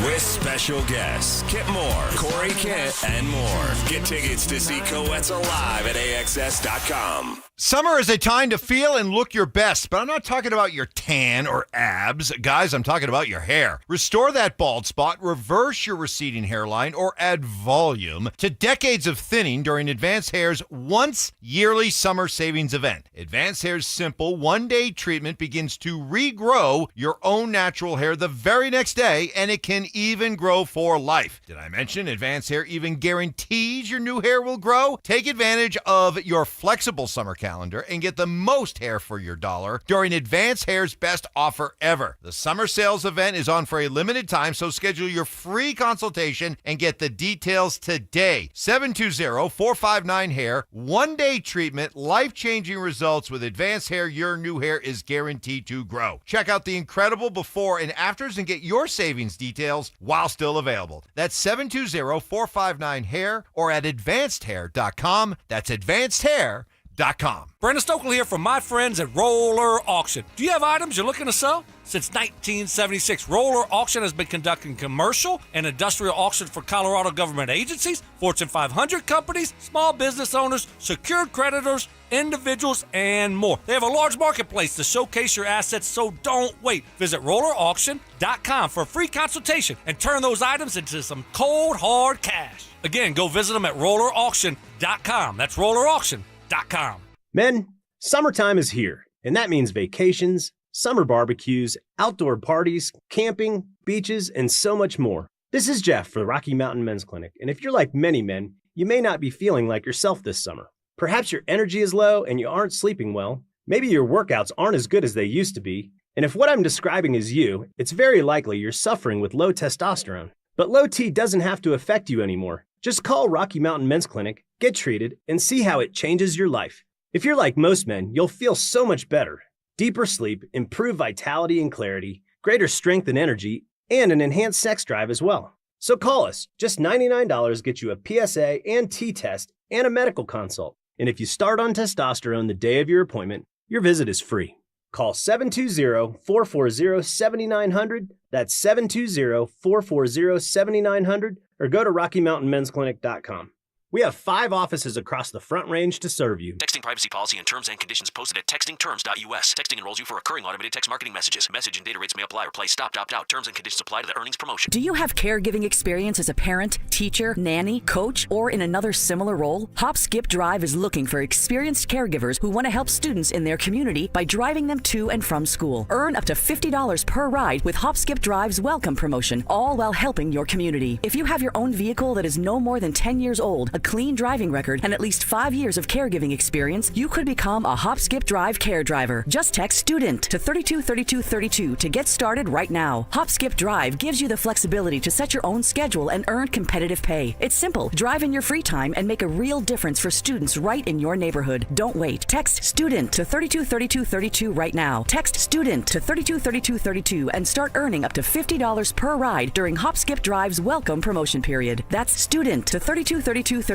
With special guests, Kip Moore, Corey Kent, and more. Get tickets to see Coetzel live at AXS.com. Summer is a time to feel and look your best, but I'm not talking about your tan or abs. Guys, I'm talking about your hair. Restore that bald spot, reverse your receding hairline, or add volume to decades of thinning during Advanced Hair's once yearly summer savings event. Advanced Hair's simple one-day treatment begins to regrow your own natural hair the very next day, and it can even grow for life. Did I mention Advanced Hair even guarantees your new hair will grow? Take advantage of your flexible summer calendar and get the most hair for your dollar during Advanced Hair's best offer ever. The summer sales event is on for a limited time, so schedule your free consultation and get the details today. 720-459-HAIR. One-day treatment, life-changing results with Advanced Hair. Your new hair is guaranteed to grow. Check out the incredible before and afters and get your savings details while still available. That's 720-459-HAIR or at advancedhair.com. That's advancedhair.com. RollerAuction.com. Brandon Stokely here from my friends at Roller Auction. Do you have items you're looking to sell? Since 1976, Roller Auction has been conducting commercial and industrial auctions for Colorado government agencies, Fortune 500 companies, small business owners, secured creditors, individuals, and more. They have a large marketplace to showcase your assets, so don't wait. Visit RollerAuction.com for a free consultation and turn those items into some cold, hard cash. Again, go visit them at RollerAuction.com. That's RollerAuction.com. Men, summertime is here, and that means vacations, summer barbecues, outdoor parties, camping, beaches, and so much more. This is Jeff for the Rocky Mountain Men's Clinic, and if you're like many men, you may not be feeling like yourself this summer. Perhaps your energy is low and you aren't sleeping well. Maybe your workouts aren't as good as they used to be. And if what I'm describing is you, it's very likely you're suffering with low testosterone. But low T doesn't have to affect you anymore. Just call Rocky Mountain Men's Clinic, get treated, and see how it changes your life. If you're like most men, you'll feel so much better. Deeper sleep, improved vitality and clarity, greater strength and energy, and an enhanced sex drive as well. So call us. Just $99 gets you a PSA and T-test and a medical consult. And if you start on testosterone the day of your appointment, your visit is free. Call 720-440-7900. That's 720-440-7900. Or go to RockyMountainMen'sClinic.com. We have 5 offices across the Front Range to serve you. Texting privacy policy and terms and conditions posted at textingterms.us. Texting enrolls you for recurring automated text marketing messages. Message and data rates may apply or place stop, opt out. Terms and conditions apply to the earnings promotion. Do you have caregiving experience as a parent, teacher, nanny, coach, or in another similar role? Hop Skip Drive is looking for experienced caregivers who want to help students in their community by driving them to and from school. Earn up to $50 per ride with Hop Skip Drive's welcome promotion, all while helping your community. If you have your own vehicle that is no more than 10 years old, a clean driving record, and at least 5 years of caregiving experience, you could become a Hop Skip Drive care driver. Just text STUDENT to 323232 to get started right now. Hop Skip Drive gives you the flexibility to set your own schedule and earn competitive pay. It's simple. Drive in your free time and make a real difference for students right in your neighborhood. Don't wait. Text STUDENT to 323232 right now. Text STUDENT to 323232 and start earning up to $50 per ride during Hop Skip Drive's welcome promotion period. That's STUDENT to 323232.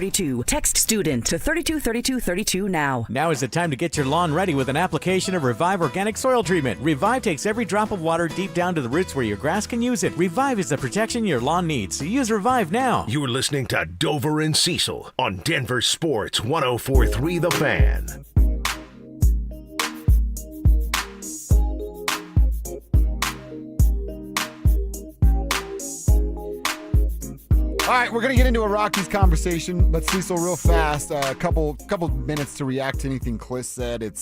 Text STUDENT to 323232 now. Now is the time to get your lawn ready with an application of Revive Organic Soil Treatment. Revive takes every drop of water deep down to the roots where your grass can use it. Revive is the protection your lawn needs, so use Revive now. You're listening to Dover and Cecil on Denver Sports 104.3 The Fan. All right, we're going to get into a Rockies conversation, but Cecil, real fast, a couple minutes to react to anything Cliss said. It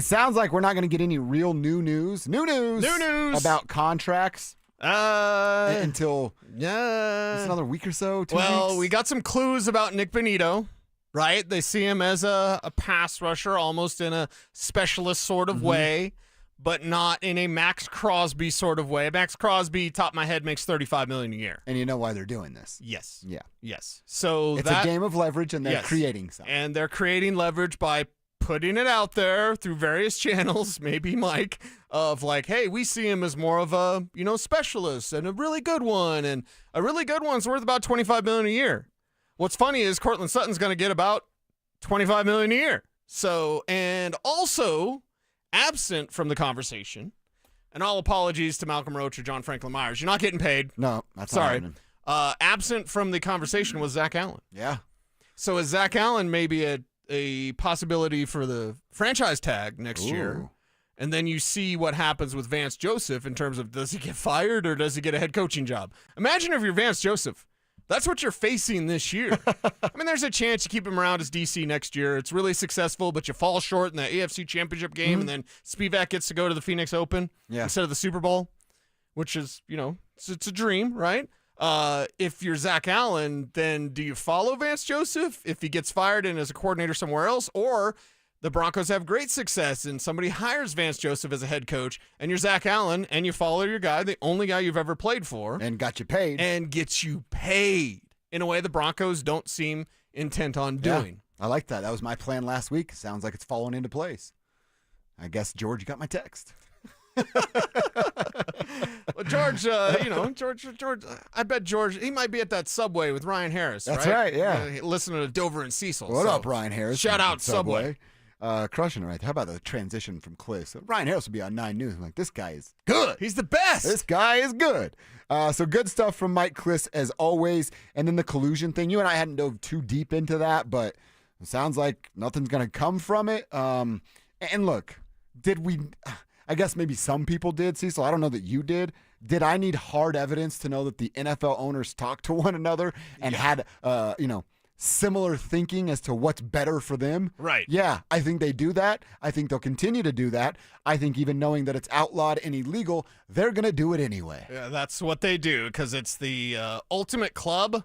sounds like we're not going to get any real new news about contracts until it's another week or so, 2 weeks. We got some clues about Nick Bonito, right? They see him as a pass rusher, almost in a specialist sort of way, but not in a Max Crosby sort of way. Max Crosby, top of my head, makes $35 million a year. And you know why they're doing this? Yes. Yeah. Yes. So it's a game of leverage, and they're creating something. And they're creating leverage by putting it out there through various channels, maybe Mike, of like, hey, we see him as more of a, specialist and a really good one. And a really good one's worth about $25 million a year. What's funny is Cortland Sutton's going to get about $25 million a year. So, and also absent from the conversation, and all apologies to Malcolm Roach or John Franklin Myers, you're not getting paid. No, that's sorry. not happening. Absent from the conversation was Zach Allen. Yeah. So is Zach Allen maybe a possibility for the franchise tag next year? And then you see what happens with Vance Joseph in terms of, does he get fired or does he get a head coaching job? Imagine if you're Vance Joseph. That's what you're facing this year. I mean, there's a chance you keep him around as DC next year. It's really successful, but you fall short in the AFC Championship game, and then Spivak gets to go to the Phoenix Open instead of the Super Bowl, which is, it's a dream, right? If you're Zach Allen, then do you follow Vance Joseph if he gets fired and is a coordinator somewhere else? Or the Broncos have great success and somebody hires Vance Joseph as a head coach, and you're Zach Allen and you follow your guy, the only guy you've ever played for. And got you paid. And gets you paid in a way the Broncos don't seem intent on doing. I like that. That was my plan last week. Sounds like it's falling into place. I guess, George, you got my text. Well, George, George, I bet George, he might be at that Subway with Ryan Harris. That's right, yeah. Listening to Dover and Cecil. What up, Ryan Harris? Shout out Subway. Crushing it right there. How about the transition from Cliff? So Ryan Harris would be on 9 News. I'm like, this guy is good. He's the best. This guy is good. So good stuff from Mike Kliss as always. And then the collusion thing. You and I hadn't dove too deep into that, but it sounds like nothing's going to come from it. And look, did we? I guess maybe some people did, Cecil. I don't know that you did. Did I need hard evidence to know that the NFL owners talked to one another and had, similar thinking as to what's better for them? Right. Yeah, I think they do that. I think they'll continue to do that. I think even knowing that it's outlawed and illegal, they're going to do it anyway. Yeah, that's what they do because it's the ultimate club.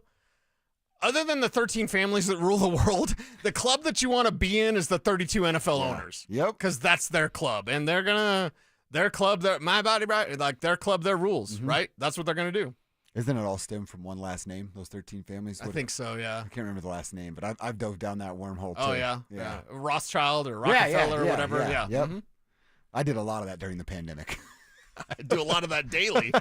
Other than the 13 families that rule the world, the club that you want to be in is the 32 NFL owners. Yep. Because that's their club. And they're going to, their club, my body, right? Like their club, their rules, right? That's what they're going to do. Isn't it all stem from one last name, those 13 families? I think so, yeah. I can't remember the last name, but I've dove down that wormhole too. Oh, yeah. Rothschild or Rockefeller or whatever. Yeah. Yep. I did a lot of that during the pandemic. I do a lot of that daily.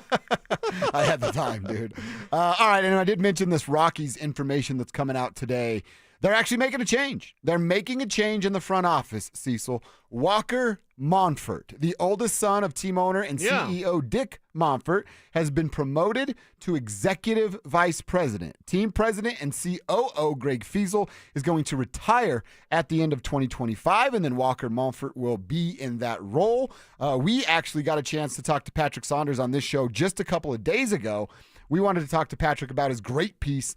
I had the time, dude. All right, and I did mention this Rockies information that's coming out today. They're actually making a change. They're making a change in the front office, Cecil. Walker Monfort, the oldest son of team owner and CEO Dick Monfort, has been promoted to executive vice president. Team president and COO Greg Fiesel is going to retire at the end of 2025, and then Walker Monfort will be in that role. We actually got a chance to talk to Patrick Saunders on this show just a couple of days ago. We wanted to talk to Patrick about his great piece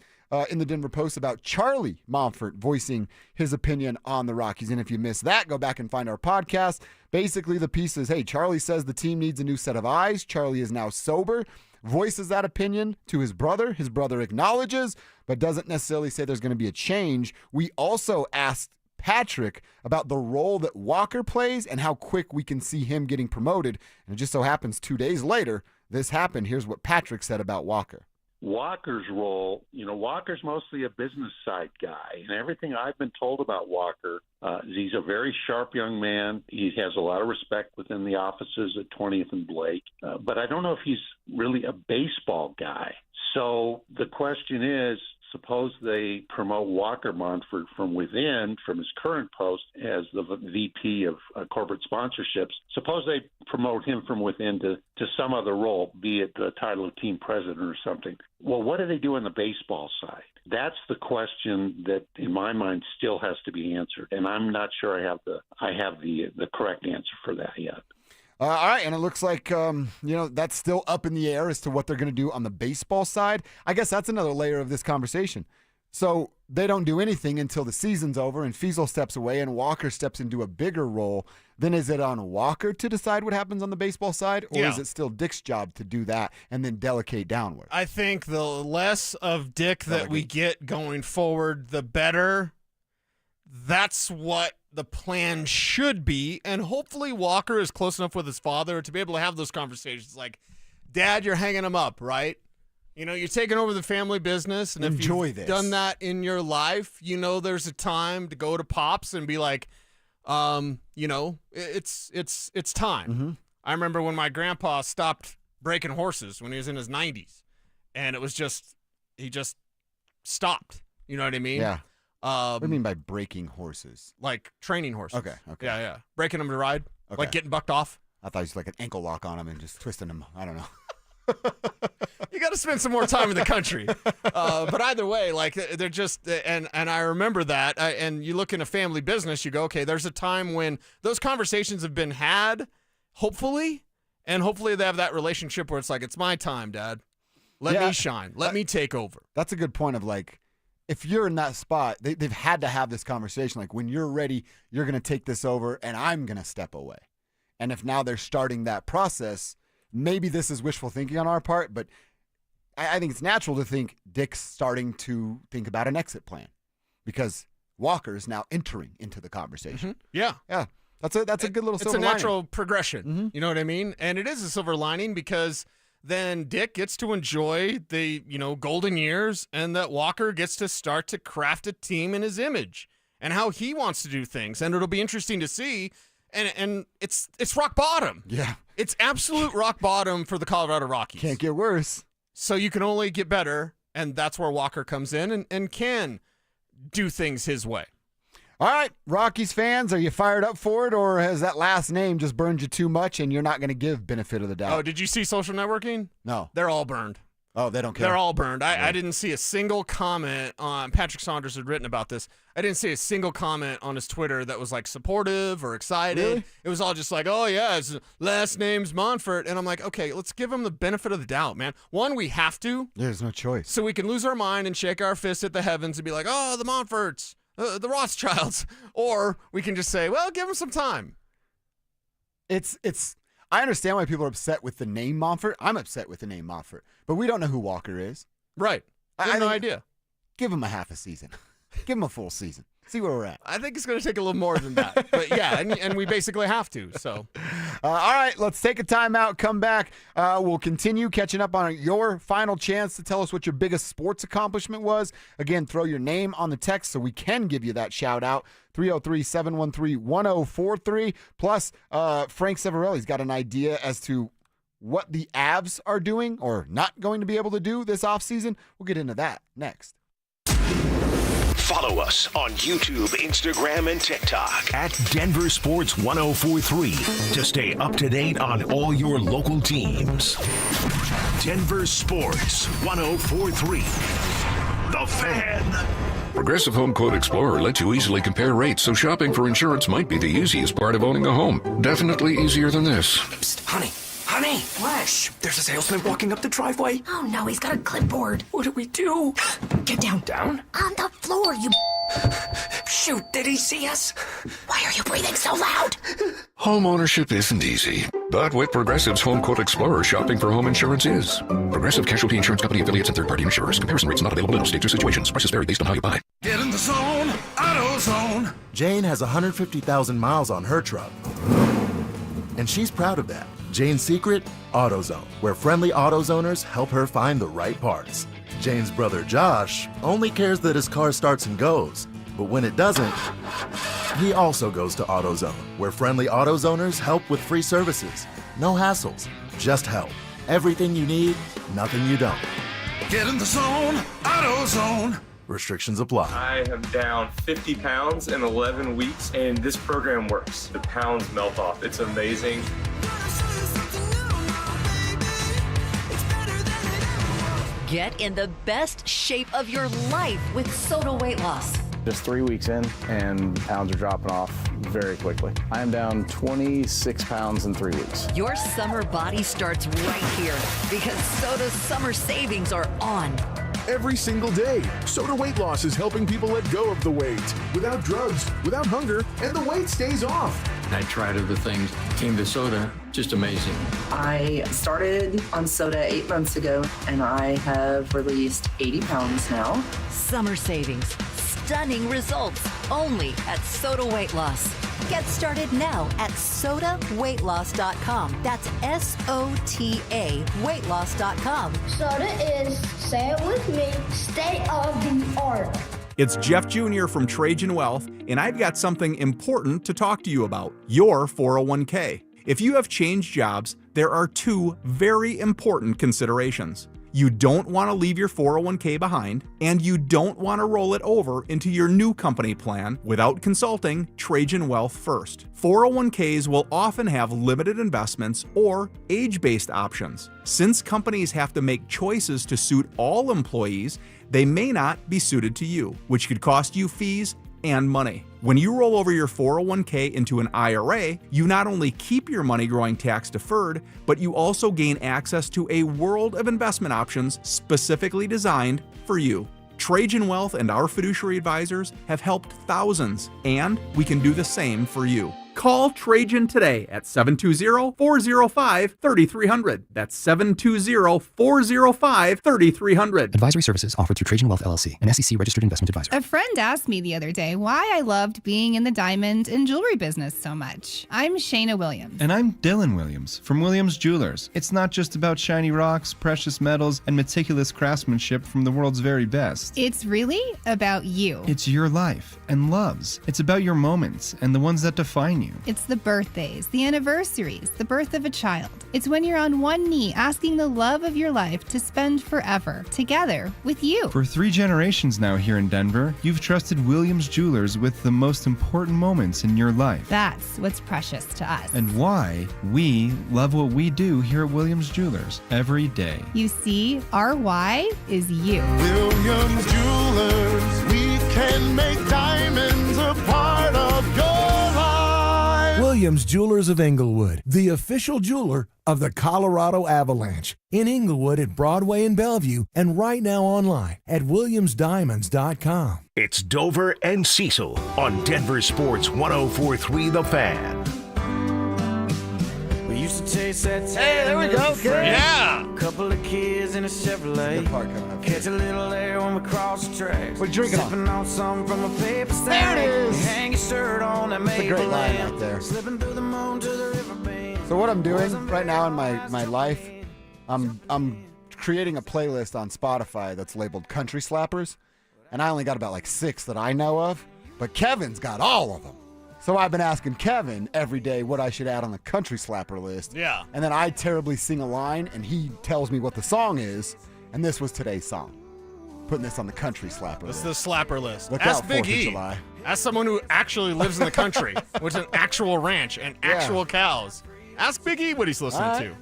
in the Denver Post about Charlie Monfort voicing his opinion on the Rockies. And if you missed that, go back and find our podcast. Basically, the piece is, hey, Charlie says the team needs a new set of eyes. Charlie is now sober, voices that opinion to his brother. His brother acknowledges, but doesn't necessarily say there's going to be a change. We also asked Patrick about the role that Walker plays and how quick we can see him getting promoted. And it just so happens 2 days later, this happened. Here's what Patrick said about Walker. Walker's role, Walker's mostly a business side guy, and everything I've been told about Walker, he's a very sharp young man. He has a lot of respect within the offices at 20th and Blake, but I don't know if he's really a baseball guy. So the question is, suppose they promote Walker Monfort from within, from his current post as the VP of corporate sponsorships. Suppose they promote him from within to some other role, be it the title of team president or something. Well, what do they do on the baseball side? That's the question that, in my mind, still has to be answered, and I'm not sure I have the correct answer for that yet. All right, and it looks like, that's still up in the air as to what they're going to do on the baseball side. I guess that's another layer of this conversation. So they don't do anything until the season's over and Fiesel steps away and Walker steps into a bigger role. Then is it on Walker to decide what happens on the baseball side, or is it still Dick's job to do that and then delegate downward? I think the less of Dick that we get going forward, the better. That's what the plan should be, and hopefully Walker is close enough with his father to be able to have those conversations like, Dad, you're hanging him up, right? You're taking over the family business, and if you've done that in your life, there's a time to go to Pops and be like, it's time. Mm-hmm. I remember when my grandpa stopped breaking horses when he was in his 90s, and it was he just stopped. You know what I mean? Yeah. What do you mean by breaking horses? Like training horses. Okay. Yeah. Breaking them to ride. Okay. Like getting bucked off. I thought you was like an ankle lock on them and just twisting them. I don't know. You got to spend some more time in the country. But either way, like they're just, and I remember that. And you look in a family business, you go, okay, there's a time when those conversations have been had, hopefully, and hopefully they have that relationship where it's like, it's my time, Dad. Let me shine. Let me take over. That's a good point of like, if you're in that spot, they've had to have this conversation. Like, when you're ready, you're going to take this over, and I'm going to step away. And if now they're starting that process, maybe this is wishful thinking on our part, but I think it's natural to think Dick's starting to think about an exit plan because Walker is now entering into the conversation. Mm-hmm. Yeah. That's a good little silver lining. It's a natural progression. Mm-hmm. You know what I mean? And it is a silver lining because then Dick gets to enjoy the, golden years, and that Walker gets to start to craft a team in his image and how he wants to do things. And it'll be interesting to see And it's rock bottom. Yeah. It's absolute rock bottom for the Colorado Rockies. Can't get worse. So you can only get better, and that's where Walker comes in and can do things his way. All right, Rockies fans, are you fired up for it, or has that last name just burned you too much and you're not going to give benefit of the doubt? Oh, did you see social networking? No. They're all burned. Oh, they don't care? They're all burned. I didn't see a single comment on, Patrick Saunders had written about this. I didn't see a single comment on his Twitter that was like supportive or excited. Really? It was all just like, oh yeah, his last name's Monfort. And I'm like, okay, let's give him the benefit of the doubt, man. One, we have to. There's no choice. So we can lose our mind and shake our fist at the heavens and be like, oh, the Monforts, the Rothschilds. Or we can just say, well, give him some time. I understand why people are upset with the name Monfort. I'm upset with the name Monfort. But we don't know who Walker is. Right. I have no idea. Give him a half a season. Give him a full season. See where we're at. I think it's going to take a little more than that. But yeah, and we basically have to. So, all right, let's take a timeout, come back. We'll continue catching up on your final chance to tell us what your biggest sports accomplishment was. Again, throw your name on the text so we can give you that shout out. 303-713-1043. Plus, Frank Severelli's got an idea as to what the Avs are doing or not going to be able to do this offseason. We'll get into that next. Follow us on YouTube, Instagram, and TikTok at Denver Sports 1043 to stay up to date on all your local teams. Denver Sports 1043. The Fan. Progressive Home Quote Explorer lets you easily compare rates, so shopping for insurance might be the easiest part of owning a home. Definitely easier than this. Psst, honey. Honey! What? Shh, there's a salesman walking up the driveway. Oh no, he's got a clipboard. What do we do? Get down. Down? On the floor, you... Shoot, did he see us? Why are you breathing so loud? Home ownership isn't easy, but with Progressive's Home Quote Explorer, shopping for home insurance is. Progressive Casualty Insurance Company affiliates and third-party insurers. Comparison rates not available in all states or situations. Prices vary based on how you buy. Get in the zone, AutoZone. Jane has 150,000 miles on her truck, and she's proud of that. Jane's secret? AutoZone, where friendly AutoZoners help her find the right parts. Jane's brother Josh only cares that his car starts and goes, but when it doesn't, he also goes to AutoZone, where friendly AutoZoners help with free services. No hassles, just help. Everything you need, nothing you don't. Get in the zone, AutoZone. Restrictions apply. I am down 50 pounds in 11 weeks, and this program works. The pounds melt off. It's amazing. Get in the best shape of your life with Soda Weight Loss. Just 3 weeks in, and pounds are dropping off very quickly. I am down 26 pounds in 3 weeks. Your summer body starts right here because Soda's summer savings are on. Every single day, Soda Weight Loss is helping people let go of the weight without drugs, without hunger, and the weight stays off. I tried other things, came to soda, just amazing. I started on soda 8 months ago, and I have released 80 pounds now. Summer savings, stunning results, only at Soda Weight Loss. Get started now at sodaweightloss.com. That's SOTA weightloss.com. Soda is, say it with me, state of the art. It's Jeff Jr. from Trajan Wealth, and I've got something important to talk to you about, your 401k. If you have changed jobs, there are two very important considerations. You don't want to leave your 401k behind, and you don't want to roll it over into your new company plan without consulting Trajan Wealth first. 401ks will often have limited investments or age-based options. Since companies have to make choices to suit all employees, they may not be suited to you, which could cost you fees and money. When you roll over your 401k into an IRA, you not only keep your money growing tax deferred, but you also gain access to a world of investment options specifically designed for you. Trajan Wealth and our fiduciary advisors have helped thousands, and we can do the same for you. Call Trajan today at 720-405-3300. That's 720-405-3300. Advisory services offered through Trajan Wealth LLC, an SEC-registered investment advisor. A friend asked me the other day why I loved being in the diamond and jewelry business so much. I'm Shayna Williams. And I'm Dylan Williams from Williams Jewelers. It's not just about shiny rocks, precious metals, and meticulous craftsmanship from the world's very best. It's really about you. It's your life and loves. It's about your moments and the ones that define you. you. It's the birthdays, the anniversaries, the birth of a child. It's when you're on one knee asking the love of your life to spend forever together with you. For 3 generations now here in Denver, you've trusted Williams Jewelers with the most important moments in your life. That's what's precious to us. And why we love what we do here at Williams Jewelers every day. You see, our why is you. Williams Jewelers, we can make diamonds a part of your life. Williams Jewelers of Inglewood, the official jeweler of the Colorado Avalanche. In Inglewood at Broadway and Bellevue, and right now online at WilliamsDiamonds.com. It's Dover and Cecil on Denver Sports 104.3 The Fan. We used to chase that Hey, there we go, kid. Yeah. Couple of kids in a Chevrolet. Catch a little air when we cross the tracks. What are you drinking on? Sipping on some from a paper There stack. it is. You hang your shirt on that That's a maple great line lamp. right there. Slipping through the moon to the riverbend. So what I'm doing right now in my life, I'm creating a playlist on Spotify that's labeled Country Slappers, and I only got about like 6 that I know of, but Kevin's got all of them. So I've been asking Kevin every day what I should add on the Country Slapper list. Yeah. And then I terribly sing a line, and he tells me what the song is, and this was today's song. Putting this on the Country Slapper This list. is the slapper list. Look Ask out, Big 4th of E. July. As someone who actually lives in the country with an actual ranch and actual cows. Ask Big E what he's listening to.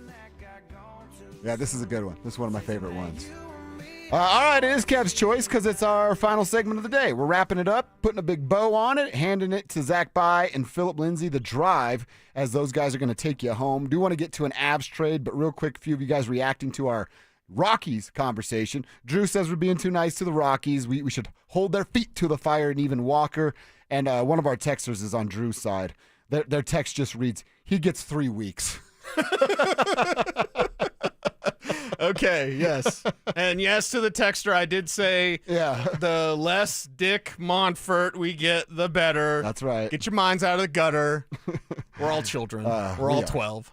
Yeah, this is a good one. This is one of my favorite ones. All right, it is Kev's Choice because it's our final segment of the day. We're wrapping it up, putting a big bow on it, handing it to Zach By and Philip Lindsay, the drive, as those guys are going to take you home. Do want to get to an Avs trade, but real quick, a few of you guys reacting to our Rockies conversation. Drew says we're being too nice to the Rockies. We should hold their feet to the fire, and even Walker. And one of our texters is on Drew's side. Their text just reads, he gets 3 weeks. Okay, yes. And yes to the texter, I did say the less Dick Montfort we get, the better. That's right. Get your minds out of the gutter. We're all children. We're all 12.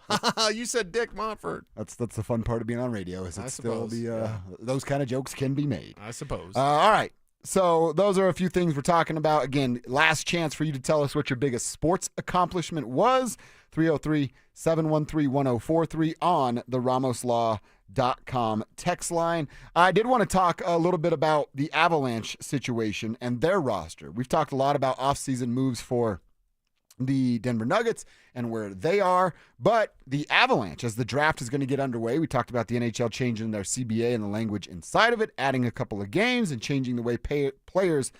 You said Dick Montfort. That's the fun part of being on radio is I it's still suppose, those kind of jokes can be made. I suppose. All right. So those are a few things we're talking about. Again, last chance for you to tell us what your biggest sports accomplishment was. 303-713-1043 on the RamosLaw.com text line. I did want to talk a little bit about the Avalanche situation and their roster. We've talked a lot about offseason moves for the Denver Nuggets and where they are, but the Avalanche, as the draft is going to get underway, we talked about the NHL changing their CBA and the language inside of it, adding a couple of games and changing the way players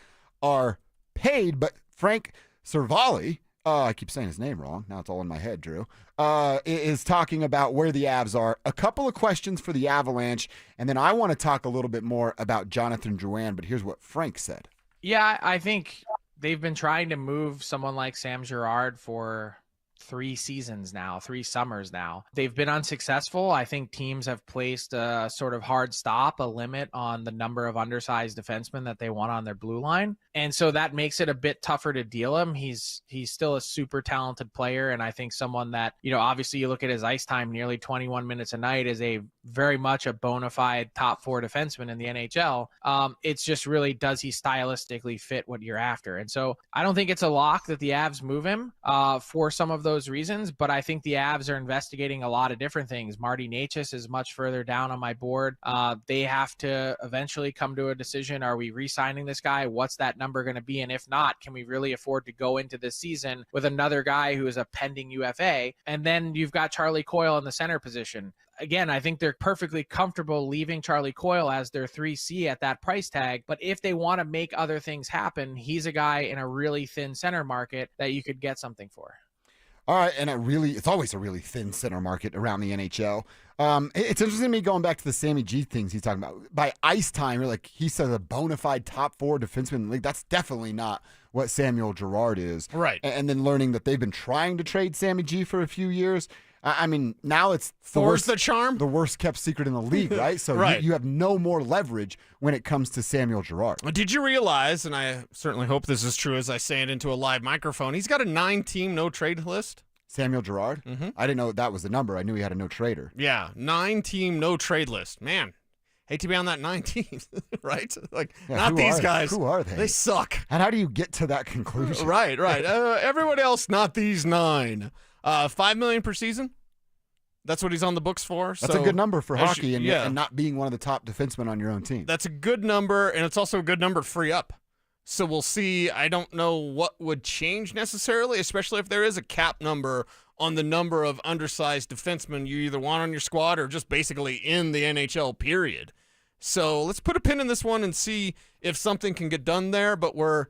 are paid. But Frank Cervalli, I keep saying his name wrong. Now it's all in my head, Drew, is talking about where the Avs are. A couple of questions for the Avalanche, and then I want to talk a little bit more about Jonathan Drouin, but here's what Frank said. Yeah, I think they've been trying to move someone like Sam Girard for 3 seasons now, 3 summers now. They've been unsuccessful. I think teams have placed a sort of hard stop, a limit on the number of undersized defensemen that they want on their blue line. And so that makes it a bit tougher to deal him. He's still a super talented player. And I think someone that, obviously you look at his ice time, nearly 21 minutes a night, is a very much a bona fide top 4 defenseman in the NHL. It's just really, does he stylistically fit what you're after? And so I don't think it's a lock that the Avs move him for some of those reasons, but I think the Avs are investigating a lot of different things. Marty Necas is much further down on my board. They have to eventually come to a decision. Are we re-signing this guy? What's that number going to be? And if not, can we really afford to go into this season with another guy who is a pending UFA? And then you've got Charlie Coyle in the center position. Again, I think they're perfectly comfortable leaving Charlie Coyle as their 3C at that price tag. But if they want to make other things happen, he's a guy in a really thin center market that you could get something for. All right, and it's always a really thin center market around the NHL. It's interesting to me going back to the Sammy G things he's talking about. By ice time, like he says, a bona fide top 4 defenseman in the league. That's definitely not what Samuel Girard is. Right. And then learning that they've been trying to trade Sammy G for a few years. I mean, now it's the worst kept secret in the league, right? So right. You have no more leverage when it comes to Samuel Girard. Did you realize, and I certainly hope this is true as I say it into a live microphone, he's got a 9-team no-trade list? Samuel Girard? Mm-hmm. I didn't know that was the number. I knew he had a no-trader. Yeah, 9-team no-trade list. Man, Hate to be on that 19th, right? Like, Yeah, not who these are- guys. Who are they? They suck. And how do you get to that conclusion? Right. Everyone else, not these 9. $5 million per season. That's what he's on the books for. That's so a good number for as hockey you- and not being one of the top defensemen on your own team. That's a good number, and it's also a good number to free up. So we'll see. I don't know what would change necessarily, especially if there is a cap number on the number of undersized defensemen you either want on your squad or just basically in the NHL, period. So let's put a pin in this one and see if something can get done there, but we're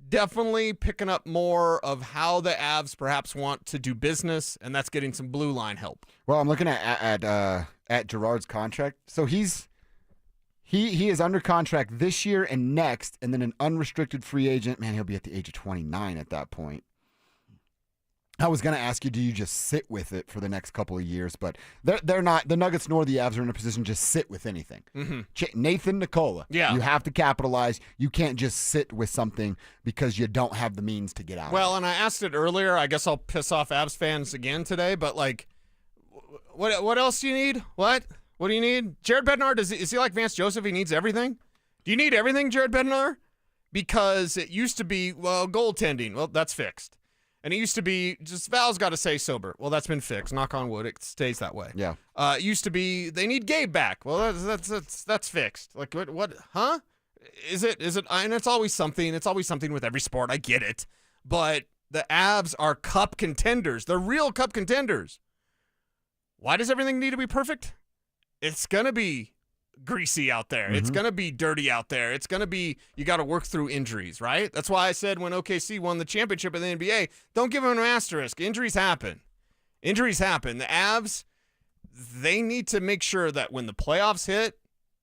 definitely picking up more of how the Avs perhaps want to do business, and that's getting some blue line help. Well, I'm looking at Gerard's contract. So he is under contract this year and next, and then an unrestricted free agent. Man, he'll be at the age of 29 at that point. I was going to ask you, do you just sit with it for the next couple of years? But they're not. The Nuggets nor the Avs are in a position to just sit with anything. Mm-hmm. Nathan Nicola, Yeah. you have to capitalize. You can't just sit with something because you don't have the means to get out Well, of and I asked it earlier. I guess I'll piss off Avs fans again today, but like, what else do you need? What do you need? Jared Bednar, is he like Vance Joseph? He needs everything? Do you need everything, Jared Bednar? Because it used to be, well, goaltending. Well, that's fixed. And it used to be just Val's got to stay sober. Well, that's been fixed. Knock on wood, it stays that way. Yeah. It used to be they need Gabe back. Well, that's fixed. Like what? Huh? Is it? And it's always something. It's always something with every sport. I get it, but the Avs are cup contenders. They're real cup contenders. Why does everything need to be perfect? It's gonna be greasy out there. It's going to be dirty out there. It's going to be, you got to work through injuries, right? That's why I said when OKC won the championship in the NBA, don't give them an asterisk. Injuries happen. The Avs, they need to make sure that when the playoffs hit,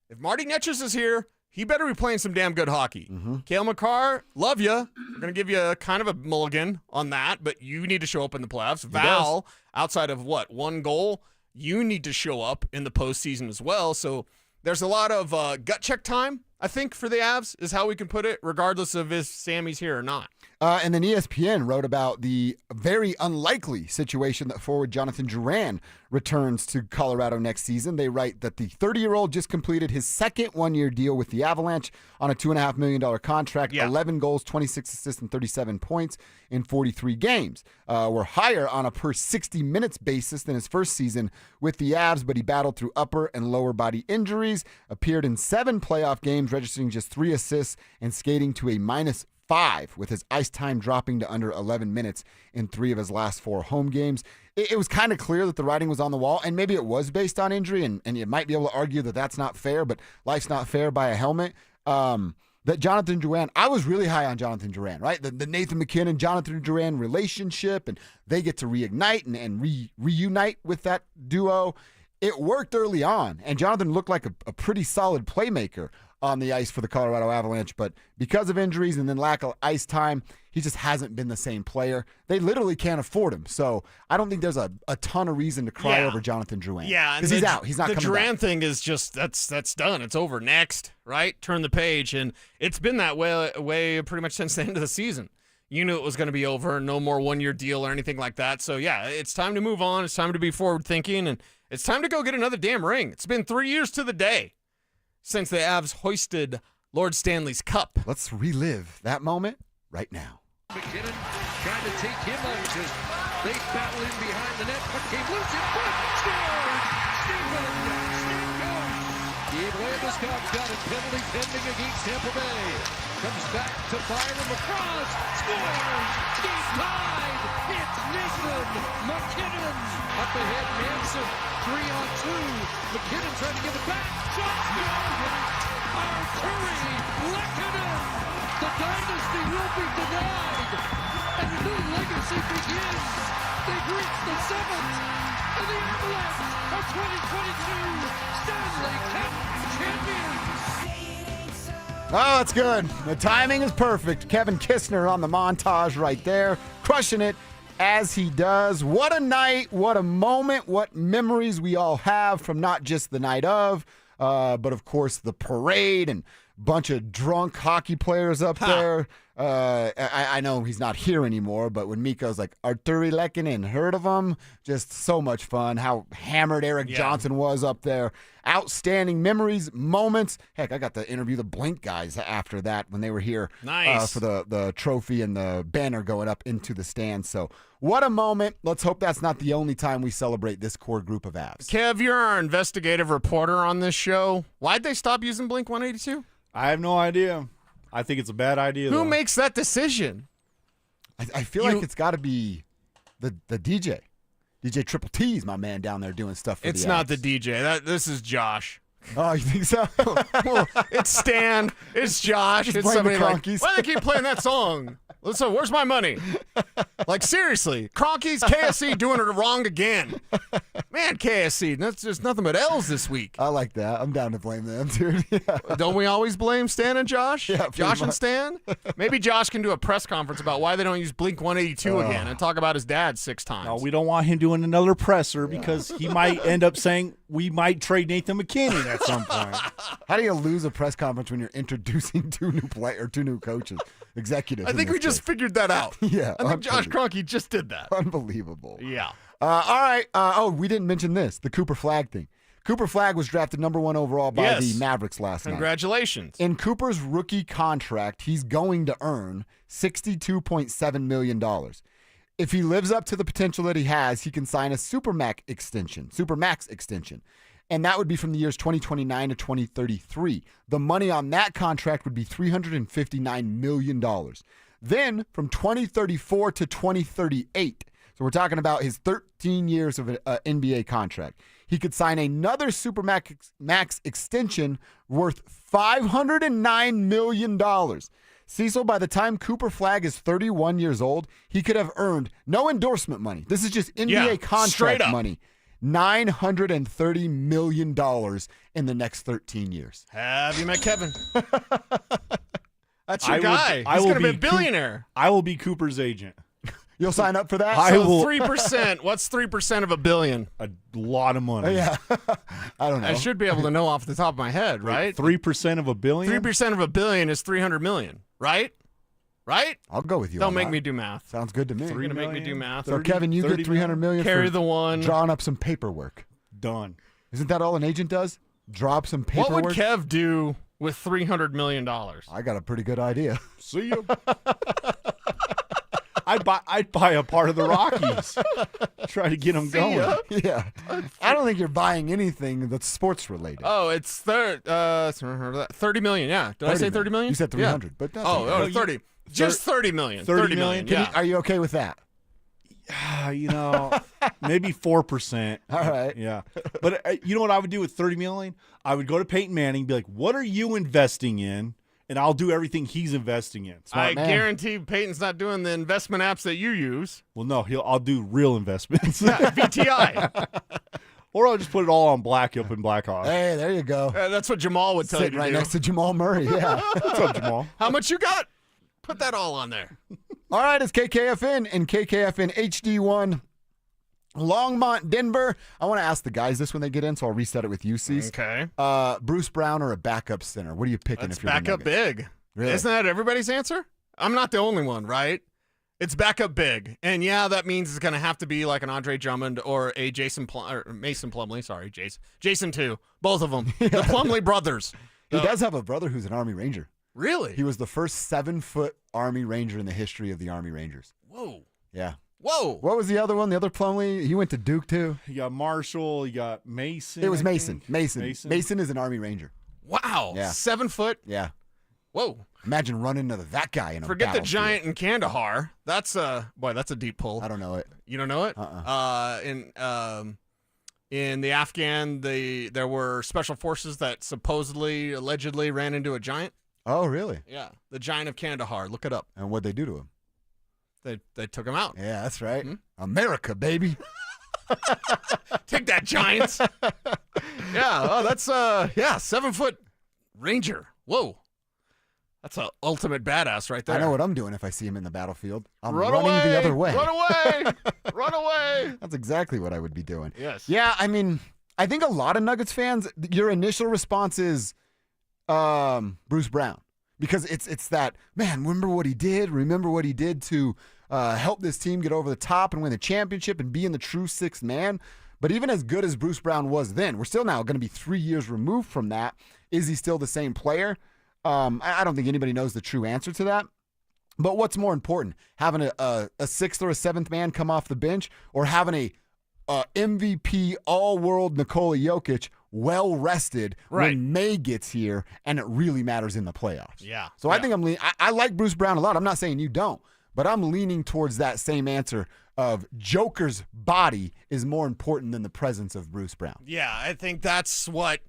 if Marty Netchers is here, he better be playing some damn good hockey. Cale Makar, love you. We're going to give you a kind of a mulligan on that, but you need to show up in the playoffs. Val, outside of one goal, you need to show up in the postseason as well. So there's a lot of gut check time, I think, for the Avs, is how we can put it, regardless of if Sammy's here or not. And then ESPN wrote about the very unlikely situation that forward Jonathan Duran returns to Colorado next season. They write that the 30-year-old just completed his second one-year deal with the Avalanche on a $2.5 million contract, 11 goals, 26 assists, and 37 points in 43 games. Were higher on a per 60 minutes basis than his first season with the Avs, but he battled through upper and lower body injuries, appeared in 7 playoff games, registering just 3 assists and skating to a -5, with his ice time dropping to under 11 minutes in 3 of his last 4 home games. It was kind of clear that the writing was on the wall, and maybe it was based on injury, and you might be able to argue that that's not fair, but life's not fair by a helmet. That Jonathan Duran, I was really high on Jonathan Duran, right? The Nathan McKinnon, Jonathan Duran relationship, and they get to reignite and reunite with that duo. It worked early on, and Jonathan looked like a pretty solid playmaker on the ice for the Colorado Avalanche, but because of injuries and then lack of ice time, he just hasn't been the same player. They literally can't afford him, so I don't think there's a ton of reason to cry over Jonathan Duran. Yeah, because he's out. He's not coming back. The Duran thing is just, that's done. It's over. Next, right? Turn the page, and it's been that way pretty much since the end of the season. You knew it was going to be over, no more one-year deal or anything like that. So, yeah, it's time to move on. It's time to be forward-thinking, and it's time to go get another damn ring. It's been 3 years to the day since the Avs hoisted Lord Stanley's Cup. Let's relive that moment right now. McKinnon trying to take him out as they battle in behind the net. Puck came loose in front. Scored! Steve Landeskog's got a penalty pending against Tampa Bay. Comes back to Byron lacrosse. Scores! Steve tied! It's Nathan McKinnon! Up ahead, Manson. 3-on-2. McKinnon trying to give it back. Shots good! Arturi Lehkonen! The dynasty will be denied! And a new legacy begins! They've reached the summit! And the Avalanche are 2022 Stanley Cup champions! Oh, that's good. The timing is perfect. Kevin Kistner on the montage right there, crushing it as he does. What a night, what a moment, what memories we all have from not just the night of, but of course the parade and bunch of drunk hockey players up there. I know he's not here anymore, but when Mikko's like, Arturi Lekkinen, heard of him? Just so much fun. How hammered Eric Johnson was up there. Outstanding memories, moments. Heck, I got to interview the Blink guys after that when they were here for the trophy and the banner going up into the stands. So what a moment. Let's hope that's not the only time we celebrate this core group of Avs. Kev, you're our investigative reporter on this show. Why'd they stop using Blink-182? I have no idea. I think it's a bad idea. Who makes that decision? I feel like it's got to be the DJ. DJ Triple T's my man down there doing stuff for It's the not Avs. the DJ. This is Josh. Oh, you think so? Well, it's Stan. It's Josh. Just It's blame the somebody like, Cronkies. why do they keep playing that song? Listen, where's my money? Like, seriously. Cronkies, KSC doing it wrong again. Man, KSC, that's just nothing but L's this week. I like that. I'm down to blame them, dude. Yeah. Don't we always blame Stan and Josh? Yeah, Josh and much. Stan? Maybe Josh can do a press conference about why they don't use Blink-182 again and talk about his dad 6 times. No, we don't want him doing another presser because he might end up saying we might trade Nathan McKinnon at some point. How do you lose a press conference when you're introducing 2 new coaches, executives? I think we just figured that out. Yeah. I think Josh Kroenke just did that. Unbelievable. Yeah. All right. We didn't mention this, the Cooper Flagg thing. Cooper Flagg was drafted number 1 overall by the Mavericks last night. Congratulations. In Cooper's rookie contract, he's going to earn $62.7 million. If he lives up to the potential that he has, he can sign a Supermax extension. And that would be from the years 2029 to 2033. The money on that contract would be $359 million. Then from 2034 to 2038, so we're talking about his 13 years of an NBA contract, he could sign another Supermax extension worth $509 million. Cecil, by the time Cooper Flagg is 31 years old, he could have earned no endorsement money. This is just NBA contract money. $930 million in the next 13 years. Have you met Kevin? That's your guy. He's going to be a billionaire. I will be Cooper's agent. You'll sign up for that? So 3%. What's 3% of $1 billion? A lot of money. Yeah. I don't know. I should be able to know off the top of my head, right? 3% of $1 billion? 3% of $1 billion is $300 million, right? Right? I'll go with you. Don't make me do math. Sounds good to me. You're going to make me do math. So, Kevin, you get $300 million Carry for the one. drawing up some paperwork. Done. Isn't that all an agent does? Draw up some paperwork? What would Kev do with $300 million? I got a pretty good idea. See you. I'd buy a part of the Rockies. Try to get them going. Yeah. I don't think you're buying anything that's sports related. Oh, it's $30 million. Yeah. Did I say $30 million? You said 300, but that's okay. 30. Just $30 million. 30 million? Yeah. Are you okay with that? Maybe 4%. All right. Yeah. But you know what I would do with $30 million? I would go to Peyton Manning and be like, what are you investing in? And I'll do everything he's investing in. I guarantee Peyton's not doing the investment apps that you use. Well, no, I'll do real investments. Yeah, VTI. Or I'll just put it all on Blackhawk and Blackhawk. Hey, there you go. That's what Jamal would tell Sitting you to right do. next to Jamal Murray. Yeah. What's up, Jamal? How much you got? Put that all on there. All right, it's KKFN and KKFN HD1. Longmont, Denver. I want to ask the guys this when they get in, so I'll reset it with you, Cease. Okay. Bruce Brown or a backup center? What are you picking It's if you're the backup Nuggets? big. Really? Isn't that everybody's answer? I'm not the only one, right? It's backup big. And yeah, that means it's going to have to be like an Andre Drummond or a Mason Plumlee. Sorry, Jason too. Both of them. The Plumlee brothers. He does have a brother who's an Army Ranger. Really? He was the first 7-foot Army Ranger in the history of the Army Rangers. Whoa. Yeah. Whoa. What was the other one? The other Plumlee? He went to Duke, too. You got Marshall. You got Mason. It was I Mason. think. Mason is an Army Ranger. Wow. Yeah. 7 foot. Yeah. Whoa. Imagine running into that guy in a Forget the battlefield. giant in Kandahar. That's that's a deep pull. I don't know it. You don't know it? In the Afghan, there were special forces that allegedly ran into a giant. Oh, really? Yeah, the giant of Kandahar. Look it up. And what'd they do to him? They took him out. Yeah, that's right. America, baby. Take that, Giants. Yeah. Oh, that's 7-foot Ranger. Whoa. That's an ultimate badass right there. I know what I'm doing if I see him in the battlefield. I'm Run running away. the other way. Run away. Run away. That's exactly what I would be doing. Yes. Yeah, I mean, I think a lot of Nuggets fans, your initial response is Bruce Brown. because it's that, man, remember what he did? Remember what he did to help this team get over the top and win the championship and being the true sixth man. But even as good as Bruce Brown was then, we're still now going to be 3 years removed from that. Is he still the same player? I don't think anybody knows the true answer to that. But what's more important, having a sixth or a seventh man come off the bench, or having a MVP all-world Nikola Jokic well-rested when May gets here and it really matters in the playoffs? Yeah. So I think I like Bruce Brown a lot. I'm not saying you don't, but I'm leaning towards that same answer of Joker's body is more important than the presence of Bruce Brown. Yeah, I think that's what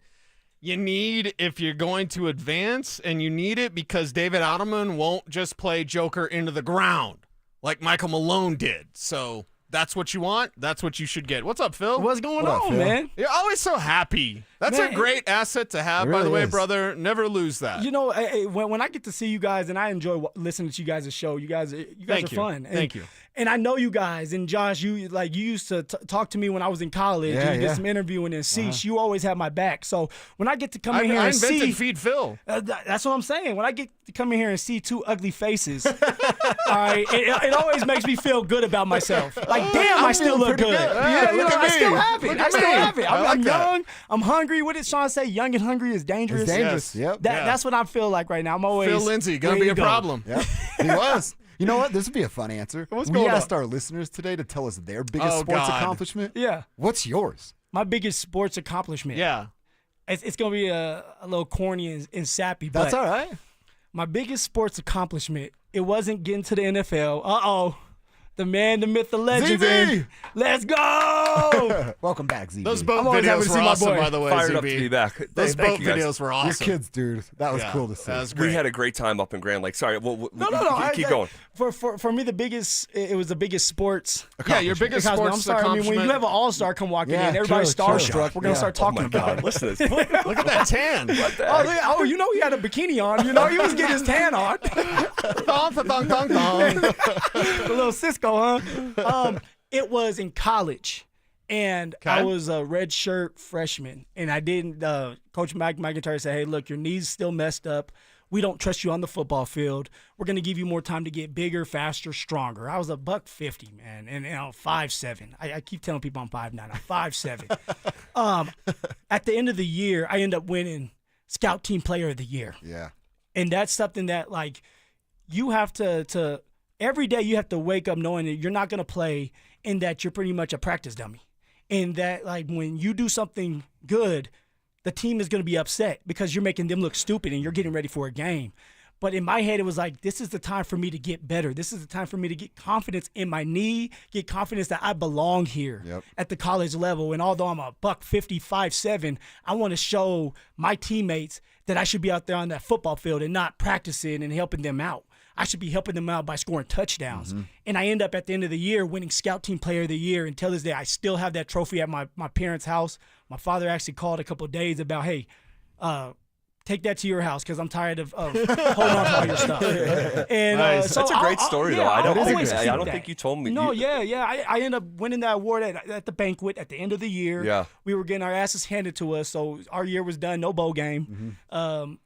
you need if you're going to advance, and you need it because David Ottoman won't just play Joker into the ground like Michael Malone did. So that's what you want. That's what you should get. What's up, Phil? What's going on, man? You're always so happy. That's a great asset to have, by the way, brother. Never lose that. You know, when I get to see you guys, and I enjoy listening to you guys' show, you guys are fun. Thank you. And I know you guys. And Josh, you used to talk to me when I was in college. Yeah, and did some interviewing and Cease. You always have my back. So when I get to come in here and see, I invented Feed Phil. That's what I'm saying. When I get to come in here and see two ugly faces, all right, it always makes me feel good about myself. Like, damn, I still look good. Yeah, I still have it. I still have it. I'm young. I'm hungry. What did Sean say? Young and hungry is dangerous. It's dangerous. Yes. Yep. That's what I feel like right now. I'm always Phil Lindsay, gonna be a problem. Yep. He was. You know what? This would be a fun answer. What's we going on? asked our listeners today to tell us their biggest sports accomplishment. Yeah. What's yours? My biggest sports accomplishment. Yeah. It's going to be a little corny and sappy, but That's all right. my biggest sports accomplishment, it wasn't getting to the NFL. Uh-oh. The man, the myth, the legend. ZB! Let's go! Welcome back, ZB. Those boat I'm always happy videos to were see my awesome, boy. by the way, Fired ZB. up to be back. Those Thank boat you, guys. videos were awesome. Your kids, dude. That was cool to see. That was great. We had a great time up in Grand Lake. Sorry, No. keep going. For me, it was the biggest sports. Yeah, your biggest I'm sports sorry. I mean, when you have an all-star come walking in, everybody's starstruck. We're going to start talking about it. Listen to this. Look at that tan. Oh, you know he had a bikini on. You know he was getting his tan on. A little Cisco, huh? It was in college, and I was a redshirt freshman, and I didn't. Coach Mike McIntyre said, "Hey, look, your knee's still messed up. We don't trust you on the football field. We're going to give you more time to get bigger, faster, stronger." I was a $150, man, and 5'7". I keep telling people I'm 5'9". I'm 5'7". At the end of the year, I end up winning Scout Team Player of the Year. Yeah. And that's something that, like, you have to every day you have to wake up knowing that you're not going to play and that you're pretty much a practice dummy. And that, like, when you do something good, the team is going to be upset because you're making them look stupid and you're getting ready for a game. But in my head, it was like, this is the time for me to get better. This is the time for me to get confidence in my knee, get confidence that I belong here at the college level. And although I'm a $150, 5'7", I want to show my teammates that I should be out there on that football field and not practicing and helping them out. I should be helping them out by scoring touchdowns. And I end up at the end of the year winning Scout Team Player of the Year. Until this day, I still have that trophy at my parents' house. My father actually called a couple of days about, hey, take that to your house because I'm tired of holding on to all your stuff. And Nice. That's a great story, though. I don't think think you told me. No, I ended up winning that award at the banquet at the end of the year. Yeah. We were getting our asses handed to us, so our year was done, no bowl game.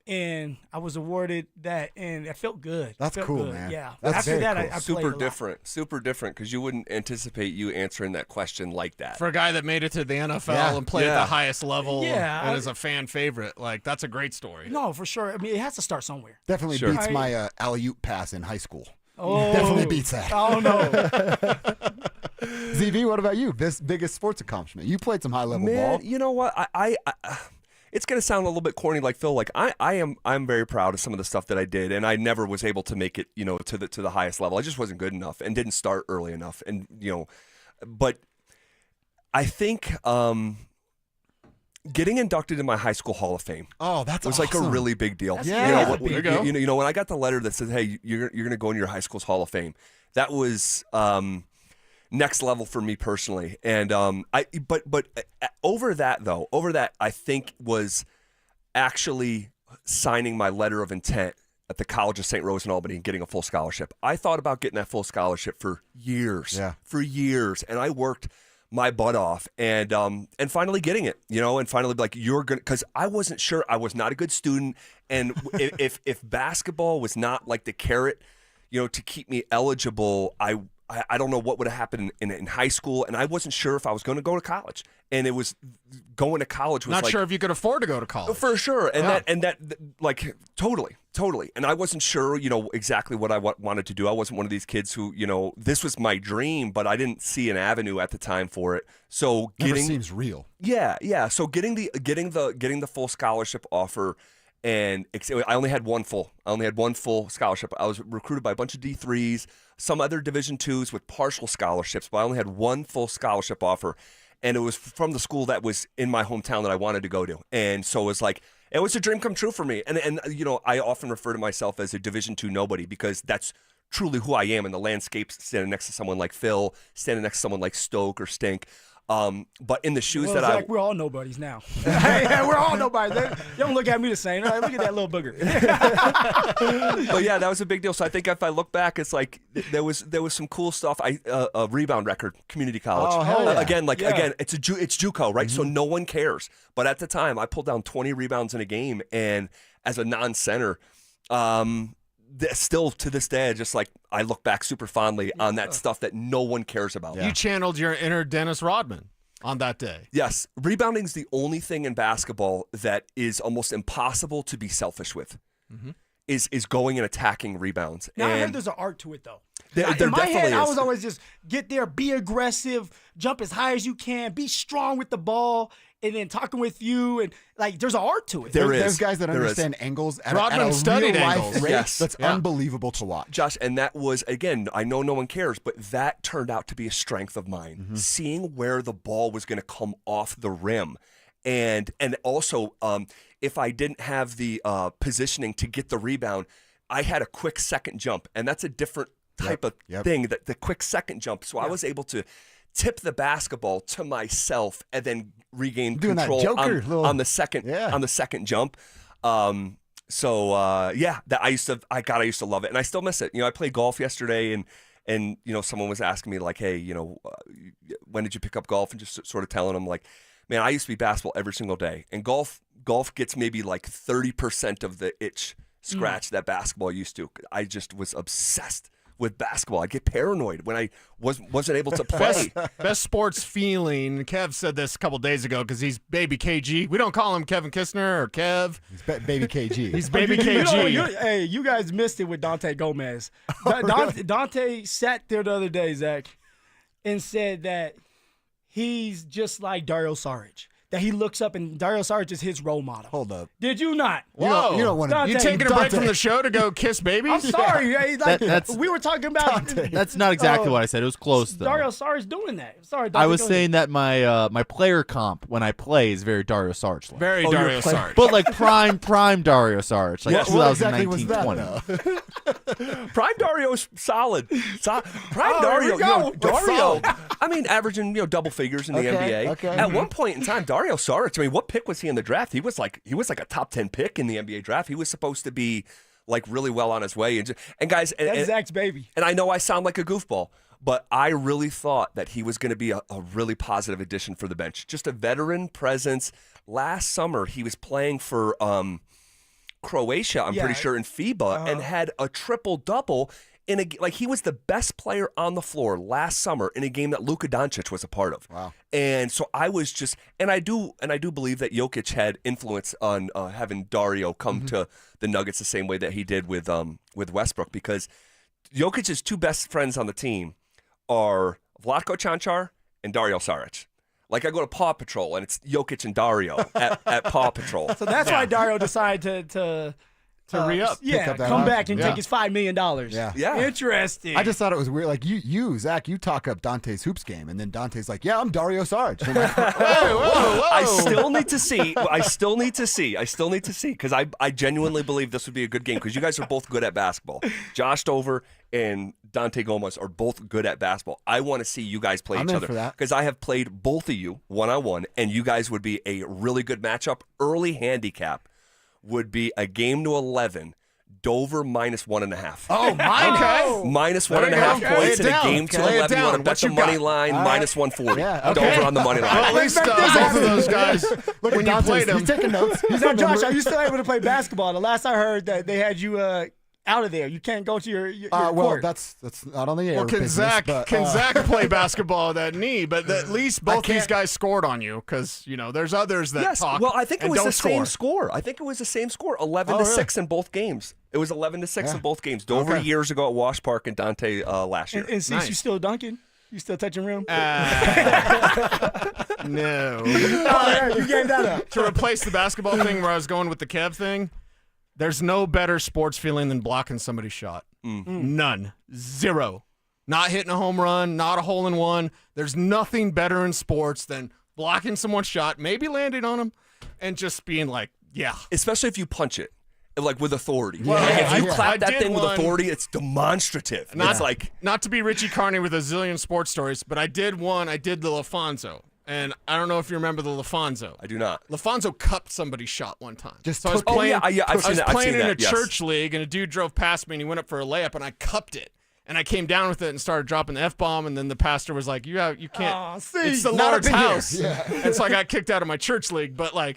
And I was awarded that, and it felt good. That's felt cool, good. man. Yeah. That's After very that, cool. I played Super a lot. different, because you wouldn't anticipate you answering that question like that. For a guy that made it to the NFL Yeah. and played at Yeah. the highest level Yeah. and is a fan favorite, like, that's a great story. No, for sure. I mean, it has to start somewhere. Definitely Sure. beats my alley-oop pass in high school. Oh, Definitely beats that. Oh, no. ZV, what about you? This biggest sports accomplishment? You played some high-level Man, ball. you know what? I it's gonna sound a little bit corny, like Phil. Like I'm very proud of some of the stuff that I did, and I never was able to make it, to the highest level. I just wasn't good enough and didn't start early enough, and but I think getting inducted in my high school Hall of Fame. Oh, that's was like a awesome. really big deal. Yeah. There you go. When I got the letter that said, "Hey, you're gonna go in your high school's Hall of Fame," that was next level for me personally. And but over that I think was actually signing my letter of intent at the College of St. Rose in Albany and getting a full scholarship. I thought about getting that full scholarship for years, and I worked my butt off and finally getting it, and finally be like, you're gonna, because I wasn't sure. I was not a good student, and if basketball was not like the carrot, to keep me eligible, I don't know what would have happened in high school, and I wasn't sure if I was going to go to college. And it was going to college was not like, sure if you could afford to go to college for sure, and that like totally. And I wasn't sure, exactly what I wanted to do. I wasn't one of these kids who, this was my dream, but I didn't see an avenue at the time for it. So Never seems real. Yeah. So getting the full scholarship offer, and I only had one full scholarship. I was recruited by a bunch of D3s, some other Division IIs with partial scholarships, but I only had one full scholarship offer. And it was from the school that was in my hometown that I wanted to go to. And so it was like, it was a dream come true for me. And I often refer to myself as a Division II nobody because that's truly who I am in the landscape, standing next to someone like Phil, standing next to someone like Stoke or Stink. But in the shoes that Zach, we're all nobodies now. We're all nobodies. You don't look at me the same. All right, look at that little booger. But yeah, that was a big deal. So I think if I look back, it's like there was some cool stuff. A rebound record, community college. Oh, hell yeah. Again, it's JUCO, right? So no one cares. But at the time, I pulled down 20 rebounds in a game, and as a non-center, still to this day, I look back super fondly on that stuff that no one cares about. You channeled your inner Dennis Rodman on that day. Yes. Rebounding is the only thing in basketball that is almost impossible to be selfish with, is going and attacking rebounds. Now, I heard there's an art to it, though. In my head, I was always just get there, be aggressive, jump as high as you can, be strong with the ball, and then talking with you, and there's an art to it. There's guys that understand angles at Rodman a studied real-life angles. rate. Yes. That's unbelievable to watch. Josh, and that was, again, I know no one cares, but that turned out to be a strength of mine, seeing where the ball was going to come off the rim. And also, if I didn't have the positioning to get the rebound, I had a quick second jump, and that's a different type of thing, that the quick second jump. So I was able to tip the basketball to myself and then regain control on the second jump. That I used to love it, and I still miss it. I played golf yesterday, and someone was asking me like, hey, when did you pick up golf? And just sort of telling them like, man, I used to be basketball every single day, and golf gets maybe like 30% of the itch scratch that basketball used to. I just was obsessed with basketball. I get paranoid when I wasn't able to play. Best sports feeling. Kev said this a couple days ago because he's baby KG. We don't call him Kevin Kistner or Kev. He's baby KG. He's baby KG. You guys missed it with Dante Gomez. Dante sat there the other day, Zach, and said that he's just like Dario Saric. That he looks up and Dario Saric is his role model. Hold up. Did you not? Whoa. You don't want to. You taking a break from the show to go kiss babies? I'm sorry. We were talking about. That's not exactly what I said. It was close, though. Dario Saric doing that. Sorry, Dante, I was saying that my player comp when I play is very Dario Saric. Very Dario Saric. But like prime Dario Saric. Like 2019-20. Prime Dario's solid. Prime Dario. Dario. I mean, averaging double figures in the NBA. Okay. At one point in time, Dario Saric. I mean, what pick was he in the draft? He was like a top 10 pick in the NBA draft. He was supposed to be like really well on his way. And guys, that's Zach's baby. And I know I sound like a goofball, but I really thought that he was going to be a really positive addition for the bench. Just a veteran presence. Last summer, he was playing for Croatia, I'm pretty sure, in FIBA, and had a triple-double in he was the best player on the floor last summer in a game that Luka Doncic was a part of. Wow. And so I was just, and I do believe that Jokic had influence on having Dario come to the Nuggets the same way that he did with Westbrook, because Jokic's two best friends on the team are Vlatko Čančar and Dario Saric. Like, I go to Paw Patrol and it's Jokic and Dario at Paw Patrol. So that's why Dario decided to re-up. Come back and take his $5 million. Yeah. Interesting. I just thought it was weird. Like, Zach, you talk up Dante's hoops game, and then Dante's like, yeah, I'm Dario Saric. I'm like, whoa. I still need to see, because I genuinely believe this would be a good game, because you guys are both good at basketball. Josh Dover and Dante Gomez are both good at basketball. I want to see you guys play each other, because I have played both of you one-on-one, and you guys would be a really good matchup. Early handicap would be a game to 11, Dover -1.5. Oh, my Okay. -1.5 points in a game to 11. You want to bet the money line? -140. Yeah, Dover on the money line. Well, at least both of those guys, Look when at you Dante, played them. he's taking notes. Now, Josh, are you still able to play basketball? The last I heard that they had you out of there. You can't go to your well, court. that's not on the air. Well, can business, Zach but, play basketball with that knee? But at least both these guys scored on you because, there's others that Yes, talk well, I think it and was don't the same score. score. I think it was the same score, 11-6 in both games. It was 11-6 in both games. Dover years ago at Wash Park and Dante last year. And since you still dunking, you still touching rim? No. You gave that up. To replace the basketball thing where I was going with the Kev thing, there's no better sports feeling than blocking somebody's shot. None. Zero. Not hitting a home run, not a hole in one. There's nothing better in sports than blocking someone's shot, maybe landing on them, and just being like, yeah. Especially if you punch it, like with authority. Well, Like, if you I clap that did thing with one- authority, it's demonstrative. It's like not to be Richie Carney with a zillion sports stories, but I did one. I did the LaFonso. And I don't know if you remember the LaFonso. I do not. LaFonso cupped somebody's shot one time. Just I was took it. playing, I've I was seen that. I've playing seen in that, a yes. church league, and a dude drove past me, and he went up for a layup, and I cupped it. And I came down with it and started dropping the F-bomb, and then the pastor was like, you can't. It's the not Lord's up in here. house. Yeah. And so I got kicked out of my church league. But, I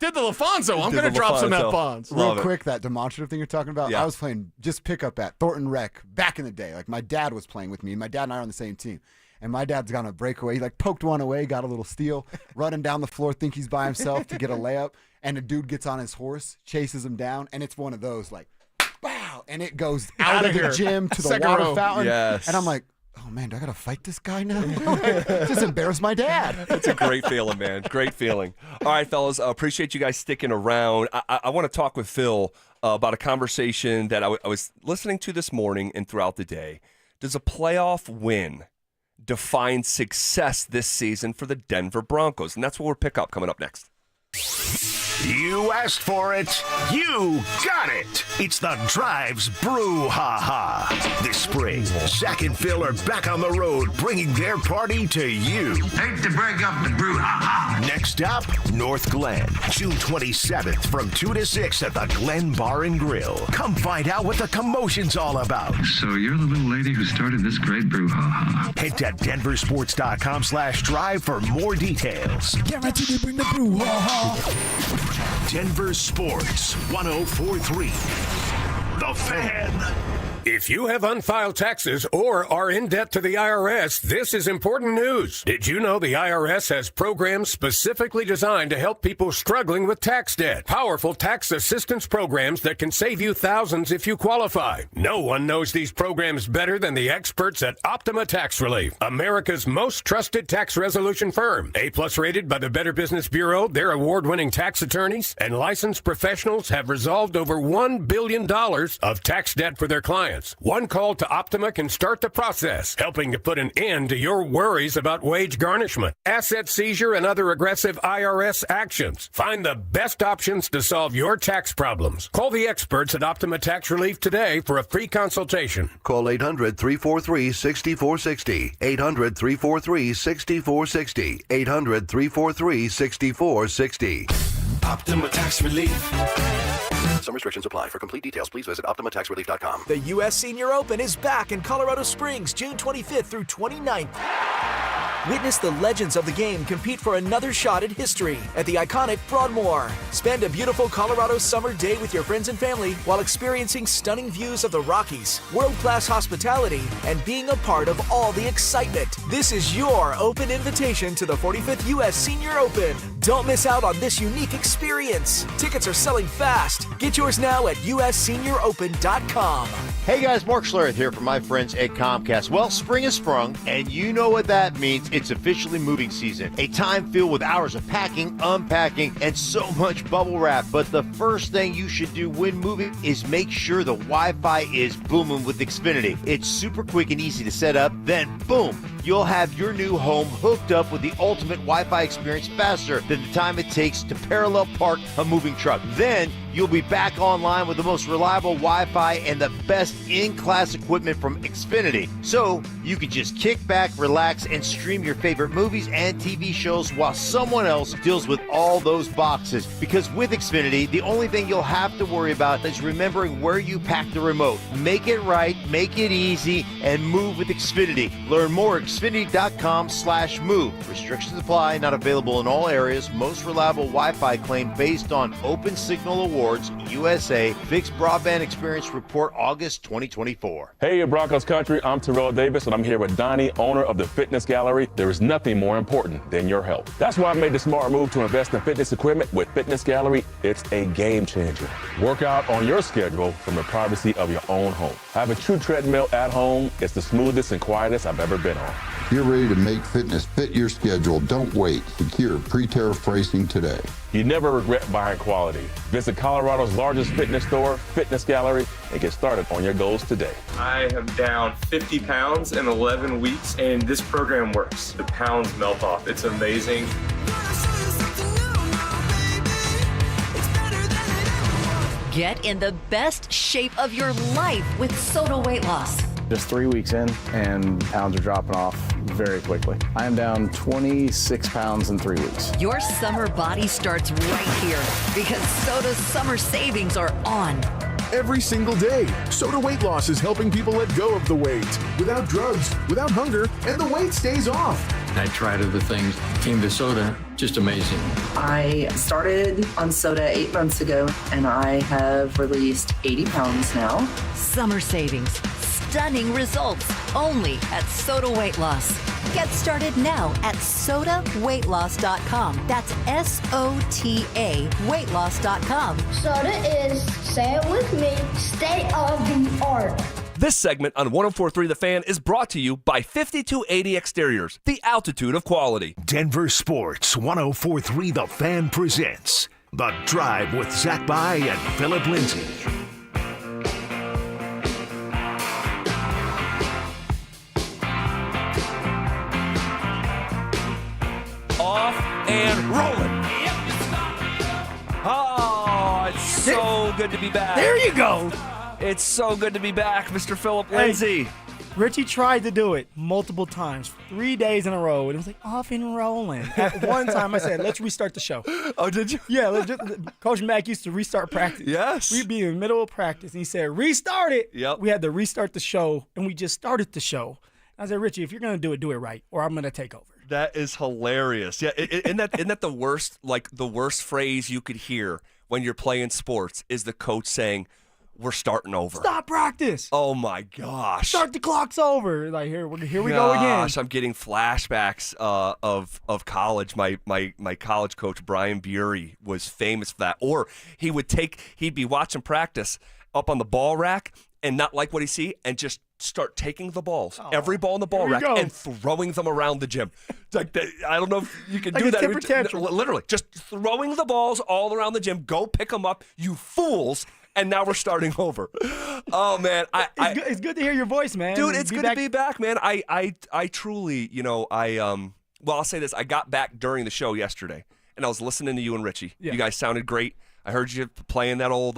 did the LaFonso. I'm Did going to the drop some LaFonso. F-bombs. Real quick, that demonstrative thing you're talking about, Yeah. I was playing just pickup at Thornton Rec back in the day. Like, my dad was playing with me. My dad and I are on the same team. And my dad's gone a breakaway. He, poked one away, got a little steal, running down the floor, think he's by himself to get a layup. And a dude gets on his horse, chases him down, and it's one of those, wow, and it goes out of the gym to the Second water row. fountain. Yes. And I'm like, oh, man, do I got to fight this guy now? Just embarrass my dad. It's a great feeling, man. Great feeling. All right, fellas, appreciate you guys sticking around. I want to talk with Phil about a conversation that I was listening to this morning and throughout the day. Does a playoff win define success this season for the Denver Broncos? And that's what we'll pick up coming up next. You asked for it. You got it. It's the Drives Brouhaha. This spring, Zach and Phil are back on the road bringing their party to you. Hate to break up the brouhaha. Next stop, North Glen, June 27th from 2 to 6 at the Glen Bar and Grill. Come find out what the commotion's all about. So you're the little lady who started this great brouhaha. Head to denversports.com/drive for more details. Guaranteed to bring the brouhaha. Denver Sports 1043. The Fan. If you have unfiled taxes or are in debt to the IRS, this is important news. Did you know the IRS has programs specifically designed to help people struggling with tax debt? Powerful tax assistance programs that can save you thousands if you qualify. No one knows these programs better than the experts at Optima Tax Relief, America's most trusted tax resolution firm. A+ rated by the Better Business Bureau, their award-winning tax attorneys and licensed professionals have resolved over $1 billion of tax debt for their clients. One call to Optima can start the process, helping to put an end to your worries about wage garnishment, asset seizure, and other aggressive IRS actions. Find the best options to solve your tax problems. Call the experts at Optima Tax Relief today for a free consultation. Call 800-343-6460. 800-343-6460. 800-343-6460. Optima Tax Relief. Some restrictions apply. For complete details, please visit OptimaTaxRelief.com. The U.S. Senior Open is back in Colorado Springs, June 25th through 29th. Witness the legends of the game compete for another shot at history at the iconic Broadmoor. Spend a beautiful Colorado summer day with your friends and family while experiencing stunning views of the Rockies, world-class hospitality, and being a part of all the excitement. This is your open invitation to the 45th U.S. Senior Open. Don't miss out on this unique experience. Tickets are selling fast. Get yours now at ussenioropen.com. Hey guys, Mark Schlereth here from my friends at Comcast. Well, spring has sprung, and you know what that means. It's officially moving season. A time filled with hours of packing, unpacking, and so much bubble wrap. But the first thing you should do when moving is make sure the Wi-Fi is booming with Xfinity. It's super quick and easy to set up. Then, boom, you'll have your new home hooked up with the ultimate Wi-Fi experience faster than the time it takes to parallel park a moving truck. Then, you'll be back online with the most reliable Wi-Fi and the best in-class equipment from Xfinity. So you can just kick back, relax, and stream your favorite movies and TV shows while someone else deals with all those boxes. Because with Xfinity, the only thing you'll have to worry about is remembering where you pack the remote. Make it right, make it easy, and move with Xfinity. Learn more at Xfinity.com/move. Restrictions apply, not available in all areas. Most reliable Wi-Fi claim based on Open Signal Awards, USA. Fixed Broadband Experience Report, August 2024. Hey, Broncos country, I'm Terrell Davis, and I'm here with Donnie, owner of the Fitness Gallery. There is nothing more important than your health. That's why I made the smart move to invest in fitness equipment with Fitness Gallery. It's a game changer. Work out on your schedule from the privacy of your own home. I have a true treadmill at home. It's the smoothest and quietest I've ever been on. If you're ready to make fitness fit your schedule, don't wait. Secure pre-tariff pricing today. You never regret buying quality. Visit Colorado's largest fitness store, Fitness Gallery, and get started on your goals today. I am down 50 pounds in 11 weeks, and this program works. The pounds melt off. It's amazing. Get in the best shape of your life with Soda Weight Loss. Just 3 weeks in, and pounds are dropping off very quickly. I am down 26 pounds in 3 weeks. Your summer body starts right here because Soda's summer savings are on. Every single day, Soda Weight Loss is helping people let go of the weight without drugs, without hunger, and the weight stays off. I tried other things, came to soda, just amazing. I started on soda 8 months ago, and I have released 80 pounds now. Summer savings, stunning results, only at Soda Weight Loss. Get started now at sodaweightloss.com. That's SOTA weightloss.com. Soda is, say it with me, state of the art. This segment on 104.3 The Fan is brought to you by 5280 Exteriors, the altitude of quality. Denver Sports 104.3 The Fan presents The Drive with Zach By and Philip Lindsay. Off and rolling. Oh, it's so good to be back. There you go. It's so good to be back, Mr. Philip Lindsay. Richie tried to do it multiple times, 3 days in a row, and it was like off and rolling. At one time, I said, let's restart the show. Oh, did you? Yeah. Coach Mack used to restart practice. Yes. We'd be in the middle of practice, and he said, restart it. Yep. We had to restart the show, and we just started the show. I said, Richie, if you're going to do it right, or I'm going to take over. That is hilarious. Yeah, isn't that the worst, like the worst phrase you could hear when you're playing sports is the coach saying, we're starting over. Stop practice. Oh my gosh. Start the clock's over. Like here we go again. Gosh, I'm getting flashbacks of college. My college coach Brian Bury was famous for that. Or he'd be watching practice up on the ball rack and not like what he see and just start taking the balls, every ball in the ball rack, and throwing them around the gym. It's like I don't know if you can like do a that. temper tantrum. Literally, just throwing the balls all around the gym. Go pick them up, you fools. And now we're starting over. Oh, man. It's good to hear your voice, man. Dude, it's good to be back, man. I truly, I'll say this. I got back during the show yesterday, and I was listening to you and Richie. Yeah. You guys sounded great. I heard you playing that old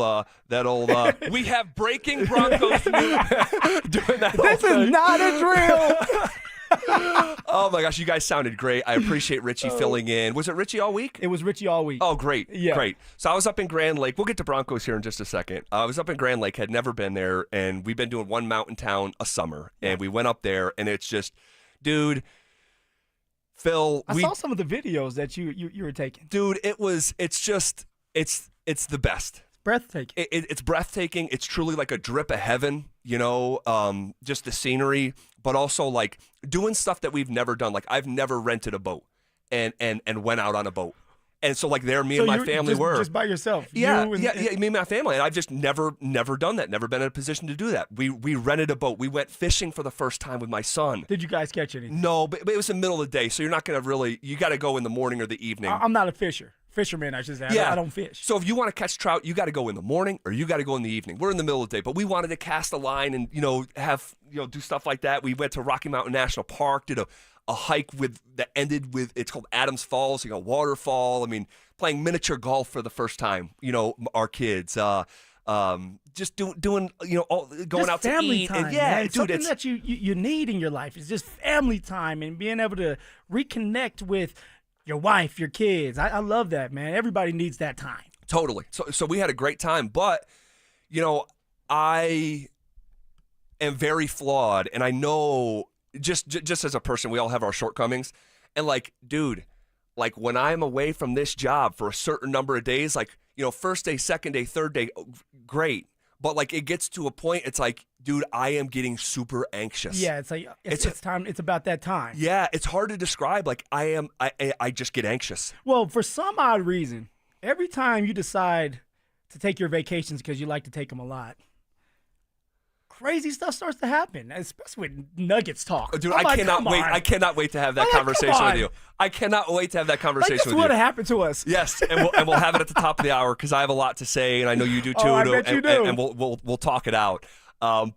we have breaking Broncos music. Doing that This is not a drill. Oh my gosh, you guys sounded great. I appreciate Richie filling in. Was it Richie all week? It was Richie all week. Oh, great. Yeah. Great. So I was up in Grand Lake. We'll get to Broncos here in just a second. I was up in Grand Lake, had never been there, and we've been doing one mountain town a summer. And we went up there, and it's just, dude, Phil. I saw some of the videos that you were taking. Dude, it's the best. Breathtaking. It's breathtaking. It's truly like a drip of heaven, just the scenery, but also like doing stuff that we've never done. Like I've never rented a boat and went out on a boat. And so like me and my family were. Just by yourself. Yeah, me and my family. And I've just never done that, never been in a position to do that. We rented a boat. We went fishing for the first time with my son. Did you guys catch anything? No, but it was the middle of the day, so you're not going to you got to go in the morning or the evening. I'm not a fisherman, I should say. I don't fish. So if you want to catch trout, you got to go in the morning or you got to go in the evening. We're in the middle of the day, but we wanted to cast a line and, do stuff like that. We went to Rocky Mountain National Park, did hike that ended with, it's called Adams Falls. You got waterfall. I mean, playing miniature golf for the first time. Our kids. Just doing going just out family to eat. time, And yeah, man. dude, Something it's that you need in your life is just family time and being able to reconnect with your wife, your kids. I love that, man. Everybody needs that time. totally. So we had a great time, but I am very flawed, and I know just as a person, we all have our shortcomings. And dude, when I'm away from this job for a certain number of days, first day, second day, third day, great. But it gets to a point, it's dude, I am getting super anxious. Yeah, it's time. It's about that time. Yeah, it's hard to describe. I just get anxious. Well, for some odd reason, every time you decide to take your vacations because you like to take them a lot, crazy stuff starts to happen, especially with Nuggets talk. Dude, I cannot wait. I cannot wait to have that conversation with you. I cannot wait to have that conversation with you. This would have happened to us. Yes, and we'll have it at the top of the hour because I have a lot to say, and I know you do too. I bet you do. And we'll talk it out. I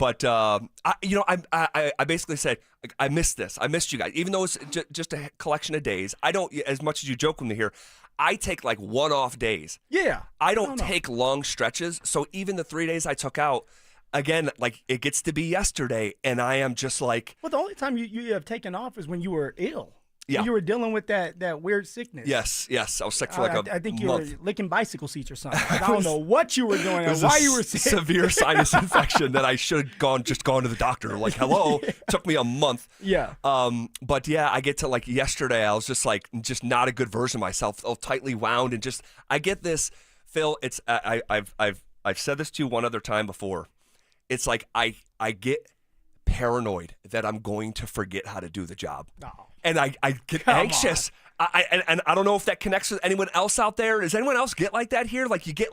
basically said I missed this. I missed you guys, even though it's just a collection of days. I don't, as much as you joke with me here, I take one-off days. Yeah, I don't take long stretches. So even the 3 days I took out. Again, it gets to be yesterday, and I am just Well, the only time you have taken off is when you were ill. Yeah. When you were dealing with that weird sickness. Yes. I was sick for I think you month. were licking bicycle seats or something. I don't know what you were doing or why you were sick. Severe sinus infection that I should have gone to the doctor. Hello. Yeah. Took me a month. Yeah. But yeah, I get to yesterday, I was just not a good version of myself, all tightly wound, and I get this, Phil. It's I've said this to you one other time before. It's I get paranoid that I'm going to forget how to do the job. No. And I get anxious. And I don't know if that connects with anyone else out there. Does anyone else get like that here? You get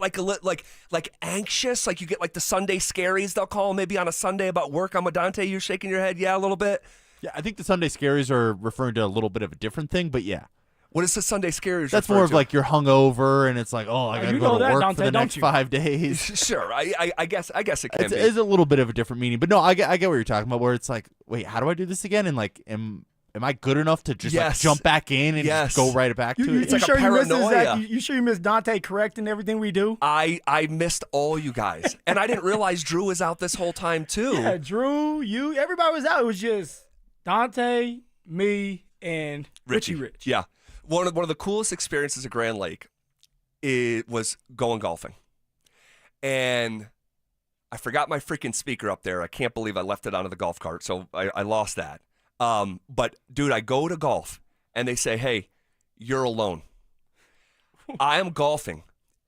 anxious, you get the Sunday scaries they'll call maybe on a Sunday about work. I'm a Dante, you're shaking your head. Yeah, a little bit. Yeah, I think the Sunday scaries are referring to a little bit of a different thing, but yeah. What is the Sunday scaries? That's more of you're hungover and it's I got to go to work Dante, for the next 5 days. Sure, I guess it can be. It's a little bit of a different meaning, but no, I get what you're talking about. Where it's wait, how do I do this again? And am I good enough to just jump back in and just go right back to it? It's a paranoia. You sure you missed Dante correcting everything we do? I missed all you guys, and I didn't realize Drew was out this whole time too. Yeah, Drew, everybody was out. It was just Dante, me, and Richie Rich. Yeah. One of the coolest experiences at Grand Lake was going golfing. And I forgot my freaking speaker up there. I can't believe I left it onto the golf cart, so I lost that. But, dude, I go to golf, and they say, hey, you're alone. I am golfing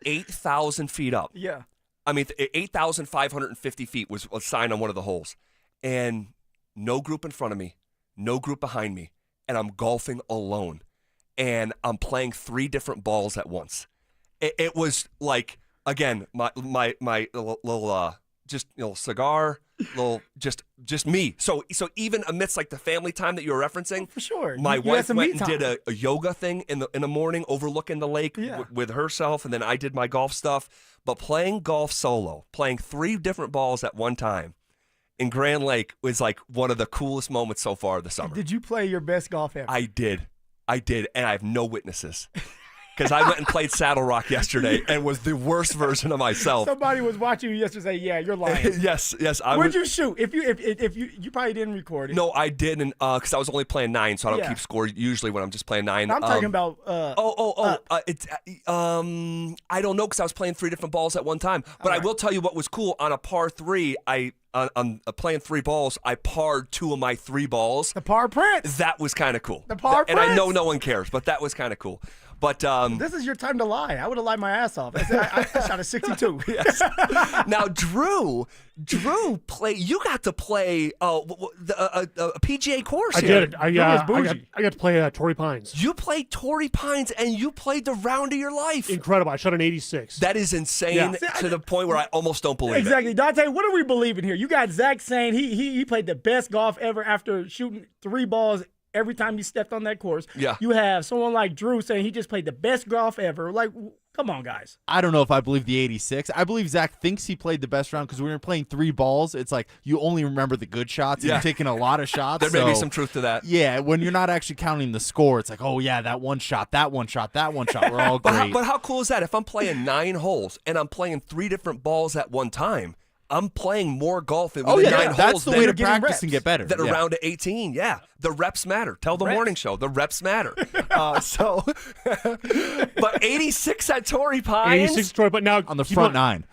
8,000 feet up. Yeah. I mean, 8,550 feet was a sign on one of the holes. And no group in front of me, no group behind me, and I'm golfing alone. And I'm playing 3 different balls at once. It was again, my little just cigar, little just me. So even amidst the family time that you were referencing, for sure, my wife went and time. did a yoga thing in the morning, overlooking the lake with herself, and then I did my golf stuff. But playing golf solo, playing 3 different balls at one time in Grand Lake was one of the coolest moments so far this summer. Did you play your best golf ever? I did, and I have no witnesses. Because I went and played Saddle Rock yesterday and was the worst version of myself. Somebody was watching you yesterday. Yeah, you're lying. yes. Where'd you shoot? If you probably didn't record it. No, I didn't, because I was only playing 9, so I don't keep score usually when I'm just playing 9. I'm talking about. It's I don't know because I was playing 3 different balls at one time. But I will tell you what was cool on a par 3. On playing 3 balls, I parred 2 of my 3 balls. The par prince. That was kind of cool. The par prince. And I know no one cares, but that was kind of cool. But this is your time to lie. I would have lied my ass off. I shot a 62. Yes. Now, Drew play. You got to play a PGA course. I here. did. I got to play Torrey Pines. You played Torrey Pines, and you played the round of your life. Incredible. I shot an 86. That is insane to the point where I almost don't believe exactly. Dante, what are we believing here? You got Zach saying he played the best golf ever after shooting 3 balls every time he stepped on that course. Yeah. You have someone like Drew saying he just played the best golf ever. Come on, guys. I don't know if I believe the 86. I believe Zach thinks he played the best round because when you're playing 3 balls, it's like you only remember the good shots. And you're taking a lot of shots. There may be some truth to that. Yeah, when you're not actually counting the score, it's like, oh, yeah, that one shot, that one shot, that one shot. We're all great. But how cool is that? If I'm playing 9 holes and I'm playing 3 different balls at one time, I'm playing more golf within 9 holes. That's the way to practice and get better. Than around at 18. Yeah, the reps matter. Tell the morning show the reps matter. But 86 at Torrey Pines. 86 at Torrey Pines. Now on the front 9.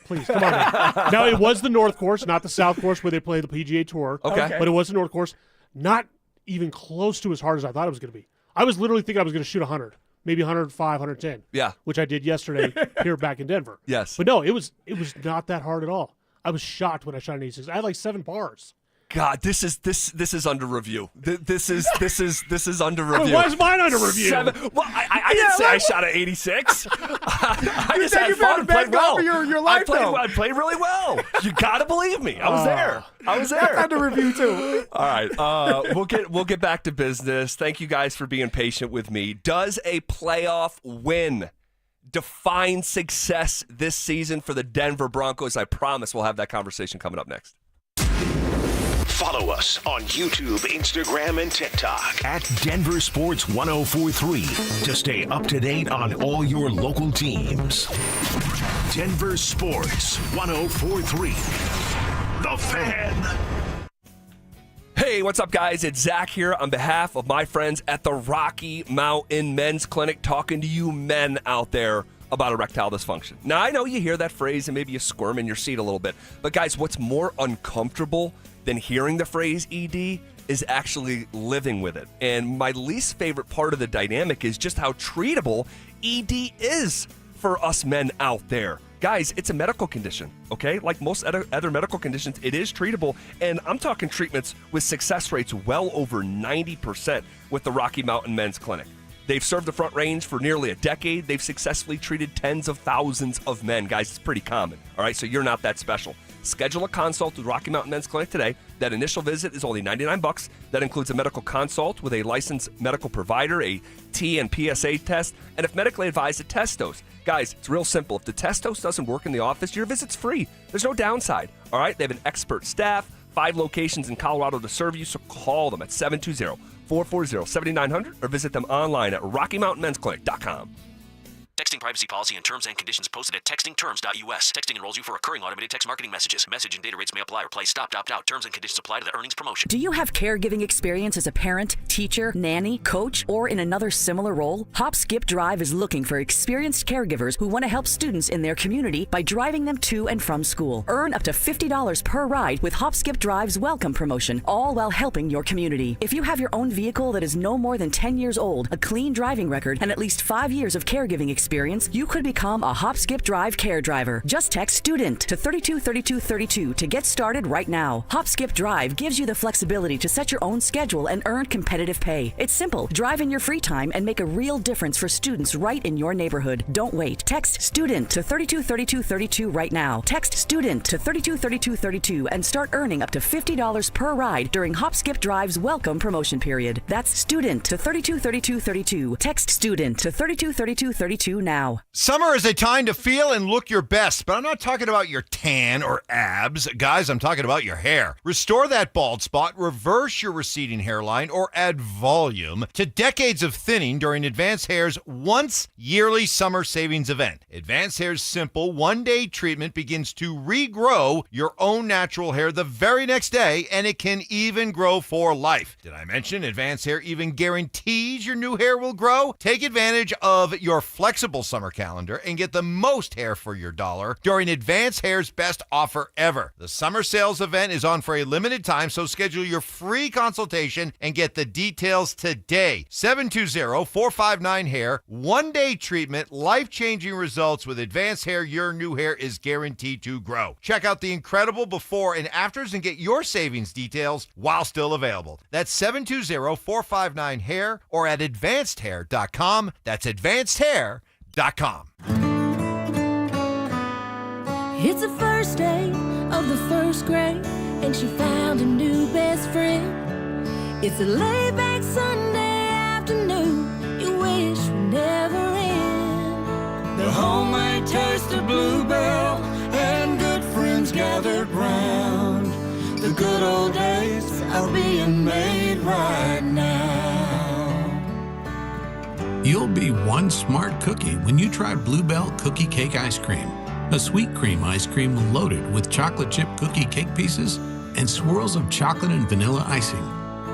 Please come on. Now it was the North Course, not the South Course where they play the PGA Tour. Okay. But it was the North Course. Not even close to as hard as I thought it was going to be. I was literally thinking I was going to shoot 100. Maybe 105, 110. Yeah. Which I did yesterday here back in Denver. Yes. But no, it was not that hard at all. I was shocked when I shot an 86. I had like 7 bars. God, this is under review. This is under review. Why is mine under review? 7. Well, I didn't say I shot at 86. I just had fun and played well. Your life, I played really well. You gotta believe me. I was there. That's under review too. All right, we'll get back to business. Thank you guys for being patient with me. Does a playoff win define success this season for the Denver Broncos? I promise we'll have that conversation coming up next. Follow us on YouTube, Instagram, and TikTok at Denver Sports 1043 to stay up to date on all your local teams. Denver Sports 1043. The Fan. Hey, what's up, guys? It's Zach here on behalf of my friends at the Rocky Mountain Men's Clinic, talking to you men out there about erectile dysfunction. Now, I know you hear that phrase and maybe you squirm in your seat a little bit, but guys, what's more uncomfortable than hearing the phrase ED is actually living with it. And my least favorite part of the dynamic is just how treatable ED is for us men out there. Guys, it's a medical condition, okay? Like most other medical conditions, it is treatable, and I'm talking treatments with success rates well over 90% with the Rocky Mountain Men's Clinic. They've served the Front Range for nearly a decade. They've successfully treated tens of thousands of men. Guys, it's pretty common, all right? So you're not that special. Schedule a consult with Rocky Mountain Men's Clinic today. That initial visit is only $99. That includes a medical consult with a licensed medical provider, a T and PSA test, and if medically advised, a test dose. Guys, it's real simple. If the test dose doesn't work in the office, your visit's free. There's no downside, all right? They have an expert staff, 5 locations in Colorado to serve you, so call them at 720-440-7900 or visit them online at RockyMountainMen'sClinic.com. Texting privacy policy and terms and conditions posted at textingterms.us. Texting enrolls you for recurring automated text marketing messages. Message and data rates may apply or play. Stop, opt out. Terms and conditions apply to the earnings promotion. Do you have caregiving experience as a parent, teacher, nanny, coach, or in another similar role? Hop Skip Drive is looking for experienced caregivers who want to help students in their community by driving them to and from school. Earn up to $50 per ride with Hop Skip Drive's welcome promotion, all while helping your community. If you have your own vehicle that is no more than 10 years old, a clean driving record, and at least 5 years of caregiving experience, you could become a Hop Skip Drive care driver. Just text STUDENT to 323232 to get started right now. Hop Skip Drive gives you the flexibility to set your own schedule and earn competitive pay. It's simple. Drive in your free time and make a real difference for students right in your neighborhood. Don't wait. Text STUDENT to 323232 right now. Text STUDENT to 323232 and start earning up to $50 per ride during Hop Skip Drive's welcome promotion period. That's STUDENT to 323232. Text STUDENT to 323232 now. Summer is a time to feel and look your best, but I'm not talking about your tan or abs. Guys, I'm talking about your hair. Restore that bald spot, reverse your receding hairline, or add volume to decades of thinning during Advanced Hair's once yearly summer savings event. Advanced Hair's simple one-day treatment begins to regrow your own natural hair the very next day, and it can even grow for life. Did I mention Advanced Hair even guarantees your new hair will grow? Take advantage of your flexible summer calendar and get the most hair for your dollar during Advanced Hair's best offer ever. The summer sales event is on for a limited time, so schedule your free consultation and get the details today. 720-459-HAIR. One-day treatment, life-changing results with Advanced Hair. Your new hair is guaranteed to grow. Check out the incredible before and afters and get your savings details while still available. That's 720-459-HAIR or at advancedhair.com. That's advancedhair.com. It's the first day of the first grade, and she found a new best friend. It's a laid-back Sunday afternoon you wish would never end. The are being made right now. You'll be one smart cookie when you try Bluebell Cookie Cake Ice Cream, a sweet cream ice cream loaded with chocolate chip cookie cake pieces and swirls of chocolate and vanilla icing.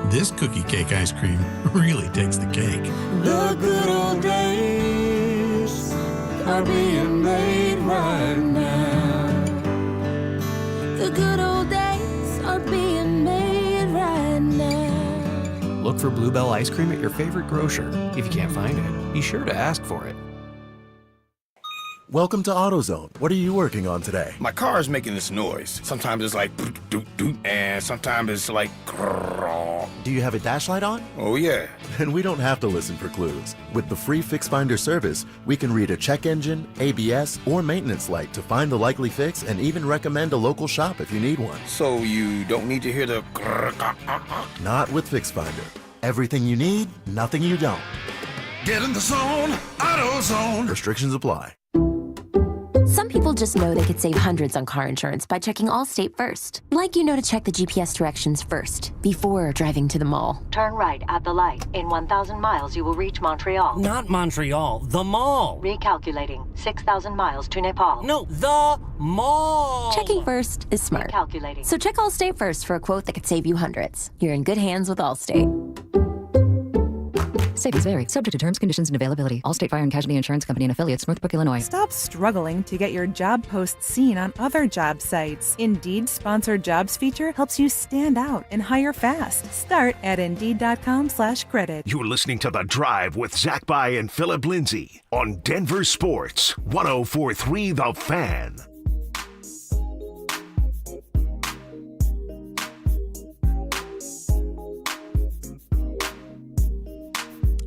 This cookie cake ice cream really takes the cake. The good old days are being made right now. The good old days are being made right now. Look for Bluebell ice cream at your favorite grocer. If you can't find it, be sure to ask for it. Welcome to AutoZone. What are you working on today? My car is making this noise. Sometimes it's like doot doot, and sometimes it's like grrr. Do you have a dash light on? Oh yeah. Then we don't have to listen for clues. With the free Fix Finder service, we can read a check engine, ABS, or maintenance light to find the likely fix and even recommend a local shop if you need one. So you don't need to hear the grrr. Not with Fix Finder. Everything you need, nothing you don't. Get in the zone, AutoZone. Restrictions apply. Some people just know they could save hundreds on car insurance by checking Allstate first. Like you know to check the GPS directions first, before driving to the mall. Turn right at the light. In 1,000 miles, you will reach Montreal. Not Montreal, the mall. Recalculating. 6,000 miles to Nepal. No, the mall. Checking first is smart. Recalculating. So check Allstate first for a quote that could save you hundreds. You're in good hands with Allstate. Savings vary. Subject to terms, conditions, and availability. Allstate Fire and Casualty Insurance Company and Affiliates, Northbrook, Illinois. Stop struggling to get your job posts seen on other job sites. Indeed's Sponsored Jobs feature helps you stand out and hire fast. Start at Indeed.com/credit. You're listening to The Drive with Zach By and Philip Lindsay on Denver Sports 104.3 The Fan.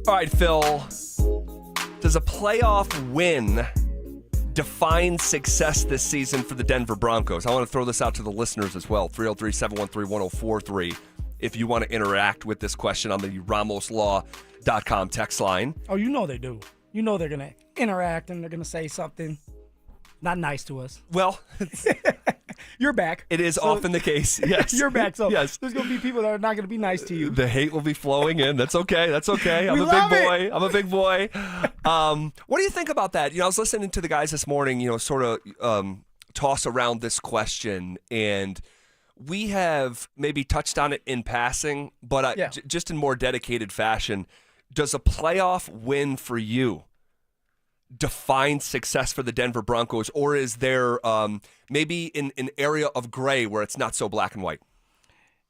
All right, Phil, does a playoff win define success this season for the Denver Broncos? I want to throw this out to the listeners as well, 303-713-1043, if you want to interact with this question on the RamosLaw.com text line. Oh, you know they do. You know they're going to interact and they're going to say something not nice to us. Well, you're back. It is often the case, yes. You're back, so yes. There's going to be people that are not going to be nice to you. The hate will be flowing in. That's okay. That's okay. I'm We a big love boy. it. I'm a big boy. What do you think about that? I was listening to the guys this morning, sort of toss around this question, and we have maybe touched on it in passing, but just in more dedicated fashion. Does a playoff win for you define success for the Denver Broncos, or is there maybe an area of gray where it's not so black and white?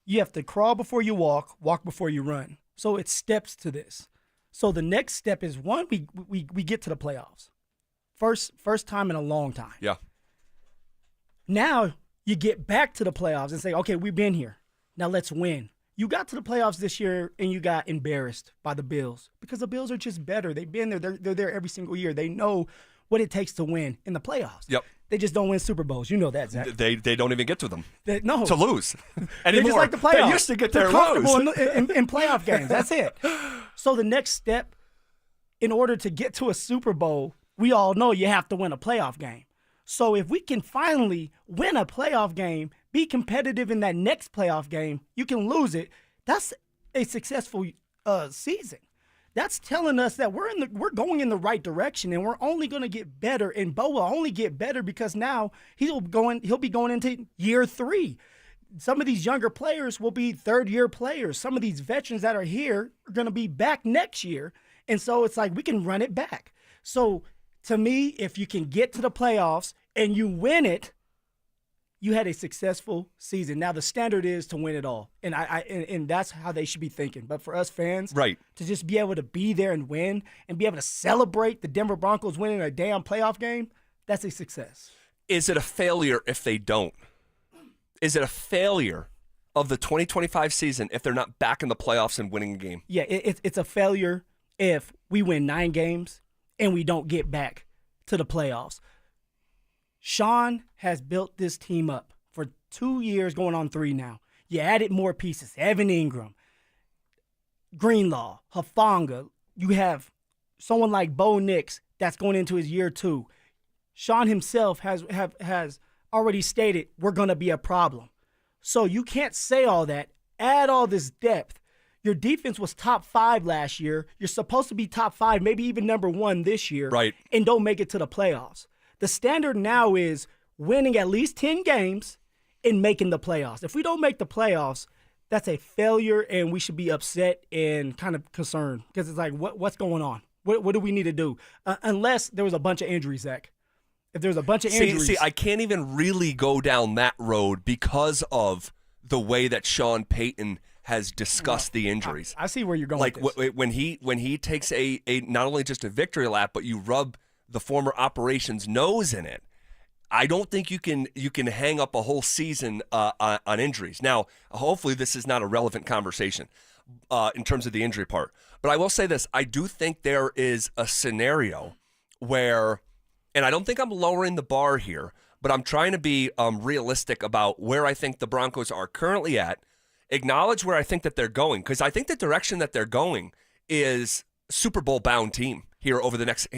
You have to crawl before you walk before you run. So it's steps to this. So the next step is, one, we get to the playoffs. First time in a long time. Yeah. Now you get back to the playoffs and say, okay, we've been here. Now let's win. You got to the playoffs this year and you got embarrassed by the Bills because the Bills are just better. They've been there. They're there every single year. They know what it takes to win in the playoffs. Yep. They just don't win Super Bowls. You know that, Zach. They don't even get to them. No. To lose. They're just like the playoffs. They used to get there They're and comfortable lose. in playoff games. That's it. So the next step, in order to get to a Super Bowl, we all know you have to win a playoff game. So if we can finally win a playoff game, be competitive in that next playoff game, you can lose it. That's a successful season. That's telling us that we're going in the right direction, and we're only going to get better. And Bo will only get better because now he'll be going into year 3. Some of these younger players will be third-year players. Some of these veterans that are here are going to be back next year, and so it's like we can run it back. So to me, if you can get to the playoffs and you win it, you had a successful season. Now the standard is to win it all, and and that's how they should be thinking. But for us fans, right, to just be able to be there and win and be able to celebrate the Denver Broncos winning a damn playoff game, that's a success. Is it a failure if they don't? Is it a failure of the 2025 season if they're not back in the playoffs and winning a game? Yeah, it's a failure if we win 9 games and we don't get back to the playoffs. Sean has built this team up for 2 years, going on 3 now. You added more pieces. Evan Ingram, Greenlaw, Hufanga. You have someone like Bo Nix that's going into his year 2. Sean himself has already stated we're going to be a problem. So you can't say all that add all this depth. Your defense was top 5 last year. You're supposed to be top 5, maybe even number 1 this year. Right. And don't make it to the playoffs. The standard now is winning at least 10 games and making the playoffs. If we don't make the playoffs, that's a failure, and we should be upset and kind of concerned because it's like, what's going on? What do we need to do? Unless there was a bunch of injuries, Zach. If there's a bunch of injuries. See, I can't even really go down that road because of the way that Sean Payton has discussed the injuries. I see where you're going. Like with this. when he takes a not only just a victory lap, but you rub the former operations nose in it. I don't think you can hang up a whole season on injuries. Now, hopefully, this is not a relevant conversation in terms of the injury part. But I will say this: I do think there is a scenario where, and I don't think I'm lowering the bar here, but I'm trying to be realistic about where I think the Broncos are currently at. Acknowledge where I think that they're going, because I think the direction that they're going is Super Bowl bound team here over the next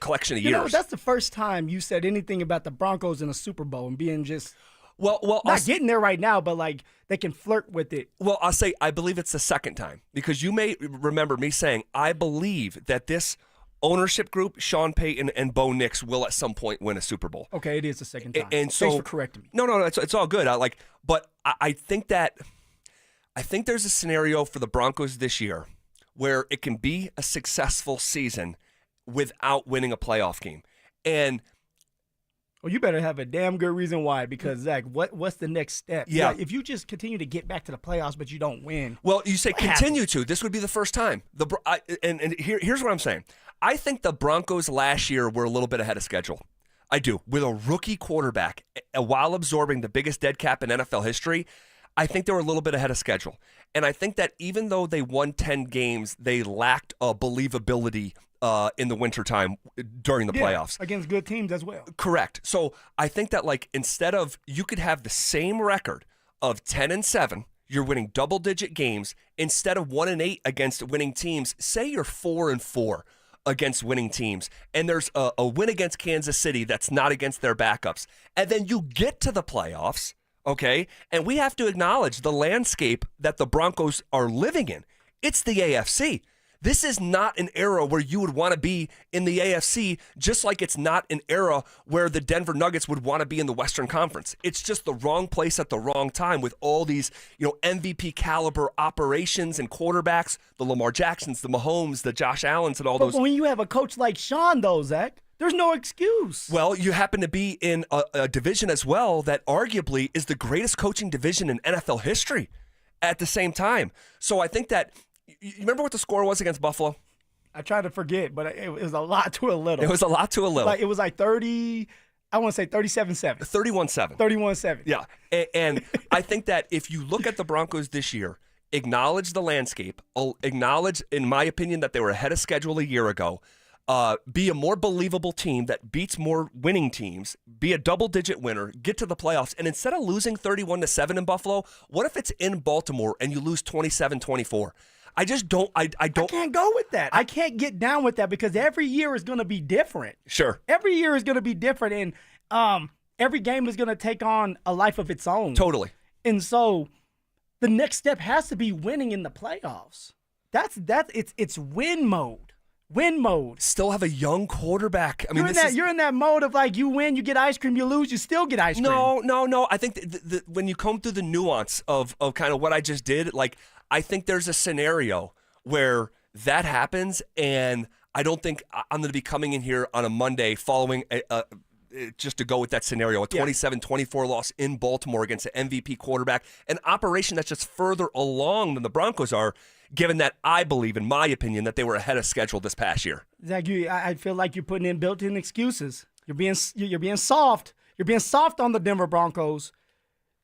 collection of years. You know, that's the first time you said anything about the Broncos in a Super Bowl and being just well not getting there right now, but like they can flirt with it. Well, I'll say I believe it's the second time, because you may remember me saying I believe that this ownership group, Sean Payton and Bo Nix, will at some point win a Super Bowl. Okay, it is the second time. And so, thanks for correcting me. No, it's all good. But I think there's a scenario for the Broncos this year where it can be a successful season without winning a playoff game. And well, you better have a damn good reason why, because Zach, what's the next step? Yeah. If you just continue to get back to the playoffs but you don't win. Well, you say continue to. This would be the first time. Here's what I'm saying. I think the Broncos last year were a little bit ahead of schedule. I do. With a rookie quarterback, while absorbing the biggest dead cap in NFL history, I think they were a little bit ahead of schedule. And I think that even though they won 10 games, they lacked a believability in the wintertime during the playoffs. Against good teams as well. Correct. So I think that instead of, you could have the same record of 10-7, you're winning double-digit games, instead of 1-8 against winning teams, say you're 4-4 against winning teams, and there's a win against Kansas City that's not against their backups, and then you get to the playoffs. Okay, and we have to acknowledge the landscape that the Broncos are living in. It's the AFC. This is not an era where you would want to be in the AFC, just like it's not an era where the Denver Nuggets would want to be in the Western Conference. It's just the wrong place at the wrong time with all these, MVP caliber operations and quarterbacks, the Lamar Jacksons, the Mahomes, the Josh Allens, and all those. But when you have a coach like Sean, though, Zach, there's no excuse. Well, you happen to be in a division as well that arguably is the greatest coaching division in NFL history at the same time. So I think that, you remember what the score was against Buffalo? I tried to forget, but it was a lot to a little. It was a lot to a little. It was like 30, I want to say 37-7. 31-7. 31-7. Yeah. And I think that if you look at the Broncos this year, acknowledge the landscape, acknowledge, in my opinion, that they were ahead of schedule a year ago, be a more believable team that beats more winning teams, be a double-digit winner, get to the playoffs, and instead of losing 31-7 in Buffalo, what if it's in Baltimore and you lose 27-24? I just don't. I can't go with that. I can't get down with that because every year is going to be different. Sure. Every year is going to be different, and every game is going to take on a life of its own. Totally. And so, the next step has to be winning in the playoffs. It's win mode. Win mode. Still have a young quarterback. I mean, you're in that mode of you win, you get ice cream, you lose, you still get ice cream. No. I think when you comb through the nuance of kind of what I just did, I think there's a scenario where that happens, and I don't think I'm going to be coming in here on a Monday following just to go with that scenario, a 27-24 loss in Baltimore against an MVP quarterback, an operation that's just further along than the Broncos are, given that I believe, in my opinion, that they were ahead of schedule this past year. Zach, I feel like you're putting in built-in excuses. You're being soft. You're being soft on the Denver Broncos.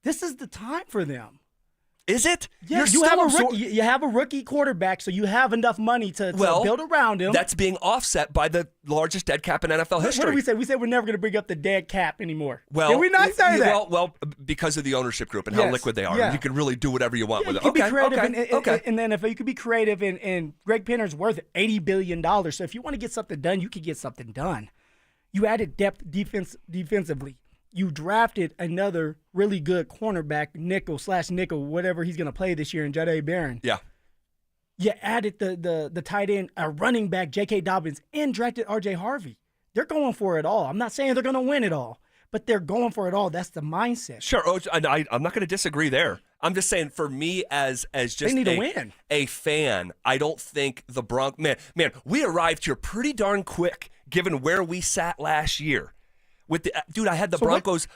This is the time for them. Is it? Yeah, you have a rookie quarterback, so you have enough money to build around him. That's being offset by the largest dead cap in NFL history. What did we say? We said we're never going to bring up the dead cap anymore. Well, did we not say that? Well, because of the ownership group and how liquid they are. Yeah. You can really do whatever you want with it. You can be creative in the NFL. You could be creative, and Greg Penner's worth $80 billion. So if you want to get something done, you can get something done. You added depth defensively. you drafted another really good cornerback, nickel, whatever he's going to play this year in Jahdae Barron. Yeah. You added the tight end, a running back, J.K. Dobbins, and drafted R.J. Harvey. They're going for it all. I'm not saying they're going to win it all, but they're going for it all. That's the mindset. Sure. I'm not going to disagree there. I'm just saying, for me as just they need to win. A fan, I don't think the Broncos. Man, we arrived here pretty darn quick, given where we sat last year. With the dude, I had the Broncos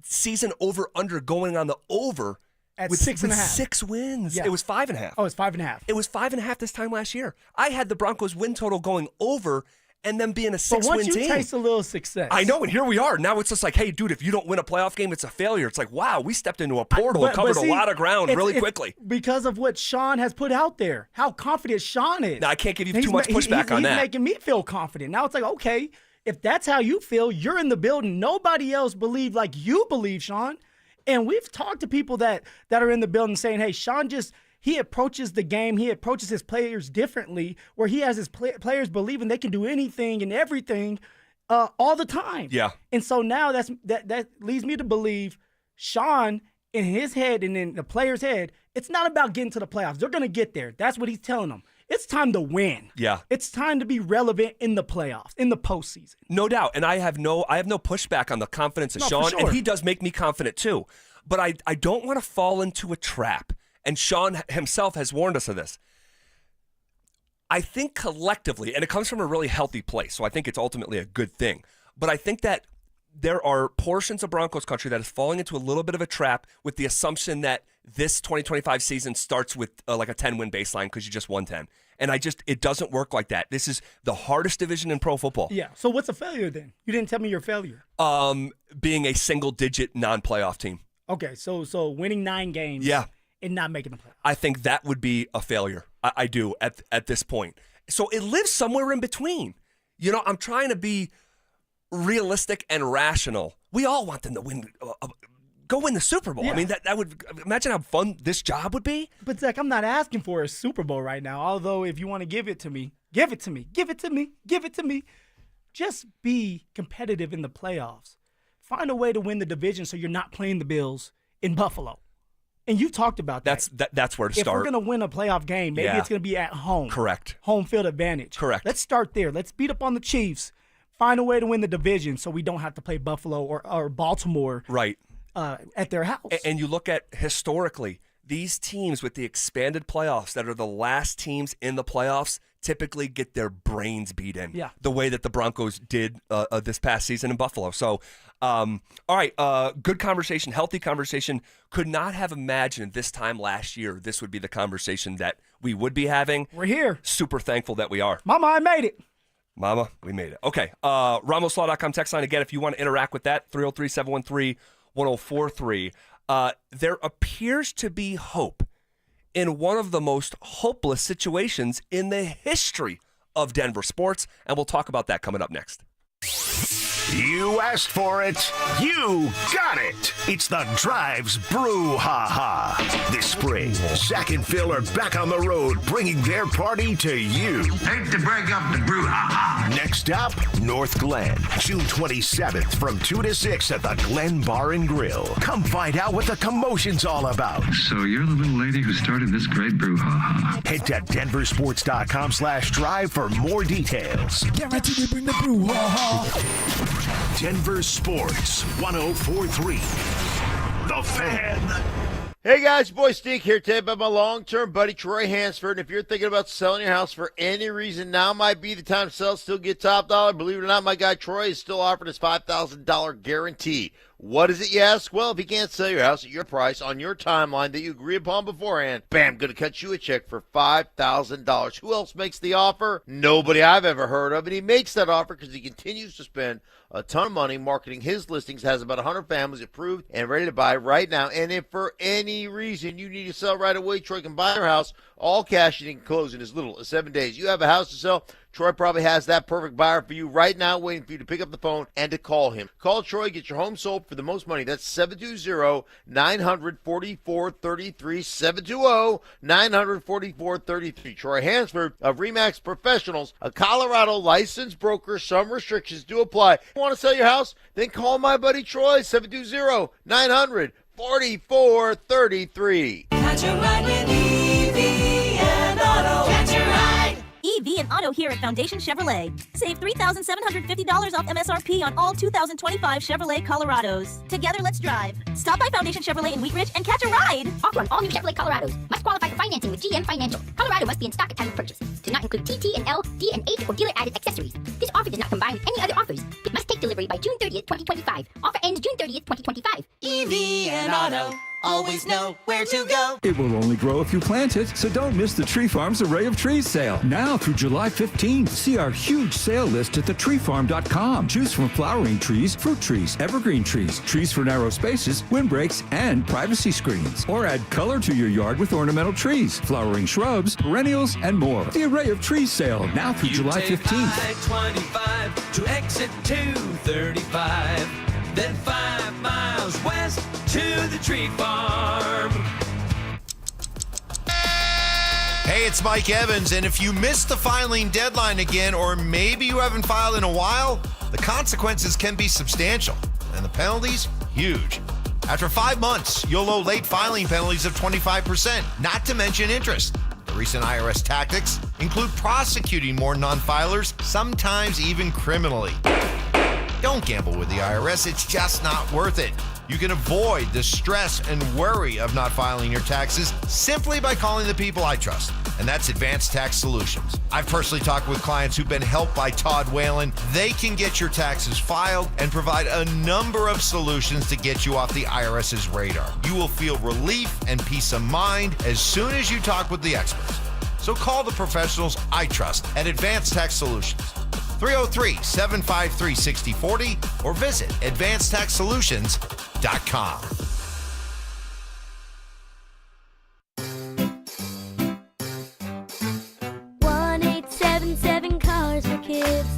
season over under going on the over at with 6.5. 6 wins. Yeah. It was 5.5. Oh, it's 5.5. It was 5.5 this time last year. I had the Broncos win total going over and them being a 6-win team. But once you taste a little success. I know, and here we are. Now it's just like, hey, dude, if you don't win a playoff game, it's a failure. It's like, wow, we stepped into a portal and covered a lot of ground really quickly. Because of what Sean has put out there, how confident Sean is. Now, I can't give you too much pushback on that. He's making me feel confident. Now it's like, okay, if that's how you feel, you're in the building. Nobody else believed like you believe, Sean. And we've talked to people that are in the building saying, hey, Sean he approaches the game, he approaches his players differently, where he has his players believing they can do anything and everything all the time. Yeah. And so now that leads me to believe Sean, in his head and in the player's head, it's not about getting to the playoffs. They're going to get there. That's what he's telling them. It's time to win. Yeah. It's time to be relevant in the playoffs, in the postseason. No doubt. And I have no pushback on the confidence of Sean, sure. and he does make me confident too. But I don't want to fall into a trap. And Sean himself has warned us of this. I think collectively, and it comes from a really healthy place, so I think it's ultimately a good thing. But I think that there are portions of Broncos country that is falling into a little bit of a trap with the assumption that this 2025 season starts with like a 10-win baseline because you just won 10. And it doesn't work like that. This is the hardest division in pro football. Yeah. So what's a failure then? You didn't tell me your failure. Being a single-digit non-playoff team. Okay. So winning 9 games. Yeah. And not making the playoffs. I think that would be a failure. I do at this point. So it lives somewhere in between. You know, I'm trying to be realistic and rational. We all want them to win, go win the Super Bowl. Yeah. I mean, that would, imagine how fun this job would be. But Zach, I'm not asking for a Super Bowl right now. Although if you want to give it to me, give it to me. Give it to me. Give it to me. Just be competitive in the playoffs. Find a way to win the division so you're not playing the Bills in Buffalo. And you've talked about that. That's where to start. If we're going to win a playoff game, maybe it's going to be at home. Correct. Home field advantage. Correct. Let's start there. Let's beat up on the Chiefs. Find a way to win the division so we don't have to play Buffalo or Baltimore right. At their house. And you look at historically, these teams with the expanded playoffs that are the last teams in the playoffs typically get their brains beat in. Yeah. The way that the Broncos did this past season in Buffalo. So, all right, good conversation, healthy conversation. Could not have imagined this time last year this would be the conversation that we would be having. We're here. Super thankful that we are. Mama, I made it. Mama, we made it. Okay, RamosLaw.com text line again if you want to interact with that, 303-713-1043. There appears to be hope in one of the most hopeless situations in the history of Denver sports, and we'll talk about that coming up next. You asked for it. You got it. It's the Drives Brouhaha. This spring, Zach and Phil are back on the road bringing their party to you. Hate to break up the brouhaha. Next stop, North Glen, June 27th from 2 to 6 at the Glen Bar and Grill. Come find out what the commotion's all about. So you're the little lady who started this great brouhaha. Head to denversports.com/drive for more details. Guaranteed to bring the brouhaha. Denver Sports 104.3. The Fan. Hey guys, boy Stink here today about my long-term buddy Troy Hansford. And if you're thinking about selling your house for any reason, now might be the time to sell, still get top dollar. Believe it or not, my guy Troy is still offering his $5,000 guarantee. What is it, you ask? Well, if he can't sell your house at your price on your timeline that you agree upon beforehand, bam, going to cut you a check for $5,000. Who else makes the offer? Nobody I've ever heard of. And he makes that offer because he continues to spend a ton of money marketing his listings, has about 100 families approved and ready to buy right now. And if for any reason you need to sell right away, Troy can buy your house all cash, and you can close in as little as 7 days. You have a house to sell, Troy probably has that perfect buyer for you right now, waiting for you to pick up the phone and to call him. Call Troy, get your home sold for the most money. That's 720-900-4433, 720-900-4433. Troy Hansford of RE/MAX Professionals, a Colorado licensed broker. Some restrictions do apply. You want to sell your house? Then call my buddy Troy, 720-900-4433. Catch a ride with EV and Auto. Catch a ride. EV and Auto here at Foundation Chevrolet. Save $3,750 off MSRP on all 2025 Chevrolet Colorados. Together, let's drive. Stop by Foundation Chevrolet in Wheat Ridge and catch a ride. Offer on all new Chevrolet Colorados. Must qualify for financing with GM Financial. Colorado must be in stock at time of purchase. Do not include TT and L, D and H, or dealer-added accessories. This offer does not combine with any other offers. It must take delivery by June 30th, 2025. Offer ends June 30th, 2025. EV and Auto. Always know where to go. It will only grow if you plant it, so don't miss the Tree Farm's Array of Trees sale. Now through July 15th. See our huge sale list at thetreefarm.com. Choose from flowering trees, fruit trees, evergreen trees, trees for narrow spaces, windbreaks, and privacy screens. Or add color to your yard with ornamental trees, flowering shrubs, perennials, and more. The Array of Trees sale now through July 15th. I-25 to exit 235, then 5 miles west to the Tree Farm. Hey, it's Mike Evans, and if you missed the filing deadline again, or maybe you haven't filed in a while, the consequences can be substantial, and the penalties, huge. After 5 months, you'll owe late filing penalties of 25%, not to mention interest. The recent IRS tactics include prosecuting more non-filers, sometimes even criminally. Don't gamble with the IRS, it's just not worth it. You can avoid the stress and worry of not filing your taxes simply by calling the people I trust, and that's Advanced Tax Solutions. I've personally talked with clients who've been helped by Todd Whalen. They can get your taxes filed and provide a number of solutions to get you off the IRS's radar. You will feel relief and peace of mind as soon as you talk with the experts. So call the professionals I trust at Advanced Tax Solutions. 303-753-6040 or visit advancedtaxsolutions.com. Cars for Kids.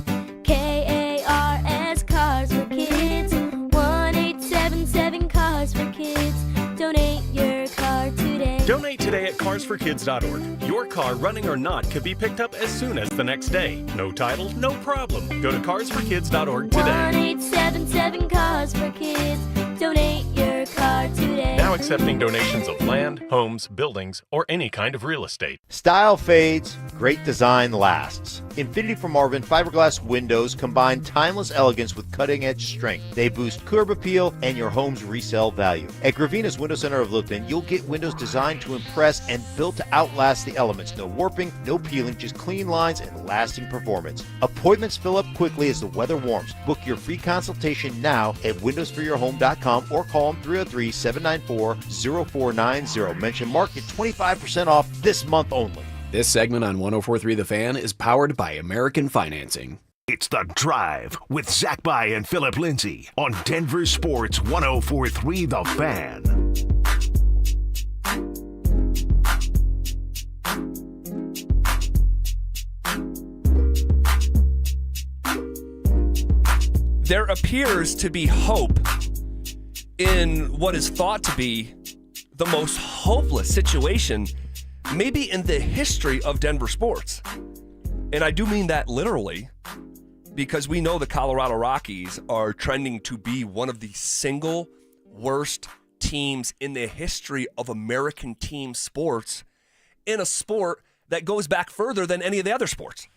KARS Cars for Kids. 1-877 Cars for Kids. Donate your car today. Donate today at carsforkids.org. Your car, running or not, could be picked up as soon as the next day. No title, no problem. Go to carsforkids.org today. 1-877 Cars for Kids. Donate your car today. Now accepting donations of land, homes, buildings, or any kind of real estate. Style fades, great design lasts. Infinity from Marvin fiberglass windows combine timeless elegance with cutting-edge strength. They boost curb appeal and your home's resale value. At Gravina's Window Center of Littleton, you'll get windows designed to impress and built to outlast the elements. No warping, no peeling, just clean lines and lasting performance. Appointments fill up quickly as the weather warms. Book your free consultation now at windowsforyourhome.com or call them 303-794-0490. Mention Mark, get 25% off this month only. This segment on 104.3 The Fan is powered by American Financing. It's The Drive with Zach By and Philip Lindsay on Denver Sports 104.3 The Fan. There appears to be hope in what is thought to be the most hopeless situation maybe in the history of Denver sports. And I do mean that literally, because we know the Colorado Rockies are trending to be one of the single worst teams in the history of American team sports, in a sport that goes back further than any of the other sports.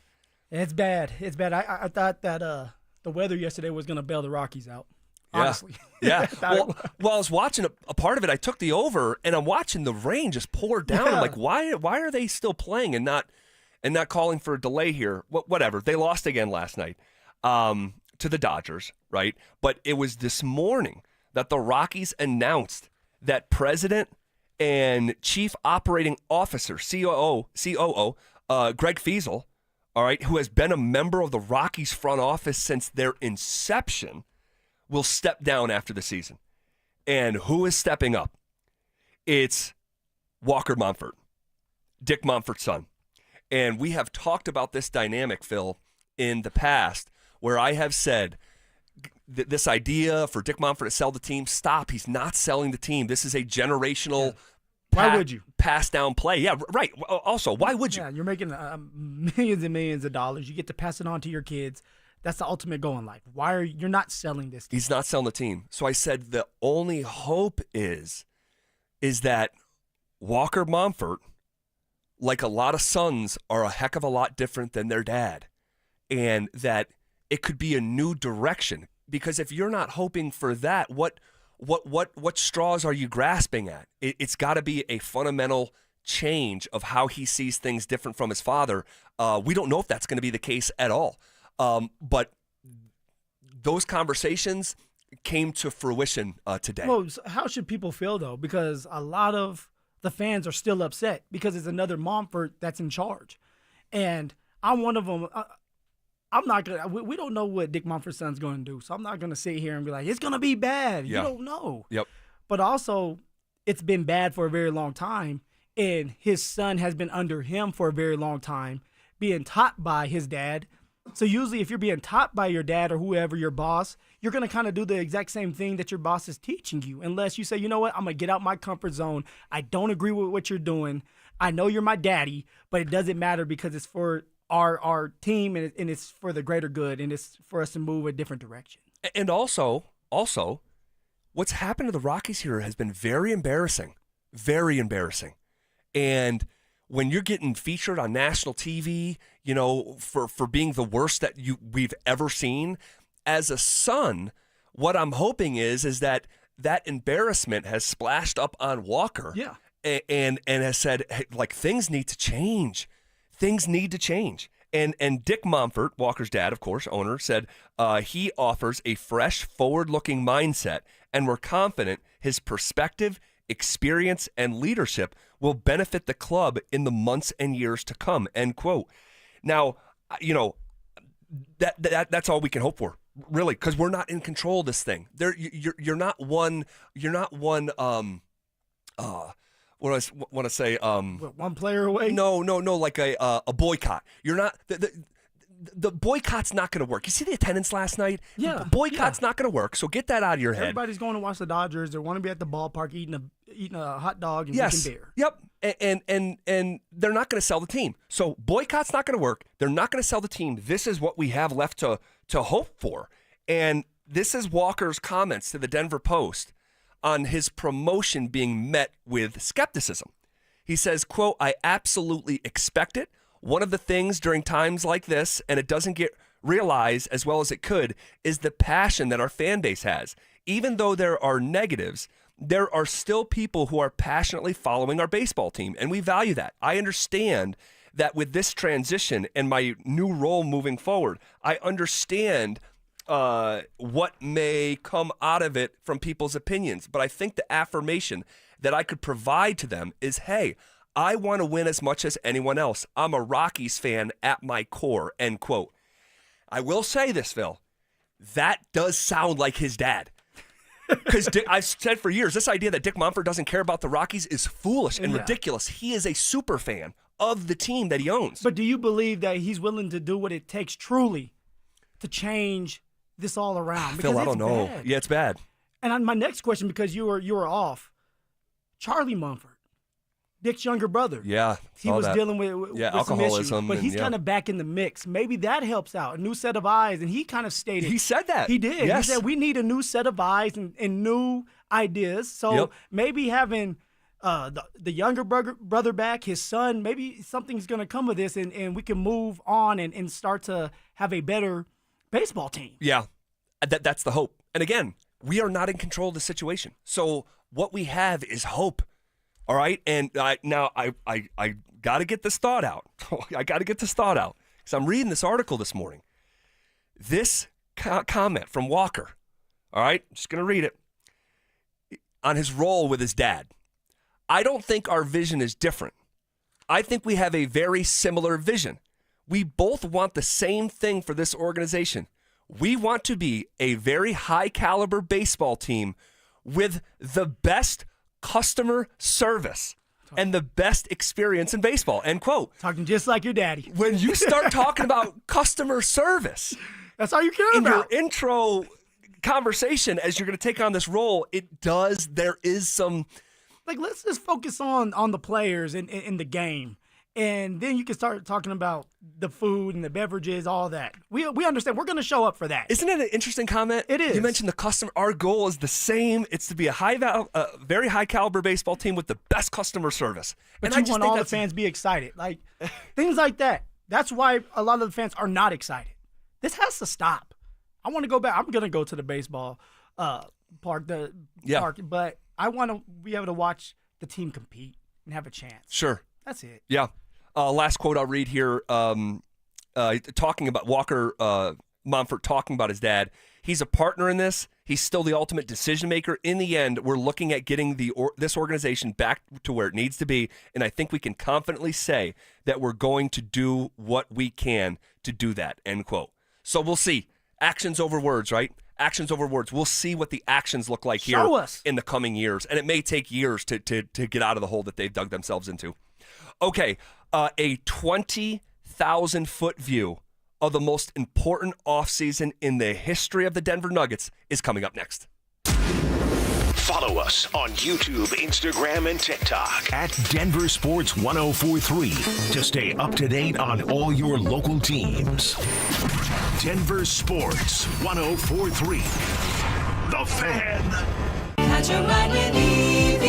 It's bad. It's bad. I thought that the weather yesterday was going to bail the Rockies out. Honestly. Yeah. Well, I was watching a part of it. I took the over, and I'm watching the rain just pour down. Yeah. I'm like, why are they still playing and not calling for a delay here? Whatever. They lost again last night to the Dodgers, right? But it was this morning that the Rockies announced that President and Chief Operating Officer, COO, Greg Fiesel, all right, who has been a member of the Rockies front office since their inception, will step down after the season. And who is stepping up? It's Walker Mumford. Dick Monfort's son. And we have talked about this dynamic, Phil, in the past, where I have said this idea for Dick Monfort to sell the team, stop. He's not selling the team. This is a generational Why would you? Pass down play. Yeah, right. Also, why would you? Yeah, you're making millions and millions of dollars. You get to pass it on to your kids. That's the ultimate goal in life. You're not selling this team? He's not selling the team. So I said the only hope is that Walker Monfort, like a lot of sons, are a heck of a lot different than their dad, and that it could be a new direction. Because if you're not hoping for that, what straws are you grasping at? It's got to be a fundamental change of how he sees things different from his father. We don't know if that's going to be the case at all. But those conversations came to fruition today. Well, how should people feel, though? Because a lot of the fans are still upset because it's another Monfort that's in charge. And I'm one of them. I'm not going to – we don't know what Dick Monfort's son's going to do, so I'm not going to sit here and be like, it's going to be bad. Yeah. You don't know. Yep. But also, it's been bad for a very long time, and his son has been under him for a very long time, being taught by his dad. So usually if you're being taught by your dad or whoever, your boss, you're going to kind of do the exact same thing that your boss is teaching you, unless you say, you know what, I'm going to get out my comfort zone. I don't agree with what you're doing. I know you're my daddy, but it doesn't matter because it's for our team and it's for the greater good and it's for us to move a different direction. And also, what's happened to the Rockies here has been very embarrassing. Very embarrassing. And when you're getting featured on national TV, you know, for being the worst that we've ever seen, as a son, what I'm hoping is that embarrassment has splashed up on Walker. Yeah. And has said, hey, like, things need to change. Things need to change. And Dick Monfort, Walker's dad, of course, owner, said he offers a fresh, forward-looking mindset, and we're confident his perspective, experience, and leadership will benefit the club in the months and years to come, end quote. Now, you know, that's all we can hope for, really, because we're not in control of this thing. You're not one. What do I want to say? One player away? No, like a boycott. You're not the boycott's not going to work. You see the attendance last night? Yeah. Boycott's not going to work. So get that out of your head. Everybody's going to watch the Dodgers. They want to be at the ballpark eating a hot dog and drinking beer. Yep. And they're not going to sell the team. So boycott's not going to work. They're not going to sell the team. This is what we have left to hope for. And this is Walker's comments to the Denver Post on his promotion being met with skepticism. He says, quote, I absolutely expect it. One of the things during times like this, and it doesn't get realized as well as it could, is the passion that our fan base has. Even though there are negatives, there are still people who are passionately following our baseball team, and we value that. I understand that with this transition and my new role moving forward, I understand what may come out of it from people's opinions. But I think the affirmation that I could provide to them is, hey, I want to win as much as anyone else. I'm a Rockies fan at my core, end quote. I will say this, Phil. That does sound like his dad. Because I've said for years, this idea that Dick Monfort doesn't care about the Rockies is foolish and ridiculous. He is a super fan of the team that he owns. But do you believe that he's willing to do what it takes truly to change this all around? Phil, I don't know. Bad. Yeah, it's bad. And my next question, because you were off, Charlie Monfort, Dick's younger brother. Yeah, he was dealing with alcoholism, some issues, but he's kind of back in the mix. Maybe that helps out, a new set of eyes. And he kind of stated, he said that. He did. Yes. He said we need a new set of eyes and new ideas. So maybe having the younger brother back, his son, maybe something's going to come of this, and we can move on and start to have a better baseball team. Yeah, that's the hope. And again, we are not in control of the situation. So what we have is hope. All right, and now I got to get this thought out. I got to get this thought out because I'm reading this article this morning. This comment from Walker, all right, I'm just going to read it, on his role with his dad. I don't think our vision is different. I think we have a very similar vision. We both want the same thing for this organization. We want to be a very high-caliber baseball team with the best customer service. and the best experience in baseball, end quote. Talking just like your daddy. When you start talking about customer service, that's all you care in about. your intro conversation as you're going to take on this role, there is some... Like, let's just focus on the players in the game. And then you can start talking about the food and the beverages, all that. We understand. We're going to show up for that. Isn't it an interesting comment? It is. You mentioned the customer. Our goal is the same. It's to be a very high caliber baseball team with the best customer service. But and you want all the fans to be excited. Like, things like that. That's why a lot of the fans are not excited. This has to stop. I want to go back. I'm going to go to the baseball park, but I want to be able to watch the team compete and have a chance. Sure. That's it. Yeah. Last quote I'll read here, talking about Walker Monfort talking about his dad. He's a partner in this. He's still the ultimate decision maker. In the end, we're looking at getting this organization back to where it needs to be, and I think we can confidently say that we're going to do what we can to do that, end quote. So we'll see. Actions over words, right? Actions over words. We'll see what the actions look like here in the coming years, and it may take years to get out of the hole that they've dug themselves into. Okay, a 20,000-foot view of the most important offseason in the history of the Denver Nuggets is coming up next. Follow us on YouTube, Instagram, and TikTok at Denver Sports 1043 to stay up to date on all your local teams. Denver Sports 1043. The Fan. Catch a ride with EV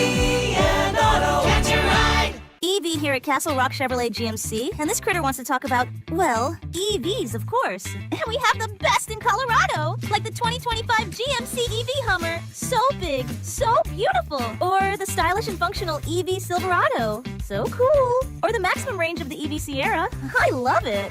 and Auto. Catch a ride. EV here at Castle Rock Chevrolet GMC, and this critter wants to talk about, well, EVs, of course. And we have the best in Colorado, like the 2025 GMC EV Hummer. So big, so beautiful. Or the stylish and functional EV Silverado. So cool. Or the maximum range of the EV Sierra. I love it.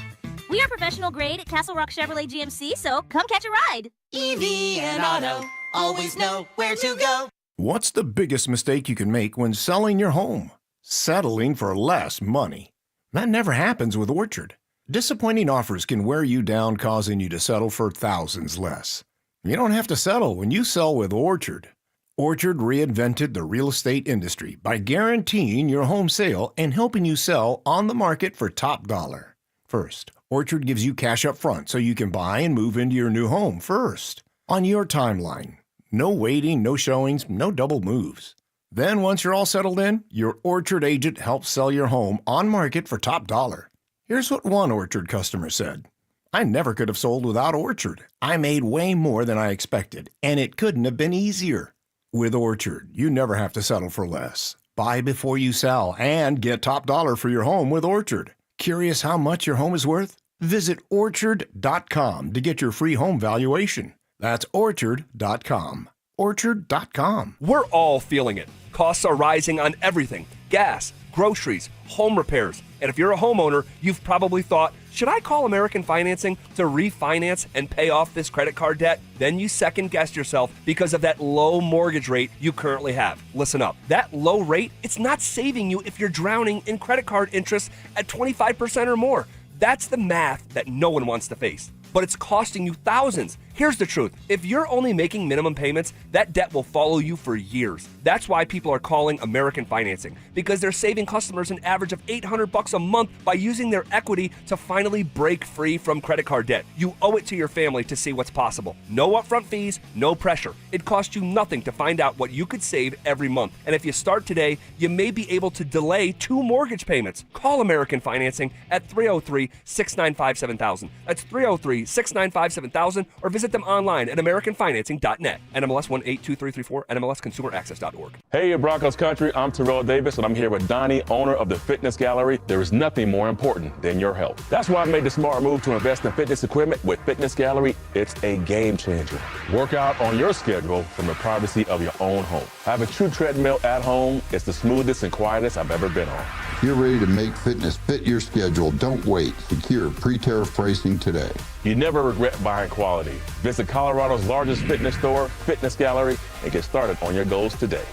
We are professional grade at Castle Rock Chevrolet GMC, so come catch a ride. EV and Auto, always know where to go. What's the biggest mistake you can make when selling your home? Settling for less money. That never happens with Orchard. Disappointing offers can wear you down, causing you to settle for thousands less. You don't have to settle when you sell with Orchard. Orchard reinvented the real estate industry by guaranteeing your home sale and helping you sell on the market for top dollar. First, Orchard gives you cash up front so you can buy and move into your new home first, on your timeline. No waiting, no showings, no double moves. Then once you're all settled in, your Orchard agent helps sell your home on market for top dollar. Here's what one Orchard customer said. I never could have sold without Orchard. I made way more than I expected, and it couldn't have been easier. With Orchard, you never have to settle for less. Buy before you sell and get top dollar for your home with Orchard. Curious how much your home is worth? Visit Orchard.com to get your free home valuation. That's Orchard.com. Orchard.com. We're all feeling it. Costs are rising on everything. Gas, groceries, home repairs. And if you're a homeowner, you've probably thought, should I call American Financing to refinance and pay off this credit card debt? Then you second-guessed yourself because of that low mortgage rate you currently have. Listen up. That low rate, it's not saving you if you're drowning in credit card interest at 25% or more. That's the math that no one wants to face. But it's costing you thousands. Here's the truth. If you're only making minimum payments, that debt will follow you for years. That's why people are calling American Financing, because they're saving customers an average of $800 a month by using their equity to finally break free from credit card debt. You owe it to your family to see what's possible. No upfront fees, no pressure. It costs you nothing to find out what you could save every month. And if you start today, you may be able to delay 2 mortgage payments. Call American Financing at 303-695-7000. That's 303-695-7000, or visit them online at AmericanFinancing.net. NMLS 182334, NMLSConsumerAccess.org. Hey, Broncos country, I'm Terrell Davis, and I'm here with Donnie, owner of the Fitness Gallery. There is nothing more important than your health. That's why I made the smart move to invest in fitness equipment with Fitness Gallery. It's a game changer. Work out on your schedule from the privacy of your own home. I have a true treadmill at home. It's the smoothest and quietest I've ever been on. If you're ready to make fitness fit your schedule, don't wait. Secure pre-tariff pricing today. You never regret buying quality. Visit Colorado's largest fitness store, Fitness Gallery, and get started on your goals today.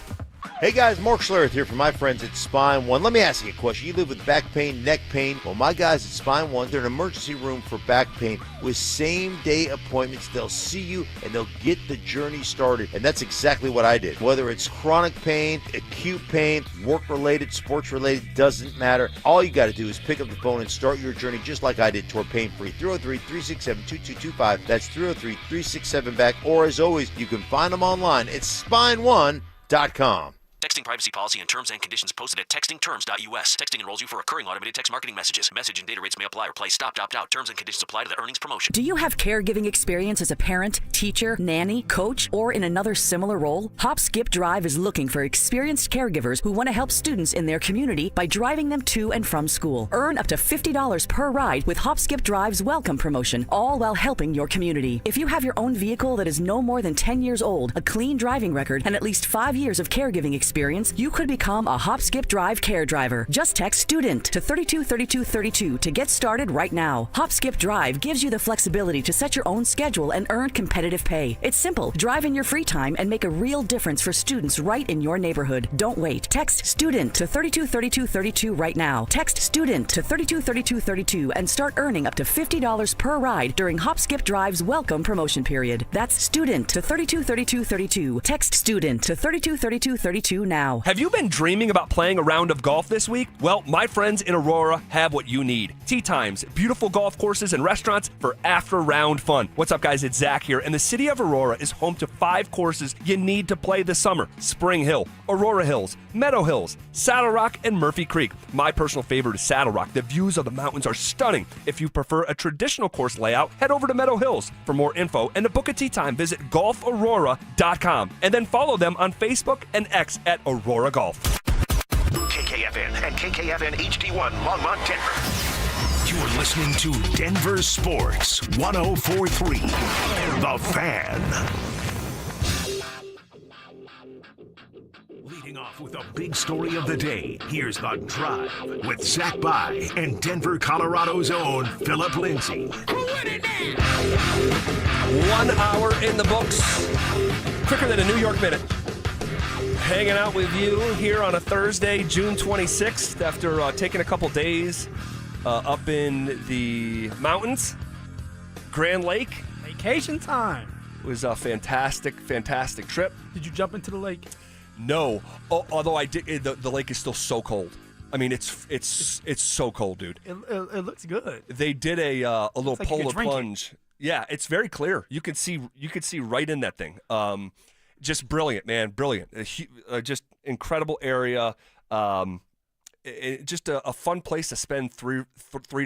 Hey guys, Mark Schlereth here from my friends at Spine One. Let me ask you a question. You live with back pain, neck pain. Well, my guys at Spine One, they're an emergency room for back pain with same-day appointments. They'll see you and they'll get the journey started. And that's exactly what I did. Whether it's chronic pain, acute pain, work-related, sports-related, doesn't matter. All you got to do is pick up the phone and start your journey just like I did toward pain-free. 303-367-2225. That's 303-367-BACK. Or as always, you can find them online at spineone.com. Texting privacy policy and terms and conditions posted at textingterms.us. Texting enrolls you for recurring automated text marketing messages. Message and data rates may apply or play. Stop, opt out. Terms and conditions apply to the earnings promotion. Do you have caregiving experience as a parent, teacher, nanny, coach, or in another similar role? Hop Skip Drive is looking for experienced caregivers who want to help students in their community by driving them to and from school. Earn up to $50 per ride with Hop Skip Drive's welcome promotion, all while helping your community. If you have your own vehicle that is no more than 10 years old, a clean driving record, and at least 5 years of caregiving experience, you could become a Hop Skip Drive care driver. Just text STUDENT to 323232 to get started right now. Hop Skip Drive gives you the flexibility to set your own schedule and earn competitive pay. It's simple. Drive in your free time and make a real difference for students right in your neighborhood. Don't wait. Text STUDENT to 323232 right now. Text STUDENT to 323232 and start earning up to $50 per ride during Hop Skip Drive's welcome promotion period. That's STUDENT to 323232. Text STUDENT to 323232 now. Have you been dreaming about playing a round of golf this week? Well, my friends in Aurora have what you need. Tee times, beautiful golf courses, and restaurants for after-round fun. What's up, guys? It's Zach here, and the city of Aurora is home to 5 courses you need to play this summer. Spring Hill, Aurora Hills, Meadow Hills, Saddle Rock, and Murphy Creek. My personal favorite is Saddle Rock. The views of the mountains are stunning. If you prefer a traditional course layout, head over to Meadow Hills. For more info and to book a tee time, visit golfaurora.com, and then follow them on Facebook and X at Aurora Golf. KKFN and KKFN HD1 Longmont, Denver. You're listening to Denver Sports 104.3. The Fan. Leading off with a big story of the day, here's The Drive with Zach By and Denver, Colorado's own Philip Lindsay. 1 hour in the books. Quicker than a New York minute. Hanging out with you here on a Thursday, June 26th, after taking a couple days up in the mountains. Grand Lake. Vacation time. It was a fantastic, fantastic trip. Did you jump into the lake? No, although I did. The lake is still so cold. I mean, it's so cold, dude. It looks good. They did a little like polar plunge. Yeah, it's very clear. You could see right in that thing. Just brilliant, man, brilliant. Just incredible area. Just a fun place to spend 3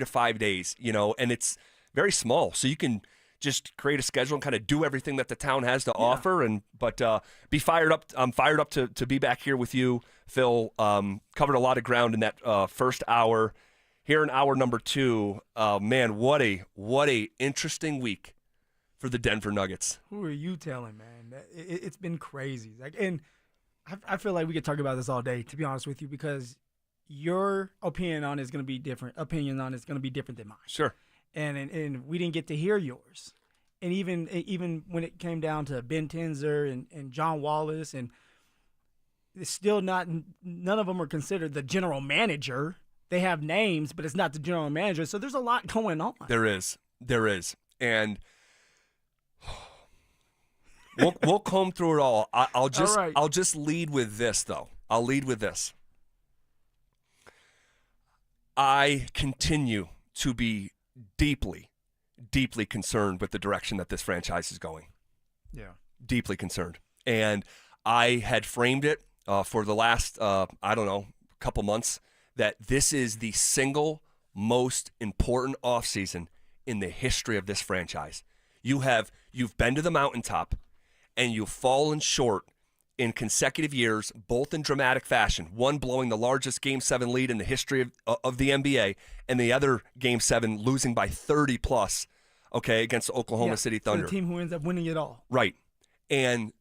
to 5 days, you know, and it's very small, so you can just create a schedule and kind of do everything that the town has to offer. But be fired up. I'm fired up to be back here with you, Phil. Covered a lot of ground in that first hour. Here in hour number 2, man, what a interesting week for the Denver Nuggets. Who are you telling, man? It's been crazy. And I feel like we could talk about this all day, to be honest with you, because your opinion on it is going to be different. Opinion on it is going to be different than mine. Sure. And we didn't get to hear yours. And even when it came down to Ben Tenzer and John Wallace, and it's still none of them are considered the general manager. They have names, but it's not the general manager. So there's a lot going on. There is. And we'll comb through it all. I'll just lead with this, though. I'll lead with this. I continue to be deeply, deeply concerned with the direction that this franchise is going. Yeah. Deeply concerned. And I had framed it for the last, couple months, that this is the single most important offseason in the history of this franchise. You've been to the mountaintop, and you've fallen short in consecutive years, both in dramatic fashion. One blowing the largest Game 7 lead in the history of the NBA, and the other Game 7 losing by 30+, against the Oklahoma City Thunder. The team who ends up winning it all. Right. And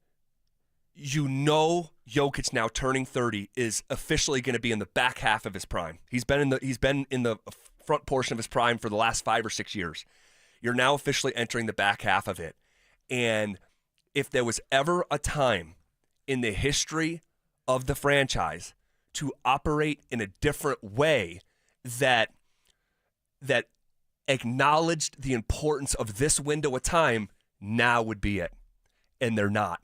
Jokic now turning 30 is officially going to be in the back half of his prime. He's been in the front portion of his prime for the last 5 or 6 years. You're now officially entering the back half of it. And if there was ever a time in the history of the franchise to operate in a different way that acknowledged the importance of this window of time, now would be it. And they're not.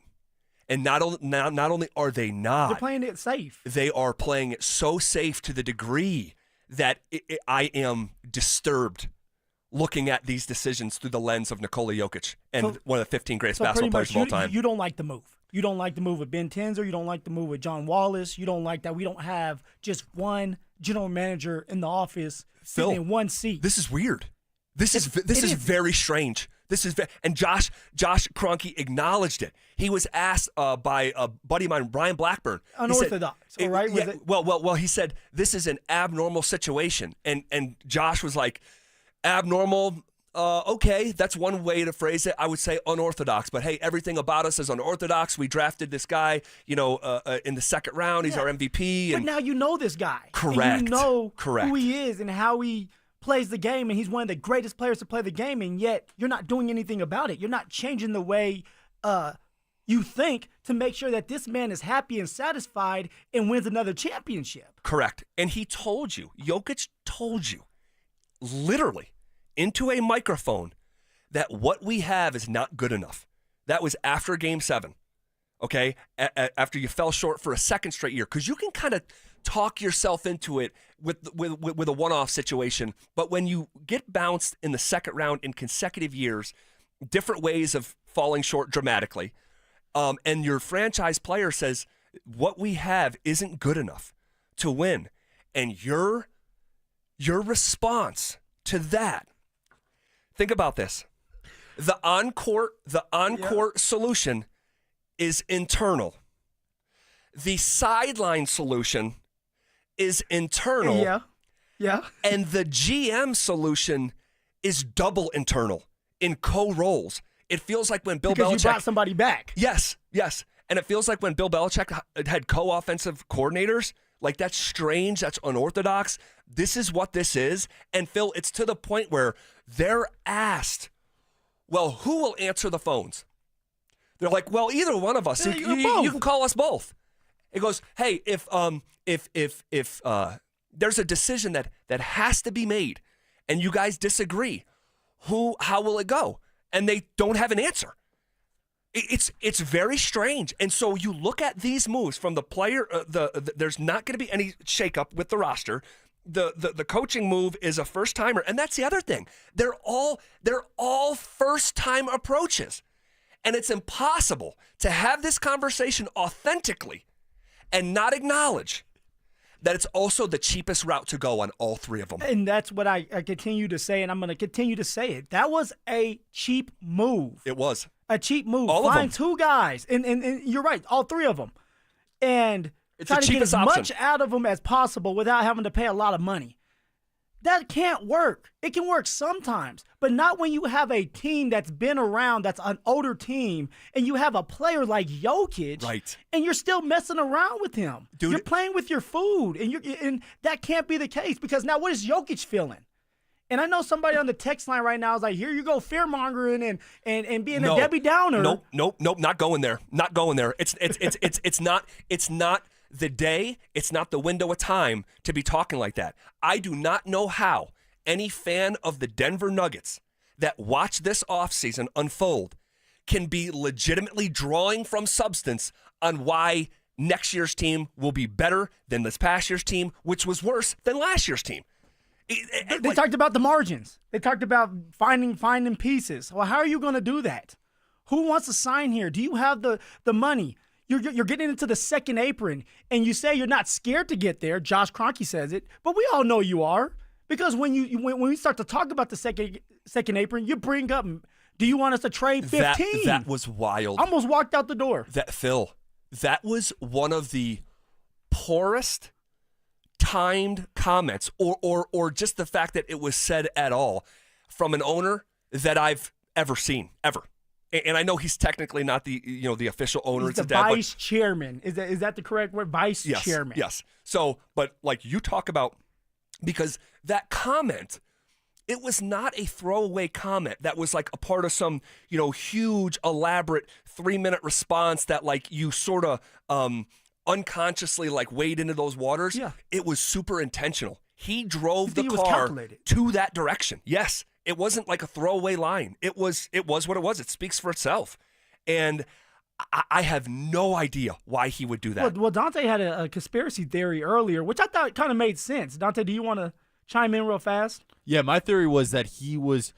And not only are they not, they're playing it safe. They are playing it so safe to the degree that I am disturbed looking at these decisions through the lens of Nikola Jokic and one of the 15 greatest basketball players of all time. You don't like the move. You don't like the move with Ben Tenzer. You don't like the move with John Wallace. You don't like that we don't have just one general manager in the office sitting in one seat. This is weird. This is very strange. And Josh Kroenke acknowledged it. He was asked by a buddy of mine, Brian Blackburn. Unorthodox, right? Well, he said this is an abnormal situation, and Josh was like, abnormal. Okay, that's one way to phrase it. I would say unorthodox, but hey, everything about us is unorthodox. We drafted this guy, in the second round. He's our MVP. But now you know this guy. Correct. And you know Correct. who he is and how he plays the game, and he's one of the greatest players to play the game, and yet you're not doing anything about it. You're not changing the way you think to make sure that this man is happy and satisfied and wins another championship. Correct. And he told you, Jokic told you, literally, into a microphone, that what we have is not good enough. That was after Game 7, okay? After you fell short for a second straight year, because you can kind of talk yourself into it with a one-off situation, but when you get bounced in the second round in consecutive years, different ways of falling short dramatically, and your franchise player says, what we have isn't good enough to win, and your response to that, think about this. The on-court solution is internal. The sideline solution is internal. Yeah. And the GM solution is double internal in co-roles. It feels like when Bill Belichick... Because you brought somebody back. Yes. And it feels like when Bill Belichick had co-offensive coordinators. Like, that's strange. That's unorthodox. This is what this is. And, Phil, it's to the point where they're asked, well, who will answer the phones? They're like, well, either one of us. You can call us both. It goes, hey, if there's a decision that has to be made and you guys disagree, how will it go? And they don't have an answer. It's very strange. And so you look at these moves from the player, there's not going to be any shakeup with the roster. The coaching move is a first-timer, and that's the other thing. They're all first-time approaches. And it's impossible to have this conversation authentically and not acknowledge that it's also the cheapest route to go on all three of them. And that's what I continue to say, and I'm going to continue to say it. That was a cheap move. It was. A cheap move. All of them. Find two guys, and you're right, all three of them. And it's try the to get as cheapest option. much out of them as possible without having to pay a lot of money. That can't work. It can work sometimes, but not when you have a team that's been around, that's an older team, and you have a player like Jokic, right? And you're still messing around with him. Dude, you're playing with your food, and that can't be the case, because now what is Jokic feeling? And I know somebody on the text line right now is like, here you go, fear-mongering and being a Debbie Downer. Nope, not going there. Not going there. It's not the day, it's not the window of time to be talking like that. I do not know how any fan of the Denver Nuggets that watched this offseason unfold can be legitimately drawing from substance on why next year's team will be better than this past year's team, which was worse than last year's team. They talked about the margins. They talked about finding pieces. Well, how are you going to do that? Who wants to sign here? Do you have the money? You're getting into the second apron, and you say you're not scared to get there. Josh Kroenke says it, but we all know you are, because when we start to talk about the second apron, you bring up, do you want us to trade 15? That was wild. I almost walked out the door. That was one of the poorest timed comments, or just the fact that it was said at all from an owner that I've ever seen, ever. And I know he's technically not the official owner. He's the vice chairman. Is that the correct word? Vice chairman. Yes. So, but like you talk about, because that comment, it was not a throwaway comment that was like a part of some, huge, elaborate 3-minute response that like you sort of unconsciously like wade into those waters, it was super intentional. He drove the he was car calculated. to that direction. Yes, it wasn't like a throwaway line. It was what it was. It speaks for itself. And I have no idea why he would do that. Well, Dante had a conspiracy theory earlier, which I thought kind of made sense. Dante, do you want to chime in real fast? Yeah, my theory was that he was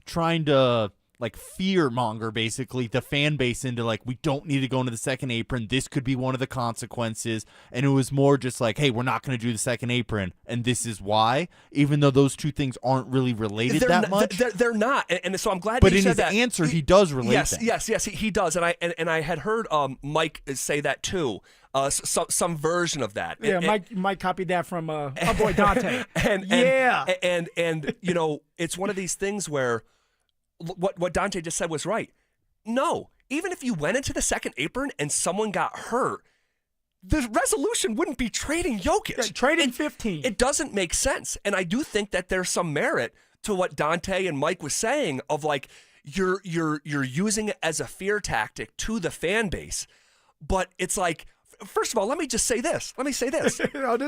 trying to like fear monger basically the fan base into like, we don't need to go into the second apron. This could be one of the consequences. And it was more just like, hey, we're not going to do the second apron, and this is why. Even though those two things aren't really related much. They're not. And so I'm glad. But you in said his that. answer, he does relate. Yes, he does. And I had heard Mike say that too. Some version of that. Yeah, Mike copied that from our boy Dante. And you know, it's one of these things where what Dante just said was right. No, even if you went into the second apron and someone got hurt, the resolution wouldn't be trading Jokic. Yeah, trading 15. It doesn't make sense. And I do think that there's some merit to what Dante and Mike was saying of like, you're using it as a fear tactic to the fan base. But it's like, first of all, let me say this. There's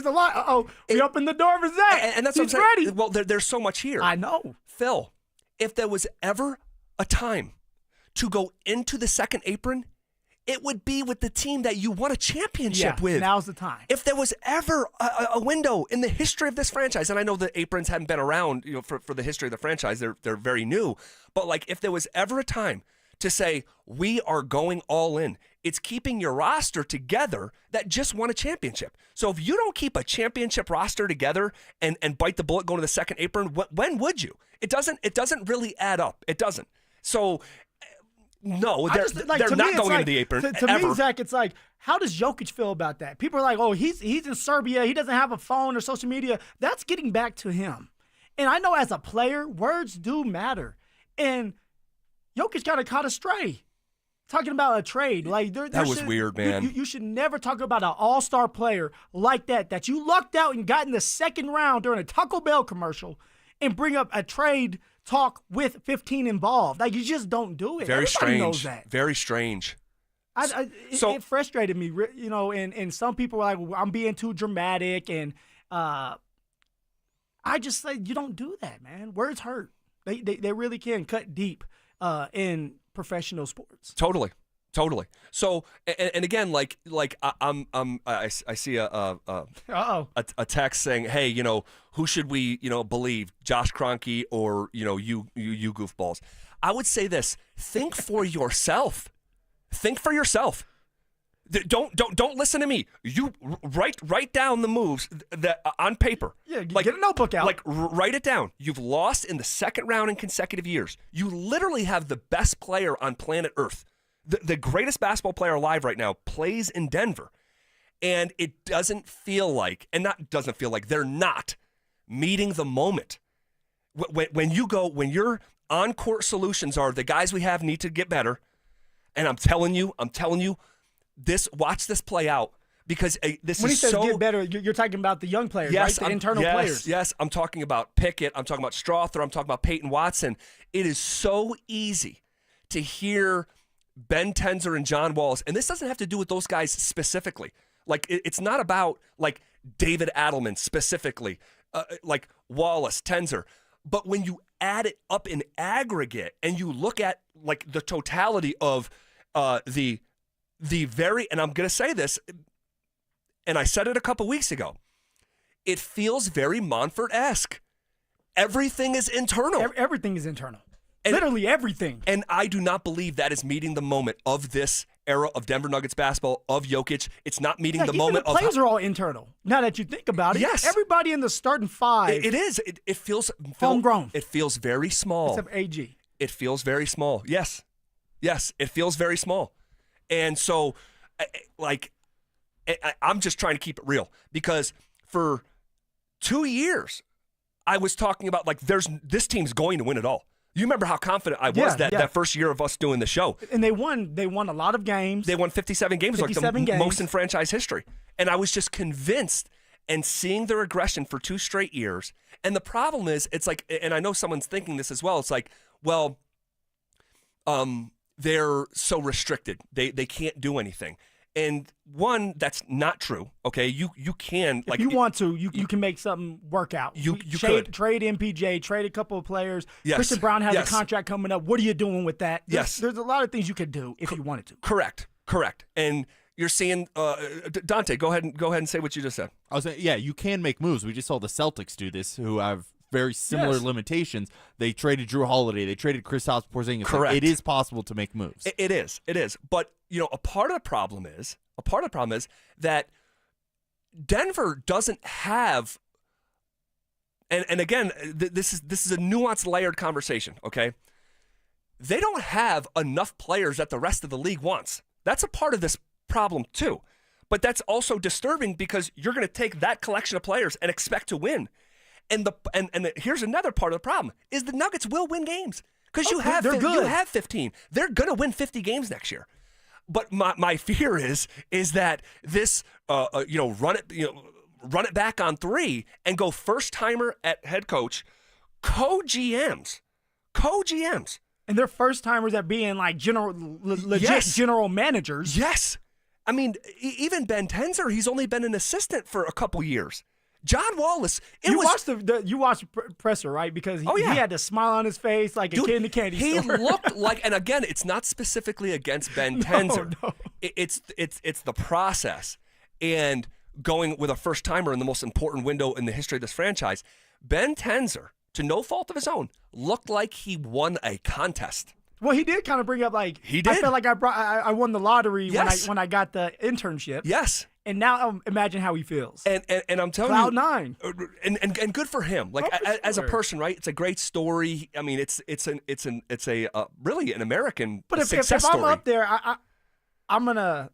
a lot. We opened the door for Zach. And that's He's what I'm saying. ready. Well, there's so much here. I know. Phil, if there was ever a time to go into the second apron, it would be with the team that you won a championship with. Now's the time. If there was ever a window in the history of this franchise, and I know the aprons haven't been around, you know, for the history of the franchise, they're very new. But like, if there was ever a time to say we are going all in, it's keeping your roster together that just won a championship. So if you don't keep a championship roster together and bite the bullet going to the second apron, when would you? It doesn't really add up. It doesn't. So no, they're not going into the apron to ever. me, Zach, it's like, how does Jokic feel about that? People are like, oh, he's in Serbia. He doesn't have a phone or social media. That's getting back to him. And I know as a player, words do matter. And Jokic got caught astray. Talking about a trade. Like that was weird, man. You should never talk about an all-star player like that you lucked out and got in the second round during a Taco Bell commercial and bring up a trade talk with 15 involved. Like, you just don't do it. Very Everybody strange. knows that. Very strange. It frustrated me, you know, and some people were like, well, I'm being too dramatic, and I just say, you don't do that, man. Words hurt. They really can cut deep in professional sports. Totally. So, and again, like I see a text saying, hey, you know, who should we, you know, believe, Josh Kroenke or, you know, you goofballs? I would say this: think for yourself. Think for yourself. Don't listen to me. You write down the moves that on paper. Yeah, get a notebook out. Like, write it down. You've lost in the second round in consecutive years. You literally have the best player on planet Earth. The greatest basketball player alive right now plays in Denver. And it doesn't feel like, they're not meeting the moment. When your on-court solutions are, the guys we have need to get better. And I'm telling you, watch this play out, because this when is he says so get better, you're talking about the young players, right? The internal players. Yes, I'm talking about Pickett. I'm talking about Strother. I'm talking about Peyton Watson. It is so easy to hear Ben Tenzer and John Wallace, and this doesn't have to do with those guys specifically. Like, it's not about like David Adelman specifically, like Wallace, Tenzer. But when you add it up in aggregate and you look at like the totality of the very, and I'm going to say this, and I said it a couple weeks ago, it feels very Monfort-esque. Everything is internal. Everything is internal. Literally everything. And I do not believe that is meeting the moment of this era of Denver Nuggets basketball, of Jokic. It's not meeting the moment of... The plays are all internal, now that you think about it. Yes. Everybody in the starting five... It is. It feels... Homegrown. It feels very small. Except AG. It feels very small. Yes, it feels very small. And so, like, I'm just trying to keep it real, because for 2 years, I was talking about, like, this team's going to win it all. You remember how confident I was that first year of us doing the show. And they won a lot of games. They won 57 games, like the most in franchise history. And I was just convinced, and seeing their aggression for 2 straight years. And the problem is, it's like, and I know someone's thinking this as well, it's like, well, they're so restricted. They can't do anything. And one, that's not true. Okay, you can If you want to, you can make something work out. You trade MPJ, trade a couple of players. Yes. Christian Brown has Yes. a contract coming up. What are you doing with that? Yes. There's a lot of things you could do if you wanted to. Correct. And you're seeing Dante. Go ahead and say what you just said. I was saying, yeah, you can make moves. We just saw the Celtics do this, who have very similar Yes. limitations. They traded Drew Holiday. They traded Kristaps Porzingis. Correct. It is possible to make moves. It is. But a part of the problem is that Denver doesn't have. And again, this is a nuanced, layered conversation. Okay, they don't have enough players that the rest of the league wants. That's a part of this problem too. But that's also disturbing because you're going to take that collection of players and expect to win. And here's another part of the problem is the Nuggets will win games because you have 15. They're going to win 50 games next year. But my fear is that this run it back on 3 and go first timer at head coach, co-GMs. And they're first timers at being like legit general managers. Yes. I mean, even Ben Tenzer, he's only been an assistant for a couple years. John Wallace, you watched the presser, right? Because he had the smile on his face like a kid in the candy store. He looked like, and again, it's not specifically against Ben Tenzer. No. It's the process. And going with a first timer in the most important window in the history of this franchise, Ben Tenzer, to no fault of his own, looked like he won a contest. Well, he did kind of bring up like he did. I felt like I won the lottery Yes. when I got the internship. Yes. And now imagine how he feels. And I'm telling Cloud you, nine. And good for him. Like as a person, right? It's a great story. I mean, it's really an American But if success I'm story. up there, I'm gonna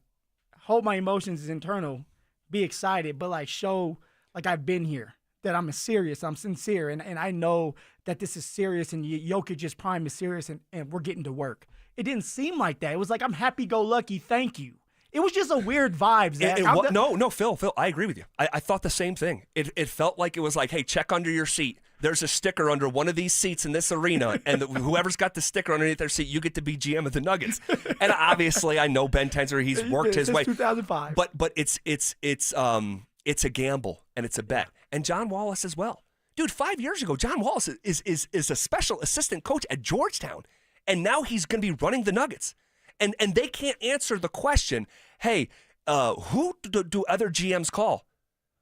hold my emotions internal, be excited, but like show like I've been here, that I'm serious, I'm sincere, and I know that this is serious, and Jokic's prime is serious, and we're getting to work. It didn't seem like that. It was like I'm happy-go-lucky. Thank you. It was just a weird vibe, Zach. No, Phil, I agree with you. I thought the same thing. It felt like it was like, hey, check under your seat. There's a sticker under one of these seats in this arena, and whoever's got the sticker underneath their seat, you get to be GM of the Nuggets. And obviously, I know Ben Tenzer, he's worked his way. 2005. But it's a gamble and it's a bet. And John Wallace as well. Dude, 5 years ago, John Wallace is a special assistant coach at Georgetown, and now he's going to be running the Nuggets. And they can't answer the question, hey, who do other GMs call?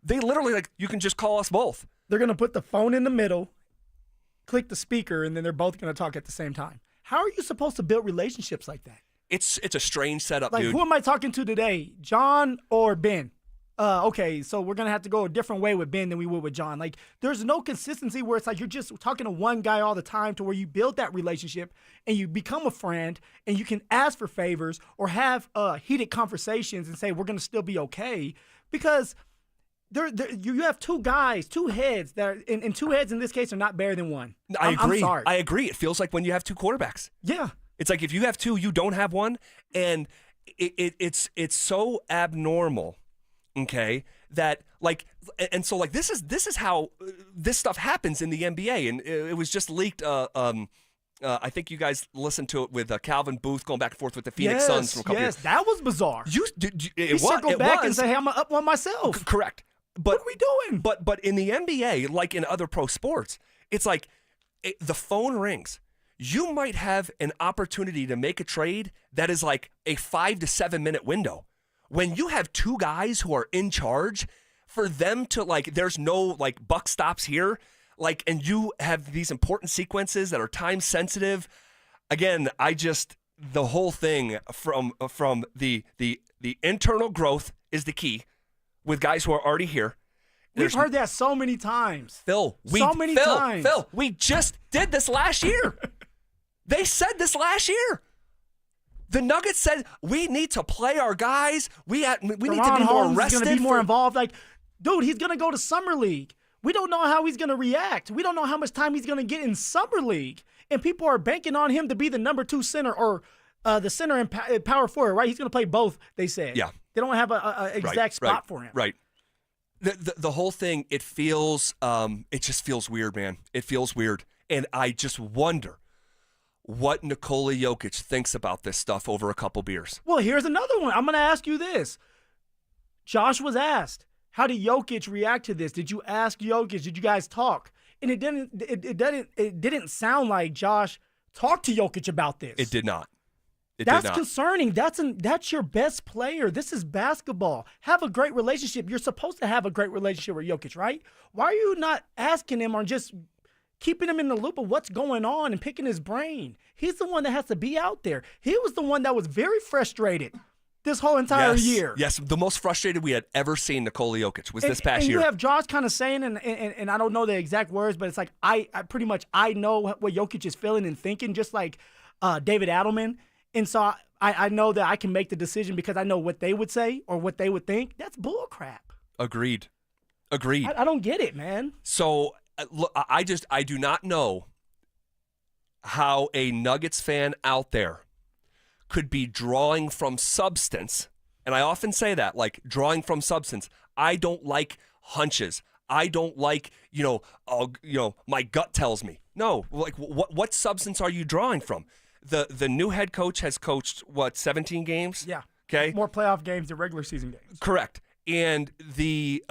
They literally, like, you can just call us both. They're going to put the phone in the middle, click the speaker, and then they're both going to talk at the same time. How are you supposed to build relationships like that? It's a strange setup, like, dude. Who am I talking to today, John or Ben? Okay, so we're going to have to go a different way with Ben than we would with John. Like, there's no consistency where it's like you're just talking to one guy all the time to where you build that relationship and you become a friend and you can ask for favors or have heated conversations and say, we're going to still be okay. Because you have two guys, two heads that are, and two heads in this case are not better than one. I agree. I'm sorry. I agree. It feels like when you have two quarterbacks. Yeah. It's like if you have two, you don't have one. And it's so abnormal. Okay, that like, and so like this is how this stuff happens in the NBA, and it was just leaked. I think you guys listened to it with Calvin Booth going back and forth with the Phoenix Suns from a couple years. That was bizarre. He circled back and said, "Hey, I'm gonna up one myself." Correct. But what are we doing? But in the NBA, like in other pro sports, it's like the phone rings. You might have an opportunity to make a trade that is like a 5 to 7 minute window. When you have two guys who are in charge, for them to like, there's no like buck stops here, like, and you have these important sequences that are time sensitive. Again, the whole thing from the internal growth is the key with guys who are already here. We've heard that so many times. Phil, we just did this last year. They said this last year. The Nuggets said we need to play our guys. We need to be more rested. He's going to be more involved. Like, dude, he's going to go to Summer League. We don't know how he's going to react. We don't know how much time he's going to get in Summer League. And people are banking on him to be the number 2 center or the center and power forward, right? He's going to play both, they said. Yeah. They don't have an exact spot for him. Right. The whole thing, it just feels weird, man. It feels weird. And I just wonder, what Nikola Jokic thinks about this stuff over a couple beers. Well, here's another one. I'm going to ask you this. Josh was asked, how did Jokic react to this? Did you ask Jokic? Did you guys talk? And it didn't sound like Josh talked to Jokic about this. It did not. That's concerning. That's your best player. This is basketball. Have a great relationship. You're supposed to have a great relationship with Jokic, right? Why are you not asking him or just keeping him in the loop of what's going on and picking his brain? He's the one that has to be out there. He was the one that was very frustrated this whole entire year. Yes, the most frustrated we had ever seen Nikola Jokic was this past year. And you have Josh kind of saying, and I don't know the exact words, but it's like I pretty much know what Jokic is feeling and thinking, just like David Adelman. And so I know that I can make the decision because I know what they would say or what they would think. That's bull crap. Agreed. I don't get it, man. So look, I do not know how a Nuggets fan out there could be drawing from substance. And I often say that, like drawing from substance. I don't like hunches. I don't like, my gut tells me. No, like what substance are you drawing from? The new head coach has coached, 17 games? Yeah. Okay. More playoff games than regular season games. Correct. And the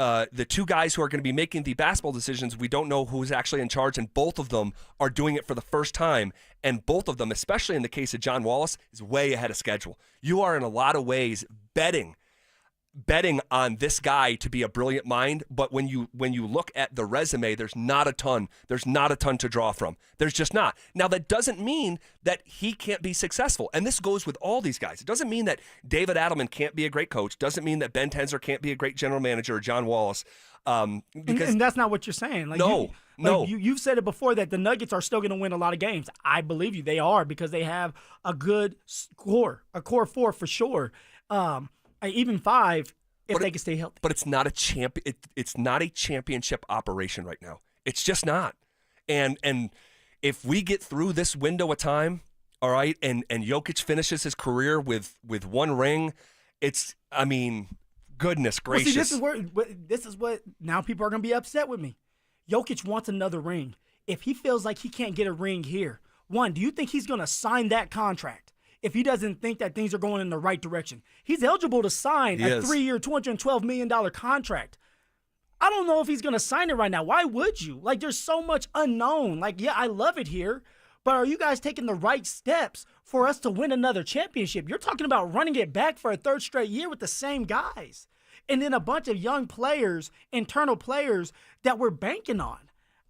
two guys who are going to be making the basketball decisions, we don't know who's actually in charge, and both of them are doing it for the first time. And both of them, especially in the case of John Wallace, is way ahead of schedule. You are in a lot of ways betting on this guy to be a brilliant mind, but when you look at the resume, there's not a ton to draw from. There's just not. Now that doesn't mean that he can't be successful, and this goes with all these guys. It doesn't mean that David Adelman can't be a great coach. Doesn't mean that Ben Tenzer can't be a great general manager or John Wallace. Because and that's not what you're saying. Like no. You've said it before that the Nuggets are still going to win a lot of games. I believe you. They are, because they have a good core, a core four for sure. Even five, if they can stay healthy. But it's not a It's not a championship operation right now. It's just not. And if we get through this window of time, all right, and Jokic finishes his career with one ring, goodness gracious. Well, see, this is what now people are going to be upset with me. Jokic wants another ring. If he feels like he can't get a ring here, do you think he's going to sign that contract? If he doesn't think that things are going in the right direction, he's eligible to sign a 3-year, $212 million contract. I don't know if he's going to sign it right now. Why would you? Like, there's so much unknown. Like, yeah, I love it here, but are you guys taking the right steps for us to win another championship? You're talking about running it back for a third straight year with the same guys. And then a bunch of young players, internal players that we're banking on.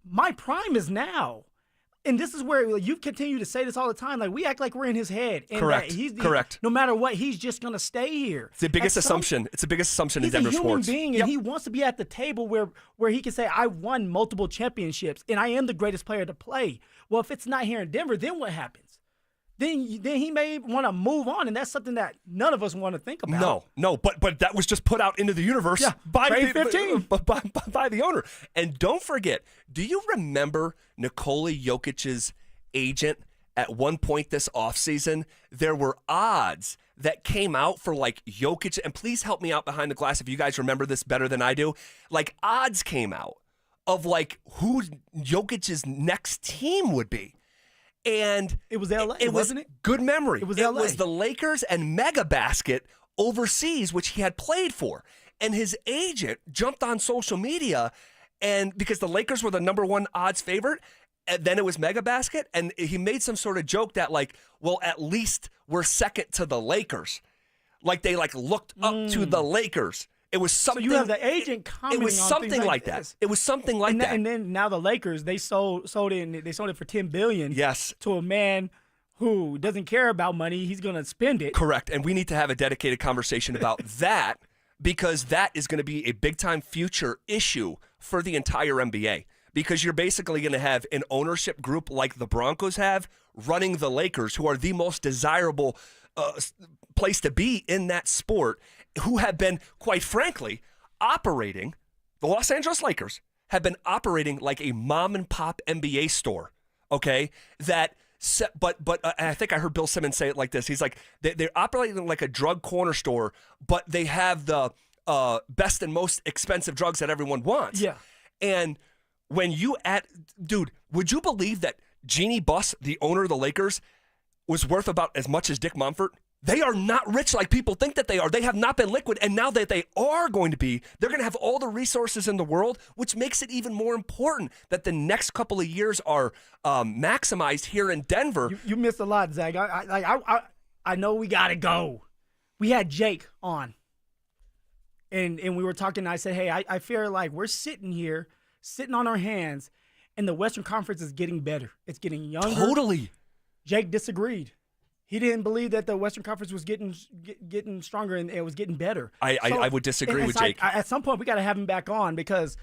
My prime is now. And this is where you continue to say this all the time. Like, we act like we're in his head. And correct. Correct. No matter what, he's just going to stay here. It's the biggest assumption. It's the biggest assumption in Denver sports. He's a human being, and he wants to be at the table where he can say, I won multiple championships, and I am the greatest player to play. Well, if it's not here in Denver, then what happens? Then he may want to move on, and that's something that none of us want to think about. No, but that was just put out into the universe by the owner. And don't forget, do you remember Nikola Jokic's agent at one point this offseason? There were odds that came out for like Jokic, and please help me out behind the glass if you guys remember this better than I do. Like, odds came out of like who Jokic's next team would be. And it was LA, wasn't it? Good memory. It was LA. It was the Lakers and Mega Basket overseas, which he had played for. And his agent jumped on social media, and because the Lakers were the number one odds favorite, and then it was Mega Basket, and he made some sort of joke that like, well, at least we're second to the Lakers. Like they like looked up to the Lakers. It was something. So you have the agent commenting. It was something like that. It was something like that. And then now the Lakers, they sold it for $10 billion. Yes. To a man who doesn't care about money. He's going to spend it. Correct. And we need to have a dedicated conversation about that, because that is going to be a big time future issue for the entire NBA. Because you're basically going to have an ownership group like the Broncos have running the Lakers, who are the most desirable place to be in that sport, who have been, quite frankly, operating, the Los Angeles Lakers have been operating like a mom and pop NBA store, okay? But I think I heard Bill Simmons say it like this. He's like, they're operating like a drug corner store, but they have the best and most expensive drugs that everyone wants. Yeah. And when dude, would you believe that Jeannie Buss, the owner of the Lakers, was worth about as much as Dick Mumford. They are not rich like people think that they are. They have not been liquid, and now that they are going to be, they're going to have all the resources in the world, which makes it even more important that the next couple of years are maximized here in Denver. You missed a lot, Zach. I know we got to go. We had Jake on, and we were talking, and I said, hey, I feel like we're sitting here, sitting on our hands, and the Western Conference is getting better. It's getting younger. Totally. Jake disagreed. He didn't believe that the Western Conference was getting stronger and it was getting better. I would disagree with Jake. At some point, we got to have him back on because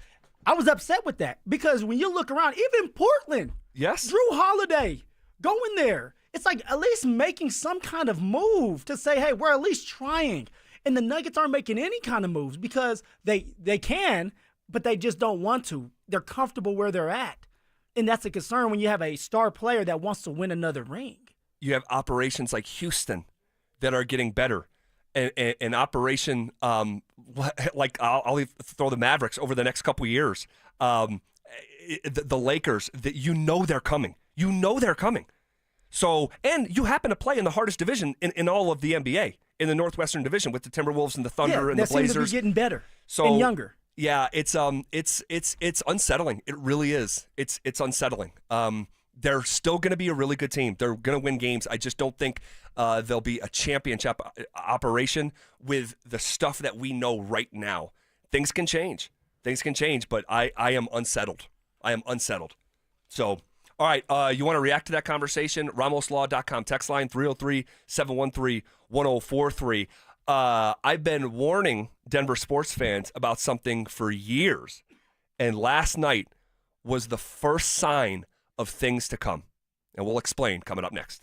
I was upset with that. Because when you look around, even Portland, yes, Drew Holiday, going there. It's like at least making some kind of move to say, hey, we're at least trying. And the Nuggets aren't making any kind of moves because they can, but they just don't want to. They're comfortable where they're at. And that's a concern when you have a star player that wants to win another ring. You have operations like Houston that are getting better. An operation like I'll throw the Mavericks over the next couple of years. The Lakers, they're coming. You know they're coming. So, and you happen to play in the hardest division in all of the NBA, in the Northwestern Division with the Timberwolves and the Thunder and the Blazers. Seems to be getting better and younger. Yeah, it's unsettling. It really is. It's unsettling. They're still going to be a really good team. They're going to win games. I just don't think they'll be a championship operation with the stuff that we know right now. Things can change. But I am unsettled. So, all right, you want to react to that conversation? RamosLaw.com text line 303-713-1043. I've been warning Denver sports fans about something for years, and last night was the first sign of things to come. And we'll explain coming up next.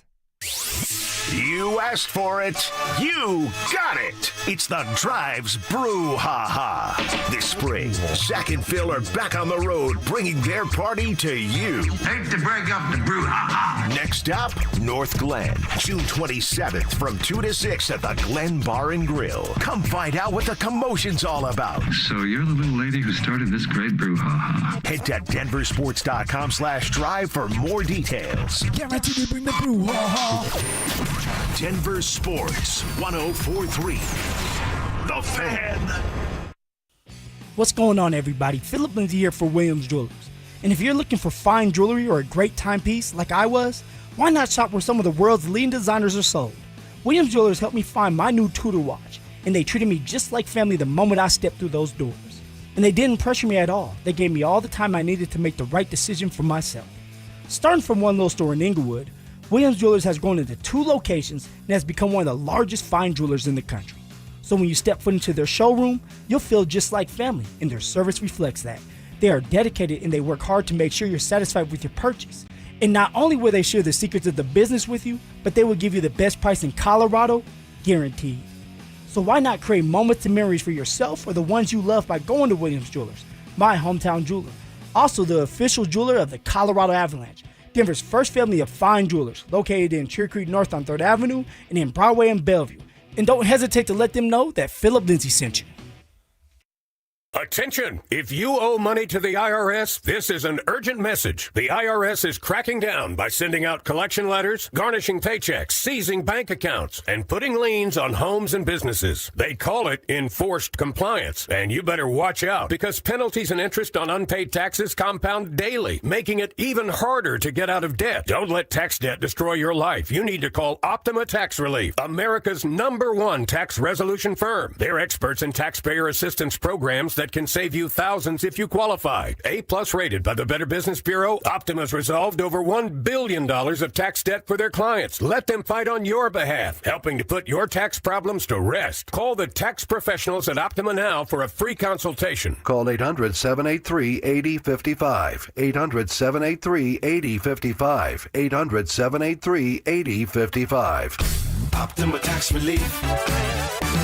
You asked for it. You got it. It's the Drives Brouhaha. This spring, Zach and Phil are back on the road bringing their party to you. Hate to break up the brouhaha. Next stop, North Glen. June 27th from 2 to 6 at the Glen Bar and Grill. Come find out what the commotion's all about. So you're the little lady who started this great brouhaha. Head to denversports.com/drive for more details. Guaranteed to bring the brouhaha. Denver Sports 104.3. The Fan. What's going on, everybody? Philip Lindsay here for Williams Jewelers. And if you're looking for fine jewelry or a great timepiece like I was, why not shop where some of the world's leading designers are sold? Williams Jewelers helped me find my new Tudor watch, and they treated me just like family the moment I stepped through those doors. And they didn't pressure me at all. They gave me all the time I needed to make the right decision for myself. Starting from one little store in Inglewood, Williams Jewelers has grown into 2 locations and has become one of the largest fine jewelers in the country. So when you step foot into their showroom, you'll feel just like family, and their service reflects that. They are dedicated and they work hard to make sure you're satisfied with your purchase. And not only will they share the secrets of the business with you, but they will give you the best price in Colorado, guaranteed. So why not create moments and memories for yourself or the ones you love by going to Williams Jewelers, my hometown jeweler. Also the official jeweler of the Colorado Avalanche, Denver's first family of fine jewelers, located in Cherry Creek North on 3rd Avenue and in Broadway and Bellevue. And don't hesitate to let them know that Philip Lindsay sent you. Attention! If you owe money to the IRS, this is an urgent message. The IRS is cracking down by sending out collection letters, garnishing paychecks, seizing bank accounts, and putting liens on homes and businesses. They call it enforced compliance. And you better watch out because penalties and interest on unpaid taxes compound daily, making it even harder to get out of debt. Don't let tax debt destroy your life. You need to call Optima Tax Relief, America's #1 tax resolution firm. They're experts in taxpayer assistance programs that can save you thousands if you qualify. A+ rated by the Better Business Bureau, Optima's resolved over $1 billion of tax debt for their clients. Let them fight on your behalf, helping to put your tax problems to rest. Call the tax professionals at Optima now for a free consultation. Call 800-783-8055. 800-783-8055. 800-783-8055. Optima Tax Relief.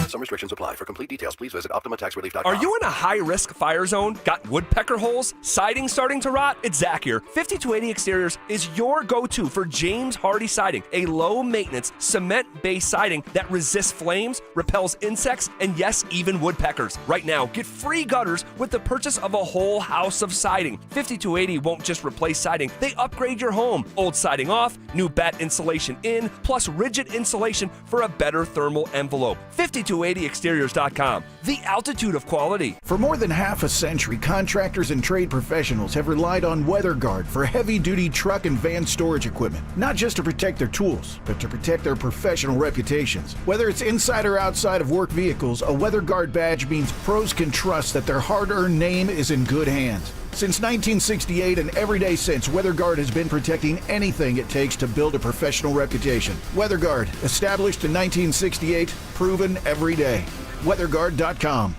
Some restrictions apply. For complete details, please visit OptimaTaxRelief.com. Are you in a high-risk fire zone? Got woodpecker holes? Siding starting to rot? It's Zach here. 5280 Exteriors is your go-to for James Hardy Siding, a low-maintenance, cement-based siding that resists flames, repels insects, and yes, even woodpeckers. Right now, get free gutters with the purchase of a whole house of siding. 5280 won't just replace siding, they upgrade your home. Old siding off, new batt insulation in, plus rigid insulation for a better thermal envelope. 5280exteriors.com, the altitude of quality. For more than half a century, contractors and trade professionals have relied on WeatherGuard for heavy-duty truck and van storage equipment, not just to protect their tools, but to protect their professional reputations. Whether it's inside or outside of work vehicles, a WeatherGuard badge means pros can trust that their hard-earned name is in good hands. Since 1968 and every day since, WeatherGuard has been protecting anything it takes to build a professional reputation. WeatherGuard, established in 1968, proven every day. WeatherGuard.com.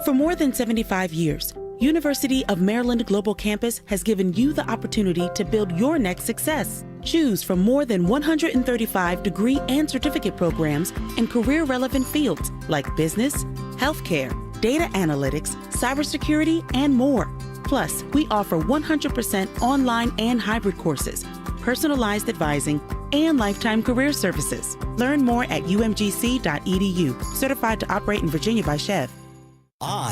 For more than 75 years, University of Maryland Global Campus has given you the opportunity to build your next success. Choose from more than 135 degree and certificate programs in career-relevant fields like business, healthcare, data analytics, cybersecurity, and more. Plus, we offer 100% online and hybrid courses, personalized advising, and lifetime career services. Learn more at umgc.edu. Certified to operate in Virginia by Chev.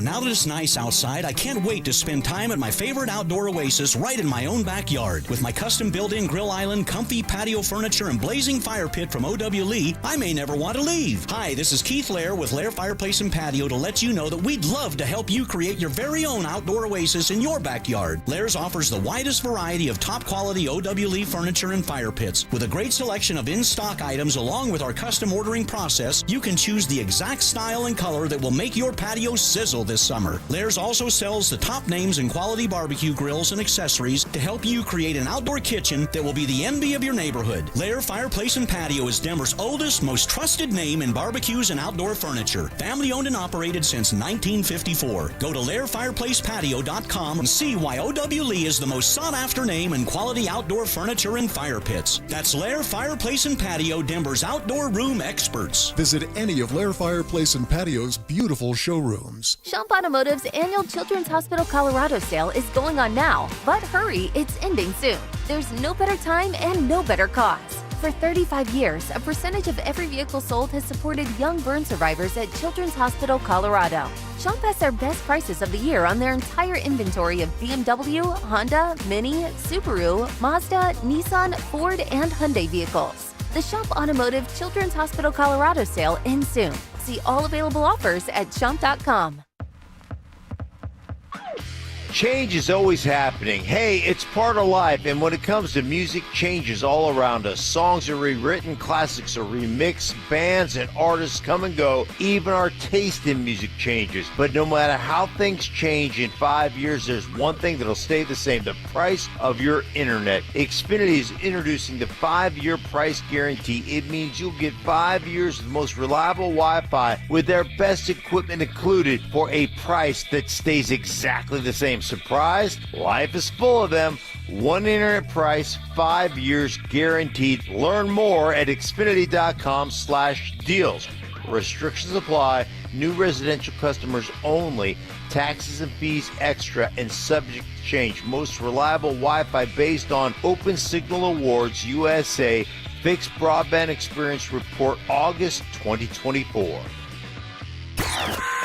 Now that it's nice outside, I can't wait to spend time at my favorite outdoor oasis right in my own backyard. With my custom built-in grill island, comfy patio furniture, and blazing fire pit from O.W. Lee, I may never want to leave. Hi, this is Keith Lair with Lair Fireplace and Patio to let you know that we'd love to help you create your very own outdoor oasis in your backyard. Lair's offers the widest variety of top-quality O.W. Lee furniture and fire pits. With a great selection of in-stock items along with our custom ordering process, you can choose the exact style and color that will make your patio sizzle this summer. Lair's also sells the top names in quality barbecue grills and accessories to help you create an outdoor kitchen that will be the envy of your neighborhood. Lair Fireplace and Patio is Denver's oldest, most trusted name in barbecues and outdoor furniture. Family owned and operated since 1954. Go to LairFireplacePatio.com and see why O.W. Lee is the most sought after name in quality outdoor furniture and fire pits. That's Lair Fireplace and Patio, Denver's outdoor room experts. Visit any of Lair Fireplace and Patio's beautiful showrooms. Schomp Automotive's annual Children's Hospital Colorado sale is going on now, but hurry, it's ending soon. There's no better time and no better cause. For 35 years, a percentage of every vehicle sold has supported young burn survivors at Children's Hospital Colorado. Schomp has their best prices of the year on their entire inventory of BMW, Honda, Mini, Subaru, Mazda, Nissan, Ford, and Hyundai vehicles. The Schomp Automotive Children's Hospital Colorado sale ends soon. See all available offers at schomp.com. Change is always happening. Hey, it's part of life, and when it comes to music, change is all around us. Songs are rewritten, classics are remixed, bands and artists come and go. Even our taste in music changes. But no matter how things change in 5 years, there's one thing that'll stay the same: the price of your internet. Xfinity is introducing the 5-year price guarantee. It means you'll get 5 years of the most reliable Wi-Fi with their best equipment included for a price that stays exactly the same. Surprised? Life is full of them. One internet price, 5 years guaranteed. Learn more at Xfinity.com/deals. Restrictions apply. New residential customers only. Taxes and fees extra and subject to change. Most reliable Wi-Fi based on Open Signal Awards USA. Fixed Broadband Experience Report, August 2024.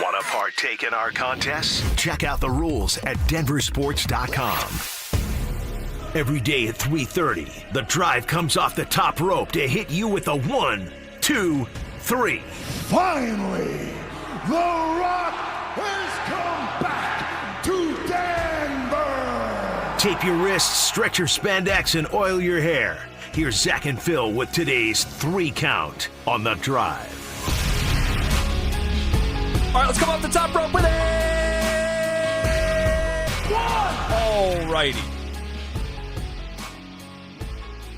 Want to partake in our contests? Check out the rules at denversports.com. Every day at 3:30, the drive comes off the top rope to hit you with a 1, 2, 3. Finally, The Rock has come back to Denver. Tape your wrists, stretch your spandex, and oil your hair. Here's Zach and Phil with today's 3 count on the drive. All right, let's come off the top rope with it. 1. All righty.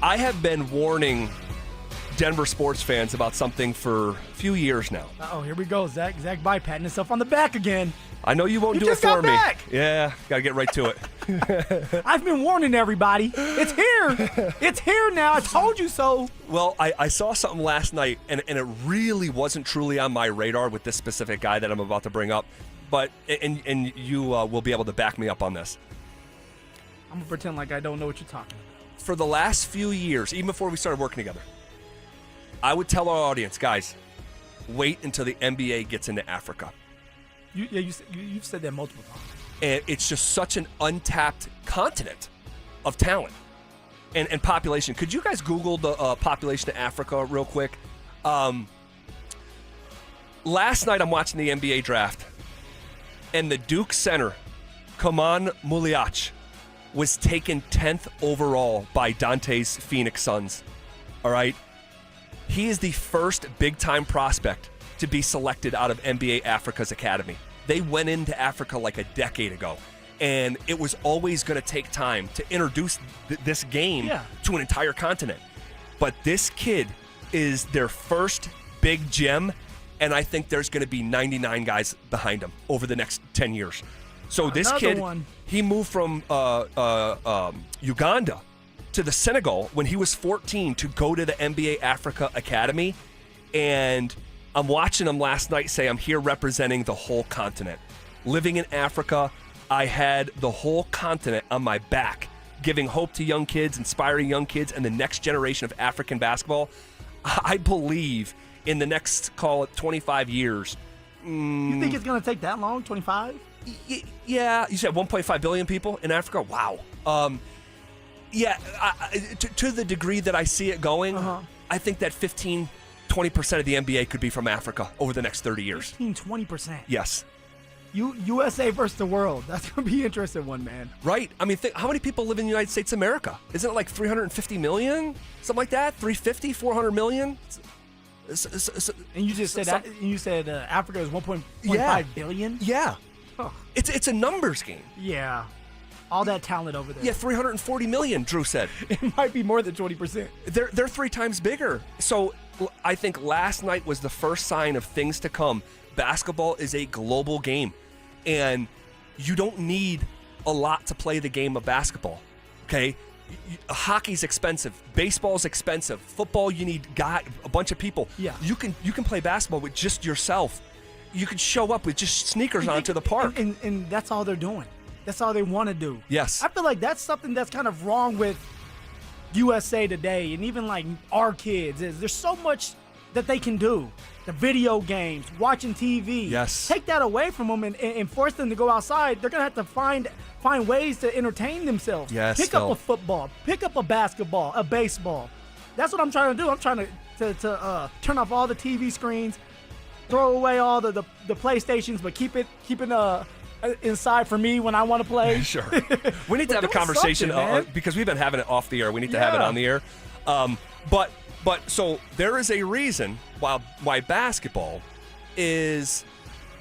I have been warning Denver sports fans about something for a few years now. Oh, here we go. Zach by patting himself on the back again. I know you won't do it for me. Back. Yeah, got to get right to it. I've been warning everybody. It's here. It's here now. I told you so. Well, I saw something last night, and it really wasn't truly on my radar with this specific guy that I'm about to bring up. But and you will be able to back me up on this. I'm gonna pretend like I don't know what you're talking about. For the last few years, even before we started working together, I would tell our audience, guys, wait until the NBA gets into Africa. You've said that multiple times. And it's just such an untapped continent of talent and population. Could you guys Google the population of Africa real quick? Last night I'm watching the NBA draft, and the Duke center, Kaman Muliach, was taken 10th overall by Dante's Phoenix Suns. All right? He is the first big-time prospect to be selected out of NBA Africa's academy. They went into Africa like a decade ago, and it was always going to take time to introduce this game to an entire continent. But this kid is their first big gem, and I think there's going to be 99 guys behind him over the next 10 years. So this kid, he moved from Uganda to the Senegal when he was 14 to go to the NBA Africa Academy, and I'm watching him last night say, I'm here representing the whole continent. Living in Africa, I had the whole continent on my back, giving hope to young kids, inspiring young kids, and the next generation of African basketball. I believe in the next, call it 25 years. You think it's going to take that long, 25? Yeah, you said 1.5 billion people in Africa? Wow. To the degree that I see it going, I think that 15, 20% of the NBA could be from Africa over the next 30 years. 15, 20%? Yes. USA versus the world. That's going to be an interesting one, man. Right. I mean, how many people live in the United States of America? Isn't it like 350 million? Something like that? 350, 400 million? And you just said Africa is 1.5 billion? Yeah. Oh. It's a numbers game. Yeah. All that talent over there. Yeah, 340 million, Drew said. It might be more than 20%. They're 3 times bigger. So I think last night was the first sign of things to come. Basketball is a global game, and you don't need a lot to play the game of basketball, okay? Hockey's expensive. Baseball's expensive. Football, you need a bunch of people. Yeah. You can play basketball with just yourself. You can show up with just sneakers on to the park. And that's all they're doing. That's all they want to do. Yes. I feel like that's something that's kind of wrong with USA Today and even like our kids. There's so much that they can do. The video games, watching TV. Yes. Take that away from them and force them to go outside. They're going to have to find ways to entertain themselves. Yes. Pick up a football. Pick up a basketball, a baseball. That's what I'm trying to do. I'm trying to turn off all the TV screens, throw away all the PlayStations, but keep it inside for me when I want to play. Sure. We need to have a conversation because we've been having it off the air. We need to have it on the air. But so there is a reason why basketball is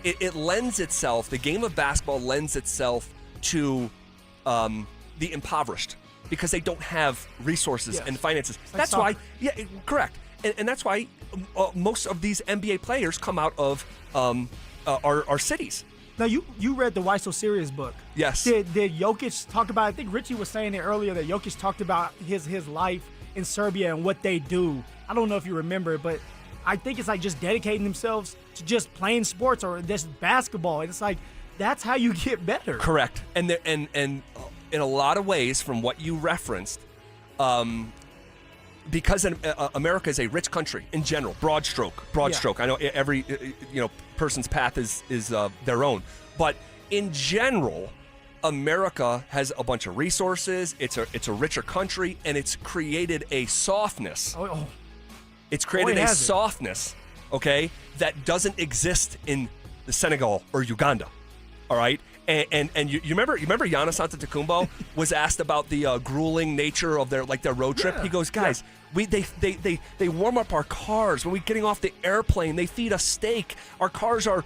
it lends itself. The game of basketball lends itself to the impoverished because they don't have resources and finances. Like that's soccer. why. Correct. And that's why most of these NBA players come out of our cities. Now, you read the Why So Serious book. Yes. Did Jokic talk about, I think Richie was saying it earlier, that Jokic talked about his life in Serbia and what they do. I don't know if you remember, but I think it's like just dedicating themselves to just playing sports or just basketball. And it's like, that's how you get better. Correct. And in a lot of ways, from what you referenced, because America is a rich country in general, broad stroke. I know every person's path is their own, but in general, America has a bunch of resources. It's a richer country, and it's created a softness. It's created a softness, okay, that doesn't exist in the Senegal or Uganda. All right. And you remember Giannis Antetokounmpo was asked about the grueling nature of their road trip. He goes, guys, they warm up our cars when we're getting off the airplane. They feed us steak. Our cars are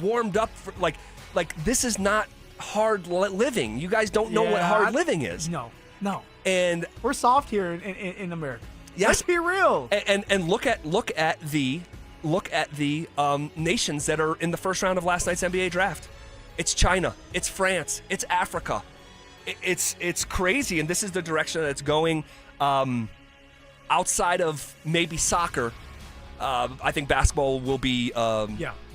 warmed up for, like this is not hard living. You guys don't know what hard living is. No. And we're soft here in America. Yes. Let's be real. And look at the nations that are in the first round of last night's NBA draft. It's China, it's France, it's Africa. it's crazy, and this is the direction that it's going. Outside of maybe soccer, I think basketball will be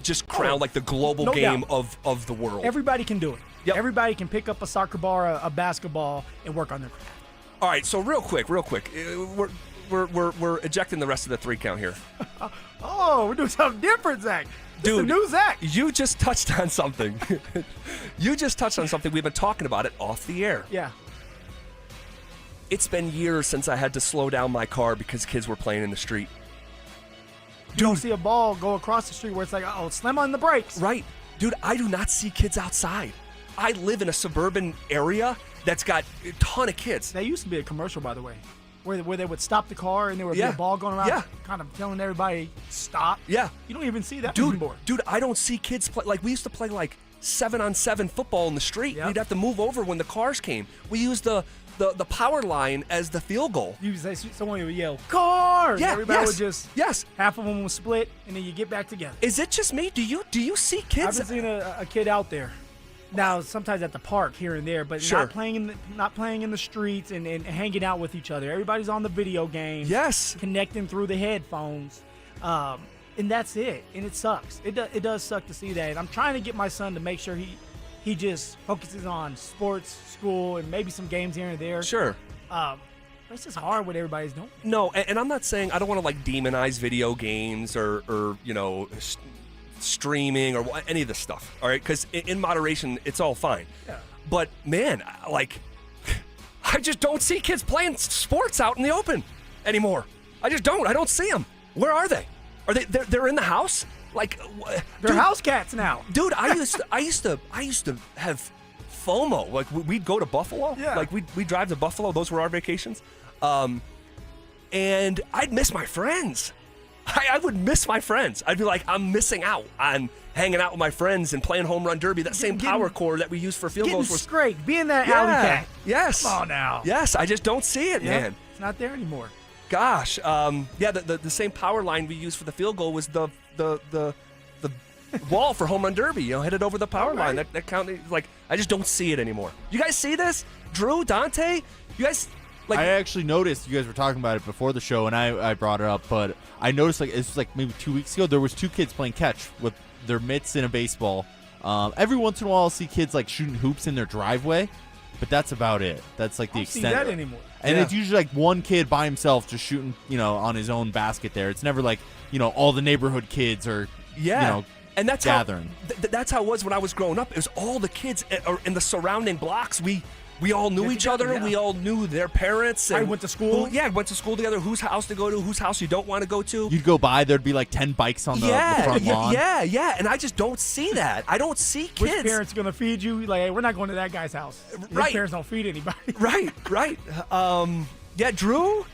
just crowned like the global game of the world. Everybody can do it. Yep. Everybody can pick up a soccer ball or a basketball and work on their craft. All right, so real quick, we're ejecting the rest of the 3 count here. Oh, we're doing something different, Zach. Dude, new Zach. You just touched on something. We've been talking about it off the air. Yeah. It's been years since I had to slow down my car because kids were playing in the street. You don't see a ball go across the street where it's like, oh, slam on the brakes. Right. Dude, I do not see kids outside. I live in a suburban area that's got a ton of kids. That used to be a commercial, by the way, where they would stop the car and there would be a ball going around, kind of telling everybody, stop. Yeah. You don't even see that anymore. anymore. Dude, I don't see kids play. Like, we used to play, 7-on-7 football in the street. Yep. We'd have to move over when the cars came. We used the power line as the field goal. Someone would yell, cars! Yeah, Everybody would just, yes. Half of them would split, and then you get back together. Is it just me? Do you see kids? I haven't seen a kid out there. Now, sometimes at the park here and there, but sure. not playing in the streets and hanging out with each other. Everybody's on the video game. Yes. Connecting through the headphones. And that's it. And it sucks. It does suck to see that. And I'm trying to get my son to make sure he just focuses on sports, school, and maybe some games here and there. Sure. But it's just hard what everybody's doing. No, and I'm not saying I don't want to demonize video games or streaming or any of this stuff, all right? Because in moderation, it's all fine. Yeah. But man, I just don't see kids playing sports out in the open anymore. I just don't. I don't see them. Where are they? Are they? They're in the house. They're house cats now. Dude, I used to have FOMO. Like we'd go to Buffalo. Yeah. Like we'd drive to Buffalo. Those were our vacations. And I'd miss my friends. I would miss my friends. I'd be like, I'm missing out on hanging out with my friends and playing home run derby. That same power core that we use for field goals was great. Being that alley cat. Yes. Come on now. Yes, I just don't see it, man. It's not there anymore. Gosh. The same power line we use for the field goal was the wall for home run derby. Headed over the power line. That counted. I just don't see it anymore. You guys see this? Drew, Dante, you guys. I actually noticed you guys were talking about it before the show, and I brought it up, but I noticed it's maybe 2 weeks ago there was 2 kids playing catch with their mitts in a baseball. Every once in a while I'll see kids shooting hoops in their driveway, but that's about it. That's the extent. I don't see that anymore. And it's usually one kid by himself just shooting, on his own basket there. It's never all the neighborhood kids or and that's gathering. That's how it was when I was growing up. It was all the kids in the surrounding blocks. We all knew each other. Yeah. We all knew their parents. I went to school. Went to school together. Whose house to go to, whose house you don't want to go to. You'd go by, there'd be 10 bikes on the front lawn. Yeah. And I just don't see that. I don't see kids. Which parents are going to feed you? Hey, we're not going to that guy's house. Your parents don't feed anybody. Right. Drew?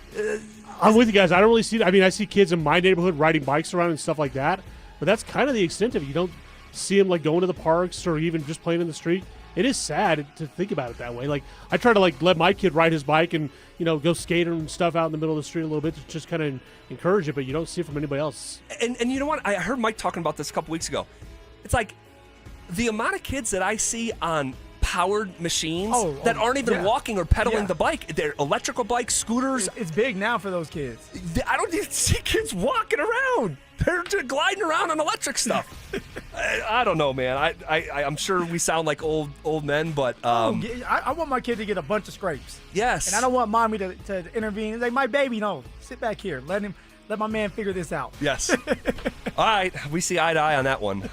I'm with you guys. I don't really see it. I mean, I see kids in my neighborhood riding bikes around and stuff like that, but that's kind of the extent of it. You don't see them going to the parks or even just playing in the street. It is sad to think about it that way. I try to let my kid ride his bike and go skate and stuff out in the middle of the street a little bit to just kind of encourage it, but you don't see it from anybody else. And you know what? I heard Mike talking about this a couple weeks ago. It's the amount of kids that I see on powered machines that aren't even walking or pedaling the bike. They're electrical bikes, scooters. It's big now for those kids. I don't even see kids walking around. They're just gliding around on electric stuff. I don't know, man. I'm sure we sound like old men, but I want my kid to get a bunch of scrapes. Yes. And I don't want mommy to intervene. It's like, my baby, no, sit back here. Let my man figure this out. Yes. All right, we see eye to eye on that one.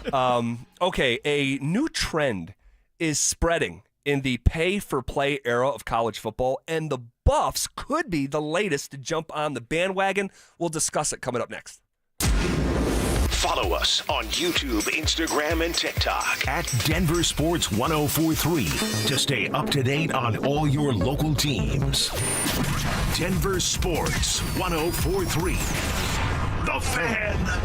Okay, a new trend is spreading in the pay-for-play era of college football, and the Buffs could be the latest to jump on the bandwagon. We'll discuss it coming up next. Follow us on YouTube, Instagram, and TikTok at Denver Sports 1043 to stay up to date on all your local teams. Denver Sports 1043. The Fan.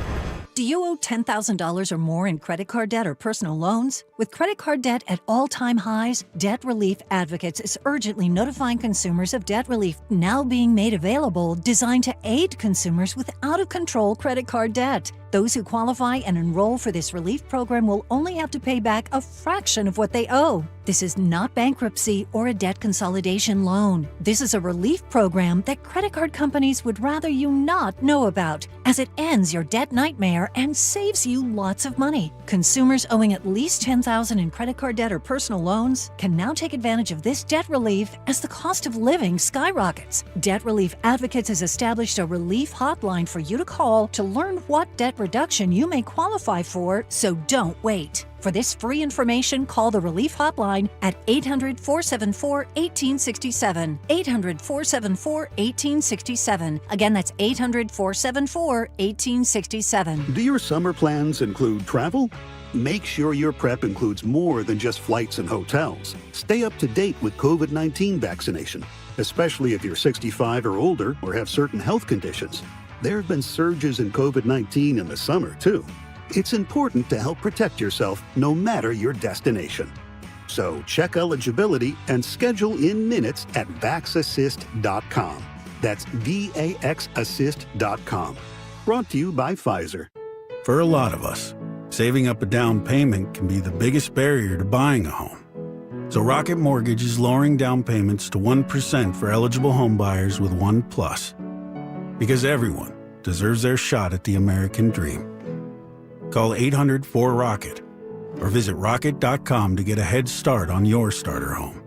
Do you owe $10,000 or more in credit card debt or personal loans? With credit card debt at all-time highs, Debt Relief Advocates is urgently notifying consumers of debt relief now being made available, designed to aid consumers with out-of-control credit card debt. Those who qualify and enroll for this relief program will only have to pay back a fraction of what they owe. This is not bankruptcy or a debt consolidation loan. This is a relief program that credit card companies would rather you not know about, as it ends your debt nightmare and saves you lots of money. Consumers owing at least $10,000 in credit card debt or personal loans can now take advantage of this debt relief as the cost of living skyrockets. Debt Relief Advocates has established a relief hotline for you to call to learn what debt reduction you may qualify for, so don't wait. For this free information, call the Relief Hotline at 800-474-1867. 800-474-1867. Again, that's 800-474-1867. Do your summer plans include travel? Make sure your prep includes more than just flights and hotels. Stay up to date with COVID-19 vaccination, especially if you're 65 or older or have certain health conditions. There have been surges in COVID-19 in the summer, too. It's important to help protect yourself no matter your destination. So check eligibility and schedule in minutes at VaxAssist.com. That's VAXAssist.com. Brought to you by Pfizer. For a lot of us, saving up a down payment can be the biggest barrier to buying a home. So Rocket Mortgage is lowering down payments to 1% for eligible home buyers with OnePlus. Because everyone deserves their shot at the American dream. Call 800-4ROCKET or visit rocket.com to get a head start on your starter home.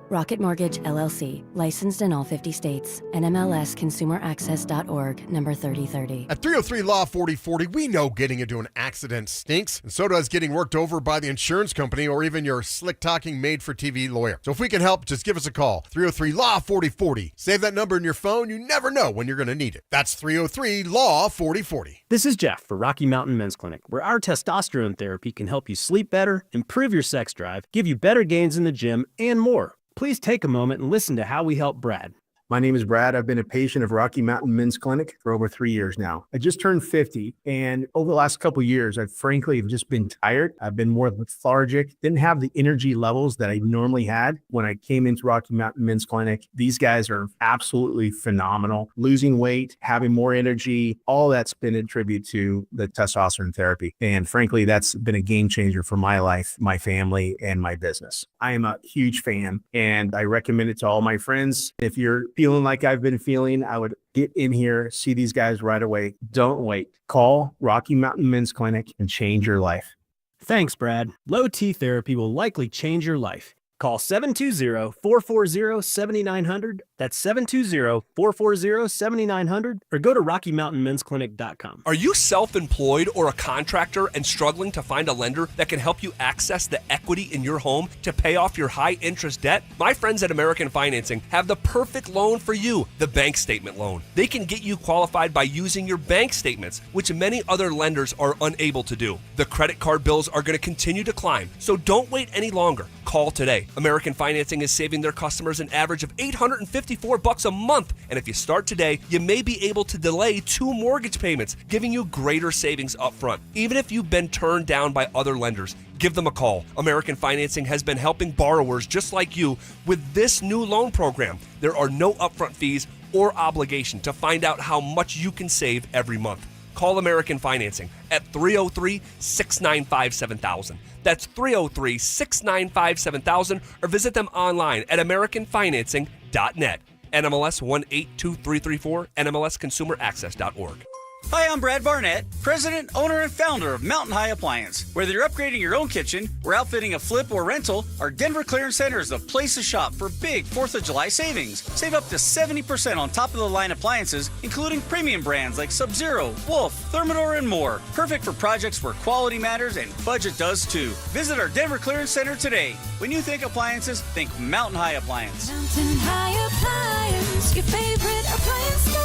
Rocket Mortgage, LLC. Licensed in all 50 states. NMLSConsumerAccess.org, number 3030. At 303 Law 4040, we know getting into an accident stinks, and so does getting worked over by the insurance company or even your slick-talking made-for-TV lawyer. So if we can help, just give us a call. 303 Law 4040. Save that number in your phone. You never know when you're going to need it. That's 303 Law 4040. This is Jeff for Rocky Mountain Men's Clinic, where our testosterone therapy can help you sleep better, improve your sex drive, give you better gains in the gym, and more. Please take a moment and listen to how we help Brad. My name is Brad. I've been a patient of Rocky Mountain Men's Clinic for over 3 years now. I just turned 50, and over the last couple of years, I've frankly just been tired. I've been more lethargic, didn't have the energy levels that I normally had when I came into Rocky Mountain Men's Clinic. These guys are absolutely phenomenal. Losing weight, having more energy, all that's been a tribute to the testosterone therapy. And frankly, that's been a game changer for my life, my family, and my business. I am a huge fan, and I recommend it to all my friends. If you're feeling like I've been feeling, I would get in here, see these guys right away. Don't wait. Call Rocky Mountain Men's Clinic and change your life. Thanks, Brad. Low T therapy will likely change your life. Call 720-440-7900. That's 720-440-7900. Or go to RockyMountainMen'sClinic.com. Are you self-employed or a contractor and struggling to find a lender that can help you access the equity in your home to pay off your high-interest debt? My friends at American Financing have the perfect loan for you, the bank statement loan. They can get you qualified by using your bank statements, which many other lenders are unable to do. The credit card bills are going to continue to climb, so don't wait any longer. Call today. American Financing is saving their customers an average of $854 a month. And if you start today, you may be able to delay 2 mortgage payments, giving you greater savings up front. Even if you've been turned down by other lenders, give them a call. American Financing has been helping borrowers just like you with this new loan program. There are no upfront fees or obligation to find out how much you can save every month. Call American Financing at 303-695-7000. That's 303-695-7000, or visit them online at AmericanFinancing.net. NMLS 182334, NMLSConsumerAccess.org. Hi, I'm Brad Barnett, president, owner, and founder of Mountain High Appliance. Whether you're upgrading your own kitchen or outfitting a flip or rental, our Denver Clearance Center is the place to shop for big 4th of July savings. Save up to 70% on top-of-the-line appliances, including premium brands like Sub-Zero, Wolf, Thermador, and more. Perfect for projects where quality matters and budget does too. Visit our Denver Clearance Center today. When you think appliances, think Mountain High Appliance. Mountain High Appliance, your favorite appliance store.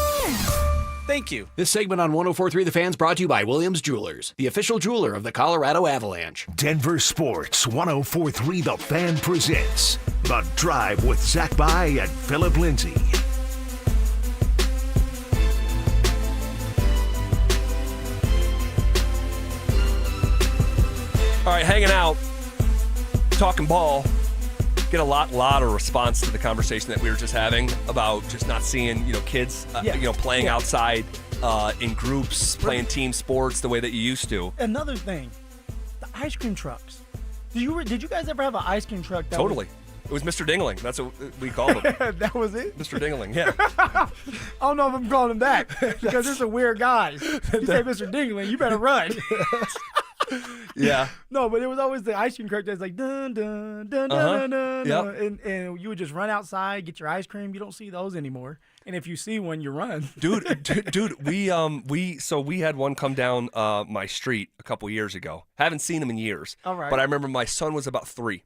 Thank you. This segment on 104.3 The Fan's brought to you by Williams Jewelers, the official jeweler of the Colorado Avalanche. Denver Sports 104.3 The Fan presents The Drive with Zach By and Philip Lindsay. All right, hanging out, talking ball. Get a lot of response to the conversation that we were just having about just not seeing, kids, playing outside in groups, playing team sports the way that you used to. Another thing, the ice cream trucks. Did you guys ever have an ice cream truck? That Totally. It was Mr. Dingling. That's what we called him. That was it? Mr. Dingling, yeah. I don't know if I'm calling him that because it's a weird guy. You say Mr. Dingling, you better run. Yeah. No, but it was always the ice cream truck that's like dun dun dun dun dun, Yep. dun, and you would just run outside, get your ice cream. You don't see those anymore. And if you see one, you run. Dude, we had one come down my street a couple years ago. Haven't seen him in years. All right. But I remember my son was about 3,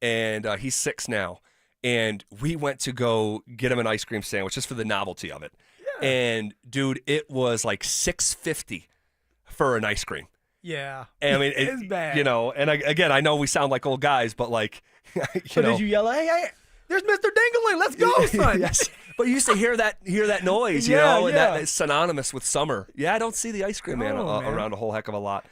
and he's 6 now. And we went to go get him an ice cream sandwich just for the novelty of it. Yeah. And dude, it was like $6.50 for an ice cream. Yeah. And I mean, it's bad. You know, and again, I know we sound like old guys, but like, So did you yell, hey, there's Mr. Dingling, let's go, son. Yes. But you used to hear that noise, you know, and that is synonymous with summer. Yeah, I don't see the ice cream man, around a whole heck of a lot.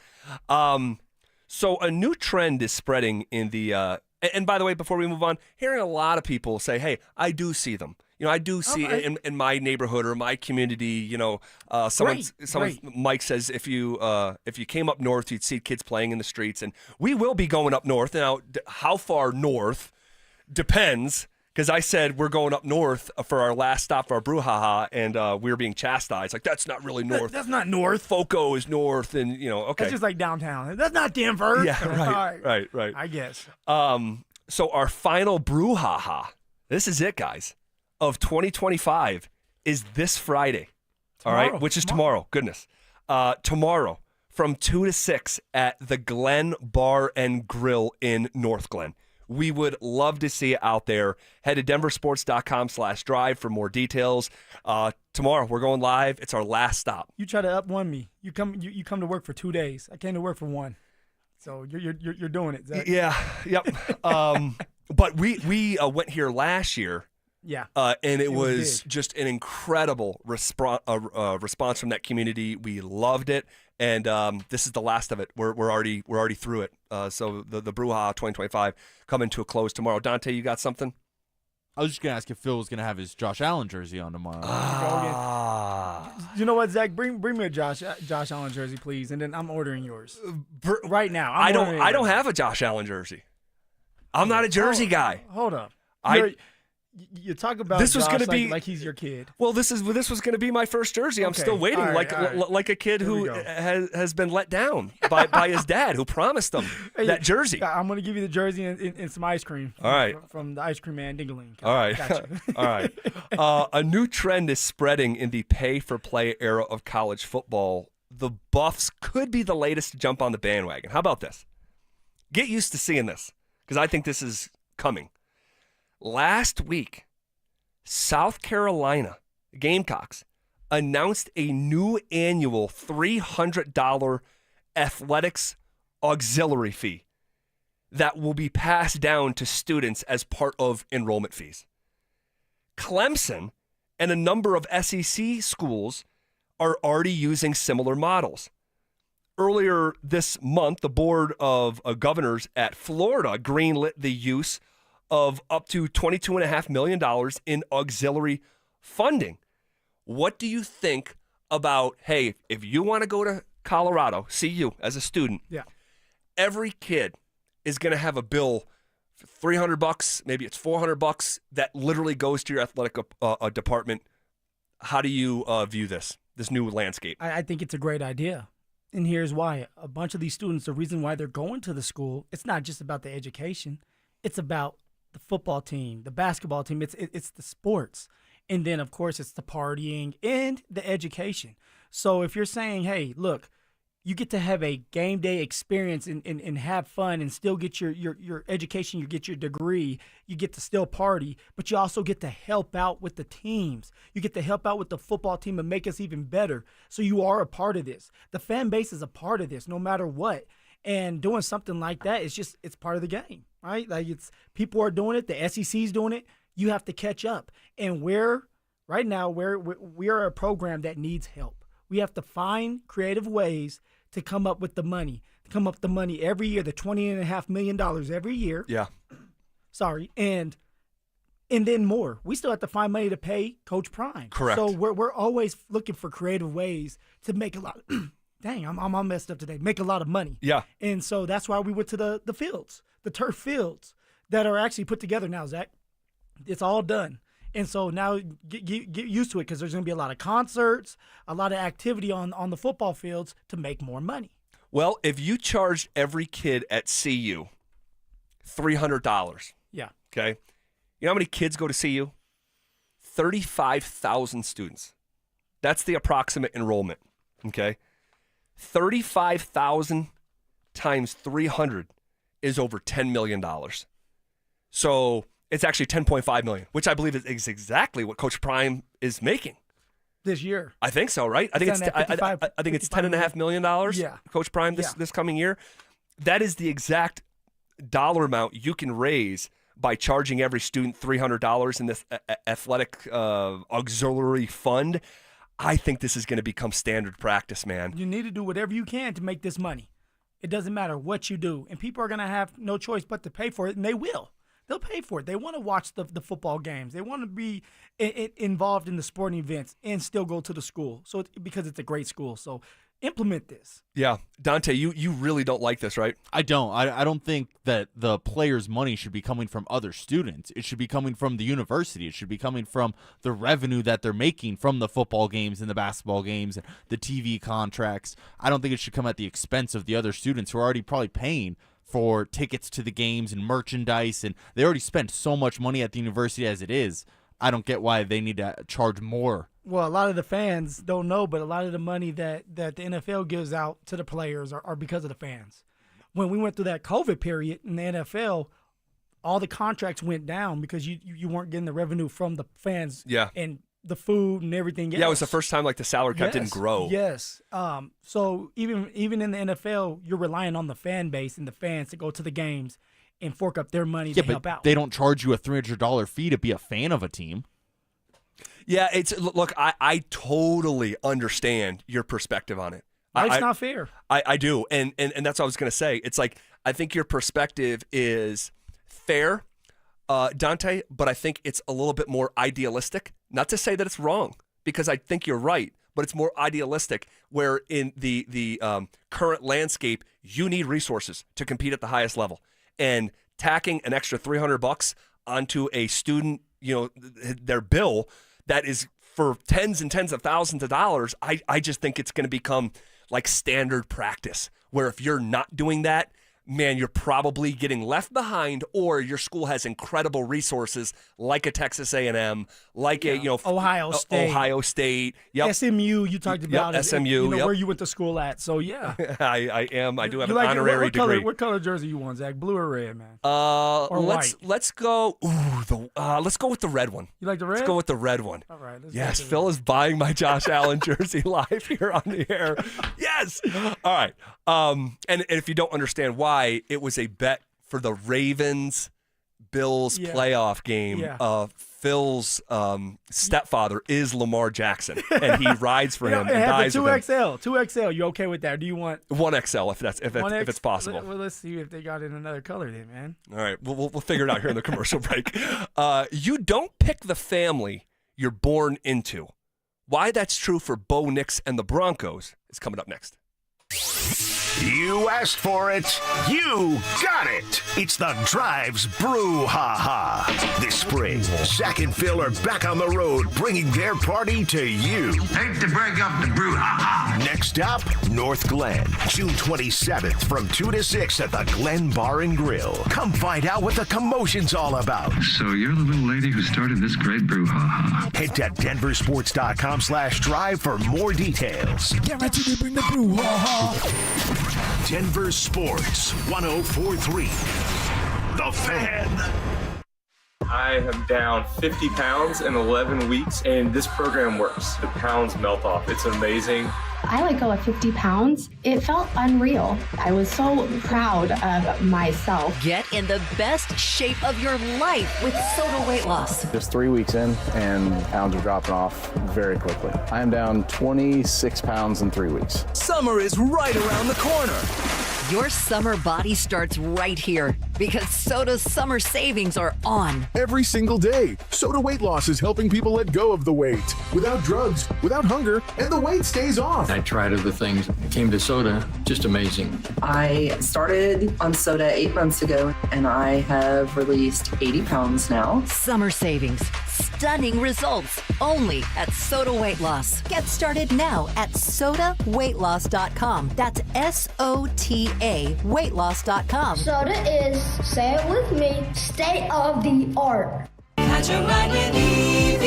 So a new trend is spreading in the and by the way, before we move on, hearing a lot of people say, hey, I do see them. You know, I do see in my neighborhood or my community, you know, Mike says if you came up north, you'd see kids playing in the streets, and we will be going up north. Now, how far north depends, because I said we're going up north for our last stop for our brouhaha, and we were being chastised. Like, that's not really north. That's not north. FOCO is north, and, you know, okay. That's just like downtown. That's not Denver. Yeah, right. I guess. So our final brouhaha, this is it, guys, of 2025 is this Friday. Tomorrow. All right, which is tomorrow. Goodness. Tomorrow from 2 to 6 at the Glen Bar and Grill in North Glen. We would love to see you out there. Head to denversports.com/drive for more details. Tomorrow we're going live. It's our last stop. You try to up-one me. You come to work for 2 days. I came to work for 1. So you're doing it, Zach. Yeah. Yep. But we went here last year. Yeah. And it was big. just an incredible response from that community. We loved it, and this is the last of it. We're already through it. So the Brouhaha 2025 coming to a close tomorrow. Dante, you got something? I was just gonna ask if Phil was gonna have his Josh Allen jersey on tomorrow. You know what, Zach? Bring me a Josh Allen jersey, please, and then I'm ordering yours right now. I don't have a Josh Allen jersey. I'm not a jersey guy. Hold up. You talk about this was Josh going to be like he's your kid. Well, this was going to be my first jersey. I'm still waiting, like a kid who has been let down by his dad, who promised him that jersey. I'm going to give you the jersey and some ice cream. All right, from the ice cream man Dingaling. All right, all right. A new trend is spreading in the pay-for-play era of college football. The Buffs could be the latest to jump on the bandwagon. How about this? Get used to seeing this, because I think this is coming. Last week, South Carolina Gamecocks announced a new annual $300 athletics auxiliary fee that will be passed down to students as part of enrollment fees. Clemson and a number of SEC schools are already using similar models. Earlier this month, the Board of Governors at Florida greenlit the use of up to $22.5 million in auxiliary funding. What do you think about, hey, if you want to go to Colorado, CU, as a student, every kid is going to have a bill for $300, maybe it's $400, that literally goes to your athletic department. How do you view this new landscape? I think it's a great idea. And here's why. A bunch of these students, the reason why they're going to the school, it's not just about the education. It's about the football team, the basketball team, it's the sports. And then, of course, it's the partying and the education. So if you're saying, hey, look, you get to have a game day experience and have fun and still get your education, you get your degree, you get to still party, but you also get to help out with the teams. You get to help out with the football team and make us even better. So you are a part of this. The fan base is a part of this no matter what. And doing something like that is just, it's part of the game, right? Like, it's people are doing it. The SEC's doing it. You have to catch up. And we are a program that needs help. We have to find creative ways to come up with the money, every year, the $20.5 million every year. Yeah. Sorry. And then more. We still have to find money to pay Coach Prime. Correct. So we're always looking for creative ways to make a lot dang, I'm all messed up today. Make a lot of money. Yeah. And so that's why we went to the fields, the turf fields that are actually put together now, Zach. It's all done. And so now get used to it because there's going to be a lot of concerts, a lot of activity on the football fields to make more money. Well, if you charged every kid at CU $300. Yeah. Okay. You know how many kids go to CU? 35,000 students. That's the approximate enrollment. Okay. 35,000 times 300 is over $10 million. So it's actually $10.5 million, which I believe is exactly what Coach Prime is making this year. I think so, right? I think it's $10.5 million. Yeah. Coach Prime this coming year. That is the exact dollar amount you can raise by charging every student $300 in this athletic auxiliary fund. I think this is going to become standard practice, man. You need to do whatever you can to make this money. It doesn't matter what you do. And people are going to have no choice but to pay for it, and they will. They'll pay for it. They want to watch the football games. They want to be involved in the sporting events and still go to the school. So because it's a great school. So implement this. Yeah. Dante, you really don't like this, right? I don't. I don't think that the players' money should be coming from other students. It should be coming from the university. It should be coming from the revenue that they're making from the football games and the basketball games and the TV contracts. I don't think it should come at the expense of the other students who are already probably paying for tickets to the games and merchandise, and they already spend so much money at the university as it is. I don't get why they need to charge more. Well, a lot of the fans don't know, but a lot of the money that the NFL gives out to the players are because of the fans. When we went through that COVID period in the NFL, all the contracts went down because you weren't getting the revenue from the fans. Yeah. And the food and everything else. Yeah, it was the first time like the salary cap didn't grow. Yes. So even in the NFL, you're relying on the fan base and the fans to go to the games and fork up their money to help out. They don't charge you a $300 fee to be a fan of a team. Yeah, look, I totally understand your perspective on it. It's not fair. I do. And that's what I was going to say. It's like, I think your perspective is fair, Dante, but I think it's a little bit more idealistic. Not to say that it's wrong, because I think you're right, but it's more idealistic, where in the current landscape, you need resources to compete at the highest level. And tacking an extra $300 onto a student, their bill that is for tens and tens of thousands of dollars, I just think it's going to become like standard practice, where if you're not doing that, man, you're probably getting left behind, or your school has incredible resources like a Texas A&M, like Ohio State. Yep. SMU, you talked about it. SMU, where you went to school at. So yeah, I am. I do have an honorary degree. What color jersey you want, Zach? Blue or red, man? Let's go. Let's go with the red one. You like the red? Let's go with the red one. All right. Yes, Phil is buying my Josh Allen jersey live here on the air. Yes. All right. And if you don't understand why, it was a bet for the Ravens-Bills playoff game. Yeah. Phil's stepfather is Lamar Jackson, and he rides for him and dies with him. 2XL. You okay with that? Or do you want 1XL if it's possible? Well, let's see if they got it in another color, then, man. All right, we'll figure it out here in the commercial break. You don't pick the family you're born into. Why that's true for Bo Nix and the Broncos is coming up next. You asked for it. You got it. It's the Drives Brouhaha. This spring, Zach and Phil are back on the road, bringing their party to you. Hate to break up the brouhaha. Next stop, North Glen, June 27th from 2 to 6 at the Glen Bar and Grill. Come find out what the commotion's all about. So you're the little lady who started this great brouhaha. Head to denversports.com/drive for more details. Get ready to bring the brouhaha. Denver Sports 104.3. The Fan. I am down 50 pounds in 11 weeks, and this program works. The pounds melt off. It's amazing. I let go of 50 pounds. It felt unreal. I was so proud of myself. Get in the best shape of your life with Soda Weight Loss. Just 3 weeks in, and pounds are dropping off very quickly. I am down 26 pounds in 3 weeks. Summer is right around the corner. Your summer body starts right here because Soda's summer savings are on. Every single day, Soda Weight Loss is helping people let go of the weight without drugs, without hunger, and the weight stays off. I tried other things, came to Soda, just amazing. I started on Soda 8 months ago, and I have released 80 pounds now. Summer savings, stunning results, only at Soda Weight Loss. Get started now at sodaweightloss.com. That's SOTA weightloss.com. Soda is, say it with me, state of the art. Catch a ride with EV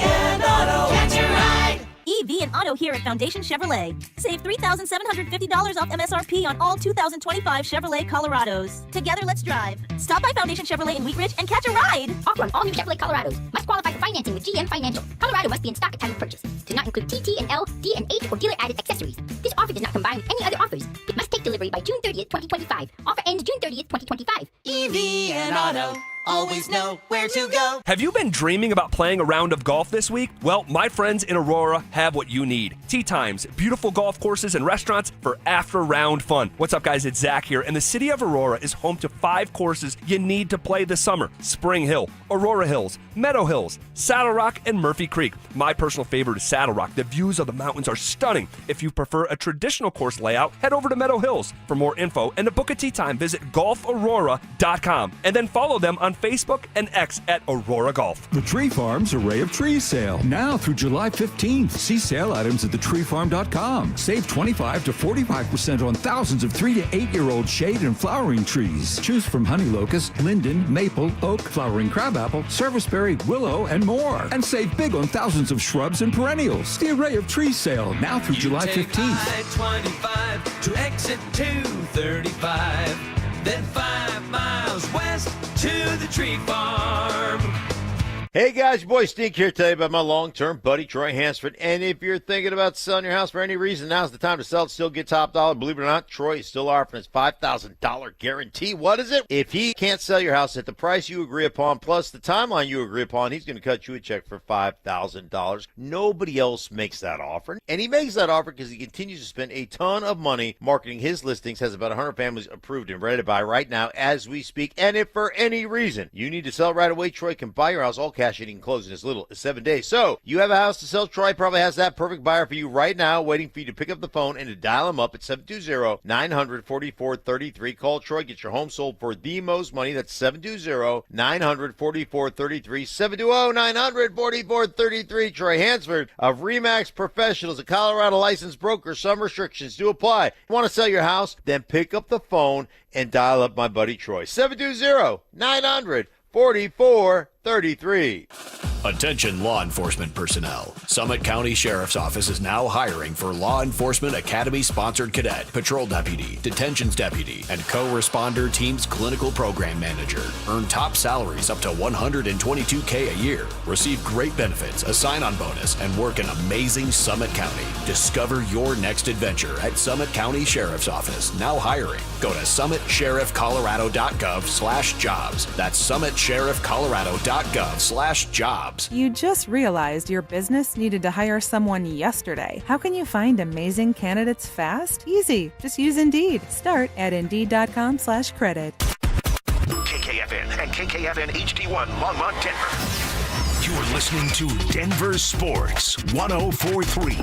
and Auto. Catch a ride. EV and Auto here at Foundation Chevrolet. Save $3,750 off MSRP on all 2025 Chevrolet Colorados. Together, let's drive. Stop by Foundation Chevrolet in Wheat Ridge and catch a ride. Offer on all new Chevrolet Colorados. Must qualify for financing with GM Financial. Colorado must be in stock at time of purchase. Do not include TT and L, D and H, or dealer-added accessories. This offer does not combine with any other offers. It must take delivery by June 30th, 2025. Offer ends June 30th, 2025. EV and Auto. Always know where to go. Have you been dreaming about playing a round of golf this week? Well, my friends in Aurora have what you need. Tee Times, beautiful golf courses and restaurants for after-round fun. What's up, guys? It's Zach here, and the city of Aurora is home to 5 courses you need to play this summer. Spring Hill, Aurora Hills, Meadow Hills, Saddle Rock, and Murphy Creek. My personal favorite is Saddle Rock. The views of the mountains are stunning. If you prefer a traditional course layout, head over to Meadow Hills. For more info and to book a tee time, visit golfaurora.com, and then follow them on Facebook and X at Aurora Golf. The Tree Farm's Array of Trees sale. Now through July 15th. See sale items at thetreefarm.com. Save 25 to 45% on thousands of 3 to 8-year-old shade and flowering trees. Choose from honey locust, linden, maple, oak, flowering crabapple, serviceberry, willow, and more. And save big on thousands of shrubs and perennials. The Array of Trees sale. Now through July 15th. I-25 to exit 235. Then 5 miles west to the Tree Farm. Hey guys, your boy Stink here to tell you about my long-term buddy Troy Hansford. And if you're thinking about selling your house for any reason, now's the time to sell it. Still get top dollar. Believe it or not, Troy is still offering his $5,000 guarantee. What is it? If he can't sell your house at the price you agree upon, plus the timeline you agree upon, he's going to cut you a check for $5,000. Nobody else makes that offer. And he makes that offer because he continues to spend a ton of money marketing his listings, has about 100 families approved and ready to buy right now as we speak. And if for any reason you need to sell right away, Troy can buy your house all cash and he can close in as little as 7 days. So you have a house to sell. Troy probably has that perfect buyer for you right now, waiting for you to pick up the phone and to dial him up at 720-900-4433. Call Troy, get your home sold for the most money. That's 720-900-4433. 720-900-4433. Troy Hansford of Remax Professionals, a Colorado licensed broker. Some restrictions do apply. You want to sell your house? Then pick up the phone and dial up my buddy Troy. 720-900-4433. Attention law enforcement personnel. Summit County Sheriff's Office is now hiring for Law Enforcement Academy-sponsored cadet, patrol deputy, detentions deputy, and co-responder team's clinical program manager. Earn top salaries up to $122K a year. Receive great benefits, a sign-on bonus, and work in amazing Summit County. Discover your next adventure at Summit County Sheriff's Office. Now hiring. Go to summitsheriffcolorado.gov/jobs. That's summitsheriffcolorado.gov/jobs. You just realized your business needed to hire someone yesterday. How can you find amazing candidates fast? Easy. Just use Indeed. Start at Indeed.com/credit. KKFN and KKFN HD1 Longmont, Denver. You're listening to Denver Sports 104.3.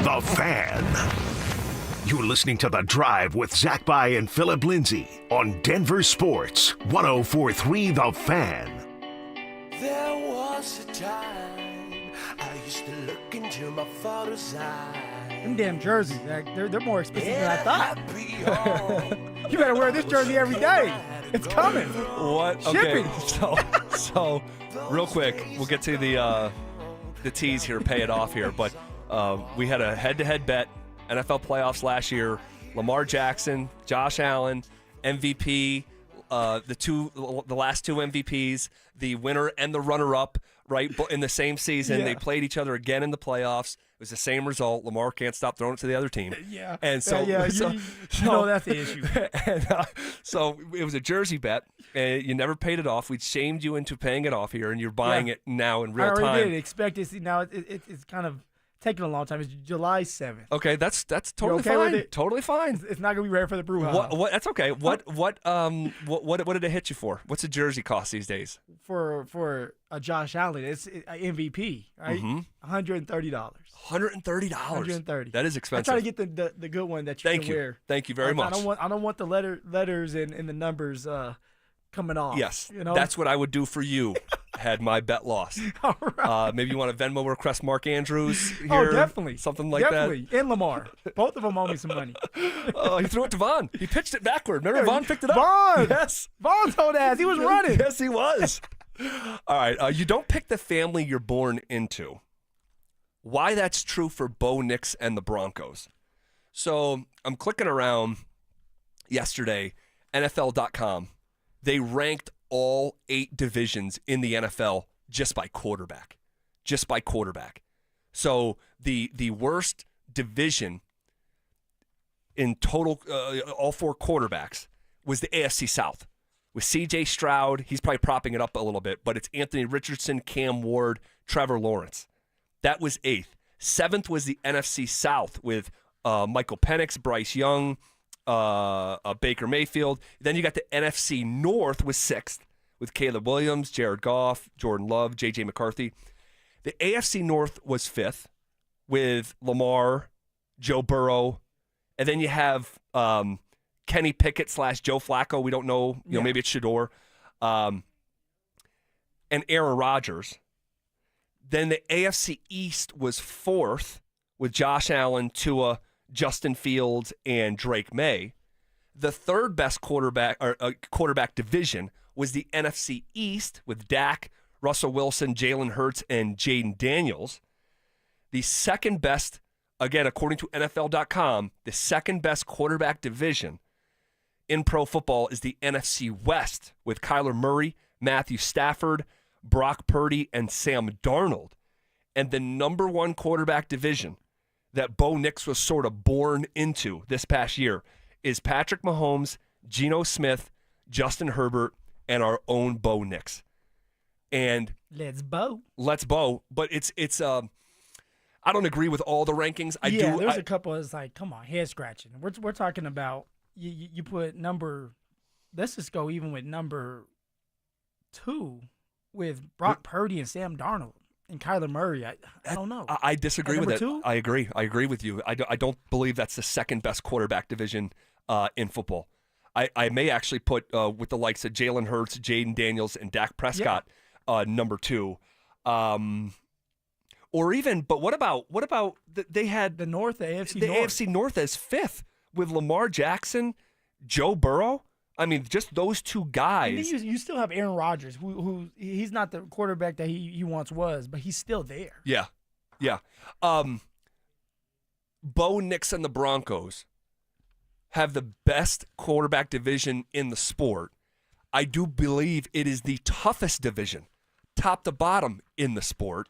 The Fan. You're listening to The Drive with Zach By and Philip Lindsay on Denver Sports 104.3. The Fan. There was a time I used to look into my father's eyes. Them damn jerseys, they're more expensive than I thought. You better wear this jersey every day. It's coming. What? Shipping. Okay. So real quick, we'll get to the tease here, pay it off here. But we had a head-to-head bet, NFL playoffs last year. Lamar Jackson, Josh Allen, MVP. The last 2 MVPs, the winner and the runner-up, right, in the same season. Yeah. They played each other again in the playoffs. It was the same result. Lamar can't stop throwing it to the other team. Yeah. And so, you know that's the issue. And, so it was a jersey bet, and you never paid it off. We shamed you into paying it off here, and you're buying it now in real time. I already did expect to see. Now it's kind of taking a long time. It's July 7th. Okay, that's totally okay with fine. it? Totally fine. It's not gonna be ready for the brouhaha. What? That's okay. What did it hit you for? What's a jersey cost these days? For Josh Allen, it's MVP, right? $130. $130. $130. That is expensive. I try to get the good one that you can wear. Thank you very much. I don't want the letters and the numbers coming off. Yes, you know? That's what I would do for you had my bet lost. All right. Maybe you want to Venmo request Mark Andrews here. Oh, definitely. Something like that. And Lamar. Both of them owe me some money. Oh, he threw it to Vaughn. He pitched it backward. Remember, Vaughn picked it up? Vaughn! Yes. Vaughn told ass. He was running. Yes, he was. All right. You don't pick the family you're born into. Why that's true for Bo Nix and the Broncos. So I'm clicking around yesterday, NFL.com. They ranked all 8 divisions in the NFL just by quarterback. So the worst division in total, all 4 quarterbacks, was the AFC South. With C.J. Stroud, he's probably propping it up a little bit, but it's Anthony Richardson, Cam Ward, Trevor Lawrence. That was 8th. 7th was the NFC South with Michael Penix, Bryce Young, Baker Mayfield. Then you got the NFC North was 6th with Caleb Williams, Jared Goff, Jordan Love, J.J. McCarthy. The AFC North was 5th with Lamar, Joe Burrow, and then you have Kenny Pickett / Joe Flacco. We don't know. You know, maybe it's Shador. And Aaron Rodgers. Then the AFC East was 4th with Josh Allen, Tua, Justin Fields, and Drake May. The 3rd best quarterback division was the NFC East with Dak, Russell Wilson, Jalen Hurts, and Jaden Daniels. The 2nd best, again, according to NFL.com, the 2nd best quarterback division in pro football is the NFC West with Kyler Murray, Matthew Stafford, Brock Purdy, and Sam Darnold. And the number 1 quarterback division that Bo Nix was sort of born into this past year is Patrick Mahomes, Geno Smith, Justin Herbert, and our own Bo Nix. And let's Bo. But it's I don't agree with all the rankings. There's a couple that's like, come on, head scratching. We're talking about you put number. Let's just go even with number 2 with Brock Purdy and Sam Darnold and Kyler Murray. I don't know. I disagree with it. 2? I agree with you. I don't believe that's the 2nd best quarterback division in football. I may actually put with the likes of Jalen Hurts, Jaden Daniels, and Dak Prescott number 2. Or even, but what about they had the North, the AFC the North. AFC North as 5th with Lamar Jackson, Joe Burrow. I mean, just those 2 guys. And then you still have Aaron Rodgers, who he's not the quarterback that he once was, but he's still there. Yeah. Bo Nix and the Broncos have the best quarterback division in the sport. I do believe it is the toughest division, top to bottom, in the sport.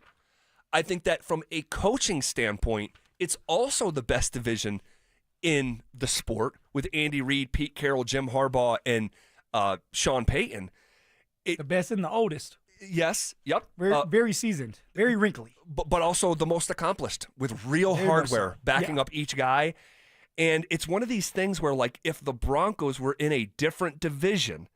I think that from a coaching standpoint, it's also the best division in the sport with Andy Reid, Pete Carroll, Jim Harbaugh, and Sean Payton. The best and the oldest. Yes. Yep. Very seasoned. Very wrinkly. But also the most accomplished with real hardware backing up each guy. And it's one of these things where, like, if the Broncos were in a different division,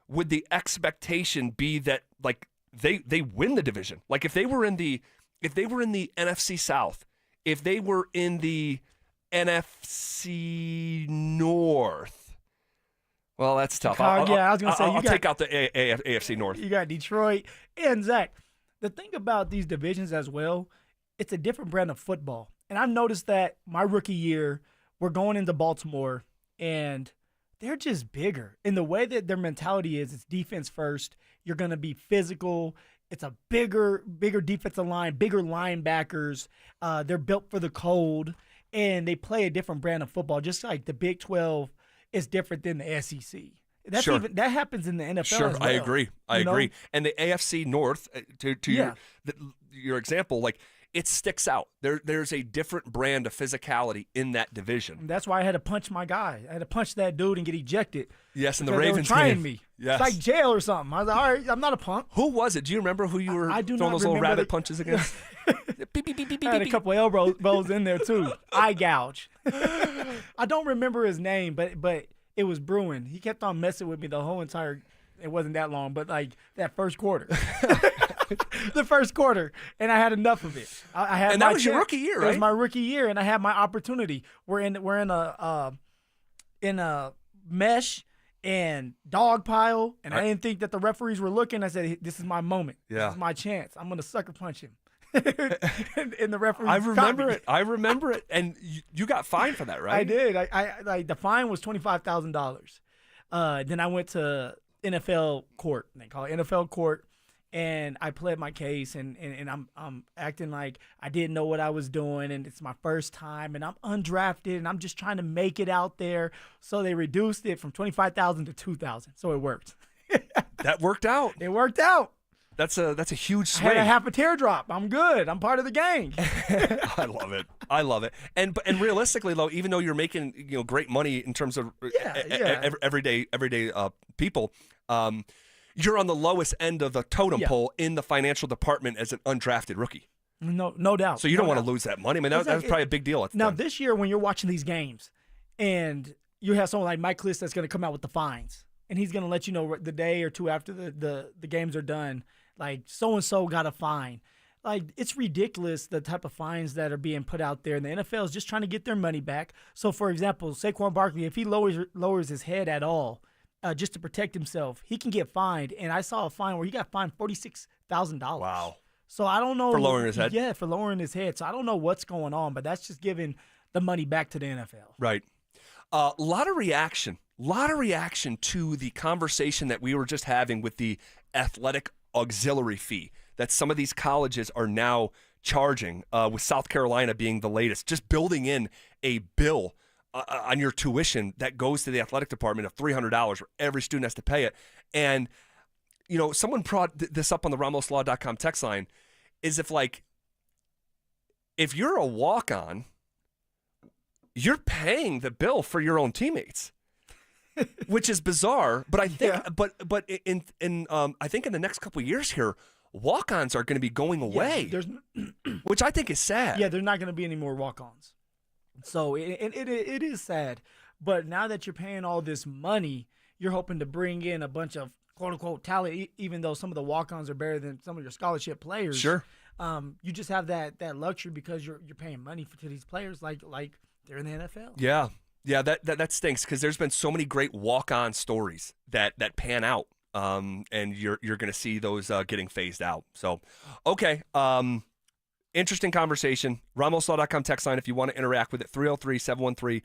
would the expectation be that, like, they win the division? Like, if they were in the NFC South, if they were in the NFC North, well, that's tough. I was gonna say I'll take out the AFC North. You got Detroit and Zach. The thing about these divisions as well, it's a different brand of football, and I've noticed that my rookie year. We're going into Baltimore, and they're just bigger. In the way that their mentality is, it's defense first. You're going to be physical. It's a bigger defensive line, bigger linebackers. They're built for the cold, and they play a different brand of football, just like the Big 12 is different than the SEC. That happens in the NFL as well. I agree. I agree. And the AFC North, to your example, like, it sticks out. There's a different brand of physicality in that division. And that's why I had to punch my guy. I had to punch that dude and get ejected. Yes, and the Ravens they were trying me. Yes. It's like jail or something. I was like, all right, I'm not a punk. Who was it? Do you remember who you were throwing those little rabbit punches against? I had a couple elbows in there too. Eye gouge. I don't remember his name, but it was Bruin. He kept on messing with me the whole entire. It wasn't that long, but like that first quarter. The first quarter, and I had enough of it. I had. And that was your rookie year, right? It was my rookie year, and I had my opportunity. We're in a mesh and dog pile, and I didn't think that the referees were looking. I said, "This is my moment. Yeah. This is my chance. I'm gonna sucker punch him." and the referee. I remember it. And you got fined for that, right? I did. I the fine was $25,000. Then I went to NFL court. They call it NFL court. And I pled my case, and I'm acting like I didn't know what I was doing, and it's my first time, and I'm undrafted, and I'm just trying to make it out there. So they reduced it from $25,000 to $2,000. So it worked. That worked out. It worked out. That's a huge swing. I had a half a teardrop. I'm good. I'm part of the gang. I love it. And realistically, though, even though you're making great money in terms of everyday people. You're on the lowest end of the totem pole in the financial department as an undrafted rookie. No doubt. So you don't want to lose that money. I mean, that was probably a big deal at the time. This year when you're watching these games and you have someone like Mike Klis that's going to come out with the fines, and he's going to let you know the day or two after the games are done, like so-and-so got a fine. Like, it's ridiculous the type of fines that are being put out there. And the NFL is just trying to get their money back. So, for example, Saquon Barkley, if he lowers his head at all, just to protect himself, he can get fined. And I saw a fine where he got fined $46,000. Wow. So I don't know. For lowering his head? Yeah, for lowering his head. So I don't know what's going on, but that's just giving the money back to the NFL. Right. A lot of reaction to the conversation that we were just having with the athletic auxiliary fee that some of these colleges are now charging, with South Carolina being the latest, just building in a bill on your tuition that goes to the athletic department of $300 where every student has to pay it. And, someone brought this up on the RamosLaw.com text line, is if you're a walk-on, you're paying the bill for your own teammates, which is bizarre. But I think, but I think in the next couple of years here, walk-ons are going to be going away, which I think is sad. Yeah, there's not going to be any more walk-ons. So it is sad. But now that you're paying all this money, you're hoping to bring in a bunch of quote-unquote talent, even though some of the walk-ons are better than some of your scholarship players. Sure. You just have that luxury because you're paying money to these players like they're in the NFL. Yeah. Yeah, that stinks because there's been so many great walk-on stories that pan out, and you're going to see those getting phased out. So, okay. Interesting conversation. RamosLaw.com text line if you want to interact with it. 303-713-1043.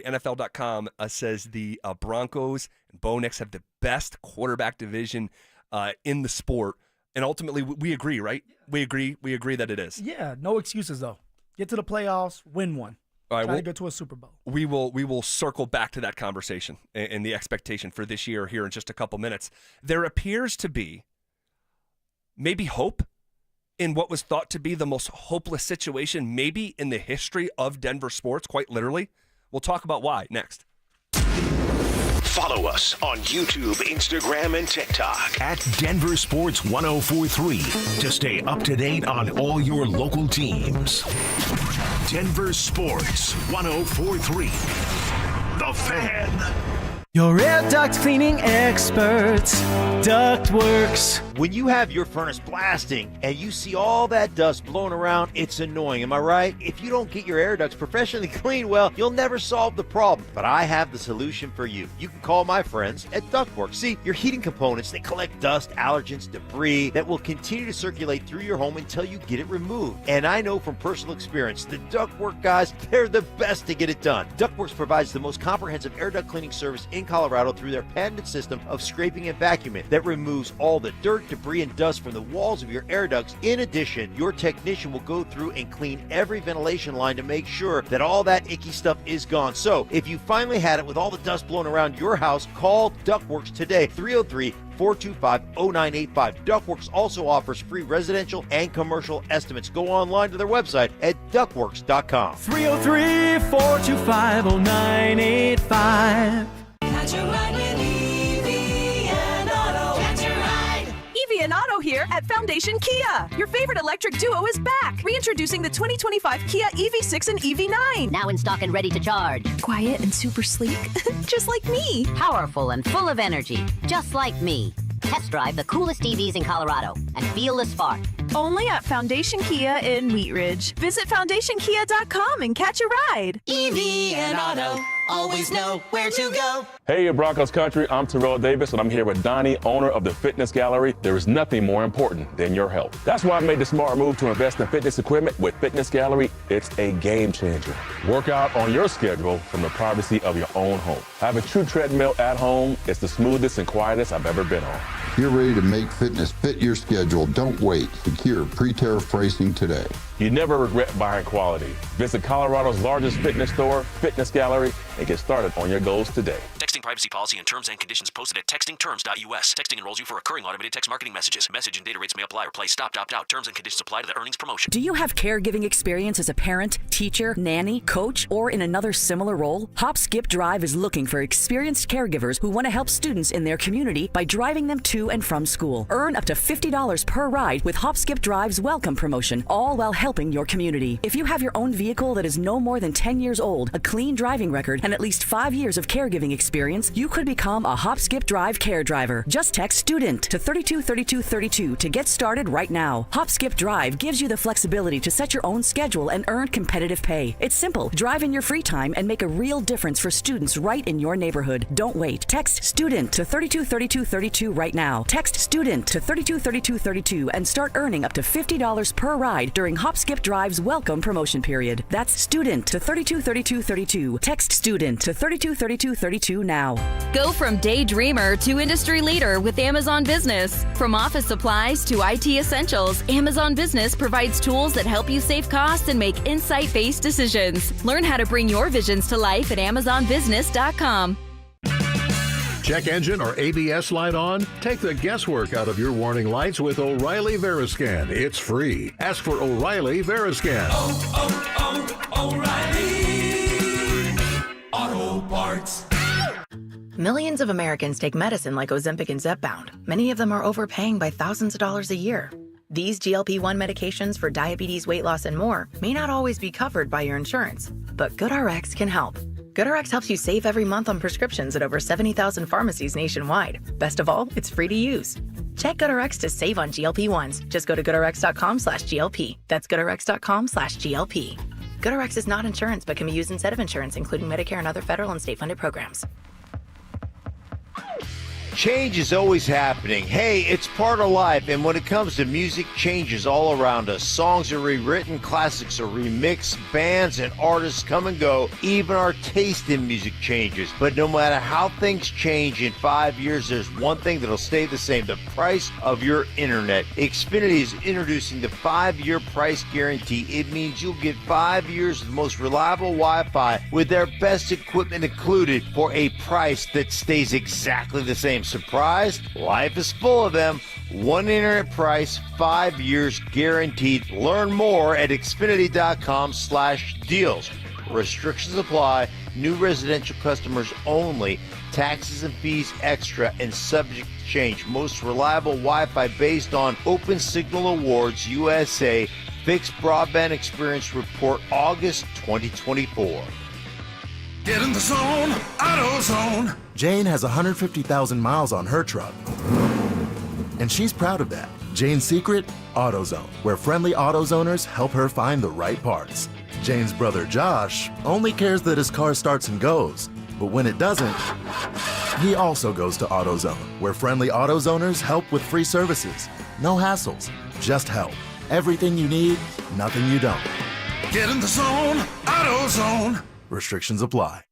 NFL.com says the Broncos and Bo Nix have the best quarterback division in the sport. And ultimately, we agree, right? We agree that it is. Yeah, no excuses, though. Get to the playoffs, win one. All right, Try to go to a Super Bowl. We will circle back to that conversation and the expectation for this year here in just a couple minutes. There appears to be maybe hope in what was thought to be the most hopeless situation maybe in the history of Denver sports, quite literally. We'll talk about why next. Follow us on YouTube, Instagram, and TikTok at Denver Sports 1043 to stay up to date on all your local teams. Denver Sports 1043. The Fan. Your air duct cleaning experts, Ductworks. When you have your furnace blasting and you see all that dust blowing around, it's annoying, am I right? If you don't get your air ducts professionally cleaned, well, you'll never solve the problem. But I have the solution for you. You can call my friends at Ductworks. See, your heating components, they collect dust, allergens, debris that will continue to circulate through your home until you get it removed. And I know from personal experience, the Ductwork guys, they're the best to get it done. Ductworks provides the most comprehensive air duct cleaning service in Colorado through their patented system of scraping and vacuuming that removes all the dirt, debris, and dust from the walls of your air ducts. In addition, your technician will go through and clean every ventilation line to make sure that all that icky stuff is gone. So, if you finally had it with all the dust blowing around your house, call Ductworks today, 303-425-0985. Ductworks also offers free residential and commercial estimates. Go online to their website at ductworks.com. 303-425-0985. Catch a ride with Evie and Auto. Catch a ride. Evie and Auto here year at Foundation Kia. Your favorite electric duo is back. Reintroducing the 2025 Kia EV6 and EV9. Now in stock and ready to charge. Quiet and super sleek, just like me. Powerful and full of energy, just like me. Test drive the coolest EVs in Colorado and feel the spark. Only at Foundation Kia in Wheat Ridge. Visit FoundationKia.com and catch a ride. EV and auto, always know where to go. Hey, Broncos country, I'm Terrell Davis, and I'm here with Donnie, owner of the Fitness Gallery. There is nothing more important than your health. That's why I made the smart move to invest in fitness equipment with Fitness Gallery. It's a game changer. Work out on your schedule from the privacy of your own home. I have a true treadmill at home. It's the smoothest and quietest I've ever been on. You're ready to make fitness fit your schedule. Don't wait. Secure pre-tariff pricing today. You never regret buying quality. Visit Colorado's largest fitness store, Fitness Gallery, and get started on your goals today. Texting privacy policy and terms and conditions posted at textingterms.us. Texting enrolls you for recurring automated text marketing messages. Message and data rates may apply or play stop, opt out. Terms and conditions apply to the earnings promotion. Do you have caregiving experience as a parent, teacher, nanny, coach, or in another similar role? Hop Skip Drive is looking for experienced caregivers who want to help students in their community by driving them to and from school. Earn up to $50 per ride with Hop Skip Drive's welcome promotion, all while helping your community. If you have your own vehicle that is no more than 10 years old, a clean driving record, and at least 5 years of caregiving experience, you could become a Hop Skip Drive care driver. Just text STUDENT to 323232 to get started right now. Hop Skip Drive gives you the flexibility to set your own schedule and earn competitive pay. It's simple. Drive in your free time and make a real difference for students right in your neighborhood. Don't wait. Text STUDENT to 323232 right now. Text STUDENT to 323232 and start earning up to $50 per ride during Hop Skip Drive's welcome promotion period. That's STUDENT to 323232. Text STUDENT to 323232 now. Go from daydreamer to industry leader with Amazon Business. From office supplies to IT essentials, Amazon Business provides tools that help you save costs and make insight-based decisions. Learn how to bring your visions to life at AmazonBusiness.com. Check engine or ABS light on? Take the guesswork out of your warning lights with O'Reilly Veriscan. It's free. Ask for O'Reilly Veriscan. O'Reilly Auto Parts. Millions of Americans take medicine like Ozempic and Zepbound. Many of them are overpaying by thousands of dollars a year. These GLP-1 medications for diabetes, weight loss, and more may not always be covered by your insurance, but GoodRx can help. GoodRx helps you save every month on prescriptions at over 70,000 pharmacies nationwide. Best of all, it's free to use. Check GoodRx to save on GLP-1s. Just go to GoodRx.com/GLP. That's GoodRx.com/GLP. GoodRx is not insurance but can be used instead of insurance, including Medicare and other federal and state-funded programs. Change is always happening. Hey, it's part of life, and when it comes to music, change is all around us. Songs are rewritten, classics are remixed, bands and artists come and go. Even our taste in music changes. But no matter how things change in 5 years, there's one thing that'll stay the same: the price of your internet. Xfinity is introducing the 5-year price guarantee. It means you'll get 5 years of the most reliable Wi-Fi with their best equipment included for a price that stays exactly the same. Surprised? Life is full of them. One internet price, 5 years guaranteed. Learn more at Xfinity.com/deals. Restrictions apply. New residential customers only. Taxes and fees extra and subject to change. Most reliable Wi-Fi based on Open Signal Awards USA. Fixed Broadband Experience Report August 2024. Get in the zone, AutoZone. Jane has 150,000 miles on her truck, and she's proud of that. Jane's secret? AutoZone, where friendly AutoZoners help her find the right parts. Jane's brother Josh only cares that his car starts and goes, but when it doesn't, he also goes to AutoZone, where friendly AutoZoners help with free services. No hassles, just help. Everything you need, nothing you don't. Get in the zone, AutoZone. Restrictions apply.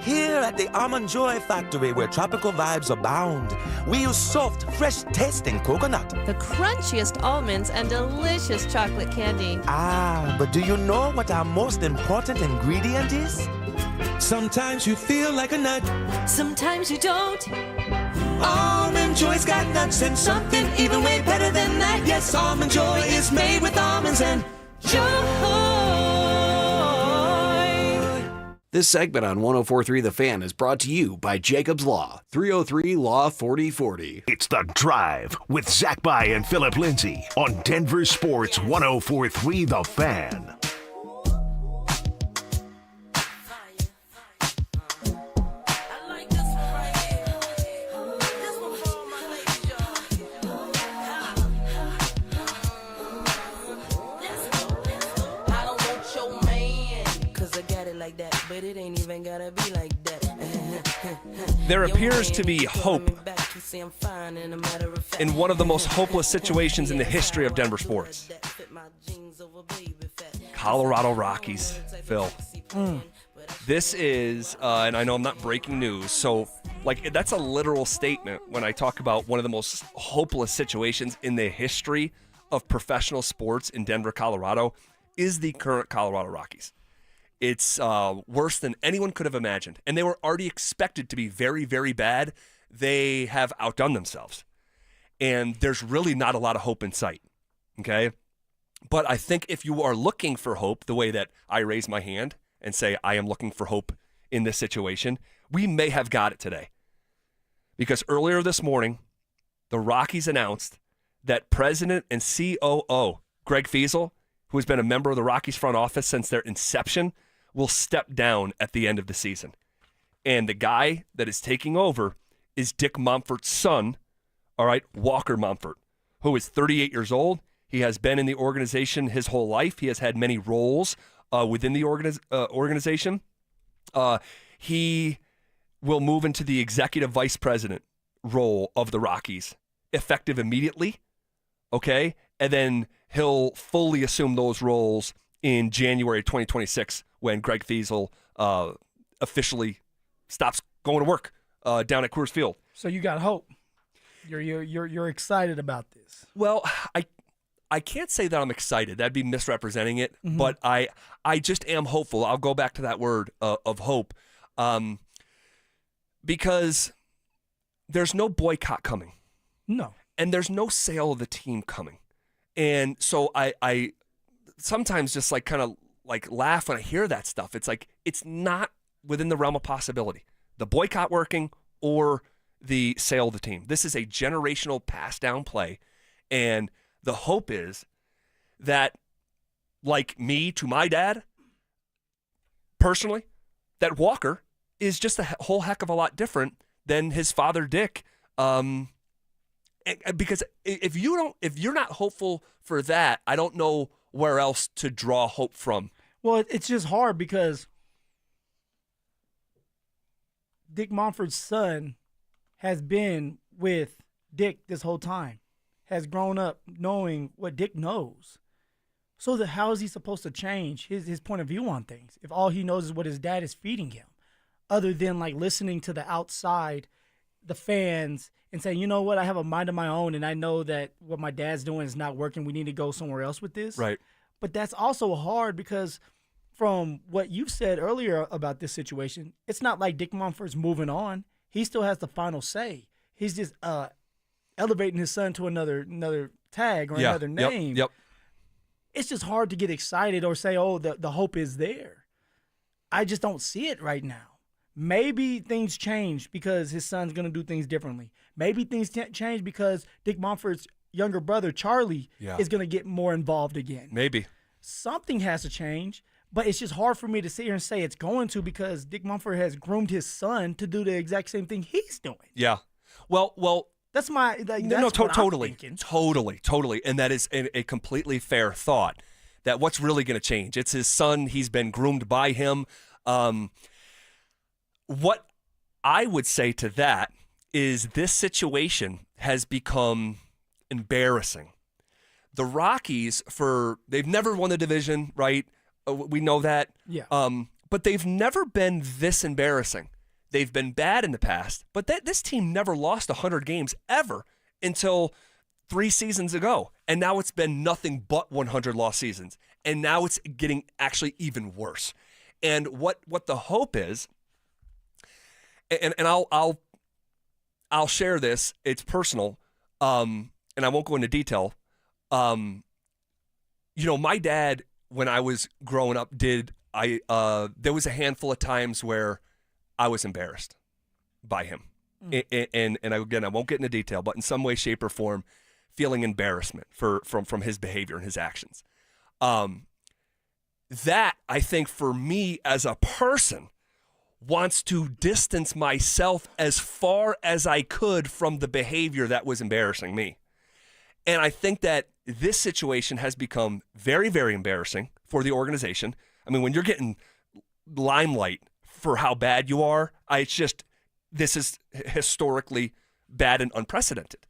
Here at the Almond Joy Factory, where tropical vibes abound, we use soft, fresh-tasting coconut. The crunchiest almonds and delicious chocolate candy. Ah, but do you know what our most important ingredient is? Sometimes you feel like a nut. Sometimes you don't. Almond Joy's got nuts and something even way better than that. Yes, Almond Joy is made with almonds and joy. This segment on 104.3 The Fan is brought to you by Jacob's Law, 303 Law 4040. It's The Drive with Zach By and Philip Lindsay on Denver Sports 104.3 The Fan. There appears to be hope in one of the most hopeless situations in the history of Denver sports. Colorado Rockies, Phil. This is, and I know I'm not breaking news, so that's a literal statement when I talk about one of the most hopeless situations in the history of professional sports in Denver, Colorado, is the current Colorado Rockies. It's worse than anyone could have imagined. And they were already expected to be very, very bad. They have outdone themselves. And there's really not a lot of hope in sight. Okay? But I think if you are looking for hope, the way that I raise my hand and say I am looking for hope in this situation, we may have got it today. Because earlier this morning, the Rockies announced that President and COO Greg Feasel, who has been a member of the Rockies front office since their inception, will step down at the end of the season. And the guy that is taking over is Dick Monfort's son, all right, Walker Monfort, who is 38 years old. He has been in the organization his whole life. He has had many roles within the organization. He will move into the executive vice president role of the Rockies, effective immediately, okay? And then he'll fully assume those roles in January 2026 when Greg Feasel officially stops going to work down at Coors Field. So you got hope. You're excited about this. Well, I can't say that I'm excited. That'd be misrepresenting it. Mm-hmm. But I just am hopeful. I'll go back to that word of hope, because there's no boycott coming. No. And there's no sale of the team coming. And so I sometimes just kind of laugh when I hear that stuff. It's it's not within the realm of possibility. The boycott working or the sale of the team. This is a generational pass down play. And the hope is that, like me to my dad, personally, that Walker is just a whole heck of a lot different than his father, Dick. Because if you're not hopeful for that, I don't know where else to draw hope from. Well, it's just hard because Dick Monfort's son has been with Dick this whole time, has grown up knowing what Dick knows. So how is he supposed to change his point of view on things if all he knows is what his dad is feeding him, other than listening to the outside, the fans, and saying, you know what, I have a mind of my own, and I know that what my dad's doing is not working. We need to go somewhere else with this. Right. But that's also hard because from what you said earlier about this situation, it's not like Dick Monfort's moving on. He still has the final say. He's just elevating his son to another tag or another name. Yep. It's just hard to get excited or say, oh, the hope is there. I just don't see it right now. Maybe things change because his son's going to do things differently. Maybe things change because Dick Monfort's younger brother, Charlie, is going to get more involved again. Maybe. Something has to change, but it's just hard for me to sit here and say it's going to because Dick Monfort has groomed his son to do the exact same thing he's doing. Yeah. Well, that's my totally. And that is a completely fair thought that what's really going to change. It's his son. He's been groomed by him. What I would say to that is this situation has become embarrassing. The Rockies, they've never won the division, right? We know that. Yeah. But they've never been this embarrassing. They've been bad in the past, but this team never lost 100 games ever until 3 seasons ago. And now it's been nothing but 100 lost seasons. And now it's getting actually even worse. And what the hope is, and I'll share this. It's personal, and I won't go into detail. My dad, when I was growing up, did there was a handful of times where I was embarrassed by him. And again, I won't get into detail, but in some way, shape, or form, feeling embarrassment from his behavior and his actions. That, I think, for me as a person, wants to distance myself as far as I could from the behavior that was embarrassing me. And I think that this situation has become very, very embarrassing for the organization. I mean, when you're getting limelight for how bad you are, this is historically bad and unprecedented.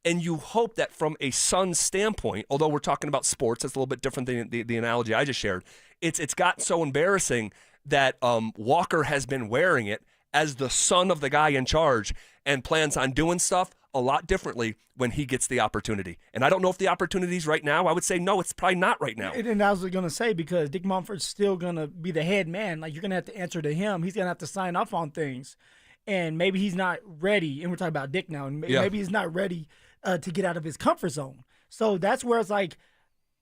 And you hope that from a son's standpoint, although we're talking about sports, it's a little bit different than the analogy I just shared. It's gotten so embarrassing that Walker has been wearing it as the son of the guy in charge and plans on doing stuff a lot differently when he gets the opportunity. And I don't know if the opportunity's right now. I would say no, it's probably not right now. And I was going to say, because Dick Monfort's still going to be the head man. Like, you're going to have to answer to him. He's going to have to sign off on things. And maybe he's not ready. And we're talking about Dick now. And maybe he's not ready to get out of his comfort zone. So that's where it's like,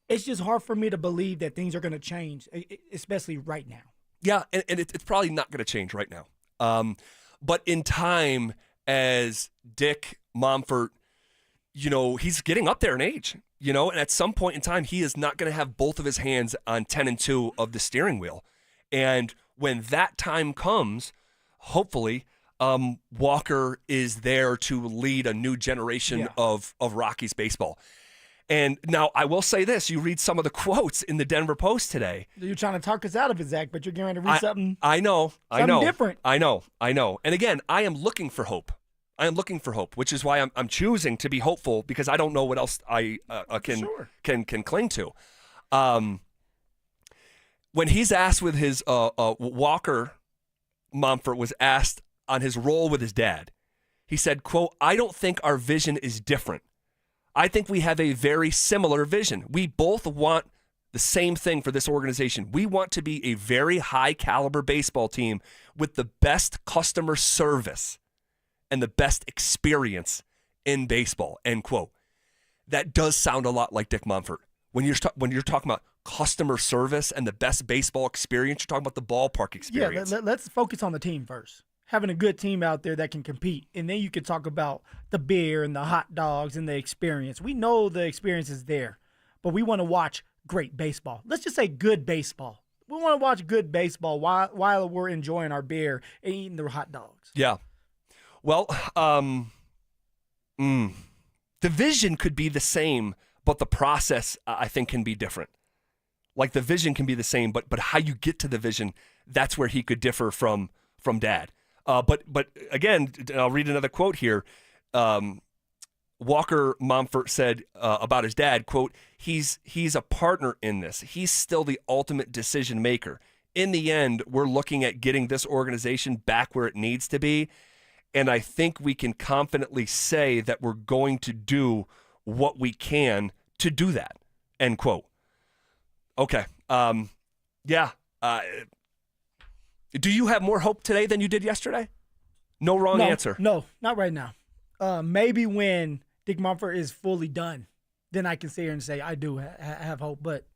it's just hard for me to believe that things are going to change, especially right now. Yeah, and it's probably not going to change right now. But in time, as Dick Monfort, he's getting up there in age, and at some point in time, he is not going to have both of his hands on 10 and 2 of the steering wheel. And when that time comes, hopefully, Walker is there to lead a new generation of Rockies baseball. And now I will say this: you read some of the quotes in the Denver Post today. You're trying to talk us out of it, Zach, but you're going to read something. I know. Different. I know. And again, I am looking for hope. Which is why I'm choosing to be hopeful, because I don't know what else I can cling to. When he's asked with his Walker, Monfort was asked on his role with his dad. He said, quote, "I don't think our vision is different. I think we have a very similar vision. We both want the same thing for this organization. We want to be a very high caliber baseball team with the best customer service and the best experience in baseball," end quote. That does sound a lot like Dick Monfort. When you're talking about customer service and the best baseball experience, you're talking about the ballpark experience. Yeah, let's focus on the team first. Having a good team out there that can compete. And then you can talk about the beer and the hot dogs and the experience. We know the experience is there, but we want to watch great baseball. Let's just say good baseball. We want to watch good baseball while we're enjoying our beer and eating the hot dogs. Yeah. Well, the vision could be the same, but the process, I think, can be different. Like, the vision can be the same, but how you get to the vision, that's where he could differ from Dad. But again, I'll read another quote here. Walker Monfort said about his dad, quote, he's a partner in this. He's still the ultimate decision maker. In the end, we're looking at getting this organization back where it needs to be. And I think we can confidently say that we're going to do what we can to do that, end quote. Okay. Do you have more hope today than you did yesterday? No wrong answer. No, not right now. Maybe when Dick Monfort is fully done, then I can sit here and say I do have hope. But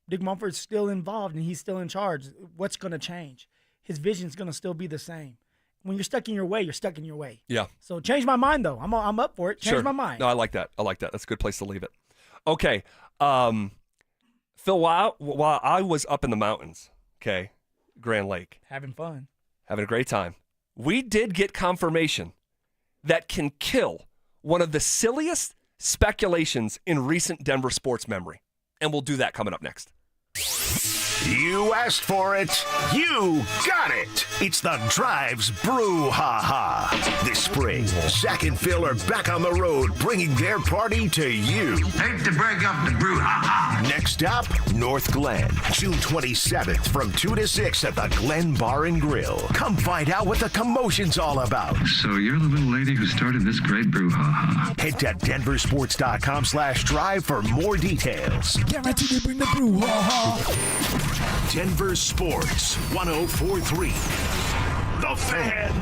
Dick Monfort's still involved and he's still in charge. What's going to change? His vision's going to still be the same. When you're stuck in your way, you're stuck in your way. Yeah. So change my mind, though. I'm up for it. Change my mind. No, I like that. That's a good place to leave it. Okay. Phil, while I was up in the mountains, okay, Grand Lake. Having fun. Having a great time. We did get confirmation that can kill one of the silliest speculations in recent Denver sports memory. And we'll do that coming up next. You asked for it. You got it. It's the Drives Brouhaha. This spring, Zach and Phil are back on the road, bringing their party to you. Hate to break up the brouhaha. Next stop, North Glen, June 27th from 2 to 6 at the Glen Bar and Grill. Come find out what the commotion's all about. So you're the little lady who started this great brouhaha. Head to denversports.com/drive for more details. Guaranteed to bring the brouhaha. Denver Sports 104.3. The Fan.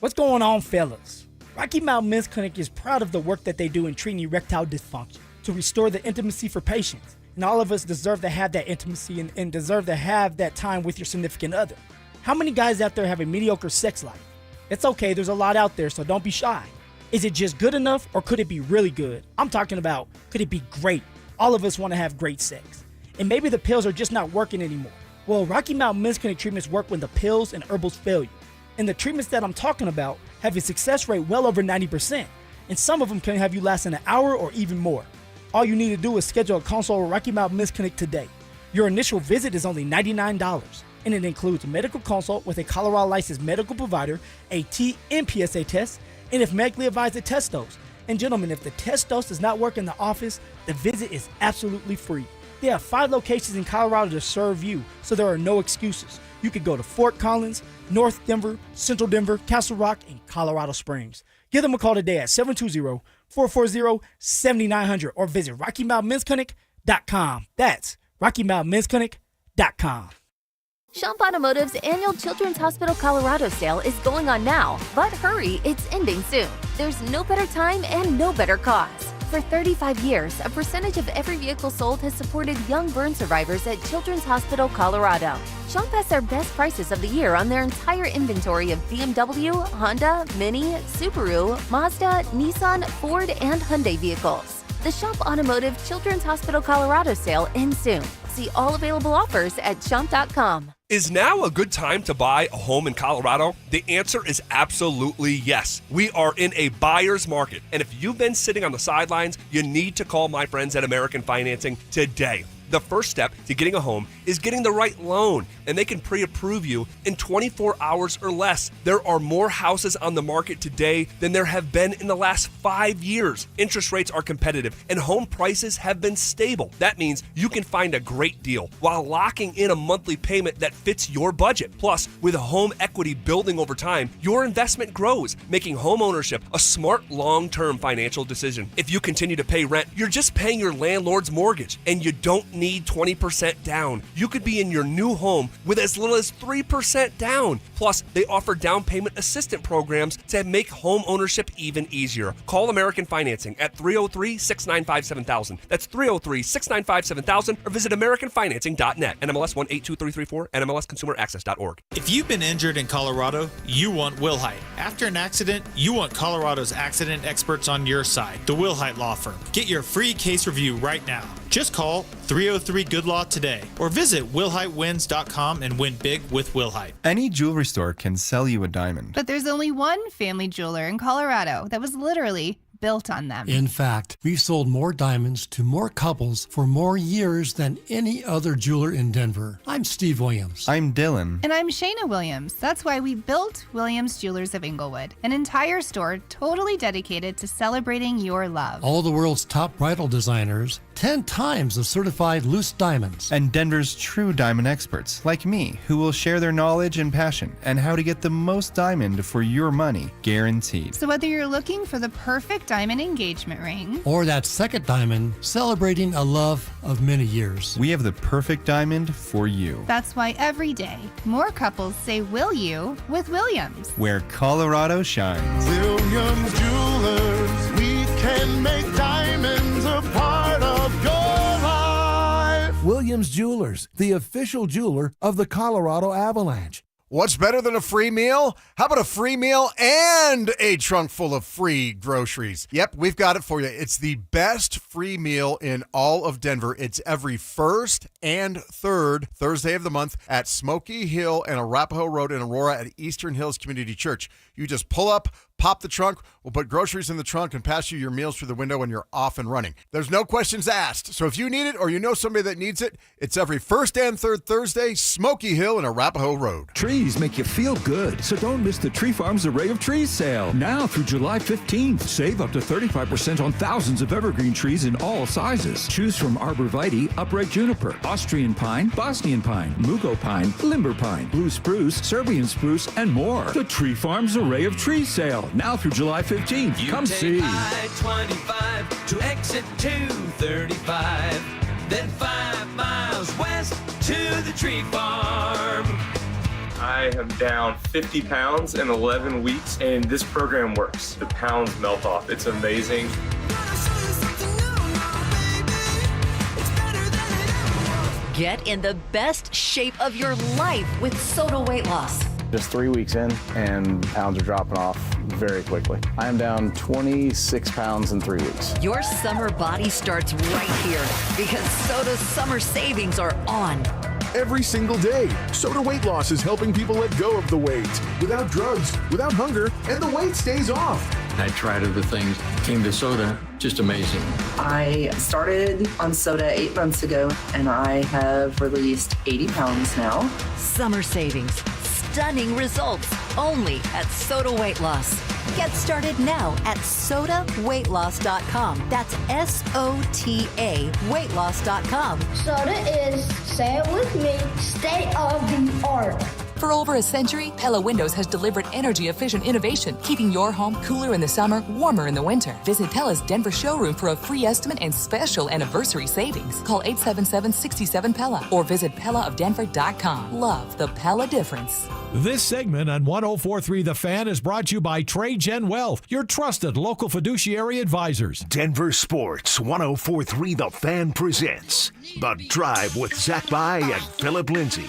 What's going on, fellas? Rocky Mountain Men's Clinic is proud of the work that they do in treating erectile dysfunction to restore the intimacy for patients. And all of us deserve to have that intimacy and deserve to have that time with your significant other. How many guys out there have a mediocre sex life? It's okay, there's a lot out there, so don't be shy. Is it just good enough, or could it be really good? I'm talking about, could it be great? All of us want to have great sex. And maybe the pills are just not working anymore. Well, Rocky Mountain Men's Clinic treatments work when the pills and herbals fail you. And the treatments that I'm talking about have a success rate well over 90%. And some of them can have you last an hour or even more. All you need to do is schedule a consult with Rocky Mountain Men's Clinic today. Your initial visit is only $99, and it includes a medical consult with a Colorado licensed medical provider, a TMPSA test, and if medically advised, a test dose. And gentlemen, if the test dose does not work in the office, the visit is absolutely free. They have 5 locations in Colorado to serve you, so there are no excuses. You could go to Fort Collins, North Denver, Central Denver, Castle Rock, and Colorado Springs. Give them a call today at 720-440-7900 or visit RockyMountainMen'sClinic.com. That's RockyMountainMen'sClinic.com. Schomp Automotive's annual Children's Hospital Colorado sale is going on now, but hurry, it's ending soon. There's no better time and no better cause. For 35 years, a percentage of every vehicle sold has supported young burn survivors at Children's Hospital Colorado. Schomp has their best prices of the year on their entire inventory of BMW, Honda, Mini, Subaru, Mazda, Nissan, Ford, and Hyundai vehicles. The Schomp Automotive Children's Hospital Colorado sale ends soon. See all available offers at Schomp.com. Is now a good time to buy a home in Colorado? The answer is absolutely yes. We are in a buyer's market, and if you've been sitting on the sidelines, you need to call my friends at American Financing today. The first step to getting a home is getting the right loan, and they can pre-approve you in 24 hours or less. There are more houses on the market today than there have been in the last 5 years. Interest rates are competitive, and home prices have been stable. That means you can find a great deal while locking in a monthly payment that fits your budget. Plus, with home equity building over time, your investment grows, making home ownership a smart long-term financial decision. If you continue to pay rent, you're just paying your landlord's mortgage, and you don't need 20% down. You could be in your new home with as little as 3% down. Plus, they offer down payment assistance programs to make home ownership even easier. Call American Financing at 303-695-7000. That's 303-695-7000 or visit AmericanFinancing.net. NMLS 182334 and MLSConsumerAccess.org. If you've been injured in Colorado, you want Wilhite. After an accident, you want Colorado's accident experts on your side. The Wilhite Law Firm. Get your free case review right now. Just call 303-GOOD-LAW today or visit WilhiteWins.com and win big with Wilhite. Any jewelry store can sell you a diamond. But there's only one family jeweler in Colorado that was literally built on them. In fact, we've sold more diamonds to more couples for more years than any other jeweler in Denver. I'm Steve Williams. I'm Dylan. And I'm Shayna Williams. That's why we built Williams Jewelers of Inglewood, an entire store totally dedicated to celebrating your love. All the world's top bridal designers, 10 times the certified loose diamonds. And Denver's true diamond experts, like me, who will share their knowledge and passion and how to get the most diamond for your money, guaranteed. So whether you're looking for the perfect diamond engagement ring, or that second diamond celebrating a love of many years, we have the perfect diamond for you. That's why every day more couples say will you with Williams, where Colorado shines. Williams Jewelers, we can make diamonds a part of your life. Williams Jewelers, the official jeweler of the Colorado Avalanche. What's better than a free meal? How about a free meal and a trunk full of free groceries? Yep, we've got it for you. It's the best free meal in all of Denver. It's every first and third Thursday of the month at Smoky Hill and Arapahoe Road in Aurora at Eastern Hills Community Church. You just pull up, pop the trunk, we'll put groceries in the trunk and pass you your meals through the window and you're off and running. There's no questions asked. So if you need it or you know somebody that needs it, it's every first and third Thursday, Smoky Hill and Arapahoe Road. Trees make you feel good, so don't miss the Tree Farm's Array of Trees sale. Now through July 15th, save up to 35% on thousands of evergreen trees in all sizes. Choose from arborvitae, upright juniper, Austrian pine, Bosnian pine, mugo pine, limber pine, blue spruce, Serbian spruce, and more. The Tree Farm's Array of Trees sale, now through July 15th. Come see. I-25 to exit 235, then 5 miles west to the Tree Farm. I am down 50 pounds in 11 weeks, and this program works. The pounds melt off. It's amazing. Get in the best shape of your life with Soda Weight Loss. Just 3 weeks in, and pounds are dropping off very quickly. I am down 26 pounds in 3 weeks. Your summer body starts right here because Soda's summer savings are on. Every single day, Soda Weight Loss is helping people let go of the weight without drugs, without hunger, and the weight stays off. I tried other things, came to soda, just amazing. I started on soda 8 months ago, and I have released 80 pounds now. Summer savings, stunning results, only at Soda Weight Loss. Get started now at sodaweightloss.com. That's SOTA weightloss.com. Soda is, say it with me, state of the art. For over a century, Pella Windows has delivered energy-efficient innovation, keeping your home cooler in the summer, warmer in the winter. Visit Pella's Denver showroom for a free estimate and special anniversary savings. Call 877-67-PELLA or visit PellaofDenver.com. Love the Pella difference. This segment on 104.3 The Fan is brought to you by TradeGen Wealth, your trusted local fiduciary advisors. Denver Sports 104.3 The Fan presents The Drive with Zach By and Philip Lindsay.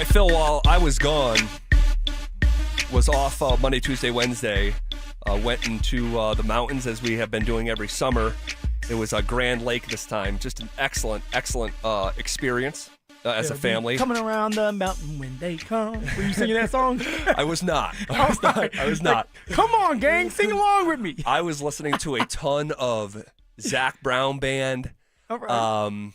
Phil, while I was gone, was off Monday, Tuesday, Wednesday, went into the mountains as we have been doing every summer. It was a Grand Lake this time. Just an excellent experience as a family. Coming around the mountain when they come. Were you singing that song? I was not. I was not. Come on, gang, sing along with me. I was listening to a ton of Zach Brown Band, All right.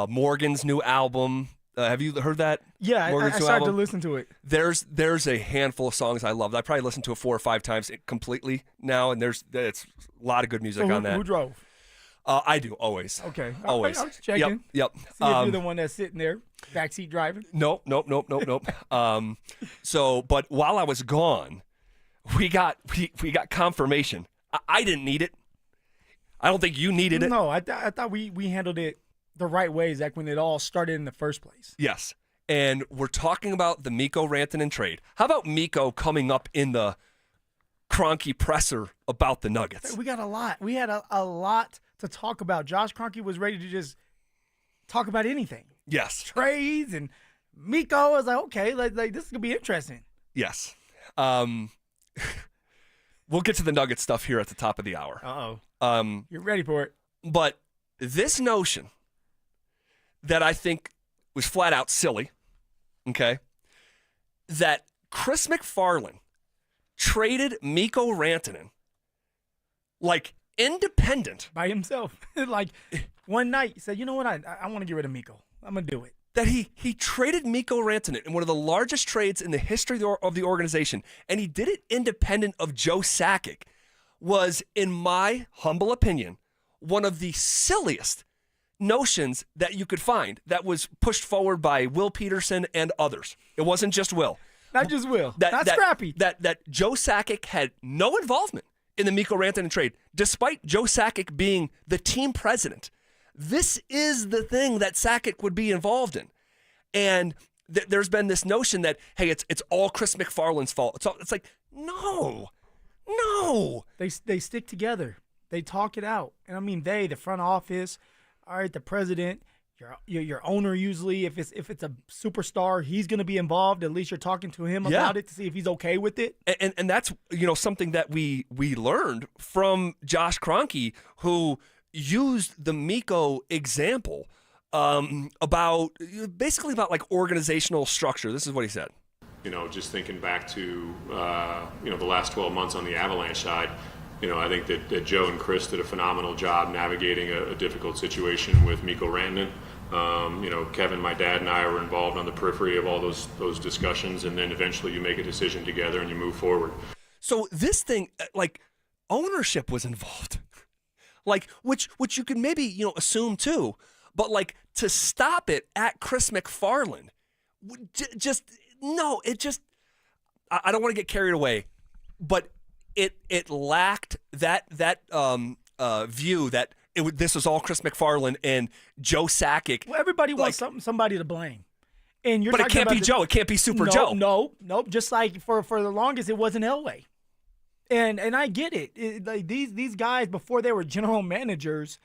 Morgan's new album. Have you heard that? Yeah, I started to listen to it. There's a handful of songs I loved. I probably listened to it 4 or 5 times completely now, and it's a lot of good music on that. Who drove? I do, always. Okay. Always. I was checking. Yep. See if you're the one that's sitting there, backseat driving. Nope. But while I was gone, we got confirmation. I didn't need it. I don't think you needed it. No, I thought we handled it the right way, Zach, when it all started in the first place. Yes. And we're talking about the Mikko Rantanen trade. How about Mikko coming up in the Kroenke presser about the Nuggets? We got a lot. We had a lot to talk about. Josh Kroenke was ready to just talk about anything. Yes. Trades and Mikko was like, okay, like this is going to be interesting. Yes. We'll get to the Nuggets stuff here at the top of the hour. Uh-oh. You're ready for it. But this notion that I think was flat out silly, okay, that Chris McFarland traded Mikko Rantanen like independent. By himself. Like one night he said, you know what, I want to get rid of Mikko. I'm going to do it. That he traded Mikko Rantanen in one of the largest trades in the history of the organization, and he did it independent of Joe Sakic, was, in my humble opinion, one of the silliest notions that you could find that was pushed forward by Will Peterson and others. It wasn't just Will. Not just Will. Not Scrappy. That Joe Sakic had no involvement in the Mikko Rantanen trade, despite Joe Sakic being the team president. This is the thing that Sakic would be involved in. And there's been this notion that, hey, it's all Chris McFarland's fault. It's like, no. They stick together. They talk it out. And I mean, the front office, all right, the president, your owner usually, if it's a superstar, he's going to be involved. At least you're talking to him about it to see if he's okay with it. And that's, something that we learned from Josh Kroenke, who used the Mikko example about like organizational structure. This is what he said. Just thinking back to, the last 12 months on the Avalanche side, I think that Joe and Chris did a phenomenal job navigating a difficult situation with Mikko Rantanen. Kevin, my dad, and I were involved on the periphery of all those discussions, and then eventually you make a decision together and you move forward. So this thing, like, ownership was involved, like which you could maybe assume too, but like to stop it at Chris McFarland just no. It just I don't want to get carried away, but it lacked that view that this was all Chris McFarland and Joe Sakic. Well, everybody wants somebody to blame. And but it can't be Joe. It can't be Super Joe. No. Just like for the longest, it wasn't Elway. And I get it. Like these guys, before they were general managers,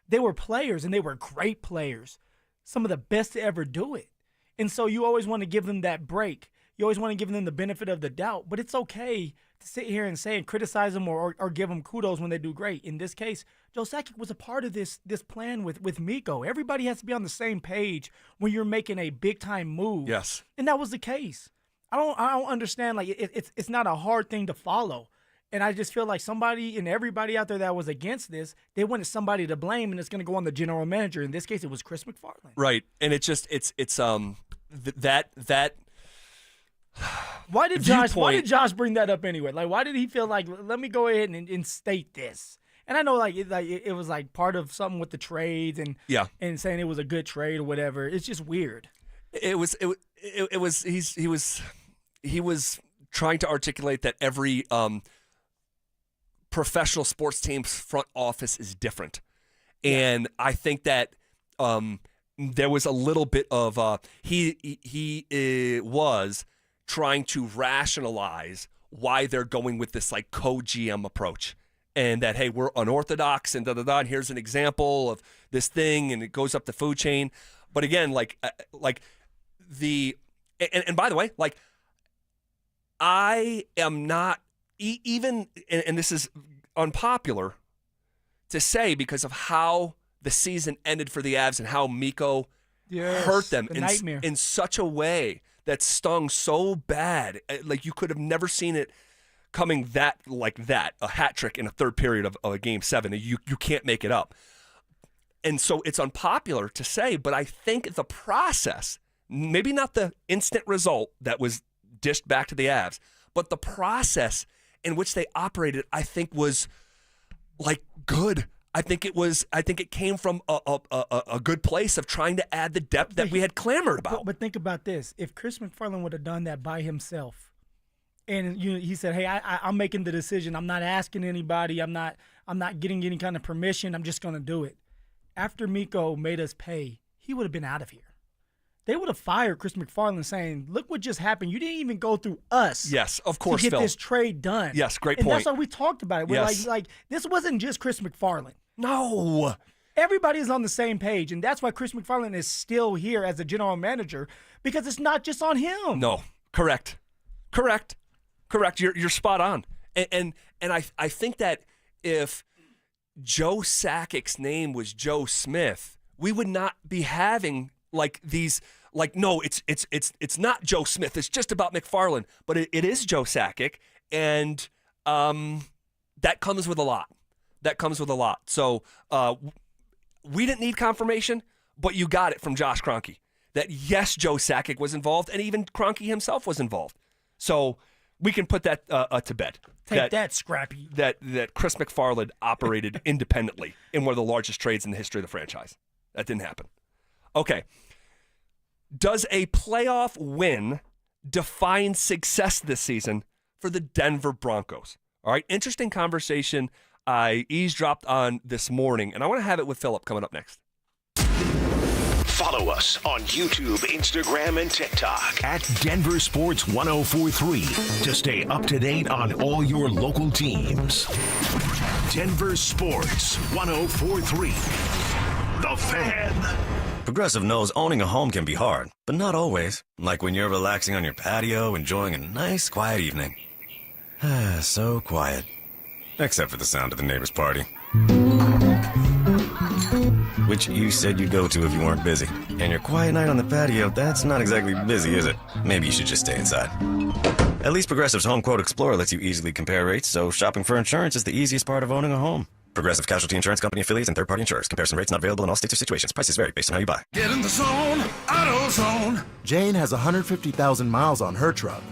they were players, and they were great players. Some of the best to ever do it. And so you always want to give them that break. You always want to give them the benefit of the doubt. But it's okay to sit here and say and criticize them or give them kudos when they do great. In this case, Joe Sakic was a part of this plan with Mikko. Everybody has to be on the same page when you're making a big-time move. Yes. And that was the case. I don't understand. Like, it's not a hard thing to follow. And I just feel like somebody and everybody out there that was against this, they wanted somebody to blame, and it's going to go on the general manager. In this case, it was Chris McFarland. Right, and it's that. Why did Josh bring that up anyway? Like, why did he feel like, let me go ahead and state this? And I know it was like part of something with the trades and saying it was a good trade or whatever. It's just weird. He was trying to articulate that every professional sports team's front office is different. And I think that there was a little bit of he was trying to rationalize why they're going with this like co-GM approach, and that, hey, we're unorthodox and da-da-da, and here's an example of this thing, and it goes up the food chain. But again, and by the way, like, I am not even, and this is unpopular to say because of how the season ended for the Avs and how Mikko hurt them in such a way that stung so bad. Like, you could have never seen it coming a hat trick in a third period of a Game 7. You can't make it up. And so it's unpopular to say, but I think the process, maybe not the instant result that was dished back to the Avs, but the process in which they operated, I think was like good. I think it came from a good place of trying to add the depth that we had clamored about. But think about this: if Chris McFarland would have done that by himself, and he said, "Hey, I'm making the decision. I'm not asking anybody. I'm not getting any kind of permission. I'm just going to do it." After Mikko made us pay, he would have been out of here. They would have fired Chris McFarland, saying, "Look what just happened. You didn't even go through us." Yes, of course, to get Phil. this trade done. Yes, great and point. That's why we talked about it. We're like this wasn't just Chris McFarland. No. Everybody is on the same page, and that's why Chris McFarland is still here as a general manager, because it's not just on him. No, correct. You're spot on. And I think that if Joe Sakic's name was Joe Smith, we would not be having like these. Like, no, it's not Joe Smith. It's just about McFarland, but it is Joe Sakic, and that comes with a lot. So we didn't need confirmation, but you got it from Josh Kroenke that yes, Joe Sakic was involved, and even Kroenke himself was involved. So we can put that to bed. Take that, Scrappy. That Chris McFarland operated independently in one of the largest trades in the history of the franchise. That didn't happen. Okay. Does a playoff win define success this season for the Denver Broncos? All right, interesting conversation I eavesdropped on this morning, and I want to have it with Philip coming up next. Follow us on YouTube, Instagram, and TikTok at Denver Sports 1043 to stay up to date on all your local teams. Denver Sports 1043. The Fan. Progressive knows owning a home can be hard, but not always. Like when you're relaxing on your patio, enjoying a nice, quiet evening. So quiet. Except for the sound of the neighbor's party. Which you said you'd go to if you weren't busy. And your quiet night on the patio, that's not exactly busy, is it? Maybe you should just stay inside. At least Progressive's Home Quote Explorer lets you easily compare rates, so shopping for insurance is the easiest part of owning a home. Progressive Casualty Insurance Company affiliates and third-party insurers. Comparison rates not available in all states or situations. Prices vary based on how you buy. Get in the zone, AutoZone. Jane has 150,000 miles on her truck,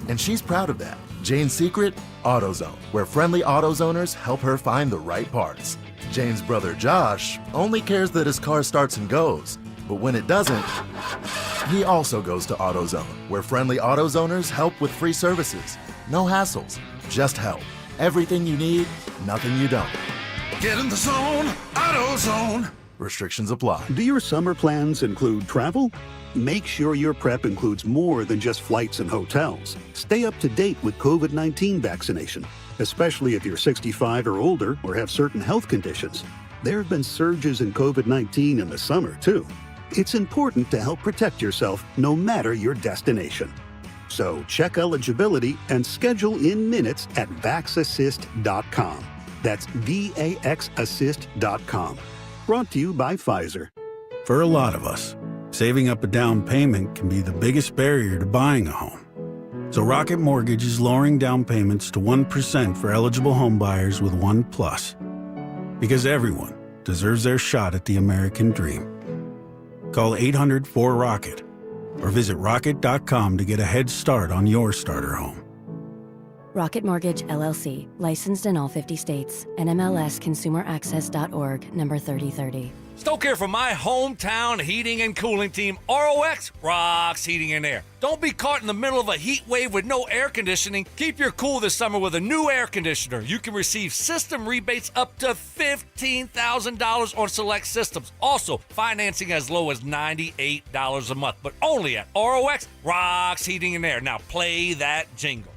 and she's proud of that. Jane's secret? AutoZone, where friendly AutoZoners help her find the right parts. Jane's brother Josh only cares that his car starts and goes. But when it doesn't, he also goes to AutoZone, where friendly AutoZoners help with free services. No hassles, just help. Everything you need, nothing you don't. Get in the zone, AutoZone. Restrictions apply. Do your summer plans include travel? Make sure your prep includes more than just flights and hotels. Stay up to date with COVID-19 vaccination, especially if you're 65 or older or have certain health conditions. There have been surges in COVID-19 in the summer, too. It's important to help protect yourself no matter your destination. So check eligibility and schedule in minutes at VaxAssist.com. That's VAXAssist.com. Brought to you by Pfizer. For a lot of us, saving up a down payment can be the biggest barrier to buying a home. So Rocket Mortgage is lowering down payments to 1% for eligible home buyers with ONE+. Because everyone deserves their shot at the American dream. Call 800-4ROCKET or visit rocket.com to get a head start on your starter home. Rocket Mortgage, LLC. Licensed in all 50 states. NMLSConsumerAccess.org, number 3030. Stoke here for my hometown heating and cooling team. ROX rocks heating and air. Don't be caught in the middle of a heat wave with no air conditioning. Keep your cool this summer with a new air conditioner. You can receive system rebates up to $15,000 on select systems. Also, financing as low as $98 a month, but only at ROX rocks heating and air. Now play that jingle.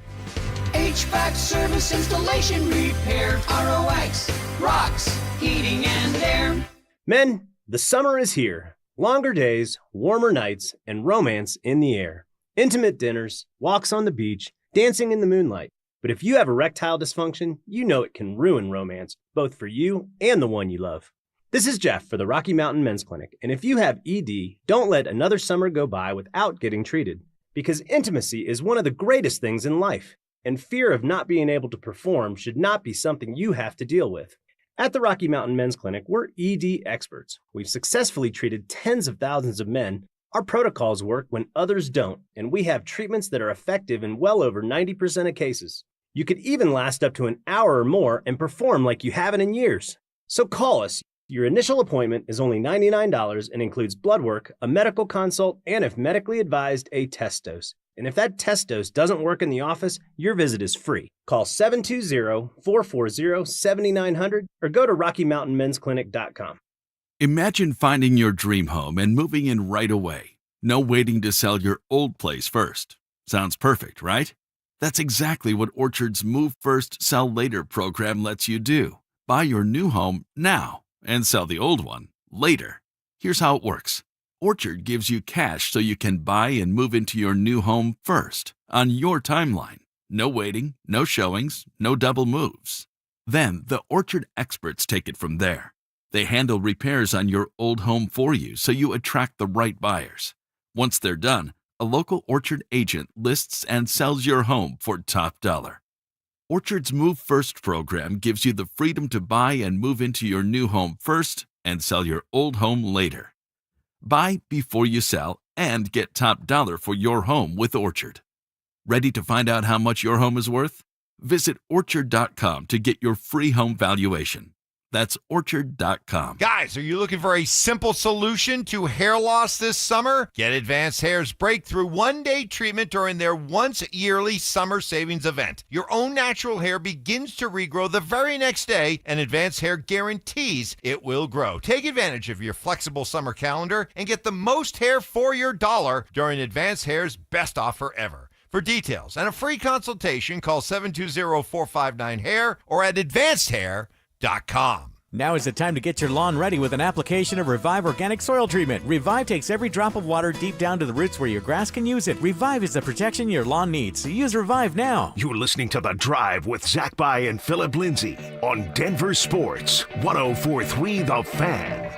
HVAC service, installation, repair. ROX rocks heating and air. Men, the summer is here. Longer days, warmer nights, and romance in the air. Intimate dinners, walks on the beach, dancing in the moonlight. But if you have erectile dysfunction, you know it can ruin romance, both for you and the one you love. This is Jeff for the Rocky Mountain Men's Clinic, and if you have ED, don't let another summer go by without getting treated. Because intimacy is one of the greatest things in life, and fear of not being able to perform should not be something you have to deal with. At the Rocky Mountain Men's Clinic, we're ED experts. We've successfully treated tens of thousands of men. Our protocols work when others don't, and we have treatments that are effective in well over 90% of cases. You could even last up to an hour or more and perform like you haven't in years. So call us. Your initial appointment is only $99 and includes blood work, a medical consult, and if medically advised, a test dose. And if that test dose doesn't work in the office, your visit is free. Call 720-440-7900 or go to RockyMountainMen'sClinic.com. Imagine finding your dream home and moving in right away. No waiting to sell your old place first. Sounds perfect, right? That's exactly what Orchard's Move First, Sell Later program lets you do. Buy your new home now and sell the old one later. Here's how it works. Orchard gives you cash so you can buy and move into your new home first, on your timeline. No waiting, no showings, no double moves. Then the Orchard experts take it from there. They handle repairs on your old home for you so you attract the right buyers. Once they're done, a local Orchard agent lists and sells your home for top dollar. Orchard's Move First program gives you the freedom to buy and move into your new home first and sell your old home later. Buy before you sell and get top dollar for your home with Orchard. Ready to find out how much your home is worth? Visit Orchard.com to get your free home valuation. That's Orchard.com. Guys, are you looking for a simple solution to hair loss this summer? Get Advanced Hair's breakthrough one-day treatment during their once-yearly summer savings event. Your own natural hair begins to regrow the very next day, and Advanced Hair guarantees it will grow. Take advantage of your flexible summer calendar and get the most hair for your dollar during Advanced Hair's best offer ever. For details and a free consultation, call 720-459-HAIR or at advancedhair.com. Now is the time to get your lawn ready with an application of Revive Organic Soil Treatment. Revive takes every drop of water deep down to the roots where your grass can use it. Revive is the protection your lawn needs, so use Revive now. You're listening to The Drive with Zach By and Philip Lindsay on Denver Sports 104.3 The Fan.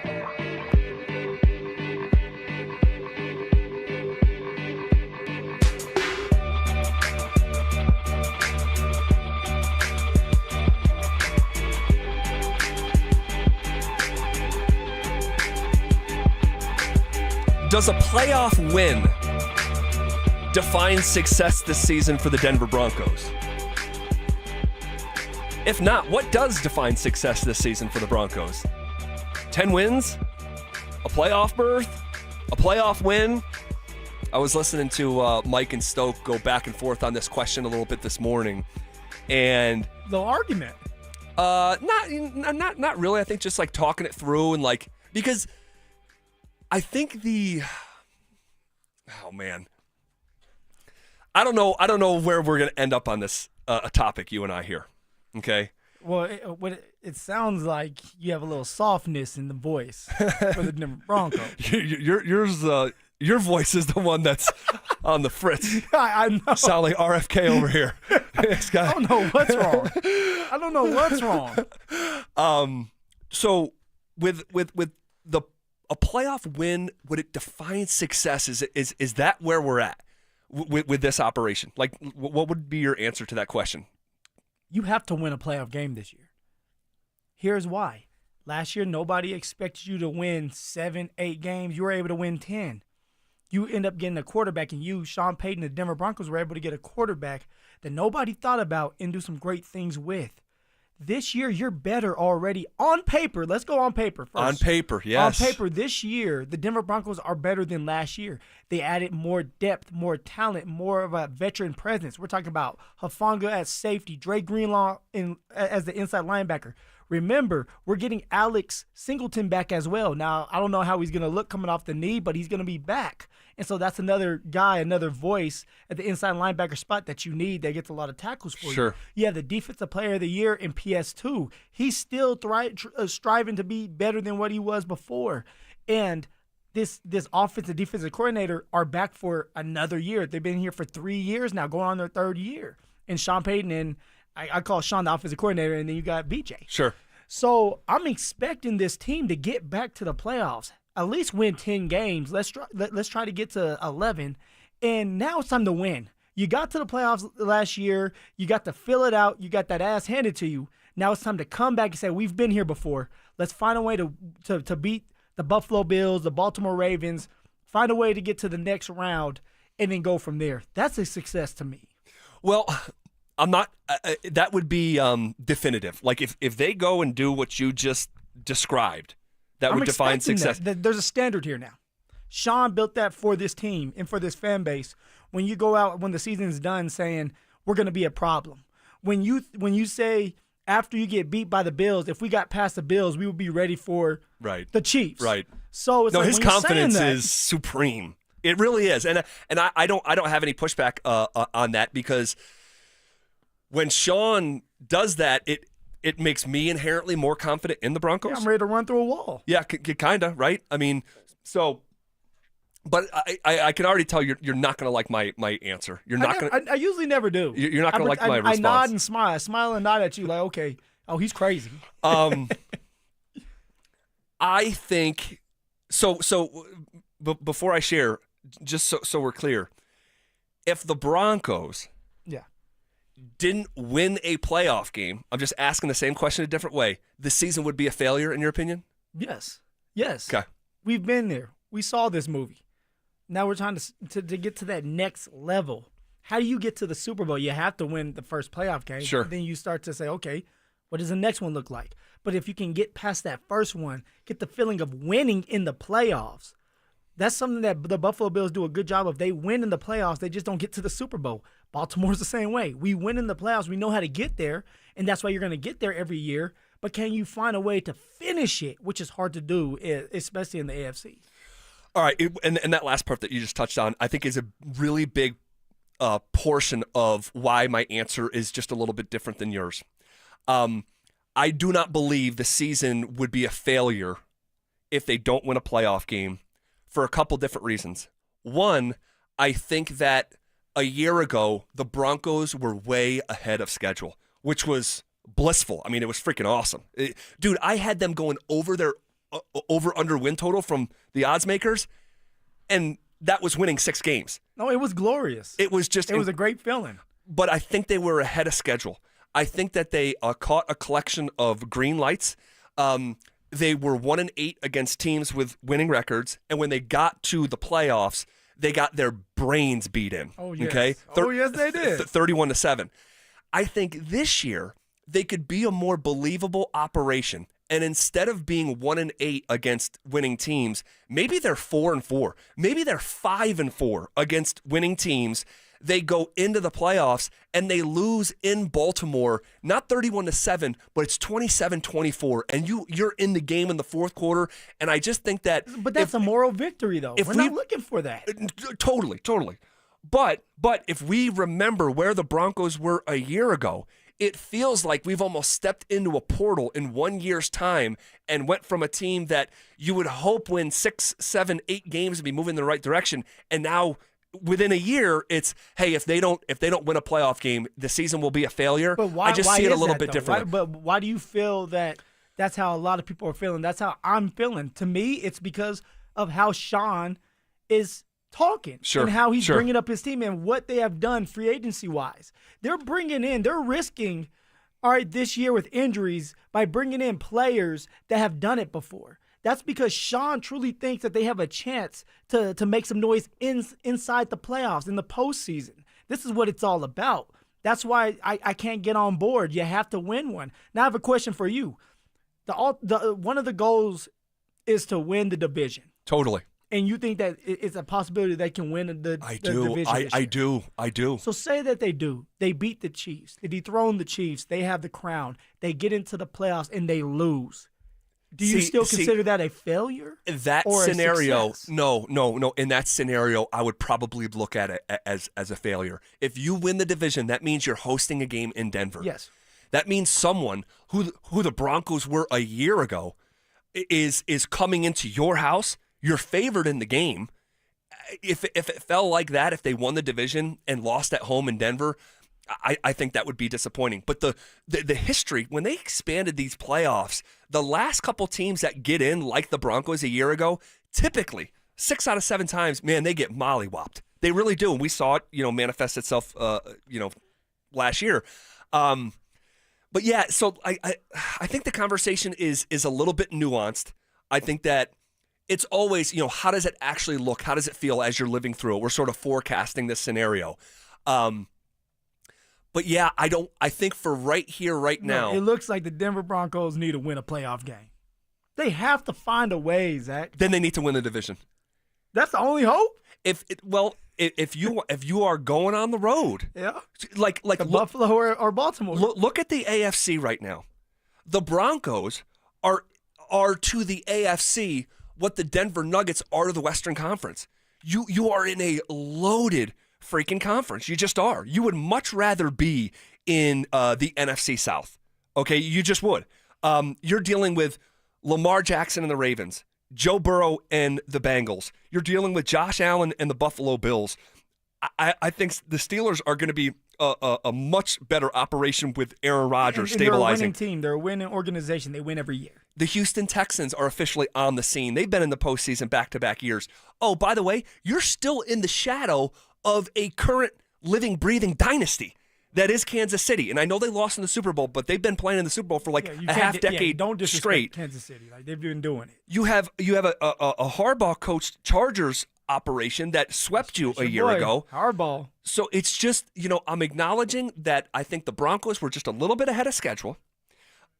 Does a playoff win define success this season for the Denver Broncos? If not, what does define success this season for the Broncos? 10 wins? A playoff berth? A playoff win. I was listening to Mike and Stoke go back and forth on this question a little bit this morning, and the argument. Not really. I think just like talking it through and like because I think oh man, I don't know where we're gonna end up on this topic. You and I here, okay? Well, it sounds like you have a little softness in the voice for the Denver Broncos. Your voice is the one that's on the fritz. I know. Sound like RFK over here. This guy. I don't know what's wrong. I don't know what's wrong. So with a playoff win, would it define success? Is that where we're at with this operation? Like, what would be your answer to that question? You have to win a playoff game this year. Here's why. Last year, nobody expected you to win 7, 8 games. You were able to win 10. You end up getting a quarterback, and Sean Payton, the Denver Broncos, were able to get a quarterback that nobody thought about and do some great things with. This year, you're better already on paper. Let's go on paper first. On paper, yes. On paper, this year, the Denver Broncos are better than last year. They added more depth, more talent, more of a veteran presence. We're talking about Hufanga at safety, Dre Greenlaw as the inside linebacker. Remember, we're getting Alex Singleton back as well. Now, I don't know how he's going to look coming off the knee, but he's going to be back. And so that's another guy, another voice at the inside linebacker spot that you need that gets a lot of tackles for you. You have the Defensive Player of the Year in PS2. He's still striving to be better than what he was before. And this offensive defensive coordinator are back for another year. They've been here for 3 years now, going on their third year. And Sean Payton and I call Sean the offensive coordinator, and then you got BJ. Sure. So I'm expecting this team to get back to the playoffs, at least win 10 games. Let's try to get to 11. And now it's time to win. You got to the playoffs last year. You got to fill it out. You got that ass handed to you. Now it's time to come back and say, we've been here before. Let's find a way to beat the Buffalo Bills, the Baltimore Ravens, find a way to get to the next round, and then go from there. That's a success to me. Well, I'm not. That would be definitive. Like if they go and do what you just described, that would define success. There's a standard here now. Sean built that for this team and for this fan base. When you go out when the season's done, saying we're going to be a problem. When you say after you get beat by the Bills, if we got past the Bills, we would be ready for the Chiefs. Right. So it's no, like his confidence is supreme. It really is, and I don't have any pushback on that because when Sean does that, it makes me inherently more confident in the Broncos. Yeah, I'm ready to run through a wall. Yeah, kind of, right? I mean, so, but I can already tell you're not going to like my answer. You're not going to. I usually never do. You're not going to like my response. I nod and smile. I smile and nod at you like, okay, oh, he's crazy. I think, so before I share, just so we're clear, if the Broncos didn't win a playoff game, I'm just asking the same question a different way, the season would be a failure in your opinion? Yes. Okay. We've been there. We saw this movie. Now we're trying to get to that next level. How do you get to the Super Bowl? You have to win the first playoff game. Sure. Then you start to say, okay, what does the next one look like? But if you can get past that first one, get the feeling of winning in the playoffs, that's something that the Buffalo Bills do a good job of. They win in the playoffs. They just don't get to the Super Bowl. Baltimore's the same way. We win in the playoffs. We know how to get there, and that's why you're going to get there every year. But can you find a way to finish it, which is hard to do, especially in the AFC? All right, and that last part that you just touched on, I think is a really big portion of why my answer is just a little bit different than yours. I do not believe the season would be a failure if they don't win a playoff game for a couple different reasons. One, I think that a year ago, the Broncos were way ahead of schedule, which was blissful. I mean, it was freaking awesome. Dude, I had them going over their over-under win total from the odds makers, and that was winning 6 games. No, it was glorious. It was a great feeling. But I think they were ahead of schedule. I think that they caught a collection of green lights. They were 1-8 against teams with winning records, and when they got to the playoffs, they got their brains beat in. Oh, yes. Okay? Oh, yes, they did. 31-7. I think this year they could be a more believable operation. And instead of being 1-8 against winning teams, maybe they're 4-4. Maybe they're 5-4 against winning teams. They go into the playoffs and they lose in Baltimore, not 31-7, but it's 27-24, and you're in the game in the fourth quarter. And I just think that, but that's a moral victory, though. We're not looking for that. Totally. But if we remember where the Broncos were a year ago, it feels like we've almost stepped into a portal in 1 year's time and went from a team that you would hope win 6, 7, 8 games and be moving in the right direction, and now within a year, it's, hey, if they don't win a playoff game, the season will be a failure. But why, I just why see it a is little that, bit though? differently. But why do you feel that that's how a lot of people are feeling? That's how I'm feeling. To me, it's because of how Sean is talking and how he's bringing up his team and what they have done free agency-wise. They're risking, all right, this year with injuries by bringing in players that have done it before. That's because Sean truly thinks that they have a chance to make some noise inside the playoffs, in the postseason. This is what it's all about. That's why I can't get on board. You have to win one. Now I have a question for you. One of the goals is to win the division. Totally. And you think that it's a possibility they can win the division? I do. So say that they do. They beat the Chiefs. They dethrone the Chiefs. They have the crown. They get into the playoffs and they lose. Do you still consider that a failure? That scenario, no. In that scenario, I would probably look at it as a failure. If you win the division, that means you're hosting a game in Denver. Yes. That means someone who the Broncos were a year ago is coming into your house. You're favored in the game. If it fell like that, if they won the division and lost at home in Denver, I think that would be disappointing. But the history, when they expanded these playoffs, the last couple teams that get in, like the Broncos a year ago, typically 6 out of 7 times, man, they get mollywopped. They really do, and we saw it, manifest itself, last year. But yeah, so I think the conversation is a little bit nuanced. I think that it's always, how does it actually look? How does it feel as you're living through it? We're sort of forecasting this scenario. But yeah, I think for right here, right now. It looks like the Denver Broncos need to win a playoff game. They have to find a way, Zach. Then they need to win the division. That's the only hope? If you are going on the road. Yeah. Like Buffalo or Baltimore. Look at the AFC right now. The Broncos are to the AFC what the Denver Nuggets are to the Western Conference. You are in a loaded freaking conference. You just are. You would much rather be in the NFC South. Okay, you just would. You're dealing with Lamar Jackson and the Ravens, Joe Burrow and the Bengals. You're dealing with Josh Allen and the Buffalo Bills. I think the Steelers are going to be a much better operation with Aaron Rodgers stabilizing. They're a winning team. They're a winning organization. They win every year. The Houston Texans are officially on the scene. They've been in the postseason back-to-back years. Oh, by the way, you're still in the shadow of a current living, breathing dynasty that is Kansas City. And I know they lost in the Super Bowl, but they've been playing in the Super Bowl for like a half decade don't straight. Kansas City. Like, they've been doing it. You have a Harbaugh coached Chargers operation that swept you a year ago. Harbaugh. So it's just, I'm acknowledging that I think the Broncos were just a little bit ahead of schedule.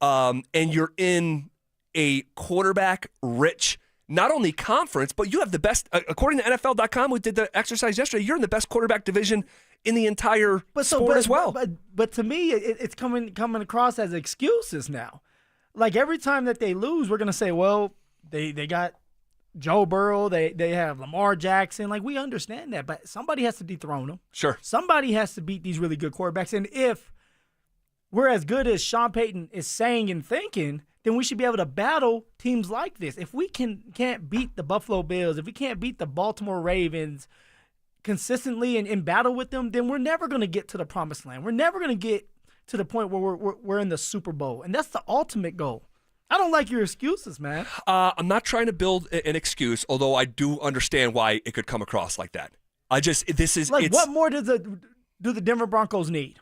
And you're in a quarterback-rich, not only conference, but you have the best, according to NFL.com, who did the exercise yesterday, you're in the best quarterback division in the entire sport as well. But to me, it's coming across as excuses now. Like, every time that they lose, we're going to say, well, they got Joe Burrow, they have Lamar Jackson. Like, we understand that, but somebody has to dethrone them. Sure. Somebody has to beat these really good quarterbacks. And if we're as good as Sean Payton is saying and thinking, then we should be able to battle teams like this. If we can't beat the Buffalo Bills, if we can't beat the Baltimore Ravens consistently and in battle with them, then we're never going to get to the promised land. We're never going to get to the point where we're in the Super Bowl. And that's the ultimate goal. I don't like your excuses, man. I'm not trying to build an excuse, although I do understand why it could come across like that. What more do the Denver Broncos need?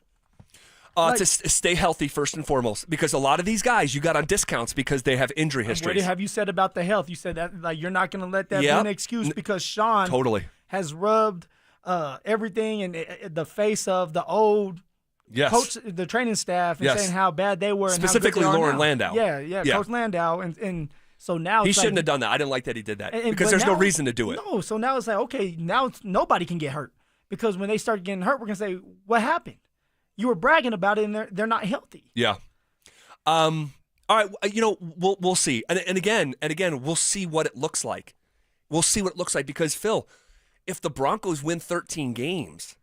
To stay healthy first and foremost, because a lot of these guys you got on discounts because they have injury histories. What have you said about the health? You said that like you're not going to let that be an excuse because Sean has rubbed everything in the face of the old coach the training staff and saying how bad they were. Specifically and how good they are Lauren now. Landau. Yeah, Coach Landau. And so now he it's shouldn't like, have done that. I didn't like that he did that but because there's no now- reason to do it. No, so now it's like, okay, now nobody can get hurt because when they start getting hurt, we're going to say, what happened? You were bragging about it and they're not healthy. Yeah. All right. We'll see. And again, we'll see what it looks like. We'll see what it looks like because, Phil, if the Broncos win 13 games,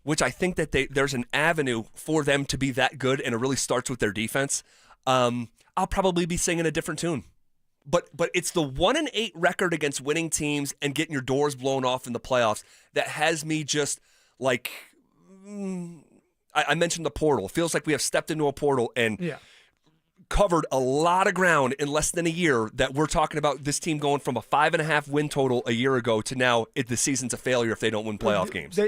which I think that there's an avenue for them to be that good, and it really starts with their defense, I'll probably be singing a different tune. But it's the 1-8 record against winning teams and getting your doors blown off in the playoffs that has me just like I mentioned the portal. It feels like we have stepped into a portal and covered a lot of ground in less than a year that we're talking about this team going from a 5.5 win total a year ago to now the season's a failure if they don't win playoff games.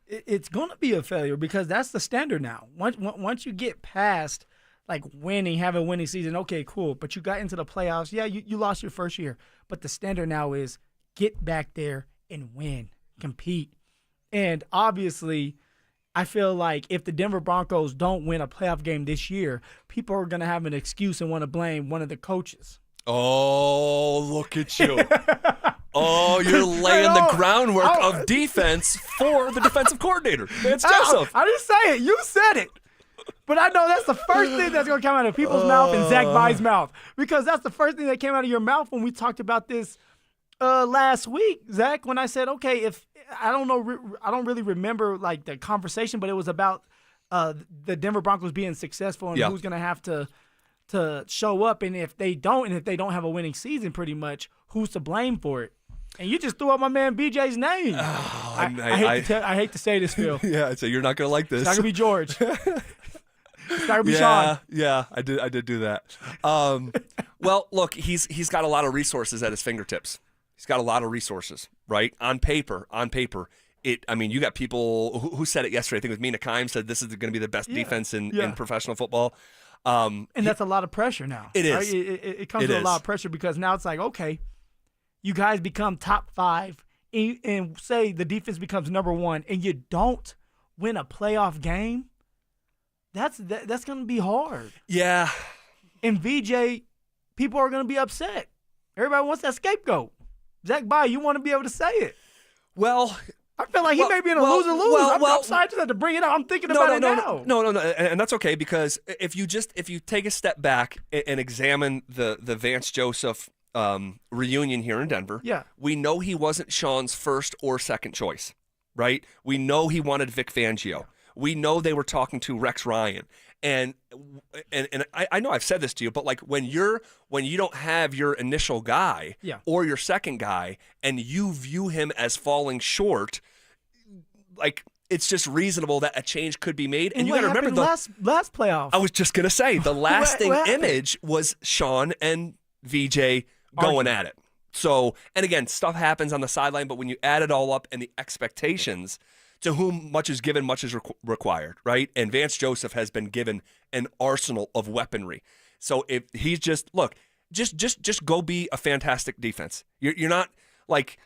It's going to be a failure because that's the standard now. Once you get past like having a winning season, okay, cool. But you got into the playoffs. Yeah, you lost your first year. But the standard now is get back there and win, compete. And obviously, I feel like if the Denver Broncos don't win a playoff game this year, people are going to have an excuse and want to blame one of the coaches. Oh, look at you. Oh, you're laying the groundwork of defense for the defensive coordinator. Vance Joseph. I didn't say it. You said it. But I know that's the first thing that's going to come out of people's mouth and Zach Bye's mouth. Because that's the first thing that came out of your mouth when we talked about this last week, Zach, when I said, okay, if I don't know, I don't really remember like the conversation, but it was about the Denver Broncos being successful and who's going to have to show up. And if they don't have a winning season pretty much, who's to blame for it? And you just threw out my man BJ's name. Oh, I hate to say this, Phil. Yeah, so you're not going to like this. It's not going to be George. It's not going to be Sean. Yeah, I did do that. Well, look, he's got a lot of resources at his fingertips. He's got a lot of resources, right? On paper. You got people who said it yesterday. I think it was Mina Kimes said this is going to be the best defense in professional football. And that's a lot of pressure now. It is. Right? It comes with a lot of pressure because now it's like, okay, you guys become top 5 and say the defense becomes number 1 and you don't win a playoff game. That's going to be hard. Yeah. And VJ, people are going to be upset. Everybody wants that scapegoat. Zach Bye, you want to be able to say it. Well, I feel like he may be in a lose-lose. I'm sorry, I just had to bring it up. I'm thinking about it now. No, and that's okay because if you take a step back and examine the Vance Joseph reunion here in Denver, we know he wasn't Sean's first or second choice, right? We know he wanted Vic Fangio. Yeah. We know they were talking to Rex Ryan. And I know I've said this to you, but like when you don't have your initial guy or your second guy and you view him as falling short, like it's just reasonable that a change could be made. And you got to remember the last playoff. I was just gonna say the lasting image was Sean and VJ going at it. So, and again, stuff happens on the sideline, but when you add it all up and the expectations, to whom much is given, much is required, right? And Vance Joseph has been given an arsenal of weaponry. So if he's just go be a fantastic defense. You're not like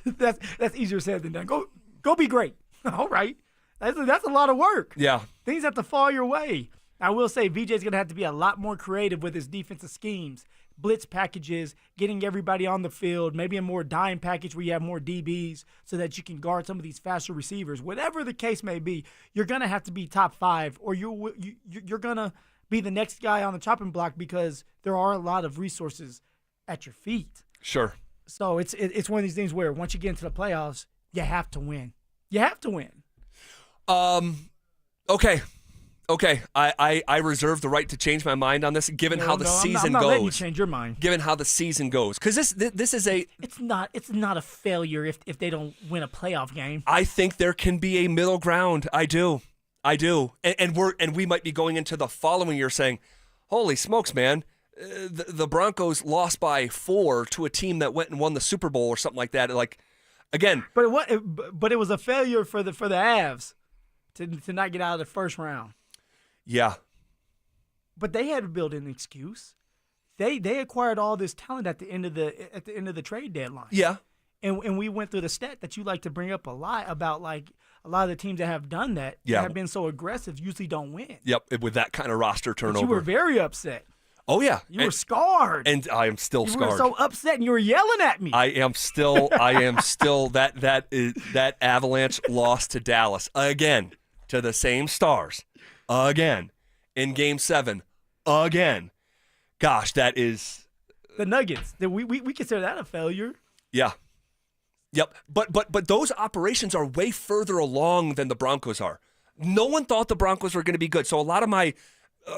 that's easier said than done. Go be great. All right, that's a lot of work. Yeah, things have to fall your way. I will say VJ's gonna have to be a lot more creative with his defensive schemes. Blitz packages, getting everybody on the field, maybe a more dime package where you have more DBs so that you can guard some of these faster receivers. Whatever the case may be, you're going to have to be top 5 or you're going to be the next guy on the chopping block because there are a lot of resources at your feet. Sure. So it's one of these things where once you get into the playoffs, you have to win. You have to win. Okay, I reserve the right to change my mind on this, given how the season I'm not goes. letting you change your mind. Given how the season goes, because this is a. It's not a failure if they don't win a playoff game. I think there can be a middle ground. I do, and we might be going into the following year saying, "Holy smokes, man! The Broncos lost by 4 to a team that went and won the Super Bowl or something like that." Like, again, but it was a failure for the Avs to not get out of the first round. Yeah. But they had to build an excuse. They acquired all this talent at the end of the trade deadline. Yeah. And we went through the stat that you like to bring up a lot about like a lot of the teams that have done that, Yeah. that have been so aggressive, usually don't win. Yep, with that kind of roster But turnover. you were very upset. Oh yeah, You were scarred. and I am still You scarred. were so upset, and you were yelling at me. I am still that Avalanche loss to Dallas again, to the same Stars again in Game 7 again. Gosh, that is The Nuggets, we consider that a failure. yeah. Yep, but those operations are way further along than the Broncos are. No one thought the Broncos were going to be good, so a lot of my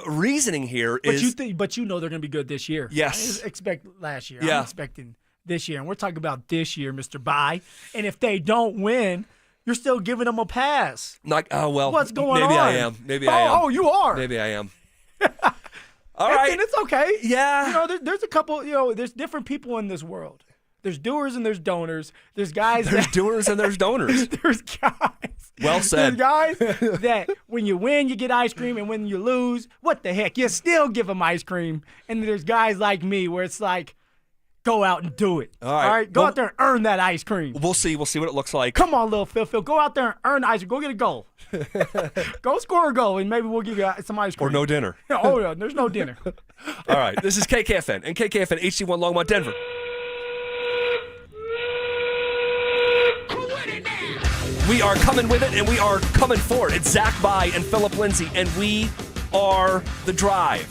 reasoning here is But you know they're going to be good this year. Yes. I didn't expect last year. Yeah. I'm expecting this year, and we're talking about this year, Mr. Bye. And if they don't win, you're still giving them a pass. like, oh well, What's going maybe on? I am. Maybe I am. Oh, you are. Maybe I am. All right. And it's okay. Yeah. You know, there's a couple, there's different people in this world. There's doers and there's donors. There's guys There's doers and there's donors. There's guys. Well said. There's guys that when you win, you get ice cream, and when you lose, what the heck? You still give them ice cream. And there's guys like me where it's like, go out and do it. All right. Go out there and earn that ice cream. We'll see. We'll see what it looks like. Come on, little Phil. Go out there and earn the ice cream. Go get a goal. Go score a goal, and maybe we'll give you some ice cream. Or no dinner. Oh, yeah. There's no dinner. All right. This is KKFN and KKFN HD1 Longmont, Denver. We are coming with it, and we are coming for it. It's Zach Bye and Philip Lindsay, and we are The Drive.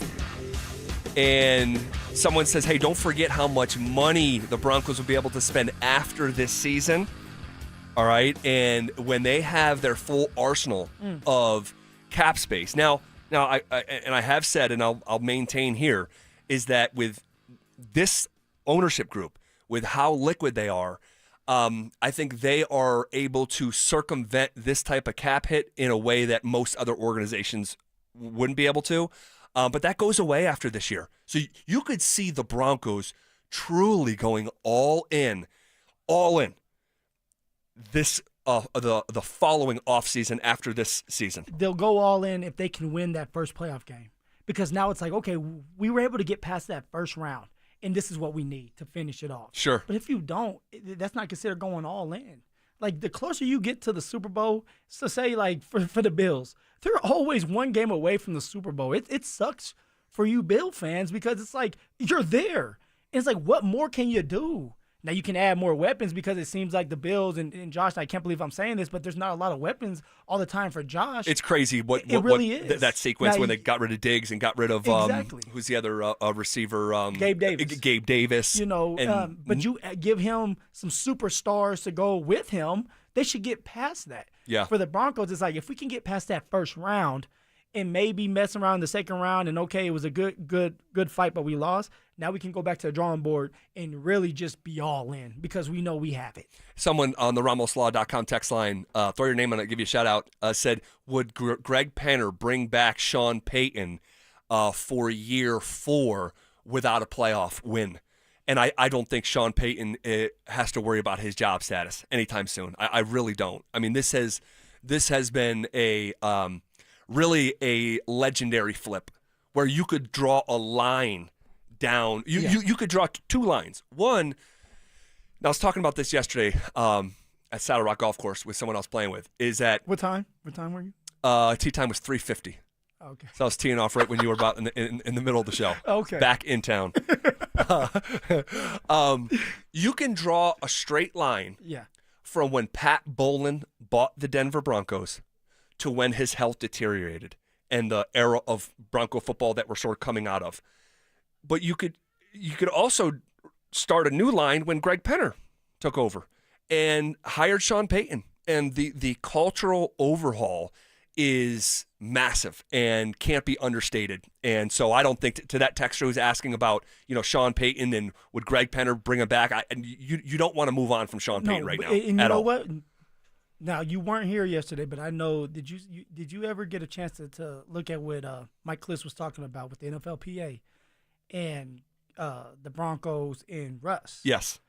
And someone says, hey, don't forget how much money the Broncos will be able to spend after this season. All right? And when they have their full arsenal of cap space. Now I have said, and I'll maintain here, is that with this ownership group, with how liquid they are, I think they are able to circumvent this type of cap hit in a way that most other organizations wouldn't be able to. But that goes away after this year. So you could see the Broncos truly going all in this the following offseason after this season. They'll go all in if they can win that first playoff game. Because now it's like, okay, we were able to get past that first round, and this is what we need to finish it off. Sure. But if you don't, that's not considered going all in. Like, the closer you get to the Super Bowl, so say, like, for the Bills, they're always one game away from the Super Bowl. It sucks for you Bill fans because it's like, you're there. And it's like, what more can you do? Now, you can add more weapons because it seems like the Bills and Josh, I can't believe I'm saying this, but there's not a lot of weapons all the time for Josh. It's crazy what really is. That sequence now, when they got rid of Diggs and got rid of Exactly. who's the other receiver? Gabe Davis. Gabe Davis. You know, but you give him some superstars to go with him. They should get past that. Yeah. For the Broncos, it's like if we can get past that first round and maybe mess around in the second round, and okay, it was a good fight, but we lost. Now we can go back to the drawing board and really just be all in because we know we have it. Someone on the RamosLaw.com text line, throw your name on it, give you a shout out, said, would Greg Penner bring back Sean Payton for year 4 without a playoff win? And I don't think Sean Payton has to worry about his job status anytime soon. I really don't. I mean, this has been a really a legendary flip where you could draw a line down. You could draw 2 lines. One, and I was talking about this yesterday at Saddle Rock Golf Course with someone else playing with, is that What time were you? tee time was 3:50. Okay. So I was teeing off right when you were about in the middle of the show. Okay. Back in town. You can draw a straight line from when Pat Bowlen bought the Denver Broncos to when his health deteriorated and the era of Bronco football that we're sort of coming out of. But you could also start a new line when Greg Penner took over and hired Sean Payton. And the cultural overhaul is massive and can't be understated. And so I don't think to that texter who's asking about, Sean Payton and would Greg Penner bring him back, you don't want to move on from Sean Payton right now. And you know all. what? Now, you weren't here yesterday, but I know, did you ever get a chance to look at what Mike Klis was talking about with the NFLPA and the Broncos and Russ? Yes.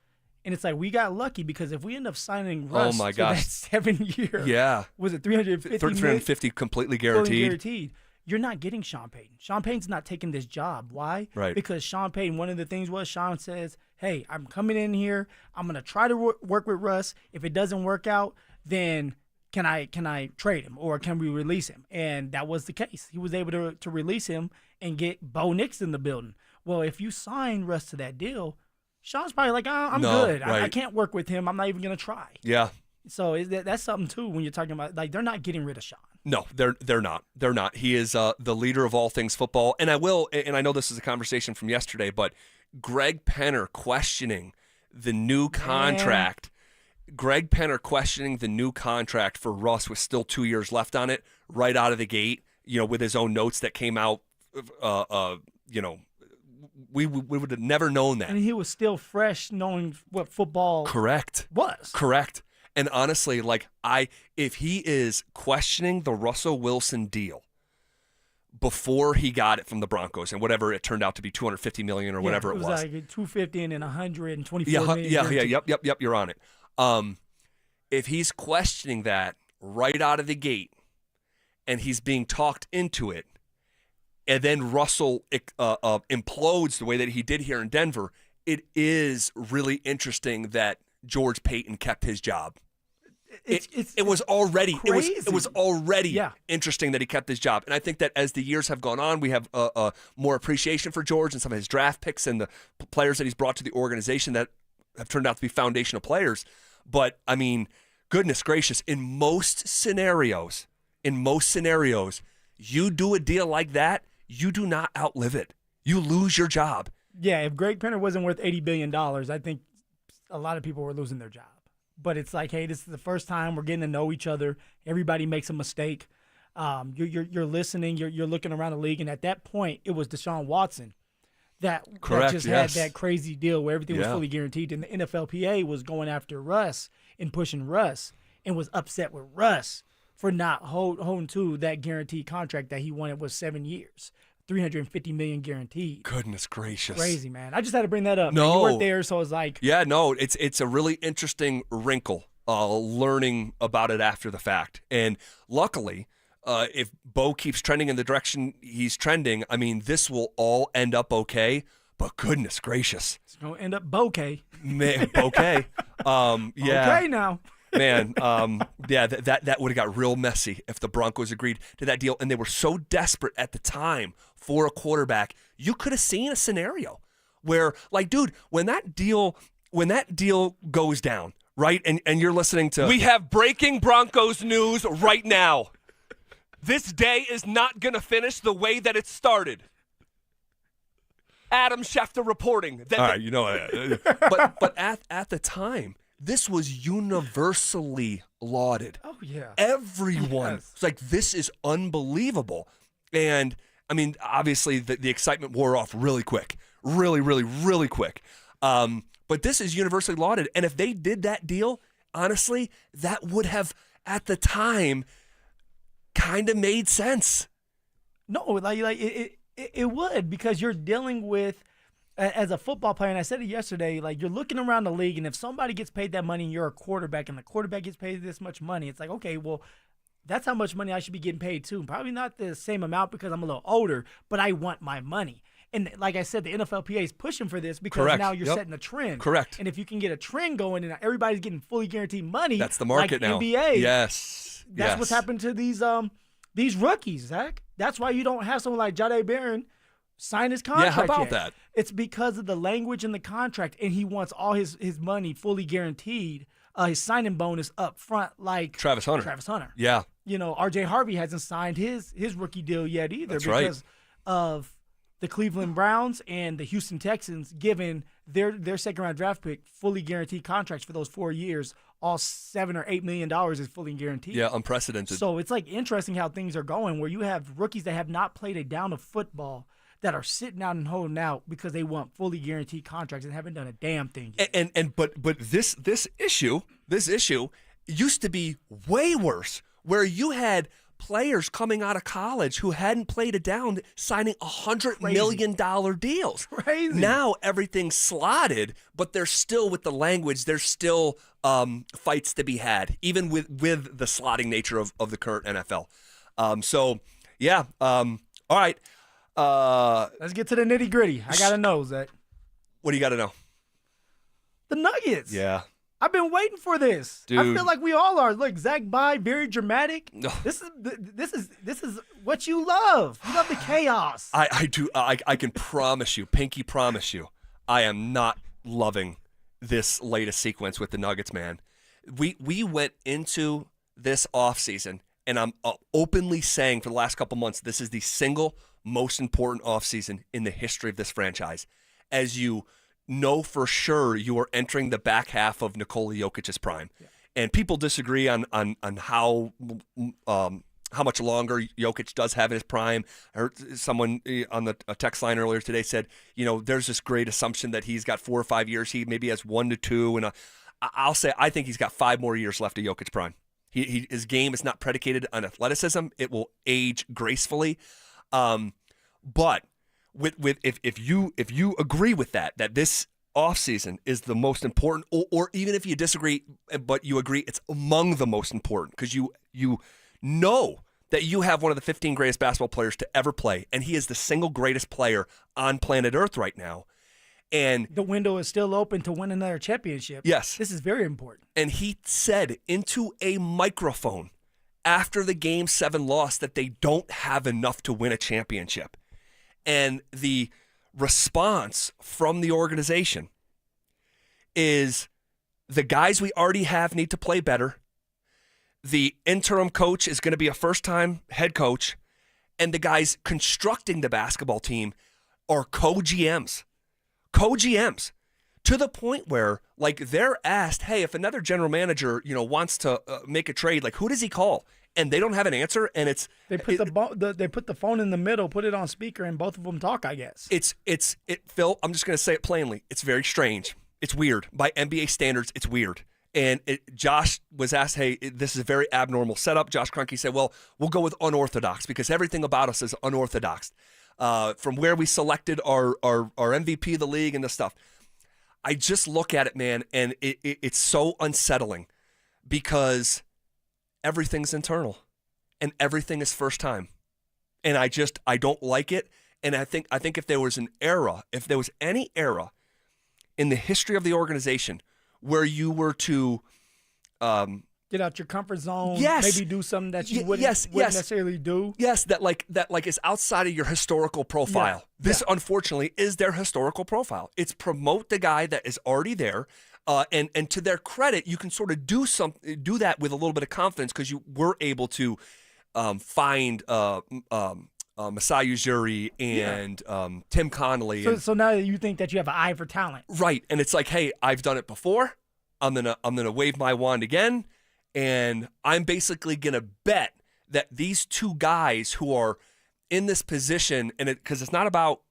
And it's like, we got lucky because if we end up signing Russ my to gosh. that 7 year, Yeah. was it 350 350 completely fully guaranteed. You're not getting Sean Payton. Sean Payton's not taking this job. Why? Right. Because Sean Payton, one of the things was Sean says, hey, I'm coming in here. I'm going to try to work with Russ. If it doesn't work out, then can I trade him or can we release him? And that was the case. He was able to release him and get Bo Nix in the building. Well, if you sign Russ to that deal, Sean's probably like, I'm good. Right. I can't work with him. I'm not even going to try. Yeah. So that's something, too, when you're talking about, like, they're not getting rid of Sean. No, they're not. They're not. He is the leader of all things football. And I know this is a conversation from yesterday, but Greg Penner questioning the new contract. Greg Penner questioning the new contract for Russ with still 2 years left on it right out of the gate, with his own notes that came out, we would have never known that. And he was still fresh knowing what football was. Correct. And honestly, if he is questioning the Russell Wilson deal before he got it from the Broncos and whatever it turned out to be, $250 million or whatever it was. Like $250 and $124 million. Yep, you're on it. If he's questioning that right out of the gate and he's being talked into it, and then Russell implodes the way that he did here in Denver, it is really interesting that George Payton kept his job. It was already crazy. It was already interesting that he kept his job, and I think that as the years have gone on, we have more appreciation for George and some of his draft picks and the players that he's brought to the organization that have turned out to be foundational players. But I mean, goodness gracious, in most scenarios, you do a deal like that, you do not outlive it. You lose your job. Yeah, if Greg Penner wasn't worth $80 billion, I think a lot of people were losing their job. But it's like, hey, this is the first time we're getting to know each other. Everybody makes a mistake. You're listening. You're looking around the league, and at that point, it was Deshaun Watson that just had that crazy deal where everything was fully guaranteed, and the NFLPA was going after Russ and pushing Russ, and was upset with Russ for not holding to that guaranteed contract that he wanted was 7 years. $350 million guaranteed. Goodness gracious. Crazy, man. I just had to bring that up. No. Man, you weren't there, so it's like. Yeah, no, it's a really interesting wrinkle learning about it after the fact. And luckily, if Bo keeps trending in the direction he's trending, I mean, this will all end up okay. But goodness gracious. It's going to end up bokeh. Man, bokeh. Yeah. Okay now. Man, that would have got real messy if the Broncos agreed to that deal. And they were so desperate at the time for a quarterback. You could have seen a scenario where, like, dude, when that deal goes down, right? And you're listening to. We have breaking Broncos news right now. This day is not going to finish the way that it started. Adam Schefter reporting. All right, but at the time, this was universally lauded. Oh, yeah. Everyone was like, this is unbelievable. And, I mean, obviously, the excitement wore off really quick. Really, really, really quick. But this is universally lauded. And if they did that deal, honestly, that would have, at the time, kind of made sense. No, like it would, because you're dealing with, as a football player, and I said it yesterday, like, you're looking around the league, and if somebody gets paid that money and you're a quarterback and the quarterback gets paid this much money, it's like, okay, well, that's how much money I should be getting paid too. Probably not the same amount because I'm a little older, but I want my money. And like I said, the NFLPA is pushing for this because now you're setting a trend. Correct. And if you can get a trend going and everybody's getting fully guaranteed money, that's the market like now. NBA. Yes. That's what's happened to these rookies, Zach. That's why you don't have someone like Jahdae Barron sign his contract. Yeah, how about that? It's because of the language in the contract, and he wants all his money fully guaranteed, his signing bonus up front, like Travis Hunter. Yeah. RJ Harvey hasn't signed his rookie deal yet either. That's because of the Cleveland Browns and the Houston Texans giving their second-round draft pick fully guaranteed contracts for those 4 years. All $7 or $8 million is fully guaranteed. Yeah, unprecedented. So it's like interesting how things are going, where you have rookies that have not played a down of football that are sitting out and holding out because they want fully guaranteed contracts and haven't done a damn thing yet. But this issue used to be way worse, where you had players coming out of college who hadn't played it down signing $100 million deals. Crazy. Now everything's slotted, but there's still, with the language, there's still fights to be had, even with the slotting nature of the current NFL. All right. Let's get to the nitty gritty. I got to know, Zach. What do you got to know? The Nuggets. Yeah. I've been waiting for this. I Dude. feel like we all are. Look, Zach Bye, very dramatic. This is what you love. You love the chaos. I do. I can promise you, pinky promise you, I am not loving this latest sequence with the Nuggets, man. We went into this offseason, and I'm openly saying for the last couple months, this is the single most important offseason in the history of this franchise. As you know for sure, you are entering the back half of Nikola Jokic's prime. Yeah. And people disagree on how much longer Jokic does have in his prime. I heard someone on the text line earlier today said, there's this great assumption that he's got 4 or 5 years. He maybe has 1 to 2. And I'll say I think he's got 5 more years left of Jokic's prime. His game is not predicated on athleticism. It will age gracefully. But if you agree with that this offseason is the most important, or even if you disagree, but you agree it's among the most important, because you know that you have one of the 15 greatest basketball players to ever play, and he is the single greatest player on planet Earth right now. And the window is still open to win another championship. Yes. This is very important. And he said into a microphone after the Game 7 loss that they don't have enough to win a championship. And the response from the organization is the guys we already have need to play better. The interim coach is going to be a first-time head coach, and the guys constructing the basketball team are co-GMs. Co-GMs. To the point where, they're asked, hey, if another general manager, wants to make a trade, who does he call? And they don't have an answer, and they put the phone in the middle, put it on speaker, and both of them talk, I guess. Phil, I'm just going to say it plainly. It's very strange. It's weird. By NBA standards, it's weird. And Josh was asked, hey, this is a very abnormal setup. Josh Kroenke said, well, we'll go with unorthodox because everything about us is unorthodox. From where we selected our MVP of the league and the stuff. I just look at it, man, and it's so unsettling because everything's internal and everything is first time. And I don't like it. And I think if there was any era in the history of the organization where you were to get out your comfort zone, yes, maybe do something that you wouldn't necessarily do. Yes, that is outside of your historical profile. Yeah. This, unfortunately, is their historical profile. It's promote the guy that is already there. And to their credit, you can sort of do that with a little bit of confidence because you were able to find Masai Ujiri and Tim Connolly. So now you think that you have an eye for talent, right? And it's like, hey, I've done it before. I'm gonna wave my wand again, and I'm basically gonna bet that these two guys who are in this position, and because it's not about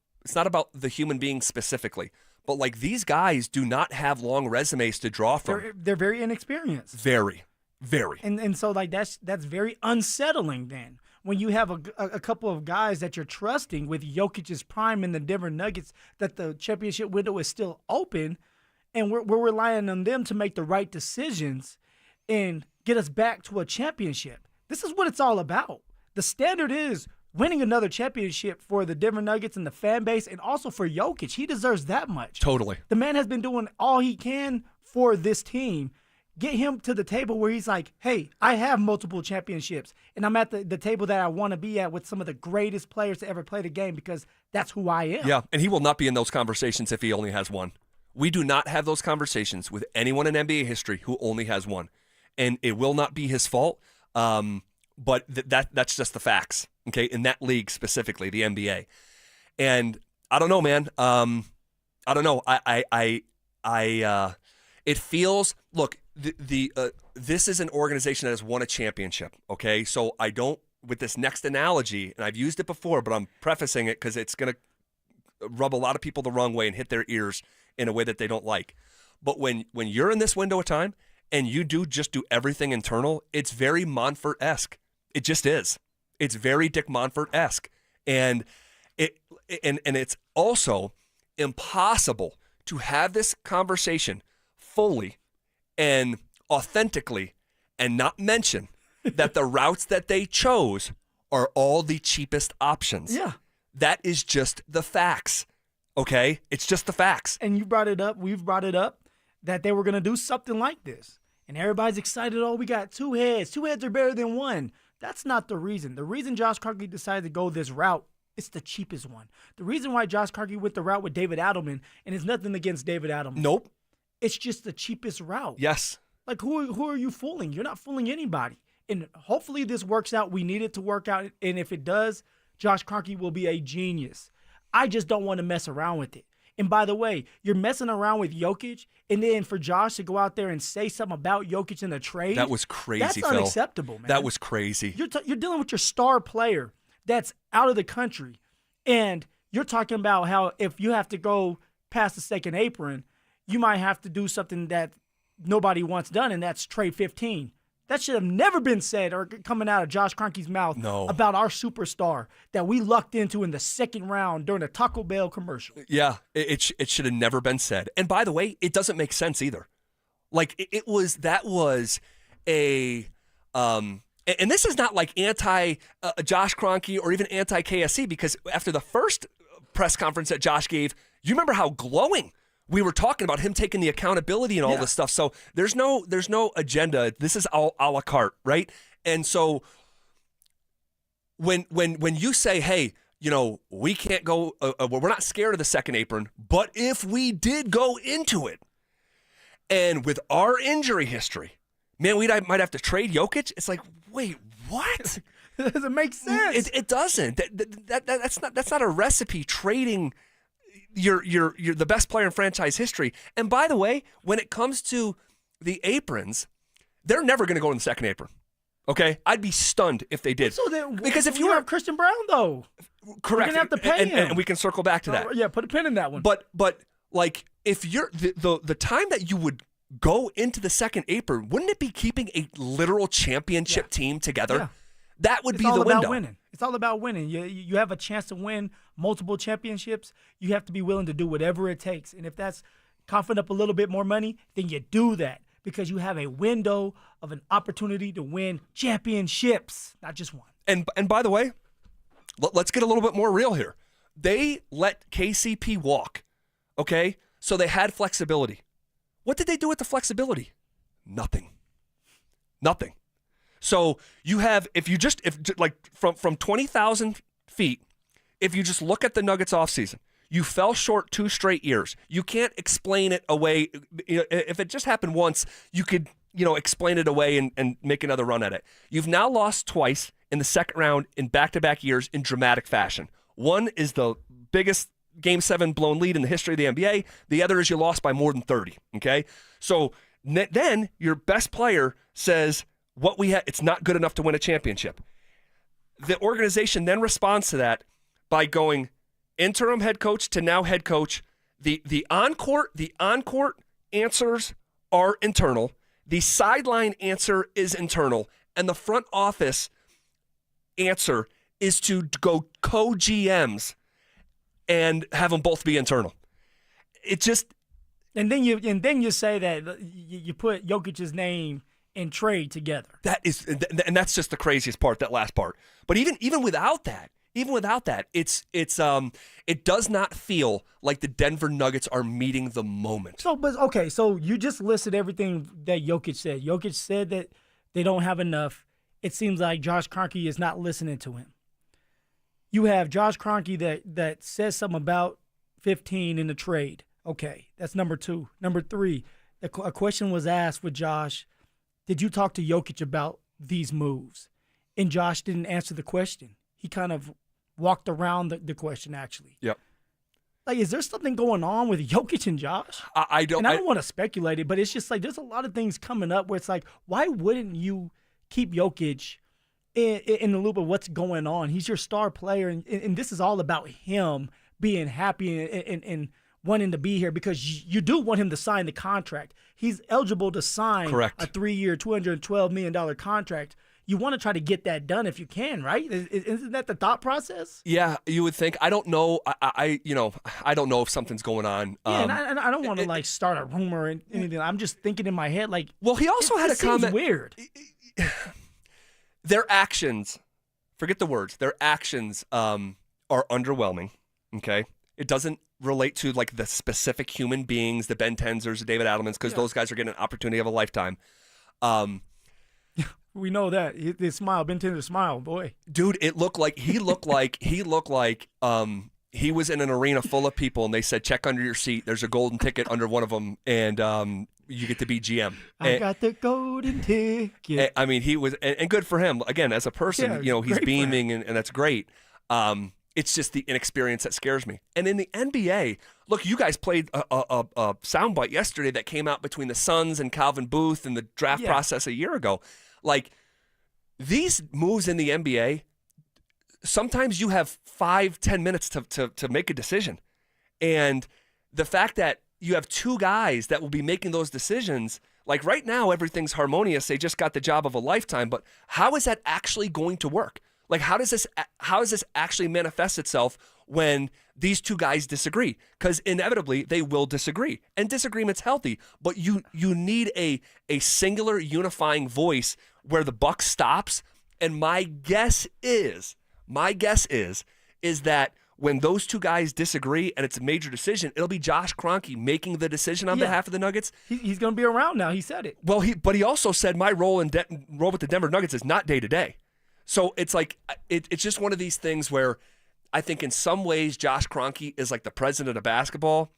the human being specifically. But these guys do not have long resumes to draw from. They're very inexperienced. Very, very. And so that's very unsettling then. When you have a couple of guys that you're trusting with Jokic's prime in the Denver Nuggets, that the championship window is still open, and we're relying on them to make the right decisions and get us back to a championship. This is what it's all about. The standard is winning another championship for the Denver Nuggets and the fan base, and also for Jokic. He deserves that much. Totally. The man has been doing all he can for this team. Get him to the table where he's like, hey, I have multiple championships, and I'm at the table that I want to be at with some of the greatest players to ever play the game because that's who I am. Yeah, and he will not be in those conversations if he only has one. We do not have those conversations with anyone in NBA history who only has one. And it will not be his fault, but that's just the facts. Okay, in that league specifically, the NBA, and I don't know, man. I don't know. It feels. Look, this is an organization that has won a championship. Okay, so I don't. With this next analogy, and I've used it before, but I'm prefacing it because it's gonna rub a lot of people the wrong way and hit their ears in a way that they don't like. But when you're in this window of time and you do everything internal, it's very Monfort-esque. It just is. It's very Dick Monfort-esque, and it's also impossible to have this conversation fully and authentically and not mention that the routes that they chose are all the cheapest options. Yeah, that is just the facts. Okay, it's just the facts. And you brought it up. We've brought it up. that they were going to do something like this. And everybody's excited, oh, we got 2 heads. 2 heads are better than 1. That's not the reason. The reason Josh Kroenke decided to go this route, it's the cheapest one. The reason why Josh Kroenke went the route with David Adelman, and it's nothing against David Adelman. Nope. It's just the cheapest route. Yes. Like, who are you fooling? You're not fooling anybody. And hopefully this works out. We need it to work out. And if it does, Josh Kroenke will be a genius. I just don't want to mess around with it. And by the way, you're messing around with Jokic, and then for Josh to go out there and say something about Jokic in the trade. That was crazy, That's Phil. unacceptable, man. That was crazy. You're dealing with your star player that's out of the country, and you're talking about how if you have to go past the second apron, you might have to do something that nobody wants done, and that's trade 15. That should have never been said or coming out of Josh Kroenke's mouth about our superstar that we lucked into in the second round during a Taco Bell commercial. Yeah, it should have never been said. And by the way, it doesn't make sense either. Like, that was a and this is not like anti Josh Kroenke or even anti KSC, because after the first press conference that Josh gave, you remember how glowing we were talking about him taking the accountability and all this stuff. So there's no agenda. This is all a la carte, right? And so when you say, hey, we can't go, we're not scared of the second apron, but if we did go into it, and with our injury history, man, we might have to trade Jokic. It's like, wait, what? It doesn't make sense. It doesn't. That's not a recipe, trading you're the best player in franchise history. And by the way, when it comes to the aprons, they're never going to go in the second apron. Okay, I'd be stunned if they did. So then, because if you have Christian Brown, though, correct, you're gonna have to pay him, and we can circle back to that. Yeah, put a pin in that one. But like, if you're the time that you would go into the second apron, wouldn't it be keeping a literal championship team together? Yeah. That would be the window. About winning. It's all about winning. You have a chance to win multiple championships. You have to be willing to do whatever it takes. And if that's coughing up a little bit more money, then you do that because you have a window of an opportunity to win championships, not just one. And by the way, let's get a little bit more real here. They let KCP walk, okay? So they had flexibility. What did they do with the flexibility? Nothing. So you have, if from 20,000 feet, if you just look at the Nuggets offseason, you fell short 2 straight years. You can't explain it away. If it just happened once, you could, explain it away and make another run at it. You've now lost twice in the second round in back-to-back years in dramatic fashion. One is the biggest Game 7 blown lead in the history of the NBA. The other is you lost by more than 30, okay? So then your best player says, what we have, it's not good enough to win a championship. The organization then responds to that by going interim head coach to now head coach. The on-court answers are internal. The sideline answer is internal. And the front office answer is to go co-GMs and have them both be internal. It just... And then you say that you put Jokic's name and trade together. And that's just the craziest part, that last part. But even without that, it does not feel like the Denver Nuggets are meeting the moment. So you just listed everything that Jokic said. Jokic said that they don't have enough. It seems like Josh Kroenke is not listening to him. You have Josh Kroenke that says something about 15 in the trade. Okay, that's number 2. Number 3, a question was asked with Josh, did you talk to Jokic about these moves? And Josh didn't answer the question. He kind of walked around the question, actually. Yep. Like, is there something going on with Jokic and Josh? I don't want to speculate it, but it's just like there's a lot of things coming up where it's like, why wouldn't you keep Jokic in the loop of what's going on? He's your star player, and this is all about him being happy and wanting to be here because you do want him to sign the contract. He's eligible to sign a 3-year, $212 million contract. You want to try to get that done if you can, right? Isn't that the thought process? Yeah, you would think. I don't know. I don't know if something's going on. Yeah, and I don't want to start a rumor and anything. I'm just thinking in my head like. Well, he also had a comment. Weird. Their actions, forget the words. Their actions are underwhelming. Okay, It doesn't relate to like the specific human beings, the Ben Tenzers, the David Adelmans, because those guys are getting an opportunity of a lifetime. We know that. His smile, Ben Tender's smile, boy. Dude, he looked like he was in an arena full of people, and they said, check under your seat. There's a golden ticket under one of them, and you get to be GM. I got the golden ticket. I mean, he was, and good for him. Again, as a person, he's beaming, and that's great. It's just the inexperience that scares me. And in the NBA, look, you guys played a soundbite yesterday that came out between the Suns and Calvin Booth and the draft process a year ago. Like, these moves in the NBA, sometimes you have 5-10 minutes to make a decision. And the fact that you have two guys that will be making those decisions, like right now, everything's harmonious. They just got the job of a lifetime. But how is that actually going to work? Like, how does this actually manifest itself when these two guys disagree? Because inevitably they will disagree, and disagreement's healthy. But you need a singular unifying voice where the buck stops. And my guess is that when those two guys disagree and it's a major decision, it'll be Josh Kroenke making the decision on behalf of the Nuggets. He's going to be around now. He said it. Well, he also said my role with the Denver Nuggets is not day to day. So it's like it's just one of these things where I think in some ways Josh Kroenke is like the president of basketball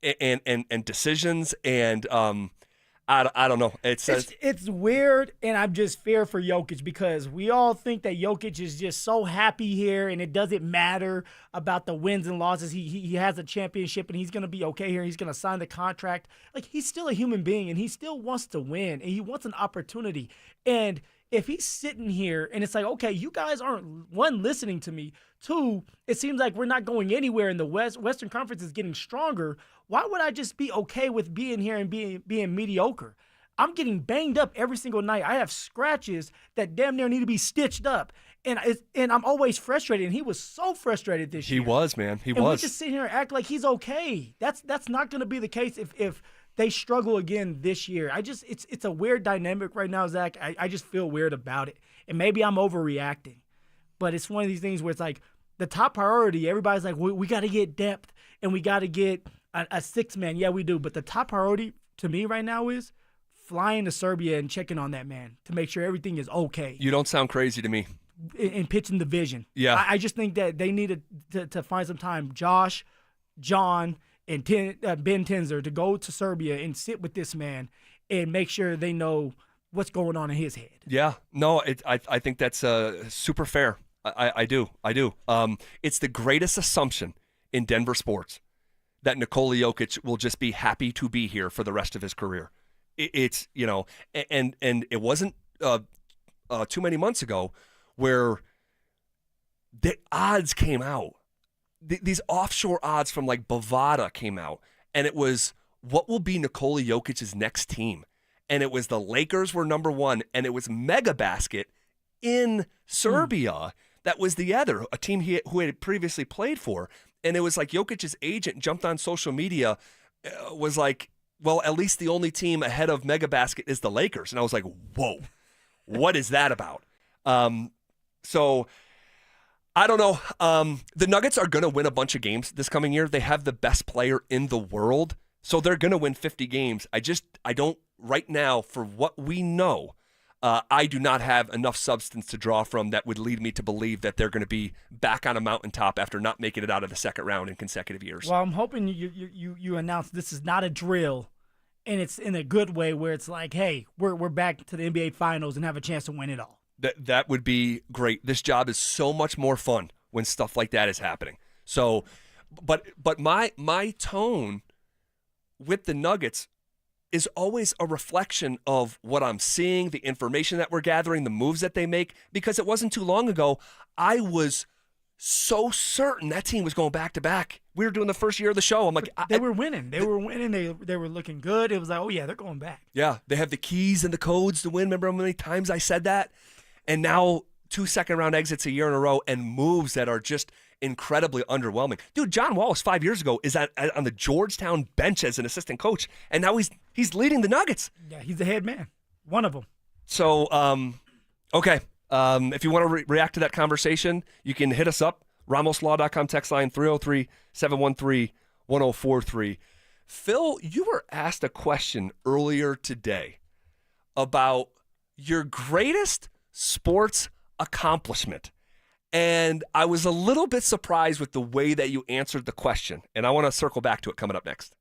and decisions, and I don't know. It's weird, and I'm just fair for Jokic because we all think that Jokic is just so happy here, and it doesn't matter about the wins and losses. He has a championship, and he's going to be okay here. He's going to sign the contract. Like, he's still a human being, and he still wants to win, and he wants an opportunity. And if he's sitting here and it's like, okay, you guys aren't, one, listening to me. Two, it seems like we're not going anywhere, and the Western Conference is getting stronger. Why would I just be okay with being here and being mediocre? I'm getting banged up every single night. I have scratches that damn near need to be stitched up. And I'm always frustrated. And he was so frustrated this year. He was, man. He was. And we just sit here and act like he's okay. That's not going to be the case if they struggle again this year. It's a weird dynamic right now, Zach. I just feel weird about it. And maybe I'm overreacting. But it's one of these things where it's like the top priority, everybody's like, we got to get depth and we got to get a six-man. Yeah, we do. But the top priority to me right now is flying to Serbia and checking on that man to make sure everything is okay. You don't sound crazy to me. And pitching the vision. Yeah. I just think that they needed to find some time. Josh, John, and Ben Tenzer to go to Serbia and sit with this man and make sure they know what's going on in his head. Yeah. No, I think that's super fair. I do. It's the greatest assumption in Denver sports that Nikola Jokic will just be happy to be here for the rest of his career. It's, and it wasn't too many months ago where the odds came out. These offshore odds from like Bovada came out, and it was what will be Nikola Jokic's next team. And it was the Lakers were number one, and it was Megabasket in Serbia that was the other, a team who had previously played for. And it was like Jokic's agent jumped on social media, was like, well, at least the only team ahead of Megabasket is the Lakers. And I was like, whoa, what is that about? So I don't know. The Nuggets are going to win a bunch of games this coming year. They have the best player in the world. So they're going to win 50 games. I don't, right now, for what we know, I do not have enough substance to draw from that would lead me to believe that they're going to be back on a mountaintop after not making it out of the second round in consecutive years. Well, I'm hoping you announce this is not a drill, and it's in a good way where it's like, hey, we're back to the NBA Finals and have a chance to win it all. That would be great. This job is so much more fun when stuff like that is happening. So, but my tone with the Nuggets is always a reflection of what I'm seeing, the information that we're gathering, the moves that they make, because it wasn't too long ago, I was so certain that team was going back-to-back. We were doing the first year of the show. I'm like, they were winning. They were winning. They were looking good. It was like, oh, yeah, they're going back. Yeah, they have the keys and the codes to win. Remember how many times I said that? And now 2 second-round exits a year in a row and moves that are just incredibly underwhelming. Dude, John Wallace 5 years ago is on the Georgetown bench as an assistant coach, and now he's leading the Nuggets. Yeah, he's the head man, one of them. So, okay, if you want to react to that conversation, you can hit us up RamosLaw.com text line 303-713-1043. Phil, you were asked a question earlier today about your greatest sports accomplishment. And I was a little bit surprised with the way that you answered the question. And I want to circle back to it coming up next.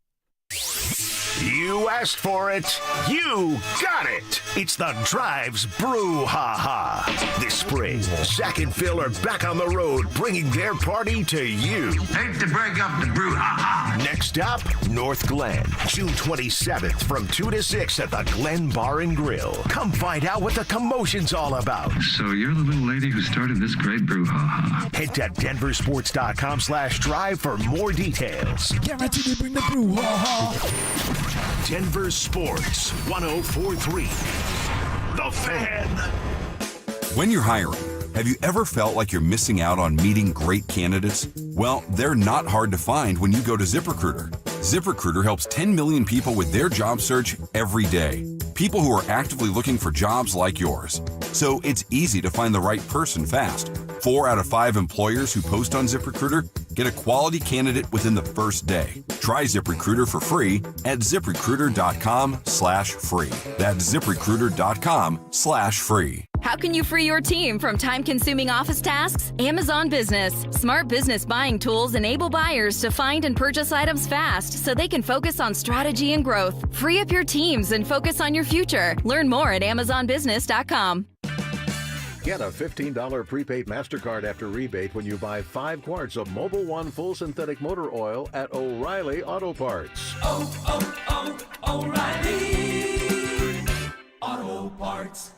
You asked for it. You got it. It's the Drives Brouhaha. This spring, Zach and Phil are back on the road bringing their party to you. Hate to break up the brouhaha. Next stop, North Glen, June 27th from 2 to 6 at the Glen Bar and Grill. Come find out what the commotion's all about. So you're the little lady who started this great brouhaha. Head to denversports.com/drive for more details. Guaranteed to bring the brouhaha. Denver Sports 104.3. The Fan. When you're hiring, have you ever felt like you're missing out on meeting great candidates? Well, they're not hard to find when you go to ZipRecruiter. ZipRecruiter helps 10 million people with their job search every day. People who are actively looking for jobs like yours. So it's easy to find the right person fast. 4 out of 5 employers who post on ZipRecruiter get a quality candidate within the first day. Try ZipRecruiter for free at ZipRecruiter.com/free. That's ZipRecruiter.com/free. How can you free your team from time-consuming office tasks? Amazon Business. Smart business buying tools enable buyers to find and purchase items fast so they can focus on strategy and growth. Free up your teams and focus on your future. Learn more at AmazonBusiness.com. Get a $15 prepaid MasterCard after rebate when you buy 5 quarts of Mobil 1 full synthetic motor oil at O'Reilly Auto Parts. O'Reilly Auto Parts.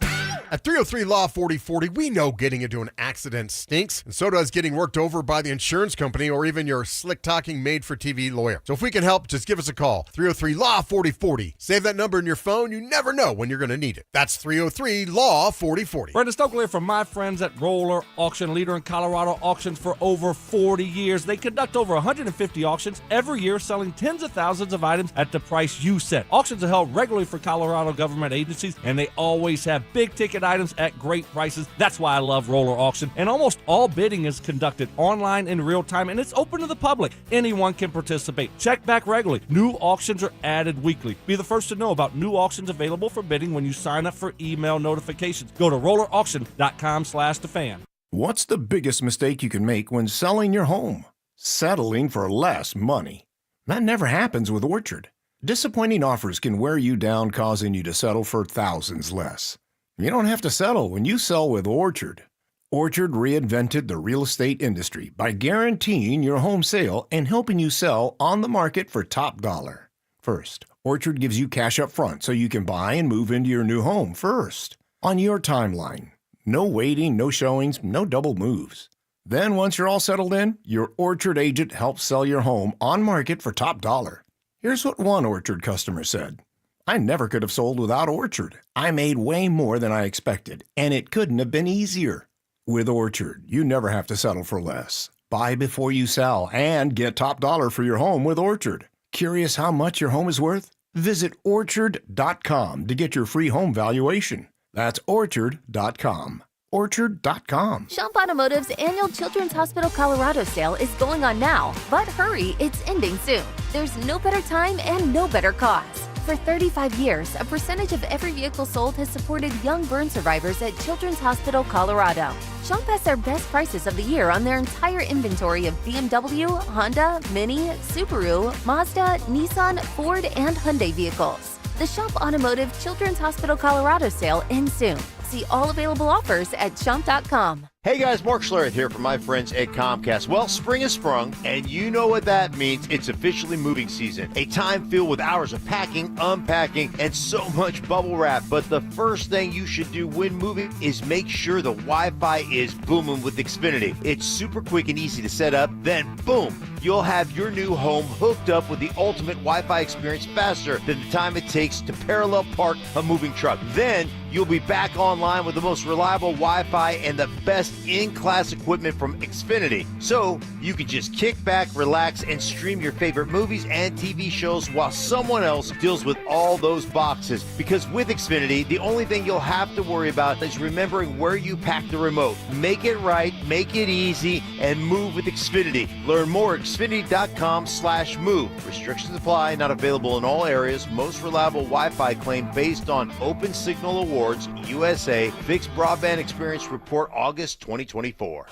At 303 Law 4040, we know getting into an accident stinks, and so does getting worked over by the insurance company or even your slick-talking made-for-TV lawyer. So if we can help, just give us a call. 303 Law 4040. Save that number in your phone. You never know when you're going to need it. That's 303 Law 4040. Brenda Stokely from my friends at Roller Auction, leader in Colorado auctions for over 40 years. They conduct over 150 auctions every year, selling tens of thousands of items at the price you set. Auctions are held regularly for Colorado government agencies, and they always have big-ticket items at great prices. That's why I love Roller Auction. And almost all bidding is conducted online in real time, and it's open to the public. Anyone can participate. Check back regularly. New auctions are added weekly. Be the first to know about new auctions available for bidding when you sign up for email notifications. Go to rollerauction.com/thefan. What's the biggest mistake you can make when selling your home? Settling for less money. That never happens with Orchard. Disappointing offers can wear you down, causing you to settle for thousands less. You don't have to settle when you sell with Orchard. Orchard reinvented the real estate industry by guaranteeing your home sale and helping you sell on the market for top dollar. First, Orchard gives you cash up front so you can buy and move into your new home first, on your timeline. No waiting, no showings, no double moves. Then once you're all settled in, your Orchard agent helps sell your home on market for top dollar. Here's what one Orchard customer said. I never could have sold without Orchard. I made way more than I expected, and it couldn't have been easier. With Orchard, you never have to settle for less. Buy before you sell and get top dollar for your home with Orchard. Curious how much your home is worth? Visit Orchard.com to get your free home valuation. That's Orchard.com. Orchard.com. Schomp Automotive's annual Children's Hospital Colorado sale is going on now, but hurry, it's ending soon. There's no better time and no better cause. For 35 years, a percentage of every vehicle sold has supported young burn survivors at Children's Hospital Colorado. Schomp has their best prices of the year on their entire inventory of BMW, Honda, Mini, Subaru, Mazda, Nissan, Ford, and Hyundai vehicles. The Schomp Automotive Children's Hospital Colorado sale ends soon. See all available offers at Schomp.com. Hey guys, Mark Schlereth here from my friends at Comcast. Well, spring has sprung, and you know what that means. It's officially moving season. A time filled with hours of packing, unpacking, and so much bubble wrap. But the first thing you should do when moving is make sure the Wi-Fi is booming with Xfinity. It's super quick and easy to set up. Then, boom, you'll have your new home hooked up with the ultimate Wi-Fi experience faster than the time it takes to parallel park a moving truck. Then, you'll be back online with the most reliable Wi-Fi and the best in-class equipment from Xfinity. So you can just kick back, relax, and stream your favorite movies and TV shows while someone else deals with all those boxes. Because with Xfinity, the only thing you'll have to worry about is remembering where you pack the remote. Make it right, make it easy, and move with Xfinity. Learn more at Xfinity.com/move. Restrictions apply, not available in all areas. Most reliable Wi-Fi claim based on Open Signal Awards, USA, Fixed Broadband Experience Report, August 2024.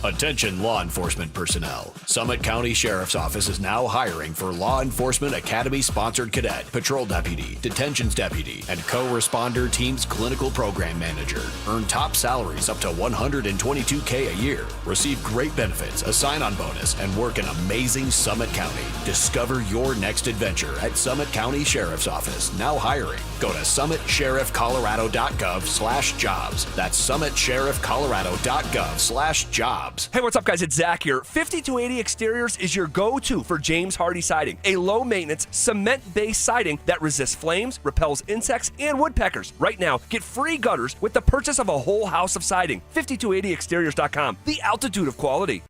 Attention law enforcement personnel. Summit County Sheriff's Office is now hiring for Law Enforcement Academy-sponsored cadet, patrol deputy, detentions deputy, and co-responder team's clinical program manager. Earn top salaries up to $122K a year. Receive great benefits, a sign-on bonus, and work in amazing Summit County. Discover your next adventure at Summit County Sheriff's Office. Now hiring. Go to summitsheriffcolorado.gov/jobs. That's summitsheriffcolorado.gov/jobs. Hey, what's up, guys? It's Zach here. 5280 Exteriors is your go-to for James Hardy Siding, a low-maintenance, cement-based siding that resists flames, repels insects, and woodpeckers. Right now, get free gutters with the purchase of a whole house of siding. 5280exteriors.com, the altitude of quality.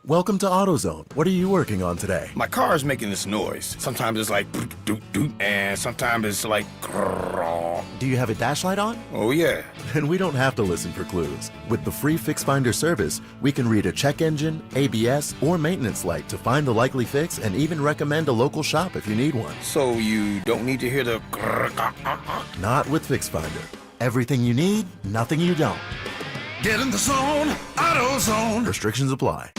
Welcome to AutoZone. What are you working on today? My car is making this noise. Sometimes it's like doot, doot, doot, and sometimes it's like grrr. Do you have a dash light on? Oh yeah. Then we don't have to listen for clues. With the free Fix Finder service, we can read a check engine, ABS, or maintenance light to find the likely fix and even recommend a local shop if you need one. So you don't need to hear the grrr. Not with Fix Finder. Everything you need, nothing you don't. Get in the zone, AutoZone. Restrictions apply.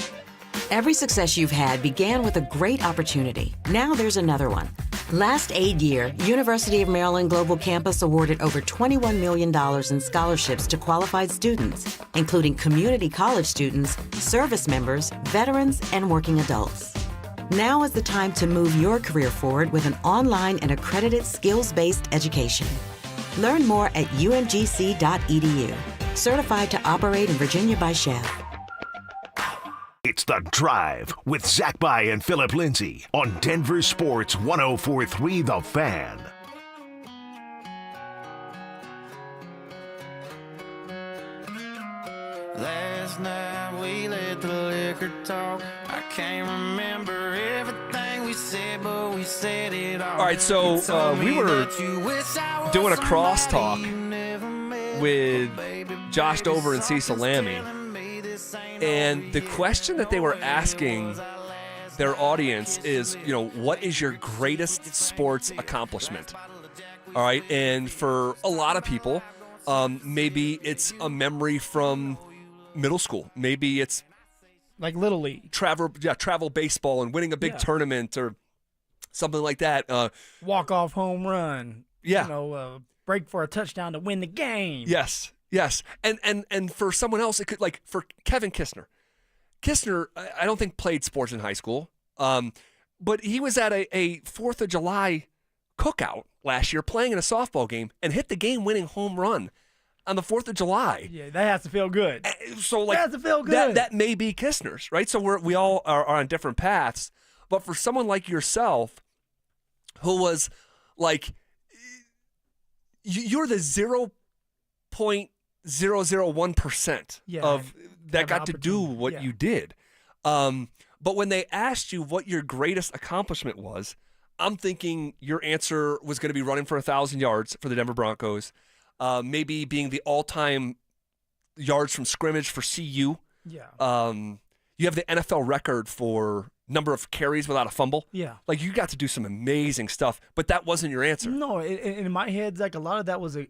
Every success you've had began with a great opportunity. Now there's another one. Last aid year, University of Maryland Global Campus awarded over $21 million in scholarships to qualified students, including community college students, service members, veterans, and working adults. Now is the time to move your career forward with an online and accredited skills-based education. Learn more at umgc.edu. Certified to operate in Virginia by Chef. It's The Drive with Zach By and Philip Lindsay on Denver Sports 104.3 The Fan. Last night we let the liquor talk. I can't remember everything we said, but we said it all. All right, so we were doing a crosstalk with Josh Dover and Cecil Lammy. And the question that they were asking their audience is, what is your greatest sports accomplishment? All right. And for a lot of people, maybe it's a memory from middle school. Maybe it's like Little League. Travel baseball and winning a big tournament or something like that. Walk-off home run. Yeah. Break for a touchdown to win the game. Yes. Yes, and for someone else, it could, like for Kevin Kistner. Kistner, I don't think played sports in high school, but he was at a 4th of July cookout last year playing in a softball game and hit the game-winning home run on the 4th of July. Yeah, that has to feel good. So that has to feel good. That may be Kistner's, right? So we all are on different paths, but for someone like yourself, who was like, you're the 0.001% of that got to do what you did. But when they asked you what your greatest accomplishment was, I'm thinking your answer was going to be running for 1,000 yards for the Denver Broncos, maybe being the all-time yards from scrimmage for CU. Yeah. You have the NFL record for number of carries without a fumble. Yeah. Like, you got to do some amazing stuff, but that wasn't your answer. No, in my head, like, a lot of that was in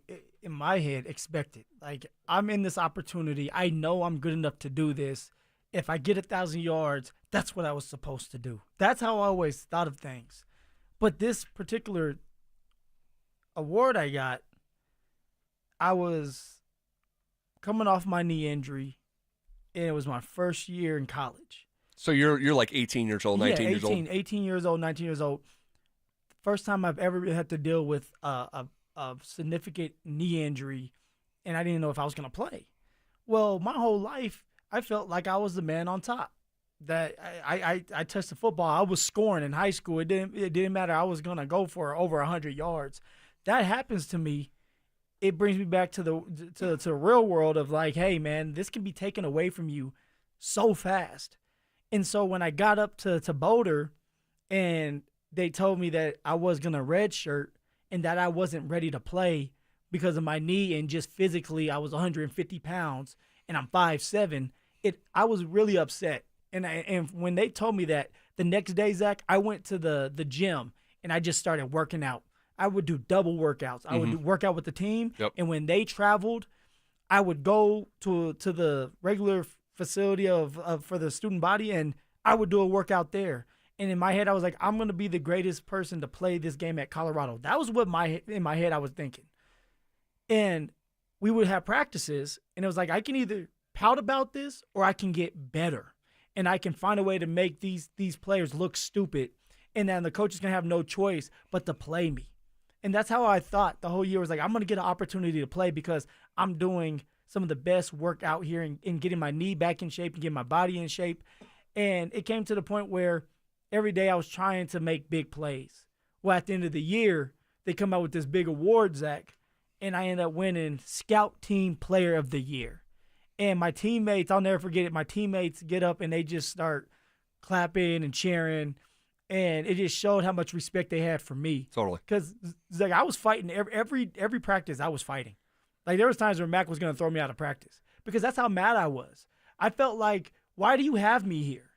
my head, expected. Like, I'm in this opportunity. I know I'm good enough to do this. If I get 1,000 yards, that's what I was supposed to do. That's how I always thought of things. But this particular award I got, I was coming off my knee injury, and it was my first year in college. So you're like 18 years old, 19 years old? 18 years old, 19 years old. First time I've ever had to deal with a significant knee injury, and I didn't know if I was going to play. Well, my whole life, I felt like I was the man on top. That I touched the football. I was scoring in high school. It didn't matter. I was going to go for over 100 yards. That happens to me it brings me back to the real world of like, hey, man, this can be taken away from you so fast. And so when I got up to Boulder and they told me that I was going to redshirt and that I wasn't ready to play because of my knee and just physically I was 150 pounds and I'm 5'7", I was really upset. And when they told me that, the next day, Zach, I went to the gym and I just started working out. I would do double workouts. I would work out with the team. Yep. And when they traveled, I would go to the regular facility for the student body, and I would do a workout there. And in my head, I was like, I'm going to be the greatest person to play this game at Colorado. That was what in my head I was thinking. And we would have practices, and it was like, I can either pout about this or I can get better. And I can find a way to make these players look stupid. And then the coach is going to have no choice but to play me. And that's how I thought the whole year was like, I'm going to get an opportunity to play because I'm doing some of the best work out here and getting my knee back in shape and getting my body in shape. And it came to the point where every day I was trying to make big plays. Well, at the end of the year, they come out with this big award, Zach, and I end up winning Scout Team Player of the Year. And my teammates, I'll never forget it, my teammates get up and they just start clapping and cheering. And it just showed how much respect they had for me. Totally. Because like I was fighting every practice. I was fighting. Like there was times where Mac was going to throw me out of practice because that's how mad I was. I felt like, why do you have me here?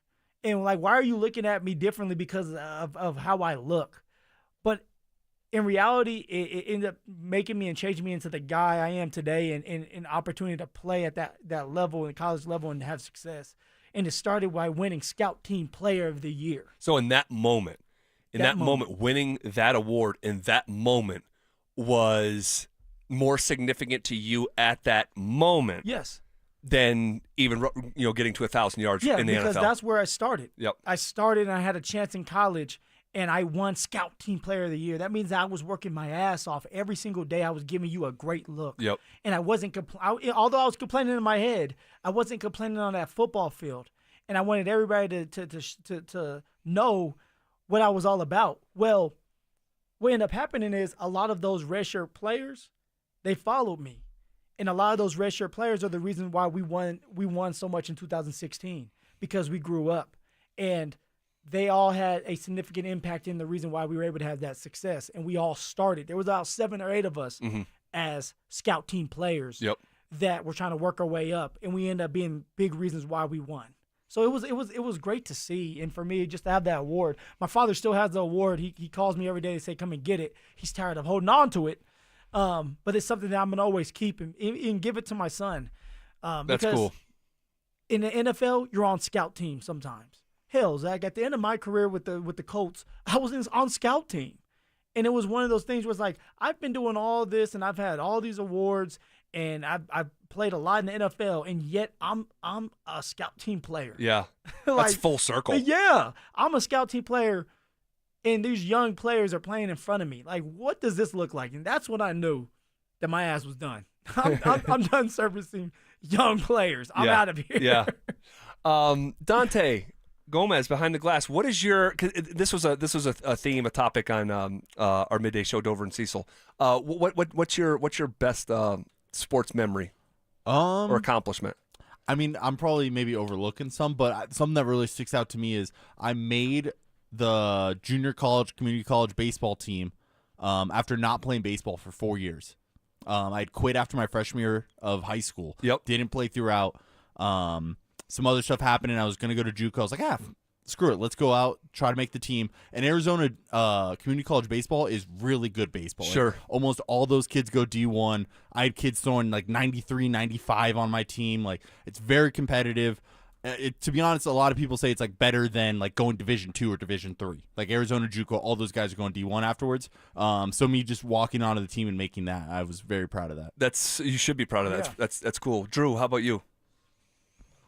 And like, why are you looking at me differently because of how I look? But in reality, it ended up making me and changing me into the guy I am today, and an opportunity to play at that level, in college level, and have success. And it started by winning Scout Team Player of the Year. So in that moment, winning that award in that moment was more significant to you at that moment. Yes. Than even getting to 1,000 yards in the NFL. Yeah, because that's where I started. Yep. I started and I had a chance in college, and I won Scout Team Player of the Year. That means I was working my ass off every single day. I was giving you a great look. Yep. And I wasn't although I was complaining in my head, I wasn't complaining on that football field. And I wanted everybody to know what I was all about. Well, what ended up happening is a lot of those redshirt players, they followed me. And a lot of those redshirt players are the reason why we won so much in 2016, because we grew up. And they all had a significant impact in the reason why we were able to have that success. And we all started. There was about 7 or 8 of us as Scout Team players that were trying to work our way up. And we ended up being big reasons why we won. So it was great to see. And for me, just to have that award. My father still has the award. He calls me every day to say, come and get it. He's tired of holding on to it. But it's something that I'm going to always keep and give it to my son. That's cool. In the NFL, you're on scout team sometimes. Hell, Zach, at the end of my career with the Colts, I was on scout team. And it was one of those things where it's like, I've been doing all this and I've had all these awards and I've played a lot in the NFL, and yet I'm a scout team player. Yeah. Like, that's full circle. Yeah. I'm a scout team player, and these young players are playing in front of me. Like, what does this look like? And that's when I knew that my ass was done. I'm done servicing young players. I'm out of here. Yeah. Dante Gomez, Behind the Glass. What is your? Cause this was a theme, a topic on our midday show, Dover and Cecil. What's your best sports memory or accomplishment? I mean, I'm probably maybe overlooking some, but something that really sticks out to me is I made the junior college, community college baseball team after not playing baseball for 4 years. I'd quit after my freshman year of high school. Yep. Didn't play throughout. Some other stuff happened, and I was going to go to JUCO. I was like, screw it. Let's go out, try to make the team. And Arizona community college baseball is really good baseball. Sure. Like, almost all those kids go D1. I had kids throwing like 93, 95 on my team. Like, it's very competitive. To be honest, a lot of people say it's like better than like going Division 2 or Division 3. Like Arizona JUCO, all those guys are going D1 afterwards. So me just walking onto the team and making that, I was very proud of that. You should be proud of that. Yeah. That's cool. Drew, how about you?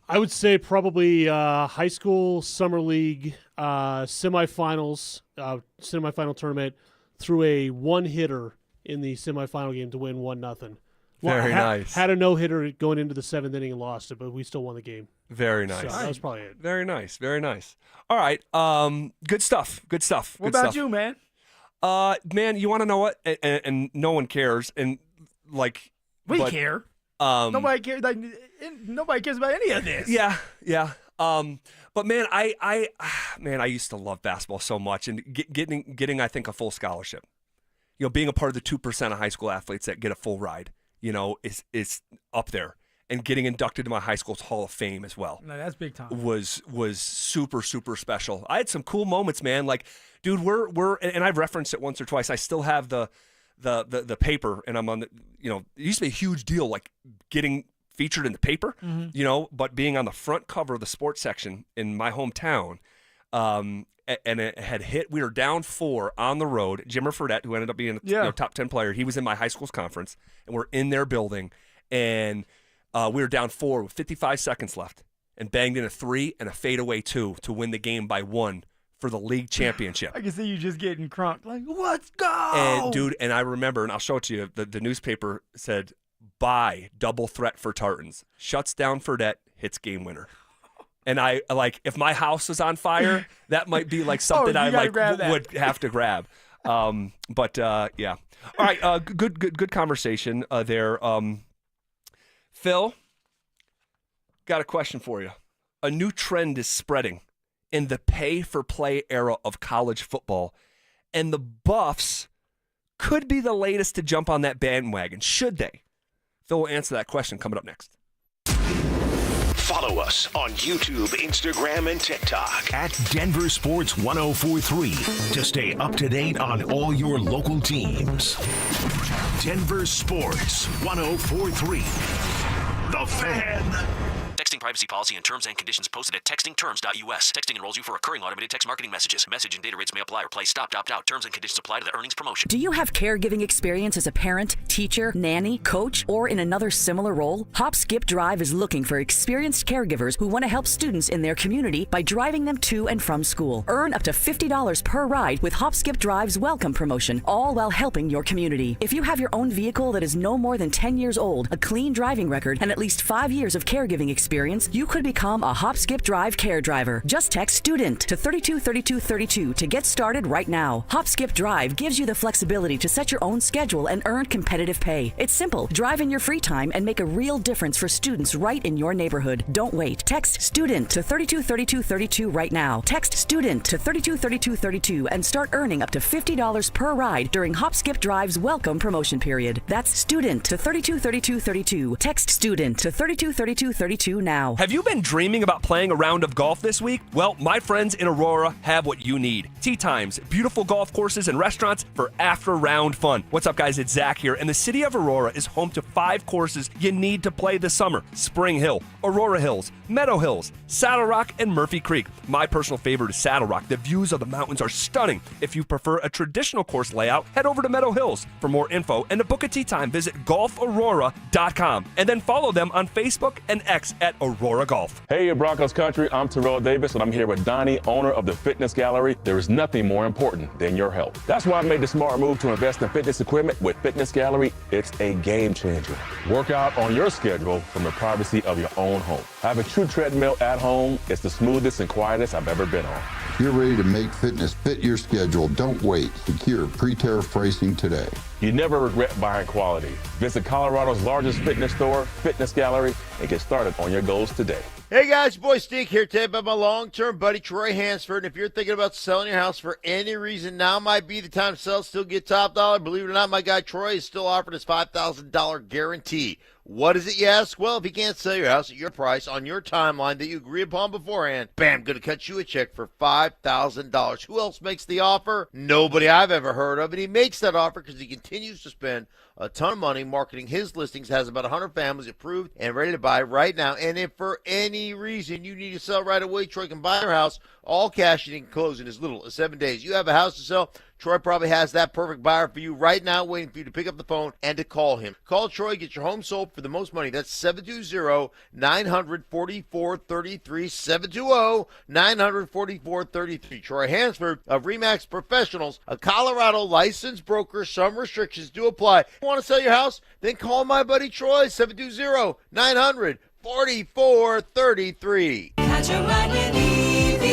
I would say probably high school summer league semifinals, semifinal tournament, threw a one-hitter in the semifinal game to win 1-0. Very nice. Had a no-hitter going into the 7th inning and lost it, but we still won the game. Very nice. So that was probably it. Very nice. Very nice. All right. Good stuff. What about you, man? Man, you want to know what? And no one cares. And We but, care. Nobody cares. Like, nobody cares about any of this. Yeah. But man, I used to love basketball so much, and getting I think a full scholarship. Being a part of the 2% of high school athletes that get a full ride, is up there. And getting inducted to my high school's Hall of Fame as well. No, that's big time. Was super, super special. I had some cool moments, man. Like, dude, we're and I've referenced it once or twice. I still have the paper, and I'm on the, it used to be a huge deal, like getting featured in the paper, but being on the front cover of the sports section in my hometown, and it had hit. We were down 4 on the road. Jimmer Fredette, who ended up being a top 10 player, he was in my high school's conference, and we're in their building, and we were down 4 with 55 seconds left, and banged in a 3 and a fadeaway 2 to win the game by 1 for the league championship. I can see you just getting crunked. Like, let's go! And dude, and I remember, and I'll show it to you. The newspaper said, "Buy double threat for Tartans. Shuts down Fredette, hits game winner." And I if my house was on fire, that might be like something I would have to grab. But yeah. All right. Good conversation there. Phil, got a question for you. A new trend is spreading in the pay-for-play era of college football, and the Buffs could be the latest to jump on that bandwagon. Should they? Phil will answer that question coming up next. Follow us on YouTube, Instagram, and TikTok at Denver Sports 1043 to stay up to date on all your local teams. Denver Sports 1043. The Fan. Texting privacy policy and terms and conditions posted at textingterms.us. Texting enrolls you for recurring automated text marketing messages. Message and data rates may apply or play stop, opt out. Terms and conditions apply to the earnings promotion. Do you have caregiving experience as a parent, teacher, nanny, coach, or in another similar role? Hop Skip Drive is looking for experienced caregivers who want to help students in their community by driving them to and from school. Earn up to $50 per ride with Hop Skip Drive's welcome promotion, all while helping your community. If you have your own vehicle that is no more than 10 years old, a clean driving record, and at least 5 years of caregiving experience, you could become a Hop Skip Drive care driver. Just text STUDENT to 323232 to get started right now. Hop Skip Drive gives you the flexibility to set your own schedule and earn competitive pay. It's simple. Drive in your free time and make a real difference for students right in your neighborhood. Don't wait. Text STUDENT to 323232 right now. Text STUDENT to 323232 and start earning up to $50 per ride during Hop Skip Drive's welcome promotion period. That's STUDENT to 323232. Text STUDENT to 323232 now. Have you been dreaming about playing a round of golf this week? Well, my friends in Aurora have what you need. Tee Times, beautiful golf courses and restaurants for after-round fun. What's up, guys? It's Zach here, and the city of Aurora is home to 5 courses you need to play this summer. Spring Hill, Aurora Hills, Meadow Hills, Saddle Rock, and Murphy Creek. My personal favorite is Saddle Rock. The views of the mountains are stunning. If you prefer a traditional course layout, head over to Meadow Hills. For more info and to book a tee time, visit golfaurora.com, and then follow them on Facebook and X at Aurora Golf. Hey, Broncos country, I'm Terrell Davis, and I'm here with Donnie, owner of the Fitness Gallery. There is nothing more important than your health. That's why I made the smart move to invest in fitness equipment with Fitness Gallery. It's a game changer. Work out on your schedule from the privacy of your own home. I have a true treadmill at home. It's the smoothest and quietest I've ever been on. If you're ready to make fitness fit your schedule, don't wait. Secure pre-tariff pricing today. You never regret buying quality. Visit Colorado's largest fitness store, Fitness Gallery, and get started on your goals today. Hey guys, boy Stink here today by my long-term buddy Troy Hansford. And if you're thinking about selling your house for any reason, now might be the time to sell, still get top dollar. Believe it or not, my guy Troy is still offering his $5,000 guarantee. What is it, you ask? Well, if you can't sell your house at your price on your timeline that you agree upon beforehand, bam, going to cut you a check for $5,000. Who else makes the offer? Nobody I've ever heard of. And he makes that offer because he continues to spend a ton of money marketing his listings, has about 100 families approved and ready to buy right now. And if for any reason you need to sell right away, Troy can buy your house all cash and he can close in as little as 7 days. You have a house to sell, Troy probably has that perfect buyer for you right now, waiting for you to pick up the phone and to call him. Call Troy, get your home sold for the most money. That's 720-900-4433, 720-900-4433. Troy Hansford of RE/MAX Professionals, a Colorado licensed broker. Some restrictions do apply. Want to sell your house? Then call my buddy Troy, 720-900-4433. Catch a ride with EV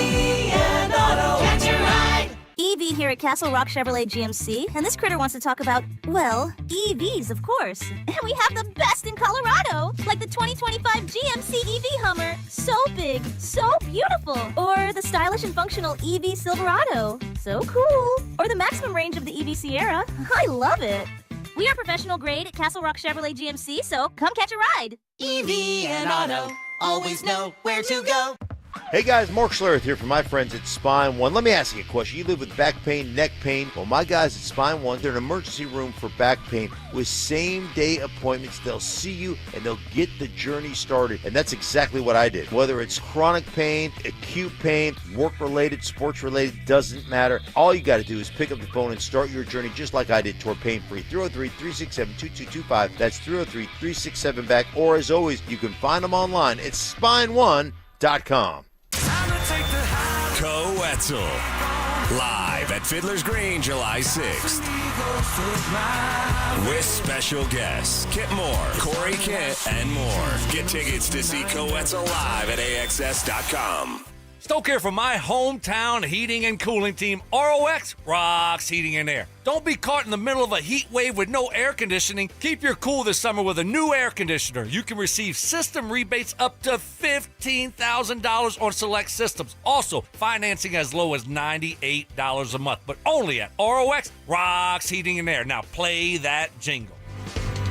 and Auto. Catch a ride. EV here at Castle Rock Chevrolet GMC, and this critter wants to talk about, well, EVs, of course. And we have the best in Colorado, like the 2025 GMC EV Hummer. So big, so beautiful. Or the stylish and functional EV Silverado. So cool. Or the maximum range of the EV Sierra. I love it. We are professional grade at Castle Rock Chevrolet GMC, so come catch a ride. EV and auto, always know where to go. Hey guys, Mark Schlereth here from my friends at Spine One. Let me ask you a question. You live with back pain, neck pain? Well, my guys at Spine One, they're an emergency room for back pain with same-day appointments. They'll see you and they'll get the journey started. And that's exactly what I did. Whether it's chronic pain, acute pain, work-related, sports-related, doesn't matter. All you got to do is pick up the phone and start your journey just like I did toward pain-free. 303-367-2225. That's 303-367-BACK. Or as always, you can find them online at spineone.com. Co-Etzel, live at Fiddler's Green, July 6th. With special guests, Kip Moore, Corey Kent, and more. Get tickets to see Co-Etzel live at AXS.com. Stoke here from my hometown heating and cooling team, ROX Rocks Heating and Air. Don't be caught in the middle of a heat wave with no air conditioning. Keep your cool this summer with a new air conditioner. You can receive system rebates up to $15,000 on select systems. Also, financing as low as $98 a month, but only at ROX Rocks Heating and Air. Now play that jingle.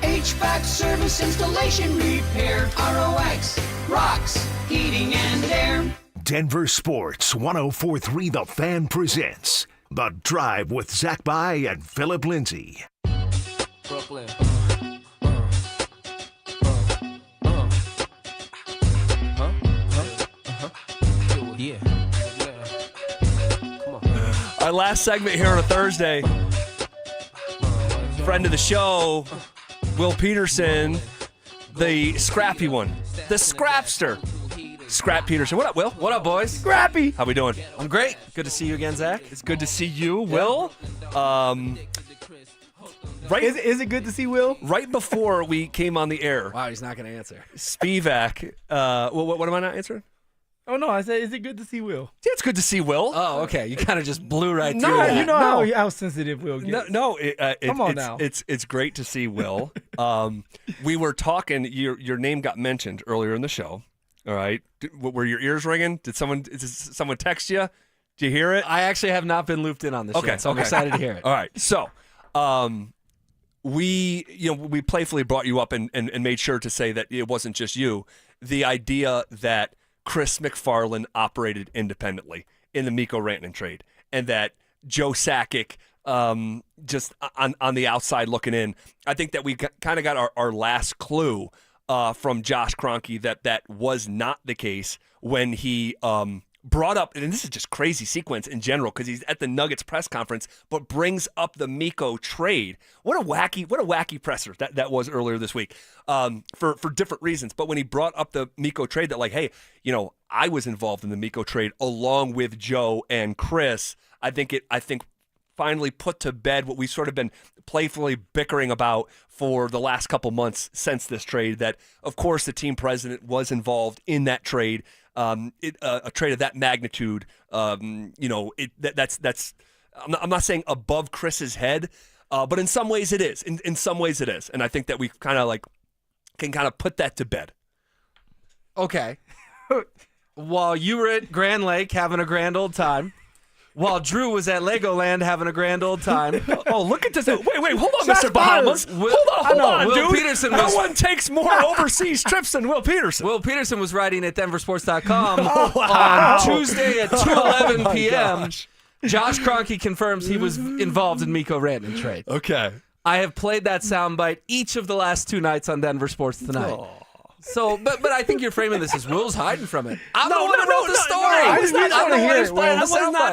HVAC service, installation, repair. ROX Rocks Heating and Air. Denver Sports 104.3 The Fan presents The Drive with Zach By and Philip Lindsay. Brooklyn. Yeah. Our last segment here on a Thursday. Friend of the show, Will Peterson, the scrappy one, the scrapster. Scrap Peterson. What up, Will? What up, boys? Scrappy. How we doing? I'm great. Good to see you again, Zach. It's good to see you, Will. Right? Is it good to see Will? Right before we came on the air. Wow, he's not going to answer. Spivak. What am I not answering? Oh, no. I said, is it good to see Will? Yeah, it's good to see Will. Oh, okay. You kind of just blew right through No, that. You know how sensitive Will gets. No. Come on now. It's great to see Will. We were talking. Your name got mentioned earlier in the show. All right. Were your ears ringing? Did someone text you? Did you hear it? I actually have not been looped in on this yet, so I'm excited to hear it. All right. So, we playfully brought you up and made sure to say that it wasn't just you. The idea that Chris McFarland operated independently in the Mikko Rantanen trade, and that Joe Sakic just on the outside looking in. I think that we kind of got our last clue from Josh Kroenke that was not the case when he brought up, and this is just crazy sequence in general because he's at the Nuggets press conference, but brings up the Mikko trade. What a wacky presser that was earlier this week for different reasons. But when he brought up the Mikko trade, that like, hey, I was involved in the Mikko trade along with Joe and Chris. I think finally put to bed what we've sort of been playfully bickering about for the last couple months since this trade, that of course the team president was involved in that trade, a trade of that magnitude. That's I'm not saying above Chris's head, but in some ways it is. In some ways it is, and I think that we kind of can put that to bed. Okay. While you were at Grand Lake having a grand old time, while Drew was at Legoland having a grand old time. Oh, look at this. Wait, hold on, Mr. Bahamas. Hold on, Will dude. Peterson no one takes more overseas trips than Will Peterson. Will Peterson was writing at DenverSports.com on Tuesday at 2:11 p.m. Josh Kroenke confirms he was involved in Mikko Rantanen trade. Okay. I have played that soundbite each of the last two nights on Denver Sports Tonight. Oh. So, but I think you're framing this as Will's hiding from it. I'm the one who wrote the story.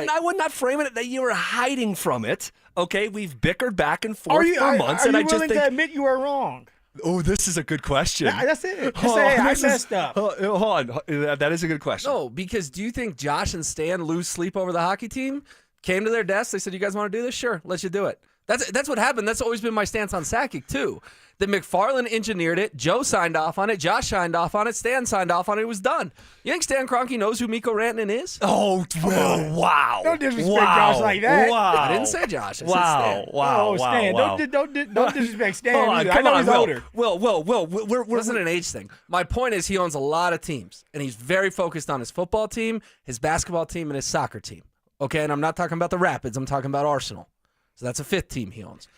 I would not frame it that you were hiding from it. Okay, we've bickered back and forth for months, and I just think to admit you are wrong. Oh, this is a good question. That's it. Just say, I messed up. Hold on. That is a good question. No, because do you think Josh and Stan lose sleep over the hockey team? Came to their desk. They said, "You guys want to do this? Sure, let you do it." That's what happened. That's always been my stance on Sakic, too. That McFarland engineered it. Joe signed off on it. Josh signed off on it. Stan signed off on it. It was done. You think Stan Kroenke knows who Mikko Rantanen is? Oh, wow. Don't disrespect Josh like that. Wow. I didn't say Josh. I said Wow. Stan. Wow. Stan. Wow. Don't disrespect Stan. Hold on, either. I come know on, he's older. Will. It wasn't an age thing. My point is he owns a lot of teams, and he's very focused on his football team, his basketball team, and his soccer team. Okay, and I'm not talking about the Rapids. I'm talking about Arsenal. So that's a 5th team he owns.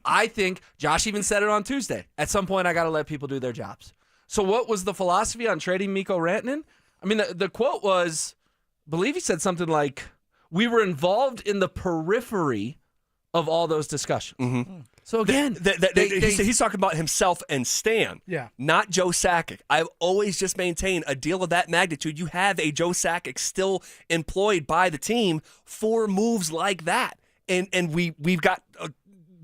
I think Josh even said it on Tuesday. At some point, I got to let people do their jobs. So what was the philosophy on trading Mikko Rantanen? I mean, the quote was, I believe he said something like, we were involved in the periphery of all those discussions. Mm-hmm. So again, he's talking about himself and Stan, not Joe Sakic. I've always just maintained a deal of that magnitude. You have a Joe Sakic still employed by the team for moves like that. And we've got a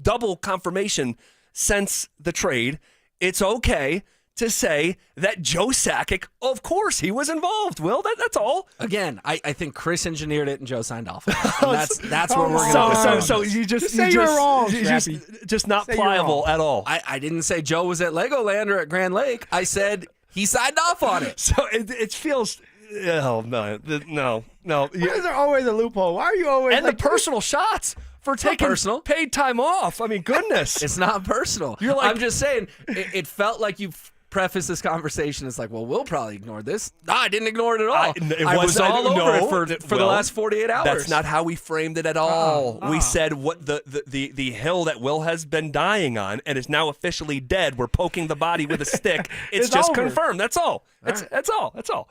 double confirmation since the trade. It's okay to say that Joe Sakic, of course, he was involved. Will, that's all. Again, I think Chris engineered it and Joe signed off. And that's what we're going to So you just say you're wrong, just not pliable at all. I didn't say Joe was at Legoland or at Grand Lake. I said he signed off on it. So it feels. Oh no. Why is there always a loophole? Why are you always and the personal shots for taking paid time off? I mean, goodness, it's not personal. You're like, I'm just saying. It felt like you prefaced this conversation. It's like, well, we'll probably ignore this. No, I didn't ignore it at all. I was all over it for the last 48 hours. That's not how we framed it at all. We said what the hill that Will has been dying on and is now officially dead. We're poking the body with a stick. It's just over. confirmed. That's all. That's all.